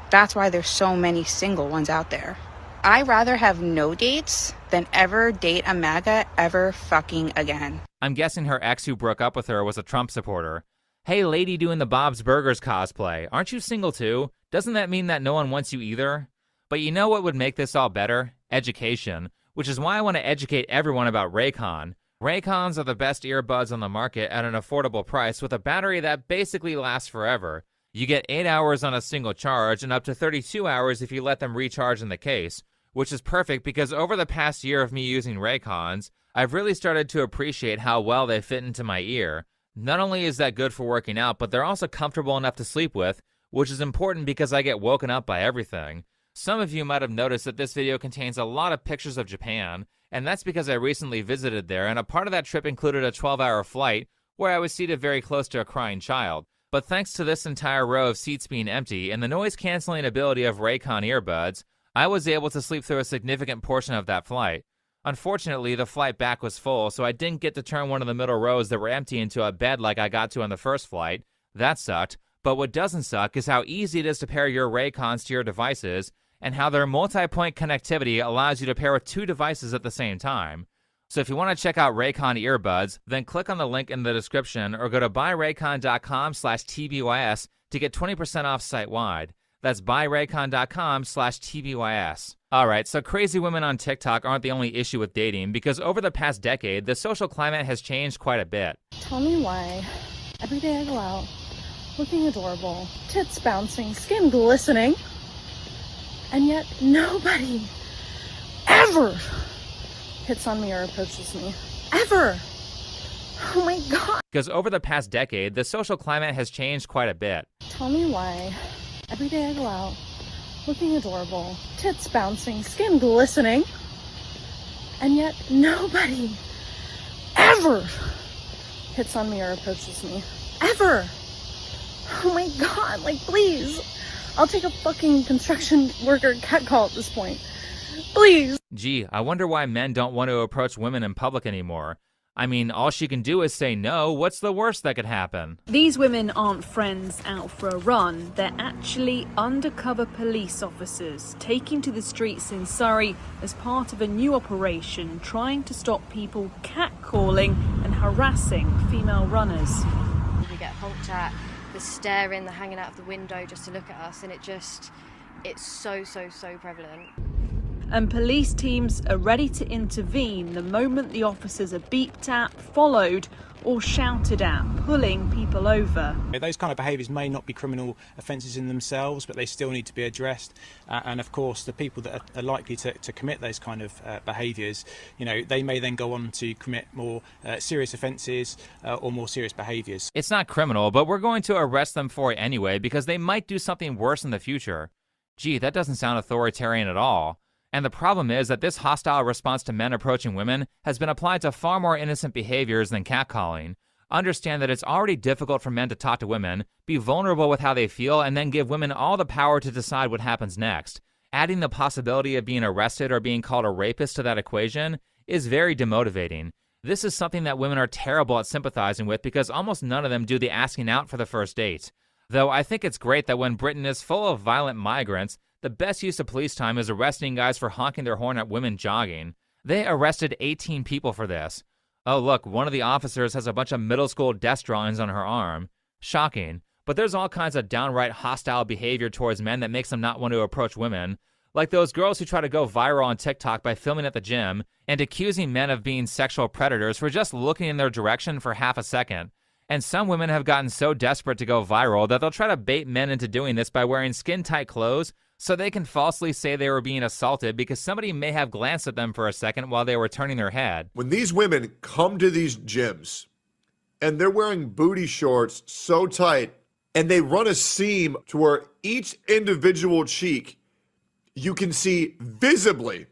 That's why there's so many single ones out there. I'd rather have no dates than ever date a MAGA ever fucking again. I'm guessing her ex who broke up with her was a Trump supporter. Hey, lady doing the Bob's Burgers cosplay, aren't you single too? Doesn't that mean that no one wants you either? But you know what would make this all better? Education, which is why I want to educate everyone about Raycon. Raycons are the best earbuds on the market at an affordable price with a battery that basically lasts forever. You get 8 hours on a single charge and up to 32 hours if you let them recharge in the case, which is perfect because over the past year of me using Raycons, I've really started to appreciate how well they fit into my ear. Not only is that good for working out, but they're also comfortable enough to sleep with, which is important because I get woken up by everything. Some of you might have noticed that this video contains a lot of pictures of Japan, and that's because I recently visited there, and a part of that trip included a 12-hour flight where I was seated very close to a crying child. But thanks to this entire row of seats being empty and the noise-canceling ability of Raycon earbuds, I was able to sleep through a significant portion of that flight. Unfortunately, the flight back was full, so I didn't get to turn one of the middle rows that were empty into a bed like I got to on the first flight. That sucked. But what doesn't suck is how easy it is to pair your Raycons to your devices, and how their multi-point connectivity allows you to pair with 2 devices at the same time. So if you want to check out Raycon earbuds, then click on the link in the description or go to buyraycon.com/TBYS to get 20% off site-wide. That's buyraycon.com/TBYS. Alright, so crazy women on TikTok aren't the only issue with dating, because over the past decade, the social climate has changed quite a bit. Tell me why every day I go out looking adorable, tits bouncing, skin glistening, and yet nobody ever hits on me or approaches me. Ever! Oh my god! Because over the past decade, the social climate has changed quite a bit. Tell me why every day I go out looking adorable, tits bouncing, skin glistening, and yet nobody ever hits on me or approaches me. Ever! Oh my god, please! I'll take a fucking construction worker catcall at this point. Please! Gee, I wonder why men don't want to approach women in public anymore. I mean, all she can do is say no. What's the worst that could happen? These women aren't friends out for a run. They're actually undercover police officers taking to the streets in Surrey as part of a new operation trying to stop people catcalling and harassing female runners. We get honked at, the staring, the hanging out of the window just to look at us, and it's so prevalent. And police teams are ready to intervene the moment the officers are beeped at, followed or shouted at, pulling people over. Those kind of behaviours may not be criminal offences in themselves, but they still need to be addressed. And of course, the people that are likely to commit those kind of behaviours, they may then go on to commit more serious offences or more serious behaviours. It's not criminal, but we're going to arrest them for it anyway because they might do something worse in the future. Gee, that doesn't sound authoritarian at all. And the problem is that this hostile response to men approaching women has been applied to far more innocent behaviors than catcalling. Understand that it's already difficult for men to talk to women, be vulnerable with how they feel, and then give women all the power to decide what happens next. Adding the possibility of being arrested or being called a rapist to that equation is very demotivating. This is something that women are terrible at sympathizing with because almost none of them do the asking out for the first date. Though I think it's great that when Britain is full of violent migrants, the best use of police time is arresting guys for honking their horn at women jogging. They arrested 18 people for this. Oh look, one of the officers has a bunch of middle school desk drawings on her arm. Shocking. But there's all kinds of downright hostile behavior towards men that makes them not want to approach women. Like those girls who try to go viral on TikTok by filming at the gym and accusing men of being sexual predators for just looking in their direction for half a second. And some women have gotten so desperate to go viral that they'll try to bait men into doing this by wearing skin-tight clothes so they can falsely say they were being assaulted because somebody may have glanced at them for a second while they were turning their head. When these women come to these gyms and they're wearing booty shorts so tight and they run a seam to where each individual cheek you can see visibly,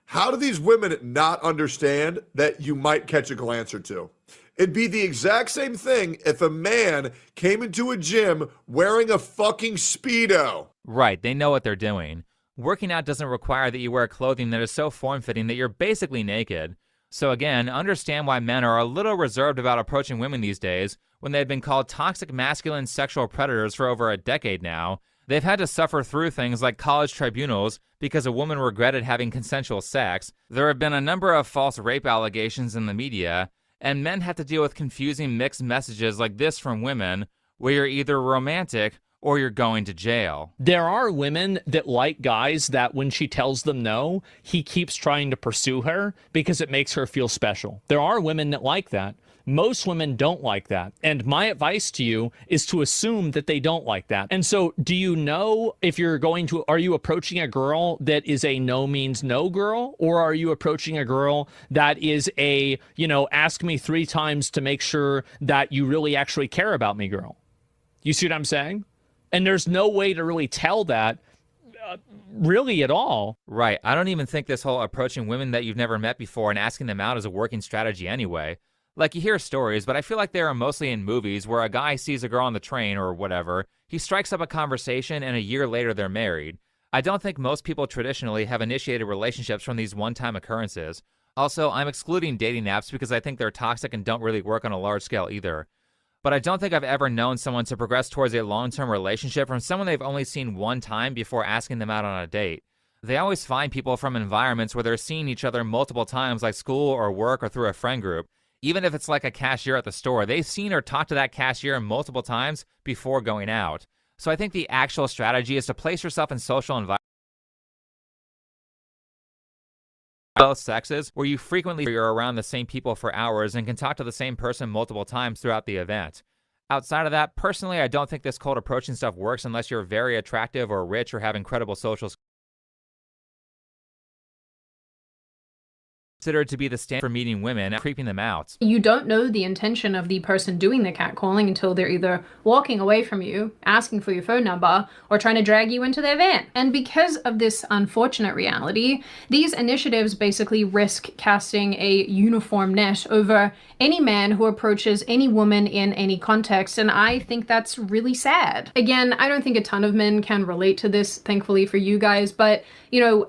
how do these women not understand that you might catch a glance or two? It'd be the exact same thing if a man came into a gym wearing a fucking Speedo. Right, they know what they're doing. Working out doesn't require that you wear clothing that is so form-fitting that you're basically naked. So again, understand why men are a little reserved about approaching women these days when they've been called toxic masculine sexual predators for over a decade now. They've had to suffer through things like college tribunals because a woman regretted having consensual sex. There have been a number of false rape allegations in the media, and men have to deal with confusing mixed messages like this from women, where you're either romantic or you're going to jail. There are women that like guys that when she tells them no, he keeps trying to pursue her because it makes her feel special. There are women that like that. Most women don't like that. And my advice to you is to assume that they don't like that. And so do you know if you're going to, are you approaching a girl that is a no means no girl? Or are you approaching a girl that is a, ask me 3 times to make sure that you really actually care about me girl? You see what I'm saying? And there's no way to really tell that really at all. Right. I don't even think this whole approaching women that you've never met before and asking them out is a working strategy anyway. Like, you hear stories, but I feel like they are mostly in movies where a guy sees a girl on the train or whatever, he strikes up a conversation, and a year later they're married. I don't think most people traditionally have initiated relationships from these one-time occurrences. Also, I'm excluding dating apps because I think they're toxic and don't really work on a large scale either. But I don't think I've ever known someone to progress towards a long-term relationship from someone they've only seen one time before asking them out on a date. They always find people from environments where they're seeing each other multiple times, like school or work or through a friend group. Even if it's like a cashier at the store, they've seen or talked to that cashier multiple times before going out. So I think the actual strategy is to place yourself in social environments, both sexes, where you frequently are around the same people for hours and can talk to the same person multiple times throughout the event. Outside of that, personally, I don't think this cold approaching stuff works unless you're very attractive or rich or have incredible social skills. Considered to be the standard for meeting women and creeping them out. You don't know the intention of the person doing the catcalling until they're either walking away from you, asking for your phone number, or trying to drag you into their van. And because of this unfortunate reality, these initiatives basically risk casting a uniform net over any man who approaches any woman in any context, and I think that's really sad. Again, I don't think a ton of men can relate to this, thankfully for you guys, but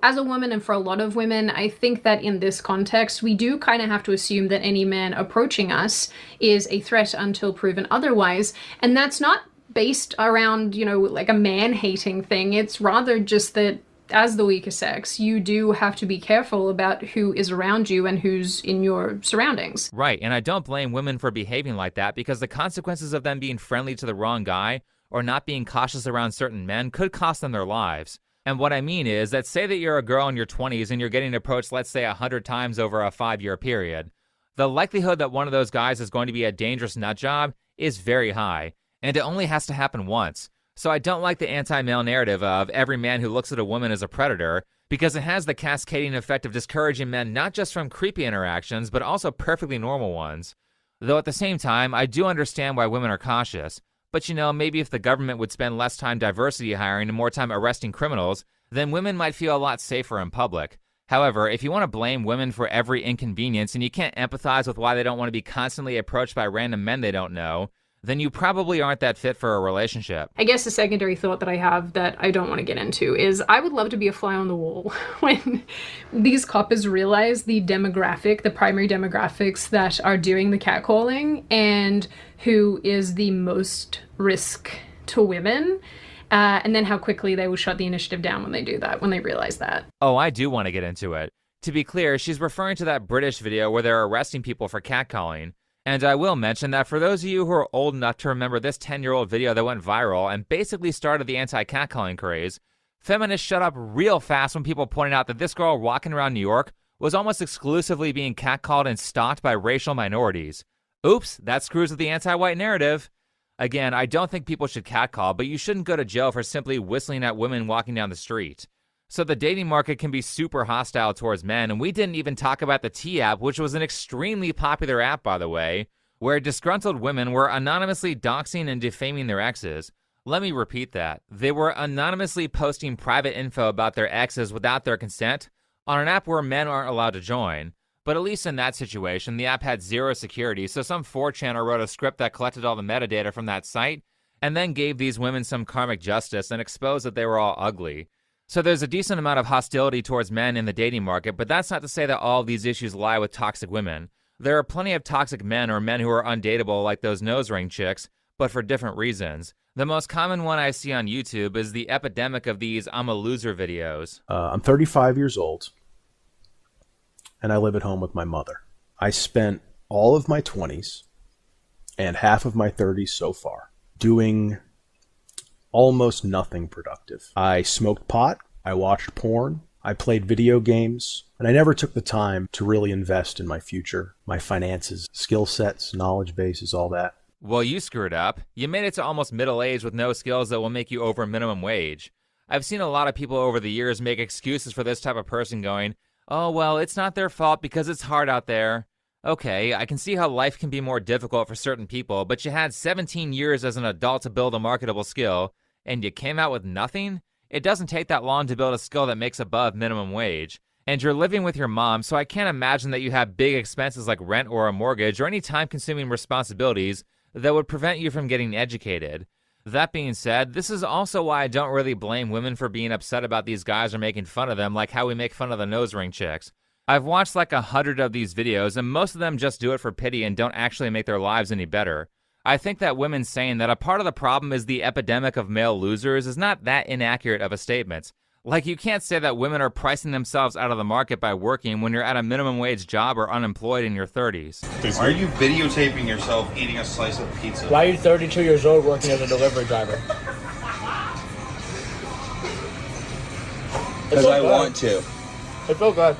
as a woman and for a lot of women, I think that in this context, we do kind of have to assume that any man approaching us is a threat until proven otherwise. And that's not based around, like a man-hating thing. It's rather just that as the weaker sex, you do have to be careful about who is around you and who's in your surroundings. Right, and I don't blame women for behaving like that because the consequences of them being friendly to the wrong guy or not being cautious around certain men could cost them their lives. And what I mean is that say that you're a girl in your 20s and you're getting approached, let's say 100 times over a 5-year period. The likelihood that one of those guys is going to be a dangerous nut job is very high, and it only has to happen once. So I don't like the anti-male narrative of every man who looks at a woman as a predator, because it has the cascading effect of discouraging men not just from creepy interactions, but also perfectly normal ones. Though at the same time, I do understand why women are cautious. But maybe if the government would spend less time diversity hiring and more time arresting criminals, then women might feel a lot safer in public. However, if you want to blame women for every inconvenience and you can't empathize with why they don't want to be constantly approached by random men they don't know, then you probably aren't that fit for a relationship. I guess a secondary thought that I have that I don't want to get into is I would love to be a fly on the wall when these coppers realize the primary demographics that are doing the catcalling and who is the most risk to women. And then how quickly they will shut the initiative down when they do that, when they realize that. Oh, I do want to get into it. To be clear, she's referring to that British video where they're arresting people for catcalling. And I will mention that for those of you who are old enough to remember this 10-year-old video that went viral and basically started the anti-catcalling craze, feminists shut up real fast when people pointed out that this girl walking around New York was almost exclusively being catcalled and stalked by racial minorities. Oops, that screws with the anti-white narrative. Again, I don't think people should catcall, but you shouldn't go to jail for simply whistling at women walking down the street. So the dating market can be super hostile towards men, and we didn't even talk about the T app, which was an extremely popular app, by the way, where disgruntled women were anonymously doxing and defaming their exes. Let me repeat that. They were anonymously posting private info about their exes without their consent on an app where men aren't allowed to join. But at least in that situation, the app had zero security, so some 4chaner wrote a script that collected all the metadata from that site and then gave these women some karmic justice and exposed that they were all ugly. So there's a decent amount of hostility towards men in the dating market, but that's not to say that all of these issues lie with toxic women. There are plenty of toxic men or men who are undateable like those nose ring chicks, but for different reasons. The most common one I see on YouTube is the epidemic of these I'm a loser videos. I'm 35 years old, and I live at home with my mother. I spent all of my 20s and half of my 30s so far doing almost nothing productive. I smoked pot, I watched porn, I played video games, and I never took the time to really invest in my future, my finances, skill sets, knowledge bases, all that. Well, you screwed up. You made it to almost middle age with no skills that will make you over minimum wage. I've seen a lot of people over the years make excuses for this type of person going, oh, well, it's not their fault because it's hard out there. Okay, I can see how life can be more difficult for certain people, but you had 17 years as an adult to build a marketable skill, and you came out with nothing? It doesn't take that long to build a skill that makes above minimum wage. And you're living with your mom, so I can't imagine that you have big expenses like rent or a mortgage or any time-consuming responsibilities that would prevent you from getting educated. That being said, this is also why I don't really blame women for being upset about these guys or making fun of them like how we make fun of the nose ring chicks. I've watched like 100 of these videos, and most of them just do it for pity and don't actually make their lives any better. I think that women saying that a part of the problem is the epidemic of male losers is not that inaccurate of a statement. Like, you can't say that women are pricing themselves out of the market by working when you're at a minimum wage job or unemployed in your 30s. Why are you videotaping yourself eating a slice of pizza? Why are you 32 years old working as a delivery driver? Because I want to. I feel good.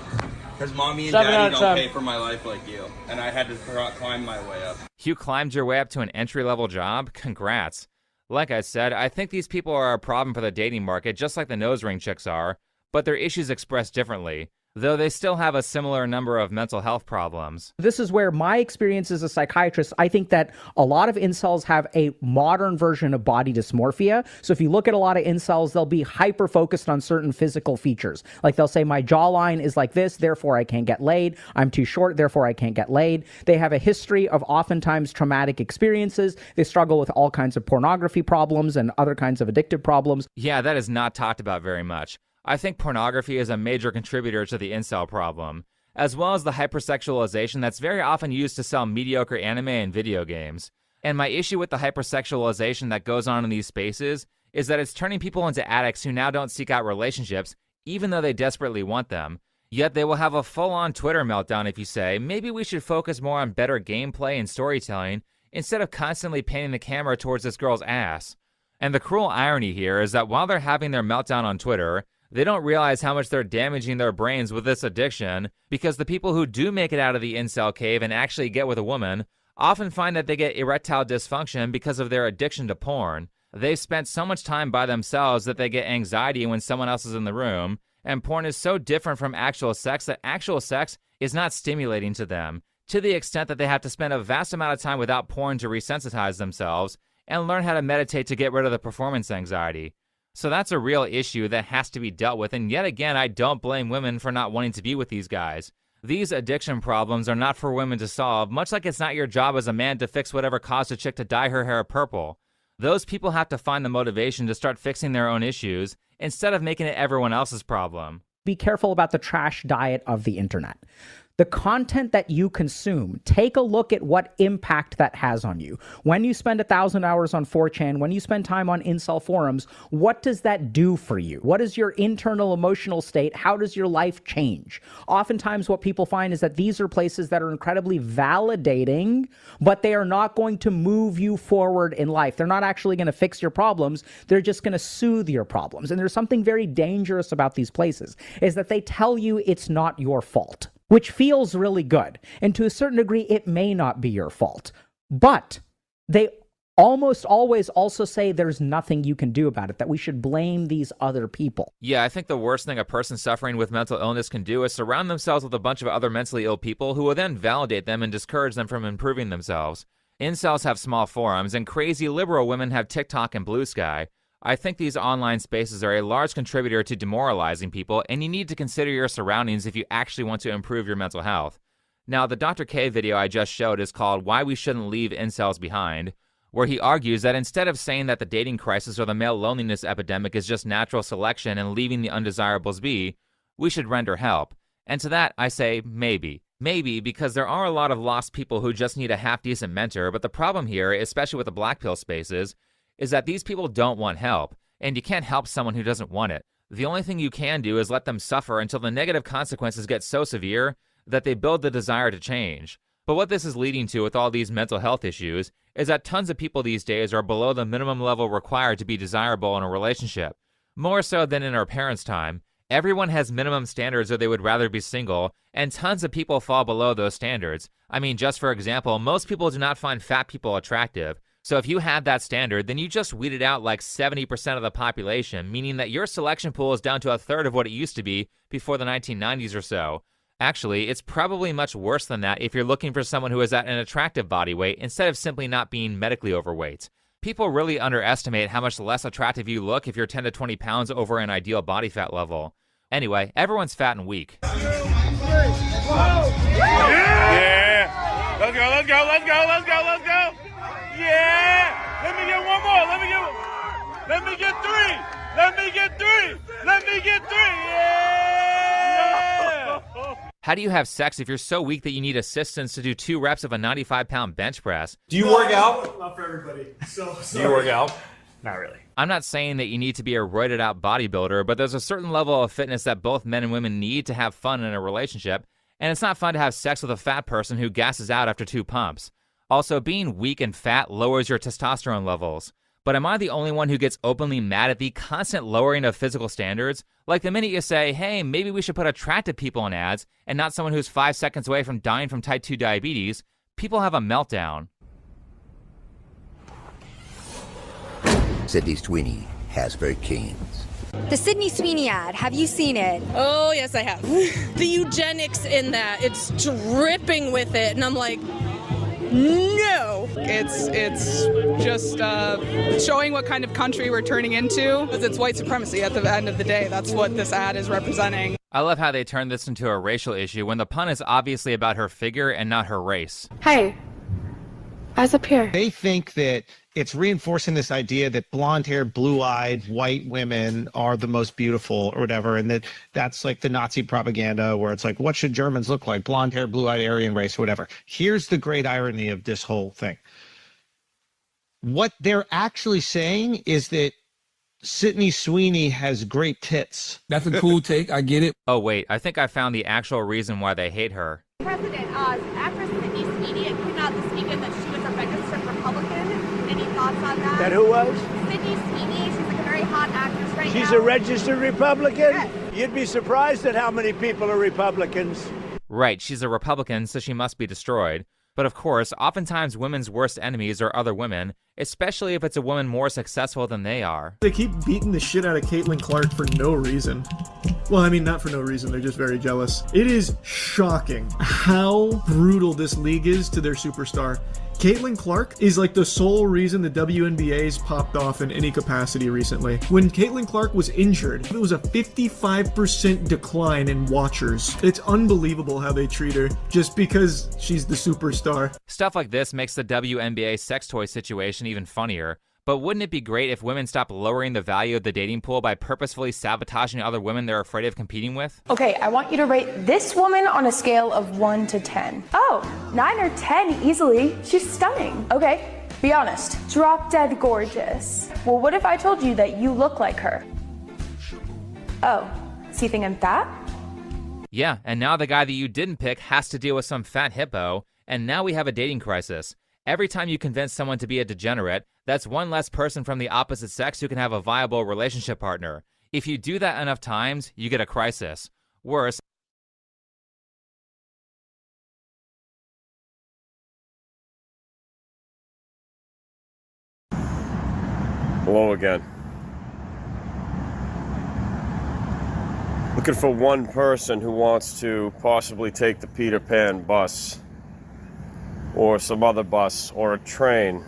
Because mommy and 7 out daddy of don't 10. pay for my life like you. And I had to climb my way up. You climbed your way up to an entry-level job? Congrats. Like I said, I think these people are a problem for the dating market, just like the nose ring chicks are, but their issues expressed differently, though they still have a similar number of mental health problems. This is where my experience as a psychiatrist, I think that a lot of incels have a modern version of body dysmorphia. So if you look at a lot of incels, they'll be hyper-focused on certain physical features. Like they'll say, my jawline is like this, therefore I can't get laid. I'm too short, therefore I can't get laid. They have a history of oftentimes traumatic experiences. They struggle with all kinds of pornography problems and other kinds of addictive problems. Yeah, that is not talked about very much. I think pornography is a major contributor to the incel problem, as well as the hypersexualization that's very often used to sell mediocre anime and video games. And my issue with the hypersexualization that goes on in these spaces is that it's turning people into addicts who now don't seek out relationships, even though they desperately want them. Yet they will have a full-on Twitter meltdown if you say, maybe we should focus more on better gameplay and storytelling instead of constantly painting the camera towards this girl's ass. And the cruel irony here is that while they're having their meltdown on Twitter, they don't realize how much they're damaging their brains with this addiction, because the people who do make it out of the incel cave and actually get with a woman often find that they get erectile dysfunction because of their addiction to porn. They've spent so much time by themselves that they get anxiety when someone else is in the room, and porn is so different from actual sex that actual sex is not stimulating to them, to the extent that they have to spend a vast amount of time without porn to resensitize themselves and learn how to meditate to get rid of the performance anxiety. So that's a real issue that has to be dealt with, and yet again, I don't blame women for not wanting to be with these guys. These addiction problems are not for women to solve, much like it's not your job as a man to fix whatever caused a chick to dye her hair purple. Those people have to find the motivation to start fixing their own issues instead of making it everyone else's problem. Be careful about the trash diet of the internet. The content that you consume, take a look at what impact that has on you. When you spend 1,000 hours on 4chan, when you spend time on incel forums, what does that do for you? What is your internal emotional state? How does your life change? Oftentimes what people find is that these are places that are incredibly validating, but they are not going to move you forward in life. They're not actually going to fix your problems. They're just going to soothe your problems. And there's something very dangerous about these places, is that they tell you it's not your fault, which feels really good. And to a certain degree, it may not be your fault. But they almost always also say there's nothing you can do about it, that we should blame these other people. Yeah, I think the worst thing a person suffering with mental illness can do is surround themselves with a bunch of other mentally ill people who will then validate them and discourage them from improving themselves. Incels have small forums, and crazy liberal women have TikTok and Blue Sky. I think these online spaces are a large contributor to demoralizing people, and you need to consider your surroundings if you actually want to improve your mental health. Now, the Dr. K video I just showed is called Why We Shouldn't Leave Incels Behind, where he argues that instead of saying that the dating crisis or the male loneliness epidemic is just natural selection and leaving the undesirables be, we should render help. And to that, I say maybe. Maybe, because there are a lot of lost people who just need a half-decent mentor, but the problem here, especially with the black pill spaces, is that these people don't want help, and you can't help someone who doesn't want it. The only thing you can do is let them suffer until the negative consequences get so severe that they build the desire to change. But what this is leading to with all these mental health issues is that tons of people these days are below the minimum level required to be desirable in a relationship. More so than in our parents' time, everyone has minimum standards or they would rather be single, and tons of people fall below those standards. I mean, just for example, most people do not find fat people attractive. So if you had that standard, then you just weeded out like 70% of the population, meaning that your selection pool is down to a third of what it used to be before the 1990s or so. Actually, it's probably much worse than that if you're looking for someone who is at an attractive body weight instead of simply not being medically overweight. People really underestimate how much less attractive you look if you're 10 to 20 pounds over an ideal body fat level. Anyway, everyone's fat and weak. Yeah! Let's go, let's go, let's go, let's go, let's go! Yeah! Let me get one more. Let me get three. Let me get three. Let me get three. Yeah! How do you have sex if you're so weak that you need assistance to do 2 reps of a 95-pound bench press? Do you work out? Not for everybody. So Do you work out? Not really. I'm not saying that you need to be a roided out bodybuilder, but there's a certain level of fitness that both men and women need to have fun in a relationship, and it's not fun to have sex with a fat person who gasses out after 2 pumps. Also, being weak and fat lowers your testosterone levels. But am I the only one who gets openly mad at the constant lowering of physical standards? Like the minute you say, hey, maybe we should put attractive people in ads and not someone who's 5 seconds away from dying from type 2 diabetes, people have a meltdown. Sydney Sweeney, Hasbro Canes. The Sydney Sweeney ad, have you seen it? Oh, yes, I have. The eugenics in that, it's dripping with it, and I'm like, no. It's just showing what kind of country we're turning into. It's white supremacy at the end of the day. That's what this ad is representing. I love how they turned this into a racial issue when the pun is obviously about her figure and not her race. Hey, eyes up here. They think that it's reinforcing this idea that blonde-haired, blue-eyed, white women are the most beautiful or whatever, and that's like the Nazi propaganda where it's like, what should Germans look like? Blonde-haired, blue-eyed, Aryan race, or whatever. Here's the great irony of this whole thing. What they're actually saying is that Sydney Sweeney has great tits. That's a cool take. I get it. Oh, wait, I think I found the actual reason why they hate her. President, actress Sydney Sweeney came out this weekend that she was a registered Republican. Any thoughts on that? That who was? Sydney Sweeney. She's like a very hot actress right now. She's a registered Republican? Yes. You'd be surprised at how many people are Republicans. Right, she's a Republican, so she must be destroyed. But of course, oftentimes women's worst enemies are other women, especially if it's a woman more successful than they are. They keep beating the shit out of Caitlin Clark for no reason. Well, I mean, not for no reason, they're just very jealous. It is shocking how brutal this league is to their superstar. Caitlin Clark is like the sole reason the WNBA's popped off in any capacity recently. When Caitlin Clark was injured, it was a 55% decline in watchers. It's unbelievable how they treat her just because she's the superstar. Stuff like this makes the WNBA sex toy situation even funnier. But wouldn't it be great if women stopped lowering the value of the dating pool by purposefully sabotaging other women they're afraid of competing with? Okay, I want you to rate this woman on a scale of 1 to 10. Oh, 9 or 10 easily. She's stunning. Okay, be honest. Drop dead gorgeous. Well, what if I told you that you look like her? Oh, so you think I'm fat? Yeah, and now the guy that you didn't pick has to deal with some fat hippo, and now we have a dating crisis. Every time you convince someone to be a degenerate, that's one less person from the opposite sex who can have a viable relationship partner. If you do that enough times, you get a crisis. Worse, Hello again. Looking for one person who wants to possibly take the Peter Pan bus, or some other bus, or a train.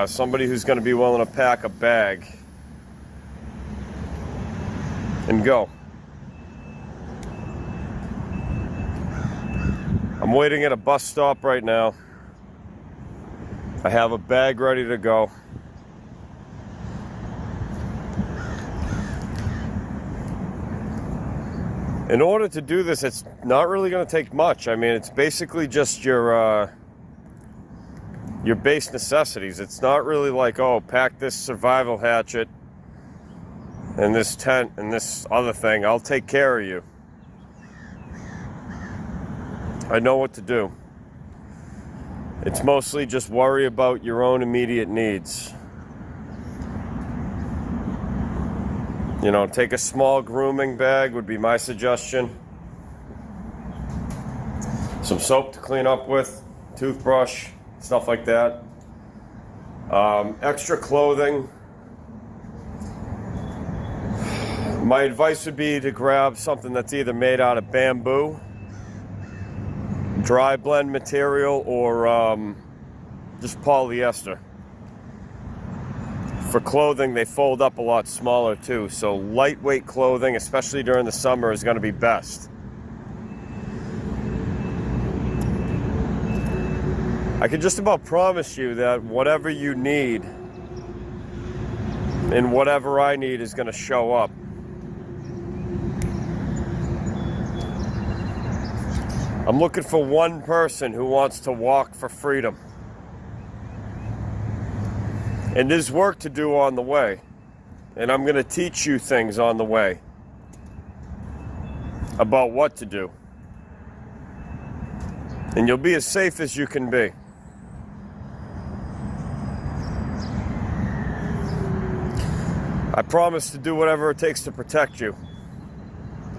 Somebody who's going to be willing to pack a bag and go. I'm waiting at a bus stop right now. I have a bag ready to go. In order to do this, it's not really going to take much. I mean, it's basically just your base necessities. It's not really like, oh, pack this survival hatchet and this tent and this other thing. I'll take care of you. I know what to do. It's mostly just worry about your own immediate needs. You know, take a small grooming bag would be my suggestion. Some soap to clean up with, toothbrush, stuff like that. Extra clothing. My advice would be to grab something that's either made out of bamboo, dry blend material, or just polyester. For clothing, they fold up a lot smaller too, so lightweight clothing, especially during the summer, is going to be best. I can just about promise you that whatever you need and whatever I need is going to show up. I'm looking for one person who wants to walk for freedom. And there's work to do on the way. And I'm going to teach you things on the way about what to do. And you'll be as safe as you can be. I promise to do whatever it takes to protect you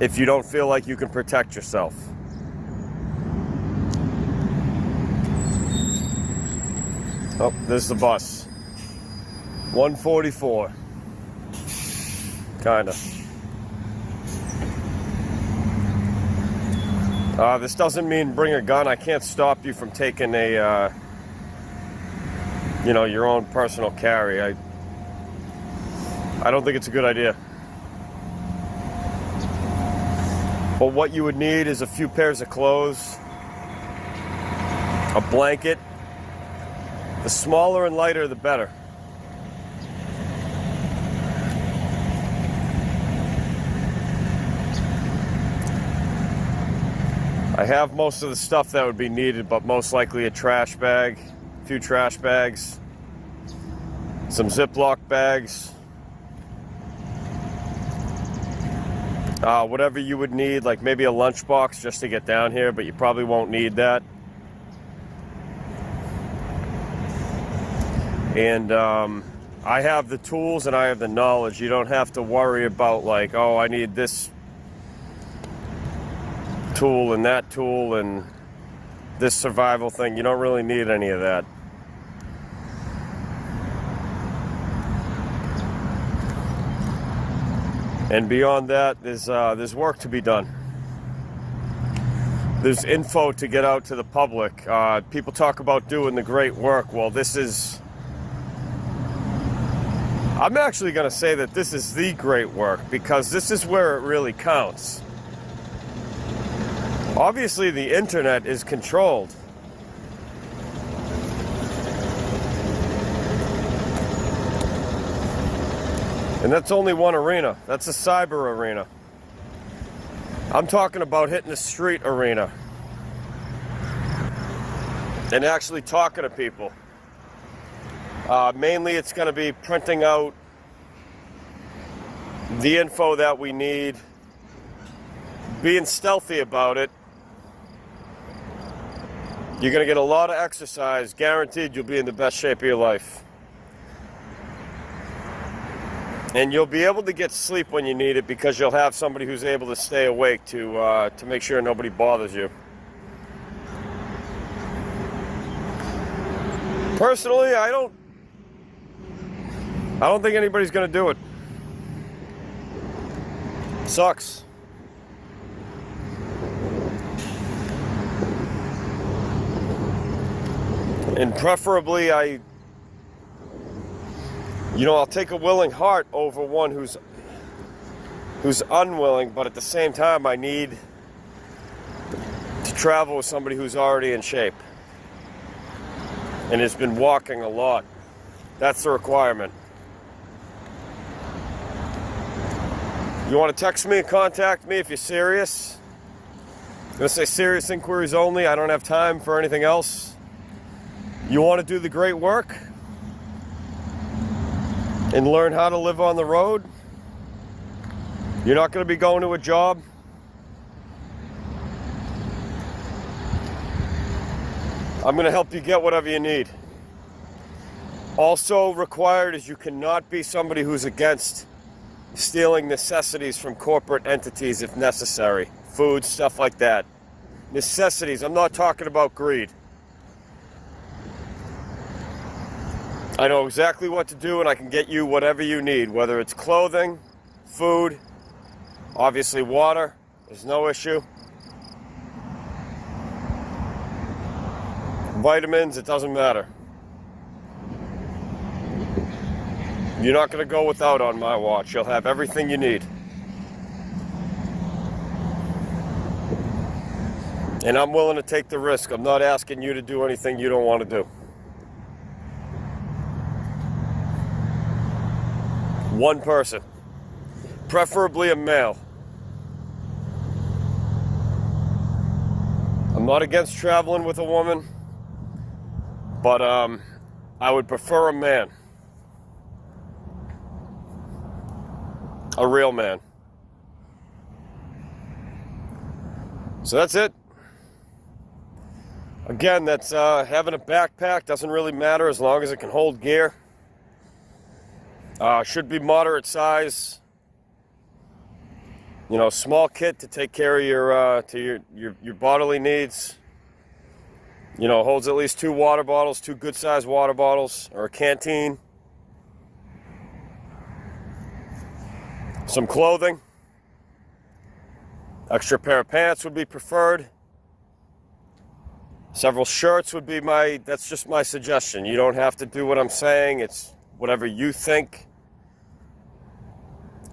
if you don't feel like you can protect yourself. Oh, there's the bus. 144. Kinda. This doesn't mean bring a gun. I can't stop you from taking a, your own personal carry. I don't think it's a good idea. But what you would need is a few pairs of clothes, a blanket. The smaller and lighter, the better. I have most of the stuff that would be needed, but most likely a trash bag, a few trash bags, some Ziploc bags, whatever you would need, like maybe a lunchbox just to get down here, but you probably won't need that. And I have the tools and I have the knowledge. You don't have to worry about like, oh, I need this tool and that tool and this survival thing. You don't really need any of that. And beyond that, there's work to be done. there's info to get out to the public. People talk about doing the great work. Well, I'm actually going to say that this is the great work, because this is where it really counts. Obviously, the internet is controlled. And that's only one arena. That's a cyber arena. I'm talking about hitting the street arena and actually talking to people. Mainly it's going to be printing out the info that we need, being stealthy about it. You're going to get a lot of exercise. Guaranteed you'll be in the best shape of your life. And you'll be able to get sleep when you need it, because you'll have somebody who's able to stay awake to make sure nobody bothers you. Personally, I don't think anybody's going to do it. Sucks. And preferably, I'll take a willing heart over one who's unwilling, but at the same time, I need to travel with somebody who's already in shape and has been walking a lot. That's the requirement. You want to text me and contact me if you're serious? I'm going to say serious inquiries only. I don't have time for anything else. You want to do the great work and learn how to live on the road? You're not going to be going to a job. I'm going to help you get whatever you need. Also required is you cannot be somebody who's against stealing necessities from corporate entities if necessary. Food, stuff like that. Necessities. I'm not talking about greed. I know exactly what to do, and I can get you whatever you need, whether it's clothing, food, obviously water. There's no issue. Vitamins, it doesn't matter. You're not going to go without on my watch. You'll have everything you need. And I'm willing to take the risk. I'm not asking you to do anything you don't want to do. One person, preferably a male. I'm not against traveling with a woman, but I would prefer a man. A real man. So that's it. Again, that's having a backpack doesn't really matter as long as it can hold gear. Should be moderate size. You know, small kit to take care of your bodily needs. You know, holds at least 2 water bottles, 2 good sized water bottles, or a canteen. Some clothing. Extra pair of pants would be preferred. Several shirts would be that's just my suggestion. You don't have to do what I'm saying. It's whatever you think.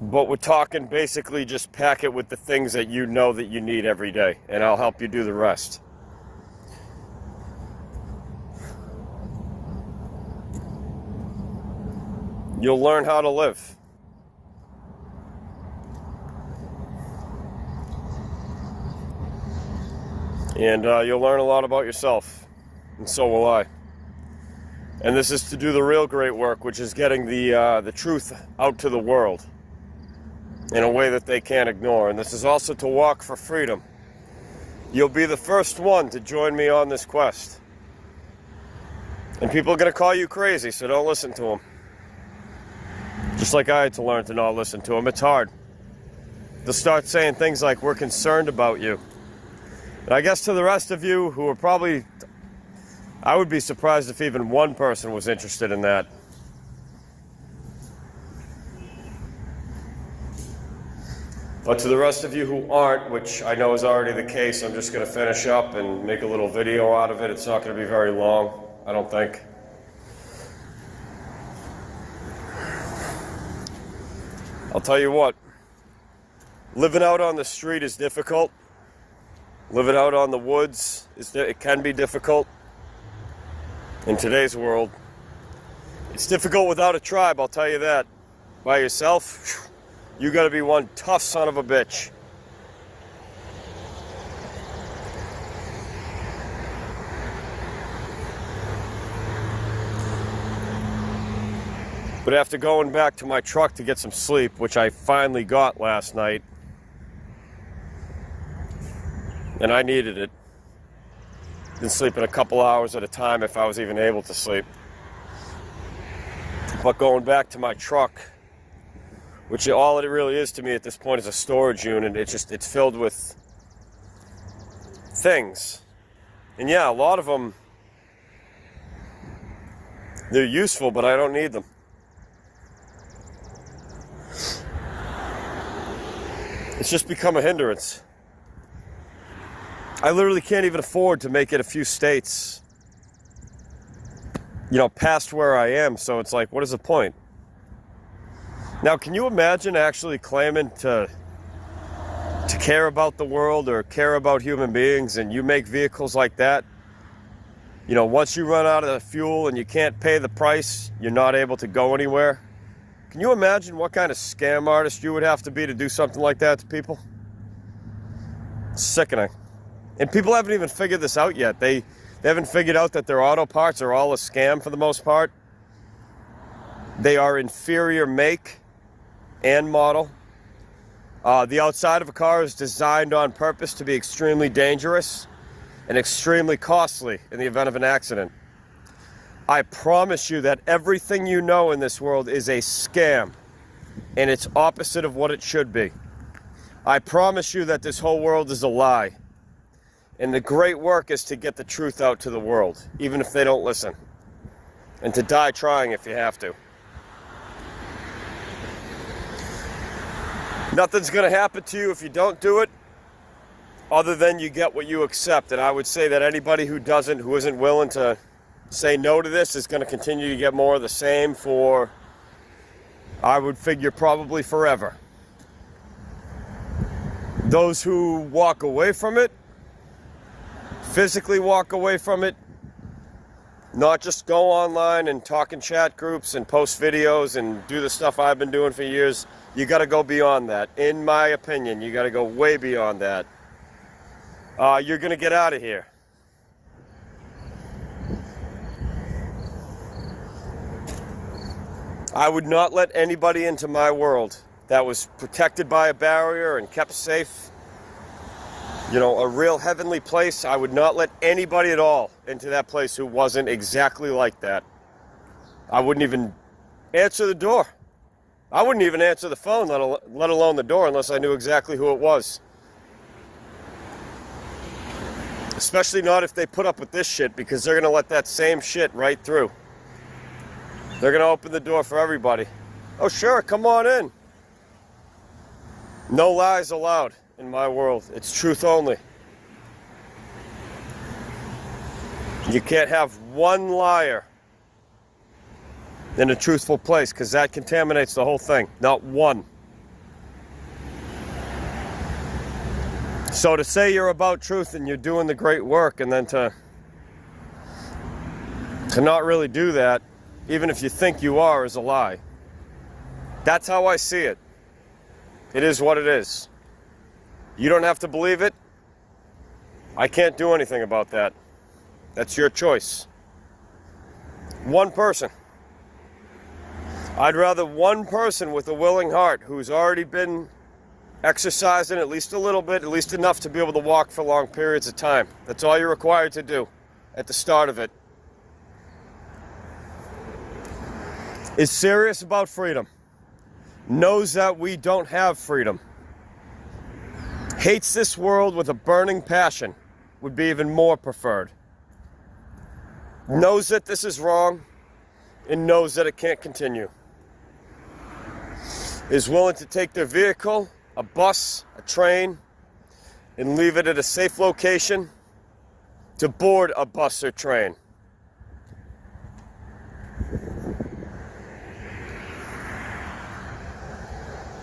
But we're talking basically just pack it with the things that you know that you need every day, and I'll help you do the rest. You'll learn how to live. And you'll learn a lot about yourself, and so will I. And this is to do the real great work, which is getting the truth out to the world in a way that they can't ignore. And this is also to walk for freedom. You'll be the first one to join me on this quest. And people are going to call you crazy, so don't listen to them. Just like I had to learn to not listen to them. It's hard. They'll start saying things like, "We're concerned about you." And I guess to the rest of you who are probably, I would be surprised if even one person was interested in that. But to the rest of you who aren't, which I know is already the case, I'm just going to finish up and make a little video out of it. It's not going to be very long, I don't think. I'll tell you what, living out on the street is difficult. Living out on the woods, it can be difficult in today's world. It's difficult without a tribe, I'll tell you that. By yourself, you gotta be one tough son of a bitch. But after going back to my truck to get some sleep, which I finally got last night, and I needed it. Been sleeping a couple hours at a time if I was even able to sleep. But going back to my truck, which all it really is to me at this point is a storage unit. It's filled with things. And yeah, a lot of them, they're useful, but I don't need them. It's just become a hindrance. I literally can't even afford to make it a few states, past where I am. So it's like, what is the point? Now, can you imagine actually claiming to care about the world or care about human beings, and you make vehicles like that? Once you run out of the fuel and you can't pay the price, you're not able to go anywhere. Can you imagine what kind of scam artist you would have to be to do something like that to people? It's sickening. And people haven't even figured this out yet. They haven't figured out that their auto parts are all a scam for the most part. They are inferior make and model. The outside of a car is designed on purpose to be extremely dangerous and extremely costly in the event of an accident. I promise you that everything you know in this world is a scam, and it's opposite of what it should be. I promise you that this whole world is a lie. And the great work is to get the truth out to the world, even if they don't listen. And to die trying if you have to. Nothing's going to happen to you if you don't do it, other than you get what you accept. And I would say that anybody who isn't willing to say no to this is going to continue to get more of the same for, I would figure, probably forever. Those who walk away from it, physically walk away from it, not just go online and talk in chat groups and post videos and do the stuff I've been doing for years. You got to go beyond that. In my opinion, you got to go way beyond that. You're going to get out of here. I would not let anybody into my world that was protected by a barrier and kept safe. A real heavenly place. I would not let anybody at all into that place who wasn't exactly like that. I wouldn't even answer the door. I wouldn't even answer the phone, let alone the door, unless I knew exactly who it was. Especially not if they put up with this shit, because they're going to let that same shit right through. They're going to open the door for everybody. Oh, sure, come on in. No lies allowed in my world. It's truth only. You can't have one liar in a truthful place, because that contaminates the whole thing. Not one. So to say you're about truth and you're doing the great work, and then to not really do that, even if you think you are, is a lie. That's how I see it. It is what it is. You don't have to believe it. I can't do anything about that. That's your choice. One person. I'd rather one person with a willing heart who's already been exercising at least a little bit, at least enough to be able to walk for long periods of time. That's all you're required to do at the start of it. Is serious about freedom. Knows that we don't have freedom. Hates this world with a burning passion, would be even more preferred. Knows that this is wrong and knows that it can't continue. Is willing to take their vehicle, a bus, a train, and leave it at a safe location to board a bus or train.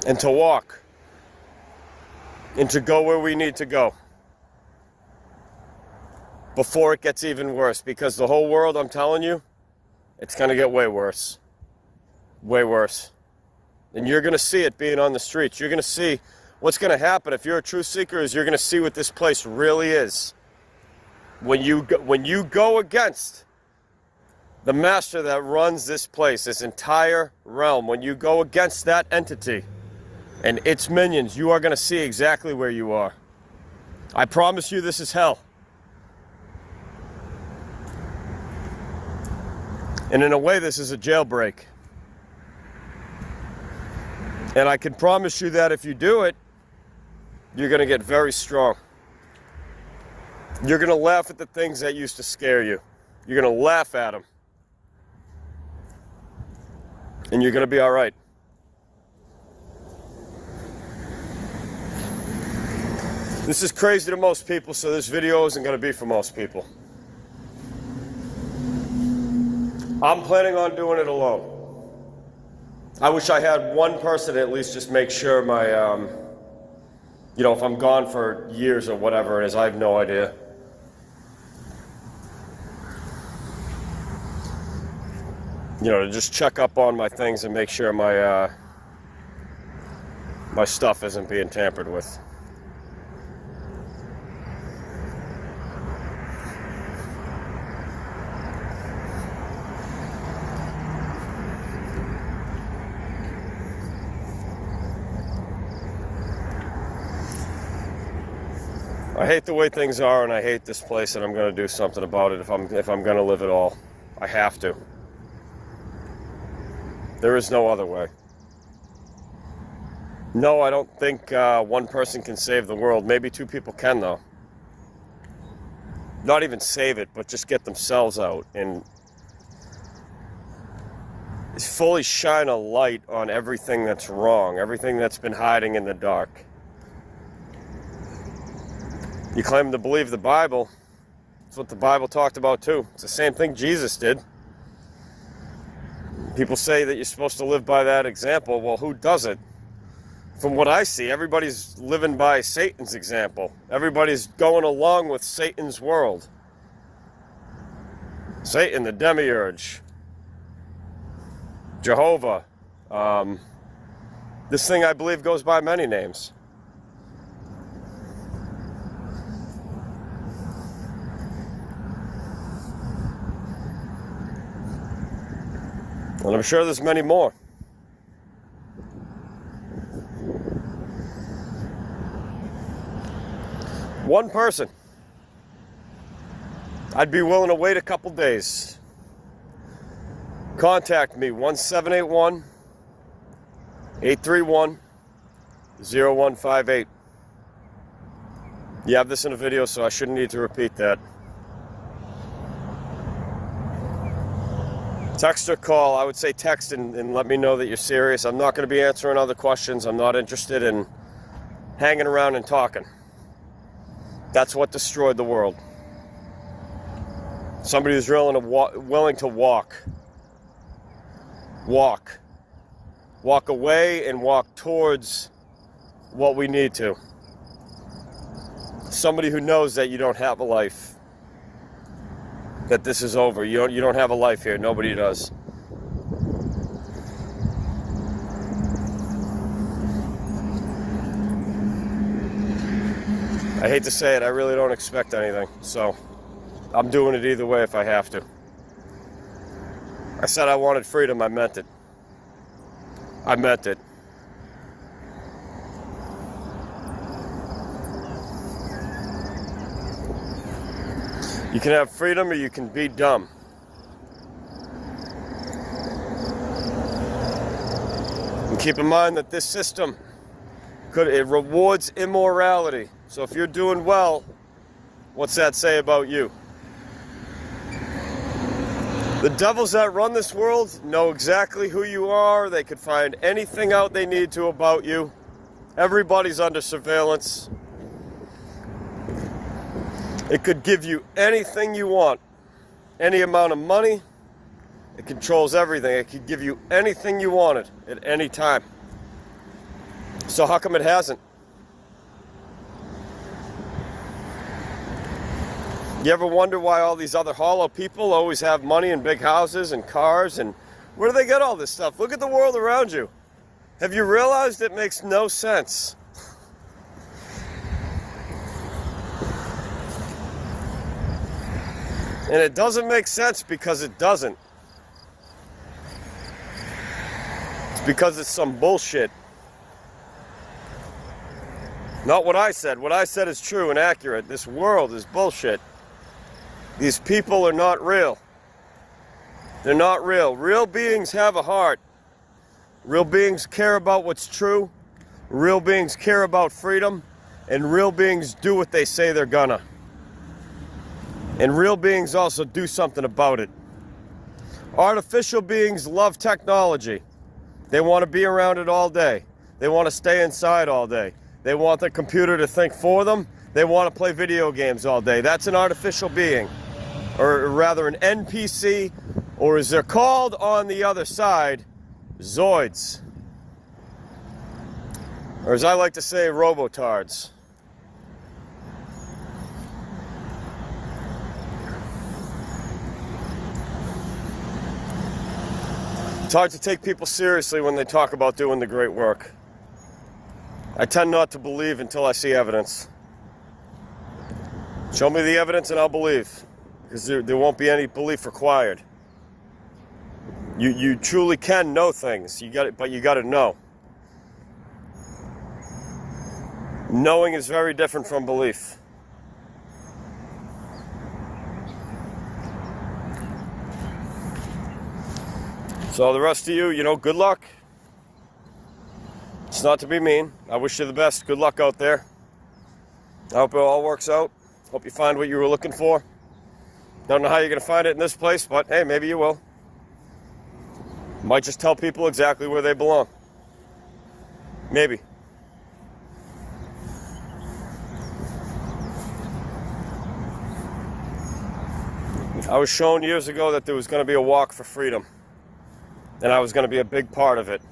And to walk. And to go where we need to go. Before it gets even worse. Because the whole world, I'm telling you, it's going to get way worse. Way worse. And you're going to see it being on the streets. You're going to see what's going to happen if you're a truth seeker is you're going to see what this place really is. When you go against the master that runs this place, this entire realm, when you go against that entity and its minions, you are going to see exactly where you are. I promise you this is hell. And in a way, this is a jailbreak. And I can promise you that if you do it, you're going to get very strong. You're going to laugh at the things that used to scare you. You're going to laugh at them. And you're going to be all right. This is crazy to most people, so this video isn't going to be for most people. I'm planning on doing it alone. I wish I had one person to at least just make sure my, if I'm gone for years or whatever it is, I have no idea. To just check up on my things and make sure my my stuff isn't being tampered with. I hate the way things are, and I hate this place, and I'm going to do something about it if I'm going to live at all. I have to. There is no other way. No, I don't think one person can save the world. Maybe two people can, though. Not even save it, but just get themselves out and fully shine a light on everything that's wrong, everything that's been hiding in the dark. You claim to believe the Bible. That's what the Bible talked about too. It's the same thing Jesus did. People say that you're supposed to live by that example. Well, who doesn't? From what I see, everybody's living by Satan's example. Everybody's going along with Satan's world. Satan, the demiurge. Jehovah. This thing, I believe, goes by many names. And I'm sure there's many more. One person. I'd be willing to wait a couple days. Contact me, 1-781-831-0158. You have this in a video, so I shouldn't need to repeat that. Text or call. I would say text and let me know that you're serious. I'm not going to be answering other questions. I'm not interested in hanging around and talking. That's what destroyed the world. Somebody who's willing to walk. Walk away and walk towards what we need to. Somebody who knows that you don't have a life. That this is over. You don't have a life here. Nobody does. I hate to say it, I really don't expect anything. So I'm doing it either way if I have to. I said I wanted freedom. I meant it. I meant it. You can have freedom or you can be dumb. And keep in mind that this system, it rewards immorality. So if you're doing well, what's that say about you? The devils that run this world know exactly who you are. They could find anything out they need to about you Everybody's under surveillance. It could give you anything you want, any amount of money. It controls everything. It could give you anything you wanted at any time. So how come it hasn't? You ever wonder why all these other hollow people always have money and big houses and cars, and where do they get all this stuff? Look at the world around you. Have you realized it makes no sense? And it doesn't make sense because it doesn't. It's because it's some bullshit. Not what I said. What I said is true and accurate. This world is bullshit. These people are not real. They're not real. Real beings have a heart. Real beings care about what's true. Real beings care about freedom. And real beings do what they say they're gonna. And real beings also do something about it. Artificial beings love technology. They want to be around it all day. They want to stay inside all day. They want the computer to think for them. They want to play video games all day. That's an artificial being. Or rather an NPC, or as they're called on the other side, Zoids. Or as I like to say, Robotards. It's hard to take people seriously when they talk about doing the great work. I tend not to believe until I see evidence. Show me the evidence and I'll believe. Because there won't be any belief required. You truly can know things. You got it, but you got to know. Knowing is very different from belief. So the rest of you, good luck. It's not to be mean. I wish you the best. Good luck out there. I hope it all works out. Hope you find what you were looking for. Don't know how you're going to find it in this place, but hey, maybe you will. Might just tell people exactly where they belong. Maybe. I was shown years ago that there was going to be a walk for freedom. And I was going to be a big part of it.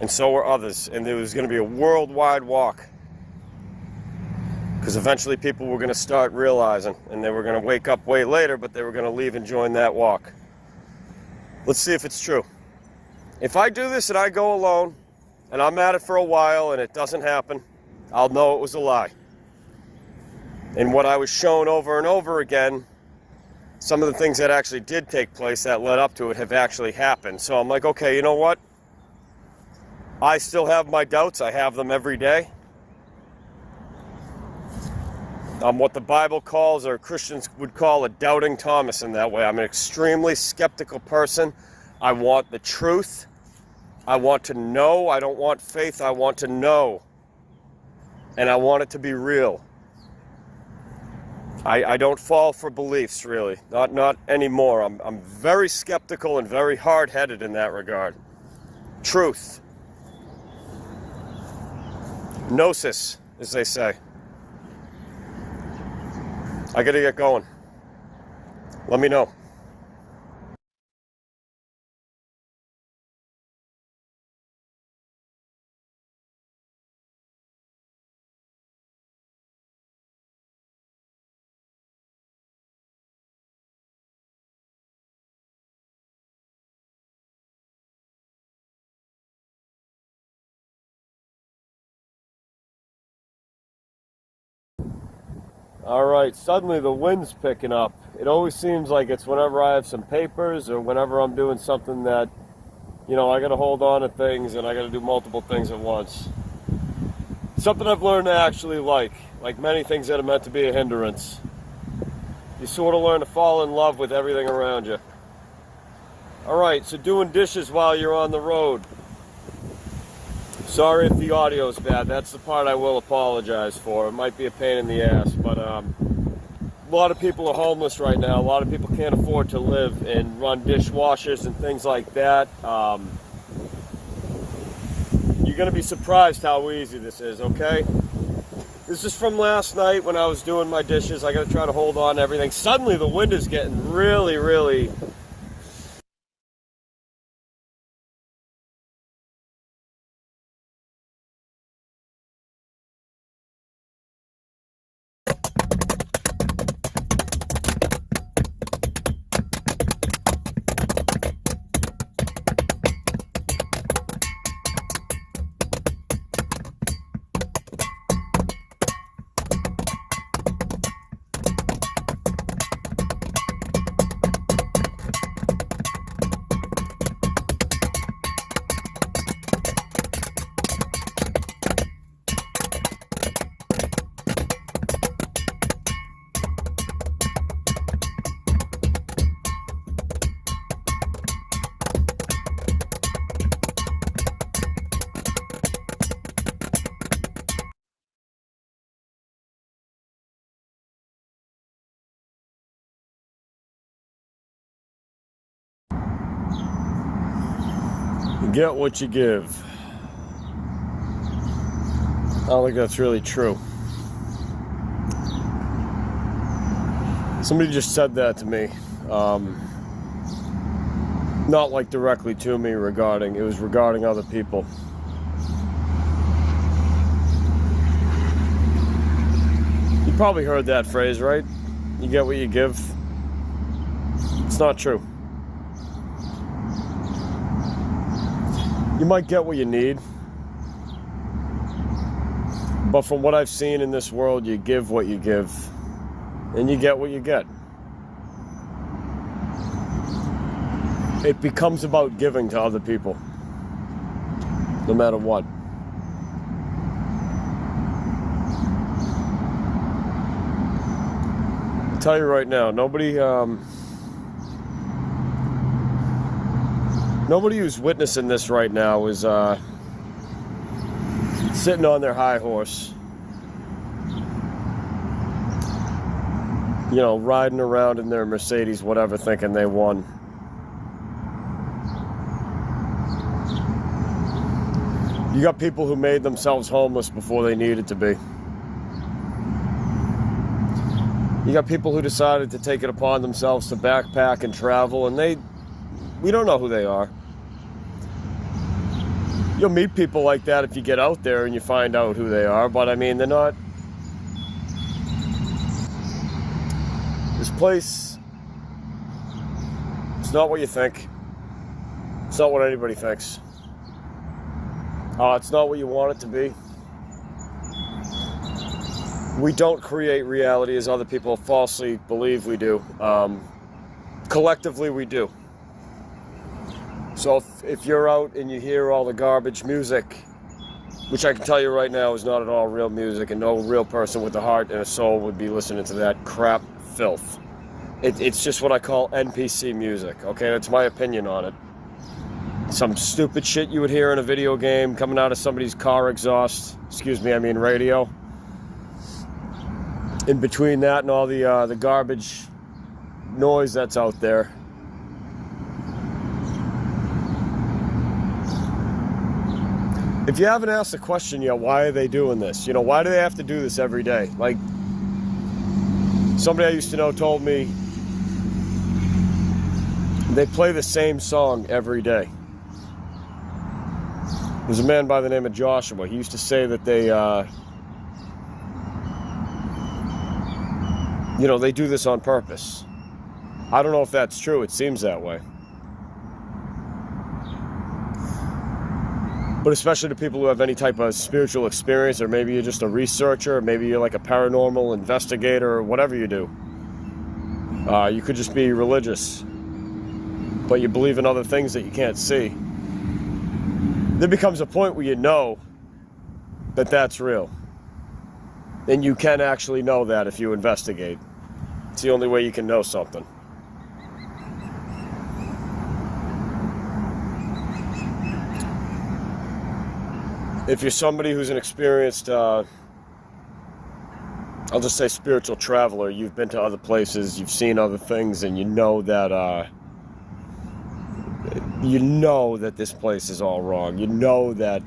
And so were others. And there was going to be a worldwide walk. Because eventually people were going to start realizing, and they were going to wake up way later, but they were going to leave and join that walk. Let's see if it's true. If I do this and I go alone, and I'm at it for a while and it doesn't happen, I'll know it was a lie. And what I was shown over and over again, some of the things that actually did take place that led up to it have actually happened. So I'm like, okay, you know what? I still have my doubts. I have them every day. I'm what the Bible calls, or Christians would call, a doubting Thomas in that way. I'm an extremely skeptical person. I want the truth. I want to know. I don't want faith. I want to know. And I want it to be real. I don't fall for beliefs, really. Not anymore. I'm very skeptical and very hard-headed in that regard. Truth. Gnosis, as they say. I gotta get going. Let me know. All right, suddenly the wind's picking up. It always seems like it's whenever I have some papers or whenever I'm doing something that, I got to hold on to things and I got to do multiple things at once. Something I've learned to actually like many things that are meant to be a hindrance. You sort of learn to fall in love with everything around you. All right, so doing dishes while you're on the road. Sorry if the audio is bad. That's the part I will apologize for. It might be a pain in the ass, but a lot of people are homeless right now. A lot of people can't afford to live and run dishwashers and things like that. You going to be surprised how easy this is, okay? This is from last night when I was doing my dishes. I got to try to hold on to everything. Suddenly the wind is getting really, really... You get what you give. I don't think that's really true. Somebody just said that to me. Not like directly to me it was regarding other people. You probably heard that phrase, right? You get what you give. It's not true. You might get what you need, but from what I've seen in this world, you give what you give, and you get what you get. It becomes about giving to other people, no matter what. I'll tell you right now, nobody who's witnessing this right now is sitting on their high horse, you know, riding around in their Mercedes, whatever, thinking they won. You got people who made themselves homeless before they needed to be. You got people who decided to take it upon themselves to backpack and travel, and we don't know who they are. You'll meet people like that if you get out there and you find out who they are, but I mean, they're not... This place, it's not what you think. It's not what anybody thinks. It's not what you want it to be. We don't create reality as other people falsely believe we do. Collectively, we do. So if you're out and you hear all the garbage music, which I can tell you right now is not at all real music, and no real person with a heart and a soul would be listening to that crap filth. It's just what I call NPC music, okay? That's my opinion on it. Some stupid shit you would hear in a video game coming out of somebody's car exhaust. Radio. In between that and all the garbage noise that's out there. If you haven't asked the question yet, why are they doing this? You know, why do they have to do this every day? Like, somebody I used to know told me they play the same song every day. There's a man by the name of Joshua. He used to say that they do this on purpose. I don't know if that's true. It seems that way. But especially to people who have any type of spiritual experience, or maybe you're just a researcher, or maybe you're like a paranormal investigator, or whatever you do. You could just be religious, but you believe in other things that you can't see. There becomes a point where you know that that's real. And you can actually know that if you investigate. It's the only way you can know something. If you're somebody who's an experienced, I'll just say spiritual traveler, you've been to other places, you've seen other things, and you know that this place is all wrong. You know that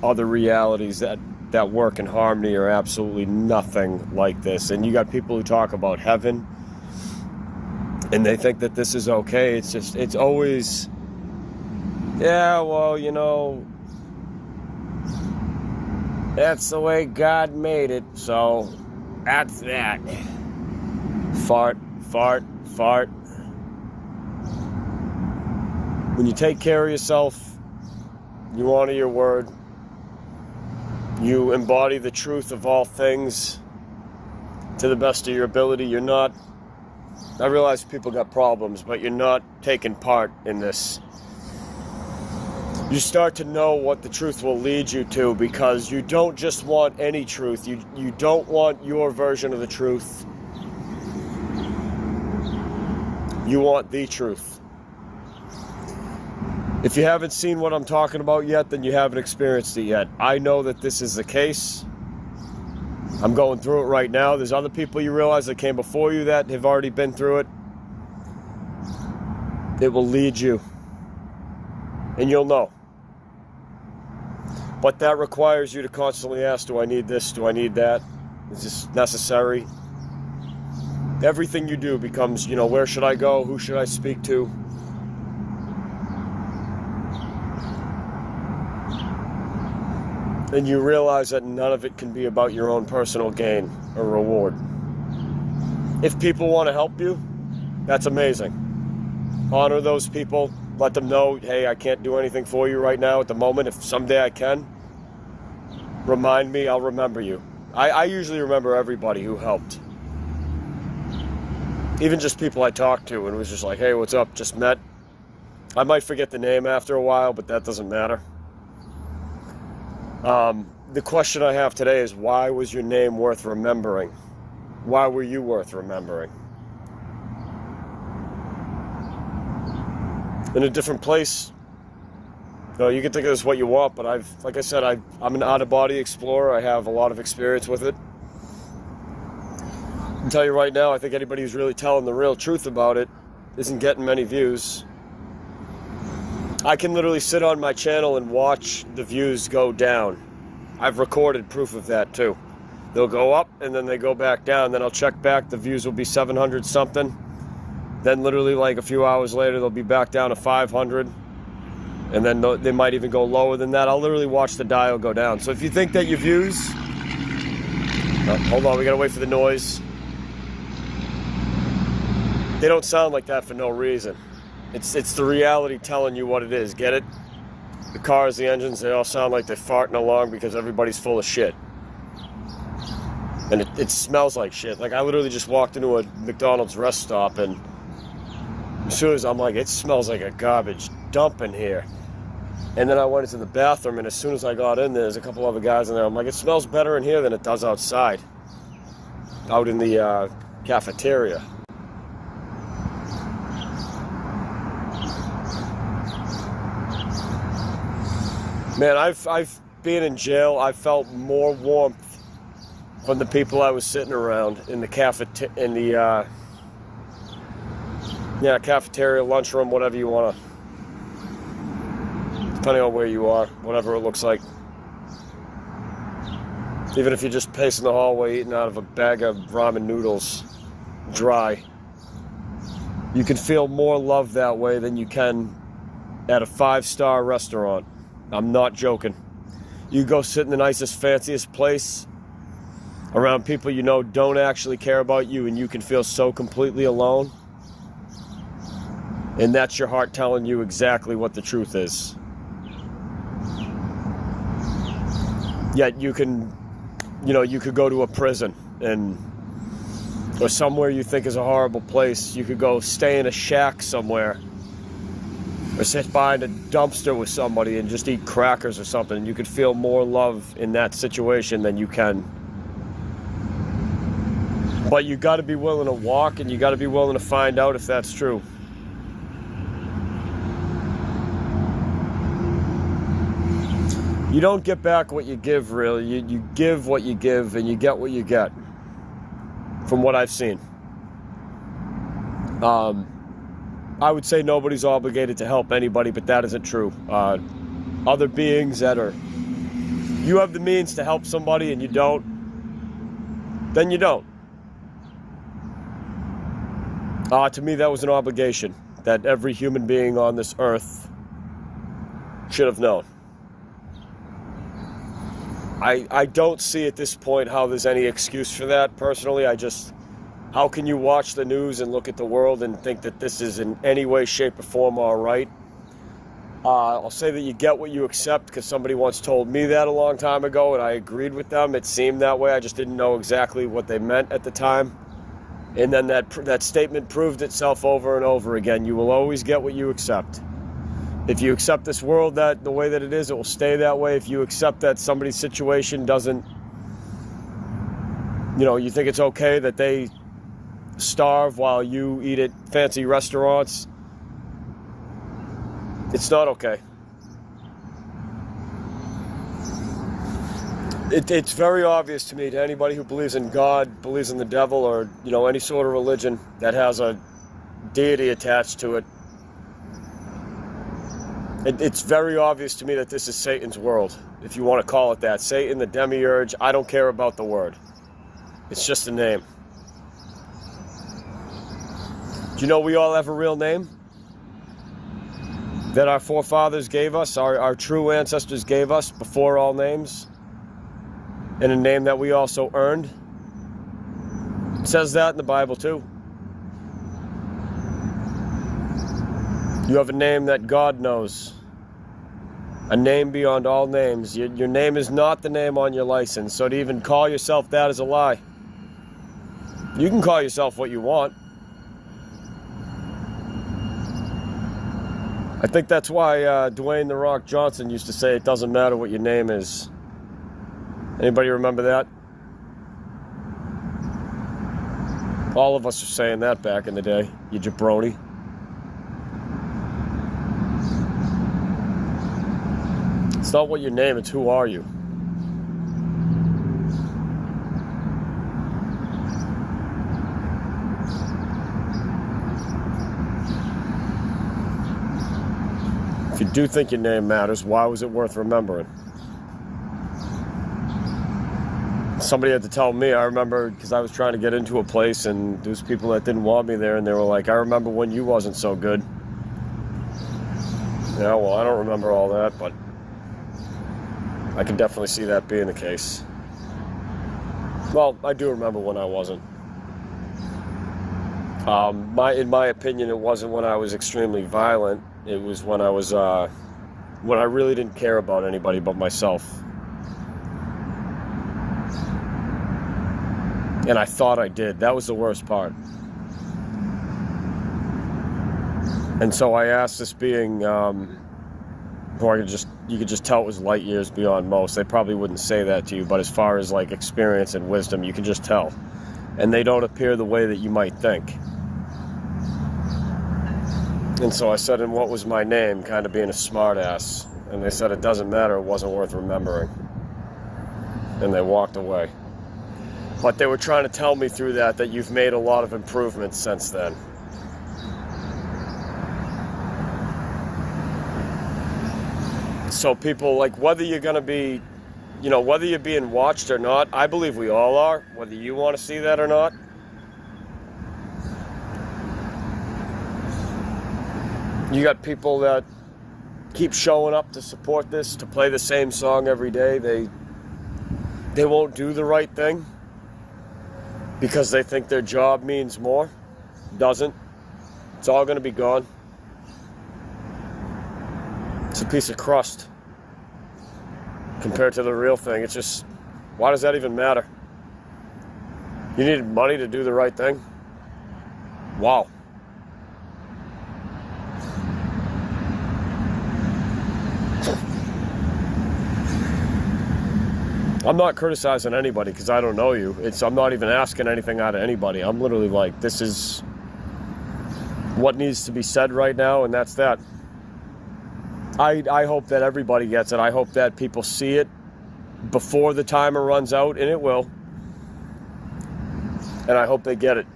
other realities that work in harmony are absolutely nothing like this. And you got people who talk about heaven and they think that this is okay. It's always, yeah, well, you know, that's the way God made it, so that's that. Fart, fart, fart. When you take care of yourself, you honor your word, you embody the truth of all things to the best of your ability. You're not, I realize people got problems, but you're not taking part in this. You start to know what the truth will lead you to, because you don't just want any truth. You don't want your version of the truth. You want the truth. If you haven't seen what I'm talking about yet, then you haven't experienced it yet. I know that this is the case. I'm going through it right now. There's other people you realize that came before you that have already been through it. It will lead you. And you'll know. But that requires you to constantly ask, do I need this? Do I need that? Is this necessary? Everything you do becomes, you know, where should I go? Who should I speak to? And you realize that none of it can be about your own personal gain or reward. If people want to help you, that's amazing. Honor those people. Let them know, hey, I can't do anything for you right now at the moment. If someday I can, remind me, I'll remember you. I usually remember everybody who helped. Even just people I talked to and was just like, hey, what's up? Just met. I might forget the name after a while, but that doesn't matter. The question I have today is, why was your name worth remembering? Why were you worth remembering? In a different place, you know, you can think of this what you want, but like I said, I'm an out-of-body explorer. I have a lot of experience with it. I can tell you right now, I think anybody who's really telling the real truth about it isn't getting many views. I can literally sit on my channel and watch the views go down. I've recorded proof of that too. They'll go up and then they go back down. Then I'll check back, the views will be 700 something. Then literally like a few hours later, they'll be back down to 500. And then they might even go lower than that. I'll literally watch the dial go down. So if you think that your views... hold on, we gotta wait for the noise. They don't sound like that for no reason. It's the reality telling you what it is. Get it? The cars, the engines, they all sound like they're farting along because everybody's full of shit. And it smells like shit. Like, I literally just walked into a McDonald's rest stop, and as soon as I'm like, it smells like a garbage dump in here. And then I went into the bathroom, and as soon as I got in there, there's a couple other guys in there. I'm like, it smells better in here than it does outside. Out in the cafeteria. Man, I've been in jail. I felt more warmth from the people I was sitting around in the cafeteria, lunchroom, whatever you want to, depending on where you are, whatever it looks like. Even if you're just pacing the hallway eating out of a bag of ramen noodles, dry, you can feel more love that way than you can at a 5-star restaurant. I'm not joking. You go sit in the nicest, fanciest place around people you know don't actually care about you, and you can feel so completely alone. And that's your heart telling you exactly what the truth is. Yet you can, you could go to a prison or somewhere you think is a horrible place. You could go stay in a shack somewhere, or sit behind a dumpster with somebody and just eat crackers or something. You could feel more love in that situation than you can. But you got to be willing to walk, and you got to be willing to find out if that's true. You don't get back what you give, really. You give what you give, and you get what you get, from what I've seen. I would say nobody's obligated to help anybody, but that isn't true. Other beings that are you have the means to help somebody and you don't, then you don't. To me, that was an obligation that every human being on this earth should have known. I don't see at this point how there's any excuse for that, personally. How can you watch the news and look at the world and think that this is in any way, shape, or form all right? I'll say that you get what you accept, because somebody once told me that a long time ago, and I agreed with them. It seemed that way. I just didn't know exactly what they meant at the time. And then that statement proved itself over and over again. You will always get what you accept. If you accept this world the way that it is, it will stay that way. If you accept that somebody's situation doesn't, you think it's okay that they starve while you eat at fancy restaurants, it's not okay. It's very obvious to me, to anybody who believes in God, believes in the devil, or any sort of religion that has a deity attached to it. It's very obvious to me that this is Satan's world, if you want to call it that. Satan, the demiurge, I don't care about the word. It's just a name. Do you know we all have a real name that our forefathers gave us, our true ancestors gave us before all names, and a name that we also earned? It says that in the Bible too. You have a name that God knows, a name beyond all names. Your name is not the name on your license, so to even call yourself that is a lie. You can call yourself what you want. I think that's why Dwayne "The Rock" Johnson used to say it doesn't matter what your name is. Anybody remember that? All of us were saying that back in the day, you jabroni. It's not what your name, it's who are you. If you do think your name matters, why was it worth remembering? Somebody had to tell me. I remember, because I was trying to get into a place and there was people that didn't want me there, and they were like, I remember when you wasn't so good. Yeah, well, I don't remember all that, but I can definitely see that being the case. Well, I do remember when I wasn't. In my opinion, it wasn't when I was extremely violent. It was when I was, when I really didn't care about anybody but myself. And I thought I did. That was the worst part. And so I asked this being, who you could just tell it was light years beyond most. They probably wouldn't say that to you, but as far as like experience and wisdom, you can just tell. And they don't appear the way that you might think. And so I said, and what was my name? Kind of being a smart ass. And they said, it doesn't matter, it wasn't worth remembering. And they walked away. But they were trying to tell me through that you've made a lot of improvements since then. So people, like, whether you're going to be, whether you're being watched or not, I believe we all are, whether you want to see that or not. You got people that keep showing up to support this, to play the same song every day. They won't do the right thing because they think their job means more. Doesn't. It's all going to be gone. It's a piece of crust compared to the real thing. It's just, why does that even matter? You needed money to do the right thing? Wow. I'm not criticizing anybody because I don't know you. I'm not even asking anything out of anybody. I'm literally like, this is what needs to be said right now, and that's that. I hope that everybody gets it. I hope that people see it before the timer runs out, and it will. And I hope they get it.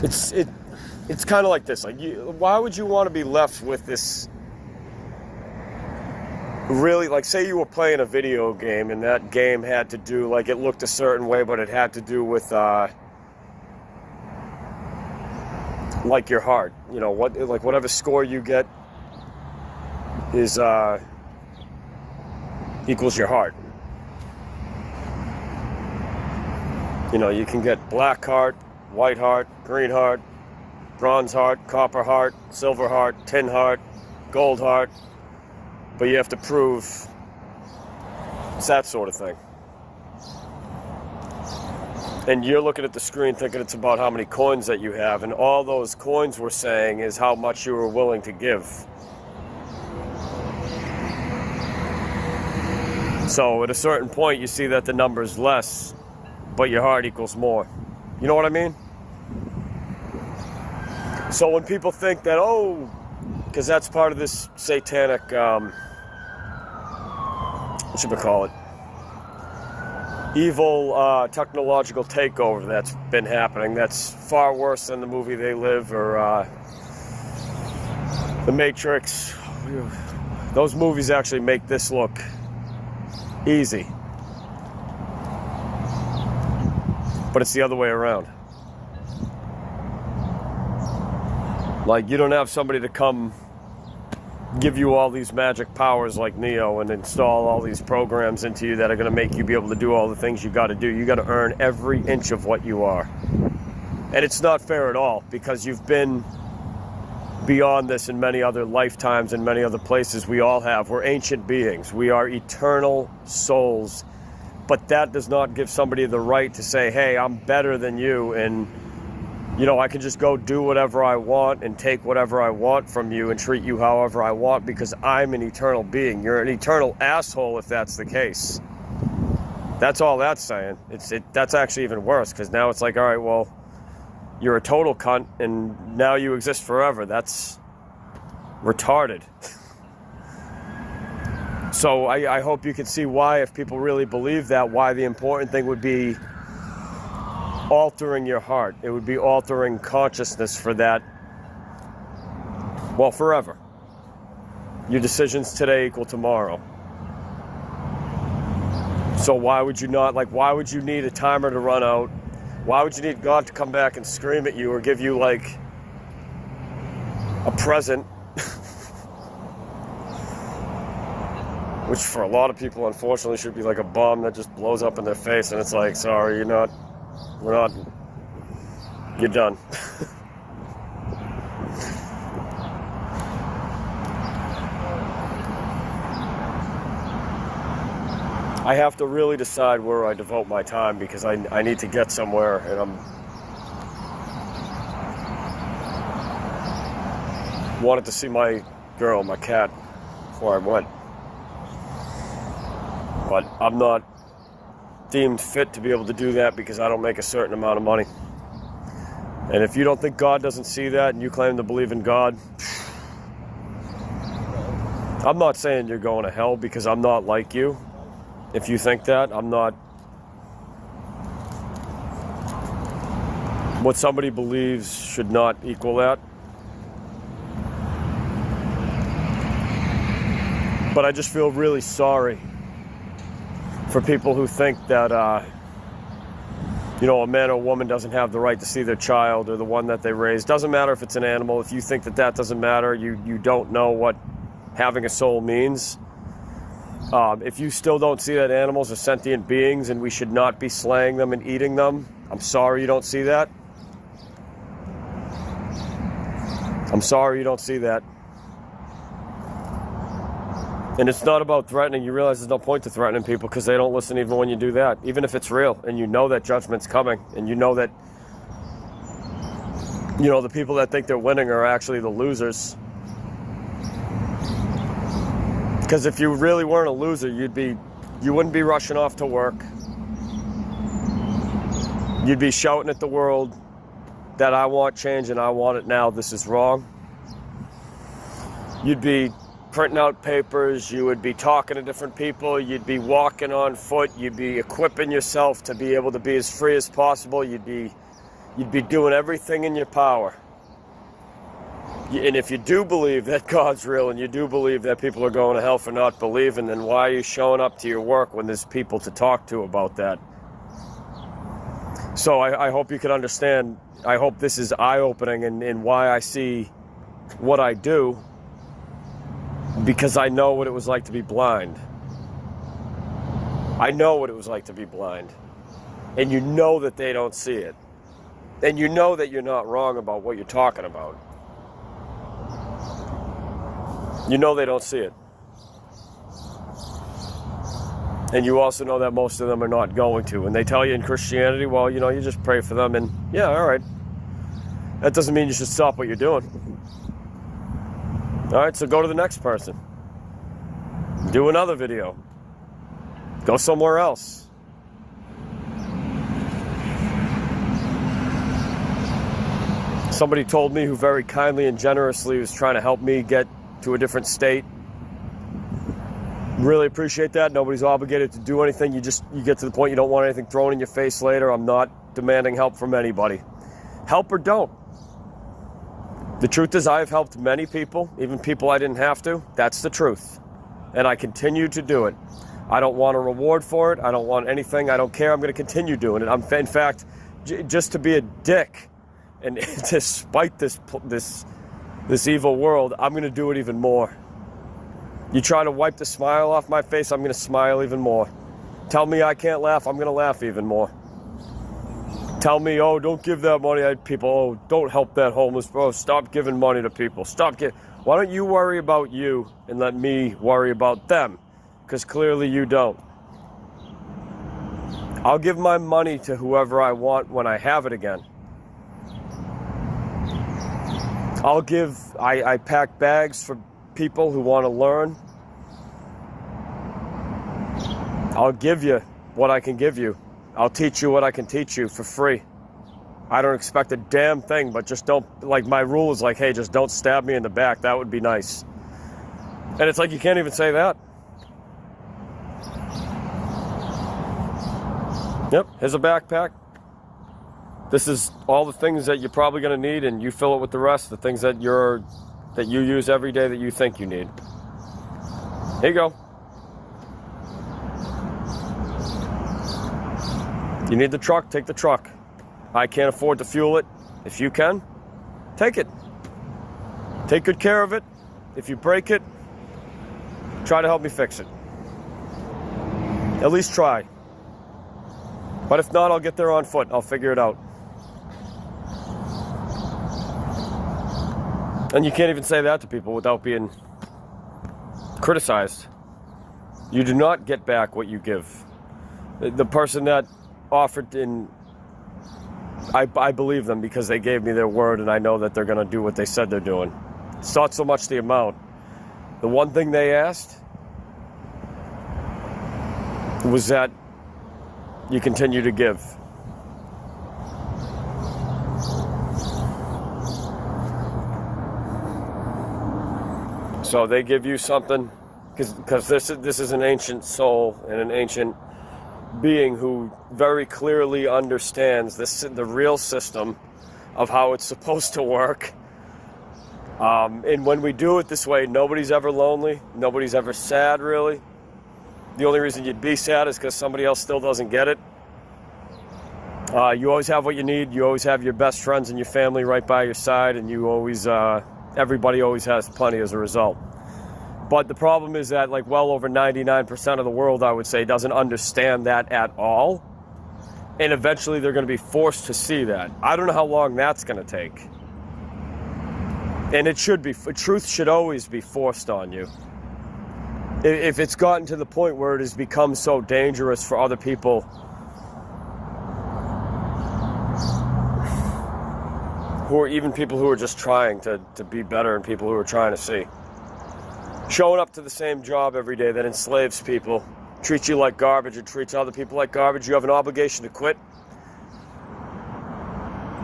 It's kind of like this. Like, why would you want to be left with this really, like, say you were playing a video game and that game had to do, like, it looked a certain way, but it had to do with, like, your heart. You know, like, whatever score you get is, equals your heart. You know, you can get black heart, white heart, green heart, bronze heart, copper heart, silver heart, tin heart, gold heart, but you have to prove it's that sort of thing. And you're looking at the screen thinking it's about how many coins that you have, and all those coins were saying is how much you were willing to give. So at a certain point you see that the number's less, but your heart equals more. You know what I mean? So when people think that, oh, because that's part of this satanic, what should we call it? Evil technological takeover that's been happening. That's far worse than the movie They Live or The Matrix. Those movies actually make this look easy. But it's the other way around. Like, you don't have somebody to come give you all these magic powers like Neo and install all these programs into you that are going to make you be able to do all the things you got to do. You got to earn every inch of what you are. And it's not fair at all, because you've been beyond this in many other lifetimes and many other places. We all have. We're ancient beings. We are eternal souls. But that does not give somebody the right to say, hey, I'm better than you, and you know, I can just go do whatever I want and take whatever I want from you and treat you however I want because I'm an eternal being. You're an eternal asshole if that's the case. That's all that's saying. That's actually even worse, because now it's like, all right, well, you're a total cunt and now you exist forever. That's retarded. So I hope you can see why, if people really believe that, why the important thing would be altering your heart. It would be altering consciousness for that, well, forever. Your decisions today equal tomorrow. So why would you not, like, why would you need a timer to run out? Why would you need God to come back and scream at you or give you, like, a present? Which for a lot of people, unfortunately, should be like a bomb that just blows up in their face, and it's like, sorry, you're done. I have to really decide where I devote my time, because I need to get somewhere, and wanted to see my girl, my cat, before I went. But I'm not deemed fit to be able to do that because I don't make a certain amount of money. And if you don't think God doesn't see that and you claim to believe in God, I'm not saying you're going to hell, because I'm not like you. If you think that, I'm not. What somebody believes should not equal that. But I just feel really sorry for people who think that, you know, a man or a woman doesn't have the right to see their child or the one that they raise. Doesn't matter if it's an animal. If you think that that doesn't matter, you don't know what having a soul means. If you still don't see that animals are sentient beings and we should not be slaying them and eating them, I'm sorry you don't see that. I'm sorry you don't see that. And it's not about threatening. You realize there's no point to threatening people, because they don't listen even when you do that. Even if it's real and you know that judgment's coming, and you know that, you know, the people that think they're winning are actually the losers. Because if you really weren't a loser, you wouldn't be rushing off to work. You'd be shouting at the world that I want change and I want it now. This is wrong. You'd be printing out papers, you would be talking to different people, you'd be walking on foot, you'd be equipping yourself to be able to be as free as possible, you'd be doing everything in your power And if you do believe that God's real and you do believe that people are going to hell for not believing, then why are you showing up to your work when there's people to talk to about that? So I hope you can understand. I hope this is eye-opening in why I see what I do, because I know what it was like to be blind. I know what it was like to be blind. And you know that they don't see it. And you know that you're not wrong about what you're talking about. You know they don't see it. And you also know that most of them are not going to. And they tell you in Christianity, well, you just pray for them. And yeah, all right. That doesn't mean you should stop what you're doing. All right, so go to the next person. Do another video. Go somewhere else. Somebody told me who very kindly and generously was trying to help me get to a different state. Really appreciate that. Nobody's obligated to do anything. You get to the point you don't want anything thrown in your face later. I'm not demanding help from anybody. Help or don't. The truth is I've helped many people, even people I didn't have to. That's the truth. And I continue to do it. I don't want a reward for it. I don't want anything. I don't care. I'm going to continue doing it. In fact, just to be a dick and to spite this evil world, I'm going to do it even more. You try to wipe the smile off my face, I'm going to smile even more. Tell me I can't laugh, I'm going to laugh even more. Tell me, oh, don't give that money to people. Oh, don't help that homeless bro. Stop giving money to people. Why don't you worry about you and let me worry about them? Because clearly you don't. I'll give my money to whoever I want when I have it again. I pack bags for people who want to learn. I'll give you what I can give you. I'll teach you what I can teach you for free. I don't expect a damn thing, but just don't, my rule is hey, just don't stab me in the back. That would be nice. And it's you can't even say that. Yep, here's a backpack. This is all the things that you're probably going to need, and you fill it with the rest, the things that you use every day that you think you need. Here you go. You need the truck, take the truck. I can't afford to fuel it. If you can, take it. Take good care of it. If you break it, try to help me fix it. At least try. But if not, I'll get there on foot. I'll figure it out. And you can't even say that to people without being criticized. You do not get back what you give. The person that offered I believe them because they gave me their word, and I know that they're going to do what they said they're doing. It's not so much the amount. The one thing they asked was that you continue to give. So they give you something, because this is an ancient soul and an ancient being who very clearly understands the real system of how it's supposed to work. And when we do it this way, nobody's ever lonely. Nobody's ever sad, really. The only reason you'd be sad is because somebody else still doesn't get it. You always have what you need. You always have your best friends and your family right by your side, and you always, everybody always has plenty as a result. But the problem is that well over 99% of the world, I would say, doesn't understand that at all. And eventually they're going to be forced to see that. I don't know how long that's going to take. And it should be. Truth should always be forced on you. If it's gotten to the point where it has become so dangerous for other people even people who are just trying to be better and people who are trying to see. Showing up to the same job every day that enslaves people, treats you like garbage, and treats other people like garbage, you have an obligation to quit.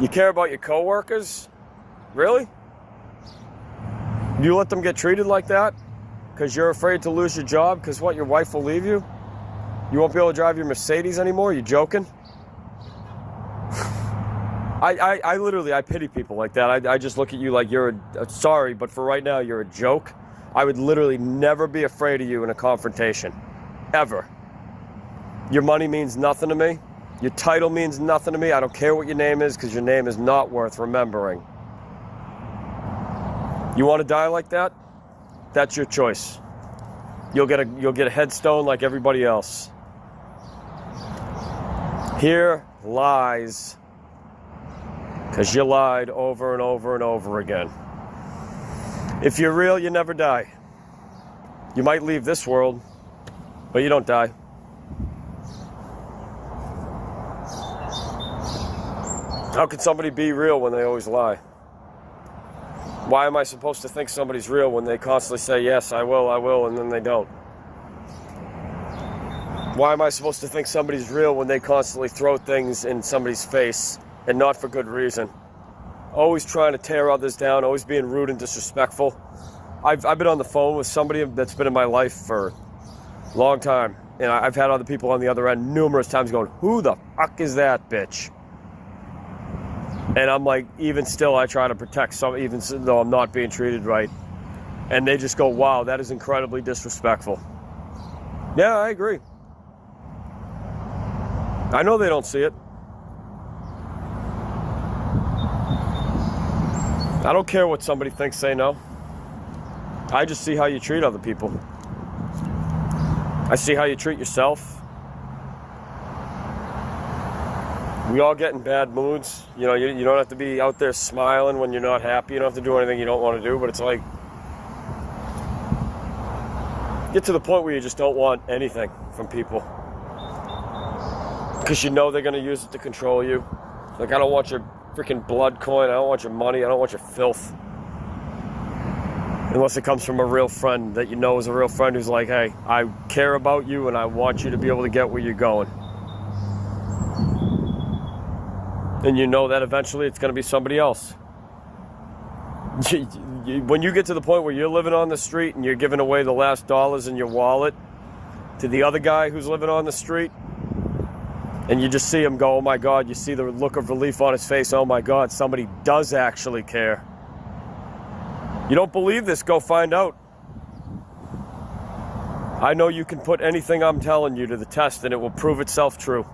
You care about your coworkers? Really? You let them get treated like that? Because you're afraid to lose your job? Because your wife will leave you? You won't be able to drive your Mercedes anymore? You joking? I literally, I pity people like that. I just look at you like you're sorry, but for right now, you're a joke. I would literally never be afraid of you in a confrontation. Ever. Your money means nothing to me. Your title means nothing to me. I don't care what your name is, because your name is not worth remembering. You want to die like that? That's your choice. You'll get a headstone like everybody else. Here lies, because you lied over and over and over again. If you're real, you never die. You might leave this world, but you don't die. How can somebody be real when they always lie? Why am I supposed to think somebody's real when they constantly say, yes, I will, and then they don't? Why am I supposed to think somebody's real when they constantly throw things in somebody's face, and not for good reason? Always trying to tear others down, always being rude and disrespectful. I've been on the phone with somebody that's been in my life for a long time, and I've had other people on the other end numerous times going, who the fuck is that bitch? And I'm like, even still, I try to protect some, even though I'm not being treated right. And they just go, wow, that is incredibly disrespectful. Yeah, I agree. I know they don't see it. I don't care what somebody thinks they know. I just see how you treat other people. I see how you treat yourself. We all get in bad moods. You know, you don't have to be out there smiling when you're not happy. You don't have to do anything you don't want to do, but it's like, get to the point where you just don't want anything from people. Because you know they're going to use it to control you. Like, I don't want your freaking blood coin. I don't want your money. I don't want your filth. Unless it comes from a real friend that you know is a real friend who's like, hey, I care about you and I want you to be able to get where you're going. And you know that eventually it's going to be somebody else. When you get to the point where you're living on the street and you're giving away the last dollars in your wallet to the other guy who's living on the street, and you just see him go, oh my God, you see the look of relief on his face, oh my God, somebody does actually care. You don't believe this, go find out. I know you can put anything I'm telling you to the test and it will prove itself true.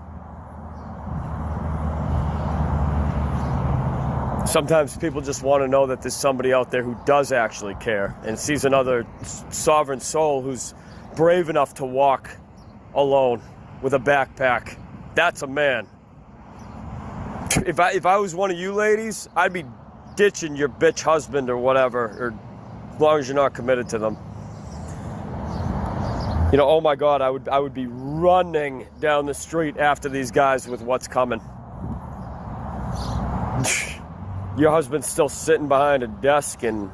Sometimes people just want to know that there's somebody out there who does actually care and sees another sovereign soul who's brave enough to walk alone with a backpack. That's a man. If I was one of you ladies, I'd be ditching your bitch husband or whatever, or as long as you're not committed to them. You know, oh my God, I would be running down the street after these guys with what's coming. Your husband's still sitting behind a desk and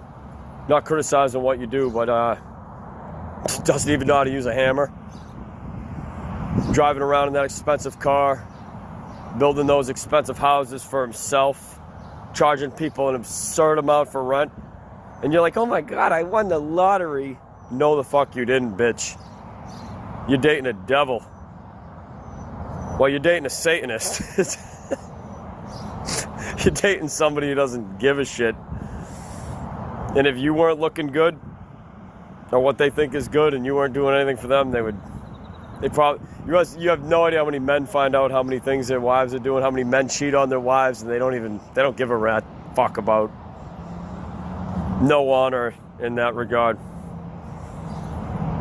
not criticizing what you do, but doesn't even know how to use a hammer. Driving around in that expensive car, building those expensive houses for himself, charging people an absurd amount for rent. And you're like, oh my God, I won the lottery. No, the fuck you didn't, bitch. You're dating a devil. Well, you're dating a Satanist. You're dating somebody who doesn't give a shit. And if you weren't looking good, or what they think is good, and you weren't doing anything for them, you have no idea how many men find out how many things their wives are doing, how many men cheat on their wives, and they don't give a rat fuck about. No honor in that regard.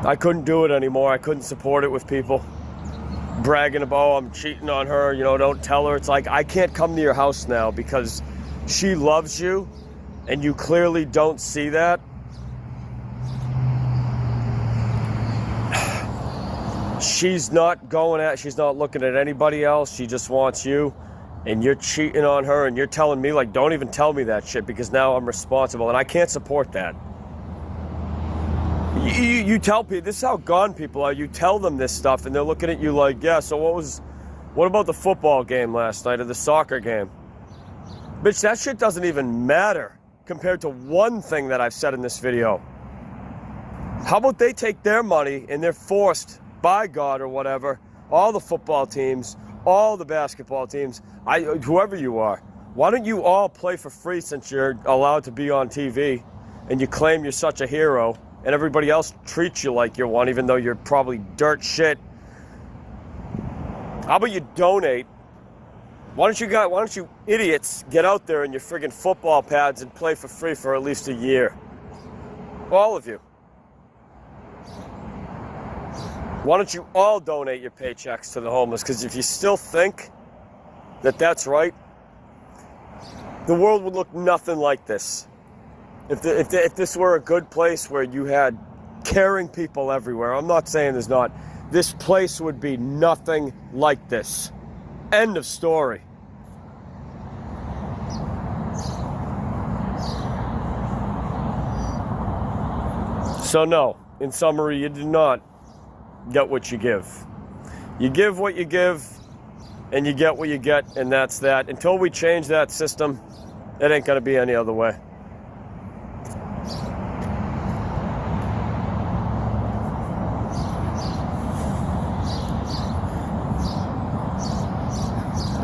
I couldn't do it anymore. I couldn't support it with people bragging about, oh, I'm cheating on her, don't tell her. It's like, I can't come to your house now because she loves you and you clearly don't see that. She's not looking at anybody else. She just wants you, and you're cheating on her, and you're telling me, like, don't even tell me that shit because now I'm responsible, and I can't support that. You tell people, this is how gone people are. You tell them this stuff, and they're looking at you like, yeah, so what about the football game last night or the soccer game? Bitch, that shit doesn't even matter compared to one thing that I've said in this video. How about they take their money and they're forced by God or whatever, all the football teams, all the basketball teams, whoever you are, Why don't you all play for free since you're allowed to be on TV and you claim you're such a hero and everybody else treats you like you're one even though you're probably dirt shit? How about you donate? Why don't you idiots get out there in your friggin' football pads and play for free for at least a year? All of you. Why don't you all donate your paychecks to the homeless? Because if you still think that that's right, the world would look nothing like this. If this were a good place where you had caring people everywhere, I'm not saying there's not, this place would be nothing like this. End of story. So no, in summary, you do not get what you give. You give what you give, and you get what you get, and that's that. Until we change that system, it ain't gonna be any other way.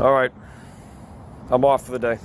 All right, I'm off for the day.